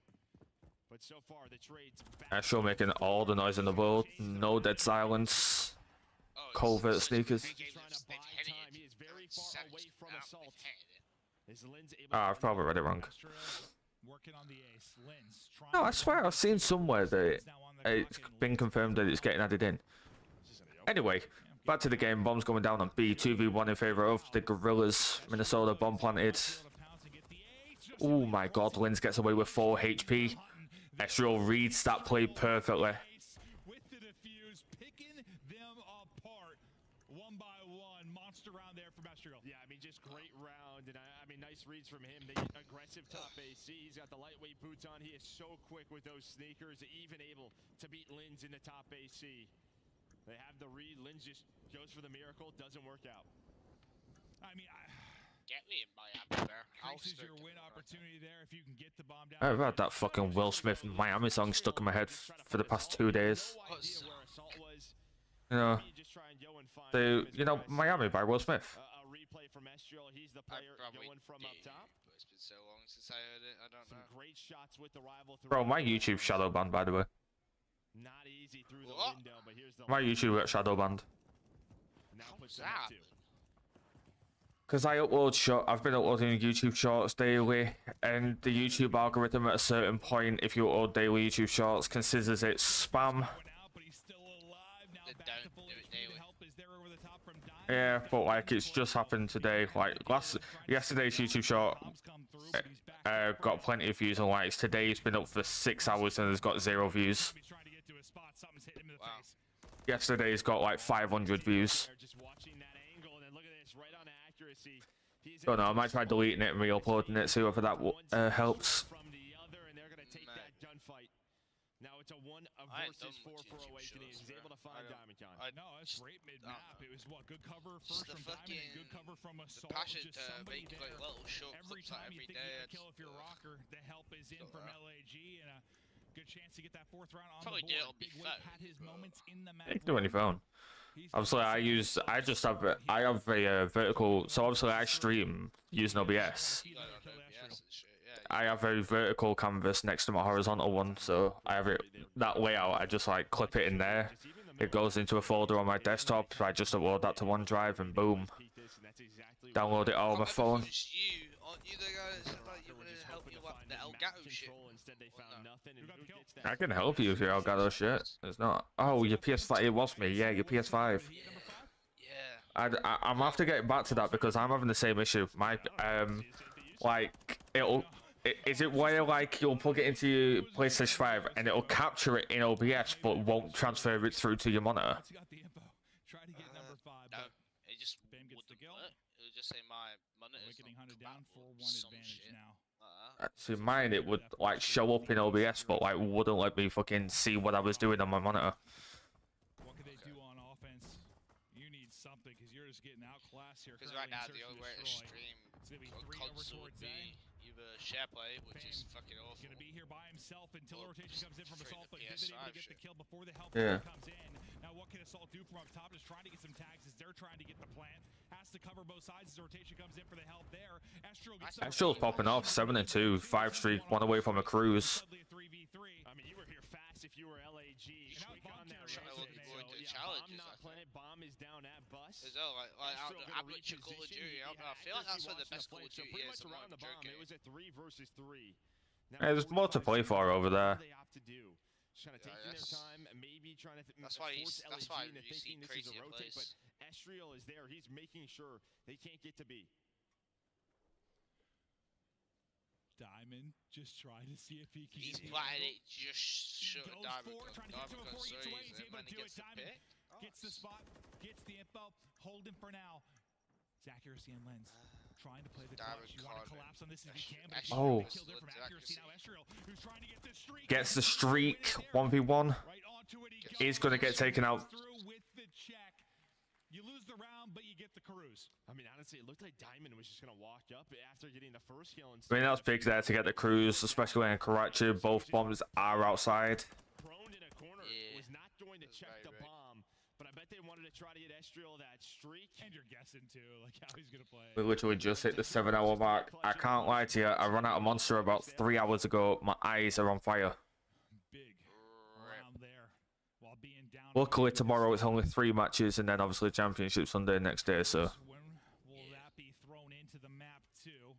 [SPEAKER 8] But so far, the trade's back.
[SPEAKER 1] Astro making all the noise in the world. No dead silence. Covert sneakers. I've probably read it wrong. No, I swear I've seen somewhere that it's been confirmed that it's getting added in. Anyway, back to the game. Bombs going down on B. 2v1 in favor of the Gorillas. Minnesota bomb planted. Oh my god, Linz gets away with 4 HP. Estriel reads that play perfectly.
[SPEAKER 7] With the defuse, picking them apart one by one. Monster round there from Estriel.
[SPEAKER 8] Yeah, I mean, just great round. And I mean, nice reads from him. The aggressive top AC. He's got the lightweight boots on. He is so quick with those sneakers, even able to beat Linz in the top AC. They have the read. Linz just goes for the miracle. Doesn't work out.
[SPEAKER 7] I mean,
[SPEAKER 5] get me in Miami, there.
[SPEAKER 7] This is your win opportunity there if you can get the bomb down.
[SPEAKER 1] I've had that fucking Will Smith Miami song stuck in my head for the past 2 days. You know, Miami by Will Smith.
[SPEAKER 8] A replay from Estriel. He's the player going from up top.
[SPEAKER 5] It's been so long since I heard it. I don't know.
[SPEAKER 8] Some great shots with the rival.
[SPEAKER 1] Bro, my YouTube shadow banned, by the way.
[SPEAKER 8] Not easy through the window, but here's the
[SPEAKER 1] my YouTube got shadow banned.
[SPEAKER 8] How's that?
[SPEAKER 1] Because I've been uploading YouTube shorts daily, and the YouTube algorithm at a certain point, if you upload daily YouTube shorts, considers it spam. Yeah, but like it's just happened today. Like yesterday's YouTube short got plenty of views and likes. Today's been up for 6 hours and has got 0 views.
[SPEAKER 5] Wow.
[SPEAKER 1] Yesterday's got like 500 views. Don't know, I might try deleting it and re-uploading it, see whether that helps.
[SPEAKER 8] fight. Now it's a 1
[SPEAKER 5] I ain't
[SPEAKER 8] versus
[SPEAKER 5] done
[SPEAKER 8] 4
[SPEAKER 5] much
[SPEAKER 8] for
[SPEAKER 5] YouTube
[SPEAKER 8] Awakening.
[SPEAKER 5] shorts,
[SPEAKER 8] He's able to
[SPEAKER 5] bro.
[SPEAKER 8] find Diamond Con.
[SPEAKER 22] No, that's great mid-map. It was what, good cover
[SPEAKER 5] Just
[SPEAKER 22] first
[SPEAKER 5] the
[SPEAKER 22] from Diamond and good
[SPEAKER 5] fucking-
[SPEAKER 22] cover from
[SPEAKER 5] the
[SPEAKER 22] Assault.
[SPEAKER 5] passion
[SPEAKER 22] Just
[SPEAKER 5] to
[SPEAKER 22] somebody
[SPEAKER 5] make
[SPEAKER 22] there.
[SPEAKER 5] like little short
[SPEAKER 22] Every
[SPEAKER 5] clips like
[SPEAKER 22] time you
[SPEAKER 5] every
[SPEAKER 22] think
[SPEAKER 5] day.
[SPEAKER 22] you
[SPEAKER 5] I'd
[SPEAKER 22] get a kill if you're a rocker, the help is in from LAG and a good chance to get that 4th round on
[SPEAKER 5] Probably
[SPEAKER 22] the
[SPEAKER 5] do it
[SPEAKER 22] board.
[SPEAKER 5] on my
[SPEAKER 22] Big Wade
[SPEAKER 5] phone,
[SPEAKER 22] had his moments in the map.
[SPEAKER 1] You can do it on your phone. Obviously, I just have a vertical. So obviously, I stream using OBS.
[SPEAKER 5] You got it on OBS and shit, yeah.
[SPEAKER 1] I have a vertical canvas next to my horizontal one, so I have it that layout. I just like clip it in there. It goes into a folder on my desktop. So I just upload that to OneDrive and boom, download it all on my phone.
[SPEAKER 5] It's you, aren't you the guy that said like you want to help you up the Elgato shit?
[SPEAKER 1] I can help you if you're Elgato shit. It's not. Oh, your PS5. It was me. Yeah, your PS5. I'm have to get back to that because I'm having the same issue. My like is it where like you'll plug it into your PlayStation 5 and it'll capture it in OBS but won't transfer it through to your monitor?
[SPEAKER 5] No, it just wouldn't work. It would just say my monitor's not compatible with some shit.
[SPEAKER 1] See, mine it would like show up in OBS but like wouldn't let me fucking see what I was doing on my monitor.
[SPEAKER 22] What can they do on offense? You need something because you're just getting outclassed here.
[SPEAKER 5] Because right now the only way to stream on console would be either SharePlay, which is fucking awful.
[SPEAKER 22] Gonna be here by himself until the rotation comes in from Assault, but Vivid able to get the kill before the help comes in. Now what can Assault do from up top? Just trying to get some tags as they're trying to get the plant. Has to cover both sides as the rotation comes in for the help there.
[SPEAKER 1] Astral's popping off 7-2, 5 streak, 1 away from a cruise.
[SPEAKER 8] I mean, you were here fast if you were LAG. Quick on that
[SPEAKER 5] Bomb
[SPEAKER 8] not planted. Bomb is down at bus.
[SPEAKER 5] As well, like amateur Call of Duty. I feel like that's where the best Call of Duty is. I'm not joking.
[SPEAKER 8] It was a 3 versus 3.
[SPEAKER 1] There's more to play for over there.
[SPEAKER 8] Just kind of taking their time, maybe trying to
[SPEAKER 5] that's why
[SPEAKER 8] force LAG into
[SPEAKER 5] you see
[SPEAKER 8] thinking this is a
[SPEAKER 5] crazier
[SPEAKER 8] rotate, but
[SPEAKER 5] plays.
[SPEAKER 8] Estriel is there. He's making sure they can't get to B.
[SPEAKER 22] Diamond just trying to see if he can.
[SPEAKER 5] He's planted it just short of Diamond.
[SPEAKER 22] Trying to get to it before he gets away. He's able to do it.
[SPEAKER 5] Gets
[SPEAKER 22] Diamond gets the spot, gets the info, holding for now. His accuracy and lens. Trying to play the clutch. You want to collapse on this if you can, but
[SPEAKER 1] oh.
[SPEAKER 22] killed there from accuracy. Now Estriel, who's trying to get this streak.
[SPEAKER 1] Gets the streak 1v1. He's gonna get taken out.
[SPEAKER 22] Through with the check. You lose the round, but you get the cruise.
[SPEAKER 8] I mean, honestly, it looked like Diamond was just gonna walk up after getting the first kill.
[SPEAKER 1] I mean, that's big there to get the cruise, especially in Karachi. Both bombs are outside.
[SPEAKER 8] Prone in a corner, was not going to check the bomb, but I bet they wanted to try to get Estriel that streak.
[SPEAKER 22] And you're guessing too, like how he's gonna play.
[SPEAKER 1] We literally just hit the 7-hour mark. I can't lie to you. I ran out of Monster about 3 hours ago. My eyes are on fire.
[SPEAKER 22] Big round there. While being down.
[SPEAKER 1] Luckily, tomorrow it's only 3 matches, and then obviously Championship Sunday next day. So
[SPEAKER 22] when will that be thrown into the map too?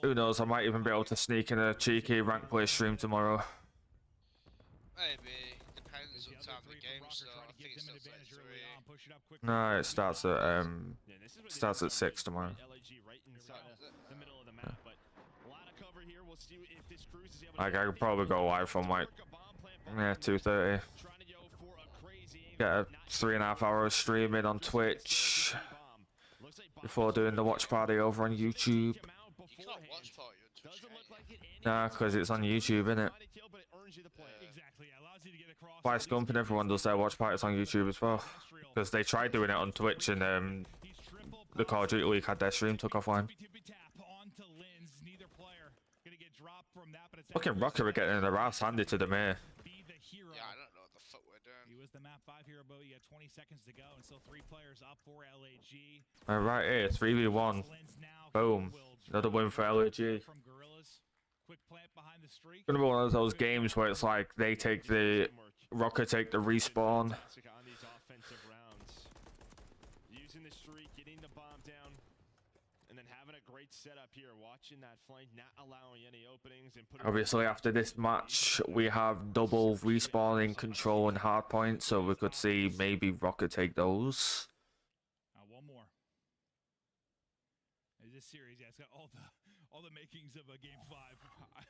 [SPEAKER 1] who knows? I might even be able to sneak in a cheeky rank play stream tomorrow.
[SPEAKER 5] Maybe. Depends what time the game starts. I think it starts at 3.
[SPEAKER 1] No, it starts at 6 tomorrow. Like I could probably go live from like 2:30. Get a 3.5 hours streaming on Twitch before doing the watch party over on YouTube.
[SPEAKER 5] You can't watch party on Twitch, can you?
[SPEAKER 1] Nah, because it's on YouTube, innit? Vice Gump and everyone does their watch parties on YouTube as well. Because they tried doing it on Twitch and the Call of Duty League had their stream took offline. Fucking Rocker are getting their ass handed to them here.
[SPEAKER 5] Yeah, I don't know what the fuck we're doing.
[SPEAKER 22] He was the map 5 hero, but you got 20 seconds to go, and still 3 players up for LAG.
[SPEAKER 1] Right here, 3v1. Boom. Another win for LAG.
[SPEAKER 22] Quick plant behind the streak.
[SPEAKER 1] It's gonna be one of those games where it's like they take the Rocker take the respawn.
[SPEAKER 8] On these offensive rounds, using the streak, getting the bomb down, and then having a great setup here. Watching that flank, not allowing any openings, and putting.
[SPEAKER 1] Obviously, after this match, we have double respawning, control, and hard points, so we could see maybe Rocker take those.
[SPEAKER 22] One more. This series, yeah, it's got all the makings of a game 5.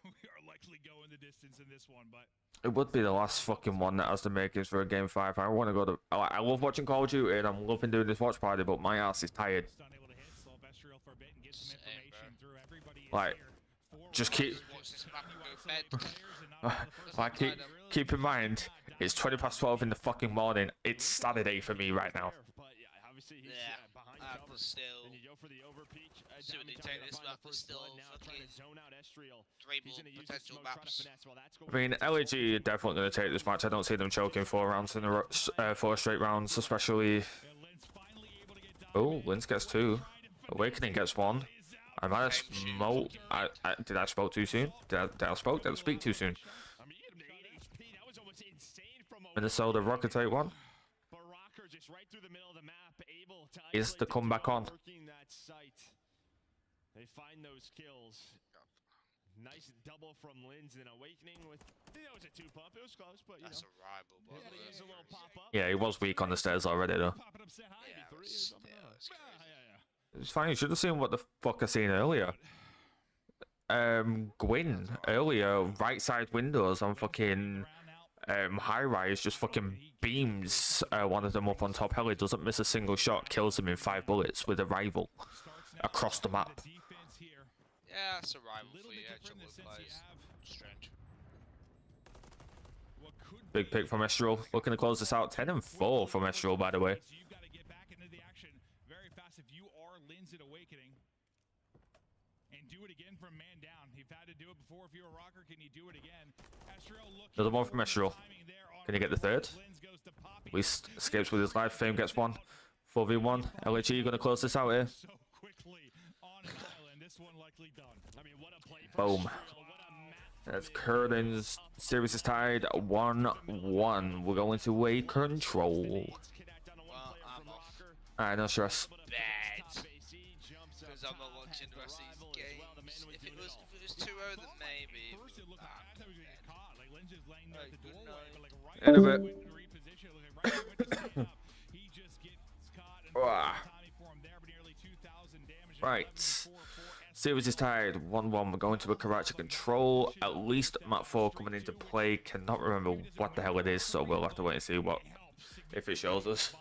[SPEAKER 22] We are likely going the distance in this one, but
[SPEAKER 1] It would be the last fucking one that has the makings for a game 5. I want to go to. I love watching Call of Duty and I'm loving doing this watch party, but my ass is tired. Like, just keep like keep in mind it's 12:20 in the fucking morning. It's Saturday for me right now.
[SPEAKER 5] Yeah, but still, assuming they take this map, there's still fucking 3 more potential maps.
[SPEAKER 1] I mean, LAG are definitely going to take this match. I don't see them choking 4 rounds in a 4 straight rounds, especially. Oh, Linz gets 2. Awakening gets 1. I might have smoked. Did I spoke too soon? Did I speak too soon? Minnesota Rocket take 1. Is the comeback on?
[SPEAKER 8] They find those kills. Nice double from Linz and Awakening with. That was a 2-pump. It was close, but
[SPEAKER 5] that's a rival.
[SPEAKER 8] There's a little pop up.
[SPEAKER 1] Yeah, he was weak on the stairs already though. It's fine. You should have seen what the fuck I seen earlier. Gwyn earlier, right side windows on fucking high rise just fucking beams one of them up on top heli, doesn't miss a single shot, kills them in 5 bullets with a rival across the map.
[SPEAKER 5] Yeah, it's a rival for you, actually plays. Strange.
[SPEAKER 1] Big pick from Estral, looking to close this out. 10 and 4 from Estral, by the way.
[SPEAKER 22] You've got to get back into the action very fast if you are Linz at Awakening. And do it again from man down. You've had to do it before. If you're a rocker, can you do it again?
[SPEAKER 1] Another one from Estral. Can he get the 3rd? At least escapes with his life. Fame gets 1. 4v1. LHE going to close this out here. Boom. That's Curlin's series is tied 1-1. We're going to away control. Alright, no stress.
[SPEAKER 5] Bad. Because I'm not watching the rest of these games. If it was 2-0, then maybe.
[SPEAKER 1] In a bit. Right. Series is tied 1-1. We're going to a Karachi control. At least map 4 coming into play. Cannot remember what the hell it is, so we'll have to wait and see what if it shows us.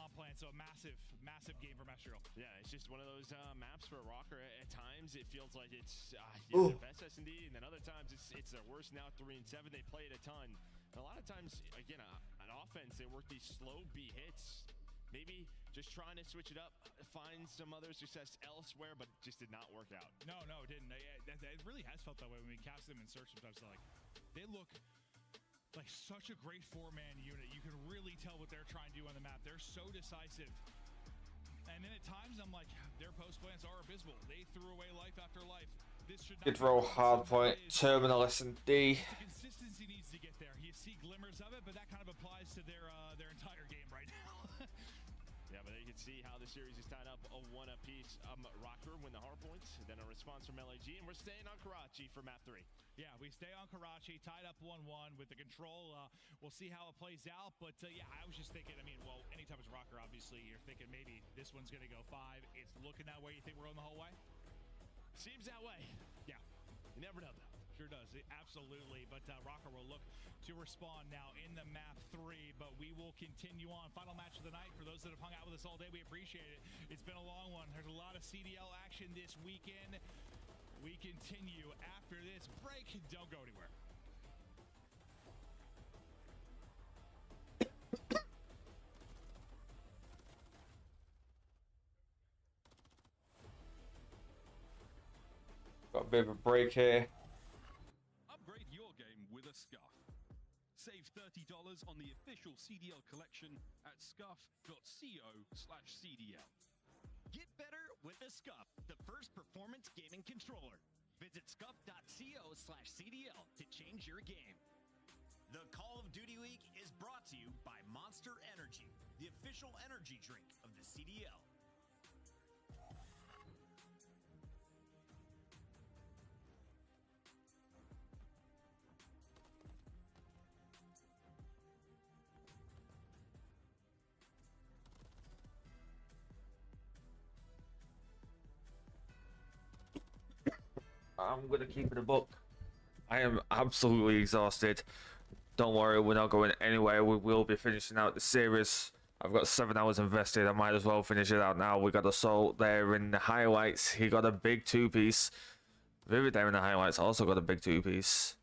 [SPEAKER 8] Yeah, it's just one of those maps for a rocker. At times, it feels like it's the best S&D, and then other times it's their worst. Now 3-7, they play it a ton. And a lot of times, again, on offense, they work these slow B hits. Maybe just trying to switch it up, find some other success elsewhere, but just did not work out.
[SPEAKER 22] No, it didn't. It really has felt that way when we cast them in search. Sometimes they look like such a great 4-man unit. You can really tell what they're trying to do on the map. They're so decisive. And then at times, I'm like, their post plans are abysmal. They threw away life after life. This should not
[SPEAKER 1] Good roll, hard point, terminal S&D.
[SPEAKER 22] Consistency needs to get there. You see glimmers of it, but that kind of applies to their entire game right now.
[SPEAKER 8] Yeah, but you can see how the series is tied up a 1 apiece. Rocker win the hard points, then a response from LAG, and we're staying on Karachi for map 3.
[SPEAKER 22] Yeah, we stay on Karachi, tied up 1-1 with the control. We'll see how it plays out, but yeah, I was just thinking, I mean, well, anytime it's Rocker, obviously, you're thinking maybe this one's going to go 5. It's looking that way. You think we're going the whole way?
[SPEAKER 8] Seems that way.
[SPEAKER 22] Yeah.
[SPEAKER 8] You never know, though.
[SPEAKER 22] Sure does. Absolutely. But Rocker will look to respond now in the map 3, but we will continue on. Final match of the night. For those that have hung out with us all day, we appreciate it. It's been a long one. There's a lot of CDL action this weekend. We continue after this break. Don't go anywhere.
[SPEAKER 1] Got a bit of a break here.
[SPEAKER 9] Upgrade your game with a Scuff. Save $30 on the official CDL collection at scuff.co/CDL.
[SPEAKER 11] Get better with a Scuff, the first performance gaming controller. Visit scuff.co/CDL to change your game. The Call of Duty League is brought to you by Monster Energy, the official energy drink of the CDL.
[SPEAKER 1] I'm gonna keep it a book. I am absolutely exhausted. Don't worry, we're not going anywhere. We will be finishing out the series. I've got 7 hours invested. I might as well finish it out now. We got Assault there in the highlights. He got a big 2-piece. Vivid there in the highlights also got a big 2-piece.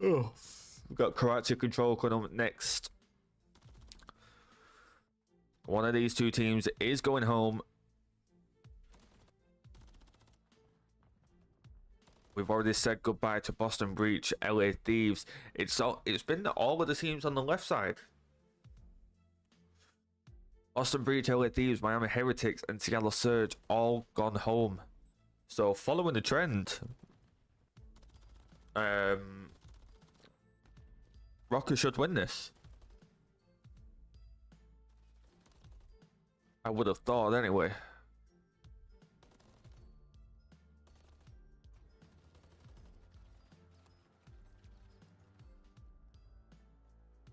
[SPEAKER 1] Oh, we've got Karachi Control coming up next. One of these two teams is going home. We've already said goodbye to Boston Breach, LA Thieves. It's been all of the teams on the left side. Boston Breach, LA Thieves, Miami Heretics, and Seattle Surge all gone home. So following the trend, Rocker should win this. I would have thought anyway.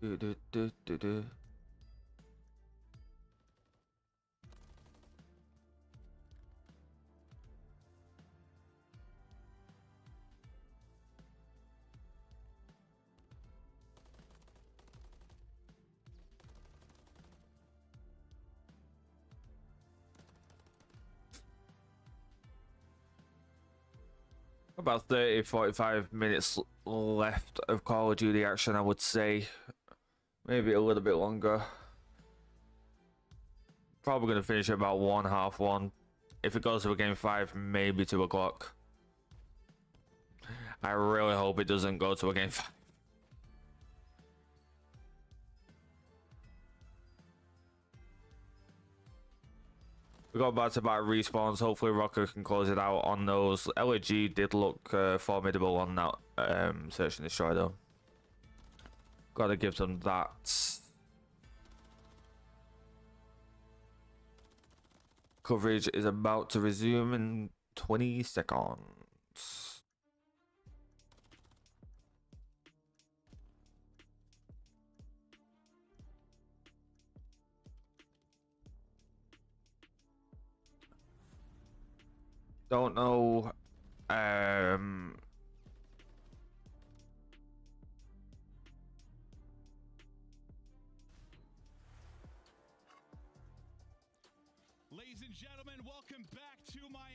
[SPEAKER 1] Do. About 30-45 minutes left of Call of Duty action, I would say. Maybe a little bit longer. Probably going to finish at about 1:30. If it goes to a game 5, maybe 2 o'clock. I really hope it doesn't go to a game 5. We got back-to-back respawns. Hopefully Rocker can close it out on those. LAG did look formidable on that Search and Destroy though. Gotta give them that. Coverage is about to resume in 20 seconds. Don't know. I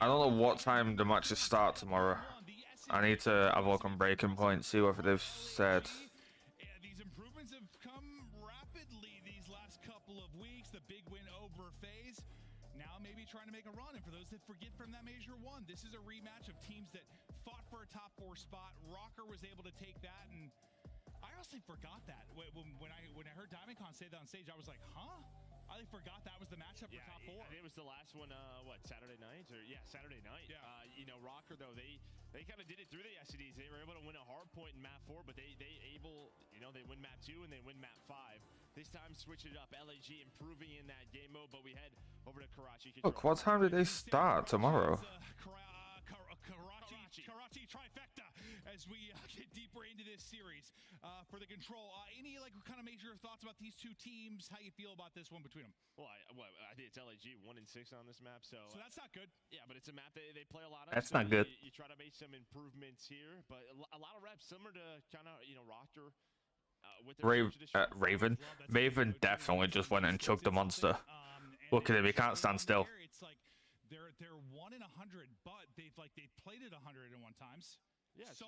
[SPEAKER 1] don't know what time the matches start tomorrow. I need to have a look on Breaking Point, see what they've said.
[SPEAKER 7] These improvements have come rapidly these last couple of weeks. The big win over FaZe. Now maybe trying to make a run. And for those that forget from that Major 1, this is a rematch of teams that fought for a top 4 spot. Rocker was able to take that, and I honestly forgot that. When I heard Diamondcon say that on stage, I was like, huh? I forgot that was the matchup for top 4.
[SPEAKER 8] I think it was the last one, Saturday night? Saturday night. Yeah. Rocker, though, they kind of did it through the SCDs. They were able to win a hard point in map 4, but they win map 2 and they win map 5. This time, switch it up. LAG improving in that game mode, but we head over to Karachi.
[SPEAKER 1] Look, what time did they start tomorrow?
[SPEAKER 7] Karachi trifecta as we get deeper into this series for the Control. Any kind of major thoughts about these two teams? How you feel about this one between them?
[SPEAKER 8] Well, I think it's LAG 1-6 on this map, so
[SPEAKER 7] that's not good.
[SPEAKER 8] Yeah, but it's a map they play a lot of.
[SPEAKER 1] That's
[SPEAKER 8] so
[SPEAKER 1] not good.
[SPEAKER 8] You try to make some improvements here, but a lot of reps similar to kind of Rocker.
[SPEAKER 1] Raven definitely just went and chugged the monster. Look at him, he can't stand still.
[SPEAKER 7] It's like they're 1 in 100, but they've played it 101 times. Yeah. So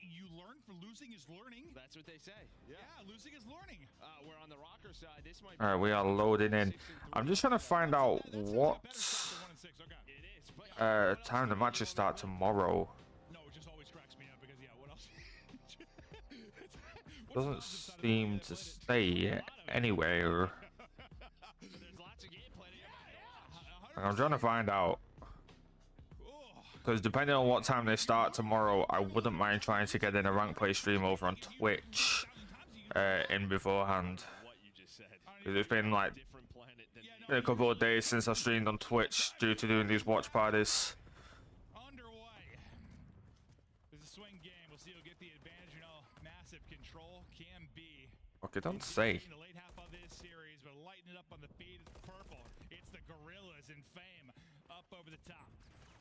[SPEAKER 7] you learn from losing is learning.
[SPEAKER 8] That's what they say. Yeah,
[SPEAKER 7] losing is learning.
[SPEAKER 8] We're on the Rocker side. This might.
[SPEAKER 1] All right, we are loading in. I'm just trying to find out what time the matches start tomorrow.
[SPEAKER 7] No, it just always cracks me up because what else?
[SPEAKER 1] Doesn't seem to stay anywhere. I'm trying to find out. Because depending on what time they start tomorrow, I wouldn't mind trying to get in a rank play stream over on Twitch in beforehand. Because it's been a couple of days since I streamed on Twitch due to doing these watch parties. Okay, don't say.
[SPEAKER 7] The late half of this series, but lighten it up on the feed. It's purple. It's the Gorillas in Fame up over the top.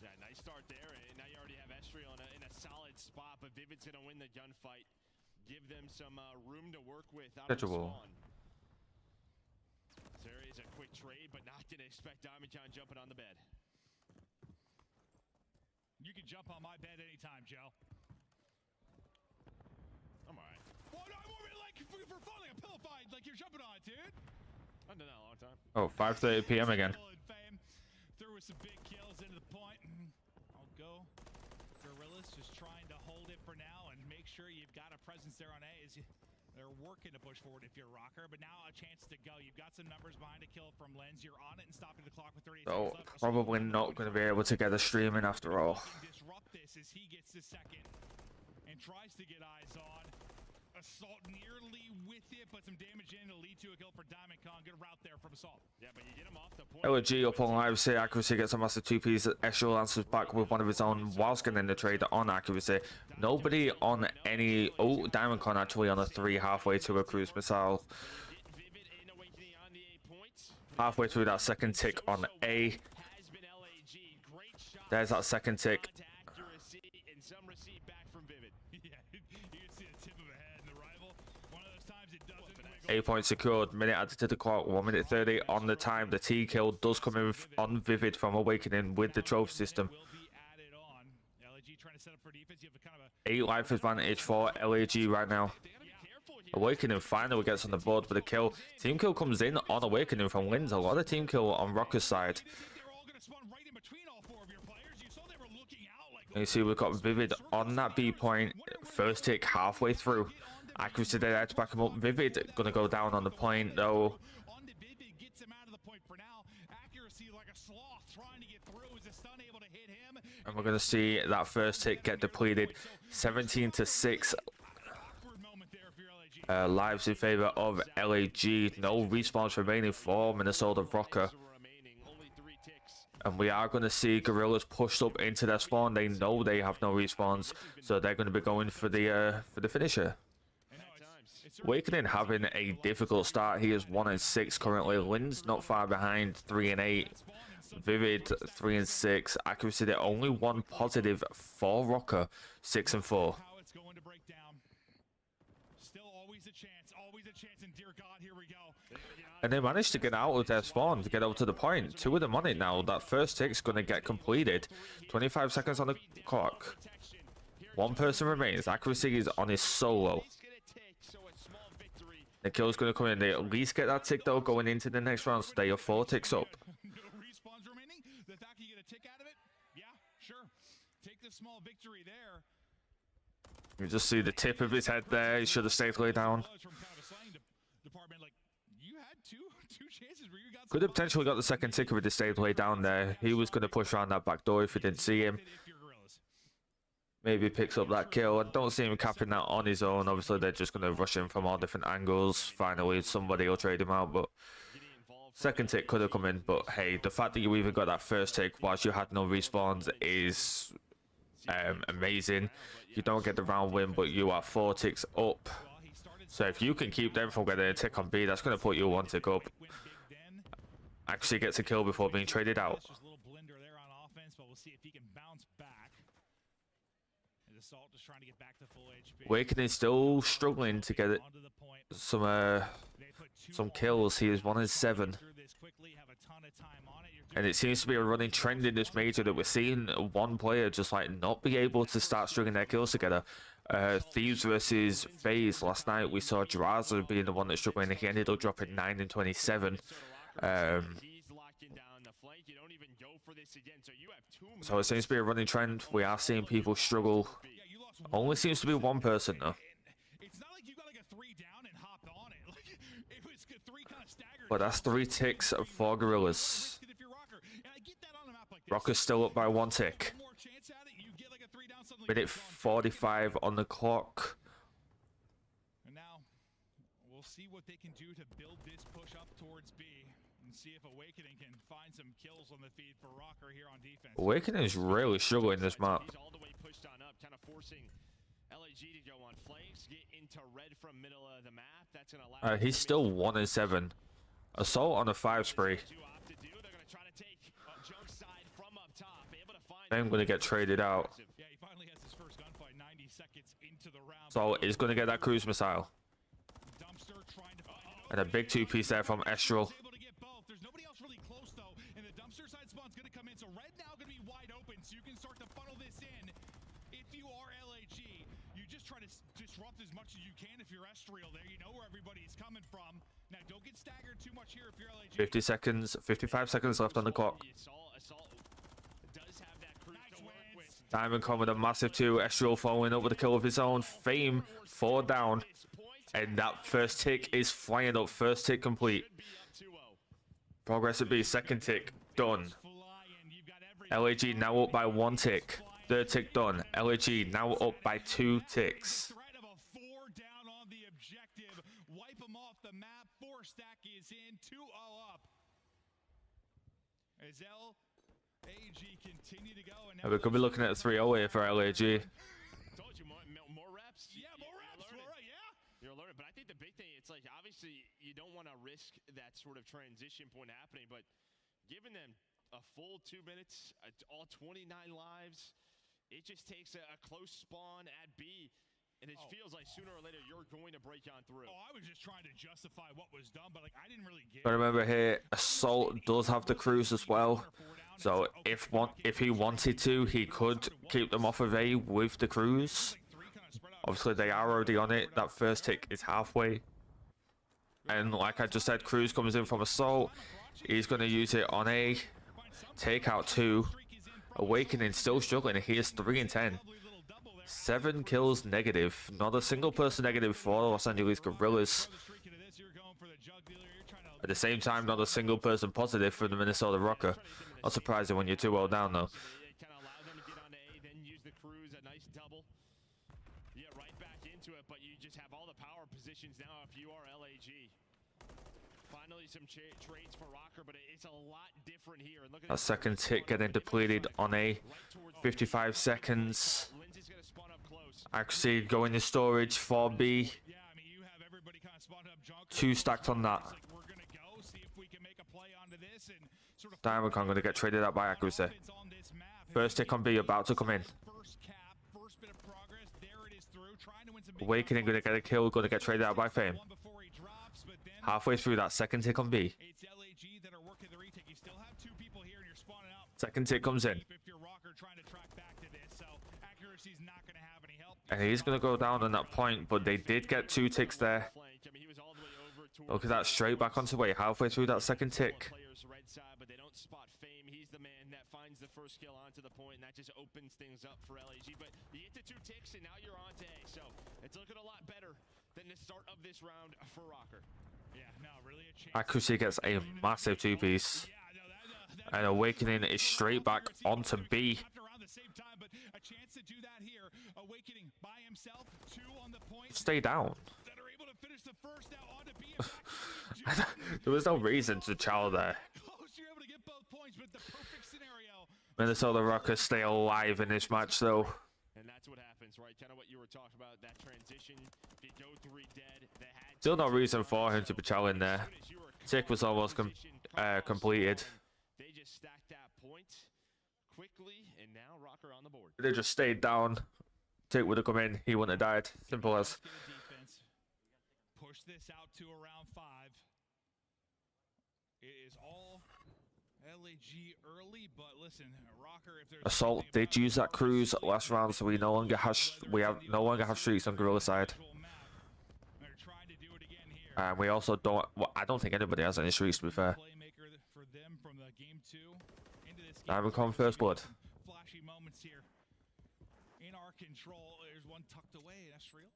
[SPEAKER 8] Yeah, nice start there, and now you already have Estriel in a solid spot, but Vivid's gonna win the gunfight. Give them some room to work with out of the spawn. quick trade, but not gonna expect Diamondcon jumping on the bed.
[SPEAKER 22] You can jump on my bed anytime, Joe.
[SPEAKER 8] I'm alright.
[SPEAKER 22] Well, no, I want it like for fun, like a pillow fight, like you're jumping on it, dude.
[SPEAKER 8] I've done that a long time.
[SPEAKER 1] Oh, 5:30 p.m. again.
[SPEAKER 22] Threw with some big kills into the point. I'll go. Gorillas just trying to hold it for now and make sure you've got a presence there on A. They're working to push forward if you're Rocker, but now a chance to go. You've got some numbers behind a kill from Lens. You're on it and stopping the clock with 38
[SPEAKER 1] Oh,
[SPEAKER 22] seconds left.
[SPEAKER 1] probably not going to be able to get a streaming after all.
[SPEAKER 22] Disrupt this as he gets the second and tries to get eyes on. Assault nearly with it, but some damage in to lead to a kill for Diamondcon. Good route there from Assault.
[SPEAKER 8] Yeah, but you get him off the point.
[SPEAKER 1] LG up on live say accuracy gets a massive 2-piece. Eshel answers back with one of his own whilst getting the trade on accuracy. Nobody on any. Oh, Diamondcon actually on a 3 halfway to a cruise missile. Halfway through that second tick on A. There's that second tick. 8 points secured. Minute added to the clock. 1 minute 30 on the time. The T kill does come in on Vivid from Awakening with the trophy system. 8 life advantage for LAG right now. Awakening finally gets on the board for the kill. Team kill comes in on Awakening from Linz. A lot of team kill on Rocker's side. And you see we've got Vivid on that B point. First tick halfway through. Accuracy there to back him up. Vivid gonna go down on the point though. And we're gonna see that first tick get depleted. 17-6. Lives in favor of LAG. No respawns remaining for Minnesota Rocker. And we are going to see Gorillas pushed up into their spawn. They know they have no respawns, so they're going to be going for the finisher. Awakening having a difficult start. He is 1-6 currently. Lin's not far behind, 3-8. Vivid 3-6. Accuracy the only one positive for Rocker, 6-4. And they managed to get out of their spawn to get over to the point. 2 of them on it now. That first tick's going to get completed. 25 seconds on the clock. 1 person remains. Accuracy is on his solo. The kill's going to come in. They at least get that tick though going into the next round. So they are 4 ticks up.
[SPEAKER 22] The fact you get a tick out of it, yeah, sure. Take the small victory there.
[SPEAKER 1] You just see the tip of his head there. He should have stayed laid down. Could have potentially got the second tick if he stayed laid down there. He was going to push around that back door if he didn't see him. Maybe picks up that kill. I don't see him capping that on his own. Obviously, they're just going to rush him from all different angles. Finally, somebody will trade him out, but second tick could have come in. But hey, the fact that you even got that first tick whilst you had no respawns is amazing. You don't get the round win, but you are 4 ticks up. So if you can keep them from getting a tick on B, that's going to put you 1 tick up. Actually gets a kill before being traded out. Awakening still struggling to get some kills. He is 1-7. And it seems to be a running trend in this major that we're seeing one player just like not be able to start stringing their kills together. Thieves versus FaZe last night, we saw Draza being the one that's struggling. He ended up dropping 9 and 27. So it seems to be a running trend. We are seeing people struggle. Only seems to be 1 person though. But that's 3 ticks for Gorillas. Rocker's still up by 1 tick. Minute 45 on the clock.
[SPEAKER 22] And now we'll see what they can do to build this push up towards B and see if Awakening can find some kills on the feed for Rocker here on defense.
[SPEAKER 1] Awakening is really struggling this map.
[SPEAKER 8] He's all the way pushed on up, kind of forcing LAG to go on flanks, get into red from middle of the map. That's going to allow
[SPEAKER 1] He's still 1-7. Assault on a 5 spree. I'm going to get traded out.
[SPEAKER 22] Yeah, he finally has his first gunfight 90 seconds into the round.
[SPEAKER 1] So he's going to get that cruise missile. And a big 2-piece there from Estral.
[SPEAKER 22] There's no
[SPEAKER 7] So you can start to funnel this in. If you are LAG, you just try to disrupt as much as you can. If you're Estriel there, you know where everybody's coming from. Now, don't get staggered too much here if you're LAG.
[SPEAKER 1] 50 seconds, 55 seconds left on the clock. Diamond Con with a massive 2. Estriel following up with a kill of his own. Fame 4 down. And that first tick is flying up. First tick complete. Progress at B. Second tick done. LAG now up by 1 tick. Third tick done. LAG now up by 2 ticks.
[SPEAKER 7] Wipe them off the map. 4 stack is in. 2-0 up. As LAG continue to go. And
[SPEAKER 1] We could be looking at a 3-0 here for LAG.
[SPEAKER 8] Told you more reps.
[SPEAKER 7] Yeah, more reps. Yeah.
[SPEAKER 8] You're learning, but I think the big thing, it's like obviously you don't want to risk that sort of transition point happening, but giving them a full 2 minutes, all 29 lives, it just takes a close spawn at B. And it feels like sooner or later you're going to break on through.
[SPEAKER 7] Oh, I was just trying to justify what was done, but like I didn't really get.
[SPEAKER 1] But remember here, Assault does have the cruise as well. So if he wanted to, he could keep them off of A with the cruise. Obviously, they are already on it. That first tick is halfway. And like I just said, Cruz comes in from Assault. He's going to use it on A. Take out 2. Awakening still struggling. He is 3 and 10. 7 kills negative. Not a single person negative for the Los Angeles Guerrillas. At the same time, not a single person positive for the Minnesota Rocker. Not surprising when you're 2-0 down, though.
[SPEAKER 8] Yeah, right back into it, but you just have all the power positions now if you are LAG. Finally, some trades for Rocker, but it's a lot different here. And look at
[SPEAKER 1] that second tick getting depleted on A. 55 seconds. Accuracy going to storage for B. 2 stacked on that. Diamond Con going to get traded out by Accuracy. First tick on B about to come in. Awakening going to get a kill, going to get traded out by Fame. Halfway through that second tick on B. Second tick comes in. And he's going to go down on that point, but they did get 2 ticks there. Look at that, straight back onto way, halfway through that second tick.
[SPEAKER 8] But they don't spot Fame. He's the man that finds the first kill onto the point, and that just opens things up for LAG. But you get to 2 ticks, and now you're on to A. So it's looking a lot better than the start of this round for Rocker.
[SPEAKER 7] Yeah, no, really a chance.
[SPEAKER 1] Accuracy gets a massive 2-piece. And Awakening is straight back onto B.
[SPEAKER 7] But a chance to do that here. Awakening by himself, 2 on the point.
[SPEAKER 1] Stay down.
[SPEAKER 7] That are able to finish the first now onto B.
[SPEAKER 1] There was no reason to chow there.
[SPEAKER 7] You're able to get both points, but the perfect scenario.
[SPEAKER 1] Minnesota Rockers stay alive in this match, though.
[SPEAKER 8] And that's what happens, right? Kind of what you were talking about, that transition. If you go 3 dead, they had
[SPEAKER 1] Still no reason for him to be chowing there. Tick was almost completed.
[SPEAKER 8] They just stacked that point quickly, and now Rocker on the board.
[SPEAKER 1] They just stayed down. Tick would have come in. He wouldn't have died. Simple as.
[SPEAKER 7] Push this out to around 5. It is all LAG early, but listen, Rocker, if there's
[SPEAKER 1] Assault did use that cruise last round, so we no longer have streaks on Gorilla side. And we also don't. Well, I don't think anybody has any streaks, to be fair. Diamond Con first blood.
[SPEAKER 7] Flashy moments here in our control. There's one tucked away. That's real.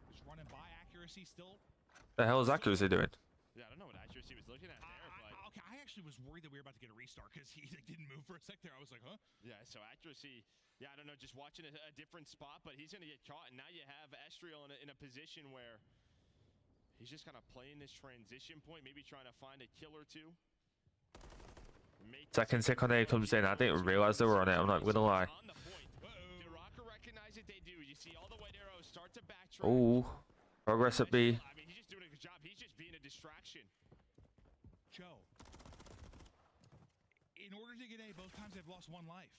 [SPEAKER 7] Just running by Accuracy still.
[SPEAKER 1] The hell is Accuracy doing?
[SPEAKER 8] Yeah, I don't know what Accuracy was looking at there, but
[SPEAKER 7] okay, I actually was worried that we were about to get a restart because he didn't move for a sec there. I was like, huh?
[SPEAKER 8] Yeah, so Accuracy, yeah, I don't know, just watching a different spot, but he's going to get caught, and now you have Estriel in a position where he's just kind of playing this transition point, maybe trying to find a kill or 2.
[SPEAKER 1] Second tick on A comes in. I didn't realize they were on it. I'm not gonna lie. Oh, progress at B.
[SPEAKER 8] I mean, he's just doing a good job. He's just being a distraction.
[SPEAKER 7] Joe, in order to get A, both times they've lost 1 life.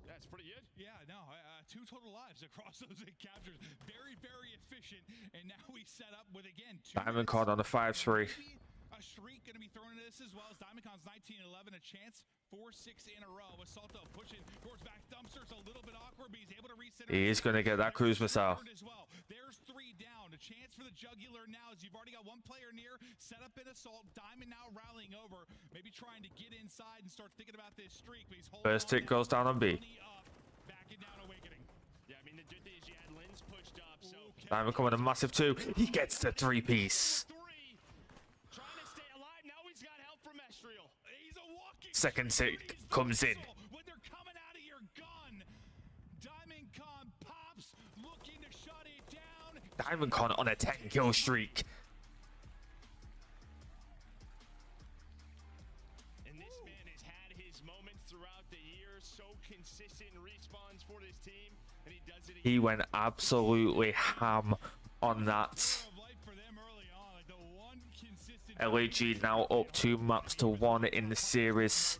[SPEAKER 8] That's pretty good.
[SPEAKER 7] Yeah, no, 2 total lives across those 8 captures. Very, very efficient. And now we set up with, again, 2
[SPEAKER 1] Diamond card on the 5-3.
[SPEAKER 7] a
[SPEAKER 22] streak going to be thrown into this as well as Diamondcon's 19-11, a chance for 6 in a row. Assalto pushing towards back dumpsters, a little bit awkward, but he's able to reset.
[SPEAKER 1] He is going to get that cruise missile.
[SPEAKER 22] As well. There's 3 down. A chance for the jugular now as you've already got 1 player near. Set up an assault. Diamond now rallying over. Maybe trying to get inside and start thinking about this streak. But he's holding
[SPEAKER 1] First tick goes down on B.
[SPEAKER 22] Backing down Awakening.
[SPEAKER 8] Yeah, I mean, the good thing is you had Linz pushed up, so...
[SPEAKER 1] Diamond coming a massive 2. He gets the 3-piece.
[SPEAKER 8] Trying to stay alive. Now he's got help from Estriel.
[SPEAKER 22] He's a walking...
[SPEAKER 1] Second tick comes in.
[SPEAKER 22] When they're coming out of your gun, Diamondcon pops, looking to shut it down.
[SPEAKER 1] Diamondcon on a 10-kill streak.
[SPEAKER 8] And this man has had his moments throughout the year. So consistent respawns for this team, and he does it again.
[SPEAKER 1] He went absolutely ham on that. LAG now up 2 maps to 1 in the series.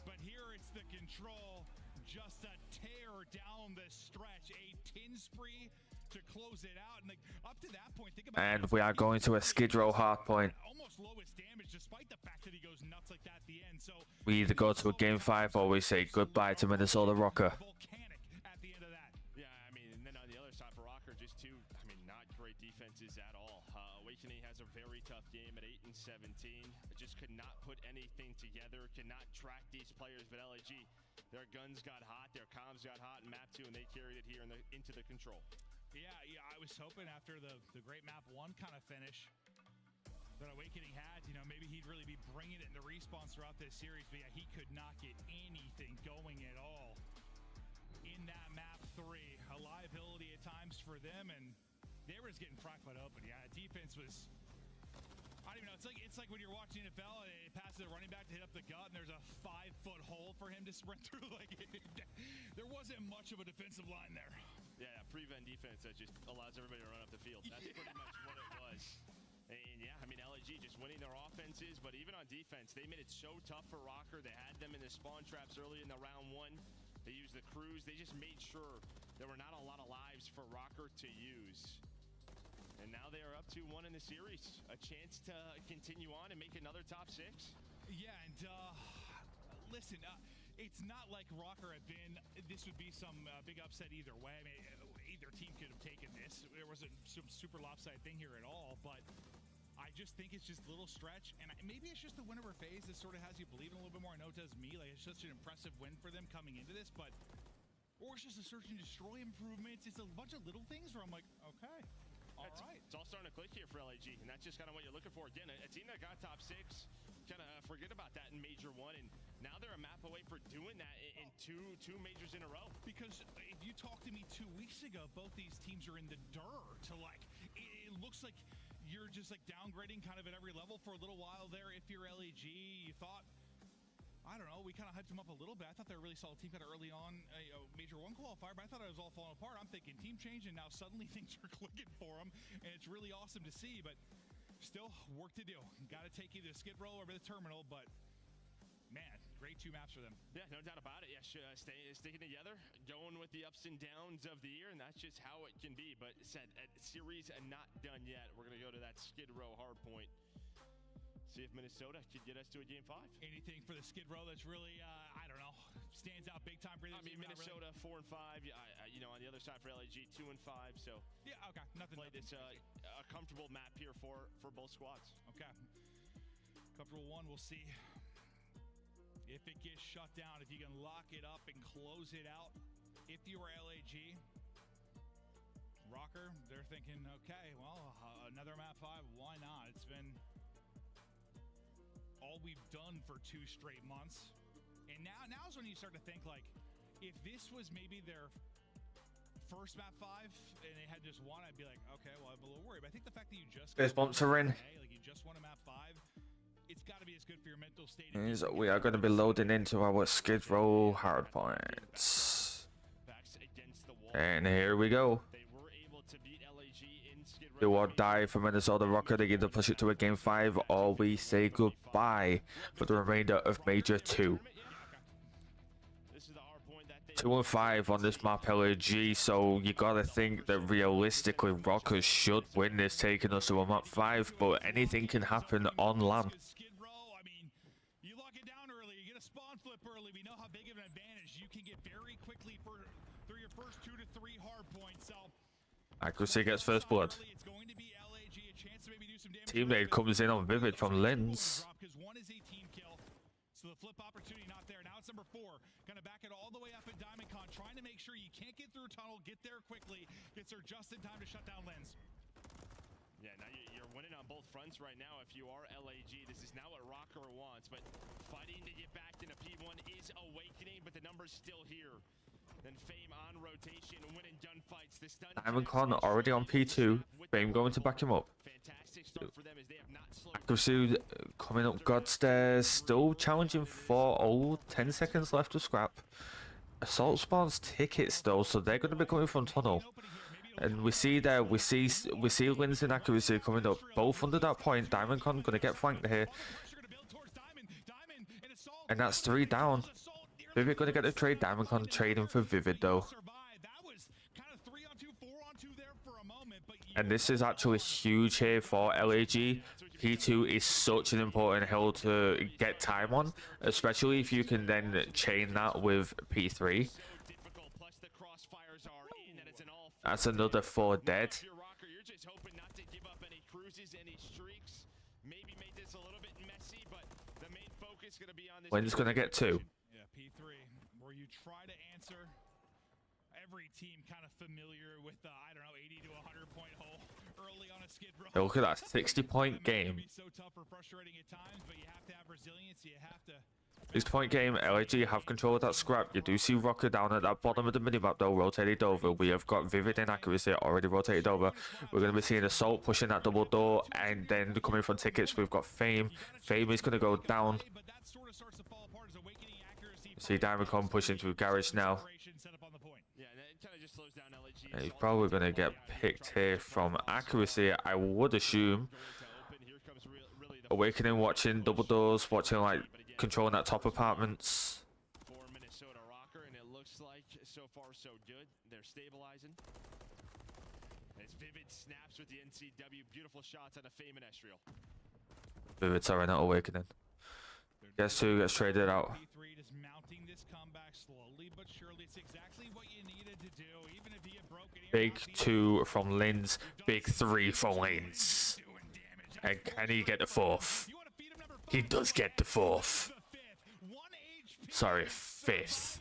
[SPEAKER 22] But here it's the control, just a tear down the stretch, a 10 spree to close it out, and up to that point, think about
[SPEAKER 1] And we are going to a Skid Row hardpoint.
[SPEAKER 22] almost lowest damage, despite the fact that he goes nuts like that at the end. So
[SPEAKER 1] We either go to a game 5 or we say goodbye to Minnesota Rocker.
[SPEAKER 22] at the end of that.
[SPEAKER 8] Yeah, I mean, and then on the other side for Rocker, just 2, I mean, not great defenses at all. Awakening has a very tough game at 8-17. Just could not put anything together, cannot track these players. But LAG, their guns got hot, their comms got hot in map 2, and they carried it here into the control.
[SPEAKER 22] Yeah, I was hoping after the great map 1 kind of finish that Awakening had, maybe he'd really be bringing it into respawns throughout this series. But yeah, he could not get anything going at all in that map 3. A liability at times for them, and they were just getting fracked wide open. Yeah, defense was, I don't even know. It's like when you're watching NFL and it passes a running back to hit up the gut, and there's a 5-foot hole for him to sprint through. Like there wasn't much of a defensive line there.
[SPEAKER 8] Yeah, prevent defense that just allows everybody to run up the field. That's pretty much what it was. And yeah, I mean, LAG just winning their offenses, but even on defense, they made it so tough for Rocker. They had them in the spawn traps early in the round 1. They used the crews. They just made sure there were not a lot of lives for Rocker to use. And now they are up 2-1 in the series. A chance to continue on and make another top 6.
[SPEAKER 22] Yeah, and listen, it's not like Rocker had been, this would be some big upset either way. I mean, either team could have taken this. There wasn't some super lopsided thing here at all, but I just think it's just a little stretch, and maybe it's just the win over phase that sort of has you believing a little bit more. I know it does me. Like, it's such an impressive win for them coming into this, but or it's just a search and destroy improvements. It's a bunch of little things where I'm like, okay.
[SPEAKER 8] It's all starting to click here for LAG, and that's just kind of what you're looking for. Again, a team that got top 6, kind of forget about that in Major 1, and now they're a map away for doing that in two majors in a row.
[SPEAKER 22] Because if you talked to me 2 weeks ago, both these teams are in the dirt. To like, it looks like you're just like downgrading kind of at every level for a little while there. If you're LAG, you thought, I don't know, we kind of hyped them up a little bit. I thought they were a really solid team kind of early on, Major 1 qualifier, but I thought it was all falling apart. I'm thinking team change, and now suddenly things are clicking for them, and it's really awesome to see, but still work to do. Got to take either Skid Row or the terminal, but man, great 2 maps for them.
[SPEAKER 8] Yeah, no doubt about it. Yeah, sticking together, going with the ups and downs of the year, and that's just how it can be. But said, series not done yet. We're going to go to that Skid Row hard point. See if Minnesota could get us to a game 5.
[SPEAKER 22] Anything for the Skid Row that's really, I don't know, stands out big time for you?
[SPEAKER 8] I mean, Minnesota 4-5. On the other side for LAG 2-5. So
[SPEAKER 22] yeah, okay, nothing.
[SPEAKER 8] Played this a comfortable map here for both squads.
[SPEAKER 22] Okay, comfortable one. We'll see if it gets shut down. If you can lock it up and close it out. If you were LAG, Rocker, they're thinking, okay, well, another map 5. Why not? It's been all we've done for 2 straight months, and now's when you start to think, like, if this was maybe their first map 5 and they had just one, I'd be like, okay, well, I'm a little worried. But I think the fact that you just
[SPEAKER 1] There's bumps are in.
[SPEAKER 22] like you just won a map 5, it's got to be as good for your mental state.
[SPEAKER 1] We are going to be loading into our Skid Row hardpoints, and here we go. Do or die for Minnesota Rocker. They either push it to a game 5 or we say goodbye for the remainder of Major 2.
[SPEAKER 8] This is
[SPEAKER 1] 2-5 on this map, LAG, so you gotta think that realistically Rockers should win this, taking us to a map 5, but anything can happen on land.
[SPEAKER 7] You lock it down early, you get a spawn flip early. We know how big of an advantage you can get very quickly through your first 2 to 3 hard points. So
[SPEAKER 1] Accuracy gets first blood.
[SPEAKER 7] it's going to be LAG, a chance to maybe do some damage.
[SPEAKER 1] Teammate comes in on Vivid from Lens.
[SPEAKER 7] Because one is a team kill. So the flip opportunity not there. Now it's number 4. Gonna back it all the way up at Diamond Con, trying to make sure you can't get through a tunnel, get there quickly, gets there just in time to shut down Lens.
[SPEAKER 8] Yeah, now you're winning on both fronts right now. If you are LAG, this is not what Rocker wants, but fighting to get back into P1 is awakening, but the number's still here. Then Fame on rotation, winning gunfights. The stun
[SPEAKER 1] Diamond Con already on P2. Fame going to back him up.
[SPEAKER 8] fantastic start for them as they have not slowed.
[SPEAKER 1] Accuracy coming up God stairs, still challenging for 10 seconds left to scrap. Assault spawns tickets though, so they're going to be coming from tunnel. And we see there, we see Lins and Accuracy coming up, both under that point. Diamond Con going to get flanked here. And that's 3 down. Vivid going to get the trade. Diamond Con trading for Vivid though. And this is actually huge here for LAG. P2 is such an important hill to get time on, especially if you can then chain that with P3. That's another 4 dead.
[SPEAKER 8] You're just hoping not to give up any cruises, any streaks. Maybe make this a little bit messy, but the main focus going to be on this.
[SPEAKER 1] When's going to get 2?
[SPEAKER 7] Yeah, P3, where you try to answer every team kind of familiar with the, I don't know, 80 to 100 point hole early on a skid row.
[SPEAKER 1] Look at that 60-point game.
[SPEAKER 7] So tough or frustrating at times, but you have to have resilience. You have to.
[SPEAKER 1] 6-point game. LAG have control of that scrap. You do see Rocker down at that bottom of the minimap though, rotated over. We have got Vivid and Accuracy already rotated over. We're going to be seeing Assault pushing that double door, and then coming from tickets we've got Fame. Fame is going to go down. See Diamond Con pushing through Garage now. And he's probably going to get picked here from Accuracy, I would assume. Awakening watching double doors, watching like controlling that top apartments.
[SPEAKER 8] For Minnesota Rocker, and it looks like so far so good. They're stabilizing. As Vivid snaps with the NCW, beautiful shots on a Fame and Estriel.
[SPEAKER 1] Vivid's already not Awakening. Gets 2, gets traded out.
[SPEAKER 7] P3 just mounting this comeback slowly but surely. It's exactly what you needed to do, even if he had broken.
[SPEAKER 1] Big 2 from Lins, big 3 from Lins. And can he get the 4th? He does get the 4th. Sorry, 5th.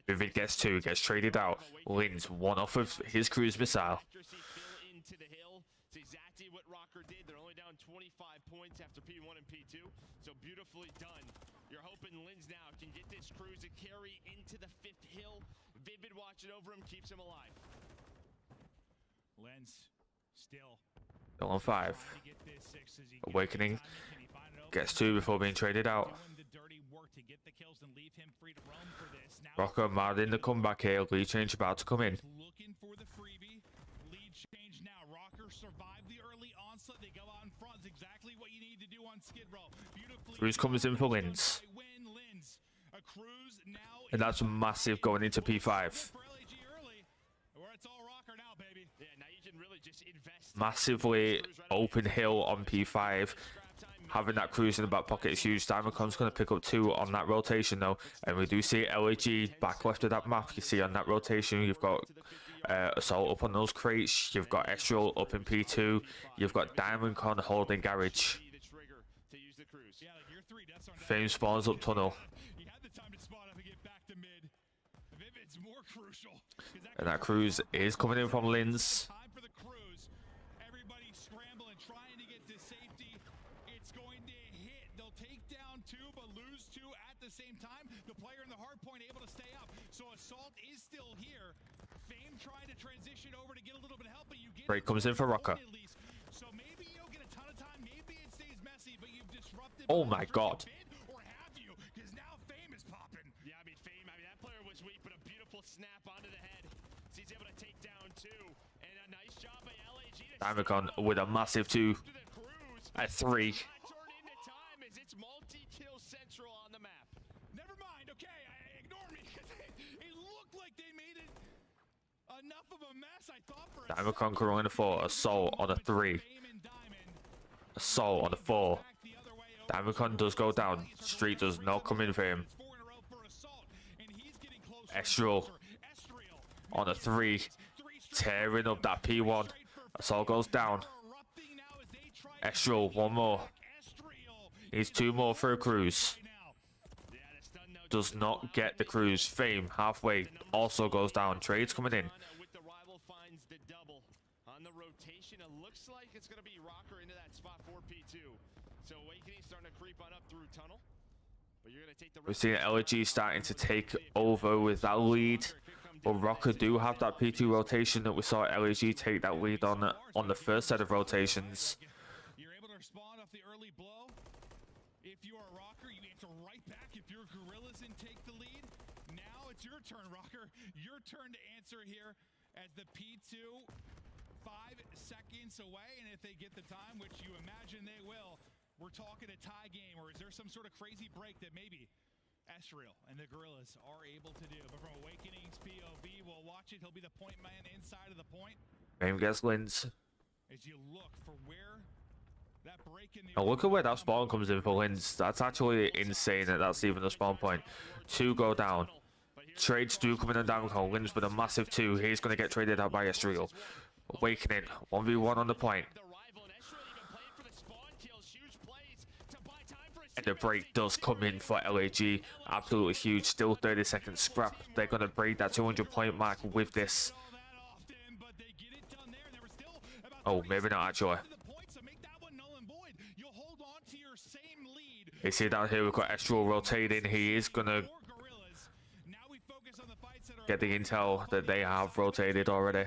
[SPEAKER 1] Vivid gets 2, gets traded out. Lins 1 off of his cruise missile.
[SPEAKER 8] Into the hill. It's exactly what Rocker did. They're only down 25 points after P1 and P2. So beautifully done. You're hoping Lins now can get this cruise to carry into the 5th hill. Vivid watching over him, keeps him alive.
[SPEAKER 7] Lens still
[SPEAKER 1] on 5. Awakening gets 2 before being traded out. Rocker mad in the comeback here. Lead change about to come in.
[SPEAKER 7] Looking for the freebie. Lead change now. Rocker survived the early onslaught. They go out in front. It's exactly what you need to do on Skid Row. Beautifully.
[SPEAKER 1] Cruise comes in for Lins. And that's massive going into P5. Massively open hill on P5. Having that cruise in the back pocket is huge. Diamond Con's going to pick up 2 on that rotation though. And we do see LAG back left of that map. You see on that rotation you've got Assault up on those crates. You've got Estriel up in P2. You've got Diamond Con holding Garage. Fame spawns up tunnel. And that cruise is coming in from Lins.
[SPEAKER 7] Same time, the player in the hard point able to stay up. So Assault is still here. Fame trying to transition over to get a little bit of help, but you get
[SPEAKER 1] Break comes in for Rocker.
[SPEAKER 7] So maybe you don't get a ton of time, maybe it stays messy, but you've disrupted.
[SPEAKER 1] Oh my god.
[SPEAKER 7] Or have you? Because now Fame is popping.
[SPEAKER 8] Yeah, I mean Fame, that player was weak, but a beautiful snap onto the head. So he's able to take down 2. And a nice job by LAG.
[SPEAKER 1] Diamond Con with a massive 2 at 3.
[SPEAKER 8] Turn into time as it's multi-kill central on
[SPEAKER 7] ignore me. It looked like they made it enough of a mess. I thought for
[SPEAKER 1] Diamond Con currently on the 4. Assault on the 3. Assault on the 4. Diamond Con does go down. Street does not come in for him. Estriel on the 3. Tearing up that P1. Assault goes down. Estriel, one more. Needs 2 more for a cruise. Does not get the cruise. Fame halfway also goes down. Trades coming in.
[SPEAKER 8] With the rival finds the double on the rotation. It looks like it's going to be Rocker into that spot for P2. So Awakening starting to creep on up through tunnel. But you're going to take the
[SPEAKER 1] We're seeing LG starting to take over with that lead. But Rocker do have that P2 rotation that we saw LG take that lead on the first set of rotations.
[SPEAKER 7] You're able to respond off the early blow. If you are Rocker, you answer right back. If you're Gorillas and take the lead, now it's your turn, Rocker. Your turn to answer here as the P2 5 seconds away. And if they get the time, which you imagine they will, we're talking a tie game. Or is there some sort of crazy break that maybe Estriel and the Gorillas are able to do? But from Awakening's POV, we'll watch it. He'll be the point man inside of the point.
[SPEAKER 1] Game gets Linz.
[SPEAKER 7] As you look for where that break in the...
[SPEAKER 1] Now look at where that spawn comes in for Linz. That's actually insane that that's even the spawn point. 2 go down. Trades do come in on Diamond Con. Linz with a massive 2. He's going to get traded out by Estriel. Awakening. 1v1 on the point. And the break does come in for LAG. Absolutely huge. Still 30 seconds scrap. They're going to break that 200 point mark with this. Oh, maybe not actually. You see down here we've got Estriel rotating. He is going to get the intel that they have rotated already.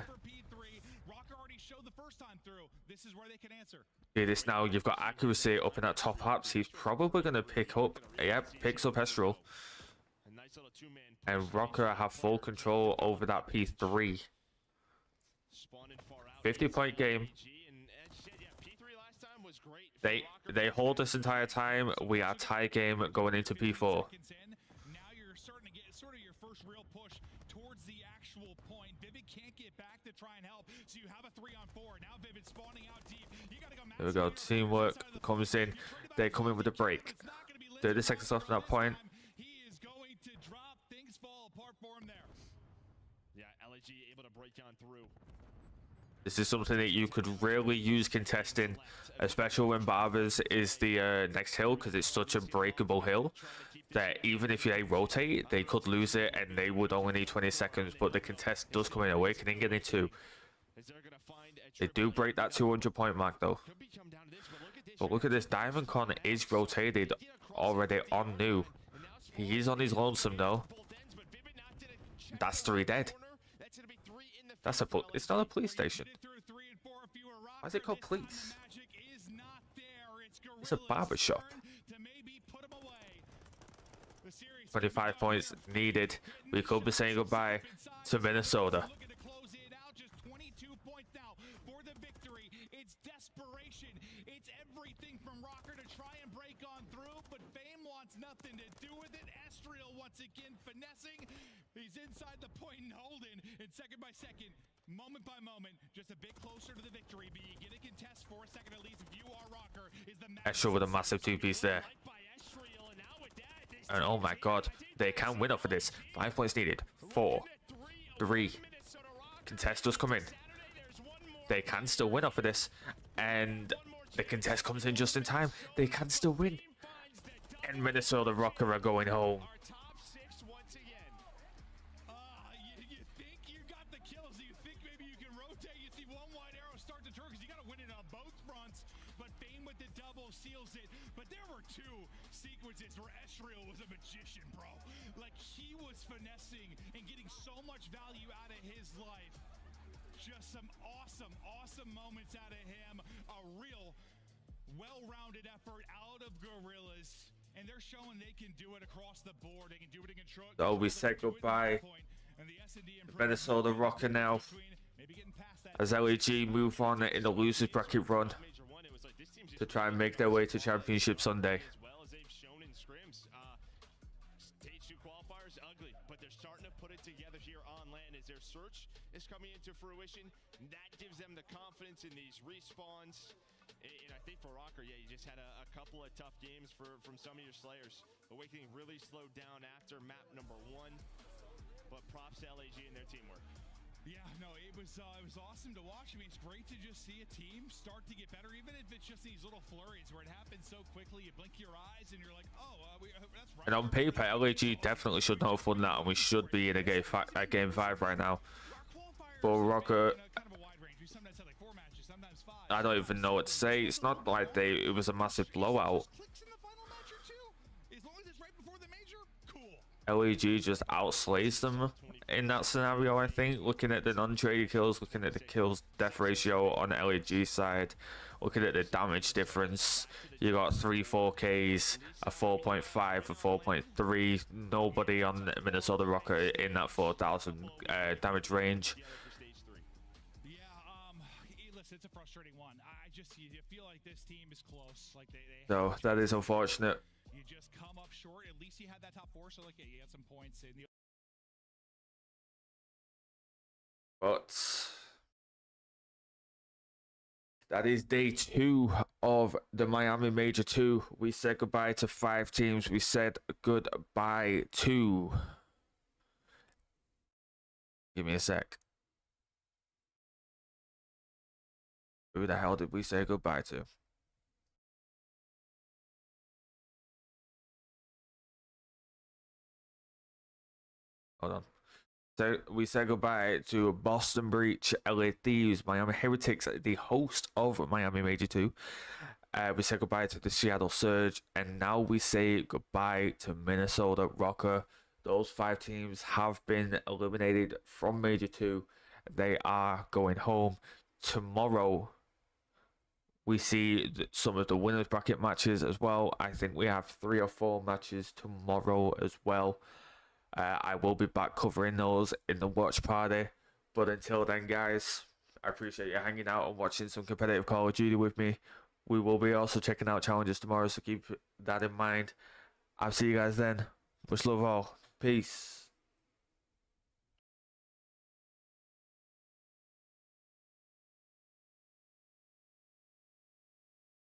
[SPEAKER 7] This is where they can answer.
[SPEAKER 1] See this now, you've got accuracy up in that top half. He's probably going to pick up, yep, picks up Estriel. And Rocker have full control over that P3. 50-point game. They hold this entire time. We are tie game going into P4.
[SPEAKER 7] Now you're starting to get sort of your first real push towards the actual point. Vivid can't get back to try and help. So you have a 3-on-4. Now Vivid spawning out deep. You gotta go.
[SPEAKER 1] There we go. Teamwork comes in. They come in with a break. 30 seconds left on that point.
[SPEAKER 7] He is going to drop. Things fall apart for him there.
[SPEAKER 8] Yeah, LG able to break on through.
[SPEAKER 1] This is something that you could really use contesting, especially when Barbers is the next hill, because it's such a breakable hill that even if they rotate, they could lose it and they would only need 20 seconds. But the contest does come in. Awakening getting 2. They do break that 200 point mark though. But look at this. Diamond Con is rotated already on new. He is on his lonesome though. That's 3 dead. That's a it's not a police station. Why is it called police? It's a barber shop. 25 points needed. We could be saying goodbye to Minnesota.
[SPEAKER 7] It's desperation. It's everything from Rocker to try and break on through, but Fame wants nothing to do with it. Estriel once again finessing. He's inside the point and holding, and second by second, moment by moment, just a bit closer to the victory. But you get a contest for a second at least if you are Rocker. Is the
[SPEAKER 1] Estriel with a massive 2-piece there. And oh my god, they can win off of this. 5 points needed. 4, 3. Contest does come in. They can still win off of this. And the contest comes in just in time. They can still win. And Minnesota Rocker are going home.
[SPEAKER 7] You think you got the kills. You think maybe you can rotate. You see one wide arrow start to turn because you got to win it on both fronts. But Fame with the double seals it. But there were 2 sequences where Estriel was a magician, bro. Like he was finessing and getting so much value out of his life. Just some awesome moments out of him. A real well-rounded effort out of Gorillas. And they're showing they can do it across the board. They can do it in control.
[SPEAKER 1] So we said goodbye to Minnesota Rocker now. As LAG move on in the losers bracket run to try and make their way to Championship Sunday.
[SPEAKER 8] qualifiers ugly, but they're starting to put it together here on land as their search is coming into fruition. That gives them the confidence in these respawns. And I think for Rocker, yeah, you just had a couple of tough games from some of your Slayers. Awakening really slowed down after map number 1, but props to LAG and their teamwork.
[SPEAKER 7] Yeah, no, it was awesome to watch. I mean, it's great to just see a team start to get better, even if it's just these little flurries where it happens so quickly. You blink your eyes and you're like, oh, that's right.
[SPEAKER 1] And on paper, LAG definitely should not have won that, and we should be in a game 5 right now. But Rocker, I don't even know what to say. It's not like it was a massive blowout. LAG just outslays them in that scenario, I think. Looking at the non-traded kills, looking at the kills death ratio on the LAG side, looking at the damage difference, you got 3 4Ks, a 4.5, a 4.3. Nobody on Minnesota Rocker in that 4,000 damage range.
[SPEAKER 7] Listen, it's a frustrating one. You feel like this team is close. Like they
[SPEAKER 1] So that is unfortunate.
[SPEAKER 7] You just come up short. At least you had that top 4, so like you had some points in the.
[SPEAKER 1] But that is day 2 of the Miami Major 2. We said goodbye to 5 teams. We said goodbye to... Give me a sec. Who the hell did we say goodbye to? Hold on. So we said goodbye to Boston Breach, LA Thieves, Miami Heretics, the host of Miami Major 2. We said goodbye to the Seattle Surge, and now we say goodbye to Minnesota Rocker. Those 5 teams have been eliminated from Major 2. They are going home. Tomorrow, we see some of the winners bracket matches as well. I think we have 3 or 4 matches tomorrow as well. I will be back covering those in the watch party. But until then, guys, I appreciate you hanging out and watching some competitive Call of Duty with me. We will be also checking out challenges tomorrow, so keep that in mind. I'll see you guys then. Much love all. Peace.